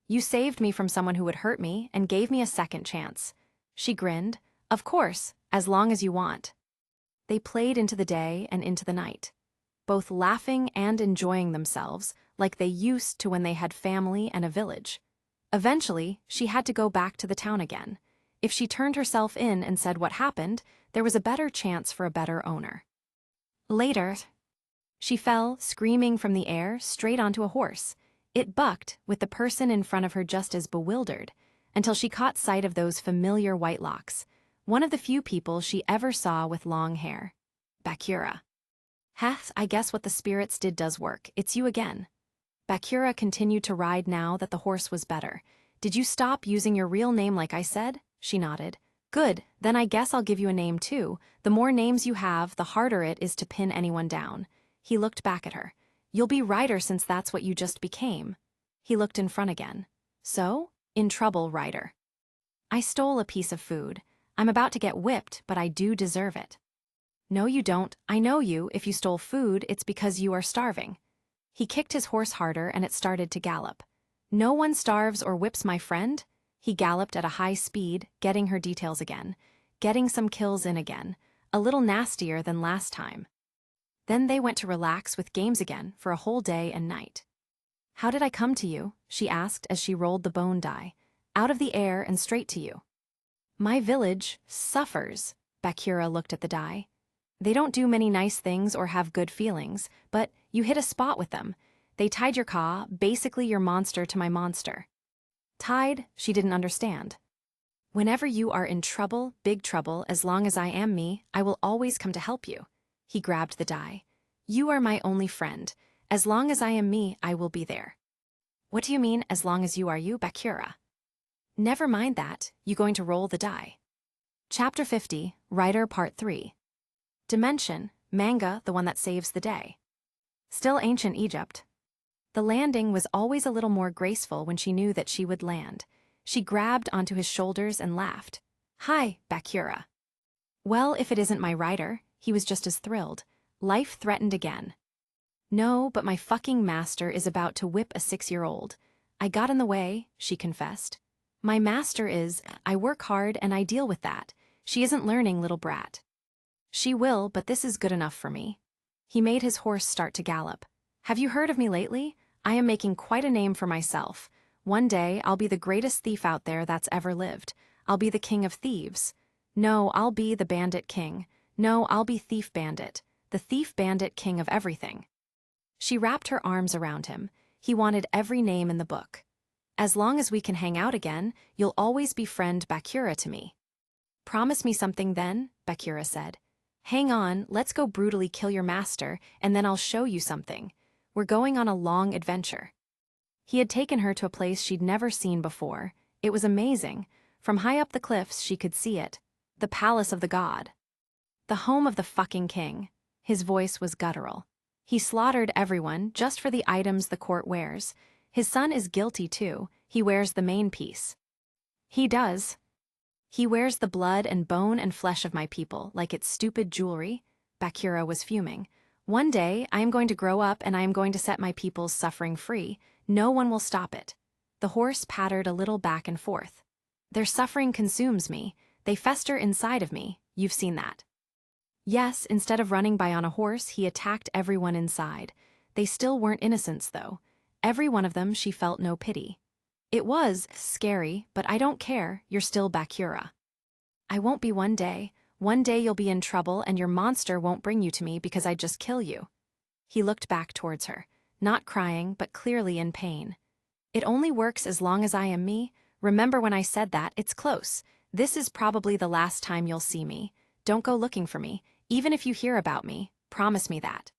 Speaker 1: You saved me from someone who would hurt me and gave me a second chance. She grinned. Of course, as long as you want. They played into the day and into the night, both laughing and enjoying themselves like they used to when they had family and a village. Eventually, she had to go back to the town again. If she turned herself in and said what happened, there was a better chance for a better owner. Later, she fell, screaming from the air, straight onto a horse. It bucked, with the person in front of her just as bewildered, until she caught sight of those familiar white locks, one of the few people she ever saw with long hair. Bakura. Heth, I guess what the spirits did does work. It's you again. Bakura continued to ride now that the horse was better. Did you stop using your real name like I said? She nodded. Good, then I guess I'll give you a name too. The more names you have, the harder it is to pin anyone down. He looked back at her. You'll be Ryder since that's what you just became. He looked in front again. So? In trouble, Ryder. I stole a piece of food. I'm about to get whipped, but I do deserve it. No, you don't. I know you. If you stole food, it's because you are starving. He kicked his horse harder and it started to gallop. No one starves or whips my friend. He galloped at a high speed, getting her details again, getting some kills in again, a little nastier than last time. Then they went to relax with games again for a whole day and night. How did I come to you? She asked as she rolled the bone die, out of the air and straight to you. My village suffers. Bakura looked at the die. They don't do many nice things or have good feelings, but you hit a spot with them. They tied your ka, basically your monster, to my monster. Tied? She didn't understand. Whenever you are in trouble, big trouble, as long as I am me, I will always come to help you. He grabbed the die. You are my only friend. As long as I am me, I will be there. What do you mean, as long as you are you, Bakura? Never mind that, you going to roll the die. Chapter 50, Writer Part 3. Dimension, manga, the one that saves the day. Still ancient Egypt. The landing was always a little more graceful when she knew that she would land. She grabbed onto his shoulders and laughed. Hi, Bakura. Well, if it isn't my rider, he was just as thrilled. Life threatened again. No, but my fucking master is about to whip a 6-year-old. I got in the way, she confessed. My master is, I work hard and I deal with that. She isn't learning, little brat. She will, but this is good enough for me. He made his horse start to gallop. Have you heard of me lately? I am making quite a name for myself. One day, I'll be the greatest thief out there that's ever lived. I'll be the king of thieves. No, I'll be the bandit king. No, I'll be thief bandit. The thief bandit king of everything. She wrapped her arms around him. He wanted every name in the book. As long as we can hang out again, you'll always be friend Bakura to me. Promise me something then, Bakura said. Hang on, let's go brutally kill your master, and then I'll show you something. We're going on a long adventure. He had taken her to a place she'd never seen before. It was amazing. From high up the cliffs she could see it. The palace of the god. The home of the fucking king. His voice was guttural. He slaughtered everyone just for the items the court wears. His son is guilty too. He wears the main piece. He does. He wears the blood and bone and flesh of my people like it's stupid jewelry. Bakura was fuming. One day, I am going to grow up and I am going to set my people's suffering free. No one will stop it. The horse pattered a little back and forth. Their suffering consumes me. They fester inside of me. You've seen that. Yes, instead of running by on a horse, he attacked everyone inside. They still weren't innocents, though. Every one of them she felt no pity. It was scary, but I don't care. You're still Bakura. I won't be one day. One day you'll be in trouble and your monster won't bring you to me because I'd just kill you. He looked back towards her, not crying, but clearly in pain. It only works as long as I am me. Remember when I said that? It's close. This is probably the last time you'll see me. Don't go looking for me, even if you hear about me. Promise me that.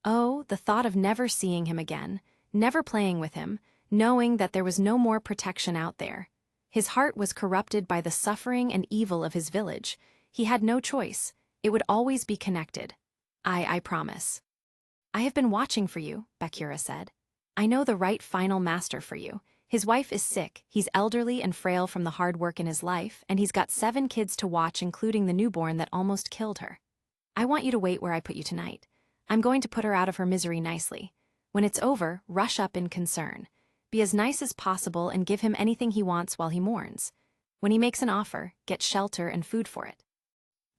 Speaker 1: Oh, the thought of never seeing him again, never playing with him, knowing that there was no more protection out there. His heart was corrupted by the suffering and evil of his village. He had no choice. It would always be connected. I promise. I have been watching for you, Bakura said. I know the right final master for you. His wife is sick, he's elderly and frail from the hard work in his life, and he's got 7 kids to watch, including the newborn that almost killed her. I want you to wait where I put you tonight. I'm going to put her out of her misery nicely. When it's over, rush up in concern. Be as nice as possible and give him anything he wants while he mourns. When he makes an offer, get shelter and food for it.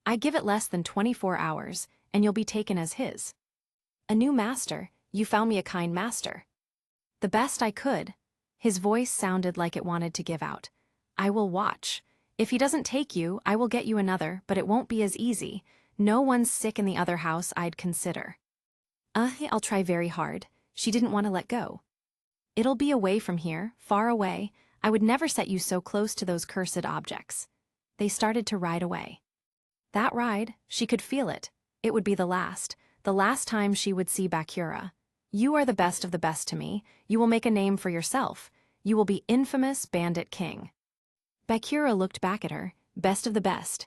Speaker 1: I give it less than 24 hours, and you'll be taken as his. A new master, you found me a kind master. The best I could. His voice sounded like it wanted to give out. I will watch. If he doesn't take you, I will get you another, but it won't be as easy. No one's sick in the other house I'd consider. I'll try very hard. She didn't want to let go. It'll be away from here, far away. I would never set you so close to those cursed objects. They started to ride away. That ride, she could feel it. It would be the last time she would see Bakura. You are the best of the best to me. You will make a name for yourself. You will be infamous bandit king. Bakura looked back at her, best of the best.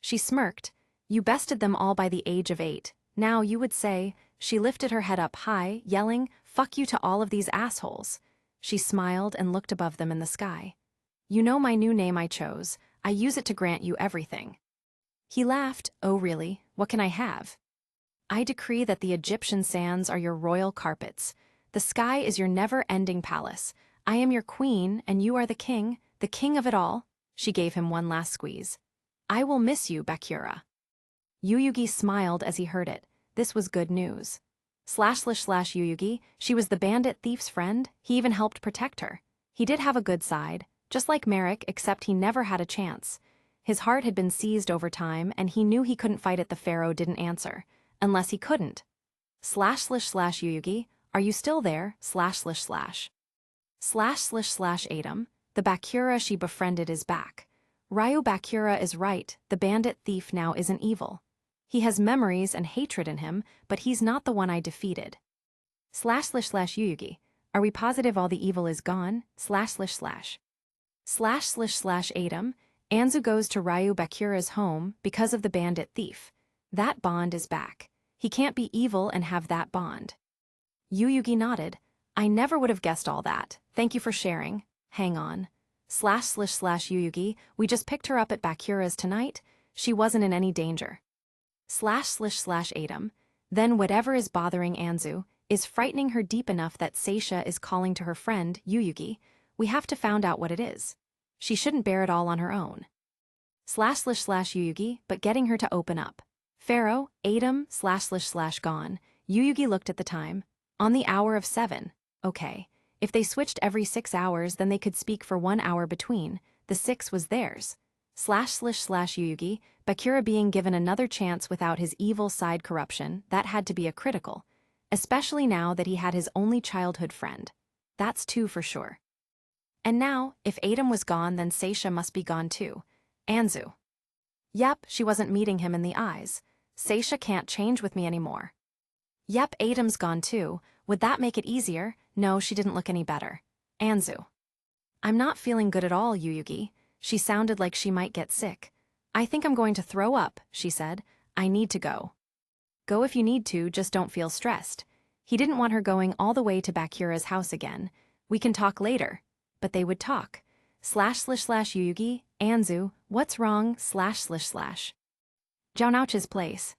Speaker 1: She smirked. You bested them all by the age of 8. Now you would say, she lifted her head up high, yelling, fuck you to all of these assholes. She smiled and looked above them in the sky. You know my new name I chose. I use it to grant you everything. He laughed. Oh really, what can I have? I decree that the Egyptian sands are your royal carpets. The sky is your never-ending palace. I am your queen, and you are the king of it all. She gave him one last squeeze. I will miss you, Bakura. Yuyugi smiled as he heard it. This was good news. //Yuyugi, she was the bandit thief's friend. He even helped protect her. He did have a good side, just like Merrick, except he never had a chance. His heart had been seized over time, and he knew he couldn't fight it. The pharaoh didn't answer. Unless he couldn't. //Yuyugi, are you still there? //Atom, the Bakura she befriended is back. Ryu Bakura is right, the bandit thief now isn't evil. He has memories and hatred in him, but he's not the one I defeated. //Yuyugi, are we positive all the evil is gone? //Atom, Anzu goes to Ryu Bakura's home because of the bandit thief. That bond is back. He can't be evil and have that bond. Yuyugi nodded. I never would have guessed all that. Thank you for sharing. Hang on. //Yuyugi, we just picked her up at Bakura's tonight. She wasn't in any danger. //Atom, then whatever is bothering Anzu is frightening her deep enough that Seisha is calling to her friend, Yuyugi. We have to find out what it is. She shouldn't bear it all on her own. //Yuyugi, but getting her to open up. Pharaoh, Atom, / gone. Yuyugi looked at the time. On the hour of 7. Okay. If they switched every 6 hours, then they could speak for 1 hour between. The 6 was theirs. //Yuyugi, Bakura being given another chance without his evil side corruption, that had to be a critical. Especially now that he had his only childhood friend. That's 2 for sure. And now, if Atom was gone, then Seisha must be gone too. Anzu. Yep, she wasn't meeting him in the eyes. Seisha can't change with me anymore. Yep, Atom's gone too. Would that make it easier? No, she didn't look any better. Anzu. I'm not feeling good at all, Yuyugi. She sounded like she might get sick. I think I'm going to throw up, she said. I need to go. Go if you need to, just don't feel stressed. He didn't want her going all the way to Bakura's house again. We can talk later. But they would talk. //Yuyugi, Anzu, what's wrong? //. Jaunouch's place.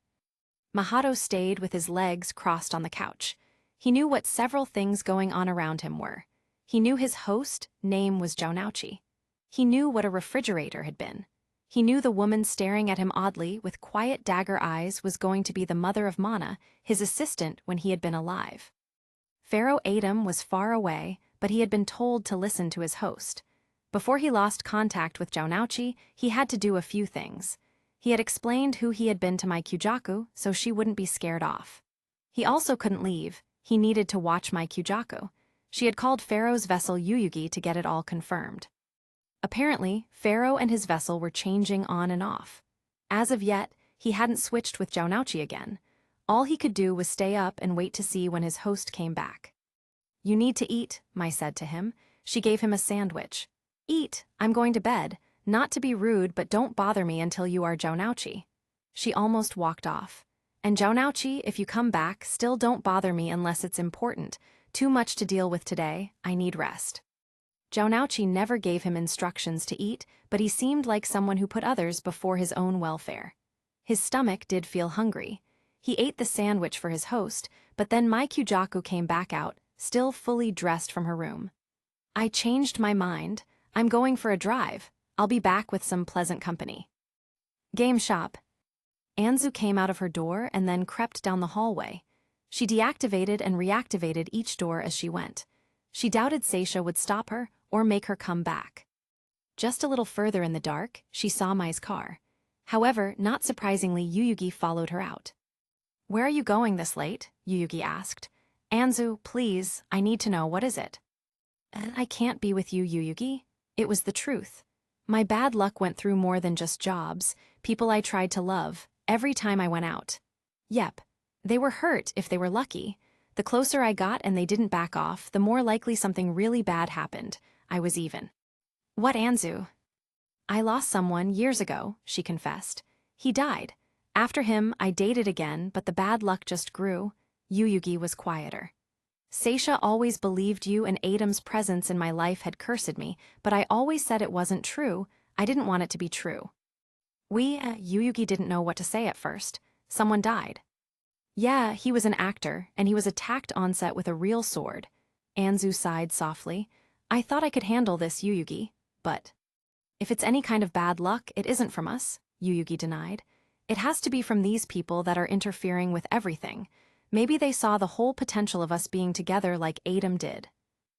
Speaker 1: Mahato stayed with his legs crossed on the couch. He knew what several things going on around him were. He knew his host name was Jaunouchi. He knew what a refrigerator had been. He knew the woman staring at him oddly with quiet dagger eyes was going to be the mother of Mana, his assistant when he had been alive. Pharaoh Atom was far away, but he had been told to listen to his host. Before he lost contact with Jaunouchi, he had to do a few things. He had explained who he had been to Mai Kyujaku, so she wouldn't be scared off. He also couldn't leave. He needed to watch Mai Kyujaku. She had called Pharaoh's vessel Yuyugi to get it all confirmed. Apparently, Pharaoh and his vessel were changing on and off. As of yet, he hadn't switched with Jaunouchi again. All he could do was stay up and wait to see when his host came back. You need to eat, Mai said to him. She gave him a sandwich. Eat, I'm going to bed. Not to be rude, but don't bother me until you are Jaunouchi. She almost walked off. And Jaunouchi, if you come back, still don't bother me unless it's important. Too much to deal with today, I need rest. Jaunouchi never gave him instructions to eat, but he seemed like someone who put others before his own welfare. His stomach did feel hungry. He ate the sandwich for his host, but then Mai Kyujaku came back out, still fully dressed from her room. I changed my mind. I'm going for a drive. I'll be back with some pleasant company. Game shop. Anzu came out of her door and then crept down the hallway. She deactivated and reactivated each door as she went. She doubted Seisha would stop her or make her come back. Just a little further in the dark, she saw Mai's car. However, not surprisingly, Yuyugi followed her out. "Where are you going this late?" Yuyugi asked. "Anzu, please, I need to know, what is it?" "I can't be with you, Yuyugi." It was the truth. My bad luck went through more than just jobs, people I tried to love, every time I went out. Yep, they were hurt if they were lucky. The closer I got and they didn't back off, the more likely something really bad happened. I was even. "What, Anzu?" "I lost someone years ago," she confessed. "He died. After him, I dated again, but the bad luck just grew." Yuyugi was quieter. "Seisha always believed you, and Adam's presence in my life had cursed me, but I always said it wasn't true. I didn't want it to be true." Yuyugi didn't know what to say at first. "Someone died." "Yeah, he was an actor, and he was attacked on set with a real sword." Anzu sighed softly. "I thought I could handle this, Yuyugi, but..." "If it's any kind of bad luck, it isn't from us," Yuyugi denied. "It has to be from these people that are interfering with everything. Maybe they saw the whole potential of us being together like Adam did."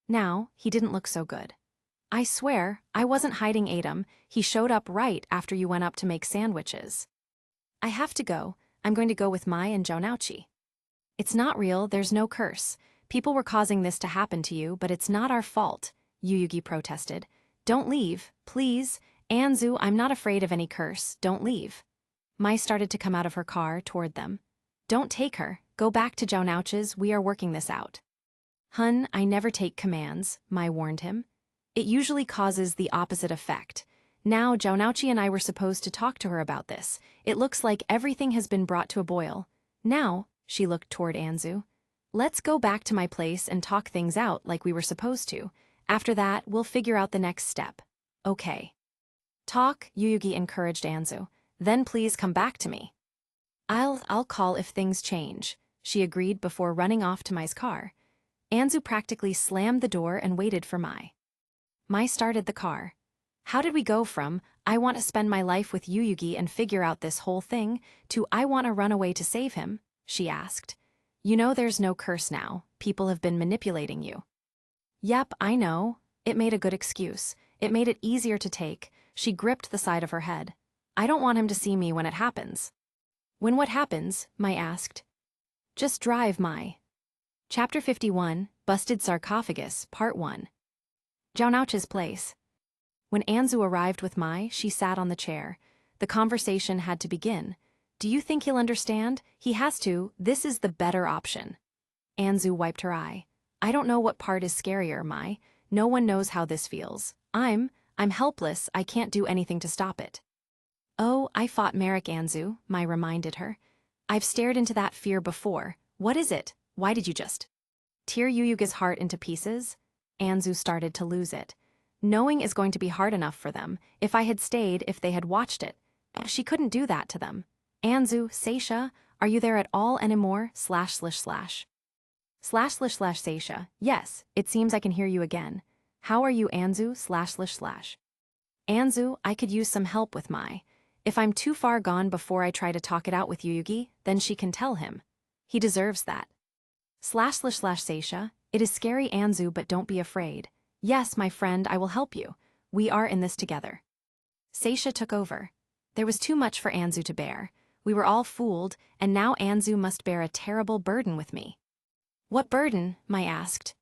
Speaker 1: Now, he didn't look so good. "I swear, I wasn't hiding Adam. He showed up right after you went up to make sandwiches." "I have to go. I'm going to go with Mai and Jonauchi." "It's not real, there's no curse. People were causing this to happen to you, but it's not our fault," Yuyugi protested. "Don't leave, please. Anzu, I'm not afraid of any curse, don't leave." Mai started to come out of her car toward them. "Don't take her. Go back to Jonauchi's, we are working this out." "Hun, I never take commands," Mai warned him. "It usually causes the opposite effect. Now, Jonauchi and I were supposed to talk to her about this. It looks like everything has been brought to a boil. Now," she looked toward Anzu, "let's go back to my place and talk things out like we were supposed to. After that, we'll figure out the next step." "Okay." "Talk," Yuyugi encouraged Anzu. "Then please come back to me." I'll call if things change," she agreed before running off to Mai's car. Anzu practically slammed the door and waited for Mai. Mai started the car. "How did we go from, 'I want to spend my life with Yuyugi and figure out this whole thing,' to 'I want to run away to save him'?" she asked. "You know there's no curse now. People have been manipulating you." "Yep, I know." It made a good excuse. It made it easier to take. She gripped the side of her head. "I don't want him to see me when it happens." "When what happens?" Mai asked. "Just drive, Mai." Chapter 51, Busted Sarcophagus, Part 1. Jonauchi's place. When Anzu arrived with Mai, she sat on the chair. The conversation had to begin. "Do you think he'll understand? He has to. This is the better option." Anzu wiped her eye. "I don't know what part is scarier, Mai. No one knows how this feels. I'm helpless. I can't do anything to stop it." "Oh, I fought Merrick, Anzu," Mai reminded her. "I've stared into that fear before. What is it? Why did you just tear Yuyugi's heart into pieces?" Anzu started to lose it. Knowing is going to be hard enough for them. If I had stayed, if they had watched it. She couldn't do that to them. "Anzu, Seisha, are you there at all anymore? ////. Seisha, yes, it seems I can hear you again. How are you, Anzu? //. Anzu, I could use some help with Mai. If I'm too far gone before I try to talk it out with Yuyugi, then she can tell him. He deserves that. //. Seisha, it is scary, Anzu, but don't be afraid. Yes, my friend, I will help you. We are in this together." Seisha took over. There was too much for Anzu to bear. We were all fooled, and now Anzu must bear a terrible burden with me. "What burden?" Mai asked.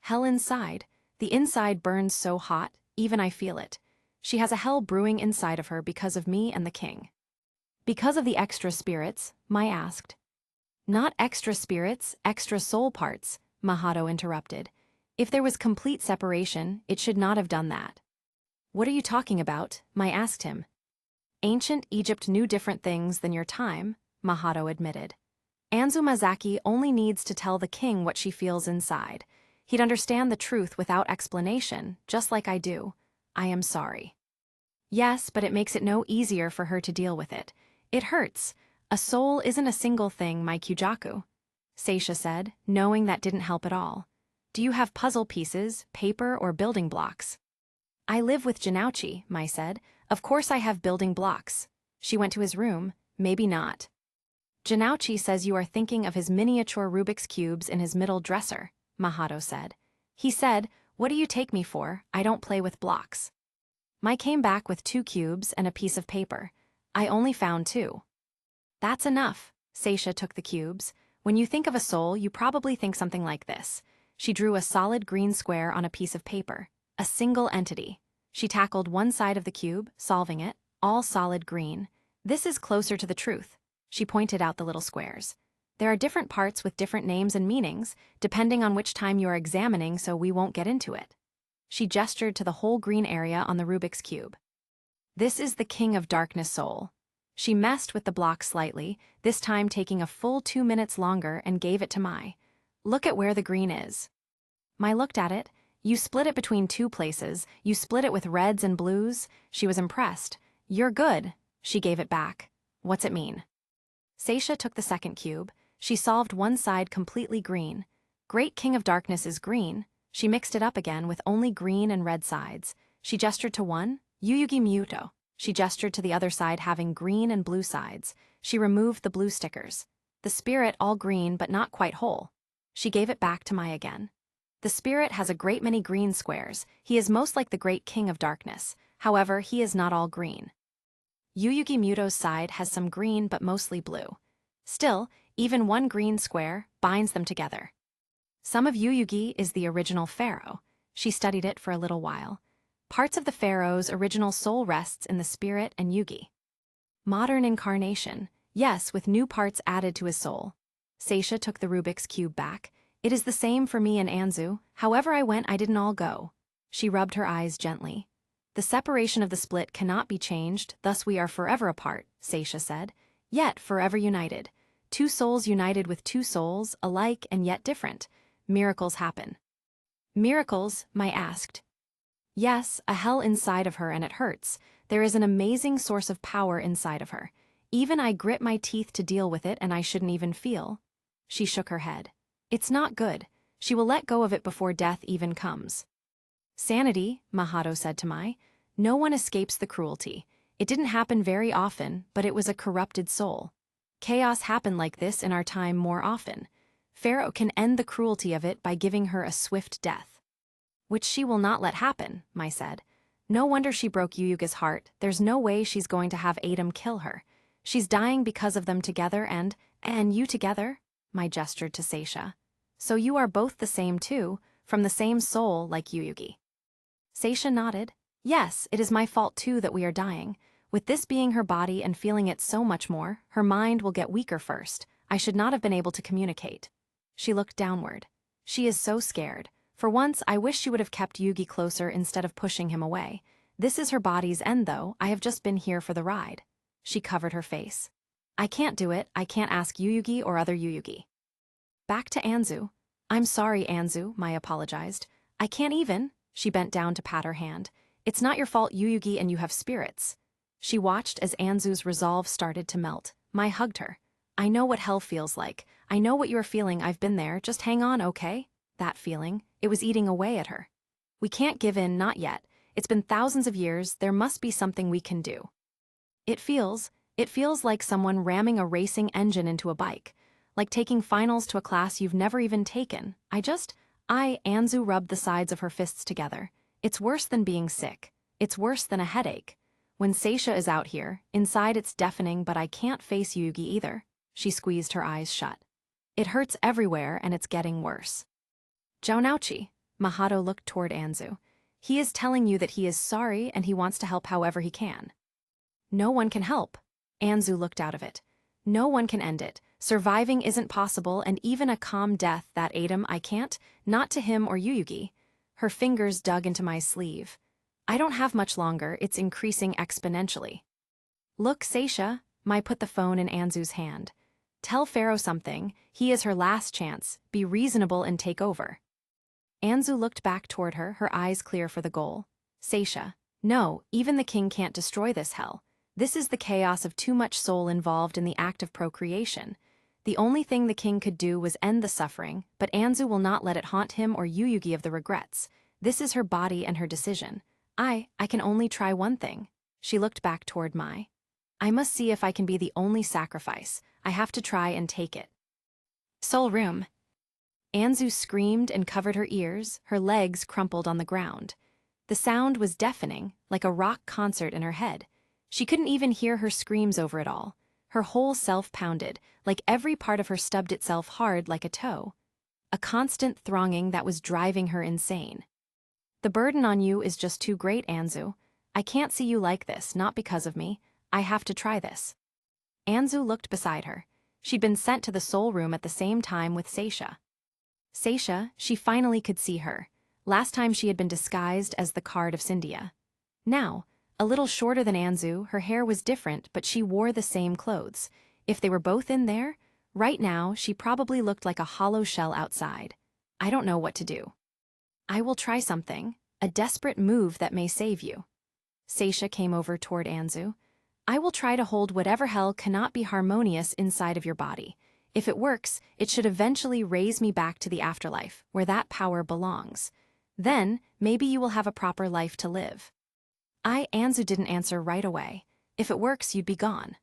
Speaker 1: "Hell inside. The inside burns so hot, even I feel it. She has a hell brewing inside of her because of me and the king." "Because of the extra spirits?" Mai asked. "Not extra spirits, extra soul parts," Mahato interrupted. "If there was complete separation, it should not have done that." "What are you talking about?" Mai asked him. "Ancient Egypt knew different things than your time," Mahato admitted. "Anzu Mazaki only needs to tell the king what she feels inside. He'd understand the truth without explanation, just like I do. I am sorry." "Yes, but it makes it no easier for her to deal with it. It hurts. A soul isn't a single thing, my Kyujaku," Seisha said, knowing that didn't help at all. "Do you have puzzle pieces, paper, or building blocks?" I live with Janouchi, Mai said. Of course I have building blocks. She went to his room. Maybe not. Janouchi says you are thinking of his miniature Rubik's cubes in his middle dresser, Mahato said. He said, what do you take me for? I don't play with blocks. Mai came back with 2 cubes and a piece of paper. I only found 2. That's enough. Seisha took the cubes. When you think of a soul, you probably think something like this. She drew a solid green square on a piece of paper. A single entity. She tackled one side of the cube, solving it, all solid green. This is closer to the truth. She pointed out the little squares. There are different parts with different names and meanings, depending on which time you are examining, so we won't get into it. She gestured to the whole green area on the Rubik's cube. This is the King of Darkness soul. She messed with the block slightly, this time taking a full 2 minutes longer, and gave it to Mai. Look at where the green is. Mai looked at it. You split it between 2 places. You split it with reds and blues. She was impressed. You're good. She gave it back. What's it mean? Seisha took the second cube. She solved one side completely green. Great King of Darkness is green. She mixed it up again with only green and red sides. She gestured to one. Yuyugi Muto. She gestured to the other side having green and blue sides. She removed the blue stickers. The spirit all green but not quite whole. She gave it back to Mai again. The spirit has a great many green squares. He is most like the great King of Darkness. However, he is not all green. Yuyugi Muto's side has some green but mostly blue. Still, even one green square binds them together. Some of Yuyugi is the original pharaoh. She studied it for a little while. Parts of the pharaoh's original soul rests in the spirit and Yugi. Modern incarnation, yes, with new parts added to his soul. Seisha took the Rubik's cube back. It is the same for me and Anzu. However I went, I didn't all go. She rubbed her eyes gently. The separation of the split cannot be changed, thus we are forever apart, Seisha said. Yet forever united. 2 souls united with 2 souls, alike and yet different. Miracles happen. Miracles? Mai asked. Yes, a hell inside of her and it hurts. There is an amazing source of power inside of her. Even I grit my teeth to deal with it and I shouldn't even feel. She shook her head. It's not good. She will let go of it before death even comes. Sanity, Mahato said to Mai. No one escapes the cruelty. It didn't happen very often, but it was a corrupted soul. Chaos happened like this in our time more often. Pharaoh can end the cruelty of it by giving her a swift death. Which she will not let happen, Mai said. No wonder she broke Yuyuga's heart. There's no way she's going to have Adam kill her. She's dying because of them together and you together? Mai gestured to Seisha. So you are both the same too, from the same soul like Yuyugi. Seisha nodded. Yes, it is my fault too that we are dying. With this being her body and feeling it so much more, her mind will get weaker first. I should not have been able to communicate. She looked downward. She is so scared. For once, I wish she would have kept Yugi closer instead of pushing him away. This is her body's end though, I have just been here for the ride. She covered her face. I can't do it, I can't ask Yuyugi or other Yuyugi. Back to Anzu. I'm sorry, Anzu, Mai apologized. I can't even. She bent down to pat her hand. It's not your fault, Yuyugi, and you have spirits. She watched as Anzu's resolve started to melt. Mai hugged her. I know what hell feels like. I know what you're feeling, I've been there, just hang on, okay? That feeling, it was eating away at her. We can't give in, not yet. It's been thousands of years, there must be something we can do. It feels like someone ramming a racing engine into a bike. Like taking finals to a class you've never even taken. Anzu rubbed the sides of her fists together. It's worse than being sick. It's worse than a headache. When Seisha is out here, inside it's deafening, but I can't face Yugi either. She squeezed her eyes shut. It hurts everywhere and it's getting worse. Jaunouchi, Mahato looked toward Anzu. He is telling you that he is sorry and he wants to help however he can. No one can help. Anzu looked out of it. No one can end it. Surviving isn't possible, and even a calm death, that Adam, I can't, not to him or Yuyugi. Her fingers dug into my sleeve. I don't have much longer, it's increasing exponentially. Look, Seisha, Mai put the phone in Anzu's hand. Tell Pharaoh something, he is her last chance, be reasonable and take over. Anzu looked back toward her, her eyes clear for the goal. Seisha, no, even the king can't destroy this hell. This is the chaos of too much soul involved in the act of procreation. The only thing the king could do was end the suffering, but Anzu will not let it haunt him or Yuyugi of the regrets. This is her body and her decision. I can only try one thing. She looked back toward Mai. I must see if I can be the only sacrifice. I have to try and take it. Soul room. Anzu screamed and covered her ears, her legs crumpled on the ground. The sound was deafening, like a rock concert in her head. She couldn't even hear her screams over it all. Her whole self pounded, like every part of her stubbed itself hard like a toe. A constant thronging that was driving her insane. The burden on you is just too great, Anzu. I can't see you like this, not because of me. I have to try this. Anzu looked beside her. She'd been sent to the soul room at the same time with Seisha. Seisha, she finally could see her. Last time she had been disguised as the card of Cyndia. Now, a little shorter than Anzu, her hair was different, but she wore the same clothes. If they were both in there, right now she probably looked like a hollow shell outside. I don't know what to do. I will try something, a desperate move that may save you. Seisha came over toward Anzu. I will try to hold whatever hell cannot be harmonious inside of your body. If it works, it should eventually raise me back to the afterlife, where that power belongs. Then, maybe you will have a proper life to live. Anzu didn't answer right away. If it works, you'd be gone.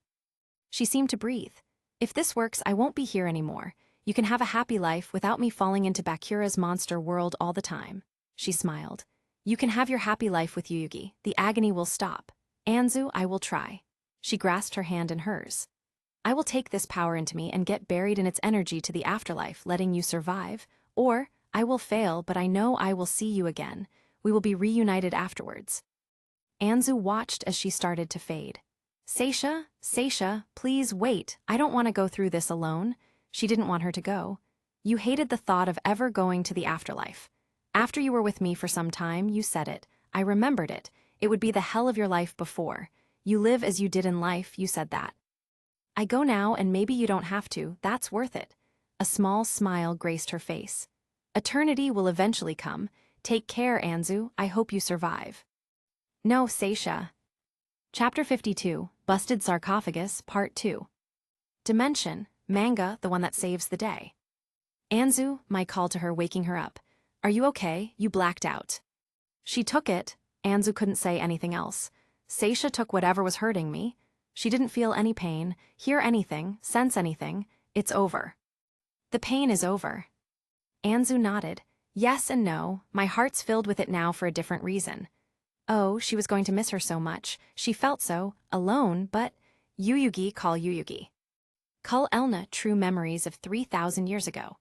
Speaker 1: She seemed to breathe. If this works, I won't be here anymore. You can have a happy life without me falling into Bakura's monster world all the time. She smiled. You can have your happy life with Yugi. The agony will stop. Anzu, I will try. She grasped her hand in hers. I will take this power into me and get buried in its energy to the afterlife, letting you survive. Or, I will fail, but I know I will see you again. We will be reunited afterwards. Anzu watched as she started to fade. Seisha, please wait. I don't want to go through this alone. She didn't want her to go. You hated the thought of ever going to the afterlife. After you were with me for some time, you said it. I remembered it. It would be the hell of your life before. You live as you did in life, you said that. I go now and maybe you don't have to, that's worth it. A small smile graced her face. Eternity will eventually come. Take care, Anzu, I hope you survive. No, Seisha. Chapter 52, Busted Sarcophagus, Part 2. Dimension, manga, the one that saves the day. Anzu, Mai called to her, waking her up. Are you okay? You blacked out. She took it. Anzu couldn't say anything else. Seisha took whatever was hurting me. She didn't feel any pain, hear anything, sense anything. It's over. The pain is over. Anzu nodded. Yes and no, my heart's filled with it now for a different reason. Oh, she was going to miss her so much. She felt so, alone, but Yuyugi call Yuyugi. Cull Elna, true memories of 3,000 years ago.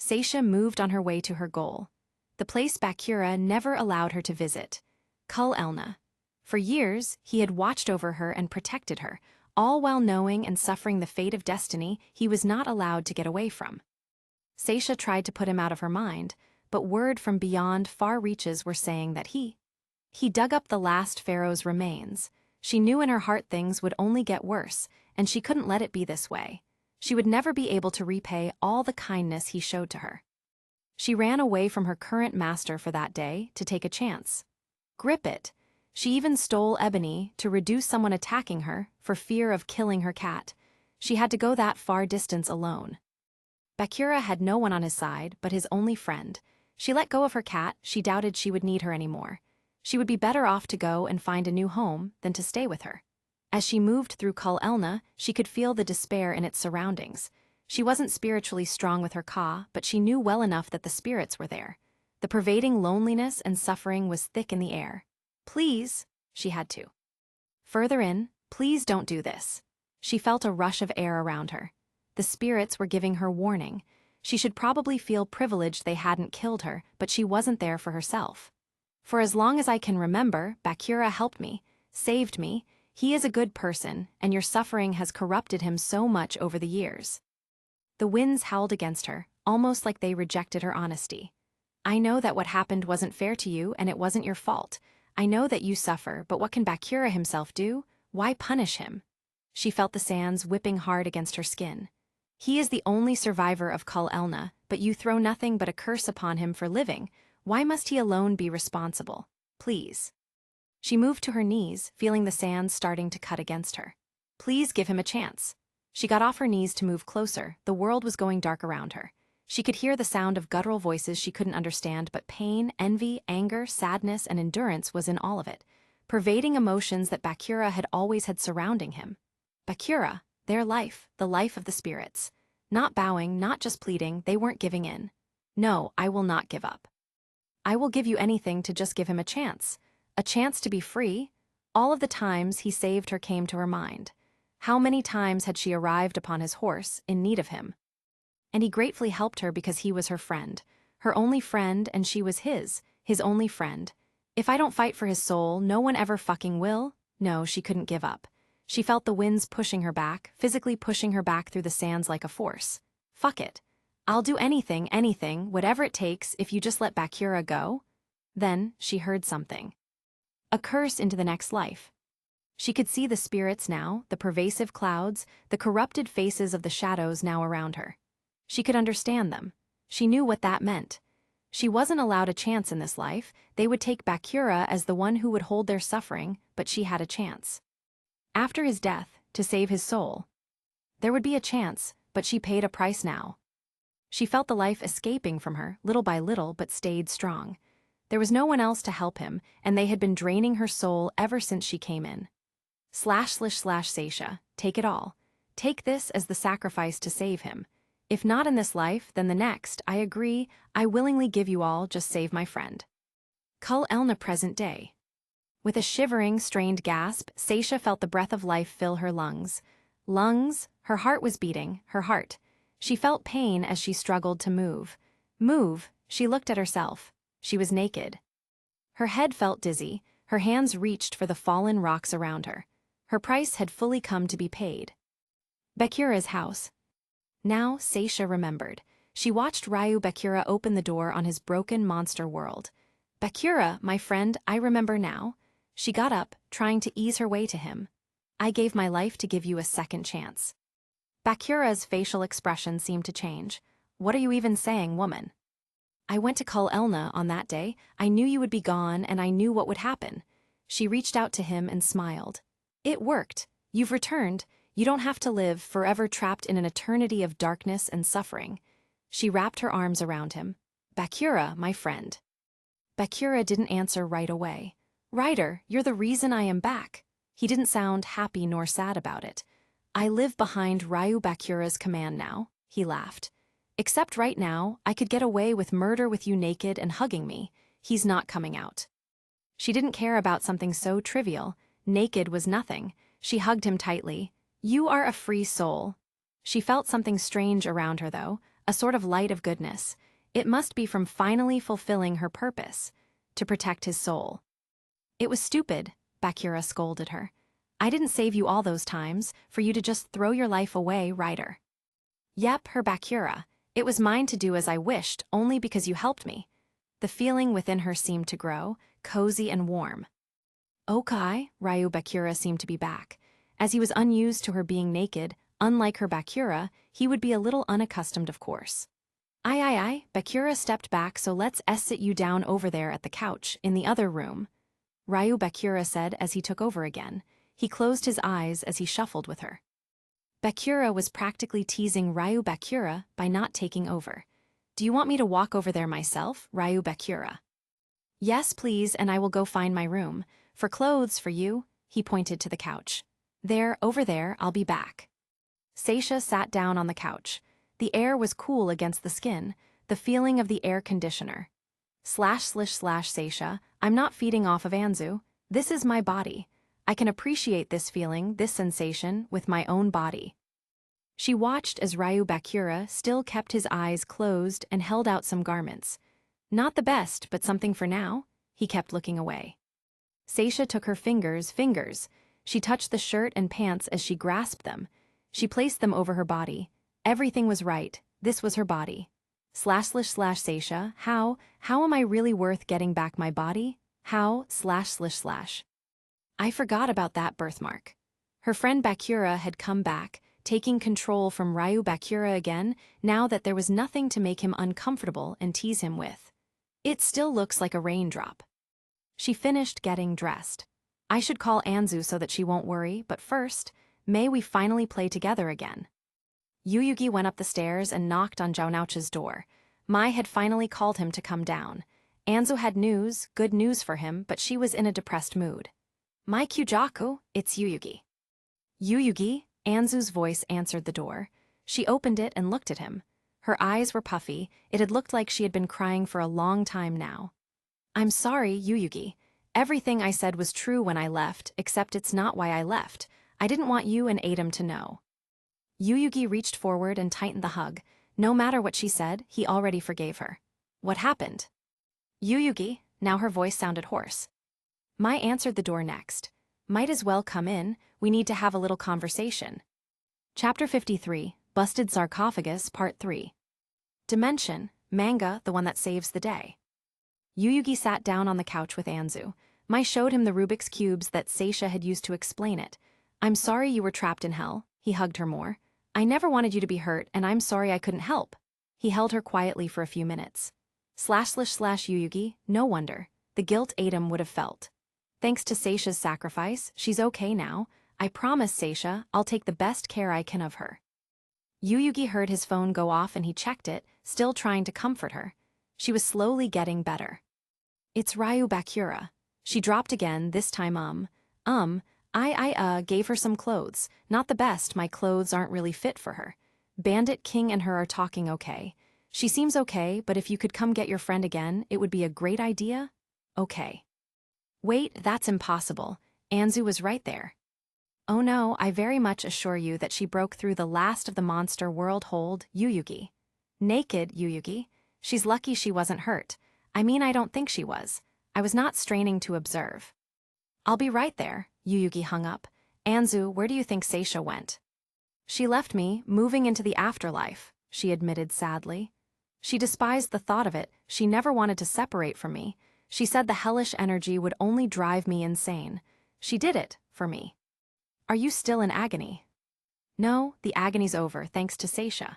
Speaker 1: Seisha moved on her way to her goal. The place Bakura never allowed her to visit. Cull Elna. For years, he had watched over her and protected her, all while knowing and suffering the fate of destiny he was not allowed to get away from. Seisha tried to put him out of her mind, but word from beyond far reaches were saying that he dug up the last pharaoh's remains. She knew in her heart things would only get worse, and she couldn't let it be this way. She would never be able to repay all the kindness he showed to her. She ran away from her current master for that day to take a chance. Grip it. She even stole ebony to reduce someone attacking her for fear of killing her cat. She had to go that far distance alone. Bakura had no one on his side but his only friend. She let go of her cat. She doubted she would need her anymore. She would be better off to go and find a new home than to stay with her. As she moved through Cull Elna, she could feel the despair in its surroundings. She wasn't spiritually strong with her Ka, but she knew well enough that the spirits were there. The pervading loneliness and suffering was thick in the air. Please, she had to. Further in, please don't do this. She felt a rush of air around her. The spirits were giving her warning. She should probably feel privileged they hadn't killed her, but she wasn't there for herself. For as long as I can remember, Bakura helped me, saved me. He is a good person, and your suffering has corrupted him so much over the years. The winds howled against her, almost like they rejected her honesty. I know that what happened wasn't fair to you, and it wasn't your fault. I know that you suffer, but what can Bakura himself do? Why punish him? She felt the sands whipping hard against her skin. He is the only survivor of Cull Elna, but you throw nothing but a curse upon him for living. Why must he alone be responsible? Please. She moved to her knees, feeling the sands starting to cut against her. Please give him a chance. She got off her knees to move closer. The world was going dark around her. She could hear the sound of guttural voices she couldn't understand, but pain, envy, anger, sadness, and endurance was in all of it, pervading emotions that Bakura had always had surrounding him. Bakura, their life, the life of the spirits. Not bowing, not just pleading, they weren't giving in. No, I will not give up. I will give you anything to just give him a chance to be free. All of the times he saved her came to her mind. How many times had she arrived upon his horse, in need of him? And he gratefully helped her because he was her only friend, and she was his only friend. If I don't fight for his soul, no one ever fucking will. No, she couldn't give up. She felt the winds pushing her back, physically pushing her back through the sands like a force. Fuck it. I'll do anything, whatever it takes if you just let Bakura go. Then she heard something. A curse into the next life. She could see the spirits now, the pervasive clouds, the corrupted faces of the shadows now around her. She could understand them. She knew what that meant. She wasn't allowed a chance in this life. They would take Bakura as the one who would hold their suffering, but she had a chance. After his death, to save his soul. There would be a chance, but she paid a price now. She felt the life escaping from her, little by little, but stayed strong. There was no one else to help him, and they had been draining her soul ever since she came in. Seisha, take it all. Take this as the sacrifice to save him. If not in this life, then the next, I agree, I willingly give you all, just save my friend. Kul Elna present day. With a shivering, strained gasp, Seisha felt the breath of life fill her lungs. Her heart was beating, her heart. She felt pain as she struggled to move. She looked at herself. She was naked. Her head felt dizzy, her hands reached for the fallen rocks around her. Her price had fully come to be paid. Bakura's house. Now Seisha remembered. She watched Ryu Bakura open the door on his broken monster world. Bakura, my friend, I remember now. She got up, trying to ease her way to him. I gave my life to give you a second chance. Bakura's facial expression seemed to change. What are you even saying, woman? I went to Kul Elna on that day. I knew you would be gone, and I knew what would happen. She reached out to him and smiled. It worked. You've returned. You don't have to live forever trapped in an eternity of darkness and suffering. She wrapped her arms around him. Bakura, my friend. Bakura didn't answer right away. Ryder, you're the reason I am back. He didn't sound happy nor sad about it. I live behind Ryu Bakura's command now, he laughed. Except right now, I could get away with murder with you naked and hugging me. He's not coming out. She didn't care about something so trivial. Naked was nothing. She hugged him tightly. You are a free soul. She felt something strange around her, though, a sort of light of goodness. It must be from finally fulfilling her purpose, to protect his soul. It was stupid, Bakura scolded her. I didn't save you all those times, for you to just throw your life away, Ryder. Yep, her Bakura. It was mine to do as I wished, only because you helped me. The feeling within her seemed to grow, cozy and warm. Okay, Ryu Bakura seemed to be back. As he was unused to her being naked, unlike her Bakura, he would be a little unaccustomed, of course. Aye, Bakura stepped back, so let's sit you down over there at the couch, in the other room. Ryu Bakura said as he took over again. He closed his eyes as he shuffled with her. Bakura was practically teasing Ryu Bakura by not taking over. Do you want me to walk over there myself, Ryu Bakura? Yes, please, and I will go find my room. For clothes for you, he pointed to the couch. There, over there, I'll be back. Seisha sat down on the couch. The air was cool against the skin, the feeling of the air conditioner. Seisha, I'm not feeding off of Anzu. This is my body. I can appreciate this feeling, this sensation, with my own body. She watched as Ryu Bakura still kept his eyes closed and held out some garments. Not the best, but something for now. He kept looking away. Seisha took her fingers. She touched the shirt and pants as she grasped them. She placed them over her body. Everything was right. This was her body. Seisha, how am I really worth getting back my body? How, // I forgot about that birthmark. Her friend Bakura had come back, taking control from Ryu Bakura again, now that there was nothing to make him uncomfortable and tease him with. It still looks like a raindrop. She finished getting dressed. I should call Anzu so that she won't worry, but first, may we finally play together again. Yuyugi went up the stairs and knocked on Zhaonouch's door. Mai had finally called him to come down. Anzu had news, good news for him, but she was in a depressed mood. Mai Kyujaku, it's Yuyugi. Yuyugi, Anzu's voice answered the door. She opened it and looked at him. Her eyes were puffy. It had looked like she had been crying for a long time now. I'm sorry, Yuyugi. Everything I said was true when I left, except it's not why I left. I didn't want you and Adam to know. Yuyugi reached forward and tightened the hug. No matter what she said, he already forgave her. What happened? Yuyugi, now her voice sounded hoarse. Mai answered the door next. Might as well come in, we need to have a little conversation. Chapter 53, Busted Sarcophagus, Part 3. Dimension, manga, the one that saves the day. Yuyugi sat down on the couch with Anzu. Mai showed him the Rubik's cubes that Seisha had used to explain it. I'm sorry you were trapped in hell, he hugged her more. I never wanted you to be hurt, and I'm sorry I couldn't help. He held her quietly for a few minutes. //Yuyugi, no wonder. The guilt Adam would have felt. Thanks to Seisha's sacrifice, she's okay now. I promise, Seisha, I'll take the best care I can of her. Yuyugi heard his phone go off and he checked it, still trying to comfort her. She was slowly getting better. It's Ryu Bakura. She dropped again, this time I gave her some clothes. Not the best, my clothes aren't really fit for her. Bandit King and her are talking okay. She seems okay, but if you could come get your friend again, it would be a great idea? Okay. Wait, that's impossible. Anzu was right there. Oh no, I very much assure you that she broke through the last of the monster world hold, Yuyugi. Naked, Yuyugi. She's lucky she wasn't hurt. I mean, I don't think she was. I was not straining to observe. I'll be right there, Yuyugi hung up. Anzu, where do you think Seisha went? She left me, moving into the afterlife, she admitted sadly. She despised the thought of it, she never wanted to separate from me. She said the hellish energy would only drive me insane. She did it, for me. Are you still in agony? No, the agony's over, thanks to Seisha.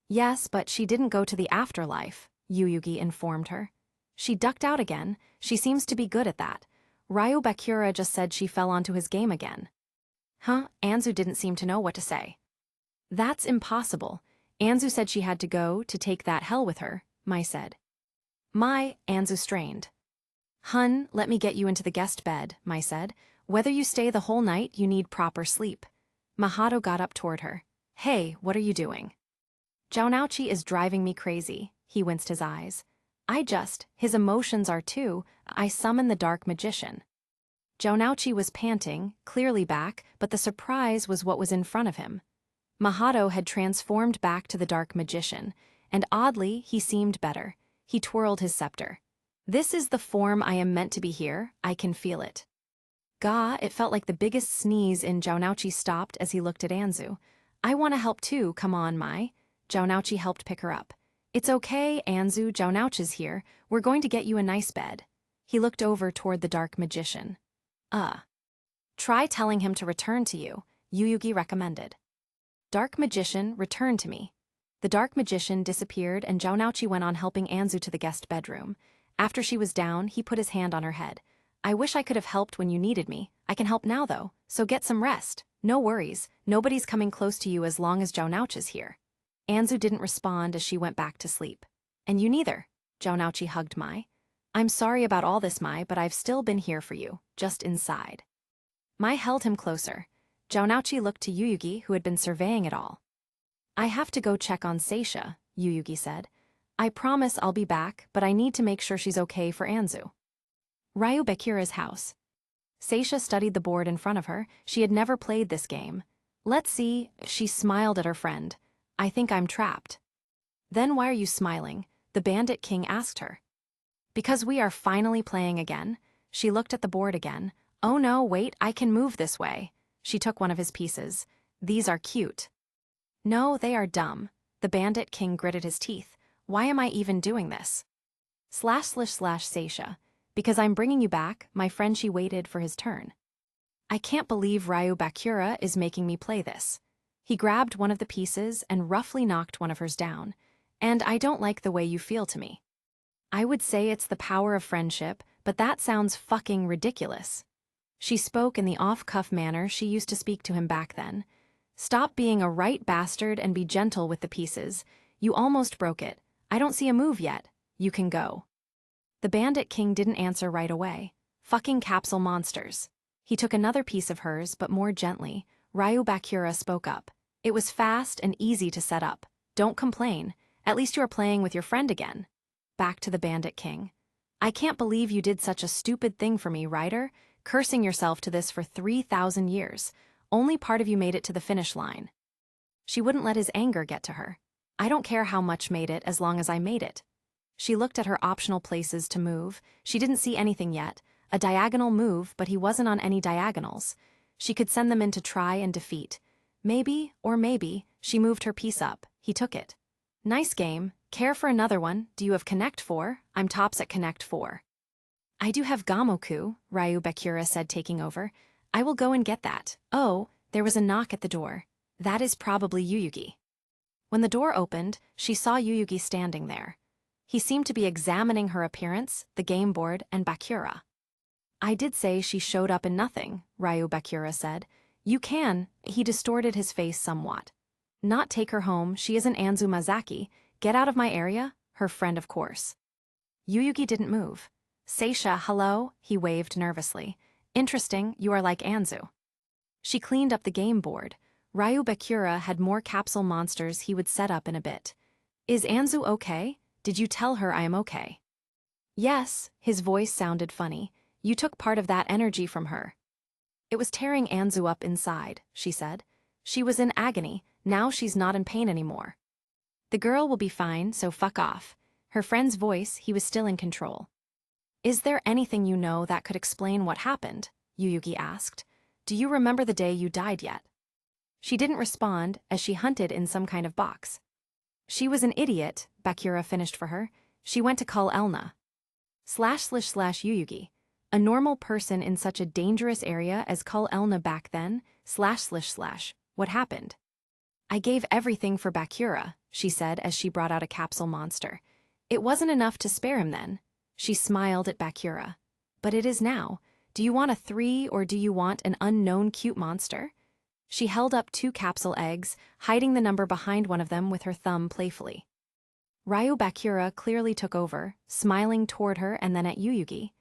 Speaker 1: Yes, but she didn't go to the afterlife, Yuyugi informed her. She ducked out again, she seems to be good at that. Ryu Bakura just said she fell onto his game again. Huh, Anzu didn't seem to know what to say. That's impossible. Anzu said she had to go to take that hell with her, Mai said. Mai, Anzu strained. Hun, let me get you into the guest bed, Mai said. Whether you stay the whole night, you need proper sleep. Mahato got up toward her. Hey, what are you doing? Zhaonouchi is driving me crazy, he winced his eyes. His emotions are too, I summon the dark magician. Zhaonouchi was panting, clearly back, but the surprise was what was in front of him. Mahato had transformed back to the dark magician, and oddly, he seemed better. He twirled his scepter. This is the form I am meant to be here, I can feel it. Gah, it felt like the biggest sneeze in Zhaonouchi stopped as he looked at Anzu. I want to help too, come on, Mai. Zhaonouchi helped pick her up. It's okay, Anzu, Zhaonouchi's here. We're going to get you a nice bed. He looked over toward the dark magician. Try telling him to return to you, Yuyugi recommended. Dark magician, return to me. The dark magician disappeared and Zhaonouchi went on helping Anzu to the guest bedroom. After she was down, he put his hand on her head. I wish I could have helped when you needed me. I can help now though, so get some rest. No worries, nobody's coming close to you as long as Zhaonouchi's here. Anzu didn't respond as she went back to sleep. And you neither, Zhaonouchi hugged Mai. I'm sorry about all this, Mai, but I've still been here for you, just inside. Mai held him closer. Zhaonouchi looked to Yuyugi, who had been surveying it all. I have to go check on Seisha, Yuyugi said. I promise I'll be back, but I need to make sure she's okay for Anzu. Ryu Bakura's house. Seisha studied the board in front of her. She had never played this game. Let's see, she smiled at her friend. I think I'm trapped. Then why are you smiling? The Bandit King asked her. Because we are finally playing again. She looked at the board again. Oh no, wait, I can move this way. She took one of his pieces. These are cute. No, they are dumb. The Bandit King gritted his teeth. Why am I even doing this? //Seisha. Because I'm bringing you back, my friend. She waited for his turn. I can't believe Ryu Bakura is making me play this. He grabbed one of the pieces and roughly knocked one of hers down. And I don't like the way you feel to me. I would say it's the power of friendship, but that sounds fucking ridiculous. She spoke in the off-cuff manner she used to speak to him back then. Stop being a right bastard and be gentle with the pieces. You almost broke it. I don't see a move yet. You can go. The Bandit King didn't answer right away. Fucking capsule monsters. He took another piece of hers, but more gently. Ryu Bakura spoke up. It was fast and easy to set up. Don't complain. At least you are playing with your friend again. Back to the Bandit King. I can't believe you did such a stupid thing for me, Ryder, cursing yourself to this for 3,000 years. Only part of you made it to the finish line. She wouldn't let his anger get to her. I don't care how much made it as long as I made it. She looked at her optional places to move. She didn't see anything yet. A diagonal move, but he wasn't on any diagonals. She could send them in to try and defeat. Maybe, or maybe, she moved her piece up. He took it. Nice game. Care for another one? Do you have Connect 4? I'm tops at Connect 4. I do have Gamoku, Ryu Bakura said, taking over. I will go and get that. Oh, there was a knock at the door. That is probably Yuyugi. When the door opened, she saw Yuyugi standing there. He seemed to be examining her appearance, the game board, and Bakura. I did say she showed up in nothing, Ryu Bakura said. You can. He distorted his face somewhat. Not take her home, she isn't Anzu Mazaki. Get out of my area, her friend of course. Yuyugi didn't move. Seisha, hello, he waved nervously. Interesting, you are like Anzu. She cleaned up the game board. Ryu Bakura had more capsule monsters he would set up in a bit. Is Anzu okay? Did you tell her I am okay? Yes, his voice sounded funny. You took part of that energy from her. It was tearing Anzu up inside, she said. She was in agony, now she's not in pain anymore. The girl will be fine, so fuck off. Her friend's voice, he was still in control. Is there anything you know that could explain what happened? Yuyugi asked. Do you remember the day you died yet? She didn't respond, as she hunted in some kind of box. She was an idiot, Bakura finished for her. She went to call Elna. //Yuyugi. A normal person in such a dangerous area as Cull Elna back then, //. What happened? I gave everything for Bakura, she said as she brought out a capsule monster. It wasn't enough to spare him then. She smiled at Bakura. But it is now. Do you want a 3 or do you want an unknown cute monster? She held up 2 capsule eggs, hiding the number behind one of them with her thumb playfully. Ryu Bakura clearly took over, smiling toward her and then at Yuyugi.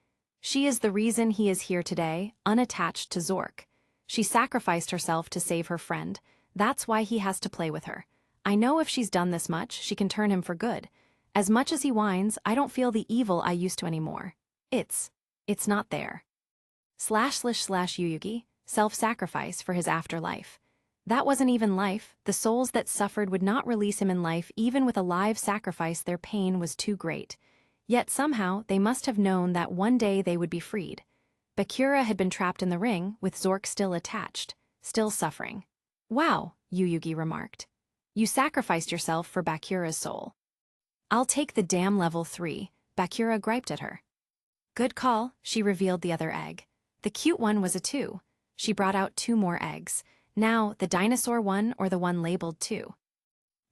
Speaker 1: She is the reason he is here today, unattached to Zork. She sacrificed herself to save her friend. That's why he has to play with her. I know if she's done this much, she can turn him for good. As much as he whines, I don't feel the evil I used to anymore. It's not there. //Yuyugi, self-sacrifice for his afterlife. That wasn't even life. The souls that suffered would not release him in life. Even with a live sacrifice, their pain was too great. Yet somehow, they must have known that one day they would be freed. Bakura had been trapped in the ring, with Zork still attached, still suffering. Wow, Yuyugi remarked. You sacrificed yourself for Bakura's soul. I'll take the damn level 3, Bakura griped at her. Good call, she revealed the other egg. The cute one was a 2. She brought out 2 more eggs. Now, the dinosaur one or the one labeled 2.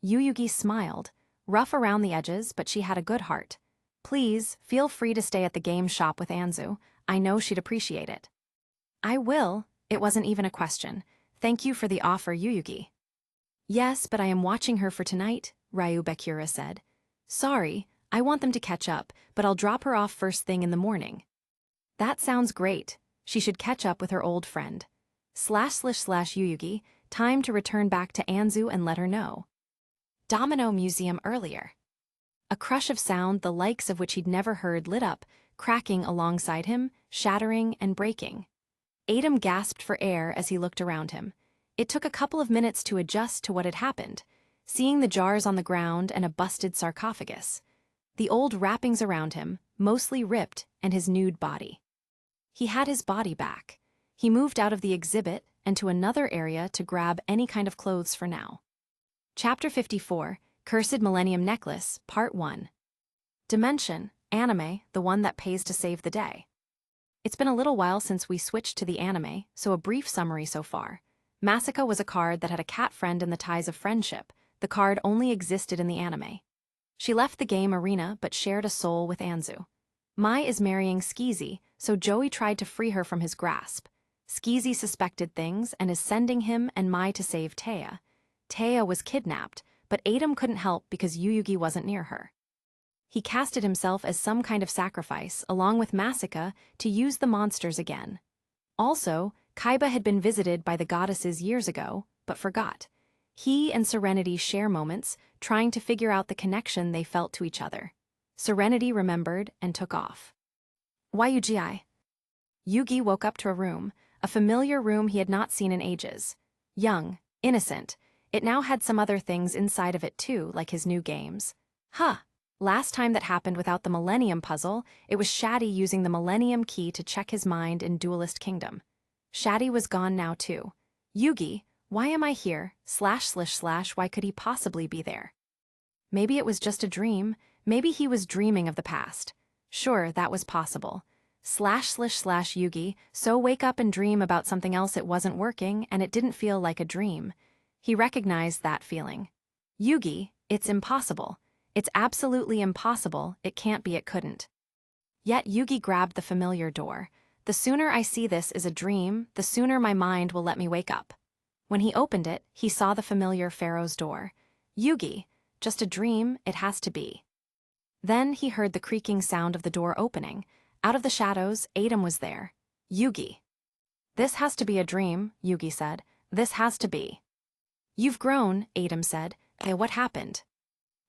Speaker 1: Yuyugi smiled, rough around the edges, but she had a good heart. Please, feel free to stay at the game shop with Anzu. I know she'd appreciate it. I will. It wasn't even a question. Thank you for the offer, Yuyugi. Yes, but I am watching her for tonight, Ryu Bakura said. Sorry, I want them to catch up, but I'll drop her off first thing in the morning. That sounds great. She should catch up with her old friend. //Yuyugi, time to return back to Anzu and let her know. Domino Museum earlier. A crush of sound the likes of which he'd never heard lit up, cracking alongside him, shattering and breaking. Adam gasped for air as he looked around him. It took a couple of minutes to adjust to what had happened, seeing the jars on the ground and a busted sarcophagus. The old wrappings around him, mostly ripped, and his nude body. He had his body back. He moved out of the exhibit and to another area to grab any kind of clothes for now. Chapter 54, Cursed Millennium Necklace, Part 1. Dimension, anime, the one that pays to save the day. It's been a little while since we switched to the anime, so a brief summary so far. Masaka was a card that had a cat friend in the ties of friendship. The card only existed in the anime. She left the game arena but shared a soul with Anzu. Mai is marrying Skezy, so Joey tried to free her from his grasp. Skezy suspected things and is sending him and Mai to save Taya. Taya was kidnapped, but Adam couldn't help because Yugi wasn't near her. He casted himself as some kind of sacrifice, along with Masika, to use the monsters again. Also, Kaiba had been visited by the goddesses years ago, but forgot. He and Serenity share moments, trying to figure out the connection they felt to each other. Serenity remembered and took off. Why Yugi? Yugi woke up to a room, a familiar room he had not seen in ages. Young, innocent, it now had some other things inside of it too, like his new games. Last time that happened without the Millennium Puzzle, it was Shaddy using the Millennium Key to check his mind in Duelist Kingdom. Shaddy was gone now too. Yugi, why am I here? / why could he possibly be there? Maybe it was just a dream, maybe he was dreaming of the past. Sure, that was possible. / Yugi, so wake up and dream about something else it wasn't working and it didn't feel like a dream. He recognized that feeling. Yugi, it's impossible. It's absolutely impossible, it can't be, it couldn't. Yet Yugi grabbed the familiar door. The sooner I see this is a dream, the sooner my mind will let me wake up. When he opened it, he saw the familiar pharaoh's door. Yugi, just a dream, it has to be. Then he heard the creaking sound of the door opening. Out of the shadows, Adam was there. Yugi. This has to be a dream, Yugi said. This has to be. You've grown, Adam said. What happened?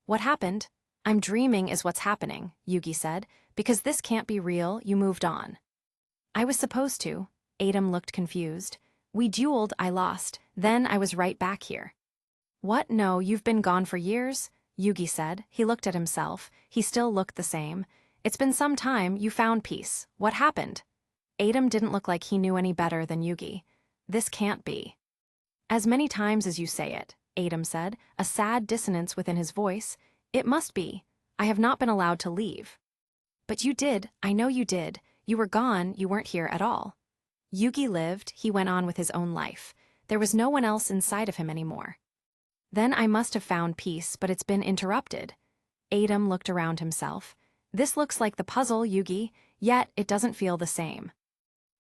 Speaker 1: What happened? I'm dreaming is what's happening, Yugi said. Because this can't be real, you moved on. I was supposed to. Adam looked confused. We dueled, I lost, then I was right back here. What? No, you've been gone for years, Yugi said. He looked at himself. He still looked the same. It's been some time, you found peace. What happened? Adam didn't look like he knew any better than Yugi. This can't be. As many times as you say it, Adam said, a sad dissonance within his voice. It must be. I have not been allowed to leave. But you did, I know you did. You were gone, you weren't here at all. Yugi lived, he went on with his own life. There was no one else inside of him anymore. Then I must have found peace, but it's been interrupted. Adam looked around himself. This looks like the puzzle, Yugi, yet it doesn't feel the same.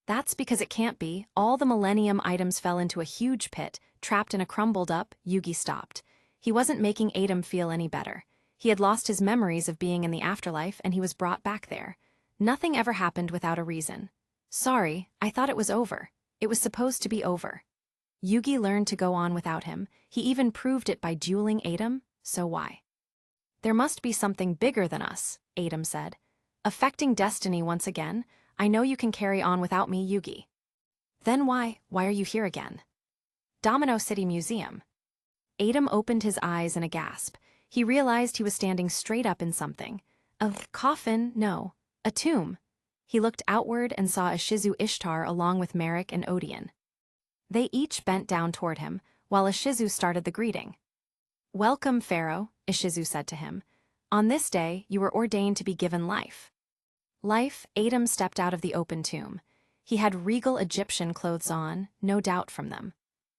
Speaker 1: That's because it can't be. All the Millennium items fell into a huge pit, trapped in a crumbled up. Yugi stopped. He wasn't making Adam feel any better. He had lost his memories of being in the afterlife and he was brought back there. Nothing ever happened without a reason. Sorry, I thought it was over. It was supposed to be over. Yugi learned to go on without him. He even proved it by dueling Adam, so why? There must be something bigger than us, Adam said. Affecting destiny once again. I know you can carry on without me, Yugi. Then why are you here again? Domino City Museum. Adam opened his eyes in a gasp. He realized he was standing straight up in something. A coffin? No. A tomb. He looked outward and saw Ishizu Ishtar along with Merrick and Odeon. They each bent down toward him, while Ishizu started the greeting. Welcome, Pharaoh, Ishizu said to him. On this day, you were ordained to be given life. Life, Adam stepped out of the open tomb. He had regal Egyptian clothes on, no doubt from them.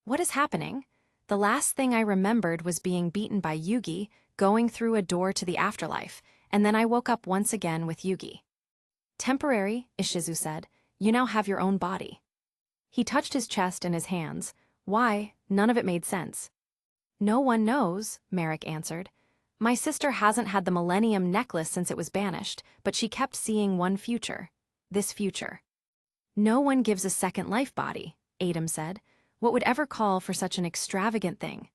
Speaker 1: What is happening? The last thing I remembered was being beaten by Yugi, going through a door to the afterlife, and then I woke up once again with Yugi. Temporary, Ishizu said. You now have your own body. He touched his chest and his hands. Why? None of it made sense. No one knows, Merrick answered. My sister hasn't had the Millennium Necklace since it was banished, but she kept seeing one future. This future. No one gives a second life body, Adam said. What would ever call for such an extravagant thing?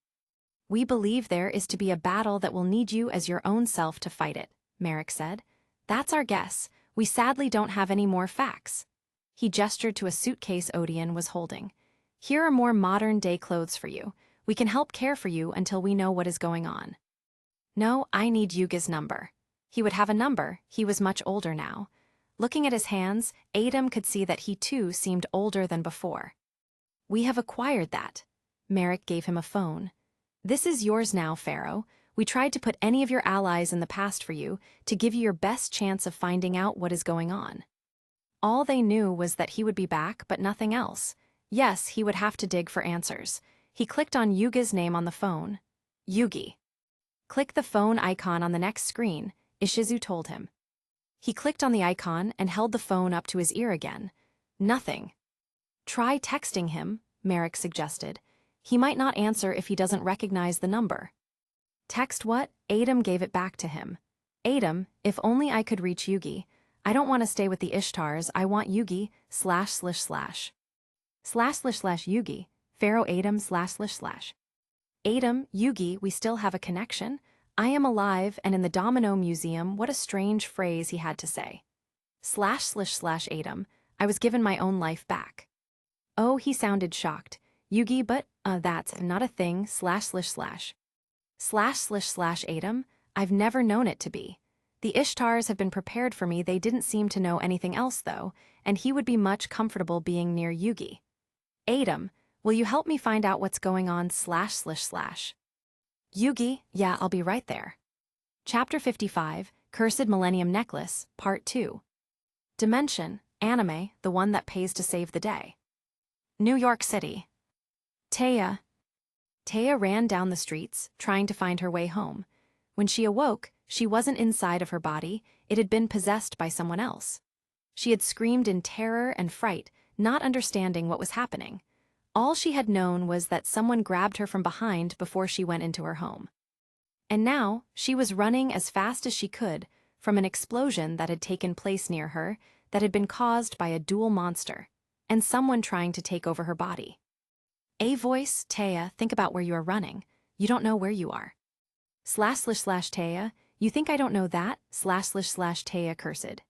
Speaker 1: We believe there is to be a battle that will need you as your own self to fight it, Merrick said. That's our guess. We sadly don't have any more facts. He gestured to a suitcase Odeon was holding. Here are more modern-day clothes for you. We can help care for you until we know what is going on. No, I need Yugi's number. He would have a number, he was much older now. Looking at his hands, Adam could see that he too seemed older than before. We have acquired that. Merrick gave him a phone. This is yours now, Pharaoh. We tried to put any of your allies in the past for you, to give you your best chance of finding out what is going on. All they knew was that he would be back, but nothing else. Yes, he would have to dig for answers. He clicked on Yugi's name on the phone. Yugi. Click the phone icon on the next screen, Ishizu told him. He clicked on the icon and held the phone up to his ear again. Nothing. Try texting him, Merrick suggested. He might not answer if he doesn't recognize the number. Text what? Adam gave it back to him. Adam, if only I could reach Yugi. I don't want to stay with the Ishtars, I want Yugi, ///. Yugi, Pharaoh Adam //. Adam, Yugi, we still have a connection? I am alive and in the Domino Museum, what a strange phrase he had to say. // Adam, I was given my own life back. Oh, he sounded shocked. Yugi, but, that's not a thing, //. Adam, I've never known it to be. The Ishtars have been prepared for me, they didn't seem to know anything else though, and he would be much comfortable being near Yugi. Adam, will you help me find out what's going on //. Yugi, yeah, I'll be right there. Chapter 55, Cursed Millennium Necklace, Part 2. Dimension, anime, the one that pays to save the day. New York City. Taya ran down the streets, trying to find her way home. When she awoke, she wasn't inside of her body, it had been possessed by someone else. She had screamed in terror and fright, not understanding what was happening. All she had known was that someone grabbed her from behind before she went into her home. And now, she was running as fast as she could from an explosion that had taken place near her that had been caused by a duel monster, and someone trying to take over her body. A voice, Taya, think about where you are running. You don't know where you are. // Taya, you think I don't know that? // Taya cursed.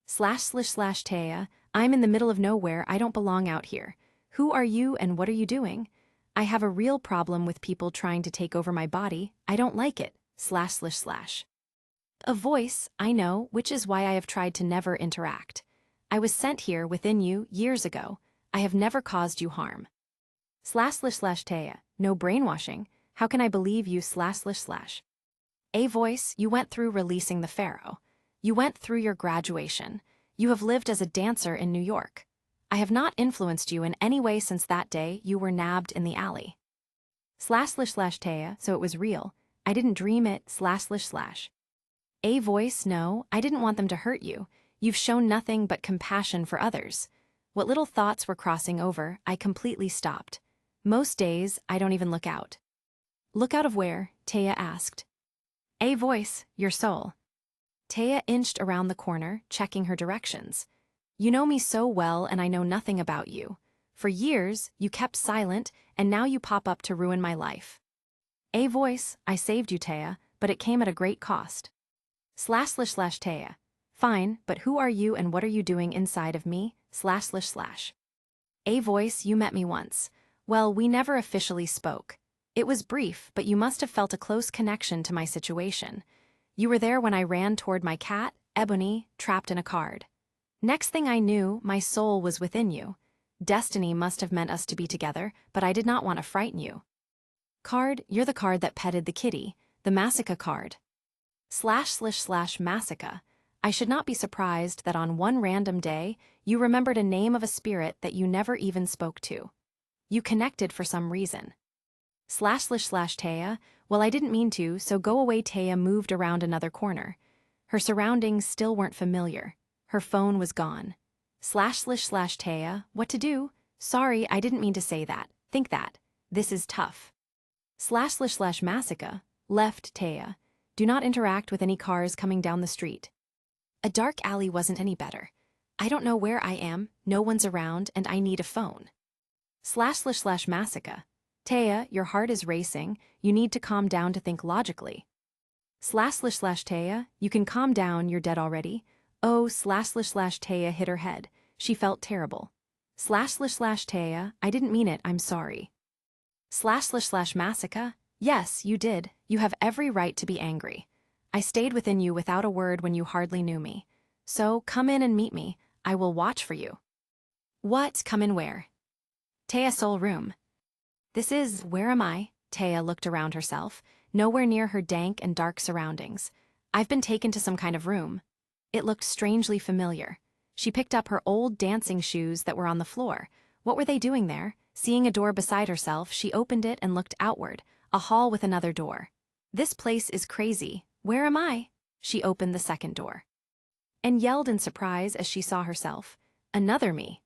Speaker 1: // Taya, I'm in the middle of nowhere, I don't belong out here. Who are you and what are you doing? I have a real problem with people trying to take over my body, I don't like it, //. A voice, I know, which is why I have tried to never interact. I was sent here within you years ago, I have never caused you harm. // Taya, no brainwashing, how can I believe you // A voice, you went through releasing the pharaoh. You went through your graduation. You have lived as a dancer in New York. I have not influenced you in any way since that day you were nabbed in the alley. // Taya, so it was real. I didn't dream it, //. A voice, no, I didn't want them to hurt you. You've shown nothing but compassion for others. What little thoughts were crossing over, I completely stopped. Most days, I don't even look out. Look out of where? Taya asked. A voice, your soul. Taya inched around the corner, checking her directions. You know me so well and I know nothing about you. For years, you kept silent, and now you pop up to ruin my life. A voice, I saved you, Taya, but it came at a great cost. // Taya. Fine, but who are you and what are you doing inside of me? // A voice, you met me once. Well, we never officially spoke. It was brief, but you must have felt a close connection to my situation. You were there when I ran toward my cat, Ebony, trapped in a card. Next thing I knew, my soul was within you. Destiny must have meant us to be together, but I did not want to frighten you. Card, you're the card that petted the kitty, the Massacre card. / Massacre. I should not be surprised that on one random day, you remembered a name of a spirit that you never even spoke to. You connected for some reason. / Taya, well, I didn't mean to, so go away. Taya moved around another corner. Her surroundings still weren't familiar. Her phone was gone. / Taya, what to do? Sorry, I didn't mean to say that. Think that. This is tough. / Massacre, left Taya. Do not interact with any cars coming down the street. A dark alley wasn't any better. I don't know where I am, no one's around, and I need a phone. / Massacre. Taya, your heart is racing, you need to calm down to think logically. / Taya, you can calm down, you're dead already. Oh, / Taya hit her head. She felt terrible. / Taya, I didn't mean it, I'm sorry. / Massacre, yes, you did. You have every right to be angry. I stayed within you without a word when you hardly knew me. So, come in and meet me. I will watch for you. What? Come in where? Taya soul room. This is, where am I? Taya looked around herself, nowhere near her dank and dark surroundings. I've been taken to some kind of room. It looked strangely familiar. She picked up her old dancing shoes that were on the floor. What were they doing there? Seeing a door beside herself, she opened it and looked outward, a hall with another door. This place is crazy. Where am I? She opened the second door. And yelled in surprise as she saw herself. Another me.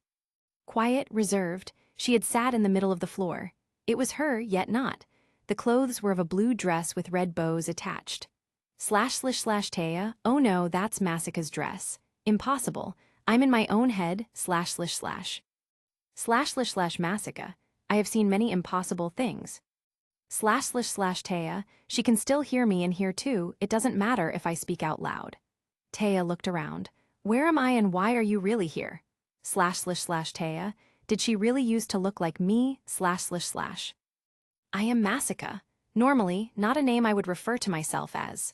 Speaker 1: Quiet, reserved, she had sat in the middle of the floor. It was her, yet not. The clothes were of a blue dress with red bows attached. //Taya, oh no, that's Masaka's dress. Impossible. I'm in my own head, //. Masaka, I have seen many impossible things. //Taya, she can still hear me and hear too, it doesn't matter if I speak out loud. Taya looked around. Where am I and why are you really here? //Taya, did she really used to look like me, //. I am Masaka. Normally, not a name I would refer to myself as.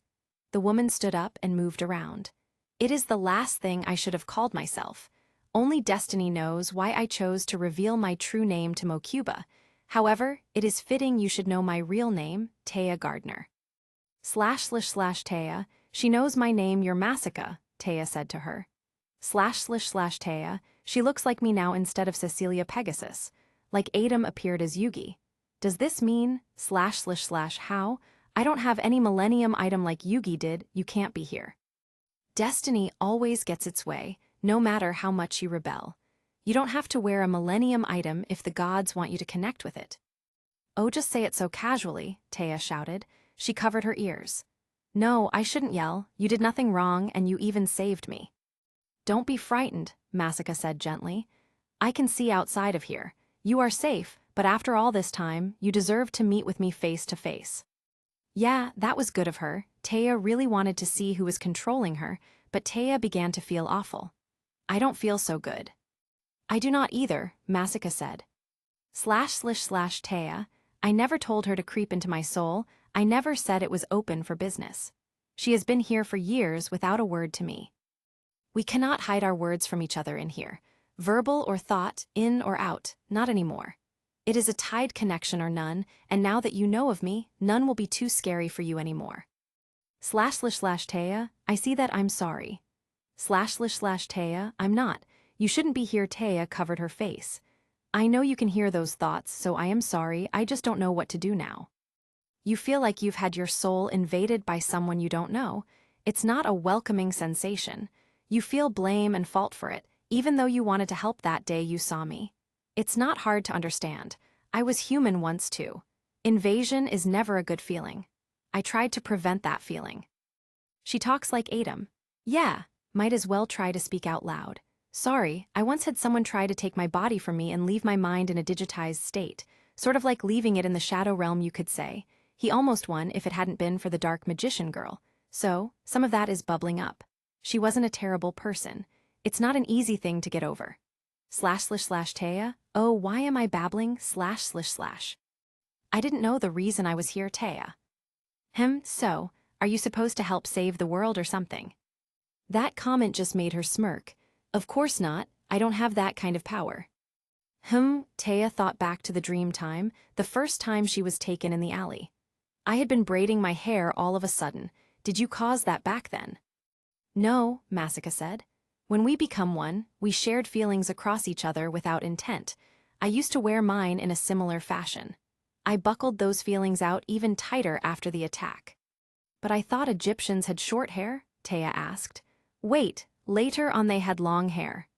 Speaker 1: The woman stood up and moved around. It is the last thing I should have called myself. Only destiny knows why I chose to reveal my true name to Mokuba. However, it is fitting you should know my real name, Taya Gardner. //Taya, she knows my name, you're Masaka, Taya said to her. //Taya, she looks like me now instead of Cecilia Pegasus. Like Adam appeared as Yugi. Does this mean, // how? I don't have any millennium item like Yugi did, you can't be here. Destiny always gets its way, no matter how much you rebel. You don't have to wear a millennium item if the gods want you to connect with it. Oh, just say it so casually, Taya shouted. She covered her ears. No, I shouldn't yell, you did nothing wrong and you even saved me. Don't be frightened, Masaka said gently. I can see outside of here. You are safe, but after all this time, you deserve to meet with me face to face. Yeah, that was good of her. Taya really wanted to see who was controlling her, but Taya began to feel awful. I don't feel so good. I do not either, Masaka said. //Taya, I never told her to creep into my soul, I never said it was open for business. She has been here for years without a word to me. We cannot hide our words from each other in here. Verbal or thought, in or out, not anymore. It is a tied connection or none, and now that you know of me, none will be too scary for you anymore. //Taya, I see that I'm sorry. //Taya, I'm not. You shouldn't be here. Taya covered her face. I know you can hear those thoughts, so I am sorry, I just don't know what to do now. You feel like you've had your soul invaded by someone you don't know. It's not a welcoming sensation. You feel blame and fault for it, even though you wanted to help that day you saw me. It's not hard to understand. I was human once too. Invasion is never a good feeling. I tried to prevent that feeling. She talks like Adam. Yeah, might as well try to speak out loud. Sorry, I once had someone try to take my body from me and leave my mind in a digitized state, sort of like leaving it in the shadow realm, you could say. He almost won if it hadn't been for the dark magician girl. So, some of that is bubbling up. She wasn't a terrible person. It's not an easy thing to get over. //Taya, oh, why am I babbling, //. I didn't know the reason I was here, Taya. So, are you supposed to help save the world or something? That comment just made her smirk. Of course not, I don't have that kind of power. Taya thought back to the dream time, the first time she was taken in the alley. I had been braiding my hair all of a sudden. Did you cause that back then? No, Masaka said. When we become one, we shared feelings across each other without intent. I used to wear mine in a similar fashion. I buckled those feelings out even tighter after the attack. But I thought Egyptians had short hair, Taya asked. Wait, later on they had long hair.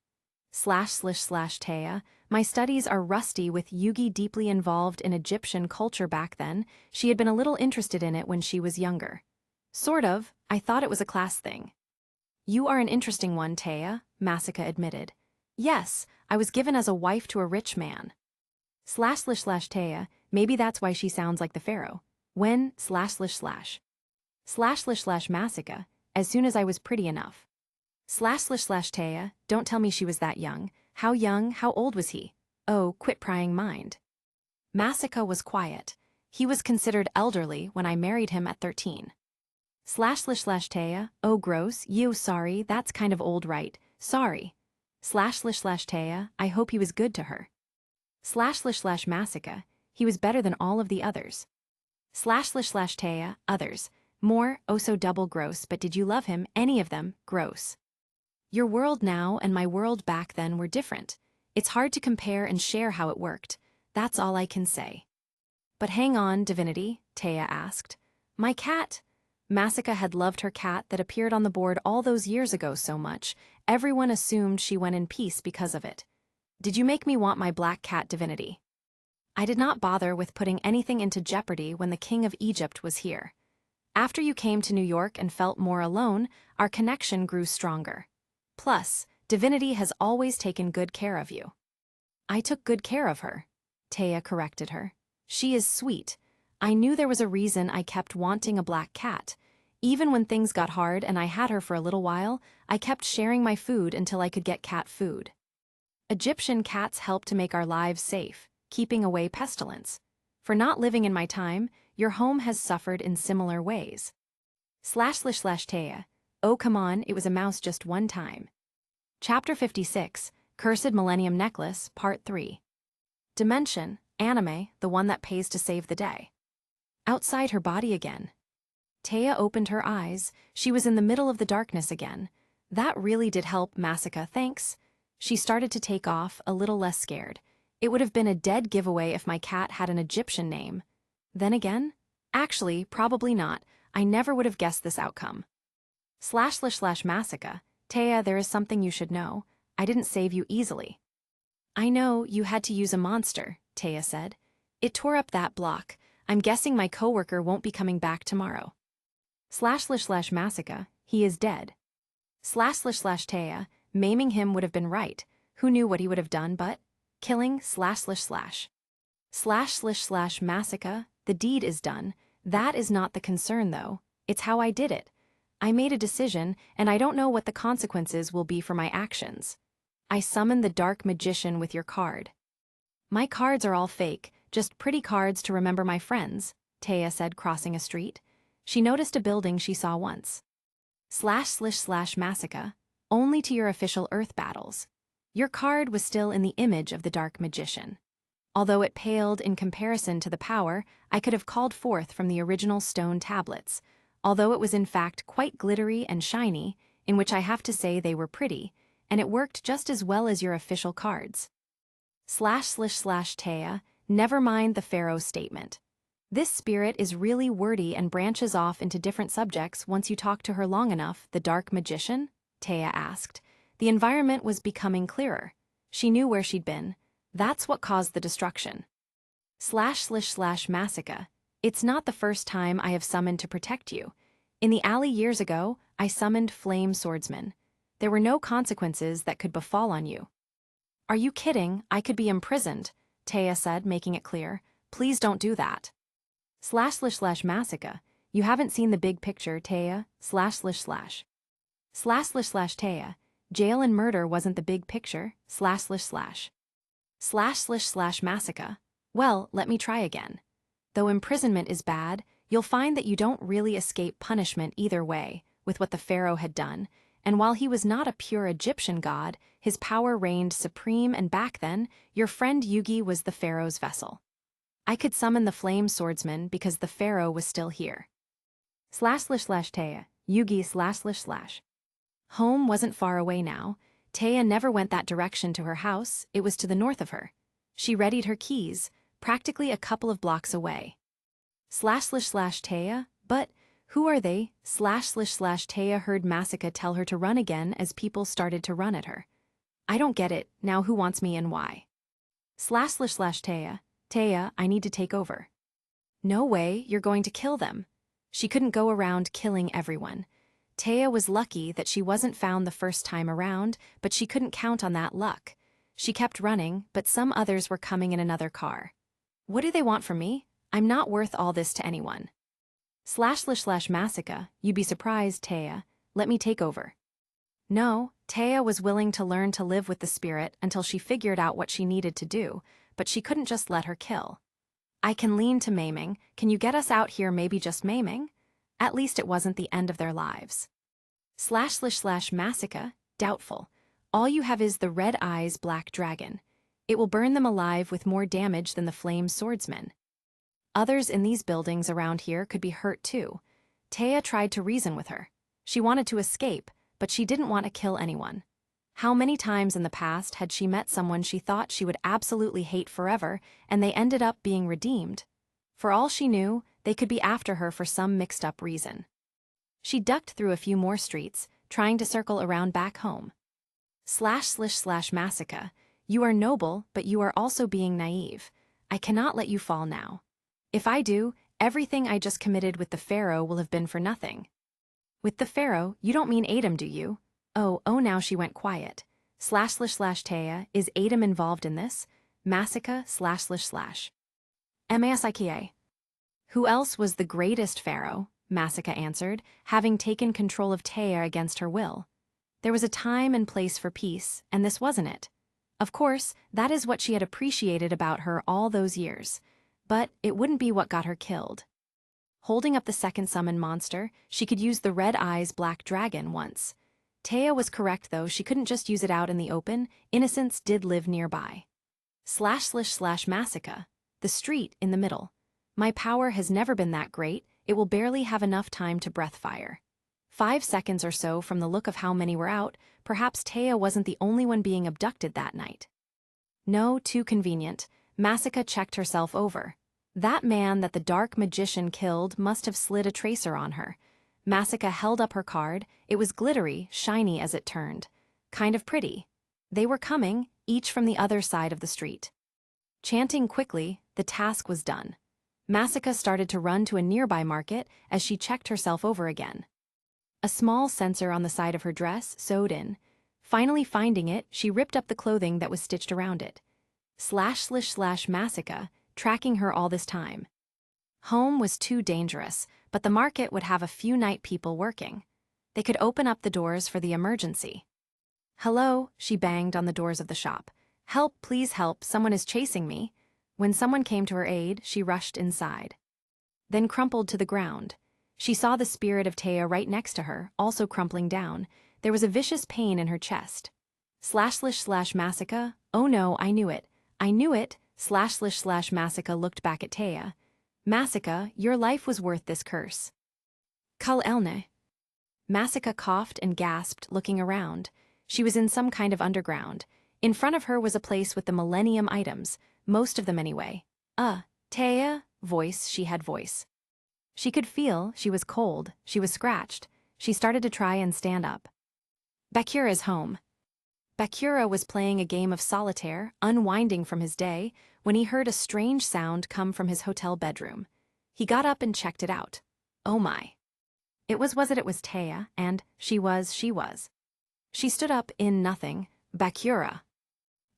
Speaker 1: //Taya, my studies are rusty with Yugi deeply involved in Egyptian culture back then. She had been a little interested in it when she was younger. Sort of, I thought it was a class thing. You are an interesting one, Taya, Masaka admitted. Yes, I was given as a wife to a rich man. //Taya, maybe that's why she sounds like the pharaoh. When, //. Masaka, as soon as I was pretty enough. //Taya, don't tell me she was that young. How young, how old was he? Oh, quit prying mind. Masaka was quiet. He was considered elderly when I married him at 13. //Taya, oh gross, sorry, that's kind of old right, sorry. //Taya, I hope he was good to her. //Masaka, he was better than all of the others. //Taya, others, more, oh so double gross, but did you love him, any of them, gross. Your world now and my world back then were different. It's hard to compare and share how it worked, that's all I can say. But hang on, divinity, Taya asked. My cat? Masaka had loved her cat that appeared on the board all those years ago so much, everyone assumed she went in peace because of it. Did you make me want my black cat divinity? I did not bother with putting anything into jeopardy when the king of Egypt was here. After you came to New York and felt more alone, our connection grew stronger. Plus, divinity has always taken good care of you. I took good care of her, Taya corrected her. She is sweet. I knew there was a reason I kept wanting a black cat. Even when things got hard and I had her for a little while, I kept sharing my food until I could get cat food. Egyptian cats help to make our lives safe, keeping away pestilence. For not living in my time, your home has suffered in similar ways. //Taya. Oh come on, it was a mouse just one time. Chapter 56, Cursed Millennium Necklace, Part 3. Dimension, anime, the one that pays to save the day. Outside her body again. Taya opened her eyes. She was in the middle of the darkness again. That really did help, Masika, thanks. She started to take off, a little less scared. It would have been a dead giveaway if my cat had an Egyptian name. Then again? Actually, probably not. I never would have guessed this outcome. //Masika. Taya, there is something you should know. I didn't save you easily. I know, you had to use a monster, Taya said. It tore up that block. I'm guessing my coworker won't be coming back tomorrow. //Masika. He is dead. //Taya. Maiming him would have been right. Who knew what he would have done but killing //. //Masika. The deed is done. That is not the concern though. It's how I did it. I made a decision, and I don't know what the consequences will be for my actions. I summoned the dark magician with your card. My cards are all fake, just pretty cards to remember my friends, Taya said, crossing a street. She noticed a building she saw once. //Masika. Only to your official Earth battles. Your card was still in the image of the dark magician. Although it paled in comparison to the power I could have called forth from the original stone tablets, although it was in fact quite glittery and shiny, in which I have to say they were pretty, and it worked just as well as your official cards. //Taya, never mind the pharaoh statement. This spirit is really wordy and branches off into different subjects once you talk to her long enough, the dark magician? Taya asked. The environment was becoming clearer. She knew where she'd been. That's what caused the destruction. //Masika. It's not the first time I have summoned to protect you. In the alley years ago, I summoned flame swordsmen. There were no consequences that could befall on you. Are you kidding? I could be imprisoned, Taya said, making it clear. Please don't do that. //Masika. You haven't seen the big picture, Taya. //. //Taya. Jail and murder wasn't the big picture. //. //Masika. Well, let me try again. Though imprisonment is bad, you'll find that you don't really escape punishment either way, with what the pharaoh had done, and while he was not a pure Egyptian god, his power reigned supreme, and back then, your friend Yugi was the pharaoh's vessel. I could summon the flame swordsman because the pharaoh was still here. //Taya. Yugi //. Home wasn't far away now. Taya never went that direction to her house, it was to the north of her. She readied her keys, practically a couple of blocks away. //Taya, but who are they? //Taya heard Masika tell her to run again as people started to run at her. I don't get it, now who wants me and why? //Taya, Taya, I need to take over. No way, you're going to kill them. She couldn't go around killing everyone. Taya was lucky that she wasn't found the first time around, but she couldn't count on that luck. She kept running, but some others were coming in another car. What do they want from me? I'm not worth all this to anyone. //Masika, you'd be surprised, Taya. Let me take over. No, Taya was willing to learn to live with the spirit until she figured out what she needed to do, but she couldn't just let her kill. I can lean to maiming. Can you get us out here, maybe just maiming? At least it wasn't the end of their lives. //Masika, doubtful. All you have is the red eyes black dragon. It will burn them alive with more damage than the flame swordsman. Others in these buildings around here could be hurt too. Taya tried to reason with her. She wanted to escape, but she didn't want to kill anyone. How many times in the past had she met someone she thought she would absolutely hate forever, and they ended up being redeemed? For all she knew, they could be after her for some mixed-up reason. She ducked through a few more streets, trying to circle around back home. //Masika, You are noble, but you are also being naive. I cannot let you fall now. If I do, everything I just committed with the pharaoh will have been for nothing. With the pharaoh, you don't mean Adam, do you? Oh, now she went quiet. / Taya, is Adam involved in this? Massacre / Masika. Who else was the greatest pharaoh? Massacre answered, having taken control of Taya against her will. There was a time and place for peace, and this wasn't it. Of course, that is what she had appreciated about her all those years. But it wouldn't be what got her killed. Holding up the second summon monster, she could use the red eyes black dragon once. Taya was correct though, she couldn't just use it out in the open, innocents did live nearby. / Massacre, the street in the middle. My power has never been that great, it will barely have enough time to breath fire. 5 seconds or so from the look of how many were out, perhaps Taya wasn't the only one being abducted that night. No, too convenient. Massacre checked herself over. That man that the dark magician killed must have slid a tracer on her. Massacre held up her card. It was glittery, shiny as it turned. Kind of pretty. They were coming, each from the other side of the street. Chanting quickly, the task was done. Massacre started to run to a nearby market as she checked herself over again. A small sensor on the side of her dress sewed in. Finally finding it, she ripped up the clothing that was stitched around it. / Massacre, tracking her all this time. Home was too dangerous, but the market would have a few night people working. They could open up the doors for the emergency. Hello, she banged on the doors of the shop. Help, please help, someone is chasing me. When someone came to her aid, she rushed inside. Then crumpled to the ground. She saw the spirit of Taya right next to her, also crumpling down. There was a vicious pain in her chest. / Massacre, oh no, I knew it. I knew it. / Massacre looked back at Taya. Massacre, your life was worth this curse. Kul Elne. Massacre coughed and gasped, looking around. She was in some kind of underground. In front of her was a place with the millennium items, most of them anyway. Taya, she had voice. She could feel, she was cold, she was scratched. She started to try and stand up. Bakura's home. Bakura was playing a game of solitaire, unwinding from his day, when he heard a strange sound come from his hotel bedroom. He got up and checked it out. Oh my. It was Taya, and she was. She stood up in nothing. Bakura.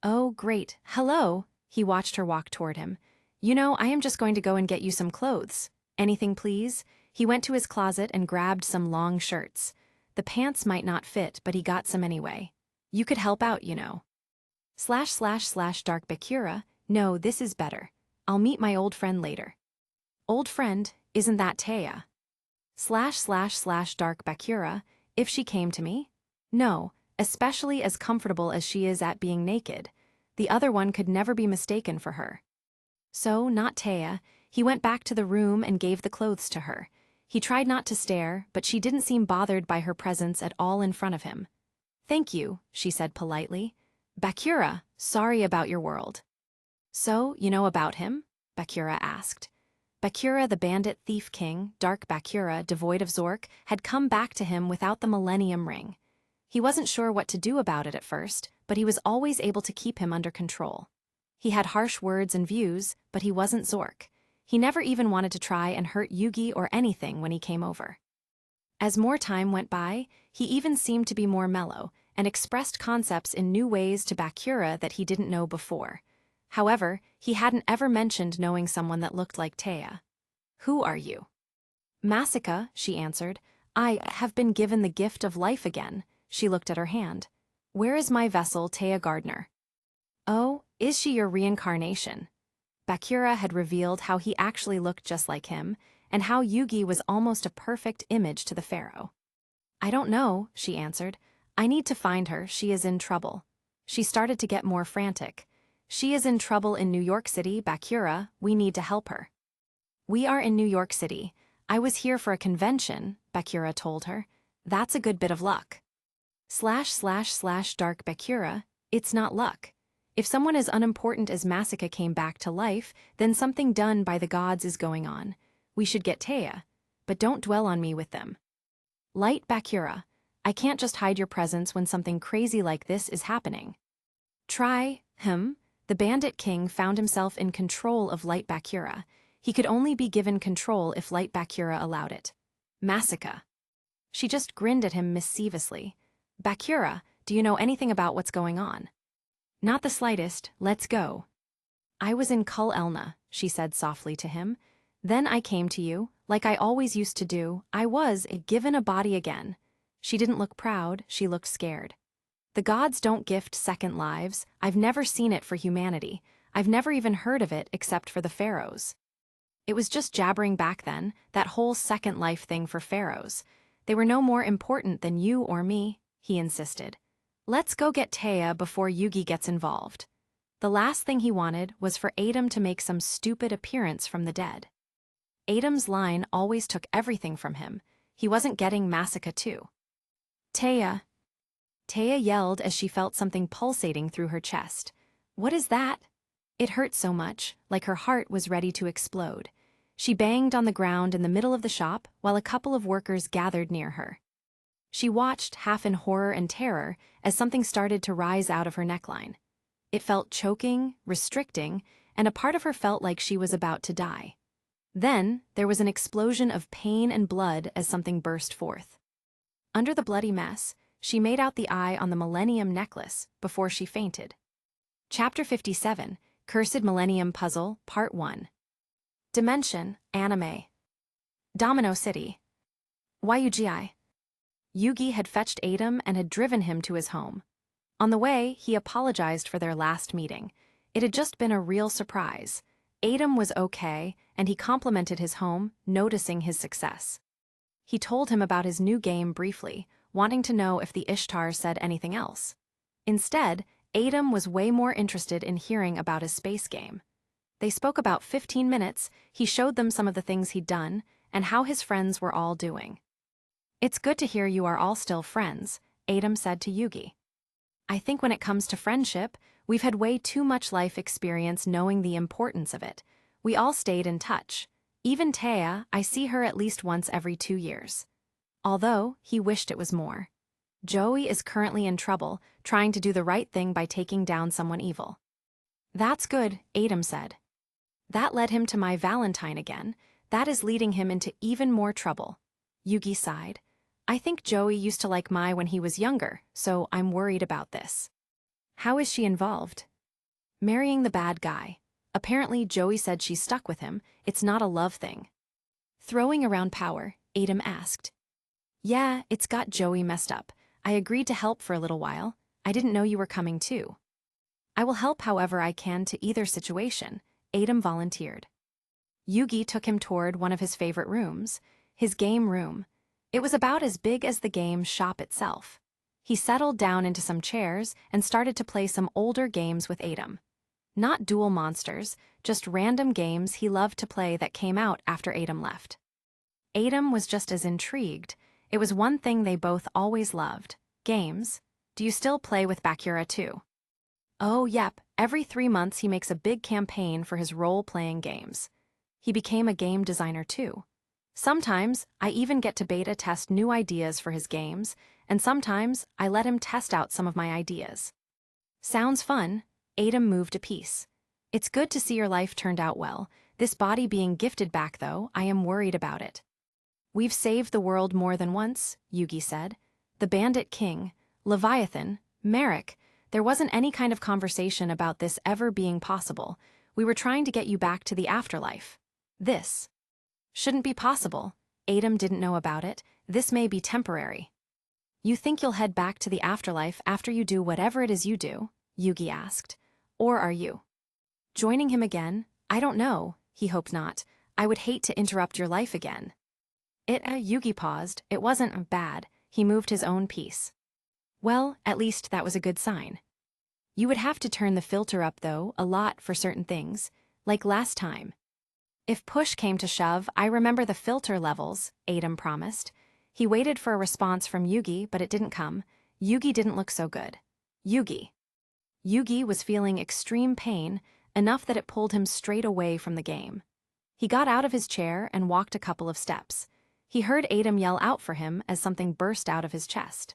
Speaker 1: Oh, great. Hello. He watched her walk toward him. You know, I am just going to go and get you some clothes. Anything, please? He went to his closet and grabbed some long shirts. The pants might not fit, but he got some anyway. You could help out, you know. / Dark Bakura, no, this is better. I'll meet my old friend later. Old friend, isn't that Taya? / Dark Bakura, if she came to me? No, especially as comfortable as she is at being naked. The other one could never be mistaken for her. So, not Taya. He went back to the room and gave the clothes to her. He tried not to stare, but she didn't seem bothered by her presence at all in front of him. Thank you, she said politely. Bakura, sorry about your world. So, you know about him? Bakura asked. Bakura, the bandit thief king, Dark Bakura, devoid of Zork, had come back to him without the Millennium Ring. He wasn't sure what to do about it at first, but he was always able to keep him under control. He had harsh words and views, but he wasn't Zork. He never even wanted to try and hurt Yugi or anything when he came over. As more time went by, he even seemed to be more mellow and expressed concepts in new ways to Bakura that he didn't know before. However, he hadn't ever mentioned knowing someone that looked like Taya. Who are you? Massacre, she answered. I have been given the gift of life again. She looked at her hand. Where is my vessel, Taya Gardner? Oh, is she your reincarnation? Bakura had revealed how he actually looked just like him, and how Yugi was almost a perfect image to the pharaoh. I don't know, she answered. I need to find her, she is in trouble. She started to get more frantic. She is in trouble in New York City, Bakura, we need to help her. We are in New York City. I was here for a convention, Bakura told her. That's a good bit of luck. / Dark Bakura, it's not luck. If someone as unimportant as Massacre came back to life, then something done by the gods is going on. We should get Taya, but don't dwell on me with them. Light Bakura, I can't just hide your presence when something crazy like this is happening. Try, The bandit king found himself in control of Light Bakura. He could only be given control if Light Bakura allowed it. Masika. She just grinned at him mischievously. Bakura, do you know anything about what's going on? Not the slightest, let's go. I was in Kul Elna, she said softly to him. Then I came to you, like I always used to do. I was given a body again. She didn't look proud, she looked scared. The gods don't gift second lives. I've never seen it for humanity. I've never even heard of it except for the pharaohs. It was just jabbering back then, that whole second life thing for pharaohs. They were no more important than you or me, he insisted. Let's go get Taya before Yugi gets involved. The last thing he wanted was for Adam to make some stupid appearance from the dead. Adam's line always took everything from him. He wasn't getting Masika too. Taya. Taya yelled as she felt something pulsating through her chest. What is that? It hurt so much, like her heart was ready to explode. She banged on the ground in the middle of the shop while a couple of workers gathered near her. She watched, half in horror and terror, as something started to rise out of her neckline. It felt choking, restricting, and a part of her felt like she was about to die. Then, there was an explosion of pain and blood as something burst forth. Under the bloody mess, she made out the eye on the Millennium Necklace before she fainted. Chapter 57, Cursed Millennium Puzzle, Part 1. Dimension, Anime. Domino City. Yugi. Yugi had fetched Adam and had driven him to his home. On the way, he apologized for their last meeting. It had just been a real surprise. Adam was okay, and he complimented his home, noticing his success. He told him about his new game briefly, wanting to know if the Ishtar said anything else. Instead, Adam was way more interested in hearing about his space game. They spoke about 15 minutes, he showed them some of the things he'd done, and how his friends were all doing. It's good to hear you are all still friends, Adam said to Yugi. I think when it comes to friendship, we've had way too much life experience knowing the importance of it. We all stayed in touch. Even Taya, I see her at least once every 2 years. Although, he wished it was more. Joey is currently in trouble, trying to do the right thing by taking down someone evil. That's good, Adam said. That led him to my Valentine again. That is leading him into even more trouble. Yugi sighed. I think Joey used to like Mai when he was younger, so I'm worried about this. How is she involved? Marrying the bad guy. Apparently Joey said she's stuck with him, it's not a love thing. Throwing around power, Adam asked. Yeah, it's got Joey messed up. I agreed to help for a little while. I didn't know you were coming too. I will help however I can to either situation, Adam volunteered. Yugi took him toward one of his favorite rooms, his game room. It was about as big as the game shop itself. He settled down into some chairs and started to play some older games with Adam. Not duel monsters, just random games he loved to play that came out after Adam left. Adam was just as intrigued. It was one thing they both always loved. Games. Do you still play with Bakura too? Oh, yep. Every 3 months he makes a big campaign for his role-playing games. He became a game designer too. Sometimes, I even get to beta test new ideas for his games, and sometimes I let him test out some of my ideas. Sounds fun. Adam moved a piece. It's good to see your life turned out well. This body being gifted back though, I am worried about it. We've saved the world more than once, Yugi said. The Bandit King, Leviathan, Merrick. There wasn't any kind of conversation about this ever being possible. We were trying to get you back to the afterlife. This shouldn't be possible. Adam didn't know about it. This may be temporary. You think you'll head back to the afterlife after you do whatever it is you do? Yugi asked. Or are you joining him again? I don't know. He hoped not. I would hate to interrupt your life again. Yugi paused. It wasn't bad. He moved his own piece. Well, at least that was a good sign. You would have to turn the filter up though, a lot for certain things, like last time. If push came to shove, I remember the filter levels, Adam promised. He waited for a response from Yugi, but it didn't come. Yugi didn't look so good. Yugi was feeling extreme pain, enough that it pulled him straight away from the game. He got out of his chair and walked a couple of steps. He heard Adam yell out for him as something burst out of his chest.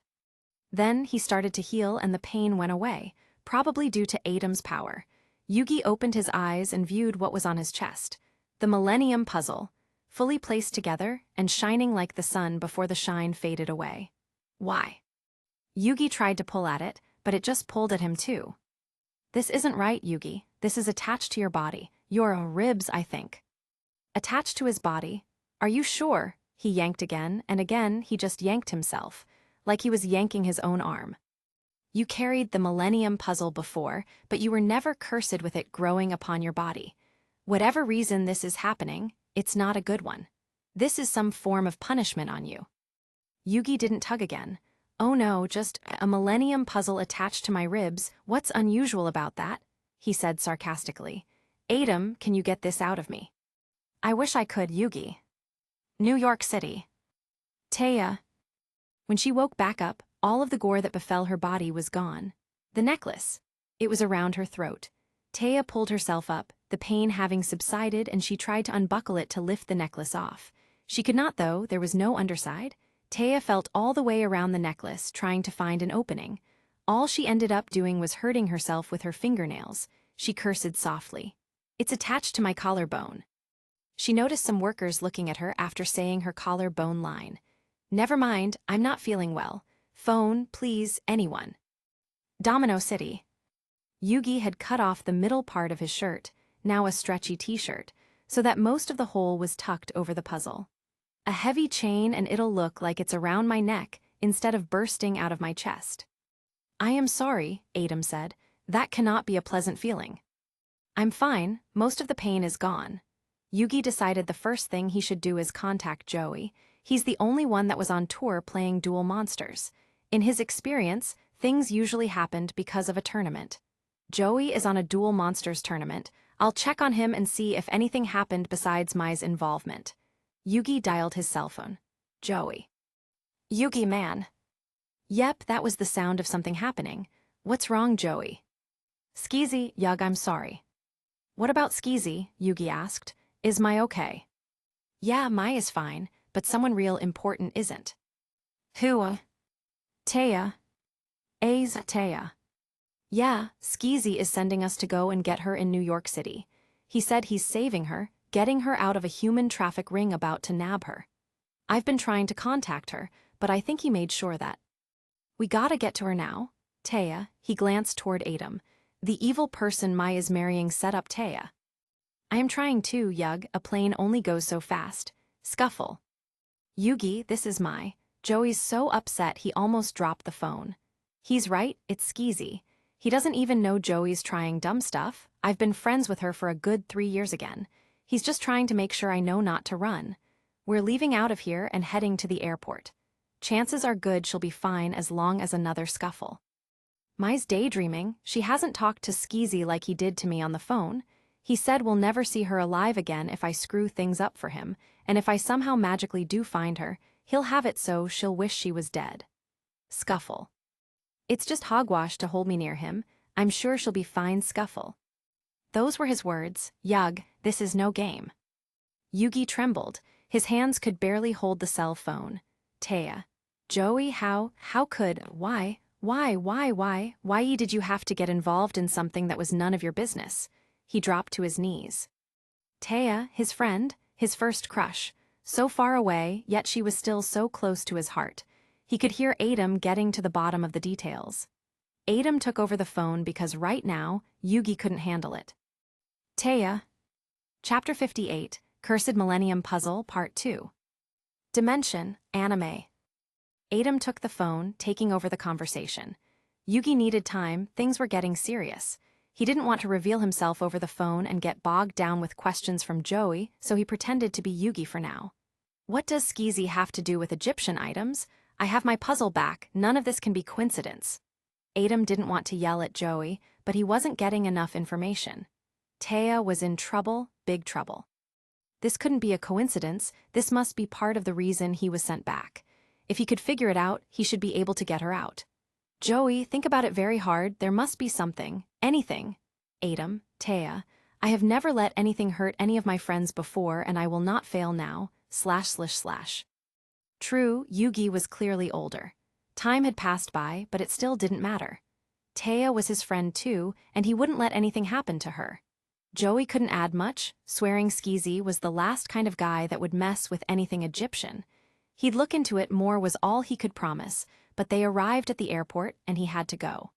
Speaker 1: Then he started to heal and the pain went away, probably due to Adam's power. Yugi opened his eyes and viewed what was on his chest. The Millennium Puzzle, fully placed together and shining like the sun before the shine faded away. Why? Yugi tried to pull at it, but it just pulled at him too. This isn't right, Yugi. This is attached to your body. Your ribs, I think. Attached to his body? Are you sure? He yanked again, and again he just yanked himself, like he was yanking his own arm. You carried the Millennium Puzzle before, but you were never cursed with it growing upon your body. Whatever reason this is happening, it's not a good one. This is some form of punishment on you. Yugi didn't tug again. Oh no, just a Millennium Puzzle attached to my ribs. What's unusual about that? He said sarcastically. Adam, can you get this out of me? I wish I could, Yugi. New York City. Taya. When she woke back up, all of the gore that befell her body was gone. The necklace. It was around her throat. Taya pulled herself up, the pain having subsided, and she tried to unbuckle it to lift the necklace off. She could not though, there was no underside. Taya felt all the way around the necklace, trying to find an opening. All she ended up doing was hurting herself with her fingernails. She cursed softly. It's attached to my collarbone. She noticed some workers looking at her after saying her collarbone line. Never mind, I'm not feeling well. Phone, please, anyone. Domino City. Yugi had cut off the middle part of his shirt, now a stretchy t-shirt, so that most of the hole was tucked over the puzzle. A heavy chain and it'll look like it's around my neck instead of bursting out of my chest. I am sorry, Adam said. That cannot be a pleasant feeling. I'm fine, most of the pain is gone. Yugi decided the first thing he should do is contact Joey. He's the only one that was on tour playing Duel Monsters. In his experience, things usually happened because of a tournament. Joey is on a Duel Monsters tournament. I'll check on him and see if anything happened besides Mai's involvement. Yugi dialed his cell phone. Joey. Yugi, man. Yep, that was the sound of something happening. What's wrong, Joey? Skezy, Yug, I'm sorry. What about Skezy? Yugi asked. Is Mai okay? Yeah, Mai is fine, but someone real important isn't. Who? Taya. Taya. Yeah, Skezy is sending us to go and get her in New York City. He said he's saving her, getting her out of a human traffic ring about to nab her. I've been trying to contact her, but I think he made sure that. We gotta get to her now. Taya, he glanced toward Adam. The evil person Mai is marrying set up Taya. I am trying too, Yug, a plane only goes so fast. Scuffle. Yugi, this is Mai. Joey's so upset he almost dropped the phone. He's right, it's Skezy. He doesn't even know Joey's trying dumb stuff. I've been friends with her for a good 3 years again. He's just trying to make sure I know not to run. We're leaving out of here and heading to the airport. Chances are good she'll be fine as long as another scuffle. Mai's daydreaming. She hasn't talked to Skezy like he did to me on the phone. He said we'll never see her alive again if I screw things up for him, and if I somehow magically do find her, he'll have it so she'll wish she was dead. Scuffle. It's just hogwash to hold me near him. I'm sure she'll be fine, Scuffle. Those were his words. Yug, this is no game. Yugi trembled. His hands could barely hold the cell phone. Taya. Joey, how could, why did you have to get involved in something that was none of your business? He dropped to his knees. Taya, his friend, his first crush. So far away, yet she was still so close to his heart. He could hear Adam getting to the bottom of the details. Adam took over the phone because right now, Yugi couldn't handle it. Taya. Chapter 58, Cursed Millennium Puzzle, Part 2. Dimension, Anime. Adam took the phone, taking over the conversation. Yugi needed time, things were getting serious. He didn't want to reveal himself over the phone and get bogged down with questions from Joey, so he pretended to be Yugi for now. What does Skezy have to do with Egyptian items? I have my puzzle back, none of this can be coincidence. Adam didn't want to yell at Joey, but he wasn't getting enough information. Taya was in trouble, big trouble. This couldn't be a coincidence, this must be part of the reason he was sent back. If he could figure it out, he should be able to get her out. Joey, think about it very hard, there must be something, anything. Adam, Taya, I have never let anything hurt any of my friends before and I will not fail now, ///. True, Yugi was clearly older. Time had passed by, but it still didn't matter. Taya was his friend too, and he wouldn't let anything happen to her. Joey couldn't add much, swearing Skezy was the last kind of guy that would mess with anything Egyptian. He'd look into it more was all he could promise, but they arrived at the airport and he had to go.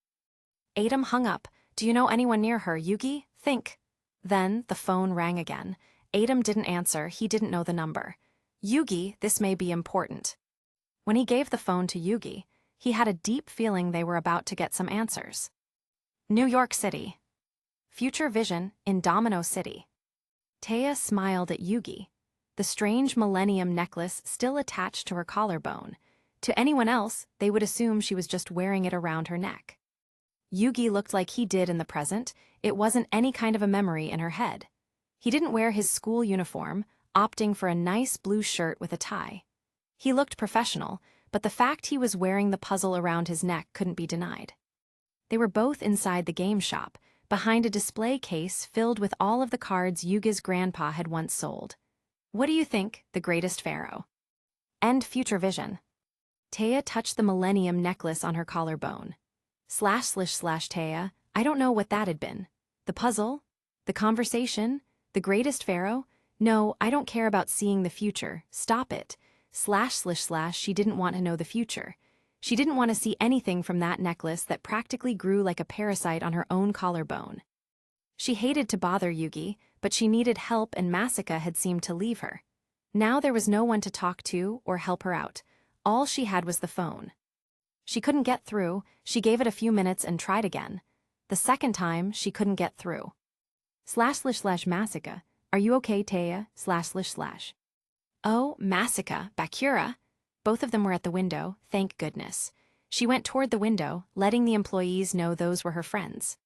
Speaker 1: Adam hung up. Do you know anyone near her, Yugi? Think. Then the phone rang again. Adam didn't answer, he didn't know the number. Yugi, this may be important. When he gave the phone to Yugi, he had a deep feeling they were about to get some answers. New York City. Future vision in Domino City. Taya smiled at Yugi, the strange millennium necklace still attached to her collarbone. To anyone else, they would assume she was just wearing it around her neck. Yugi looked like he did in the present, it wasn't any kind of a memory in her head. He didn't wear his school uniform, opting for a nice blue shirt with a tie. He looked professional, but the fact he was wearing the puzzle around his neck couldn't be denied. They were both inside the game shop, behind a display case filled with all of the cards Yugi's grandpa had once sold. What do you think, the greatest pharaoh? End future vision. Taya touched the millennium necklace on her collarbone. //Taya, I don't know what that had been. The puzzle? The conversation? The greatest pharaoh? No, I don't care about seeing the future, stop it. // she didn't want to know the future. She didn't want to see anything from that necklace that practically grew like a parasite on her own collarbone. She hated to bother Yugi, but she needed help and Masika had seemed to leave her. Now there was no one to talk to or help her out. All she had was the phone. She couldn't get through, she gave it a few minutes and tried again. The second time, she couldn't get through. // Masika, are you okay, Taya? // Oh, Masika, Bakura. Both of them were at the window, thank goodness. She went toward the window, letting the employees know those were her friends.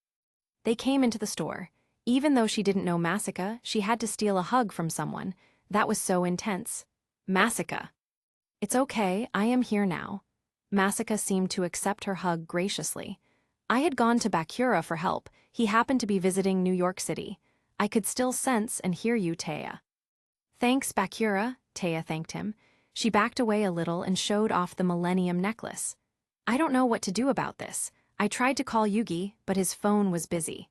Speaker 1: They came into the store. Even though she didn't know Masika, she had to steal a hug from someone. That was so intense. Masika. It's okay, I am here now. Masika seemed to accept her hug graciously. I had gone to Bakura for help. He happened to be visiting New York City. I could still sense and hear you, Taya. Thanks, Bakura, Taya thanked him. She backed away a little and showed off the millennium necklace. I don't know what to do about this. I tried to call Yugi, but his phone was busy.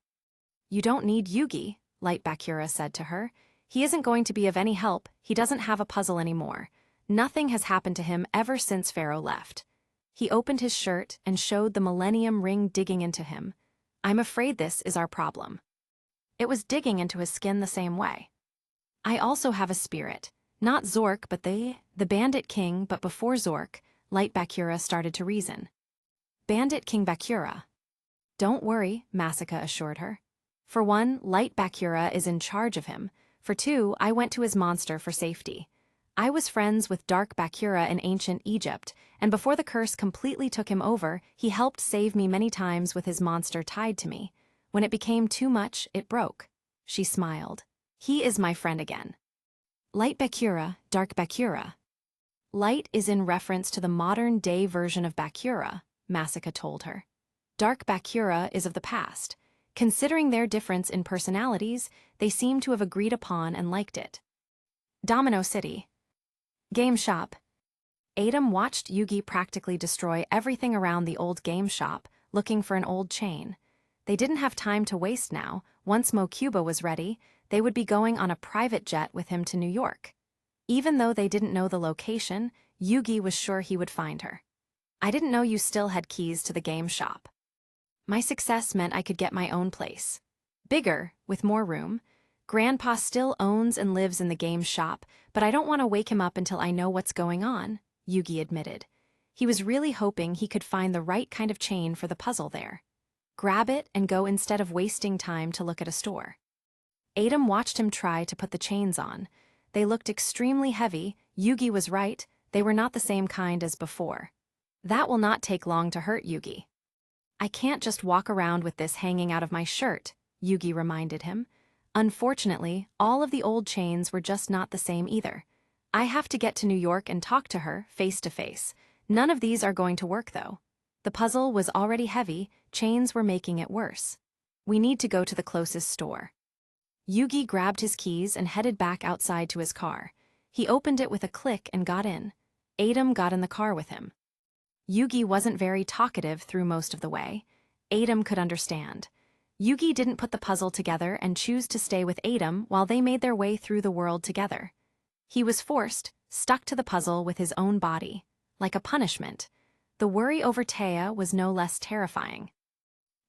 Speaker 1: You don't need Yugi, Light Bakura said to her. He isn't going to be of any help, he doesn't have a puzzle anymore. Nothing has happened to him ever since Pharaoh left. He opened his shirt and showed the millennium ring digging into him. I'm afraid this is our problem. It was digging into his skin the same way. I also have a spirit. Not Zork, but the Bandit King, but before Zork, Light Bakura started to reason. Bandit King Bakura. Don't worry, Masika assured her. For one, Light Bakura is in charge of him. For two, I went to his monster for safety. I was friends with Dark Bakura in ancient Egypt, and before the curse completely took him over, he helped save me many times with his monster tied to me. When it became too much, it broke. She smiled. He is my friend again. Light Bakura, Dark Bakura. Light is in reference to the modern-day version of Bakura, Masika told her. Dark Bakura is of the past. Considering their difference in personalities, they seem to have agreed upon and liked it. Domino City. Game shop. Adam watched Yugi practically destroy everything around the old game shop, looking for an old chain. They didn't have time to waste now. Once Mokuba was ready, they would be going on a private jet with him to New York. Even though they didn't know the location, Yugi was sure he would find her. I didn't know you still had keys to the game shop. My success meant I could get my own place. Bigger, with more room. Grandpa still owns and lives in the game shop, but I don't want to wake him up until I know what's going on, Yugi admitted. He was really hoping he could find the right kind of chain for the puzzle there. Grab it and go instead of wasting time to look at a store. Adam watched him try to put the chains on. They looked extremely heavy. Yugi was right, they were not the same kind as before. That will not take long to hurt Yugi. I can't just walk around with this hanging out of my shirt, Yugi reminded him. Unfortunately, all of the old chains were just not the same either. I have to get to New York and talk to her, face to face. None of these are going to work though. The puzzle was already heavy, chains were making it worse. We need to go to the closest store. Yugi grabbed his keys and headed back outside to his car. He opened it with a click and got in. Adam got in the car with him. Yugi wasn't very talkative through most of the way. Adam could understand. Yugi didn't put the puzzle together and choose to stay with Adam while they made their way through the world together. He was forced, stuck to the puzzle with his own body. Like a punishment. The worry over Taya was no less terrifying.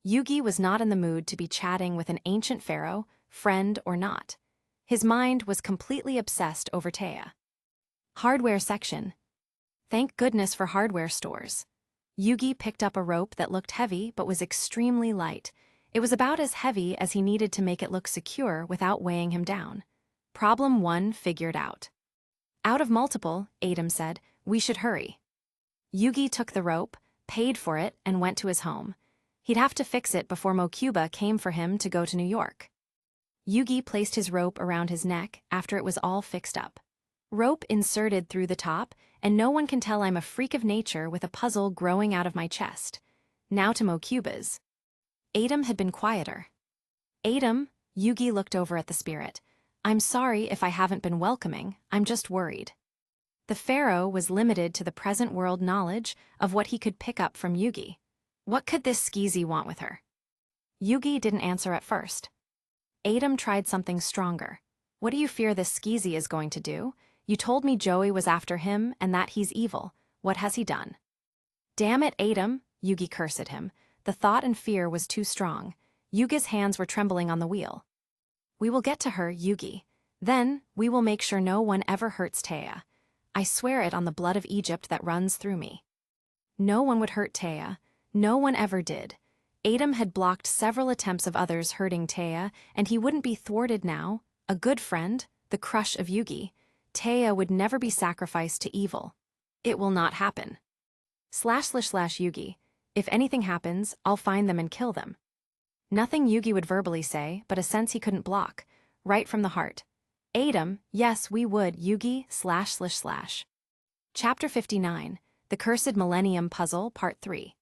Speaker 1: Yugi was not in the mood to be chatting with an ancient pharaoh, friend or not. His mind was completely obsessed over Taya. Hardware section. Thank goodness for hardware stores. Yugi picked up a rope that looked heavy but was extremely light. It was about as heavy as he needed to make it look secure without weighing him down. Problem 1 figured out. Out of multiple, Adam said, we should hurry. Yugi took the rope, paid for it, and went to his home. He'd have to fix it before Mokuba came for him to go to New York. Yugi placed his rope around his neck after it was all fixed up. Rope inserted through the top, and no one can tell I'm a freak of nature with a puzzle growing out of my chest. Now to Mokuba's. Adam had been quieter. Adam, Yugi looked over at the spirit. I'm sorry if I haven't been welcoming, I'm just worried. The pharaoh was limited to the present world knowledge of what he could pick up from Yugi. What could this Skezy want with her? Yugi didn't answer at first. Adam tried something stronger. What do you fear this Skezy is going to do? You told me Joey was after him and that he's evil. What has he done? Damn it, Adam, Yugi cursed at him. The thought and fear was too strong. Yugi's hands were trembling on the wheel. We will get to her, Yugi. Then, we will make sure no one ever hurts Taya. I swear it on the blood of Egypt that runs through me. No one would hurt Taya. No one ever did. Adam had blocked several attempts of others hurting Taya, and he wouldn't be thwarted now. A good friend, the crush of Yugi. Taya would never be sacrificed to evil. It will not happen. / Yugi. If anything happens, I'll find them and kill them. Nothing Yugi would verbally say, but a sense he couldn't block. Right from the heart. Adam, yes we would, Yugi, / Chapter 59, The Cursed Millennium Puzzle, Part 3.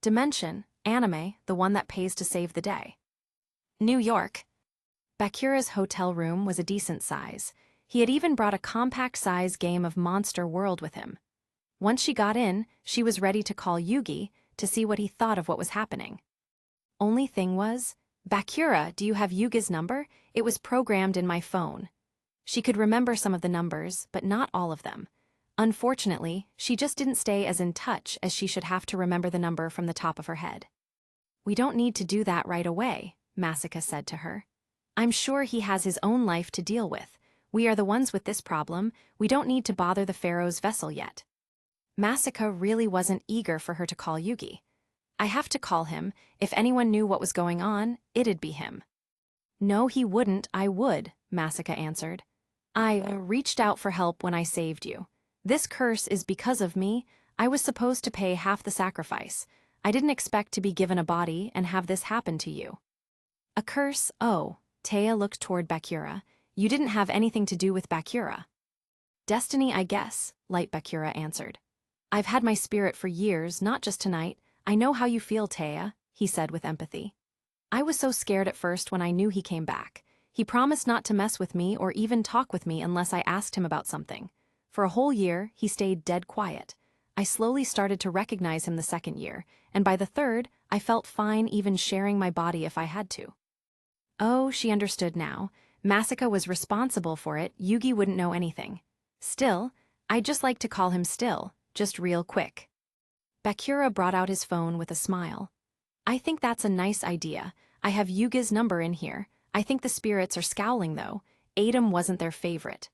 Speaker 1: Dimension, anime, the one that pays to save the day. New York. Bakura's hotel room was a decent size. He had even brought a compact-size game of Monster World with him. Once she got in, she was ready to call Yugi to see what he thought of what was happening. Only thing was, Bakura, do you have Yugi's number? It was programmed in my phone. She could remember some of the numbers, but not all of them. Unfortunately, she just didn't stay as in touch as she should have to remember the number from the top of her head. We don't need to do that right away, Masika said to her. I'm sure he has his own life to deal with. We are the ones with this problem. We don't need to bother the pharaoh's vessel yet. Masika really wasn't eager for her to call Yugi. I have to call him. If anyone knew what was going on, it'd be him. No, he wouldn't. I would, Masika answered. I reached out for help when I saved you. This curse is because of me. I was supposed to pay half the sacrifice. I didn't expect to be given a body and have this happen to you. A curse? Oh, Taya looked toward Bakura. You didn't have anything to do with Bakura. Destiny, I guess, Light Bakura answered. I've had my spirit for years, not just tonight. I know how you feel, Taya, he said with empathy. I was so scared at first when I knew he came back. He promised not to mess with me or even talk with me unless I asked him about something. For a whole year, he stayed dead quiet. I slowly started to recognize him the second year, and by the third, I felt fine even sharing my body if I had to. Oh, she understood now. Masika was responsible for it. Yugi wouldn't know anything. Still, I'd just like to call him Still, just real quick. Bakura brought out his phone with a smile. I think that's a nice idea. I have Yugi's number in here. I think the spirits are scowling though. Adam wasn't their favorite.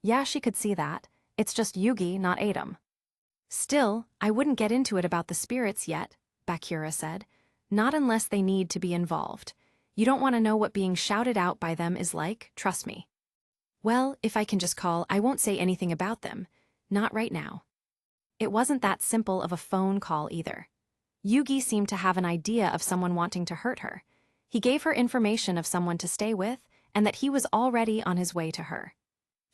Speaker 1: Yeah, she could see that. It's just Yugi, not Adam. Still, I wouldn't get into it about the spirits yet, Bakura said. Not unless they need to be involved. You don't want to know what being shouted out by them is like, trust me. Well, if I can just call, I won't say anything about them. Not right now. It wasn't that simple of a phone call either. Yugi seemed to have an idea of someone wanting to hurt her. He gave her information of someone to stay with, and that he was already on his way to her.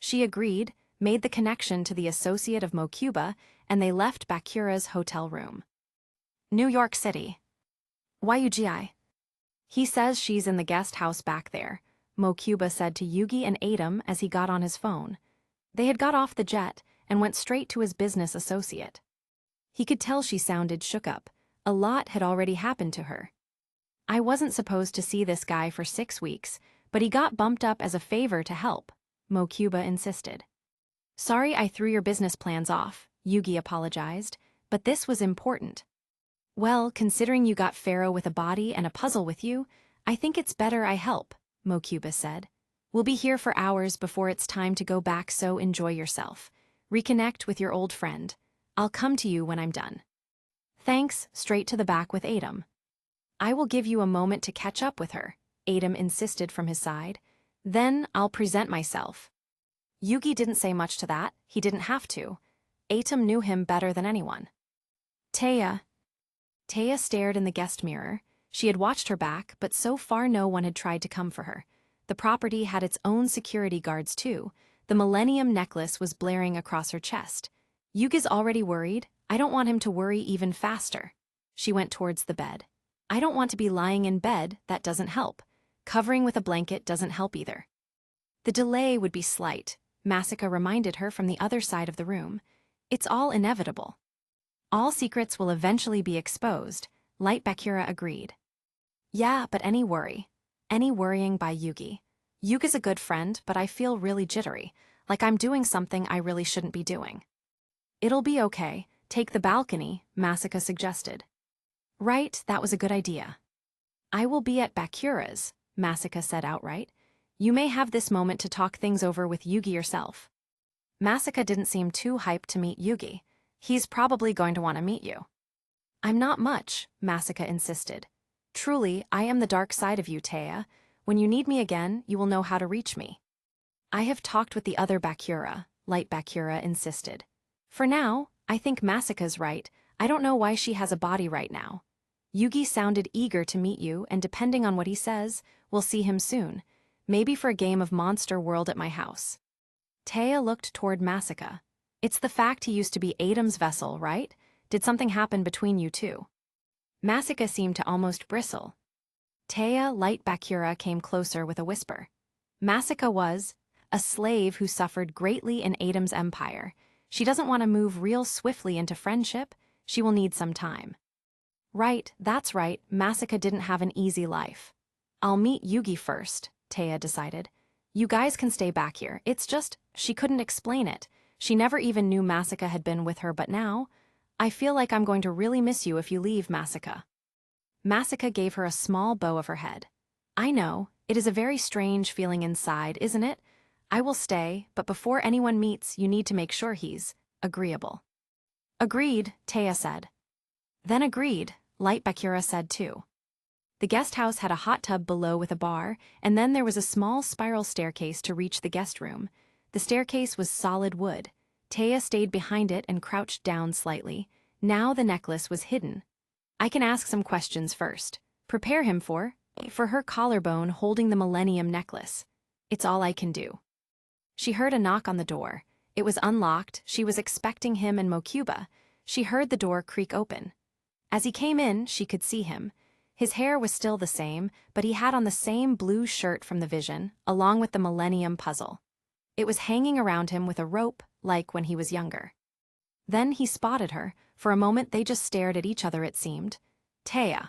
Speaker 1: She agreed, made the connection to the associate of Mokuba, and they left Bakura's hotel room. New York City. Yugi. He says she's in the guest house back there, Mokuba said to Yugi and Adam as he got on his phone. They had got off the jet and went straight to his business associate. He could tell she sounded shook up, A lot had already happened to her. I wasn't supposed to see this guy for 6 weeks, but he got bumped up as a favor to help, Mokuba insisted. Sorry I threw your business plans off, Yugi apologized, but this was important. Well, considering you got Pharaoh with a body and a puzzle with you, I think it's better I help, Mokuba said. We'll be here for hours before it's time to go back, so enjoy yourself. Reconnect with your old friend. I'll come to you when I'm done. Thanks, straight to the back with Adam. I will give you a moment to catch up with her, Adam insisted from his side. Then I'll present myself. Yugi didn't say much to that, he didn't have to. Adam knew him better than anyone. Taya stared in the guest mirror. She had watched her back, but so far no one had tried to come for her. The property had its own security guards too. The Millennium necklace was blaring across her chest. Yugi's already worried. I don't want him to worry even faster. She went towards the bed. I don't want to be lying in bed, that doesn't help. Covering with a blanket doesn't help either. The delay would be slight, Masika reminded her from the other side of the room. It's all inevitable. All secrets will eventually be exposed, Light Bakura agreed. Yeah, but any worrying by Yugi. Yugi's a good friend, but I feel really jittery, like I'm doing something I really shouldn't be doing. It'll be okay, take the balcony, Masika suggested. Right, that was a good idea. I will be at Bakura's, Masika said outright. You may have this moment to talk things over with Yugi yourself. Masika didn't seem too hyped to meet Yugi. He's probably going to want to meet you. I'm not much, Masika insisted. Truly, I am the dark side of you, Taya. When you need me again, you will know how to reach me. I have talked with the other Bakura, Light Bakura insisted. For now, I think Masika's right. I don't know why she has a body right now. Yugi sounded eager to meet you, and depending on what he says, we'll see him soon. Maybe for a game of Monster World at my house. Taya looked toward Masika. It's the fact he used to be Adam's vessel, right? Did something happen between you two? Masika seemed to almost bristle. Taya, Light Bakura came closer with a whisper. Masika was a slave who suffered greatly in Adam's empire. She doesn't want to move real swiftly into friendship. She will need some time. Right, that's right, Masika didn't have an easy life. I'll meet Yugi first, Taya decided. You guys can stay back here. It's just, she couldn't explain it. She never even knew Masika had been with her, but now, I feel like I'm going to really miss you if you leave, Masika. Masika gave her a small bow of her head. I know, it is a very strange feeling inside, isn't it? I will stay, but before anyone meets, you need to make sure he's agreeable. Agreed, Taya said. Then agreed, Light Bakura said too. The guest house had a hot tub below with a bar, and then there was a small spiral staircase to reach the guest room. The staircase was solid wood. Taya stayed behind it and crouched down slightly. Now the necklace was hidden. I can ask some questions first. Prepare him for her collarbone holding the Millennium necklace. It's all I can do. She heard a knock on the door. It was unlocked. She was expecting him and Mokuba. She heard the door creak open. As he came in, she could see him. His hair was still the same, but he had on the same blue shirt from the vision, along with the Millennium puzzle. It was hanging around him with a rope, like when he was younger. Then he spotted her. For a moment they just stared at each other, it seemed. Taya.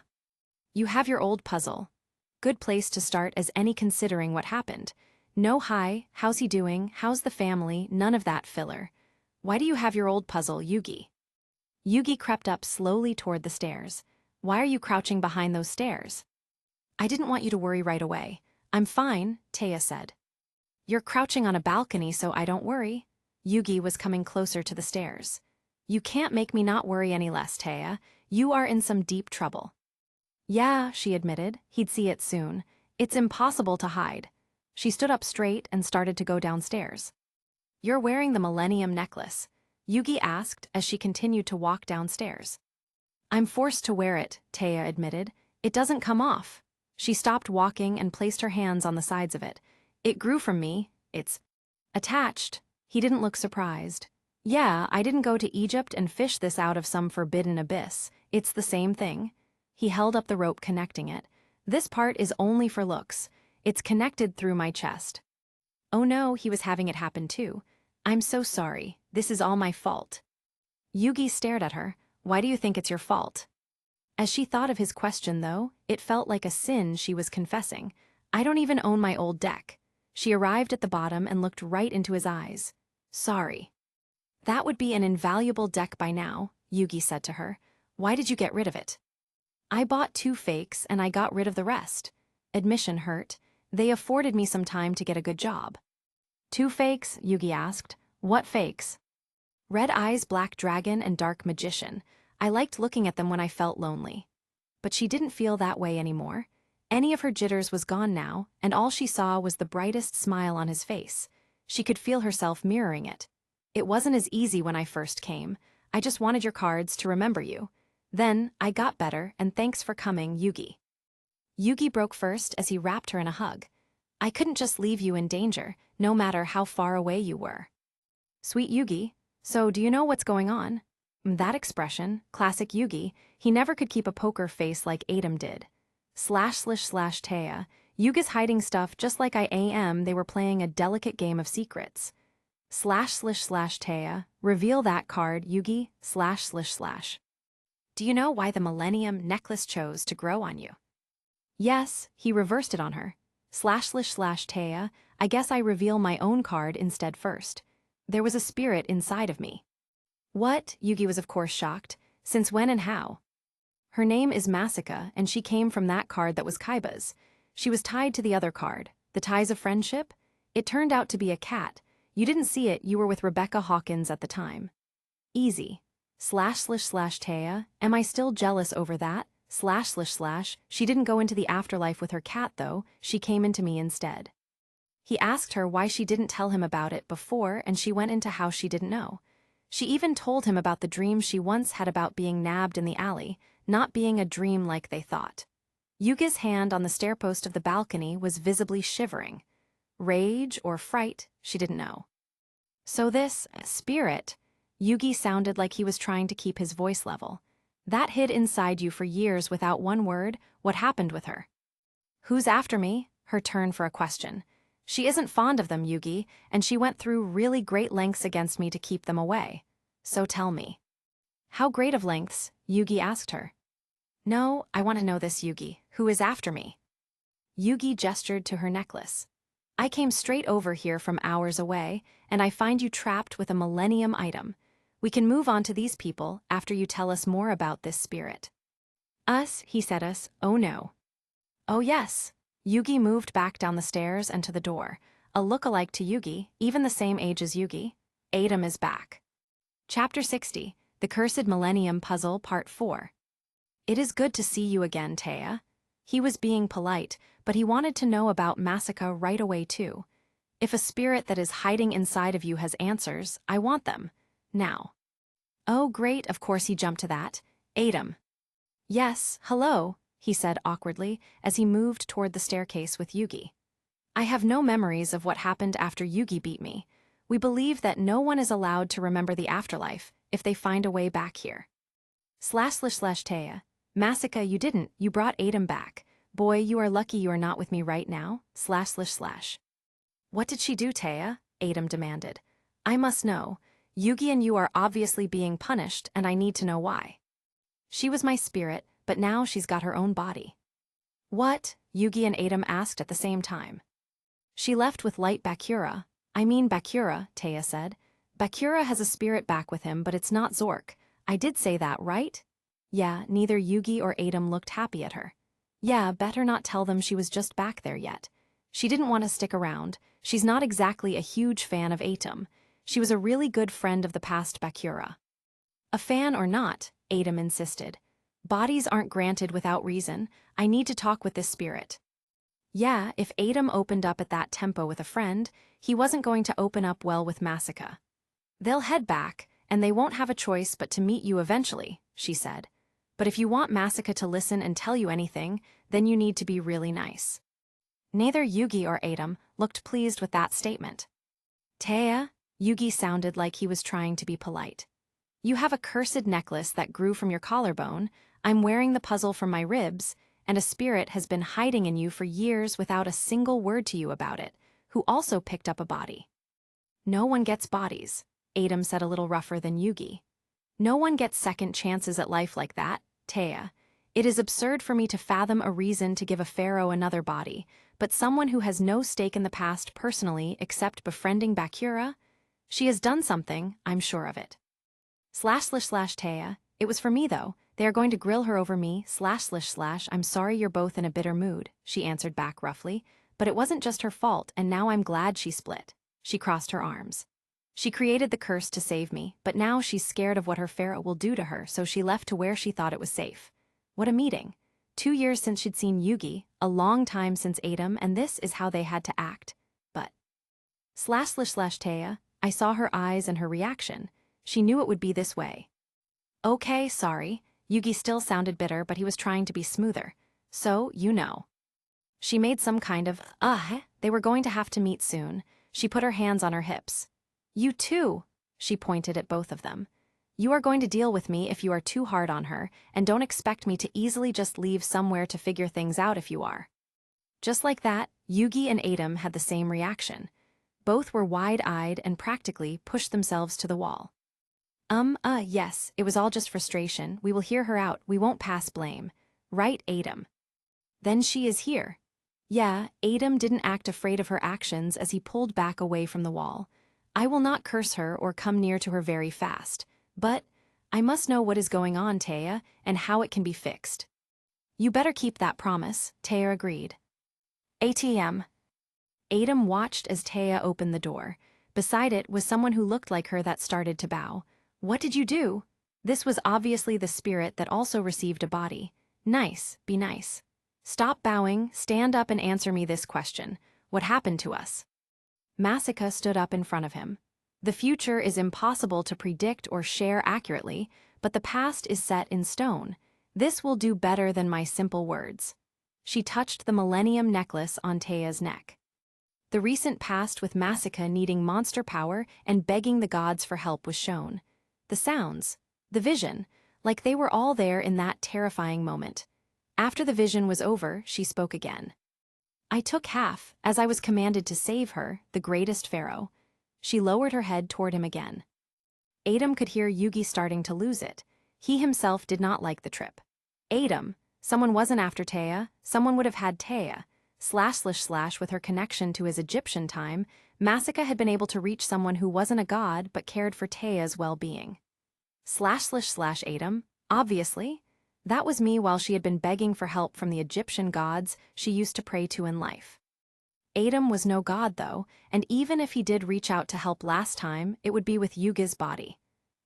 Speaker 1: You have your old puzzle. Good place to start as any considering what happened. No hi, how's he doing, how's the family, none of that filler. Why do you have your old puzzle, Yugi? Yugi crept up slowly toward the stairs. Why are you crouching behind those stairs? I didn't want you to worry right away. I'm fine, Taya said. You're crouching on a balcony, so I don't worry. Yugi was coming closer to the stairs. You can't make me not worry any less, Taya. You are in some deep trouble. Yeah, she admitted. He'd see it soon. It's impossible to hide. She stood up straight and started to go downstairs. You're wearing the Millennium necklace, Yugi asked as she continued to walk downstairs. I'm forced to wear it, Taya admitted. It doesn't come off. She stopped walking and placed her hands on the sides of it. It grew from me. It's attached. He didn't look surprised. Yeah, I didn't go to Egypt and fish this out of some forbidden abyss. It's the same thing. He held up the rope connecting it. This part is only for looks. It's connected through my chest. Oh no, he was having it happen too. I'm so sorry. This is all my fault. Yugi stared at her. Why do you think it's your fault? As she thought of his question, though, it felt like a sin she was confessing. I don't even own my old deck. She arrived at the bottom and looked right into his eyes. Sorry. That would be an invaluable deck by now, Yugi said to her. Why did you get rid of it? I bought 2 fakes and I got rid of the rest. Admission hurt. They afforded me some time to get a good job. 2 fakes? Yugi asked. What fakes? Red Eyes Black Dragon and Dark Magician. I liked looking at them when I felt lonely. But she didn't feel that way anymore. Any of her jitters was gone now, and all she saw was the brightest smile on his face. She could feel herself mirroring it. It wasn't as easy when I first came. I just wanted your cards to remember you. Then, I got better, and thanks for coming, Yugi. Yugi broke first as he wrapped her in a hug. I couldn't just leave you in danger, no matter how far away you were. Sweet Yugi, so do you know what's going on? That expression, classic Yugi, he never could keep a poker face like Adam did. ///Taya, Yugi's hiding stuff just like I am, they were playing a delicate game of secrets. ///Taya, reveal that card, Yugi, ///. Do you know why the Millennium Necklace chose to grow on you? Yes, he reversed it on her. ///Taya, I guess I reveal my own card instead first. There was a spirit inside of me. What? Yugi was of course shocked. Since when and how? Her name is Masika, and she came from that card that was Kaiba's. She was tied to the other card, the ties of friendship. It turned out to be a cat. You didn't see it, you were with Rebecca Hawkins at the time. Easy. ///Taya, am I still jealous over that? /// She didn't go into the afterlife with her cat though, she came into me instead. He asked her why she didn't tell him about it before, and she went into how she didn't know. She even told him about the dream she once had about being nabbed in the alley, not being a dream like they thought. Yugi's hand on the stairpost of the balcony was visibly shivering. Rage or fright, she didn't know. So this spirit, Yugi sounded like he was trying to keep his voice level. That hid inside you for years without one word. What happened with her? Who's after me? Her turn for a question. She isn't fond of them, Yugi, and she went through really great lengths against me to keep them away. So tell me. How great of lengths? Yugi asked her. No, I want to know this, Yugi. Who is after me? Yugi gestured to her necklace. I came straight over here from hours away, and I find you trapped with a millennium item. We can move on to these people after you tell us more about this spirit. Us, he said us, oh no. Oh yes. Yugi moved back down the stairs and to the door. A look-alike to Yugi, even the same age as Yugi. Adam is back. Chapter 60, The Cursed Millennium Puzzle, Part 4. It is good to see you again, Taya. He was being polite, but he wanted to know about Masika right away too. If a spirit that is hiding inside of you has answers, I want them. Now. Oh great, of course he jumped to that. Adam. Yes, hello, he said awkwardly as he moved toward the staircase with Yugi. I have no memories of what happened after Yugi beat me. We believe that no one is allowed to remember the afterlife if they find a way back here. //Taya. Masika, you didn't, you brought Adam back. Boy, you are lucky you are not with me right now. //. What did she do, Taya? Adam demanded. I must know. Yugi and you are obviously being punished, and I need to know why. She was my spirit, but now she's got her own body. What? Yugi and Adam asked at the same time. She left with Light Bakura. I mean Bakura, Taya said. Bakura has a spirit back with him, but it's not Zork. I did say that, right? Yeah, neither Yugi or Adam looked happy at her. Yeah, better not tell them she was just back there yet. She didn't want to stick around. She's not exactly a huge fan of Adam. She was a really good friend of the past Bakura. A fan or not, Adam insisted. Bodies aren't granted without reason. I need to talk with this spirit. Yeah, if Adam opened up at that tempo with a friend, he wasn't going to open up well with Masika. They'll head back, and they won't have a choice but to meet you eventually, she said. But if you want Masika to listen and tell you anything, then you need to be really nice. Neither Yugi or Adam looked pleased with that statement. Taya, Yugi sounded like he was trying to be polite. You have a cursed necklace that grew from your collarbone, I'm wearing the puzzle from my ribs, and a spirit has been hiding in you for years without a single word to you about it, who also picked up a body. No one gets bodies, Adam said a little rougher than Yugi. No one gets second chances at life like that, Taya. It is absurd for me to fathom a reason to give a pharaoh another body, but someone who has no stake in the past personally except befriending Bakura? She has done something, I'm sure of it. //Taya, it was for me though. They are going to grill her over me, / I'm sorry you're both in a bitter mood, she answered back roughly, but it wasn't just her fault and now I'm glad she split. She crossed her arms. She created the curse to save me, but now she's scared of what her pharaoh will do to her, so she left to where she thought it was safe. What a meeting. 2 years since she'd seen Yugi, a long time since Adam, and this is how they had to act. But / Taya, I saw her eyes and her reaction. She knew it would be this way. Okay, sorry. Yugi still sounded bitter, but he was trying to be smoother. So, you know. She made some kind of, they were going to have to meet soon. She put her hands on her hips. You too, she pointed at both of them. You are going to deal with me if you are too hard on her, and don't expect me to easily just leave somewhere to figure things out if you are. Just like that, Yugi and Adam had the same reaction. Both were wide-eyed and practically pushed themselves to the wall. Yes, it was all just frustration. We will hear her out, we won't pass blame. Right, Adam? Then she is here. Yeah, Adam didn't act afraid of her actions as he pulled back away from the wall. I will not curse her or come near to her very fast, but I must know what is going on, Taya, and how it can be fixed. You better keep that promise, Taya agreed. ATM. Adam watched as Taya opened the door. Beside it was someone who looked like her that started to bow. What did you do? This was obviously the spirit that also received a body. Nice, be nice. Stop bowing, stand up and answer me this question. What happened to us? Masika stood up in front of him. The future is impossible to predict or share accurately, but the past is set in stone. This will do better than my simple words. She touched the Millennium necklace on Taya's neck. The recent past with Masika needing monster power and begging the gods for help was shown. The sounds, the vision, like they were all there in that terrifying moment. After the vision was over, she spoke again. I took half, as I was commanded to save her, the greatest pharaoh. She lowered her head toward him again. Adam could hear Yugi starting to lose it. He himself did not like the trip. Adam, someone wasn't after Taya, someone would have had Taya. / with her connection to his Egyptian time, Masika had been able to reach someone who wasn't a god but cared for Taya's well-being. / Adam, obviously. That was me while she had been begging for help from the Egyptian gods she used to pray to in life. Adam was no god though, and even if he did reach out to help last time, it would be with Yugi's body.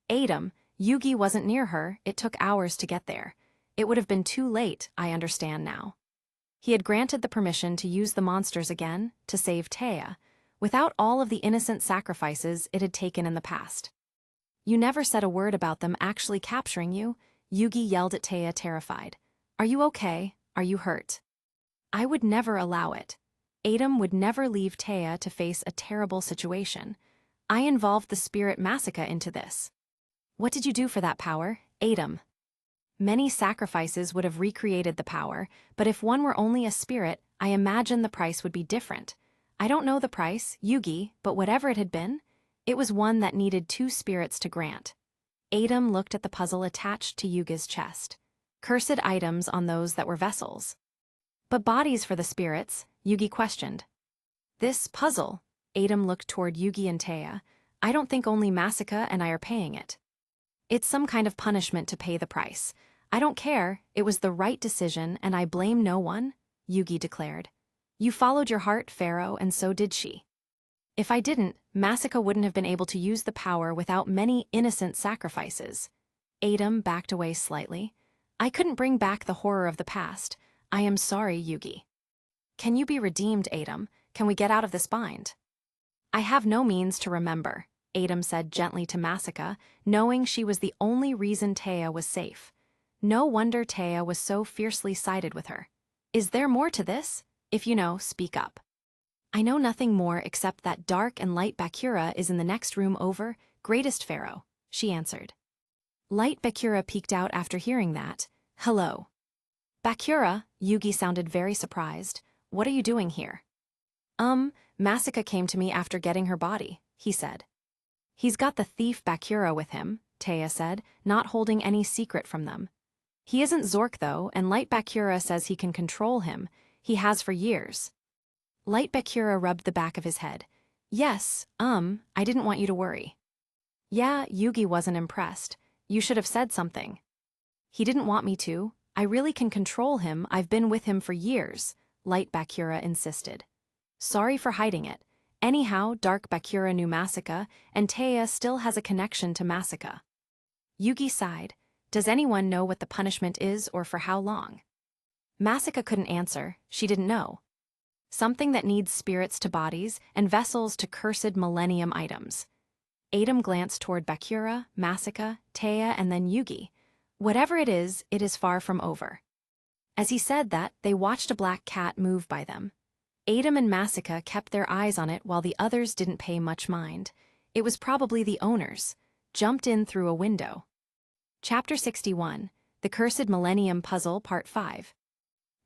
Speaker 1: Adam, Yugi wasn't near her, it took hours to get there. It would have been too late, I understand now. He had granted the permission to use the monsters again, to save Taya, without all of the innocent sacrifices it had taken in the past. You never said a word about them actually capturing you, Yugi yelled at Taya terrified. Are you okay? Are you hurt? I would never allow it. Adam would never leave Taya to face a terrible situation. I involved the spirit Masika into this. What did you do for that power, Adam? Many sacrifices would have recreated the power, but if one were only a spirit, I imagine the price would be different. I don't know the price, Yugi, but whatever it had been, it was one that needed 2 spirits to grant. Adam looked at the puzzle attached to Yugi's chest. Cursed items on those that were vessels. But bodies for the spirits, Yugi questioned. This puzzle, Adam looked toward Yugi and Taya. I don't think only Masika and I are paying it. It's some kind of punishment to pay the price. I don't care, it was the right decision and I blame no one, Yugi declared. You followed your heart, Pharaoh, and so did she. If I didn't, Masika wouldn't have been able to use the power without many innocent sacrifices. Adam backed away slightly. I couldn't bring back the horror of the past. I am sorry, Yugi. Can you be redeemed, Adam? Can we get out of this bind? I have no means to remember, Adam said gently to Masika, knowing she was the only reason Taya was safe. No wonder Taya was so fiercely sided with her. Is there more to this? If you know, speak up. I know nothing more except that dark and light Bakura is in the next room over, greatest pharaoh, she answered. Light Bakura peeked out after hearing that. Hello. Bakura, Yugi sounded very surprised. What are you doing here? Masika came to me after getting her body, he said. He's got the thief Bakura with him, Taya said, not holding any secret from them. He isn't Zork though, and Light Bakura says he can control him. He has for years. Light Bakura rubbed the back of his head. Yes, I didn't want you to worry. Yeah, Yugi wasn't impressed. You should have said something. He didn't want me to. I really can control him, I've been with him for years, Light Bakura insisted. Sorry for hiding it. Anyhow, Dark Bakura knew Masaka, and Taya still has a connection to Masaka. Yugi sighed. Does anyone know what the punishment is or for how long? Masaka couldn't answer, she didn't know. Something that needs spirits to bodies and vessels to cursed millennium items. Adam glanced toward Bakura, Masaka, Taya, and then Yugi. Whatever it is far from over. As he said that, they watched a black cat move by them. Adam and Masaka kept their eyes on it while the others didn't pay much mind. It was probably the owners. Jumped in through a window. Chapter 61, The Cursed Millennium Puzzle, Part 5.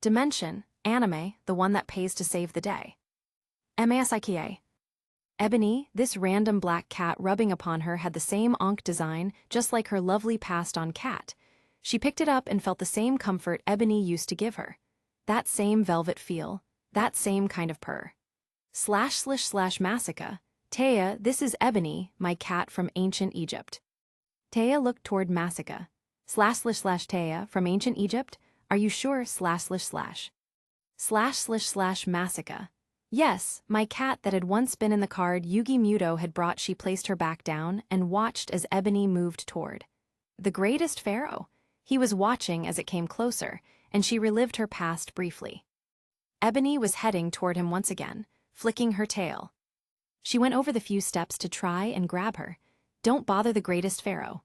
Speaker 1: Dimension, anime, the one that pays to save the day. Masaikie. Ebony, this random black cat rubbing upon her had the same Ankh design, just like her lovely passed-on cat. She picked it up and felt the same comfort Ebony used to give her. That same velvet feel, that same kind of purr. ///Masaka. Taya, this is Ebony, my cat from ancient Egypt. Taya looked toward Masaka. //Taya, from ancient Egypt? Are you sure? //. Masaka. Yes, my cat that had once been in the card Yugi Muto had brought. She placed her back down and watched as Ebony moved toward. The greatest pharaoh. He was watching as it came closer, and she relived her past briefly. Ebony was heading toward him once again, flicking her tail. She went over the few steps to try and grab her. Don't bother the greatest pharaoh.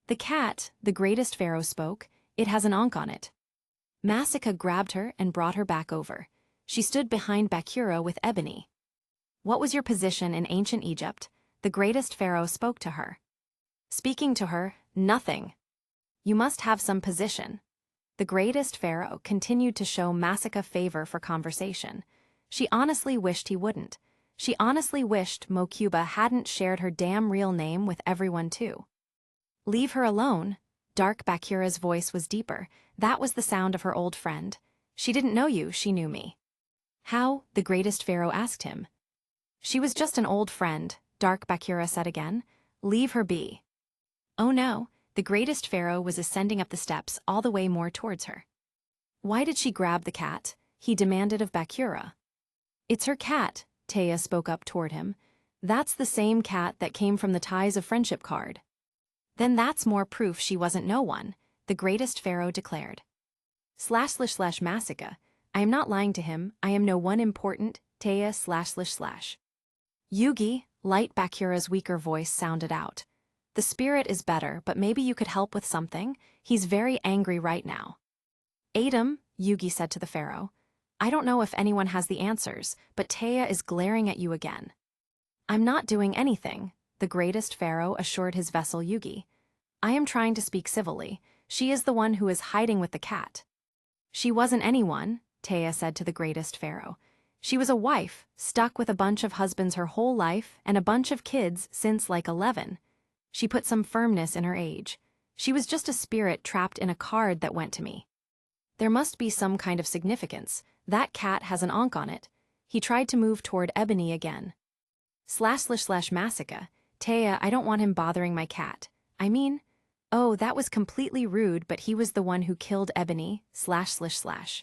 Speaker 1: The cat, the greatest pharaoh, spoke. It has an ankh on it. Masaka grabbed her and brought her back over. She stood behind Bakura with Ebony. What was your position in ancient Egypt? The greatest pharaoh spoke to her. Speaking to her, nothing. You must have some position. The greatest pharaoh continued to show Masaka favor for conversation. She honestly wished he wouldn't. She honestly wished Mokuba hadn't shared her damn real name with everyone too. Leave her alone. Dark Bakura's voice was deeper. That was the sound of her old friend. She didn't know you, she knew me. How? The greatest pharaoh asked him. She was just an old friend, Dark Bakura said again. Leave her be. Oh no, the greatest pharaoh was ascending up the steps all the way more towards her. Why did she grab the cat? He demanded of Bakura. It's her cat, Taya spoke up toward him. That's the same cat that came from the Ties of Friendship card. Then that's more proof she wasn't no one, the greatest pharaoh declared. //Masaka. I am not lying to him, I am no one important, Taya //. Yugi, Light Bakura's weaker voice sounded out. The spirit is better, but maybe you could help with something? He's very angry right now. Adam, Yugi said to the pharaoh. I don't know if anyone has the answers, but Taya is glaring at you again. I'm not doing anything, the greatest pharaoh assured his vessel Yugi. I am trying to speak civilly. She is the one who is hiding with the cat. She wasn't anyone, Taya said to the greatest pharaoh. She was a wife, stuck with a bunch of husbands her whole life and a bunch of kids since like 11. She put some firmness in her age. She was just a spirit trapped in a card that went to me. There must be some kind of significance. That cat has an ankh on it. He tried to move toward Ebony again. //Masaka. Taya, I don't want him bothering my cat. I mean, oh, that was completely rude, but he was the one who killed Ebony, //.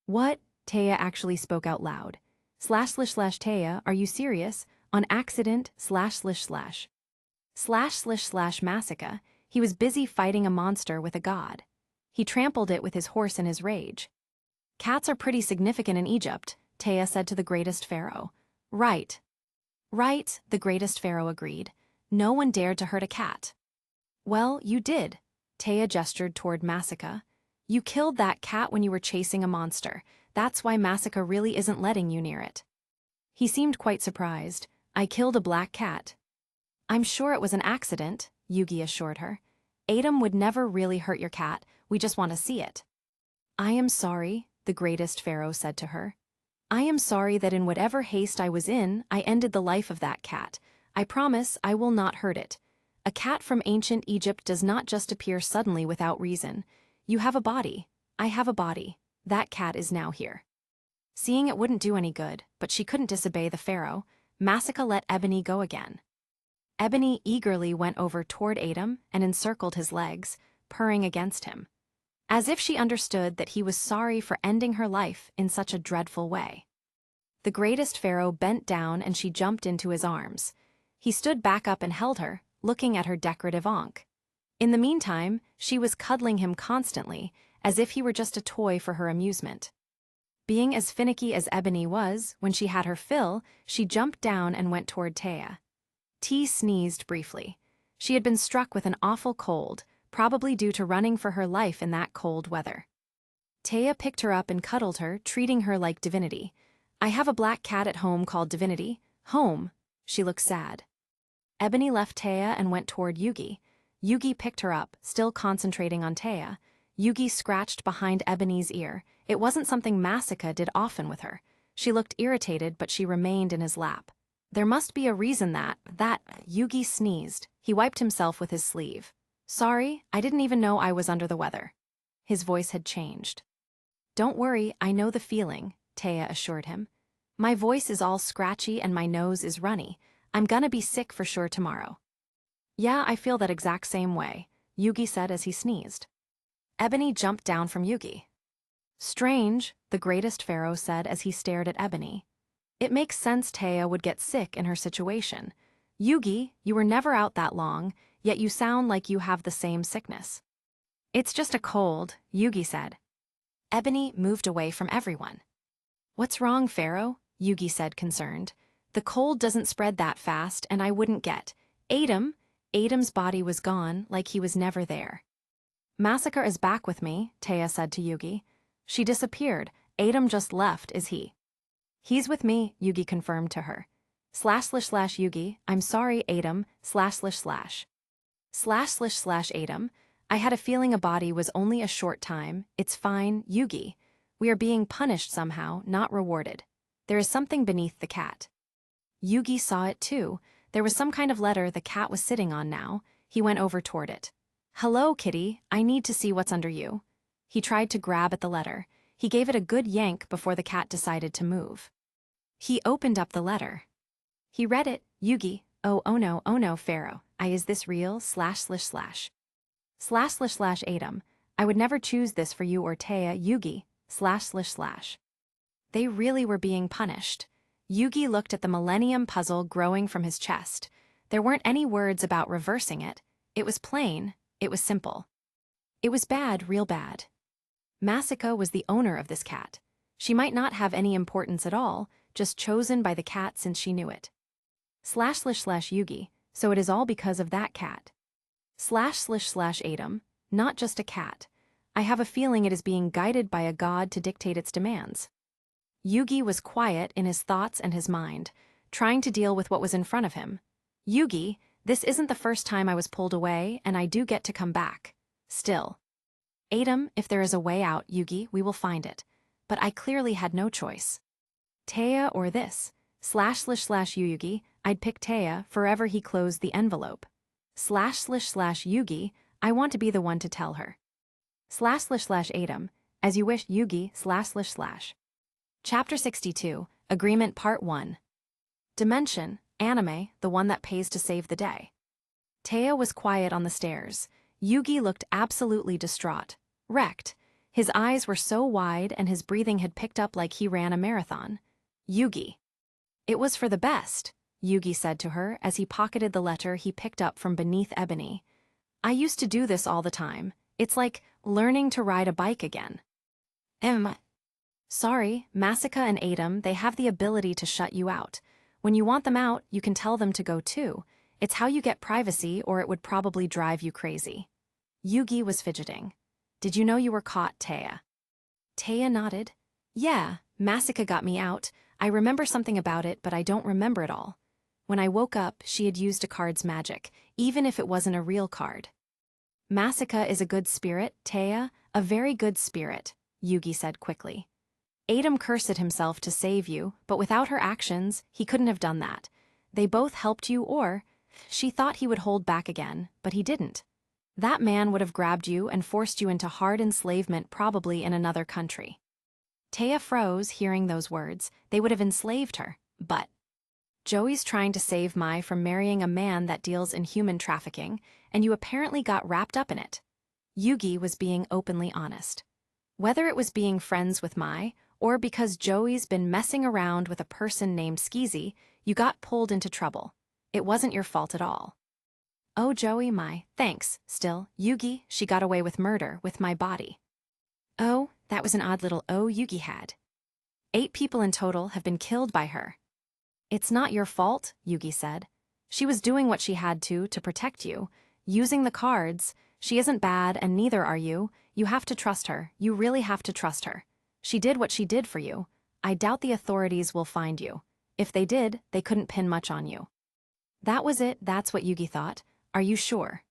Speaker 1: What? Taya actually spoke out loud. //Taya, are you serious? On accident, //. Masaka. He was busy fighting a monster with a god. He trampled it with his horse in his rage. Cats are pretty significant in Egypt, Taya said to the greatest pharaoh. Right. Right, the greatest pharaoh agreed. No one dared to hurt a cat. Well, you did. Taya gestured toward Masaka. You killed that cat when you were chasing a monster. That's why Masaka really isn't letting you near it. He seemed quite surprised. I killed a black cat. I'm sure it was an accident, Yugi assured her. Adam would never really hurt your cat, we just want to see it. I am sorry, the greatest pharaoh said to her. I am sorry that in whatever haste I was in, I ended the life of that cat. I promise I will not hurt it. A cat from ancient Egypt does not just appear suddenly without reason. You have a body. I have a body. That cat is now here. Seeing it wouldn't do any good, but she couldn't disobey the pharaoh, Masika let Ebony go again. Ebony eagerly went over toward Adam and encircled his legs, purring against him, as if she understood that he was sorry for ending her life in such a dreadful way. The greatest pharaoh bent down and she jumped into his arms. He stood back up and held her, looking at her decorative ankh. In the meantime, she was cuddling him constantly, as if he were just a toy for her amusement. Being as finicky as Ebony was, when she had her fill, she jumped down and went toward Taya. T sneezed briefly. She had been struck with an awful cold, probably due to running for her life in that cold weather. Taya picked her up and cuddled her, treating her like divinity. I have a black cat at home called Divinity. Home. She looked sad. Ebony left Taya and went toward Yugi. Yugi picked her up, still concentrating on Taya. Yugi scratched behind Ebony's ear. It wasn't something Masika did often with her. She looked irritated, but she remained in his lap. There must be a reason that Yugi sneezed. He wiped himself with his sleeve. Sorry, I didn't even know I was under the weather. His voice had changed. Don't worry, I know the feeling, Taya assured him. My voice is all scratchy and my nose is runny. I'm gonna be sick for sure tomorrow. Yeah, I feel that exact same way, Yugi said as he sneezed. Ebony jumped down from Yugi. Strange, the greatest pharaoh said as he stared at Ebony. It makes sense Taya would get sick in her situation. Yugi, you were never out that long, yet you sound like you have the same sickness. It's just a cold, Yugi said. Ebony moved away from everyone. What's wrong, Pharaoh? Yugi said, concerned. The cold doesn't spread that fast and I wouldn't get. Adam's body was gone, like he was never there. Masika is back with me, Taya said to Yugi. She disappeared. Adam just left, is he? He's with me, Yugi confirmed to her. / Yugi, I'm sorry, Adam, / Adam. I had a feeling a body was only a short time. It's fine, Yugi. We are being punished somehow, not rewarded. There is something beneath the cat. Yugi saw it too. There was some kind of letter the cat was sitting on now. He went over toward it. Hello, kitty, I need to see what's under you. He tried to grab at the letter. He gave it a good yank before the cat decided to move. He opened up the letter. He read it, Yugi, oh no, Pharaoh, is this real, / Adam, I would never choose this for you or Taya, Yugi, / They really were being punished. Yugi looked at the Millennium Puzzle growing from his chest. There weren't any words about reversing it. It was plain, it was simple. It was bad, real bad. Masika was the owner of this cat. She might not have any importance at all, just chosen by the cat since she knew it. / Yugi, so it is all because of that cat. / Adam, not just a cat. I have a feeling it is being guided by a god to dictate its demands. Yugi was quiet in his thoughts and his mind, trying to deal with what was in front of him. Yugi, this isn't the first time I was pulled away, and I do get to come back. Still. Adam, if there is a way out, Yugi, we will find it. But I clearly had no choice. Taya or this. / Yugi, I'd pick Taya forever. He closed the envelope. / Yugi, I want to be the one to tell her. / Adam, as you wish, Yugi, / Chapter 62, Agreement Part 1. Dimension, anime, the one that pays to save the day. Taya was quiet on the stairs. Yugi looked absolutely distraught, wrecked. His eyes were so wide and his breathing had picked up like he ran a marathon. Yugi. It was for the best, Yugi said to her as he pocketed the letter he picked up from beneath Ebony. I used to do this all the time. It's like learning to ride a bike again. Sorry, Masika and Adam, they have the ability to shut you out. When you want them out, you can tell them to go too. It's how you get privacy, or it would probably drive you crazy. Yugi was fidgeting. Did you know you were caught, Taya? Taya nodded. Yeah, Masika got me out. I remember something about it, but I don't remember it all. When I woke up, she had used a card's magic, even if it wasn't a real card. Masika is a good spirit, Taya, a very good spirit, Yugi said quickly. Adam cursed himself to save you, but without her actions, he couldn't have done that. They both helped you, or she thought he would hold back again, but he didn't. That man would have grabbed you and forced you into hard enslavement, probably in another country. Taya froze, hearing those words. They would have enslaved her, but Joey's trying to save Mai from marrying a man that deals in human trafficking, and you apparently got wrapped up in it. Yugi was being openly honest. Whether it was being friends with Mai, or because Joey's been messing around with a person named Skezy, you got pulled into trouble. It wasn't your fault at all. Oh, Joey, Mai, thanks. Still, Yugi, she got away with murder, with my body. Oh, that was an odd little Yugi had. 8 people in total have been killed by her. It's not your fault, Yugi said. She was doing what she had to protect you. Using the cards. She isn't bad and neither are you. You have to trust her. You really have to trust her. She did what she did for you. I doubt the authorities will find you. If they did, they couldn't pin much on you. That was it, that's what Yugi thought. Are you sure?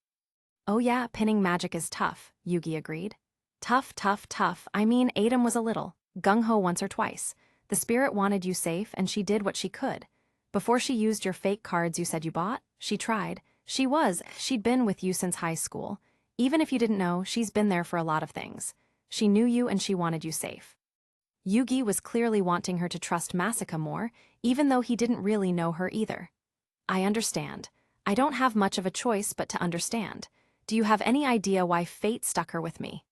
Speaker 1: Oh yeah, pinning magic is tough, Yugi agreed. Tough, tough, tough. I mean, Adam was a little gung-ho once or twice. The spirit wanted you safe and she did what she could. Before she used your fake cards you said you bought, she tried. She'd been with you since high school. Even if you didn't know, she's been there for a lot of things. She knew you and she wanted you safe. Yugi was clearly wanting her to trust Masaka more, even though he didn't really know her either. I understand. I don't have much of a choice but to understand. Do you have any idea why fate stuck her with me?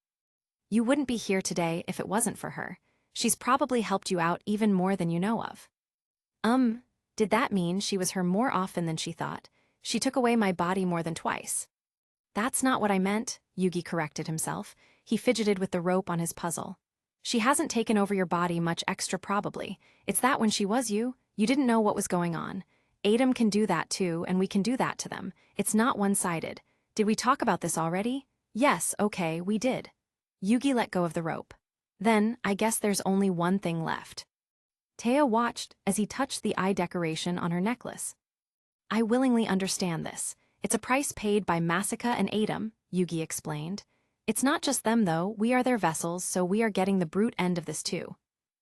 Speaker 1: You wouldn't be here today if it wasn't for her. She's probably helped you out even more than you know of. Did that mean she was her more often than she thought? She took away my body more than twice. That's not what I meant, Yugi corrected himself. He fidgeted with the rope on his puzzle. She hasn't taken over your body much extra probably. It's that when she was you didn't know what was going on. Adam can do that too, and we can do that to them. It's not one-sided. Did we talk about this already? Yes, okay, we did. Yugi let go of the rope. Then, I guess there's only one thing left. Taya watched as he touched the eye decoration on her necklace. I willingly understand this. It's a price paid by Masaka and Adam, Yugi explained. It's not just them though, we are their vessels, so we are getting the brute end of this too.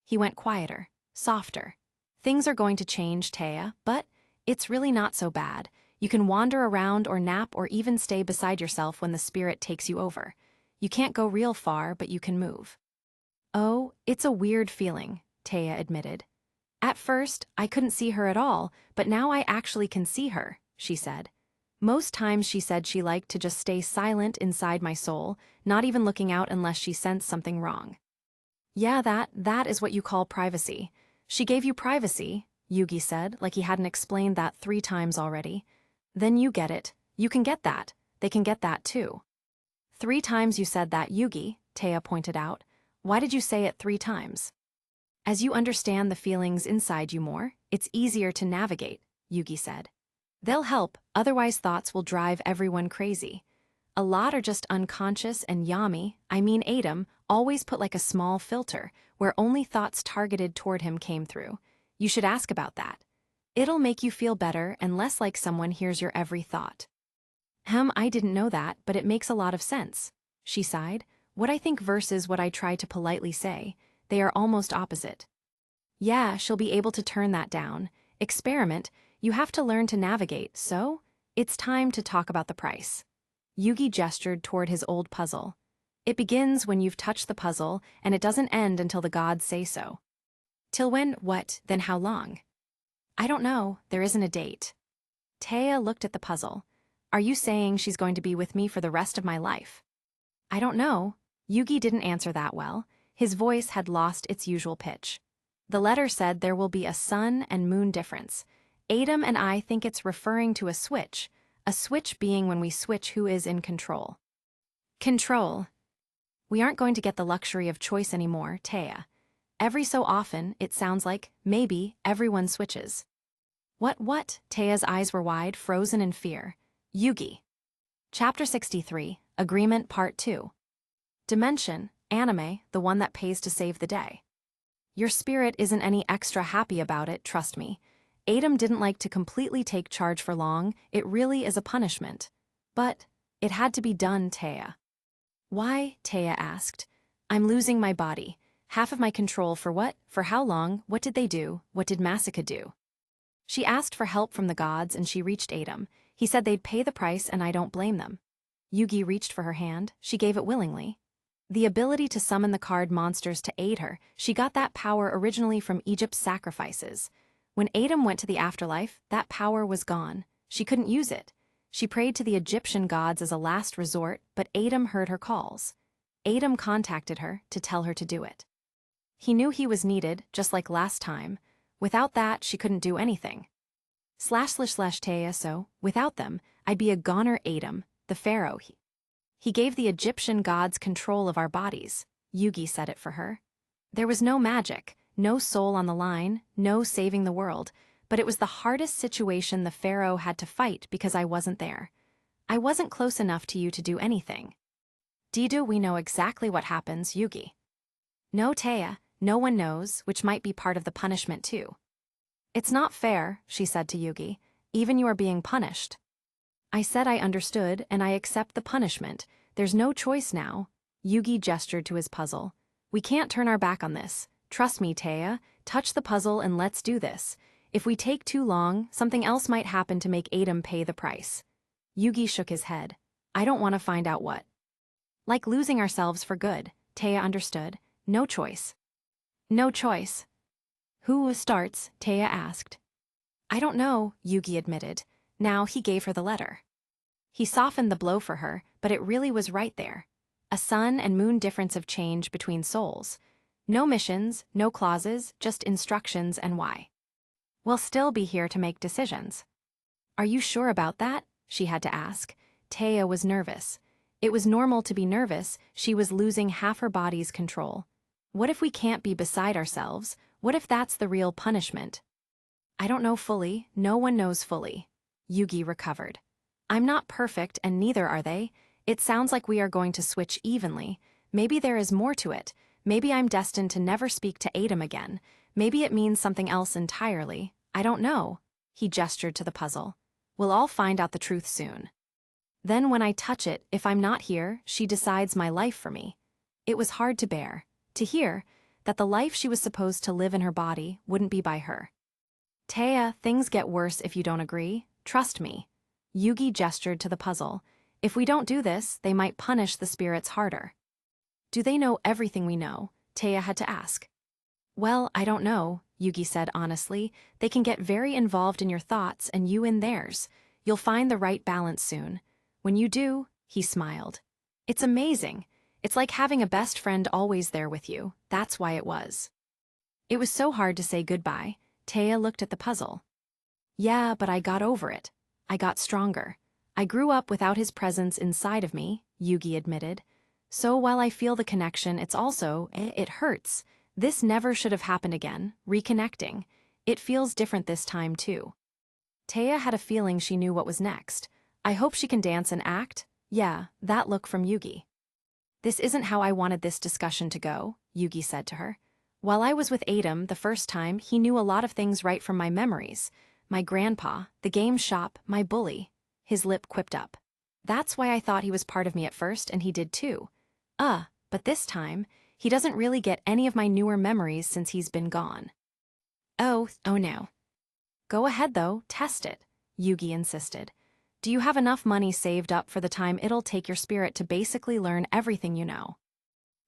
Speaker 1: He went quieter, softer. Things are going to change, Taya, but it's really not so bad. You can wander around or nap or even stay beside yourself when the spirit takes you over. You can't go real far, but you can move. Oh, it's a weird feeling, Taya admitted. At first, I couldn't see her at all, but now I actually can see her, she said. Most times she said she liked to just stay silent inside my soul, not even looking out unless she sensed something wrong. Yeah, that is what you call privacy. She gave you privacy, Yugi said, like he hadn't explained that 3 times already. Then you get it. You can get that. They can get that too. 3 times you said that, Yugi, Taya pointed out. Why did you say it 3 times? As you understand the feelings inside you more, it's easier to navigate, Yugi said. They'll help, otherwise thoughts will drive everyone crazy. A lot are just unconscious and Yami, I mean Adam, always put like a small filter, where only thoughts targeted toward him came through. You should ask about that. It'll make you feel better and less like someone hears your every thought. I didn't know that, but it makes a lot of sense, she sighed. What I think versus what I try to politely say, they are almost opposite. Yeah, she'll be able to turn that down. Experiment, you have to learn to navigate, so it's time to talk about the price. Yugi gestured toward his old puzzle. It begins when you've touched the puzzle, and it doesn't end until the gods say so. Till when, what, then how long? I don't know, there isn't a date. Taya looked at the puzzle. Are you saying she's going to be with me for the rest of my life? I don't know. Yugi didn't answer that well. His voice had lost its usual pitch. The letter said there will be a sun and moon difference. Adam and I think it's referring to a switch being when we switch who is in control. Control. We aren't going to get the luxury of choice anymore, Taya. Every so often, it sounds like, maybe, everyone switches. What? Taya's eyes were wide, frozen in fear. Yugi. Chapter 63, Agreement Part 2. Dimension, anime, the one that pays to save the day. Your spirit isn't any extra happy about it, trust me. Adam didn't like to completely take charge for long, it really is a punishment. But it had to be done, Taya. Why? Taya asked. I'm losing my body. Half of my control for what? For how long? What did they do? What did Masaka do? She asked for help from the gods and she reached Adam. He said they'd pay the price and I don't blame them. Yugi reached for her hand. She gave it willingly. The ability to summon the card monsters to aid her, she got that power originally from Egypt's sacrifices. When Adam went to the afterlife, that power was gone. She couldn't use it. She prayed to the Egyptian gods as a last resort, but Adam heard her calls. Adam contacted her to tell her to do it. He knew he was needed, just like last time. Without that, she couldn't do anything. ///Taya, so, without them, I'd be a goner Adam, the pharaoh. He gave the Egyptian gods control of our bodies. Yugi said it for her. There was no magic, no soul on the line, no saving the world, but it was the hardest situation the pharaoh had to fight because I wasn't there. I wasn't close enough to you to do anything. Do we know exactly what happens, Yugi? No, Taya, no one knows, which might be part of the punishment too. It's not fair, she said to Yugi. Even you are being punished. I said I understood, and I accept the punishment. There's no choice now. Yugi gestured to his puzzle. We can't turn our back on this. Trust me, Taya. Touch the puzzle and let's do this. If we take too long, something else might happen to make Adam pay the price. Yugi shook his head. I don't want to find out what. Like losing ourselves for good, Taya understood. No choice. No choice. Who starts? Taya asked. I don't know, Yugi admitted. Now he gave her the letter. He softened the blow for her, but it really was right there. A sun and moon difference of change between souls. No missions, no clauses, just instructions and why. We'll still be here to make decisions. Are you sure about that? She had to ask. Taya was nervous. It was normal to be nervous. She was losing half her body's control. What if we can't be beside ourselves? What if that's the real punishment? I don't know fully. No one knows fully. Yugi recovered. I'm not perfect and neither are they. It sounds like we are going to switch evenly. Maybe there is more to it. Maybe I'm destined to never speak to Adam again. Maybe it means something else entirely. I don't know. He gestured to the puzzle. We'll all find out the truth soon. Then when I touch it, if I'm not here, she decides my life for me. It was hard to bear. To hear that the life she was supposed to live in her body wouldn't be by her. Taya, things get worse if you don't agree. Trust me. Yugi gestured to the puzzle. If we don't do this, they might punish the spirits harder. Do they know everything we know? Taya had to ask. Well, I don't know, Yugi said honestly. They can get very involved in your thoughts and you in theirs. You'll find the right balance soon. When you do, he smiled. It's amazing. It's like having a best friend always there with you. That's why it was. It was so hard to say goodbye. Taya looked at the puzzle. Yeah, but I got over it. I got stronger. I grew up without his presence inside of me, Yugi admitted. So while I feel the connection, it's also, it hurts. This never should have happened again, reconnecting. It feels different this time too. Taya had a feeling she knew what was next. I hope she can dance and act. Yeah, that look from Yugi. This isn't how I wanted this discussion to go, Yugi said to her. While I was with Adam the first time, he knew a lot of things right from my memories. My grandpa, the game shop, my bully. His lip quipped up. That's why I thought he was part of me at first, and he did too. But this time, he doesn't really get any of my newer memories since he's been gone. Oh no. Go ahead though, test it, Yugi insisted. Do you have enough money saved up for the time it'll take your spirit to basically learn everything you know?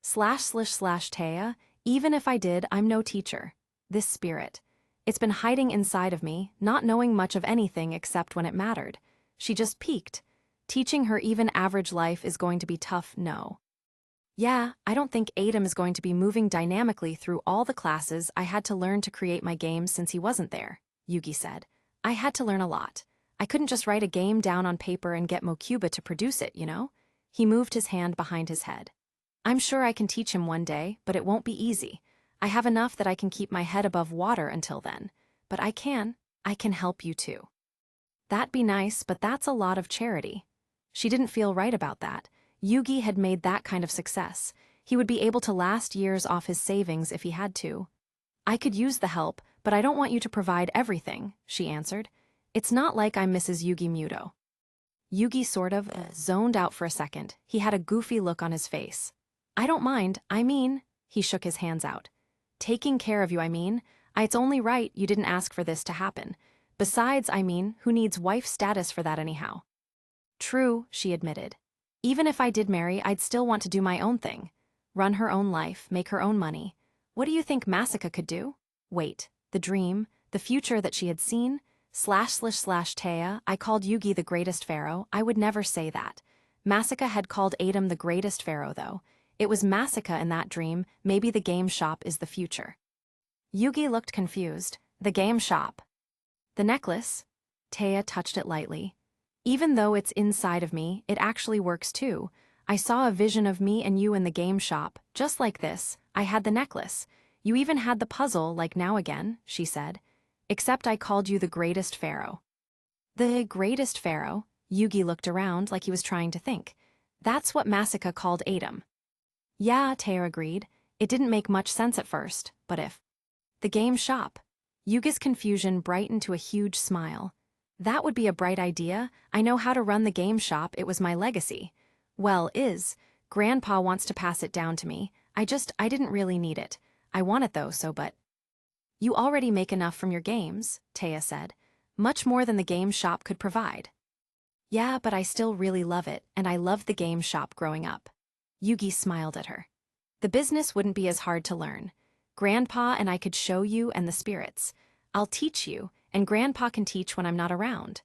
Speaker 1: //Taya, even if I did, I'm no teacher. This spirit. It's been hiding inside of me, not knowing much of anything except when it mattered. She just peaked. Teaching her even average life is going to be tough, no. Yeah, I don't think Adam is going to be moving dynamically through all the classes I had to learn to create my games since he wasn't there, Yugi said. I had to learn a lot. I couldn't just write a game down on paper and get Mokuba to produce it, you know? He moved his hand behind his head. I'm sure I can teach him one day, but it won't be easy. I have enough that I can keep my head above water until then. But I can help you too. That'd be nice, but that's a lot of charity. She didn't feel right about that. Yugi had made that kind of success. He would be able to last years off his savings if he had to. I could use the help, but I don't want you to provide everything, she answered. It's not like I'm Mrs. Yugi Muto. Yugi sort of zoned out for a second. He had a goofy look on his face. I don't mind, he shook his hands out. Taking care of you, it's only right you didn't ask for this to happen. Besides, who needs wife status for that anyhow? True, she admitted. Even if I did marry, I'd still want to do my own thing. Run her own life, make her own money. What do you think Masika could do? Wait, the dream, the future that she had seen? ///Taya, I called Yugi the greatest pharaoh. I would never say that. Masika had called Adam the greatest pharaoh, though. It was Masika in that dream. Maybe the game shop is the future. Yugi looked confused. The game shop. The necklace? Taya touched it lightly. Even though it's inside of me, it actually works too. I saw a vision of me and you in the game shop, just like this. I had the necklace. You even had the puzzle, like now again, she said. Except I called you the greatest pharaoh. The greatest pharaoh? Yugi looked around like he was trying to think. That's what Masika called Adam. Yeah, Taya agreed. It didn't make much sense at first, but if... The game shop. Yugi's confusion brightened to a huge smile. That would be a bright idea. I know how to run the game shop. It was my legacy. Well, Grandpa wants to pass it down to me. I didn't really need it. I want it though, but... You already make enough from your games, Taya said. Much more than the game shop could provide. Yeah, but I still really love it, and I loved the game shop growing up. Yugi smiled at her. The business wouldn't be as hard to learn. Grandpa and I could show you and the spirits. I'll teach you, and Grandpa can teach when I'm not around.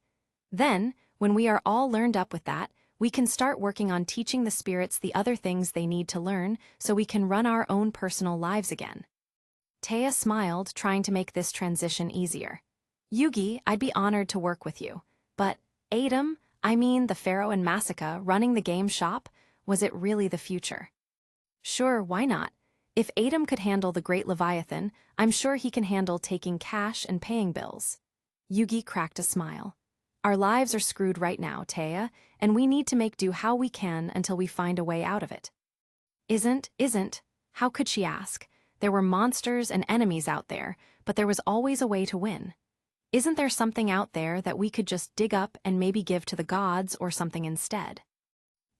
Speaker 1: Then, when we are all learned up with that, we can start working on teaching the spirits the other things they need to learn so we can run our own personal lives again. Taya smiled, trying to make this transition easier. Yugi, I'd be honored to work with you. But, Adam, the pharaoh and Masika, running the game shop, was it really the future? Sure, why not? If Adam could handle the Great Leviathan, I'm sure he can handle taking cash and paying bills. Yugi cracked a smile. Our lives are screwed right now, Taya, and we need to make do how we can until we find a way out of it. Isn't. How could she ask? There were monsters and enemies out there, but there was always a way to win. Isn't there something out there that we could just dig up and maybe give to the gods or something instead?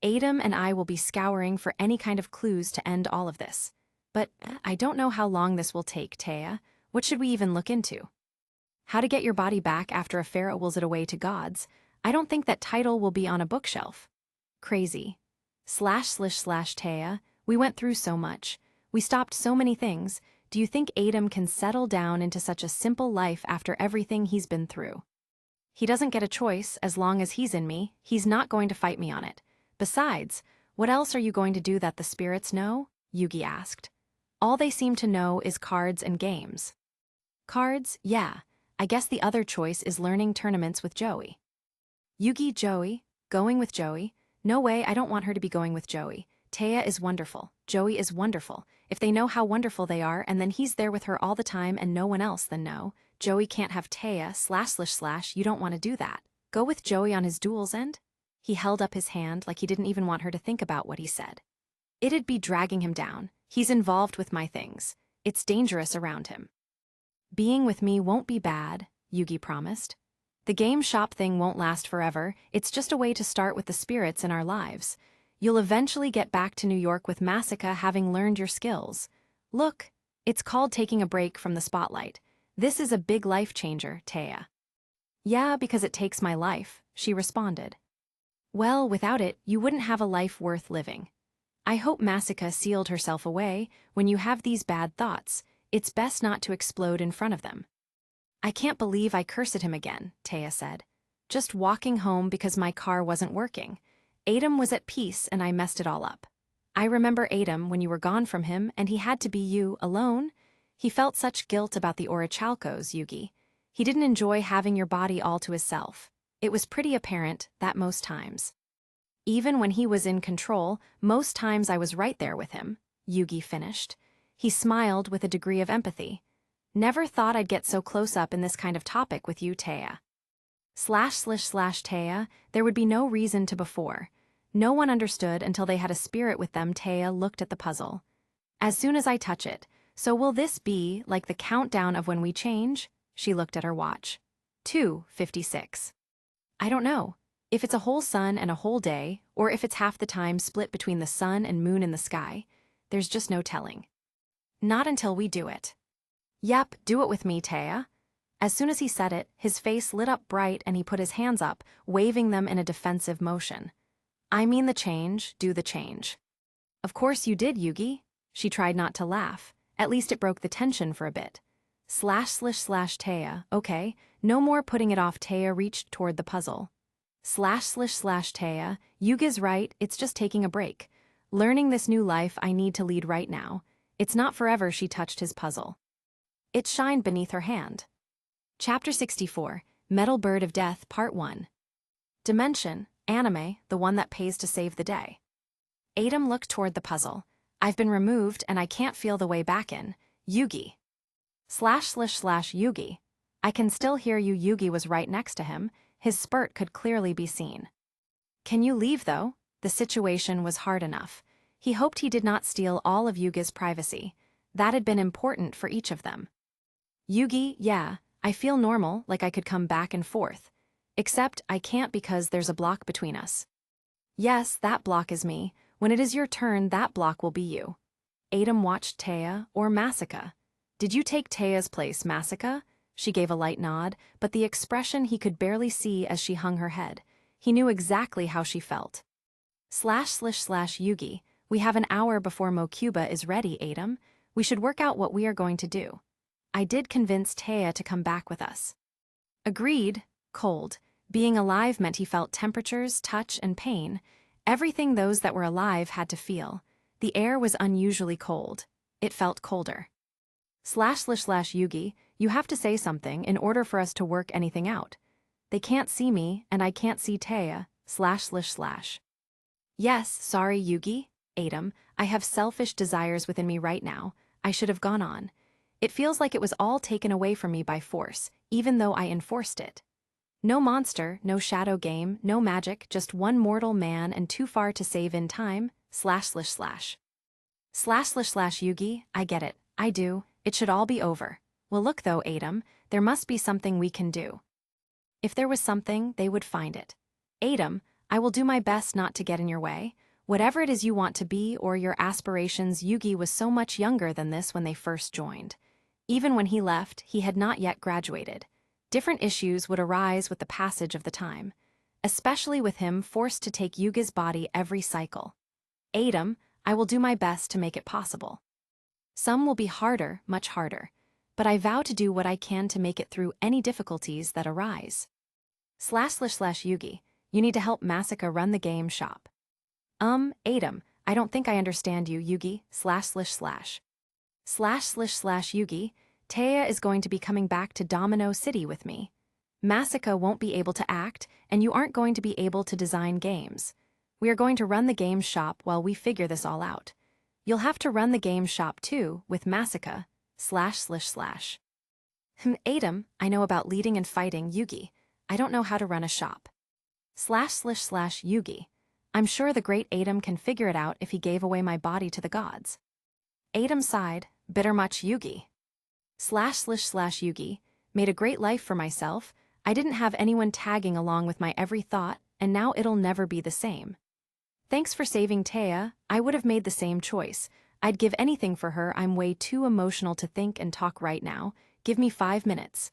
Speaker 1: Adam and I will be scouring for any kind of clues to end all of this. But I don't know how long this will take, Taya. What should we even look into? How to get your body back after a pharaoh wills it away to gods. I don't think that title will be on a bookshelf. Crazy. //Taya, we went through so much. We stopped so many things. Do you think Adam can settle down into such a simple life after everything he's been through? He doesn't get a choice. As long as he's in me, he's not going to fight me on it. Besides, what else are you going to do that the spirits know? Yugi asked. All they seem to know is cards and games. Cards? Yeah. I guess the other choice is learning tournaments with Joey. Joey? Going with Joey? No way, I don't want her to be going with Joey. Taya is wonderful. Joey is wonderful. If they know how wonderful they are and then he's there with her all the time and no one else, then no. Joey can't have Taya //. You don't want to do that. Go with Joey on his duel's end? He held up his hand like he didn't even want her to think about what he said. It'd be dragging him down. He's involved with my things. It's dangerous around him. Being with me won't be bad, Yugi promised. The game shop thing won't last forever. It's just a way to start with the spirits in our lives. You'll eventually get back to New York with Masika having learned your skills. Look, it's called taking a break from the spotlight. This is a big life changer, Taya. Yeah, because it takes my life, she responded. Well, without it, you wouldn't have a life worth living. I hope Masika sealed herself away. When you have these bad thoughts, it's best not to explode in front of them. I can't believe I cursed at him again, Taya said. Just walking home because my car wasn't working. Adam was at peace and I messed it all up. I remember Adam when you were gone from him and he had to be you alone. He felt such guilt about the Orichalcos, Yugi. He didn't enjoy having your body all to himself. It was pretty apparent that most times. Even when he was in control, most times I was right there with him, Yugi finished. He smiled with a degree of empathy. Never thought I'd get so close up in this kind of topic with you, Taya. //Taya, there would be no reason to before. No one understood until they had a spirit with them. Taya looked at the puzzle. As soon as I touch it, so will this be like the countdown of when we change? She looked at her watch. 2:56. I don't know. If it's a whole sun and a whole day, or if it's half the time split between the sun and moon in the sky, there's just no telling. Not until we do it. Yep, do it with me, Taya. As soon as he said it, his face lit up bright and he put his hands up, waving them in a defensive motion. I mean the change, do the change. Of course you did, Yugi. She tried not to laugh. At least it broke the tension for a bit. Taya, okay, no more putting it off. Taya reached toward the puzzle. Taya, Yugi's right, it's just taking a break. Learning this new life I need to lead right now. It's not forever. She touched his puzzle. It shined beneath her hand. Chapter 64, Metal Bird of Death, Part 1. Dimension, anime, the one that pays to save the day. Adam looked toward the puzzle. I've been removed and I can't feel the way back in. Yugi. Yugi. I can still hear you. Yugi was right next to him. His spurt could clearly be seen. Can you leave though? The situation was hard enough. He hoped he did not steal all of Yugi's privacy. That had been important for each of them. Yugi, yeah, I feel normal, like I could come back and forth. Except I can't because there's a block between us. Yes, that block is me. When it is your turn, that block will be you. Adam watched Taya or Masaka. Did you take Taya's place, Masaka? She gave a light nod, but the expression he could barely see as she hung her head. He knew exactly how she felt. Yugi, we have an hour before Mokuba is ready, Adam. We should work out what we are going to do. I did convince Taya to come back with us. Agreed. Cold. Being alive meant he felt temperatures, touch, and pain. Everything those that were alive had to feel. The air was unusually cold. It felt colder. Yugi, you have to say something in order for us to work anything out. They can't see me, and I can't see Taya. Yes, sorry, Yugi. Adam, I have selfish desires within me right now. I should have gone on. It feels like it was all taken away from me by force, even though I enforced it. No monster, no shadow game, no magic, just one mortal man and too far to save in time. Yugi, I get it. I do. It should all be over. Well, look though, Adam, there must be something we can do. If there was something, they would find it. Adam, I will do my best not to get in your way. Whatever it is you want to be or your aspirations. Yugi was so much younger than this when they first joined. Even when he left, he had not yet graduated. Different issues would arise with the passage of the time, especially with him forced to take Yugi's body every cycle. Adam, I will do my best to make it possible. Some will be harder, much harder, but I vow to do what I can to make it through any difficulties that arise. Yugi, you need to help Masaka run the game shop. Adam, I don't think I understand you, Yugi, Yugi, Taya is going to be coming back to Domino City with me. Masaka won't be able to act, and you aren't going to be able to design games. We are going to run the game shop while we figure this all out. You'll have to run the game shop too, with Masaka, Adam, I know about leading and fighting, Yugi. I don't know how to run a shop. Yugi, I'm sure the great Adam can figure it out if he gave away my body to the gods. Adam sighed, bitter much, Yugi. Yugi, made a great life for myself. I didn't have anyone tagging along with my every thought, and now it'll never be the same. Thanks for saving Taya. I would have made the same choice. I'd give anything for her. I'm way too emotional to think and talk right now. Give me 5 minutes.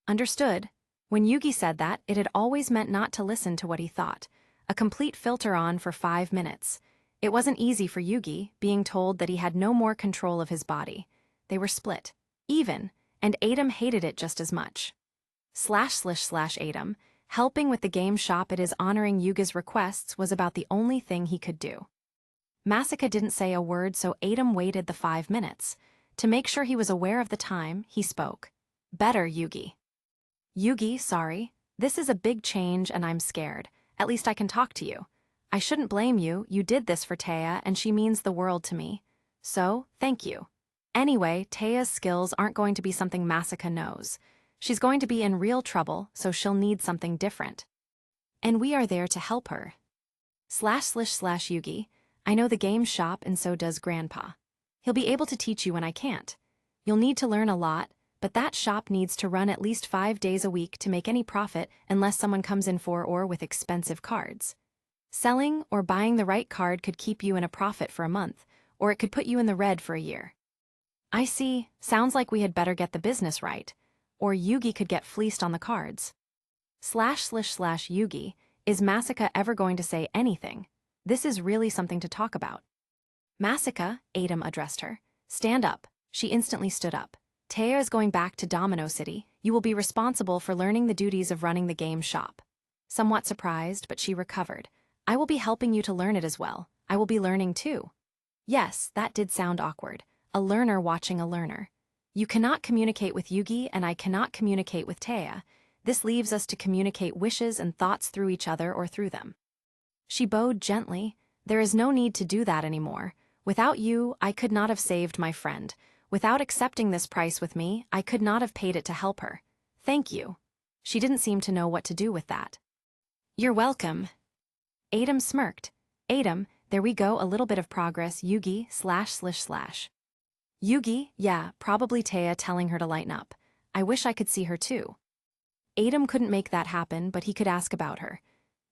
Speaker 1: Understood. When Yugi said that, it had always meant not to listen to what he thought. A complete filter on for 5 minutes. It wasn't easy for Yugi, being told that he had no more control of his body. They were split. Even. And Adam hated it just as much. Adam, helping with the game shop it is honoring Yugi's requests was about the only thing he could do. Masaka didn't say a word, so Adam waited the 5 minutes. To make sure he was aware of the time, he spoke. Better, Yugi. Yugi, sorry. This is a big change and I'm scared. At least I can talk to you. I shouldn't blame you. You did this for Taya and she means the world to me. So, thank you. Anyway, Taya's skills aren't going to be something Masaka knows. She's going to be in real trouble, so she'll need something different. And we are there to help her. Yugi, I know the game shop and so does Grandpa. He'll be able to teach you when I can't. You'll need to learn a lot, but that shop needs to run at least 5 days a week to make any profit unless someone comes in for or with expensive cards. Selling or buying the right card could keep you in a profit for a month, or it could put you in the red for a year. I see. Sounds like we had better get the business right, or Yugi could get fleeced on the cards. Yugi, Is Masaka ever going to say anything? This is really something to talk about. Masaka, Adam addressed her. Stand up. She instantly stood up. Taya is going back to Domino City. You will be responsible for learning the duties of running the game shop. Somewhat surprised, but she recovered. I will be helping you to learn it as well. I will be learning too. Yes, that did sound awkward. A learner watching a learner. You cannot communicate with Yugi and I cannot communicate with Taya. This leaves us to communicate wishes and thoughts through each other or through them. She bowed gently. There is no need to do that anymore. Without you, I could not have saved my friend. Without accepting this price with me, I could not have paid it to help her. Thank you. She didn't seem to know what to do with that. You're welcome. Adam smirked. Adam, there we go, a little bit of progress, Yugi, ///. Yugi, yeah, probably Taya telling her to lighten up. I wish I could see her too. Adam couldn't make that happen, but he could ask about her.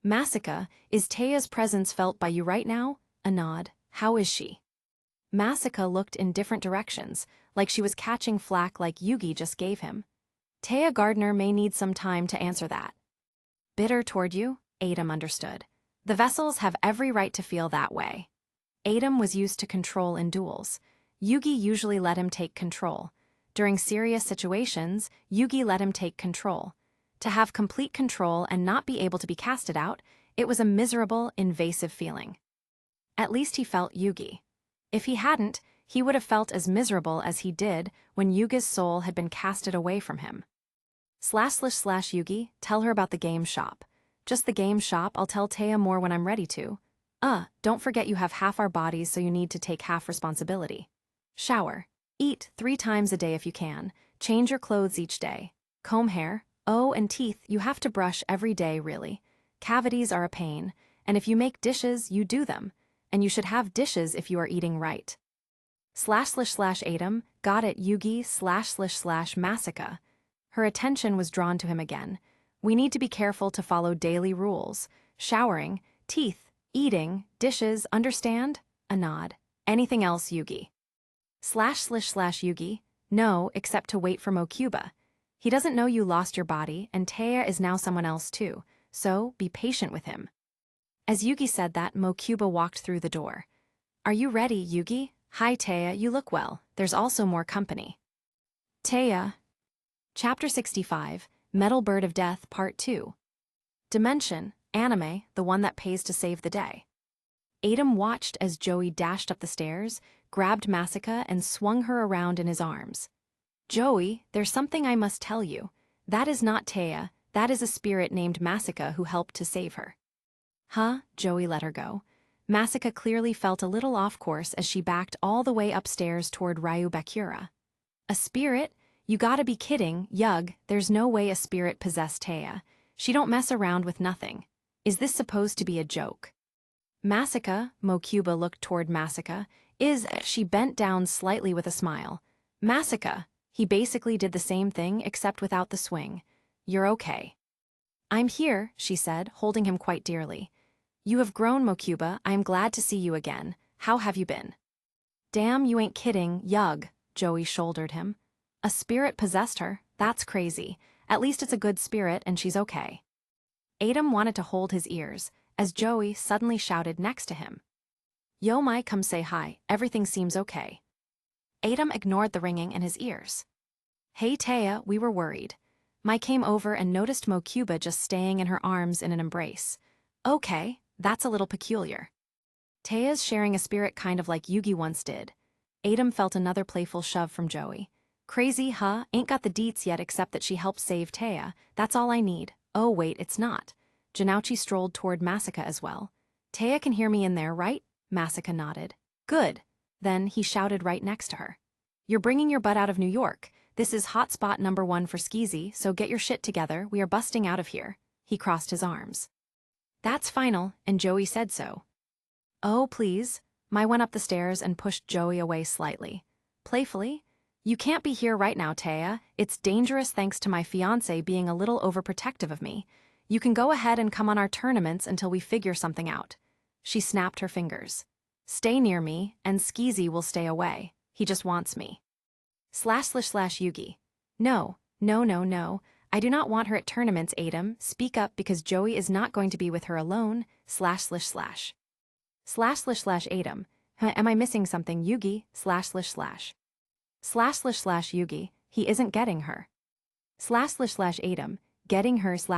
Speaker 1: Masaka, is Taya's presence felt by you right now? A nod. How is she? Masaka looked in different directions, like she was catching flack like Yugi just gave him. Taya Gardner may need some time to answer that. Bitter toward you? Adam understood. The vessels have every right to feel that way. Adam was used to control in duels. Yugi usually let him take control. During serious situations, Yugi let him take control. To have complete control and not be able to be casted out, it was a miserable, invasive feeling. At least he felt Yugi. If he hadn't, he would have felt as miserable as he did when Yugi's soul had been casted away from him. //Yugi, tell her about the game shop. Just the game shop, I'll tell Taya more when I'm ready to. Don't forget you have half our bodies so you need to take half responsibility. Shower. Eat 3 times a day if you can. Change your clothes each day. Comb hair. Oh, and teeth, you have to brush every day really. Cavities are a pain, and if you make dishes, you do them. And you should have dishes if you are eating right. //Adam, got it Yugi //Masaka. Her attention was drawn to him again. We need to be careful to follow daily rules. Showering, teeth, eating, dishes, understand? A nod. Anything else, Yugi? //Yugi, no, except to wait for Mokuba. He doesn't know you lost your body, and Taya is now someone else too, so be patient with him. As Yugi said that, Mokuba walked through the door. Are you ready, Yugi? Hi Taya, you look well. There's also more company. Taya. Chapter 65, Metal Bird of Death, Part 2. Dimension, anime, the one that pays to save the day. Adam watched as Joey dashed up the stairs, grabbed Masaka, and swung her around in his arms. Joey, there's something I must tell you. That is not Taya, that is a spirit named Masaka who helped to save her. Huh? Joey let her go. Masaka clearly felt a little off course as she backed all the way upstairs toward Ryu Bakura. A spirit? You gotta be kidding, Yug, there's no way a spirit possessed Taya. She don't mess around with nothing. Is this supposed to be a joke? Masaka, Mokuba looked toward Masaka, she bent down slightly with a smile. Masaka, he basically did the same thing except without the swing. You're okay. I'm here, she said, holding him quite dearly. You have grown, Mokuba, I am glad to see you again. How have you been? Damn, you ain't kidding, Yug, Joey shouldered him. A spirit possessed her, that's crazy. At least it's a good spirit and she's okay. Adam wanted to hold his ears, as Joey suddenly shouted next to him. Yo Mai, come say hi, everything seems okay. Adam ignored the ringing in his ears. Hey Taya, we were worried. Mai came over and noticed Mokuba just staying in her arms in an embrace. Okay, that's a little peculiar. Taya's sharing a spirit kind of like Yugi once did. Adam felt another playful shove from Joey. Crazy, huh? Ain't got the deets yet except that she helped save Taya. That's all I need. Oh wait, it's not. Janauchi strolled toward Masaka as well. Taya can hear me in there, right? Masaka nodded. Good. Then he shouted right next to her. You're bringing your butt out of New York. This is hotspot number 1 for Skezy, so get your shit together, we are busting out of here. He crossed his arms. That's final, and Joey said so. Oh, please. Mai went up the stairs and pushed Joey away slightly. Playfully, you can't be here right now, Taya. It's dangerous thanks to my fiancé being a little overprotective of me. You can go ahead and come on our tournaments until we figure something out. She snapped her fingers. Stay near me, and Skezy will stay away. He just wants me. //Yugi. No. I do not want her at tournaments, Adam. Speak up because Joey is not going to be with her alone. //. Adam. Huh, am I missing something? Yugi. //. Yugi. He isn't getting her. Adam. Getting her. //.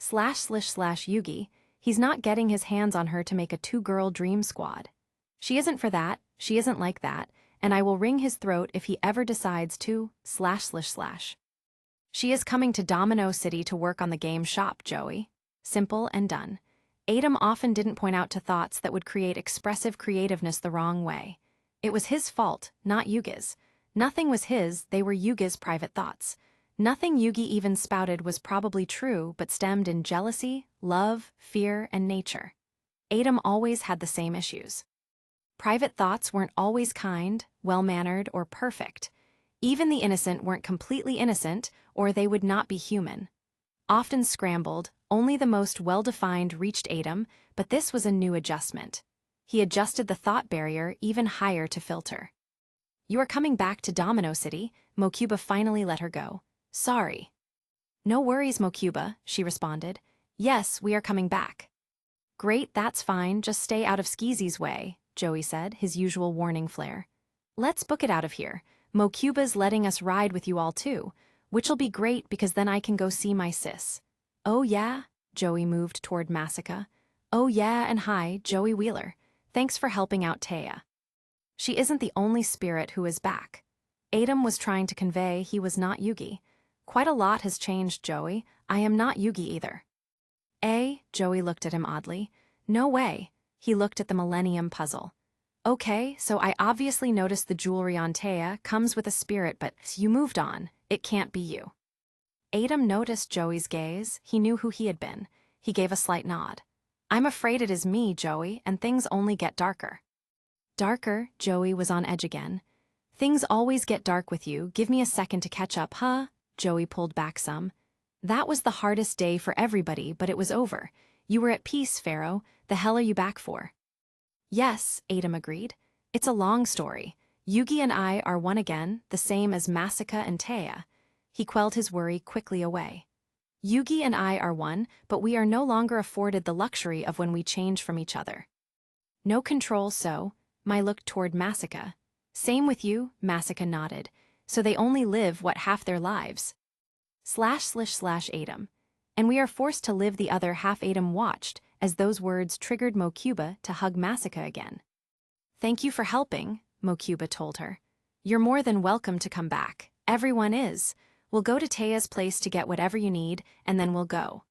Speaker 1: Yugi. He's not getting his hands on her to make a two-girl dream squad. She isn't for that, she isn't like that, and I will wring his throat if he ever decides to. //. She is coming to Domino City to work on the game shop, Joey. Simple and done. Adam often didn't point out to thoughts that would create expressive creativeness the wrong way. It was his fault, not Yugi's. Nothing was his, they were Yugi's private thoughts. Nothing Yugi even spouted was probably true, but stemmed in jealousy, love, fear, and nature. Adam always had the same issues. Private thoughts weren't always kind, well-mannered, or perfect. Even the innocent weren't completely innocent, or they would not be human. Often scrambled, only the most well-defined reached Adam, but this was a new adjustment. He adjusted the thought barrier even higher to filter. You are coming back to Domino City, Mokuba finally let her go. Sorry. No worries, Mokuba, she responded. Yes, we are coming back. Great, that's fine, just stay out of Skezy's way, Joey said, his usual warning flare. Let's book it out of here. Mokuba's letting us ride with you all too, which'll be great because then I can go see my sis. Oh yeah? Joey moved toward Masika. Oh yeah, and hi, Joey Wheeler. Thanks for helping out Taya. She isn't the only spirit who is back. Adam was trying to convey he was not Yugi. Quite a lot has changed, Joey. I am not Yugi either. Joey looked at him oddly. No way. He looked at the Millennium Puzzle. Okay, so I obviously noticed the jewelry on Taya comes with a spirit, but you moved on. It can't be you. Adam noticed Joey's gaze. He knew who he had been. He gave a slight nod. I'm afraid it is me, Joey, and things only get darker. Darker? Joey was on edge again. Things always get dark with you. Give me a second to catch up, huh? Joey pulled back some. That was the hardest day for everybody, but it was over. You were at peace, Pharaoh. The hell are you back for? Yes, Adam agreed. It's a long story. Yugi and I are one again, the same as Masika and Taya. He quelled his worry quickly away. Yugi and I are one, but we are no longer afforded the luxury of when we change from each other. No control, so. My look toward Masika. Same with you, Masika nodded. So they only live, what, half their lives? //Adam. And we are forced to live the other half. Adam watched, as those words triggered Mokuba to hug Masika again. Thank you for helping, Mokuba told her. You're more than welcome to come back. Everyone is. We'll go to Taya's place to get whatever you need, and then we'll go.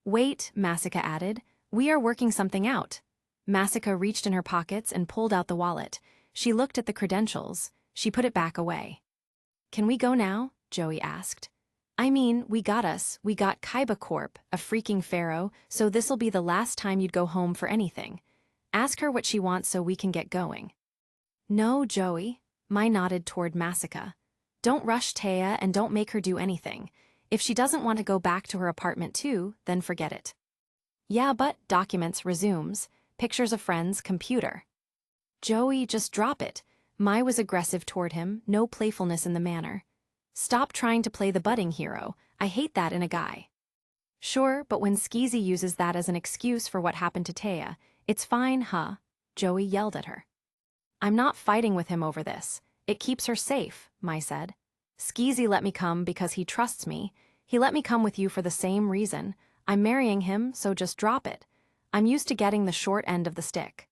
Speaker 1: Wait, Masika added. We are working something out. Masika reached in her pockets and pulled out the wallet. She looked at the credentials. She put it back away. Can we go now? Joey asked. I mean, we got Kaiba Corp, a freaking pharaoh, so this'll be the last time you'd go home for anything. Ask her what she wants so we can get going. No, Joey. Mai nodded toward Masika. Don't rush Taya and don't make her do anything. If she doesn't want to go back to her apartment too, then forget it. Yeah, but documents resumes. Pictures of friends, computer. Joey, just drop it. Mai was aggressive toward him, no playfulness in the manner. Stop trying to play the budding hero. I hate that in a guy. Sure, but when Skezy uses that as an excuse for what happened to Taya, it's fine, huh? Joey yelled at her. I'm not fighting with him over this. It keeps her safe, Mai said. Skezy let me come because he trusts me. He let me come with you for the same reason. I'm marrying him, so just drop it. I'm used to getting the short end of the stick.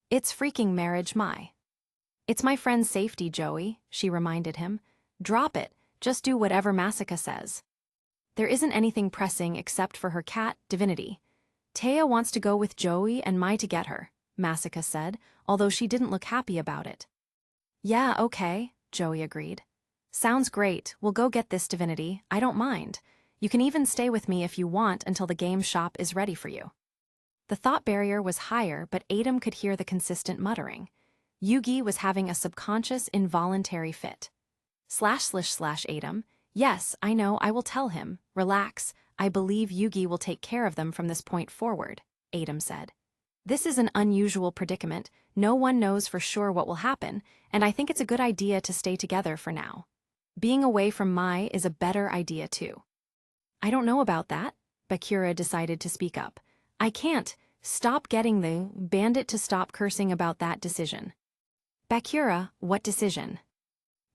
Speaker 1: It's freaking marriage, Mai. It's my friend's safety, Joey, she reminded him. Drop it. Just do whatever Masika says. There isn't anything pressing except for her cat, Divinity. Taya wants to go with Joey and Mai to get her, Masika said, although she didn't look happy about it. Yeah, okay, Joey agreed. Sounds great. We'll go get this, Divinity. I don't mind. You can even stay with me if you want until the game shop is ready for you. The thought barrier was higher, but Adam could hear the consistent muttering. Yugi was having a subconscious, involuntary fit. //Adam. Yes, I know, I will tell him. Relax, I believe Yugi will take care of them from this point forward, Adam said. This is an unusual predicament. No one knows for sure what will happen, and I think it's a good idea to stay together for now. Being away from Mai is a better idea too. I don't know about that, Bakura decided to speak up. I can't. Stop getting the bandit to stop cursing about that decision. Bakura, what decision?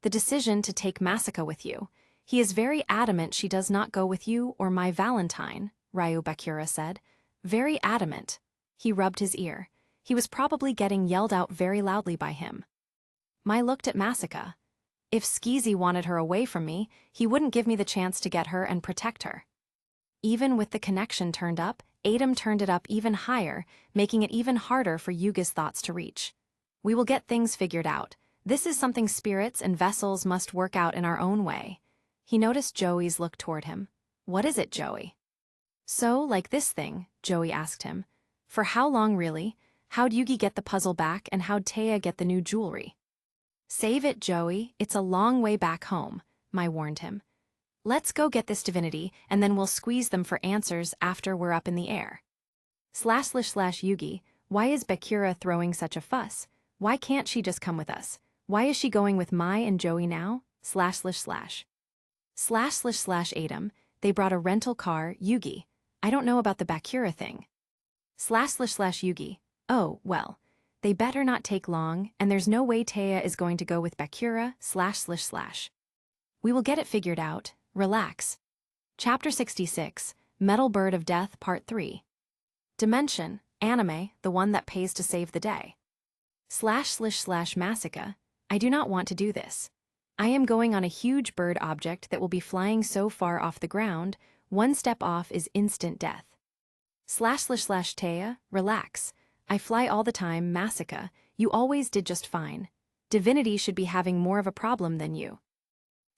Speaker 1: The decision to take Masaka with you. He is very adamant she does not go with you or my Valentine, Ryu Bakura said. Very adamant. He rubbed his ear. He was probably getting yelled out very loudly by him. Mai looked at Masaka. If Skezy wanted her away from me, he wouldn't give me the chance to get her and protect her. Even with the connection turned up, Adam turned it up even higher, making it even harder for Yuga's thoughts to reach. We will get things figured out. This is something spirits and vessels must work out in our own way. He noticed Joey's look toward him. What is it, Joey? So, like this thing, Joey asked him. For how long really? How'd Yugi get the puzzle back and how'd Taya get the new jewelry? Save it, Joey, it's a long way back home, Mai warned him. Let's go get this divinity, and then we'll squeeze them for answers after we're up in the air. //Yugi, why is Bakura throwing such a fuss? Why can't she just come with us? Why is she going with Mai and Joey now? //Adam, they brought a rental car, Yugi. I don't know about the Bakura thing. //Yugi, oh, well. They better not take long, and there's no way Taya is going to go with Bakura, //. We will get it figured out, relax. Chapter 66, Metal Bird of Death, Part 3. Dimension, anime, the one that pays to save the day. //Masaka, I do not want to do this. I am going on a huge bird object that will be flying so far off the ground, one step off is instant death. //Taya, relax. I fly all the time, Masaka, you always did just fine. Divinity should be having more of a problem than you.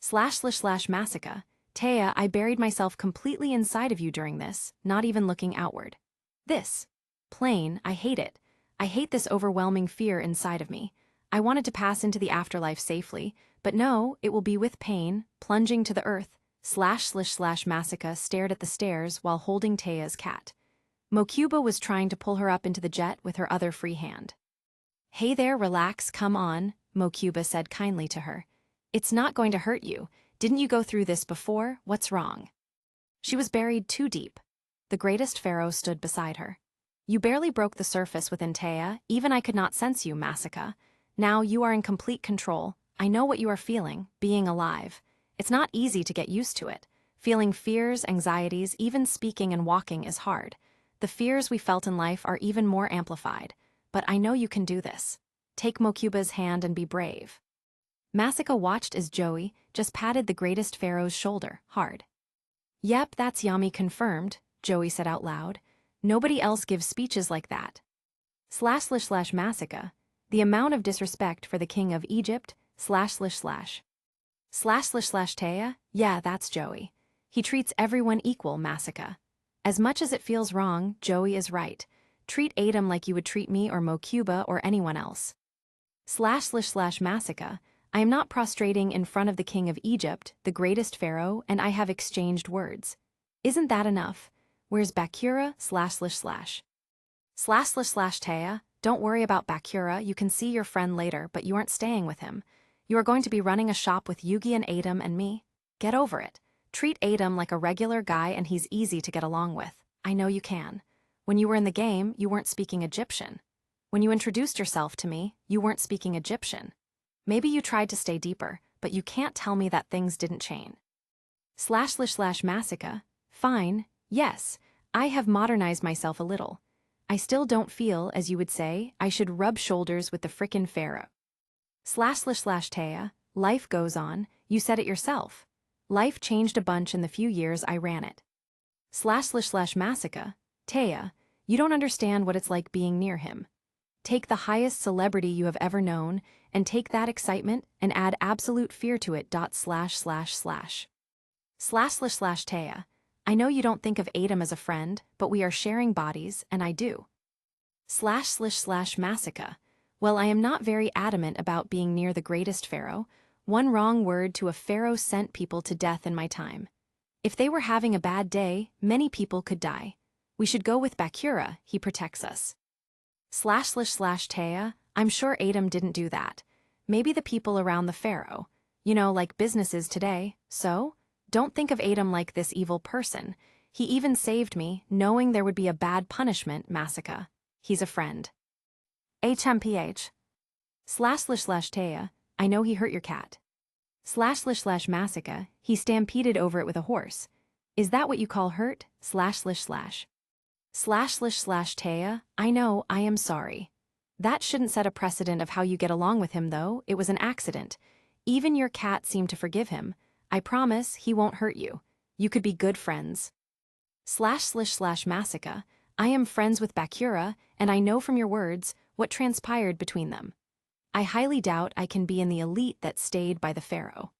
Speaker 1: //Masaka, Taya, I buried myself completely inside of you during this, not even looking outward. This. Plain, I hate it. I hate this overwhelming fear inside of me. I wanted to pass into the afterlife safely, but no, it will be with pain, plunging to the earth. //Masaka stared at the stairs while holding Taya's cat. Mokuba was trying to pull her up into the jet with her other free hand. Hey there, relax, come on, Mokuba said kindly to her. It's not going to hurt you. Didn't you go through this before? What's wrong? She was buried too deep. The greatest pharaoh stood beside her. You barely broke the surface within Taya, even I could not sense you, Masaka. Now you are in complete control. I know what you are feeling, being alive. It's not easy to get used to it. Feeling fears, anxieties, even speaking and walking is hard. The fears we felt in life are even more amplified. But I know you can do this. Take Mokuba's hand and be brave. Masaka watched as Joey just patted the greatest pharaoh's shoulder, hard. Yep, that's Yami confirmed, Joey said out loud. Nobody else gives speeches like that. //Masaka, the amount of disrespect for the king of Egypt, //. //Taya, yeah, that's Joey. He treats everyone equal, Masaka. As much as it feels wrong, Joey is right. Treat Adam like you would treat me or Mokuba or anyone else. //Masaka, I am not prostrating in front of the king of Egypt, the greatest pharaoh, and I have exchanged words. Isn't that enough? Where's Bakura, //. //Taya, don't worry about Bakura, you can see your friend later, but you aren't staying with him. You are going to be running a shop with Yugi and Adam and me. Get over it. Treat Adam like a regular guy and he's easy to get along with. I know you can. When you were in the game, you weren't speaking Egyptian. When you introduced yourself to me, you weren't speaking Egyptian. Maybe you tried to stay deeper, but you can't tell me that things didn't change. //Masaka, fine, yes, I have modernized myself a little. I still don't feel, as you would say, I should rub shoulders with the frickin' pharaoh. //Taya, life goes on, you said it yourself. Life changed a bunch in the few years I ran it. //Masaka, Taya, you don't understand what it's like being near him. Take the highest celebrity you have ever known, and take that excitement and add absolute fear to it. //Taya, I know you don't think of Adam as a friend, but we are sharing bodies, and I do. //Masaka, well, I am not very adamant about being near the greatest pharaoh. One wrong word to a pharaoh sent people to death in my time. If they were having a bad day, many people could die. We should go with Bakura, he protects us. //Taya, I'm sure Adam didn't do that. Maybe the people around the pharaoh. You know, like businesses today, so? Don't think of Adam like this evil person. He even saved me, knowing there would be a bad punishment, Masika. He's a friend. HMPH. //Taya, I know he hurt your cat. //Masika, he stampeded over it with a horse. Is that what you call hurt? //. Taya, I know, I am sorry. That shouldn't set a precedent of how you get along with him though, it was an accident. Even your cat seemed to forgive him. I promise he won't hurt you. You could be good friends. //Masika, I am friends with Bakura, and I know from your words what transpired between them. I highly doubt I can be in the elite that stayed by the pharaoh.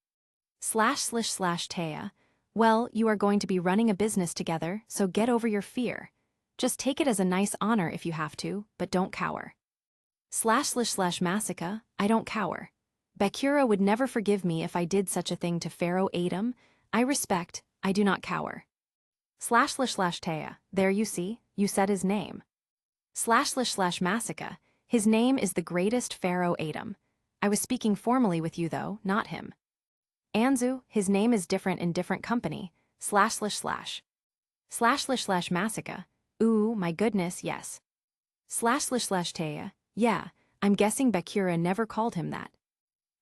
Speaker 1: //Taya, well, you are going to be running a business together, so get over your fear. Just take it as a nice honor if you have to, but don't cower. //Masika, I don't cower. Bakura would never forgive me if I did such a thing to Pharaoh Adam. I respect, I do not cower. //Taya, there you see, you said his name. //Masika, his name is the greatest Pharaoh Adam. I was speaking formally with you though, not him. Anzu, his name is different in different company. //. //Masika, ooh, my goodness, yes. //Taya, yeah, I'm guessing Bakura never called him that.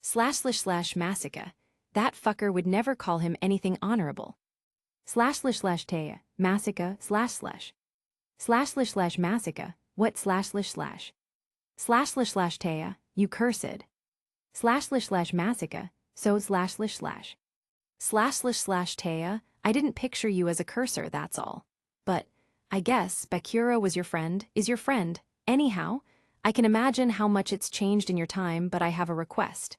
Speaker 1: //Masika, that fucker would never call him anything honorable. //Taya, Masika, //. //Masika, what //. //Taya, you cursed. //Masika, so //. Taya, I didn't picture you as a cursor, that's all. But, I guess, Bakura was your friend, is your friend. Anyhow, I can imagine how much it's changed in your time, but I have a request.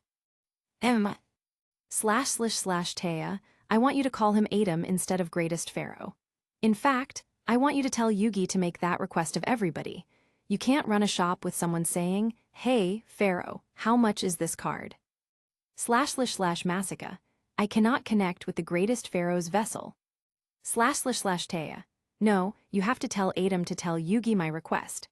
Speaker 1: //Taya, I want you to call him Adam instead of greatest pharaoh. In fact, I want you to tell Yugi to make that request of everybody. You can't run a shop with someone saying, hey, pharaoh, how much is this card? //Masika, I cannot connect with the greatest pharaoh's vessel. //Taya, no, you have to tell Adam to tell Yugi my request.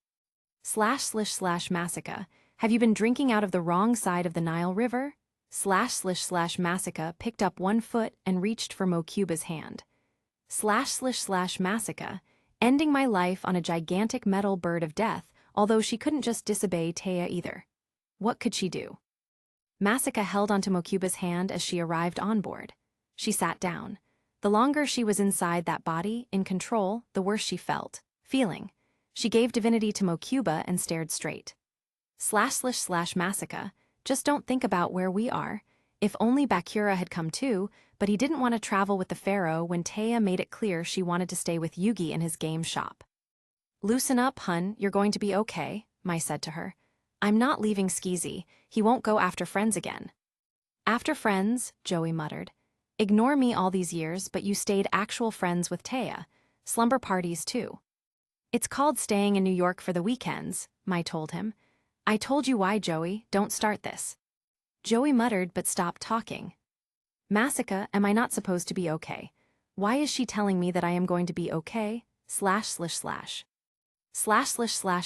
Speaker 1: //Masika, have you been drinking out of the wrong side of the Nile River? //Masika picked up one foot and reached for Mokuba's hand. //Masika, ending my life on a gigantic metal bird of death, although she couldn't just disobey Taya either. What could she do? Masika held onto Mokuba's hand as she arrived on board. She sat down. The longer she was inside that body, in control, the worse she felt, feeling. She gave divinity to Mokuba and stared straight. //Masika, just don't think about where we are. If only Bakura had come too, but he didn't want to travel with the pharaoh when Taya made it clear she wanted to stay with Yugi in his game shop. Loosen up, hun, you're going to be okay, Mai said to her. I'm not leaving Skezy, he won't go after friends again. After friends, Joey muttered. Ignore me all these years, but you stayed actual friends with Taya. Slumber parties too. It's called staying in New York for the weekends, Mai told him. I told you why, Joey, don't start this. Joey muttered but stopped talking. Masika, am I not supposed to be okay? Why is she telling me that I am going to be okay? //.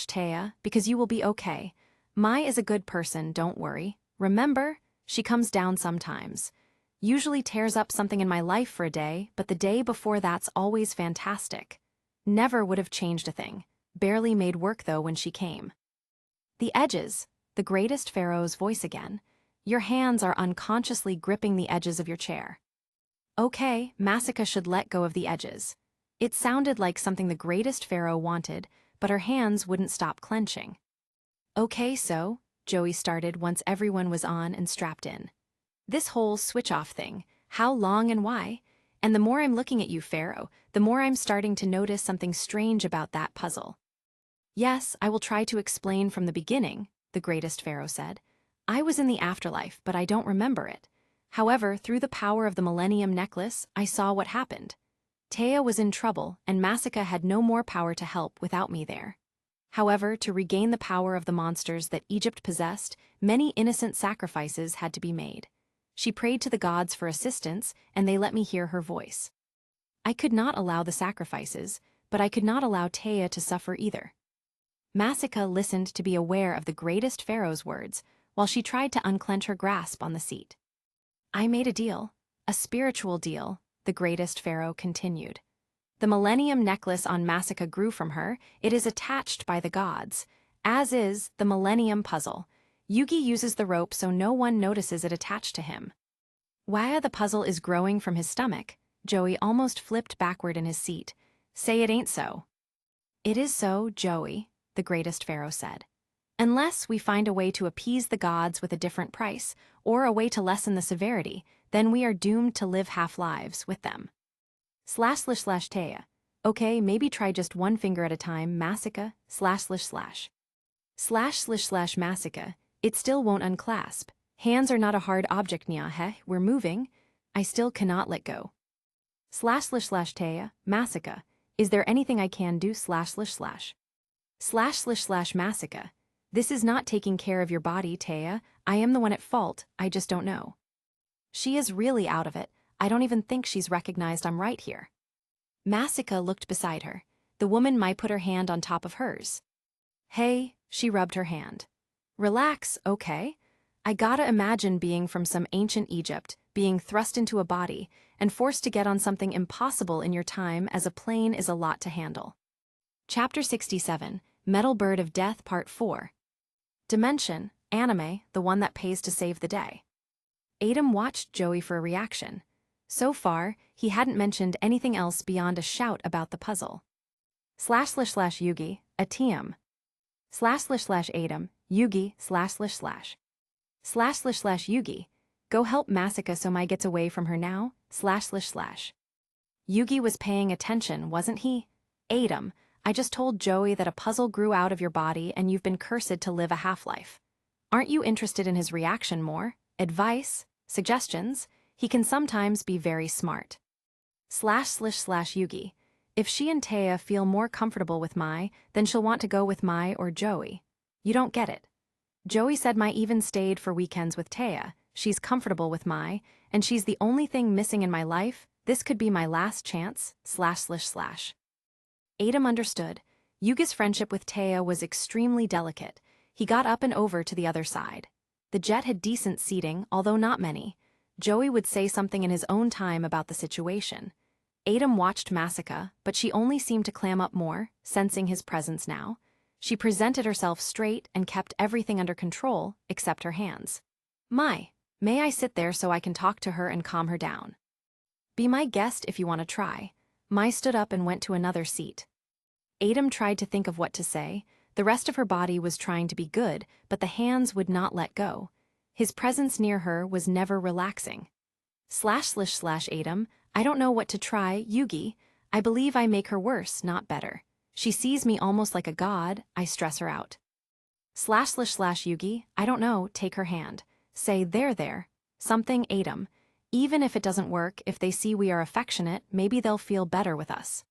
Speaker 1: Taya, because you will be okay. Mai is a good person, don't worry. Remember, she comes down sometimes. Usually tears up something in my life for a day, but the day before that's always fantastic. Never would have changed a thing. Barely made work though when she came. The edges, the greatest pharaoh's voice again. Your hands are unconsciously gripping the edges of your chair. Okay, Masika should let go of the edges. It sounded like something the greatest pharaoh wanted, but her hands wouldn't stop clenching. Okay, so, Joey started once everyone was on and strapped in. This whole switch-off thing, how long and why? And the more I'm looking at you, Pharaoh, the more I'm starting to notice something strange about that puzzle. Yes, I will try to explain from the beginning, the greatest pharaoh said. I was in the afterlife, but I don't remember it. However, through the power of the Millennium Necklace, I saw what happened. Taya was in trouble, and Masika had no more power to help without me there. However, to regain the power of the monsters that Egypt possessed, many innocent sacrifices had to be made. She prayed to the gods for assistance, and they let me hear her voice. I could not allow the sacrifices, but I could not allow Taya to suffer either. Masika listened to be aware of the greatest pharaoh's words, while she tried to unclench her grasp on the seat. I made a deal. A spiritual deal, the greatest pharaoh continued. The millennium necklace on Masika grew from her. It is attached by the gods, as is the millennium puzzle. Yugi uses the rope so no one notices it attached to him. While the puzzle is growing from his stomach, Joey almost flipped backward in his seat. Say it ain't so. It is so, Joey, the greatest pharaoh said. Unless we find a way to appease the gods with a different price, or a way to lessen the severity, then we are doomed to live half-lives with them. ///Taya. Okay, maybe try just one finger at a time, Masika, ///. ///Masika. It still won't unclasp. Hands are not a hard object, Nya, we're moving. I still cannot let go. ///Taya, Masika. Is there anything I can do, ///. Masika. This is not taking care of your body, Taya. I am the one at fault, I just don't know. She is really out of it. I don't even think she's recognized I'm right here. Masika looked beside her. The woman might put her hand on top of hers. Hey, she rubbed her hand. Relax, okay? I gotta imagine being from some ancient Egypt, being thrust into a body, and forced to get on something impossible in your time as a plane is a lot to handle. Chapter 67, Metal Bird of Death Part 4. Dimension, anime, the one that pays to save the day. Adam watched Joey for a reaction. So far, he hadn't mentioned anything else beyond a shout about the puzzle. //Yugi, a TM. //Adam, Yugi, //. //Yugi, go help Masika so Mai gets away from her now, //. Yugi was paying attention, wasn't he? Adam, I just told Joey that a puzzle grew out of your body and you've been cursed to live a half-life. Aren't you interested in his reaction more? Advice? Suggestions? He can sometimes be very smart. //Yugi, if she and Taya feel more comfortable with Mai, then she'll want to go with Mai or Joey. You don't get it. Joey said Mai even stayed for weekends with Taya. She's comfortable with Mai, and she's the only thing missing in my life. This could be my last chance, //. Adam understood. Yugi's friendship with Taya was extremely delicate. He got up and over to the other side. The jet had decent seating, although not many. Joey would say something in his own time about the situation. Adam watched Masika, but she only seemed to clam up more, sensing his presence now. She presented herself straight and kept everything under control, except her hands. Mai, may I sit there so I can talk to her and calm her down? Be my guest if you want to try. Mai stood up and went to another seat. Adam tried to think of what to say. The rest of her body was trying to be good, but the hands would not let go. His presence near her was never relaxing. //Adam, I don't know what to try, Yugi. I believe I make her worse, not better. She sees me almost like a god, I stress her out. //Yugi, I don't know, take her hand. Say, there. Something, Adam. Even if it doesn't work, if they see we are affectionate, maybe they'll feel better with us.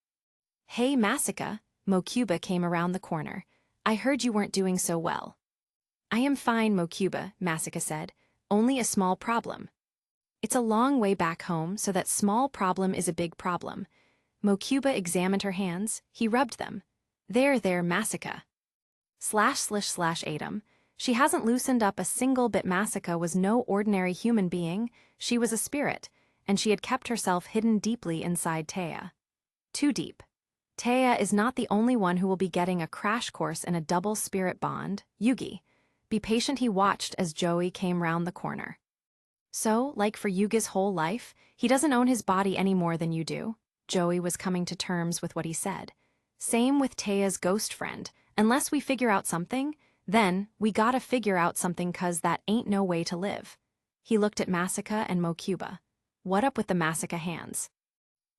Speaker 1: Hey, Masika, Mokuba came around the corner. I heard you weren't doing so well. I am fine, Mokuba, Masika said. Only a small problem. It's a long way back home, so that small problem is a big problem. Mokuba examined her hands. He rubbed them. There, Masika. //Adam. She hasn't loosened up a single bit. Masika was no ordinary human being. She was a spirit, and she had kept herself hidden deeply inside Taya. Too deep. Taya is not the only one who will be getting a crash course in a double spirit bond, Yugi. Be patient, he watched as Joey came round the corner. So, like for Yugi's whole life, he doesn't own his body any more than you do. Joey was coming to terms with what he said. Same with Taya's ghost friend. Unless we figure out something, then we gotta figure out something, 'cause that ain't no way to live. He looked at Masika and Mokuba. What up with the Masika hands?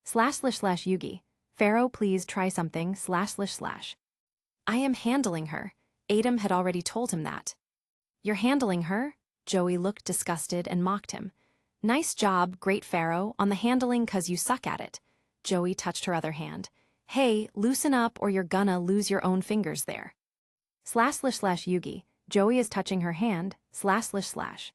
Speaker 1: //Yugi. Pharaoh, please try something, //. I am handling her. Adam had already told him that. You're handling her? Joey looked disgusted and mocked him. Nice job, great Pharaoh, on the handling, 'cause you suck at it. Joey touched her other hand. Hey, loosen up or you're gonna lose your own fingers there. //Yugi. Joey is touching her hand, //.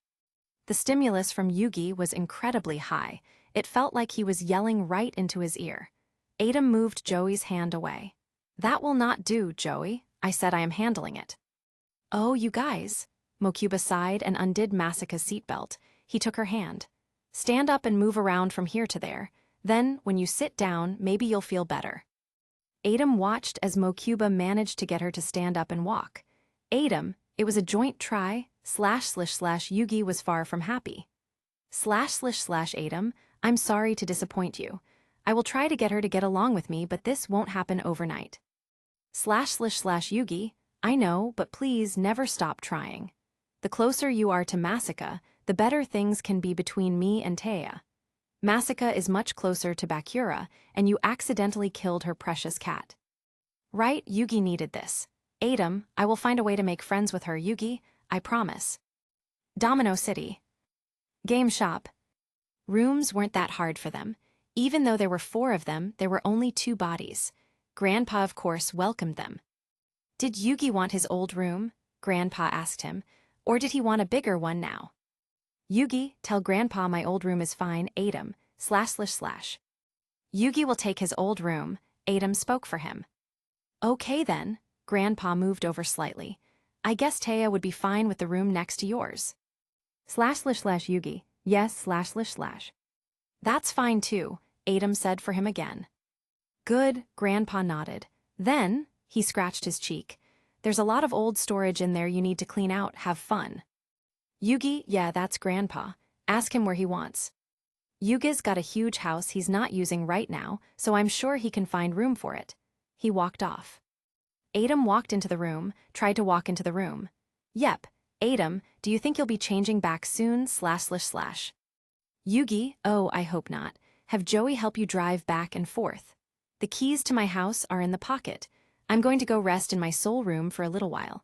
Speaker 1: The stimulus from Yugi was incredibly high. It felt like he was yelling right into his ear. Adam moved Joey's hand away. That will not do, Joey. I said I am handling it. Oh, you guys. Mokuba sighed and undid Masika's seatbelt. He took her hand. Stand up and move around from here to there. Then, when you sit down, maybe you'll feel better. Adam watched as Mokuba managed to get her to stand up and walk. Adam, it was a joint try, / Yugi was far from happy. / Adam, I'm sorry to disappoint you. I will try to get her to get along with me, but this won't happen overnight. / Yugi, I know, but please never stop trying. The closer you are to Masaka, the better things can be between me and Taya. Masaka is much closer to Bakura, and you accidentally killed her precious cat. Right, Yugi needed this. Adam, I will find a way to make friends with her, Yugi, I promise. Domino City. Game shop. Rooms weren't that hard for them. Even though there were 4 of them, there were only 2 bodies. Grandpa, of course, welcomed them. Did Yugi want his old room? Grandpa asked him. Or did he want a bigger one now? Yugi, tell Grandpa my old room is fine, Adam, / Yugi will take his old room, Adam spoke for him. Okay then, Grandpa moved over slightly. I guess Taya would be fine with the room next to yours. / Yugi, yes, / That's fine too, Adam said for him again. Good, Grandpa nodded. Then, he scratched his cheek. There's a lot of old storage in there you need to clean out, have fun. Yugi, yeah, that's Grandpa. Ask him where he wants. Yugi's got a huge house he's not using right now, so I'm sure he can find room for it. He walked off. Adam walked into the room, tried to walk into the room. Yep, Adam, do you think you'll be changing back soon, / Yugi, oh, I hope not. Have Joey help you drive back and forth. The keys to my house are in the pocket. I'm going to go rest in my soul room for a little while.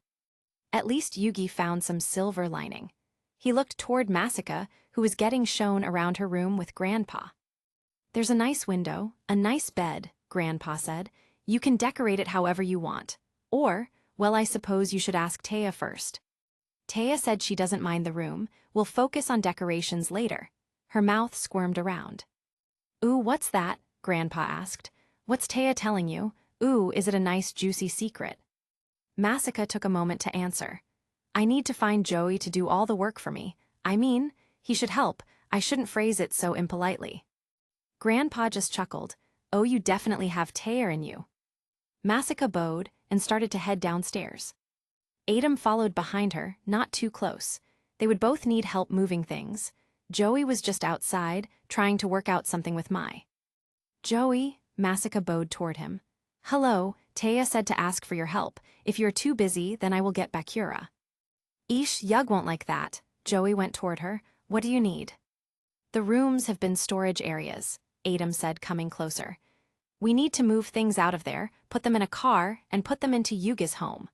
Speaker 1: At least Yugi found some silver lining. He looked toward Masaka, who was getting shown around her room with Grandpa. There's a nice window, a nice bed, Grandpa said. You can decorate it however you want. Or, well, I suppose you should ask Taya first. Taya said she doesn't mind the room. We'll focus on decorations later. Her mouth squirmed around. Ooh, what's that? Grandpa asked. What's Taya telling you? Ooh, is it a nice juicy secret? Masaka took a moment to answer. I need to find Joey to do all the work for me. I mean, he should help. I shouldn't phrase it so impolitely. Grandpa just chuckled. Oh, you definitely have Taya in you. Masaka bowed and started to head downstairs. Adam followed behind her, not too close. They would both need help moving things. Joey was just outside, trying to work out something with Mai. Joey, Masaka bowed toward him. Hello, Taya said to ask for your help. If you're too busy, then I will get Bakura. Eesh, Yug won't like that. Joey went toward her. What do you need? The rooms have been storage areas, Adam said, coming closer. We need to move things out of there, put them in a car, and put them into Yugi's home.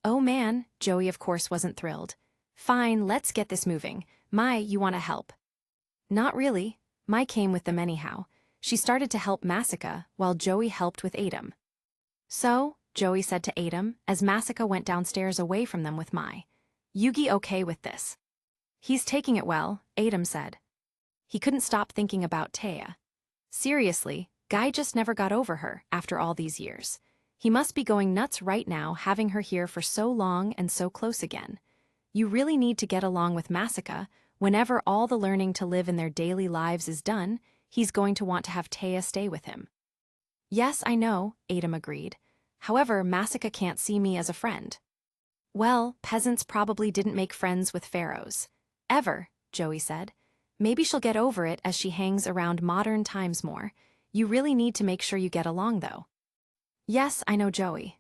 Speaker 1: Oh man, Joey of course wasn't thrilled. Fine, let's get this moving. Mai, you want to help? Not really. Mai came with them anyhow. She started to help Masaka, while Joey helped with Adam. So, Joey said to Adam, as Masaka went downstairs away from them with Mai. Yugi okay with this? He's taking it well, Adam said. He couldn't stop thinking about Taya. Seriously, Guy just never got over her after all these years. He must be going nuts right now having her here for so long and so close again. You really need to get along with Masaka. Whenever all the learning to live in their daily lives is done, he's going to want to have Taya stay with him. Yes, I know, Adam agreed. However, Masaka can't see me as a friend. Well, peasants probably didn't make friends with pharaohs. Ever, Joey said. Maybe she'll get over it as she hangs around modern times more. You really need to make sure you get along, though. Yes, I know Joey.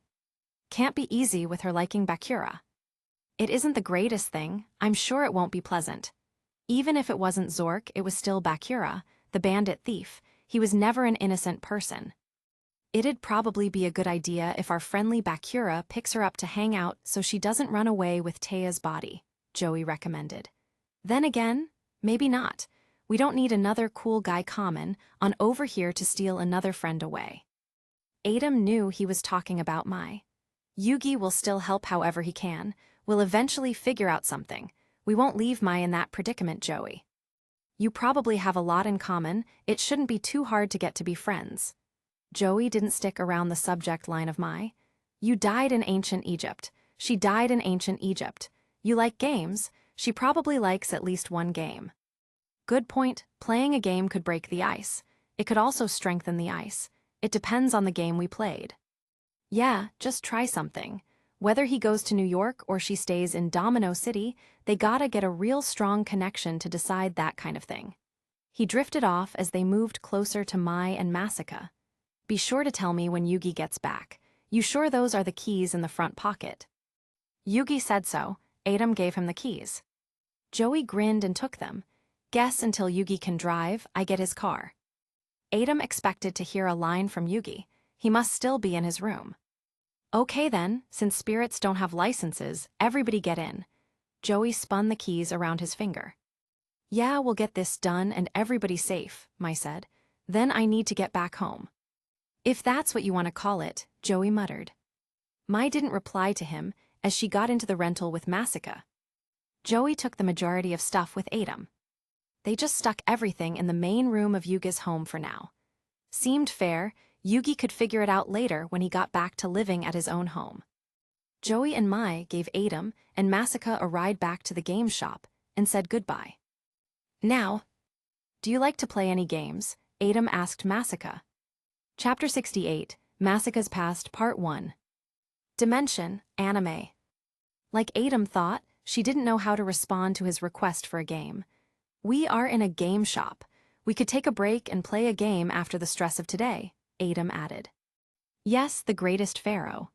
Speaker 1: Can't be easy with her liking Bakura. It isn't the greatest thing. I'm sure it won't be pleasant. Even if it wasn't Zork, it was still Bakura, the bandit thief. He was never an innocent person. It'd probably be a good idea if our friendly Bakura picks her up to hang out so she doesn't run away with Taya's body, Joey recommended. Then again, maybe not. We don't need another cool guy common on over here to steal another friend away. Adam knew he was talking about Mai. Yugi will still help however he can. We'll eventually figure out something. We won't leave Mai in that predicament, Joey. You probably have a lot in common. It shouldn't be too hard to get to be friends. Joey didn't stick around the subject line of Mai. You died in ancient Egypt. She died in ancient Egypt. You like games? She probably likes at least one game. Good point. Playing a game could break the ice. It could also strengthen the ice. It depends on the game we played. Yeah, just try something. Whether he goes to New York or she stays in Domino City, they gotta get a real strong connection to decide that kind of thing. He drifted off as they moved closer to Mai and Masaka. Be sure to tell me when Yugi gets back. You sure those are the keys in the front pocket? Yugi said so. Adam gave him the keys. Joey grinned and took them. Guess until Yugi can drive, I get his car. Adam expected to hear a line from Yugi. He must still be in his room. Okay then, since spirits don't have licenses, everybody get in. Joey spun the keys around his finger. Yeah, we'll get this done and everybody safe, Mai said. Then I need to get back home. If that's what you want to call it, Joey muttered. Mai didn't reply to him as she got into the rental with Masaka. Joey took the majority of stuff with Adam. They just stuck everything in the main room of Yugi's home for now. Seemed fair. Yugi could figure it out later when he got back to living at his own home. Joey and Mai gave Adam and Masaka a ride back to the game shop and said goodbye. Now, do you like to play any games? Adam asked Masaka. Chapter 68, Masaka's Past, Part 1. Dimension, Anime. Like Adam thought, she didn't know how to respond to his request for a game. We are in a game shop. We could take a break and play a game after the stress of today, Adam added. Yes, the greatest pharaoh.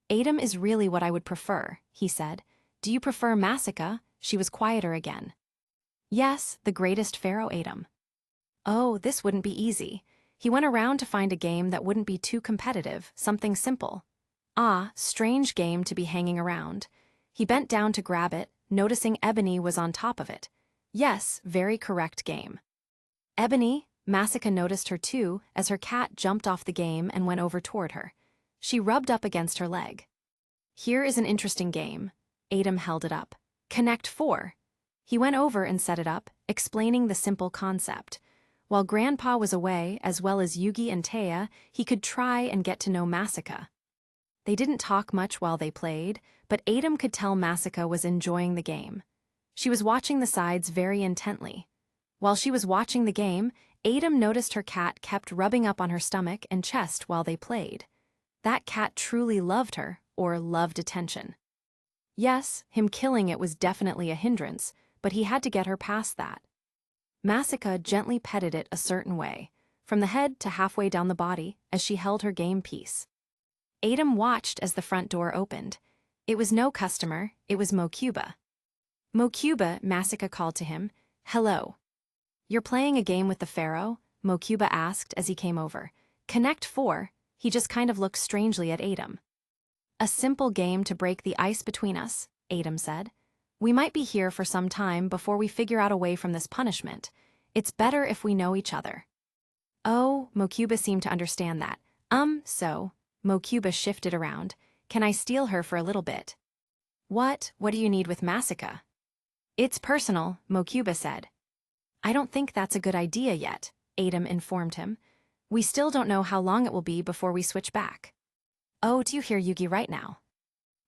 Speaker 1: Adam is really what I would prefer, he said. Do you prefer Masaka? She was quieter again. Yes, the greatest pharaoh, Adam. Oh, this wouldn't be easy. He went around to find a game that wouldn't be too competitive, something simple. Ah, strange game to be hanging around. He bent down to grab it, noticing Ebony was on top of it. Yes, very correct game. Ebony, Masaka noticed her too as her cat jumped off the game and went over toward her. She rubbed up against her leg. Here is an interesting game. Adam held it up. Connect 4. He went over and set it up, explaining the simple concept. While Grandpa was away, as well as Yugi and Taya, he could try and get to know Masaka. They didn't talk much while they played, but Adam could tell Masaka was enjoying the game. She was watching the sides very intently. While she was watching the game, Adam noticed her cat kept rubbing up on her stomach and chest while they played. That cat truly loved her, or loved attention. Yes, him killing it was definitely a hindrance, but he had to get her past that. Masaka gently petted it a certain way, from the head to halfway down the body, as she held her game piece. Adam watched as the front door opened. It was no customer, it was Mokuba. Mokuba, Masaka called to him. Hello. You're playing a game with the pharaoh? Mokuba asked as he came over. Connect 4. He just kind of looked strangely at Adam. A simple game to break the ice between us, Adam said. We might be here for some time before we figure out a way from this punishment. It's better if we know each other. Oh, Mokuba seemed to understand that. So. Mokuba shifted around. Can I steal her for a little bit? What do you need with Masaka? It's personal, Mokuba said. I don't think that's a good idea yet, Adam informed him. We still don't know how long it will be before we switch back. Oh, do you hear Yugi right now?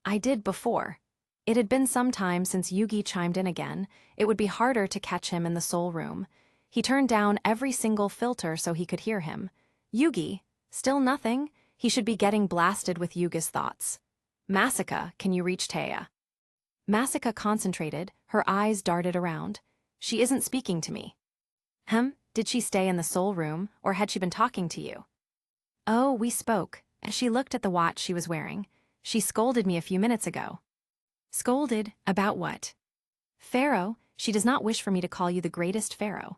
Speaker 1: I did before. It had been some time since Yugi chimed in again. It would be harder to catch him in the soul room. He turned down every single filter so he could hear him. Yugi, still nothing? He should be getting blasted with Yugi's thoughts. Masaka, can you reach Taya? Masaka concentrated, her eyes darted around. She isn't speaking to me. Did she stay in the soul room, or had she been talking to you? Oh, we spoke. She looked at the watch she was wearing. She scolded me a few minutes ago. Scolded? About what? Pharaoh, she does not wish for me to call you the greatest pharaoh.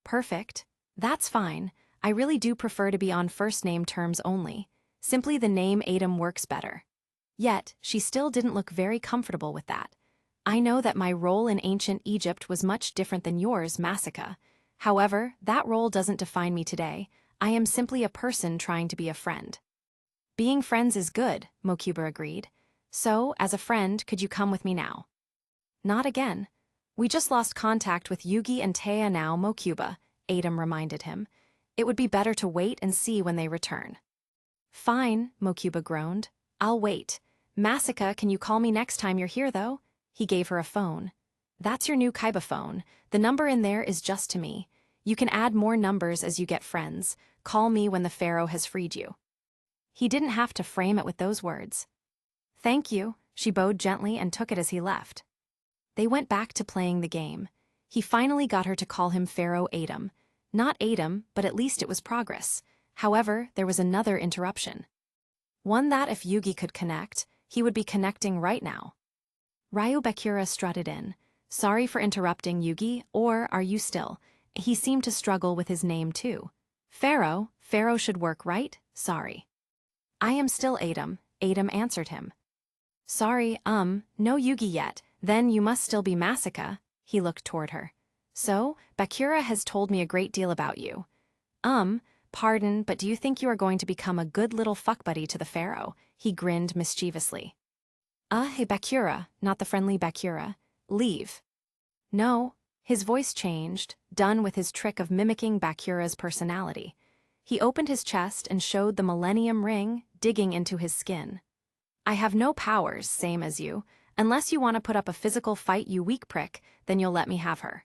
Speaker 1: Perfect. That's fine. I really do prefer to be on first-name terms only. Simply the name Adam works better. Yet, she still didn't look very comfortable with that. I know that my role in ancient Egypt was much different than yours, Masaka. However, that role doesn't define me today. I am simply a person trying to be a friend. Being friends is good, Mokuba agreed. So, as a friend, could you come with me now? Not again. We just lost contact with Yugi and Taya now, Mokuba, Adam reminded him. It would be better to wait and see when they return. Fine, Mokuba groaned. I'll wait. Masaka, can you call me next time you're here, though? He gave her a phone. That's your new Kaiba phone. The number in there is just to me. You can add more numbers as you get friends. Call me when the pharaoh has freed you. He didn't have to frame it with those words. Thank you, she bowed gently and took it as he left. They went back to playing the game. He finally got her to call him Pharaoh Adam. Not Adam, but at least it was progress. However, there was another interruption. One that if Yugi could connect, he would be connecting right now. Ryu Bakura strutted in. Sorry for interrupting, Yugi, or are you still? He seemed to struggle with his name too. Pharaoh should work, right? Sorry. I am still Adam, Adam answered him. Sorry, no Yugi yet, then you must still be Masaka. He looked toward her. So, Bakura has told me a great deal about you. Pardon, but do you think you are going to become a good little fuckbuddy to the pharaoh? He grinned mischievously. Hey Bakura, not the friendly Bakura. Leave. No. His voice changed, done with his trick of mimicking Bakura's personality. He opened his chest and showed the Millennium Ring, digging into his skin. I have no powers, same as you. Unless you want to put up a physical fight, you weak prick, then you'll let me have her.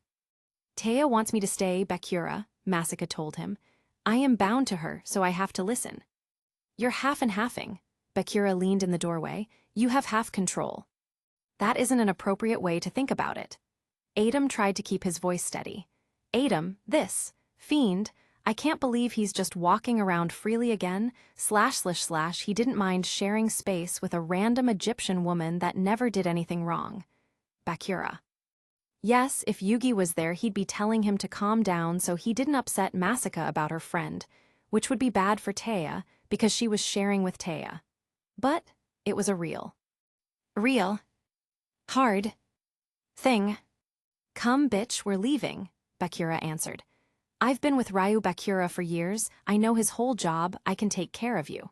Speaker 1: Taya wants me to stay, Bakura, Masaka told him. I am bound to her, so I have to listen. You're half and halfing. Bakura leaned in the doorway. You have half control. That isn't an appropriate way to think about it. Adam tried to keep his voice steady. Adam, this fiend, I can't believe he's just walking around freely again, / he didn't mind sharing space with a random Egyptian woman that never did anything wrong. Bakura. Yes, if Yugi was there he'd be telling him to calm down so he didn't upset Masaka about her friend, which would be bad for Taya because she was sharing with Taya. But it was a real hard thing. Come bitch, we're leaving, Bakura answered. I've been with Ryu Bakura for years, I know his whole job, I can take care of you.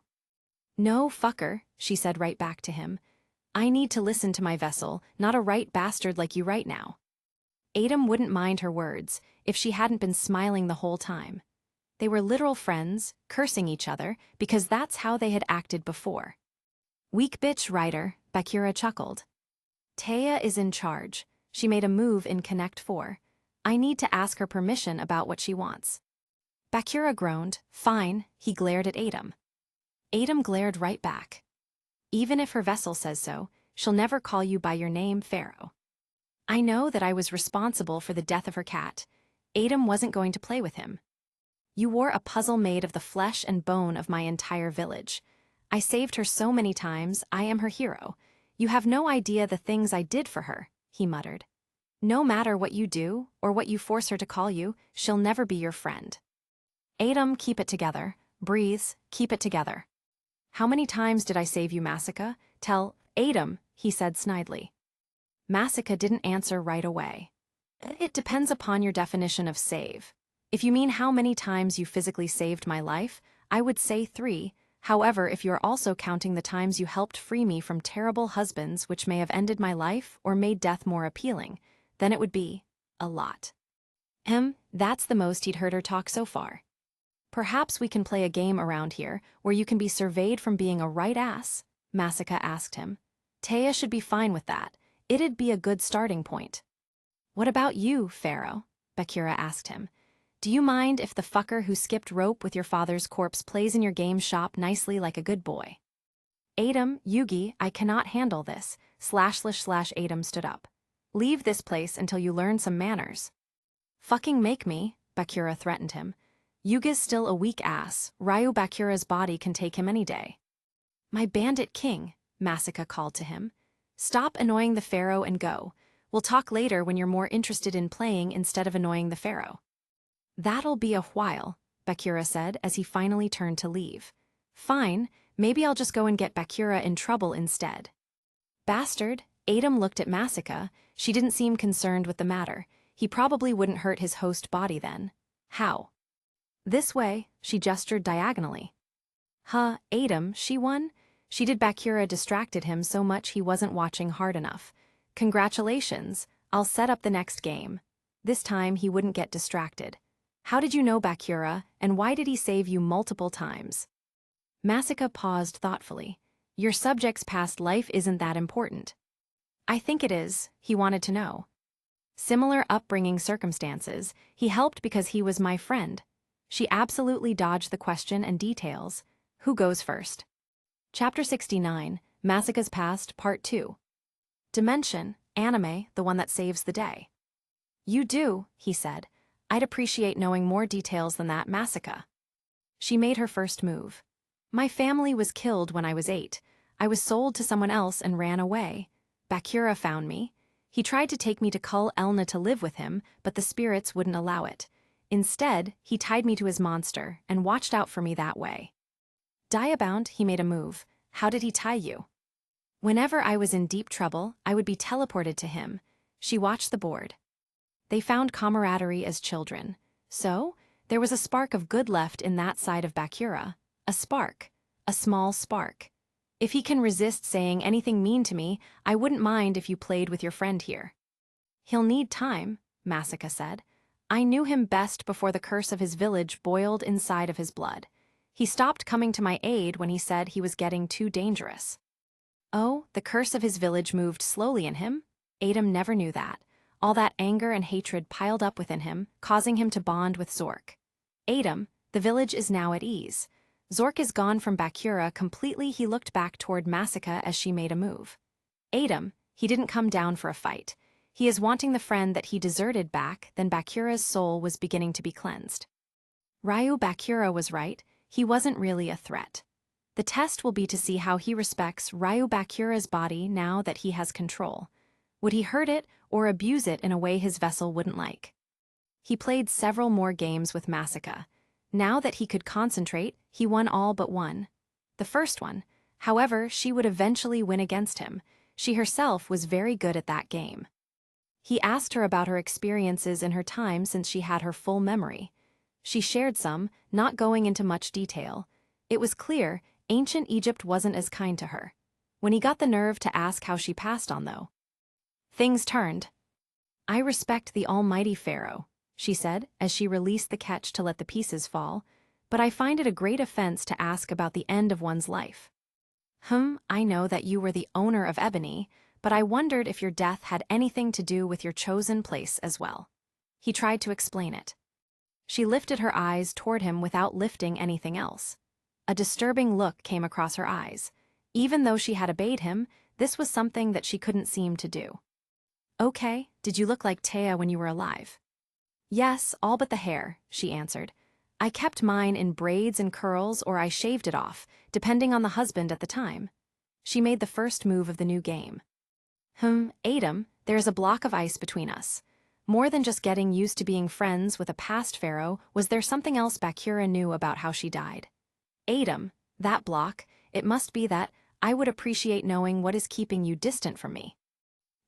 Speaker 1: No, fucker, she said right back to him. I need to listen to my vessel, not a right bastard like you right now. Adam wouldn't mind her words, if she hadn't been smiling the whole time. They were literal friends, cursing each other, because that's how they had acted before. Weak bitch, writer, Bakura chuckled. Taya is in charge. She made a move in Connect 4. I need to ask her permission about what she wants. Bakura groaned. Fine, he glared at Adam. Adam glared right back. Even if her vessel says so, she'll never call you by your name, Pharaoh. I know that I was responsible for the death of her cat. Adam wasn't going to play with him. You wore a puzzle made of the flesh and bone of my entire village. I saved her so many times, I am her hero. You have no idea the things I did for her, he muttered. No matter what you do, or what you force her to call you, she'll never be your friend. Adam, keep it together. Breathes, keep it together. How many times did I save you, Masaka? Tell Adam, he said snidely. Masaka didn't answer right away. It depends upon your definition of save. If you mean how many times you physically saved my life, I would say 3. However, if you're also counting the times you helped free me from terrible husbands which may have ended my life or made death more appealing, then it would be a lot. That's the most he'd heard her talk so far. Perhaps we can play a game around here where you can be surveyed from being a right ass, Masaka asked him. Taya should be fine with that. It'd be a good starting point. What about you, Pharaoh? Bakura asked him. Do you mind if the fucker who skipped rope with your father's corpse plays in your game shop nicely like a good boy? Adam, Yugi, I cannot handle this, / Adam stood up. Leave this place until you learn some manners. Fucking make me, Bakura threatened him. Yugi's still a weak ass, Ryu Bakura's body can take him any day. My bandit king, Masaka called to him. Stop annoying the pharaoh and go. We'll talk later when you're more interested in playing instead of annoying the pharaoh. That'll be a while, Bakura said as he finally turned to leave. Fine, maybe I'll just go and get Bakura in trouble instead. Bastard, Adam looked at Masaka. She didn't seem concerned with the matter. He probably wouldn't hurt his host body then. How? This way, she gestured diagonally. Adam, she won? She did. Bakura distracted him so much he wasn't watching hard enough. Congratulations, I'll set up the next game. This time he wouldn't get distracted. How did you know Bakura, and why did he save you multiple times? Masaka paused thoughtfully. Your subject's past life isn't that important. I think it is, he wanted to know. Similar upbringing circumstances, he helped because he was my friend. She absolutely dodged the question and details. Who goes first? Chapter 69, Masuka's Past, Part 2. Dimension, anime, the one that saves the day. You do, he said. I'd appreciate knowing more details than that, Masuka. She made her first move. My family was killed when I was 8. I was sold to someone else and ran away. Bakura found me. He tried to take me to Kul Elna to live with him, but the spirits wouldn't allow it. Instead, he tied me to his monster and watched out for me that way. Diabound, he made a move. How did he tie you? Whenever I was in deep trouble, I would be teleported to him. She watched the board. They found camaraderie as children. So, there was a spark of good left in that side of Bakura. A spark. A small spark. If he can resist saying anything mean to me, I wouldn't mind if you played with your friend here. He'll need time, Masuka said. I knew him best before the curse of his village boiled inside of his blood. He stopped coming to my aid when he said he was getting too dangerous. Oh, the curse of his village moved slowly in him? Adam never knew that. All that anger and hatred piled up within him, causing him to bond with Zork. Adam, the village is now at ease. Zork is gone from Bakura completely. He looked back toward Masuka as she made a move. Adam, he didn't come down for a fight. He is wanting the friend that he deserted back, then Bakura's soul was beginning to be cleansed. Ryu Bakura was right, he wasn't really a threat. The test will be to see how he respects Ryu Bakura's body now that he has control. Would he hurt it or abuse it in a way his vessel wouldn't like? He played several more games with Masuka. Now that he could concentrate, he won all but one. The first one, however, she would eventually win against him. She herself was very good at that game. He asked her about her experiences in her time since she had her full memory. She shared some, not going into much detail. It was clear ancient Egypt wasn't as kind to her. When he got the nerve to ask how she passed on, though, things turned. I respect the almighty pharaoh, she said as she released the catch to let the pieces fall, but I find it a great offense to ask about the end of one's life. I know that you were the owner of Ebony, but I wondered if your death had anything to do with your chosen place as well. He tried to explain it. She lifted her eyes toward him without lifting anything else. A disturbing look came across her eyes. Even though she had obeyed him, this was something that she couldn't seem to do. Okay, did you look like Taya when you were alive? Yes, all but the hair, she answered. I kept mine in braids and curls or I shaved it off, depending on the husband at the time. She made the first move of the new game. Adam, there is a block of ice between us. More than just getting used to being friends with a past pharaoh, was there something else Bakura knew about how she died? Adam, that block, it must be that I would appreciate knowing what is keeping you distant from me.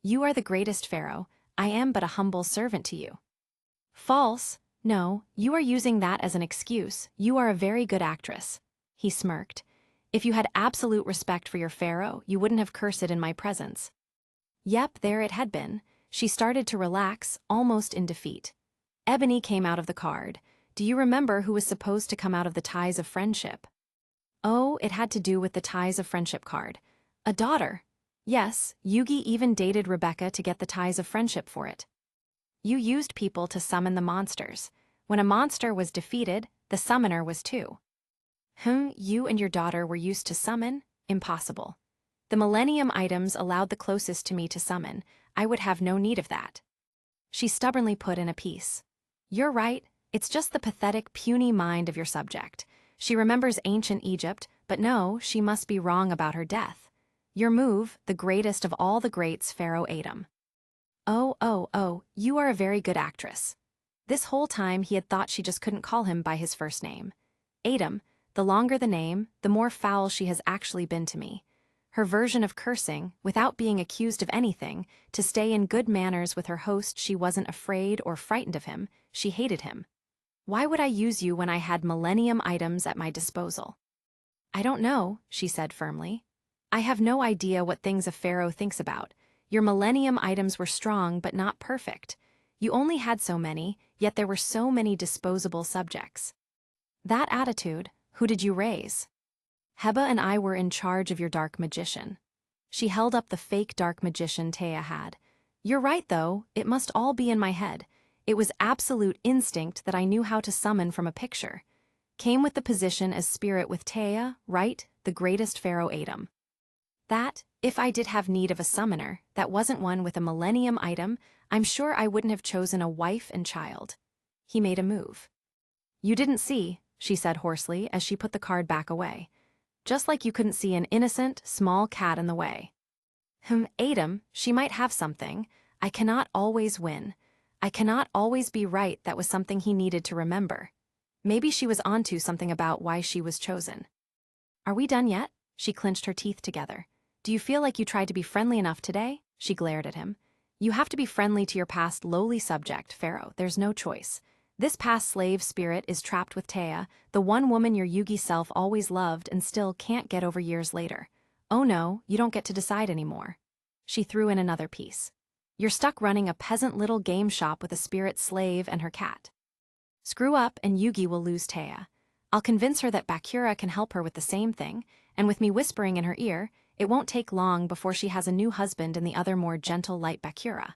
Speaker 1: You are the greatest pharaoh, I am but a humble servant to you. False. No, you are using that as an excuse. You are a very good actress. He smirked. If you had absolute respect for your pharaoh, you wouldn't have cursed it in my presence. Yep, there it had been. She started to relax, almost in defeat. Ebony came out of the card. Do you remember who was supposed to come out of the ties of friendship? Oh, it had to do with the ties of friendship card. A daughter. Yes, Yugi even dated Rebecca to get the ties of friendship for it. You used people to summon the monsters. When a monster was defeated, the summoner was too. You and your daughter were used to summon? Impossible. The Millennium items allowed the closest to me to summon. I would have no need of that. She stubbornly put in a piece. You're right, it's just the pathetic, puny mind of your subject. She remembers ancient Egypt, but no, she must be wrong about her death. Your move, the greatest of all the greats, Pharaoh Adam. Oh, you are a very good actress. This whole time he had thought she just couldn't call him by his first name. Adam, the longer the name, the more foul she has actually been to me. Her version of cursing, without being accused of anything, to stay in good manners with her host. She wasn't afraid or frightened of him, she hated him. Why would I use you when I had Millennium items at my disposal? I don't know, she said firmly. I have no idea what things a pharaoh thinks about. Your Millennium items were strong but not perfect. You only had so many, yet there were so many disposable subjects. That attitude, who did you raise? Heba and I were in charge of your dark magician. She held up the fake dark magician Taya had. You're right, though, it must all be in my head. It was absolute instinct that I knew how to summon from a picture. Came with the position as spirit with Taya, right, the greatest pharaoh Adam. That, if I did have need of a summoner, that wasn't one with a millennium item, I'm sure I wouldn't have chosen a wife and child. He made a move. You didn't see, she said hoarsely as she put the card back away. Just like you couldn't see an innocent, small cat in the way. Adam, she might have something. I cannot always win. I cannot always be right. That was something he needed to remember. Maybe she was onto something about why she was chosen. Are we done yet? She clenched her teeth together. Do you feel like you tried to be friendly enough today? She glared at him. You have to be friendly to your past lowly subject, Pharaoh. There's no choice. This past slave spirit is trapped with Taya, the one woman your Yugi self always loved and still can't get over years later. Oh no, you don't get to decide anymore. She threw in another piece. You're stuck running a peasant little game shop with a spirit slave and her cat. Screw up and Yugi will lose Taya. I'll convince her that Bakura can help her with the same thing, and with me whispering in her ear, it won't take long before she has a new husband and the other more gentle light Bakura.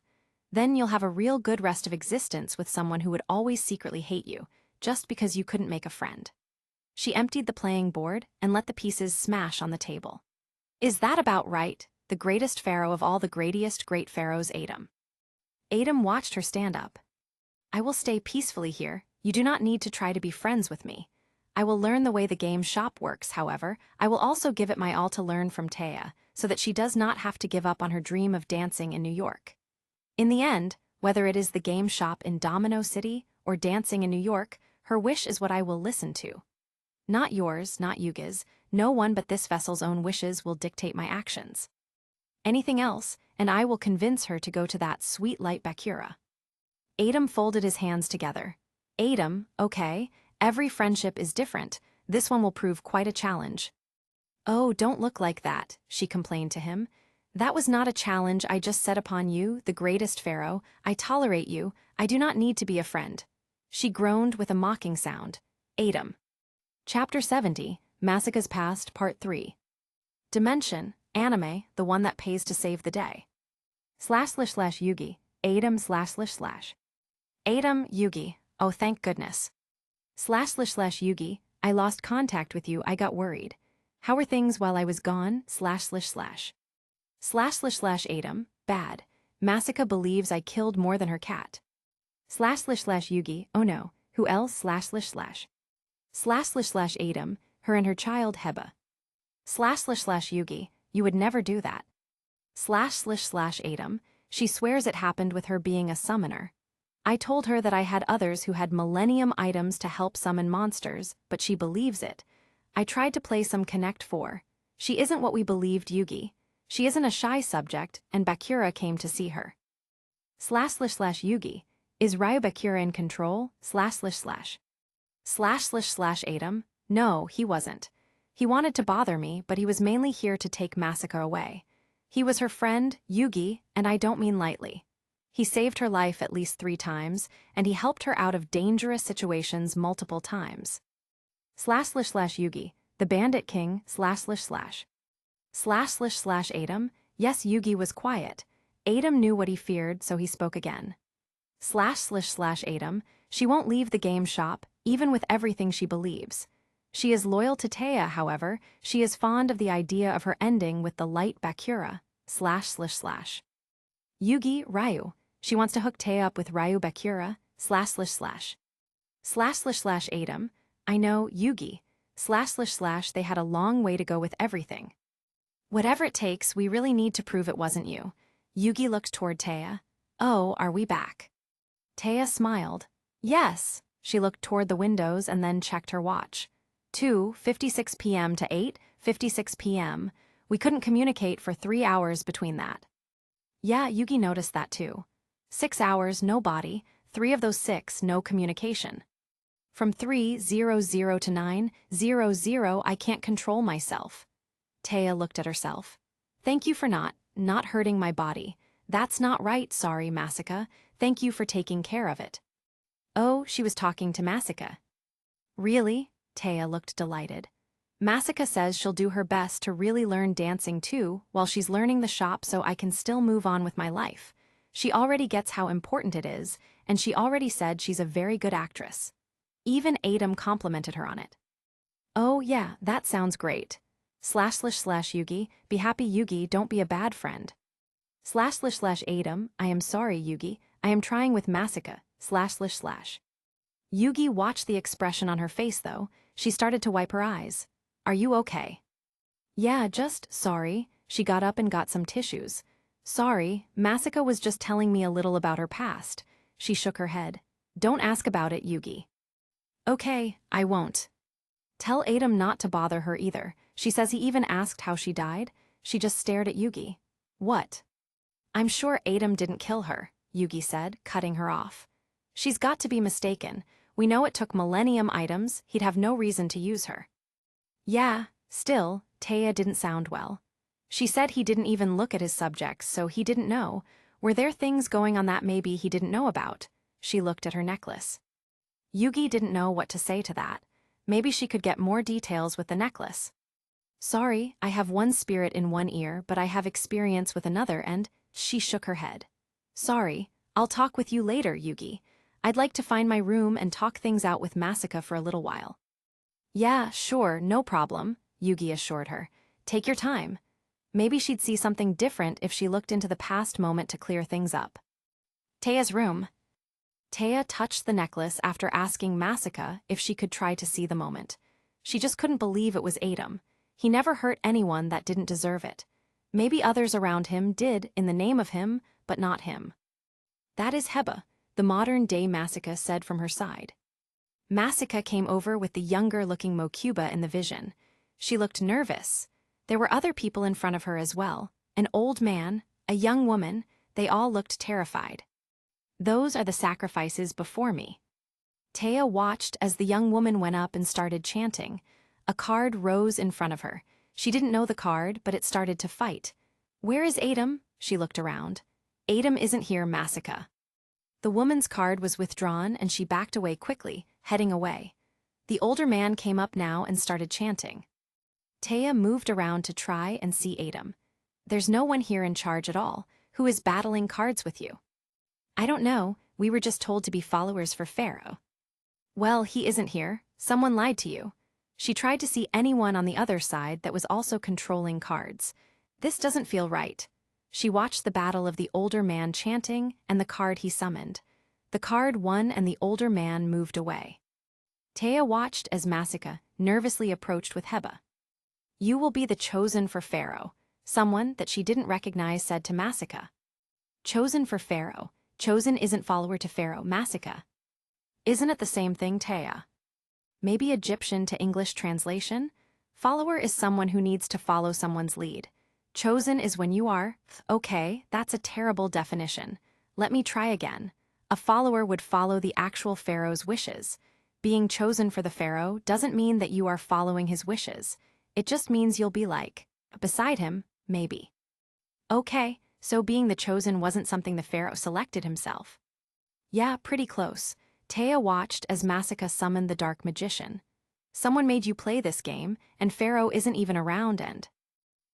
Speaker 1: Then you'll have a real good rest of existence with someone who would always secretly hate you, just because you couldn't make a friend. She emptied the playing board and let the pieces smash on the table. Is that about right? The greatest pharaoh of all the greatest great pharaohs, Adam. Adam watched her stand up. I will stay peacefully here. You do not need to try to be friends with me. I will learn the way the game shop works, however. I will also give it my all to learn from Taya, so that she does not have to give up on her dream of dancing in New York. In the end, whether it is the game shop in Domino City or dancing in New York, her wish is what I will listen to. Not yours, not Yugi's. No one but this vessel's own wishes will dictate my actions. Anything else, and I will convince her to go to that sweet light Bakura. Adam folded his hands together. Adam, okay, every friendship is different. This one will prove quite a challenge. Oh, don't look like that, she complained to him. That was not a challenge I just set upon you, the greatest pharaoh. I tolerate you. I do not need to be a friend. She groaned with a mocking sound. Adam. Chapter 70, Massacre's Past, Part 3. Dimension, anime, the one that pays to save the day. //Yugi, Adam //. Adam, Yugi, oh thank goodness. //Yugi, I lost contact with you, I got worried. How were things while I was gone, //. Adam, bad. Masaka believes I killed more than her cat. //Yugi, oh no, who else, //. Adam, her and her child Heba. //Yugi, you would never do that. Adam, she swears it happened with her being a summoner. I told her that I had others who had millennium items to help summon monsters, but she believes it. I tried to play some Connect 4. She isn't what we believed, Yugi. She isn't a shy subject, and Bakura came to see her. Yugi, is Ryu Bakura in control, //. Adam, no, he wasn't. He wanted to bother me, but he was mainly here to take Masaka away. He was her friend, Yugi, and I don't mean lightly. He saved her life at least 3 times, and he helped her out of dangerous situations multiple times. Yugi, the Bandit King, //. Adam, yes, Yugi was quiet. Adam knew what he feared, so he spoke again. Adam, she won't leave the game shop, even with everything she believes. She is loyal to Taya, however. She is fond of the idea of her ending with the light Bakura, //. Yugi, Ryu. She wants to hook Taya up with Ryu Bakura, //. Adam, I know, Yugi, // they had a long way to go with everything. Whatever it takes, we really need to prove it wasn't you. Yugi looked toward Taya. Oh, are we back? Taya smiled. Yes. She looked toward the windows and then checked her watch. 2:56 p.m. to 8:56 p.m. We couldn't communicate for 3 hours between that. Yeah, Yugi noticed that too. 6 hours, no body. 3 of those 6, no communication. From 3:00 to 9:00, I can't control myself. Taya looked at herself. Thank you for not hurting my body. That's not right, sorry, Masaka. Thank you for taking care of it. Oh, she was talking to Masaka. Really? Taya looked delighted. Masaka says she'll do her best to really learn dancing too, while she's learning the shop so I can still move on with my life. She already gets how important it is, and she already said she's a very good actress. Even Adam complimented her on it. Oh yeah, that sounds great. / Yugi, be happy Yugi, don't be a bad friend. / Adam, I am sorry Yugi, I am trying with Masika, / Yugi watched the expression on her face though, she started to wipe her eyes. Are you okay? Yeah, just, sorry, she got up and got some tissues. Sorry, Masika was just telling me a little about her past. She shook her head. Don't ask about it, Yugi. Okay, I won't. Tell Adam not to bother her either. She says he even asked how she died. She just stared at Yugi. What? I'm sure Adam didn't kill her, Yugi said, cutting her off. She's got to be mistaken. We know it took millennium items, he'd have no reason to use her. Yeah, still, Taya didn't sound well. She said he didn't even look at his subjects, so he didn't know. Were there things going on that maybe he didn't know about? She looked at her necklace. Yugi didn't know what to say to that. Maybe she could get more details with the necklace. Sorry, I have one spirit in one ear, but I have experience with another, and she shook her head. Sorry, I'll talk with you later, Yugi. I'd like to find my room and talk things out with Masika for a little while. Yeah, sure, no problem, Yugi assured her. Take your time. Maybe she'd see something different if she looked into the past moment to clear things up. Taya's room. Taya touched the necklace after asking Masika if she could try to see the moment. She just couldn't believe it was Adam. He never hurt anyone that didn't deserve it. Maybe others around him did in the name of him, but not him. That is Heba, the modern-day Masika said from her side. Masika came over with the younger-looking Mokuba in the vision. She looked nervous. There were other people in front of her as well. An old man, a young woman, they all looked terrified. Those are the sacrifices before me. Taya watched as the young woman went up and started chanting. A card rose in front of her. She didn't know the card, but it started to fight. Where is Adam? She looked around. Adam isn't here, Masika. The woman's card was withdrawn and she backed away quickly, heading away. The older man came up now and started chanting. Taya moved around to try and see Adam. There's no one here in charge at all. Who is battling cards with you? I don't know, we were just told to be followers for Pharaoh. Well, he isn't here. Someone lied to you. She tried to see anyone on the other side that was also controlling cards. This doesn't feel right. She watched the battle of the older man chanting and the card he summoned. The card won and the older man moved away. Taya watched as Masika nervously approached with Heba. You will be the chosen for Pharaoh, someone that she didn't recognize said to Masika. Chosen for Pharaoh. Chosen isn't follower to Pharaoh, Masika. Isn't it the same thing, Taya? Maybe Egyptian to English translation? Follower is someone who needs to follow someone's lead. Chosen is when you are. Okay, that's a terrible definition. Let me try again. A follower would follow the actual pharaoh's wishes. Being chosen for the pharaoh doesn't mean that you are following his wishes. It just means you'll be like, beside him, maybe. Okay, so being the chosen wasn't something the pharaoh selected himself. Yeah, pretty close. Taya watched as Masika summoned the dark magician. Someone made you play this game, and Pharaoh isn't even around and...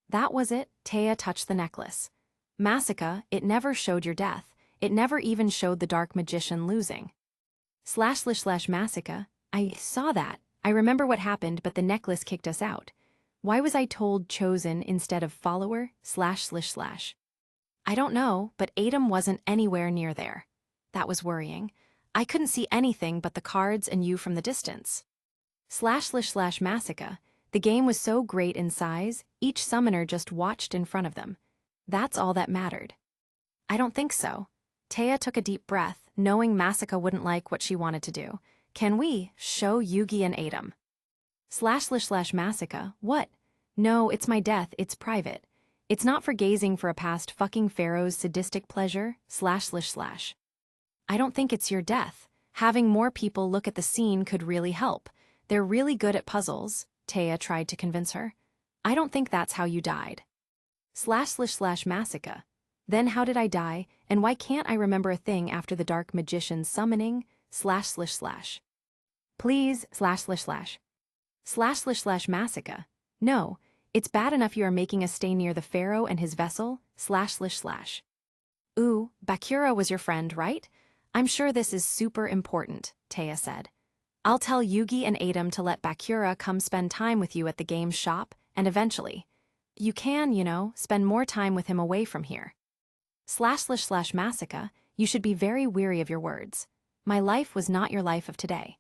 Speaker 1: That was it, Taya touched the necklace. Masika, it never showed your death. It never even showed the dark magician losing. / Masika, I saw that. I remember what happened, but the necklace kicked us out. Why was I told chosen instead of follower, / I don't know, but Adam wasn't anywhere near there. That was worrying. I couldn't see anything but the cards and you from the distance. / Masika, the game was so great in size, each summoner just watched in front of them. That's all that mattered. I don't think so. Taya took a deep breath, knowing Masika wouldn't like what she wanted to do. Can we show Yugi and Adam? / Masika, what? No, it's my death, it's private. It's not for gazing for a past fucking pharaoh's sadistic pleasure, / I don't think it's your death. Having more people look at the scene could really help. They're really good at puzzles, Taya tried to convince her. I don't think that's how you died. / Masika. Then how did I die, and why can't I remember a thing after the dark magician's summoning, / Please, / Masika. No, it's bad enough you are making us stay near the pharaoh and his vessel, / Ooh, Bakura was your friend, right? I'm sure this is super important, Taya said. I'll tell Yugi and Adam to let Bakura come spend time with you at the game shop, and eventually, you can, spend more time with him away from here. //Masika, you should be very weary of your words. My life was not your life of today.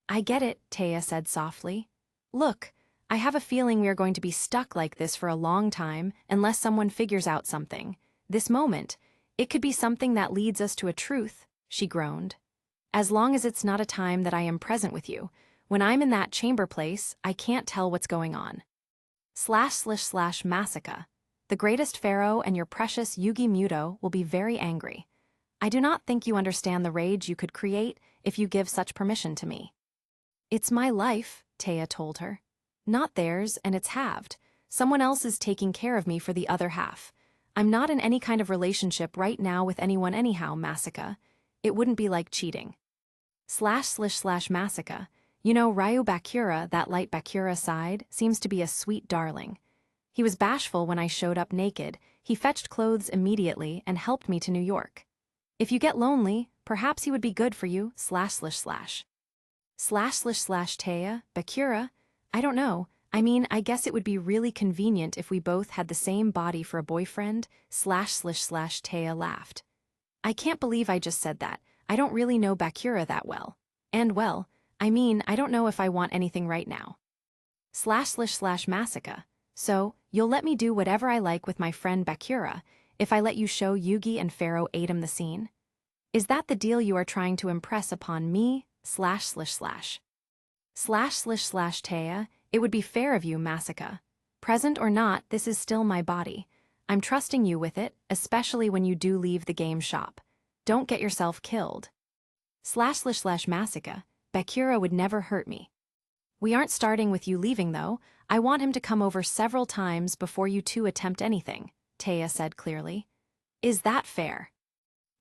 Speaker 1: I get it, Taya said softly. Look, I have a feeling we are going to be stuck like this for a long time unless someone figures out something. This moment, it could be something that leads us to a truth, she groaned. As long as it's not a time that I am present with you, when I'm in that chamber place, I can't tell what's going on. //Masika, the greatest pharaoh and your precious Yugi Muto will be very angry. I do not think you understand the rage you could create if you give such permission to me. It's my life, Taya told her. Not theirs, and it's halved. Someone else is taking care of me for the other half. I'm not in any kind of relationship right now with anyone anyhow, Masika. It wouldn't be like cheating. //Masika, Ryu Bakura, that light Bakura side, seems to be a sweet darling. He was bashful when I showed up naked. He fetched clothes immediately and helped me to New York. If you get lonely, perhaps he would be good for you, //. Taya, Bakura? I don't know. I guess it would be really convenient if we both had the same body for a boyfriend, // Taya laughed. I can't believe I just said that. I don't really know Bakura that well. And well, I don't know if I want anything right now. // Masika. So, you'll let me do whatever I like with my friend Bakura if I let you show Yugi and Pharaoh Adam the scene? Is that the deal you are trying to impress upon me, //. Taya, it would be fair of you, Masika. Present or not, this is still my body. I'm trusting you with it, especially when you do leave the game shop. Don't get yourself killed. // Masika, Bakura would never hurt me. We aren't starting with you leaving, though. I want him to come over several times before you two attempt anything, Taya said clearly. Is that fair?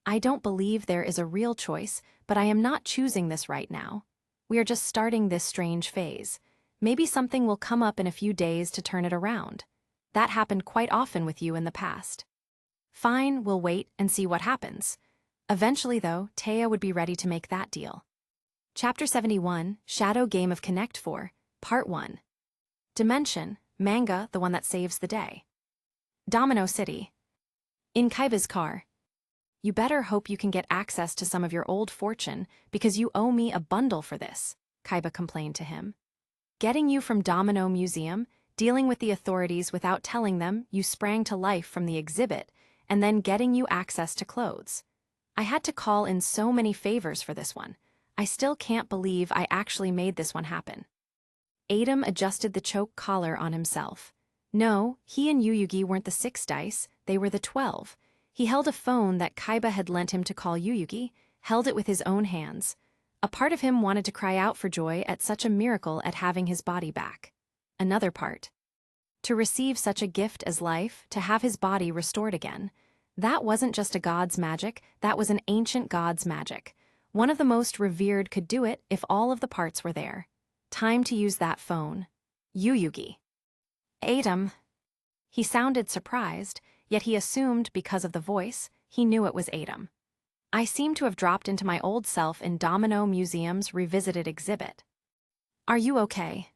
Speaker 1: I don't believe there is a real choice, but I am not choosing this right now. We are just starting this strange phase. Maybe something will come up in a few days to turn it around. That happened quite often with you in the past. Fine, we'll wait and see what happens. Eventually, though, Taya would be ready to make that deal. Chapter 71, Shadow Game of Connect 4, Part 1. Dimension, manga, the one that saves the day. Domino City. In Kaiba's car. You better hope you can get access to some of your old fortune, because you owe me a bundle for this, Kaiba complained to him. Getting you from Domino Museum, dealing with the authorities without telling them you sprang to life from the exhibit, and then getting you access to clothes. I had to call in so many favors for this one. I still can't believe I actually made this one happen. Adam adjusted the choke collar on himself. No, he and Yugi weren't the 6 dice, they were the 12. He held a phone that Kaiba had lent him to call Yugi, held it with his own hands. A part of him wanted to cry out for joy at such a miracle at having his body back. Another part. To receive such a gift as life, to have his body restored again. That wasn't just a god's magic, that was an ancient god's magic. One of the most revered could do it if all of the parts were there. Time to use that phone. Yugi. Adam. He sounded surprised, yet he assumed because of the voice, he knew it was Adam. I seem to have dropped into my old self in Domino Museum's revisited exhibit. Are you okay?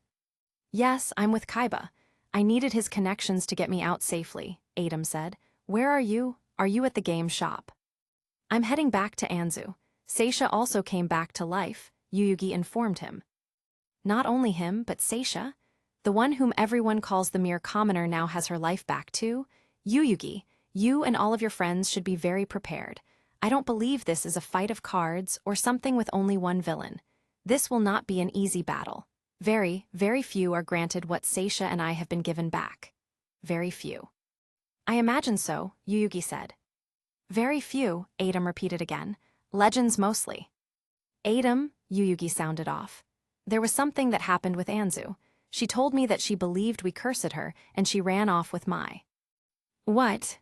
Speaker 1: Yes, I'm with Kaiba. I needed his connections to get me out safely, Adam said. Where are you? Are you at the game shop? I'm heading back to Anzu. Seisha also came back to life, Yugi informed him. Not only him, but Seisha, the one whom everyone calls the mere commoner, now has her life back too. Yugi, you and all of your friends should be very prepared. I don't believe this is a fight of cards or something with only one villain. This will not be an easy battle. Very, very few are granted what Seisha and I have been given back. Very few. I imagine so, Yugi said. Very few, Adam repeated again. Legends mostly. Adam, Yugi sounded off. There was something that happened with Anzu. She told me that she believed we cursed her, and she ran off with Mai. What?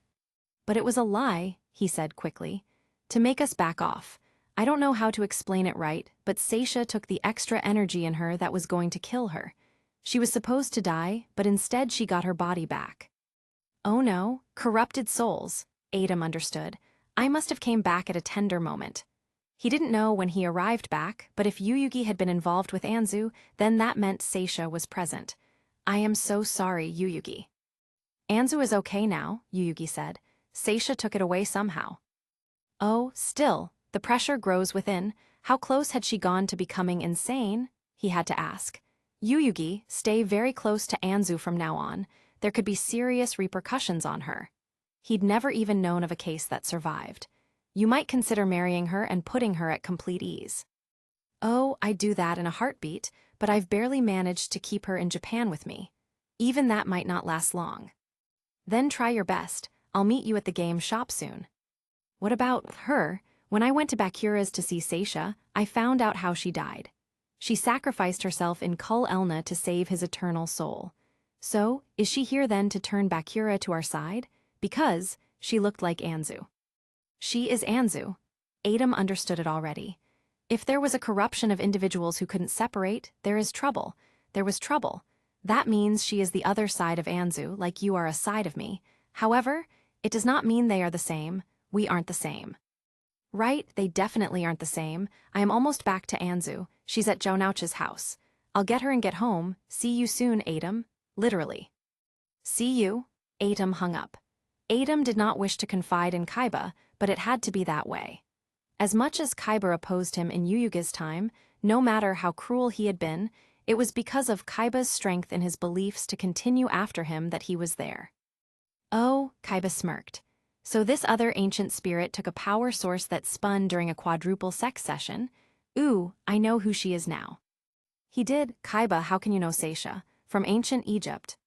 Speaker 1: But it was a lie, he said quickly. To make us back off. I don't know how to explain it right, but Seisha took the extra energy in her that was going to kill her. She was supposed to die, but instead she got her body back. Oh no, corrupted souls, Adam understood. I must have came back at a tender moment. He didn't know when he arrived back, but if Yuyugi had been involved with Anzu, then that meant Seisha was present. I am so sorry, Yuyugi. Anzu is okay now, Yuyugi said. Seisha took it away somehow. Oh, still, the pressure grows within. How close had she gone to becoming insane? He had to ask. Yuyugi, stay very close to Anzu from now on. There could be serious repercussions on her. He'd never even known of a case that survived. You might consider marrying her and putting her at complete ease. Oh, I'd do that in a heartbeat, but I've barely managed to keep her in Japan with me. Even that might not last long. Then try your best. I'll meet you at the game shop soon. What about her? When I went to Bakura's to see Seisha, I found out how she died. She sacrificed herself in Kul Elna to save his eternal soul. So, is she here then to turn Bakura to our side? Because she looked like Anzu. She is Anzu. Adam understood it already. If there was a corruption of individuals who couldn't separate, there is trouble. There was trouble. That means she is the other side of Anzu, like you are a side of me. However, it does not mean they are the same. We aren't the same. Right, they definitely aren't the same. I am almost back to Anzu. She's at Jonouch's house. I'll get her and get home. See you soon, Adam. Literally. See you. Adam hung up. Adam did not wish to confide in Kaiba, but it had to be that way. As much as Kaiba opposed him in Yuyugi's time, no matter how cruel he had been, it was because of Kaiba's strength in his beliefs to continue after him that he was there. Oh, Kaiba smirked. So this other ancient spirit took a power source that spun during a quadruple sex session? Ooh, I know who she is now. He did. Kaiba, how can you know Seisha? From ancient Egypt.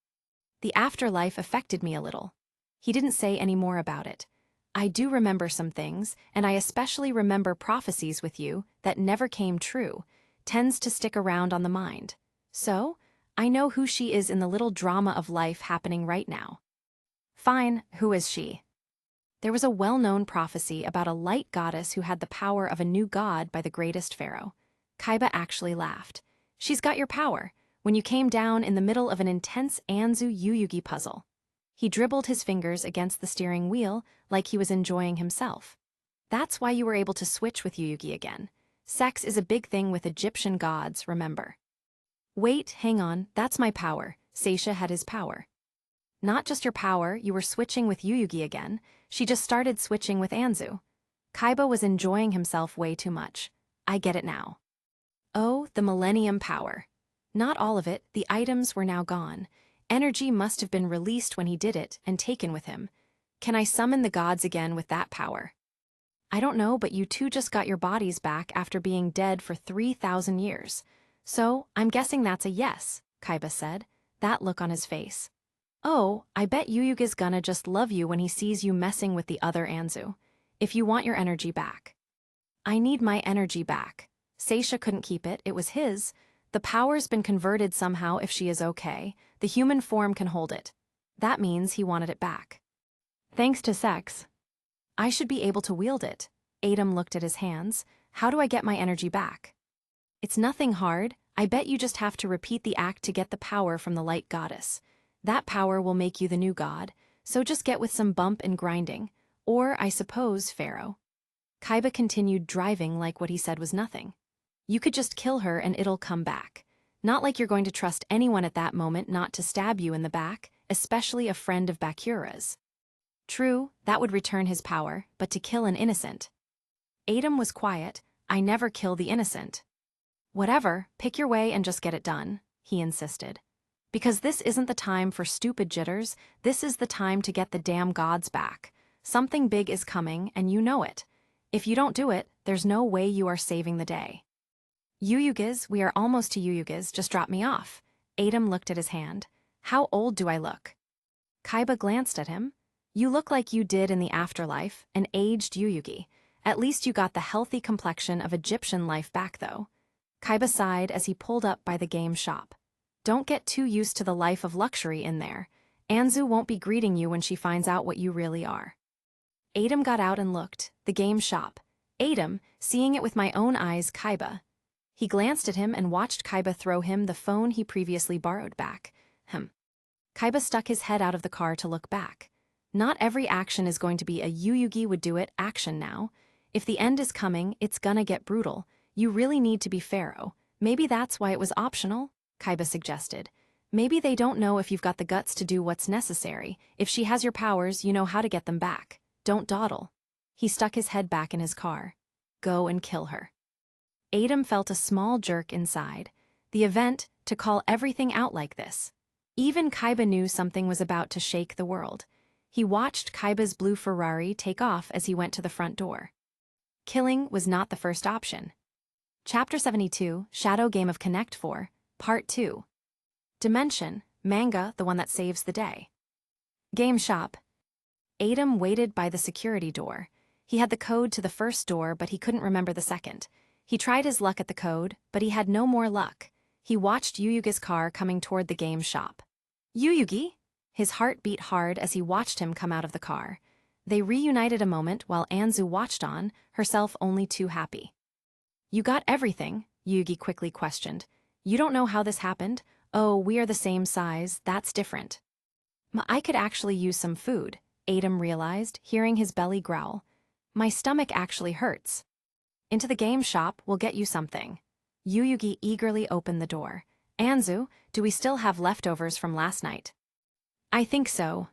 Speaker 1: The afterlife affected me a little. He didn't say any more about it. I do remember some things, and I especially remember prophecies with you that never came true, tends to stick around on the mind. So, I know who she is in the little drama of life happening right now. Fine, who is she? There was a well-known prophecy about a light goddess who had the power of a new god by the greatest pharaoh. Kaiba actually laughed. She's got your power, when you came down in the middle of an intense Anzu Yuyugi puzzle. He dribbled his fingers against the steering wheel like he was enjoying himself. That's why you were able to switch with Yuyugi again. Sex is a big thing with Egyptian gods, remember. Wait, hang on, that's my power. Seisha had his power. Not just your power, you were switching with Yuyugi again. She just started switching with Anzu. Kaiba was enjoying himself way too much. I get it now. Oh, the Millennium Power. Not all of it, the items were now gone. Energy must have been released when he did it and taken with him. Can I summon the gods again with that power? I don't know, but you two just got your bodies back after being dead for 3,000 years. So, I'm guessing that's a yes, Kaiba said, that look on his face. Oh, I bet Yuyugi's gonna just love you when he sees you messing with the other Anzu. If you want your energy back. I need my energy back. Seisha couldn't keep it, it was his. The power's been converted somehow if she is okay. The human form can hold it. That means he wanted it back. Thanks to sex. I should be able to wield it. Adam looked at his hands. How do I get my energy back? It's nothing hard. I bet you just have to repeat the act to get the power from the light goddess. That power will make you the new god, so just get with some bump and grinding. Or, I suppose, Pharaoh. Kaiba continued driving like what he said was nothing. You could just kill her and it'll come back. Not like you're going to trust anyone at that moment not to stab you in the back, especially a friend of Bakura's. True, that would return his power, but to kill an innocent. Adam was quiet. I never kill the innocent. Whatever, pick your way and just get it done, he insisted. Because this isn't the time for stupid jitters, this is the time to get the damn gods back. Something big is coming, and you know it. If you don't do it, there's no way you are saving the day. Yuyugi's, we are almost to Yuyugi's, just drop me off. Adam looked at his hand. How old do I look? Kaiba glanced at him. You look like you did in the afterlife, an aged Yuyugi. At least you got the healthy complexion of Egyptian life back though. Kaiba sighed as he pulled up by the game shop. Don't get too used to the life of luxury in there. Anzu won't be greeting you when she finds out what you really are. Adam got out and looked, the game shop. Adam, seeing it with my own eyes, Kaiba. He glanced at him and watched Kaiba throw him the phone he previously borrowed back. Kaiba stuck his head out of the car to look back. Not every action is going to be a "you would do it" action now. If the end is coming, it's gonna get brutal. You really need to be pharaoh. Maybe that's why it was optional, Kaiba suggested. Maybe they don't know if you've got the guts to do what's necessary. If she has your powers, you know how to get them back. Don't dawdle. He stuck his head back in his car. Go and kill her. Adam felt a small jerk inside. The event, to call everything out like this. Even Kaiba knew something was about to shake the world. He watched Kaiba's blue Ferrari take off as he went to the front door. Killing was not the first option. Chapter 72, Shadow Game of Connect 4, Part 2. Dimension, manga, the one that saves the day. Game shop. Adam waited by the security door. He had the code to the first door, but he couldn't remember the second. He tried his luck at the code, but he had no more luck. He watched Yuyugi's car coming toward the game shop. Yuyugi? His heart beat hard as he watched him come out of the car. They reunited a moment while Anzu watched on, herself only too happy. You got everything? Yuyugi quickly questioned. You don't know how this happened? Oh, we are the same size, that's different. I could actually use some food, Adam realized, hearing his belly growl. My stomach actually hurts. Into the game shop, we'll get you something. Yuyugi eagerly opened the door. Anzu, do we still have leftovers from last night? I think so.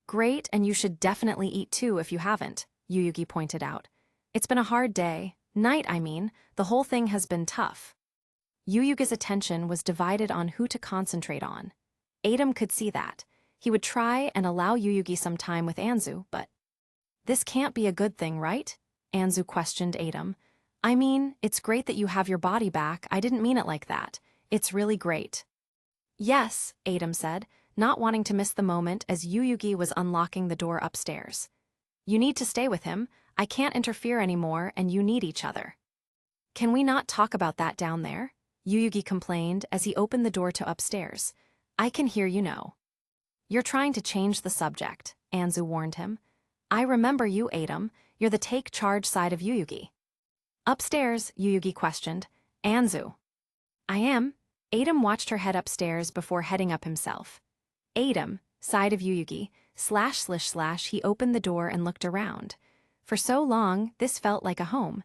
Speaker 1: Great, and you should definitely eat too if you haven't, Yuyugi pointed out. It's been a hard day. Night, I mean. The whole thing has been tough. Yuyugi's attention was divided on who to concentrate on. Adam could see that. He would try and allow Yuyugi some time with Anzu, but... This can't be a good thing, right? Anzu questioned Adam. I mean, it's great that you have your body back. I didn't mean it like that. It's really great. Yes, Adam said, not wanting to miss the moment as Yuyugi was unlocking the door upstairs. You need to stay with him. I can't interfere anymore, and you need each other. Can we not talk about that down there? Yuyugi complained as he opened the door to upstairs. I can hear you know. You're trying to change the subject, Anzu warned him. I remember you, Adam. You're the take charge side of Yuyugi. Upstairs, Yuyugi questioned. Anzu. I am. Adam watched her head upstairs before heading up himself. Adam, side of Yuyugi, // he opened the door and looked around. For so long, this felt like a home.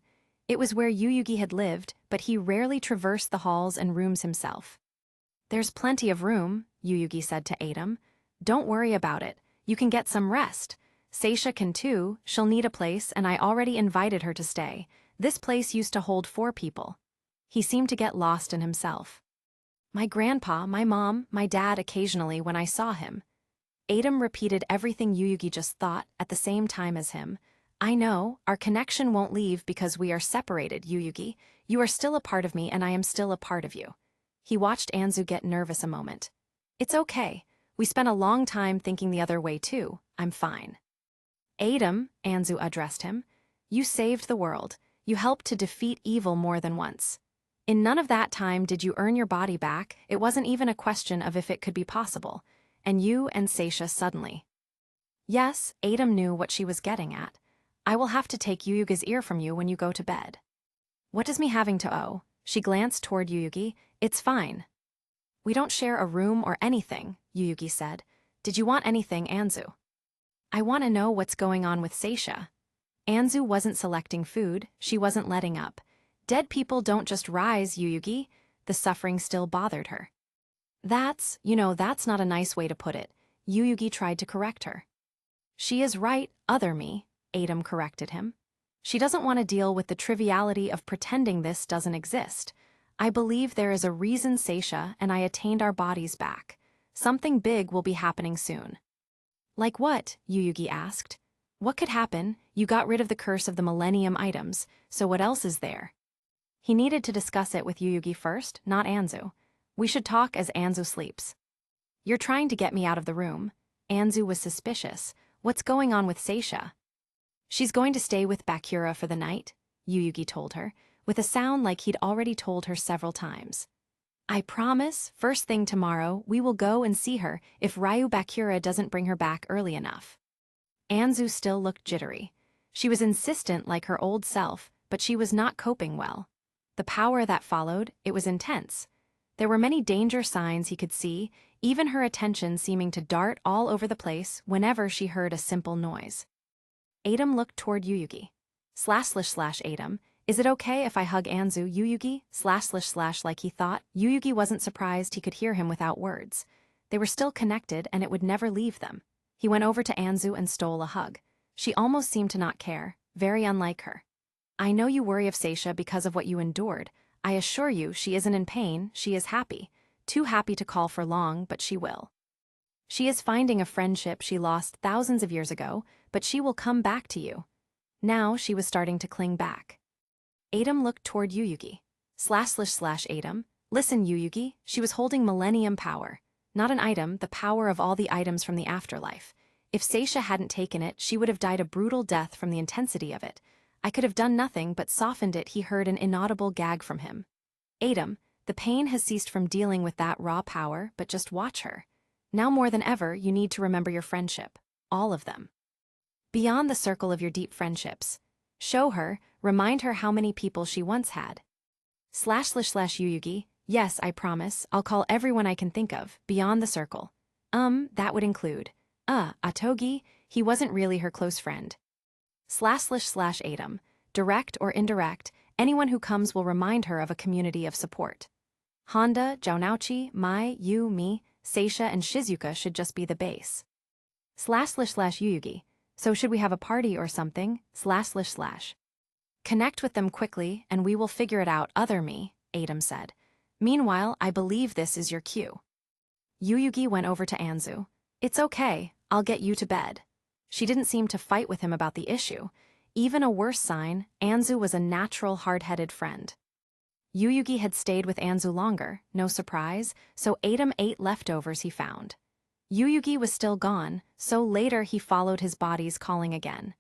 Speaker 1: It was where Yuyugi had lived, but he rarely traversed the halls and rooms himself. There's plenty of room, Yuyugi said to Adam. Don't worry about it. You can get some rest. Seisha can too. She'll need a place, and I already invited her to stay. This place used to hold 4 people. He seemed to get lost in himself. My grandpa, my mom, my dad occasionally when I saw him. Adam repeated everything Yuyugi just thought at the same time as him. I know, our connection won't leave because we are separated, Yuyugi. You are still a part of me and I am still a part of you. He watched Anzu get nervous a moment. It's okay. We spent a long time thinking the other way too. I'm fine. Adam, Anzu addressed him. You saved the world. You helped to defeat evil more than once. In none of that time did you earn your body back. It wasn't even a question of if it could be possible. And you and Seisha suddenly. Yes, Adam knew what she was getting at. I will have to take Yuyugi's ear from you when you go to bed. What does me having to owe? She glanced toward Yuyugi. It's fine. We don't share a room or anything, Yuyugi said. Did you want anything, Anzu? I want to know what's going on with Seisha. Anzu wasn't selecting food, she wasn't letting up. Dead people don't just rise, Yuyugi. The suffering still bothered her. That's not a nice way to put it. Yuyugi tried to correct her. She is right, other me, Adam corrected him. She doesn't want to deal with the triviality of pretending this doesn't exist. I believe there is a reason Seisha and I attained our bodies back. Something big will be happening soon. Like what? Yuyugi asked. What could happen? You got rid of the curse of the Millennium items, so what else is there? He needed to discuss it with Yuyugi first, not Anzu. We should talk as Anzu sleeps. You're trying to get me out of the room. Anzu was suspicious. What's going on with Seisha? She's going to stay with Bakura for the night, Yuyugi told her, with a sound like he'd already told her several times. I promise, first thing tomorrow, we will go and see her if Ryu Bakura doesn't bring her back early enough. Anzu still looked jittery. She was insistent like her old self, but she was not coping well. The power that followed, it was intense. There were many danger signs he could see, even her attention seeming to dart all over the place whenever she heard a simple noise. Adam looked toward Yuyugi. //Adam, is it okay if I hug Anzu, Yuyugi? / like he thought. Yuyugi wasn't surprised he could hear him without words. They were still connected and it would never leave them. He went over to Anzu and stole a hug. She almost seemed to not care, very unlike her. I know you worry of Seisha because of what you endured. I assure you she isn't in pain, she is happy. Too happy to call for long, but she will. She is finding a friendship she lost thousands of years ago, but she will come back to you. Now she was starting to cling back. Adam looked toward Yuyugi. / Adam, listen Yuyugi, she was holding millennium power. Not an item, the power of all the items from the afterlife. If Seisha hadn't taken it, she would have died a brutal death from the intensity of it. I could have done nothing but softened it. He heard an inaudible gag from him. Adam, the pain has ceased from dealing with that raw power, but just watch her. Now more than ever, you need to remember your friendship. All of them. Beyond the circle of your deep friendships. Show her, remind her how many people she once had. / Yuyugi, yes, I promise, I'll call everyone I can think of, beyond the circle. That would include. Atogi, he wasn't really her close friend. / Adam, direct or indirect, anyone who comes will remind her of a community of support. Honda, Jaunouchi, Mai, you, me, Seisha, and Shizuka should just be the base. / Yuyugi, so should we have a party or something? / Connect with them quickly and we will figure it out, other me, Adam said. Meanwhile, I believe this is your cue. Yuyugi went over to Anzu. It's okay, I'll get you to bed. She didn't seem to fight with him about the issue. Even a worse sign, Anzu was a natural hard-headed friend. Yuyugi had stayed with Anzu longer, no surprise, so Adam ate leftovers he found. Yuyugi was still gone, so later he followed his body's calling again.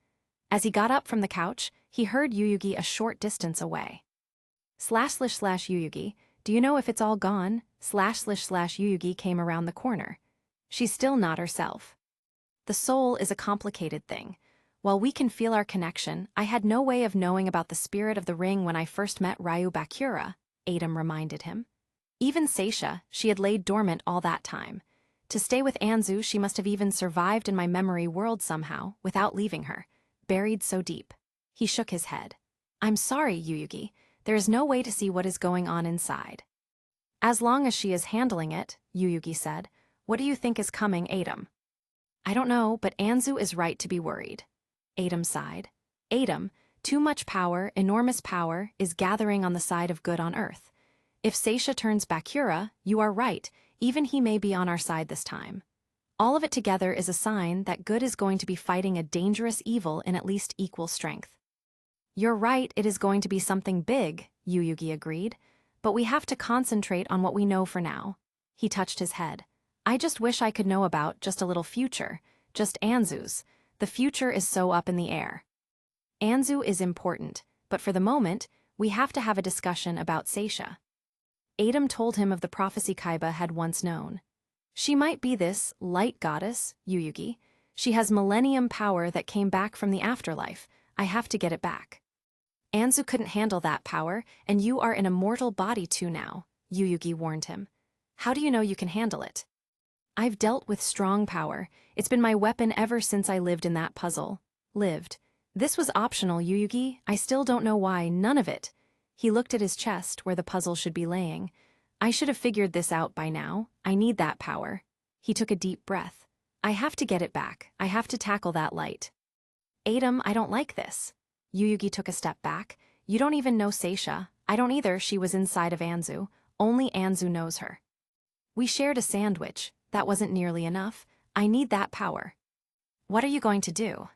Speaker 1: As he got up from the couch, he heard Yuyugi a short distance away. / Yuyugi, do you know if it's all gone? / Yuyugi came around the corner. She's still not herself. The soul is a complicated thing. While we can feel our connection, I had no way of knowing about the spirit of the ring when I first met Ryu Bakura, Adam reminded him. Even Seisha, she had laid dormant all that time. To stay with Anzu, she must have even survived in my memory world somehow, without leaving her, buried so deep. He shook his head. I'm sorry, Yuyugi, there is no way to see what is going on inside. As long as she is handling it, Yuyugi said. What do you think is coming, Adam? I don't know, but Anzu is right to be worried. Adam sighed. Adam, too much power, enormous power, is gathering on the side of good on Earth. If Seisha turns Bakura, you are right, even he may be on our side this time. All of it together is a sign that good is going to be fighting a dangerous evil in at least equal strength. You're right, it is going to be something big, Yuyugi agreed, but we have to concentrate on what we know for now. He touched his head. I just wish I could know about just a little future, just Anzu's. The future is so up in the air. Anzu is important, but for the moment, we have to have a discussion about Seisha. Adam told him of the prophecy Kaiba had once known. She might be this light goddess, Yuyugi. She has millennium power that came back from the afterlife. I have to get it back. Anzu couldn't handle that power, and you are in a mortal body too now, Yuyugi warned him. How do you know you can handle it? I've dealt with strong power. It's been my weapon ever since I lived in that puzzle. Lived. This was optional, Yuyugi. I still don't know why, none of it. He looked at his chest where the puzzle should be laying. I should have figured this out by now. I need that power. He took a deep breath. I have to get it back. I have to tackle that light. Adam, I don't like this. Yuyugi took a step back. You don't even know Seisha. I don't either. She was inside of Anzu. Only Anzu knows her. We shared a sandwich. That wasn't nearly enough. I need that power. What are you going to do?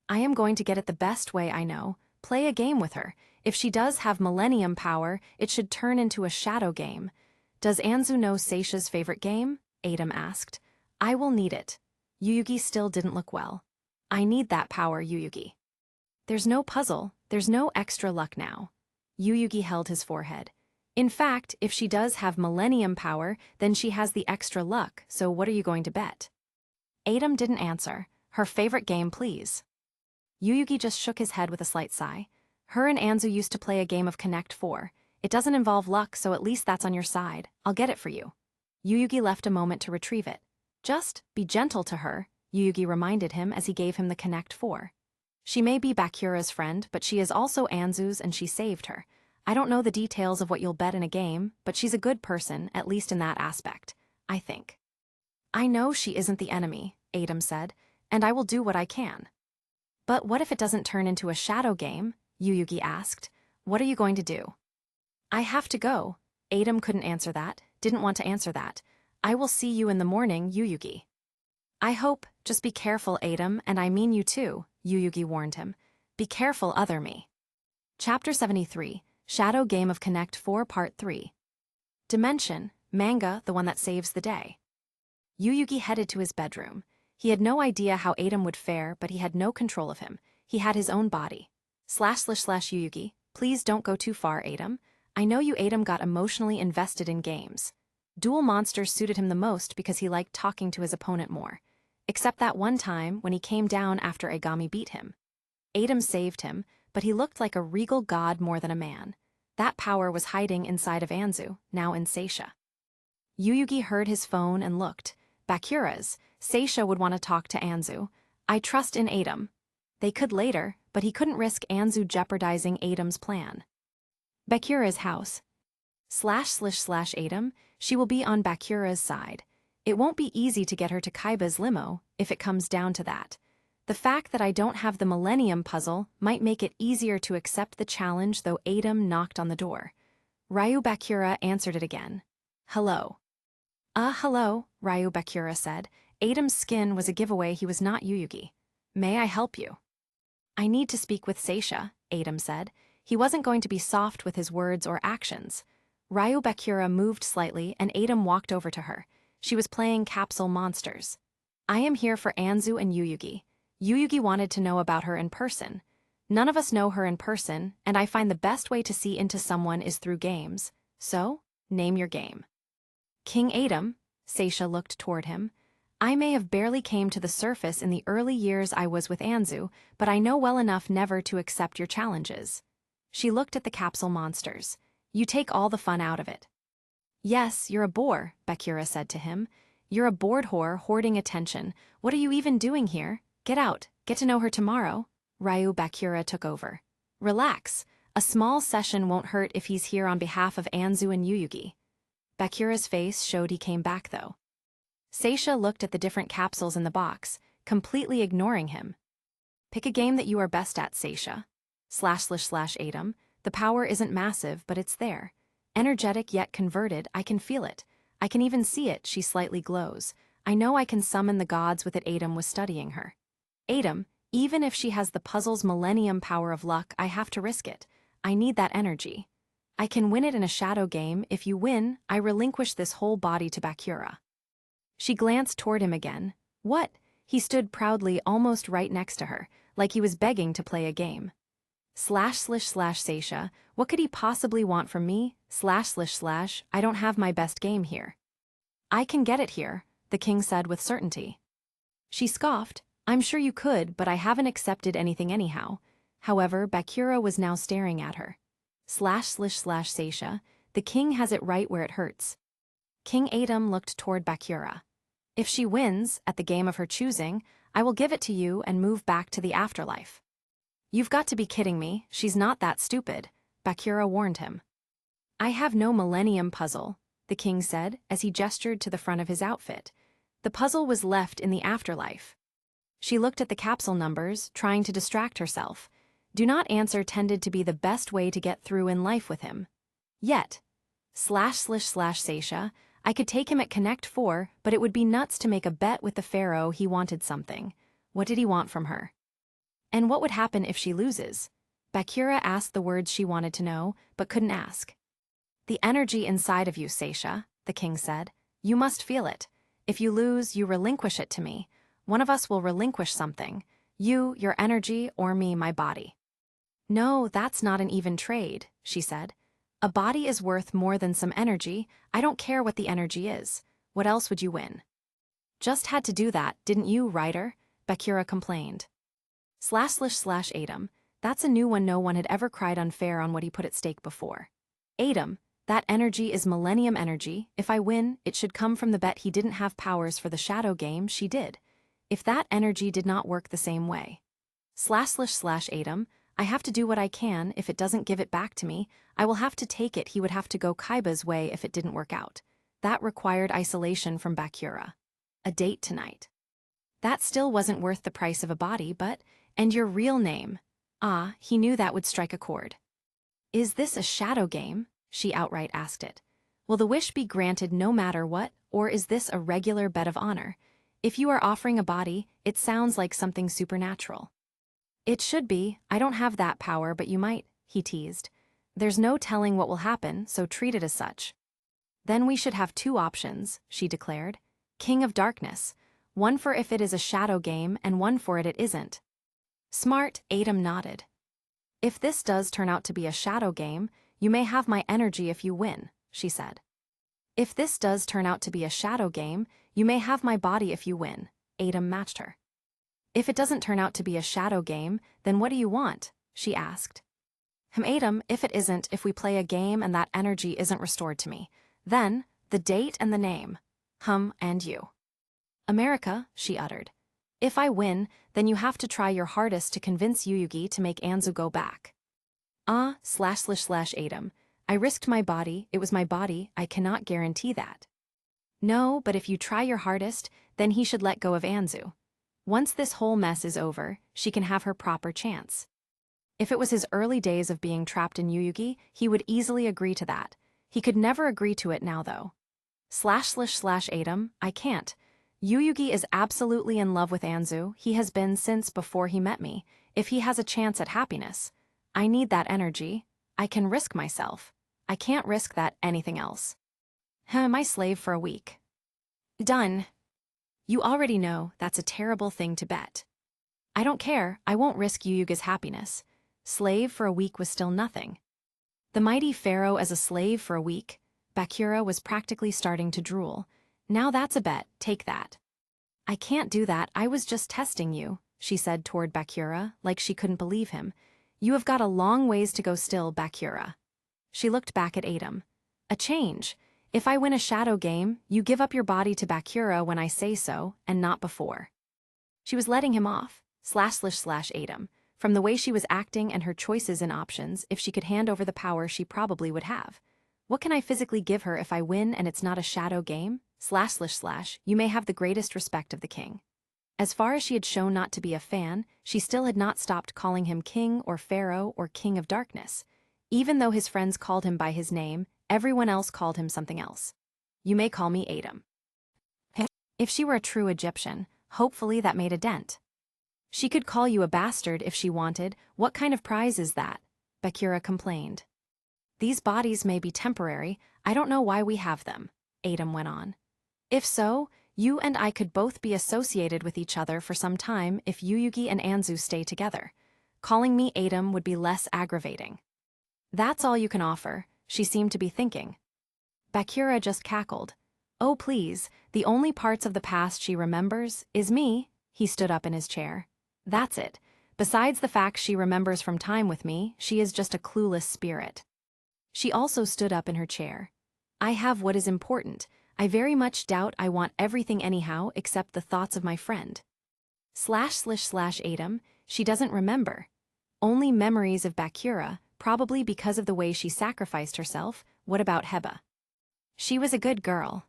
Speaker 1: I am going to get it the best way I know. Play a game with her. If she does have millennium power, it should turn into a shadow game. Does Anzu know Seisha's favorite game? Adam asked. I will need it. Yuyugi still didn't look well. I need that power, Yuyugi. There's no puzzle. There's no extra luck now. Yuyugi held his forehead. In fact, if she does have millennium power, then she has the extra luck, so what are you going to bet? Adam didn't answer. Her favorite game, please. Yuyugi just shook his head with a slight sigh. Her and Anzu used to play a game of Connect 4. It doesn't involve luck, so at least that's on your side. I'll get it for you. Yuyugi left a moment to retrieve it. Just be gentle to her, Yuyugi reminded him as he gave him the Connect 4. She may be Bakura's friend, but she is also Anzu's and she saved her. I don't know the details of what you'll bet in a game, but she's a good person, at least in that aspect, I think. I know she isn't the enemy, Adam said, and I will do what I can. But what if it doesn't turn into a shadow game? Yuyugi asked. What are you going to do? I have to go. Adam couldn't answer that, didn't want to answer that. I will see you in the morning, Yuyugi. I hope, just be careful, Adam, and I mean you too, Yuyugi warned him. Be careful, other me. Chapter 73, Shadow Game of Connect 4 Part 3. Dimension, manga, the one that saves the day. Yuyugi headed to his bedroom. He had no idea how Adam would fare, but he had no control of him. He had his own body. //Yuyugi, please don't go too far, Adam. I know you Adam got emotionally invested in games. Duel monsters suited him the most because he liked talking to his opponent more. Except that one time when he came down after Agami beat him. Adam saved him, but he looked like a regal god more than a man. That power was hiding inside of Anzu, now in Seisha. Yuyugi heard his phone and looked. Bakura's. Seisha would want to talk to Anzu. I trust in Adam. They could later, but he couldn't risk Anzu jeopardizing Adam's plan. Bakura's house. //Adam, she will be on Bakura's side. It won't be easy to get her to Kaiba's limo, if it comes down to that. The fact that I don't have the Millennium Puzzle might make it easier to accept the challenge, though. Adam knocked on the door. Ryu Bakura answered it again. Hello. Hello, Ryu Bakura said. Adam's skin was a giveaway he was not Yuyugi. May I help you? I need to speak with Seisha, Adam said. He wasn't going to be soft with his words or actions. Ryu Bakura moved slightly and Adam walked over to her. She was playing Capsule Monsters. I am here for Anzu and Yuyugi. Yuyugi wanted to know about her in person. None of us know her in person, and I find the best way to see into someone is through games. So, name your game. King Adam, Seisha looked toward him. I may have barely came to the surface in the early years I was with Anzu, but I know well enough never to accept your challenges. She looked at the capsule monsters. You take all the fun out of it. Yes, you're a bore, Bakura said to him. You're a bored whore hoarding attention. What are you even doing here? Get out, get to know her tomorrow. Ryu Bakura took over. Relax. A small session won't hurt if he's here on behalf of Anzu and Yuyugi. Bakura's face showed he came back though. Seisha looked at the different capsules in the box, completely ignoring him. Pick a game that you are best at, Seisha. //Adam. The power isn't massive, but it's there. Energetic yet converted, I can feel it. I can even see it, she slightly glows. I know I can summon the gods with it. Adam was studying her. Adam, even if she has the puzzle's millennium power of luck, I have to risk it. I need that energy. I can win it in a shadow game. If you win, I relinquish this whole body to Bakura. She glanced toward him again. What? He stood proudly almost right next to her, like he was begging to play a game. //Seisha, what could he possibly want from me? // I don't have my best game here. I can get it here, the king said with certainty. She scoffed. I'm sure you could, but I haven't accepted anything anyhow. However, Bakura was now staring at her. //Seisha, the king has it right where it hurts. King Adam looked toward Bakura. If she wins, at the game of her choosing, I will give it to you and move back to the afterlife. You've got to be kidding me, she's not that stupid, Bakura warned him. I have no millennium puzzle, the king said as he gestured to the front of his outfit. The puzzle was left in the afterlife. She looked at the capsule numbers, trying to distract herself. Do not answer tended to be the best way to get through in life with him. Yet, //Seisha, I could take him at Connect 4, but it would be nuts to make a bet with the pharaoh. He wanted something. What did he want from her? And what would happen if she loses? Bakura asked the words she wanted to know, but couldn't ask. The energy inside of you, Seisha, the king said. You must feel it. If you lose, you relinquish it to me. One of us will relinquish something. You, your energy, or me, my body. No, that's not an even trade, she said. A body is worth more than some energy. I don't care what the energy is. What else would you win? Just had to do that, didn't you, writer? Bakura complained. //Adam, that's a new one. No one had ever cried unfair on what he put at stake before. Adam, that energy is millennium energy. If I win, it should come from the bet he didn't have powers for the shadow game she did. If that energy did not work the same way. Adam, I have to do what I can. If it doesn't give it back to me, I will have to take it. He would have to go Kaiba's way if it didn't work out. That required isolation from Bakura. A date tonight. That still wasn't worth the price of a body, but, and your real name. Ah, he knew that would strike a chord. Is this a shadow game? She outright asked it. Will the wish be granted no matter what, or is this a regular bet of honor? If you are offering a body, it sounds like something supernatural. It should be. I don't have that power, but you might, he teased. There's no telling what will happen, so treat it as such. Then we should have two options, she declared. King of Darkness. One for if it is a shadow game and one for it isn't. Smart, Adam nodded. If this does turn out to be a shadow game, you may have my energy if you win, she said. If this does turn out to be a shadow game, you may have my body if you win, Adam matched her. If it doesn't turn out to be a shadow game, then what do you want? She asked. Adam, if it isn't, if we play a game and that energy isn't restored to me, then, the date and the name. And you. America, she uttered. If I win, then you have to try your hardest to convince Yuyugi to make Anzu go back. Adam. I risked my body, it was my body, I cannot guarantee that. No, but if you try your hardest, then he should let go of Anzu. Once this whole mess is over, she can have her proper chance. If it was his early days of being trapped in Yuyugi, he would easily agree to that. He could never agree to it now though. Adam, I can't. Yuyugi is absolutely in love with Anzu, he has been since before he met me. If he has a chance at happiness, I need that energy. I can risk myself. I can't risk that anything else. My slave for a week. Done. You already know that's a terrible thing to bet. I don't care, I won't risk Yuyugi's happiness. Slave for a week was still nothing. The mighty pharaoh as a slave for a week. Bakura was practically starting to drool. Now that's a bet, take that. I can't do that, I was just testing you, she said toward Bakura, like she couldn't believe him. You have got a long ways to go still, Bakura. She looked back at Adam. A change. If I win a shadow game, you give up your body to Bakura when I say so, and not before. She was letting him off. Adam. From the way she was acting and her choices and options, if she could hand over the power she probably would have. What can I physically give her if I win and it's not a shadow game? You may have the greatest respect of the king. As far as she had shown not to be a fan, she still had not stopped calling him king or pharaoh or king of darkness. Even though his friends called him by his name, everyone else called him something else. You may call me Adam. If she were a true Egyptian, hopefully that made a dent. She could call you a bastard if she wanted. What kind of prize is that? Bakura complained. These bodies may be temporary, I don't know why we have them, Adam went on. If so, you and I could both be associated with each other for some time if Yuyugi and Anzu stay together. Calling me Adam would be less aggravating. That's all you can offer, she seemed to be thinking. Bakura just cackled. Oh please, the only parts of the past she remembers is me. He stood up in his chair. That's it. Besides the fact she remembers from time with me, she is just a clueless spirit. She also stood up in her chair. I have what is important. I very much doubt I want everything anyhow except the thoughts of my friend. Adam, she doesn't remember. Only memories of Bakura, probably because of the way she sacrificed herself. What about Heba? She was a good girl.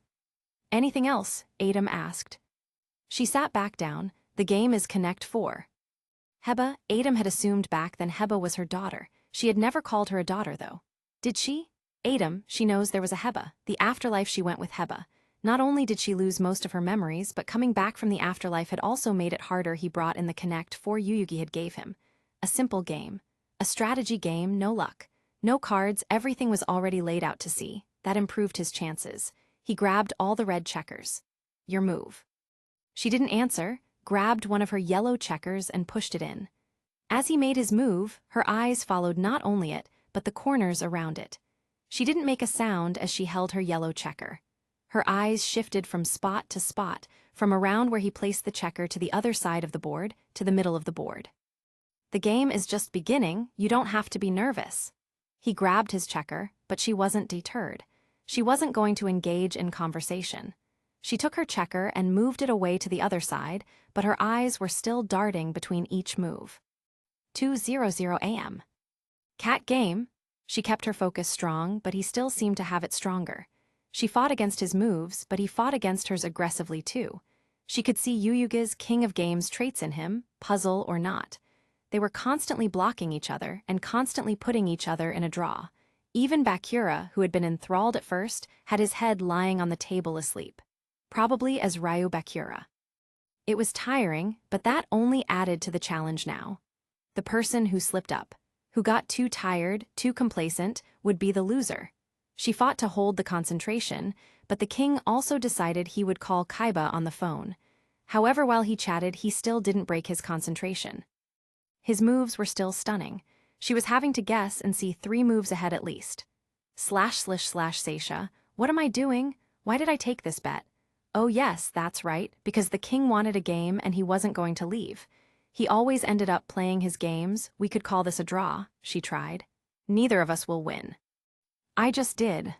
Speaker 1: Anything else? Adam asked. She sat back down. The game is Connect 4. Heba, Adam had assumed back then Heba was her daughter. She had never called her a daughter though. Did she? Adam, she knows there was a Heba, the afterlife she went with Heba. Not only did she lose most of her memories, but coming back from the afterlife had also made it harder. He brought in the Connect 4 Yuyugi had gave him. A simple game. A strategy game, no luck. No cards, everything was already laid out to see. That improved his chances. He grabbed all the red checkers. Your move. She didn't answer, grabbed one of her yellow checkers and pushed it in. As he made his move, her eyes followed not only it, but the corners around it. She didn't make a sound as she held her yellow checker. Her eyes shifted from spot to spot, from around where he placed the checker to the other side of the board, to the middle of the board. The game is just beginning, you don't have to be nervous. He grabbed his checker, but she wasn't deterred. She wasn't going to engage in conversation. She took her checker and moved it away to the other side, but her eyes were still darting between each move. 2:00 a.m. Cat game. She kept her focus strong, but he still seemed to have it stronger. She fought against his moves, but he fought against hers aggressively too. She could see Yuyuga's King of Games traits in him, puzzle or not. They were constantly blocking each other and constantly putting each other in a draw. Even Bakura, who had been enthralled at first, had his head lying on the table asleep. Probably as Ryu Bakura. It was tiring, but that only added to the challenge now. The person who slipped up, who got too tired, too complacent, would be the loser. She fought to hold the concentration, but the king also decided he would call Kaiba on the phone. However, while he chatted, he still didn't break his concentration. His moves were still stunning. She was having to guess and see 3 moves ahead at least. ///Seisha, what am I doing? Why did I take this bet? Oh yes, that's right, because the king wanted a game and he wasn't going to leave. He always ended up playing his games. We could call this a draw, she tried. Neither of us will win. I just did,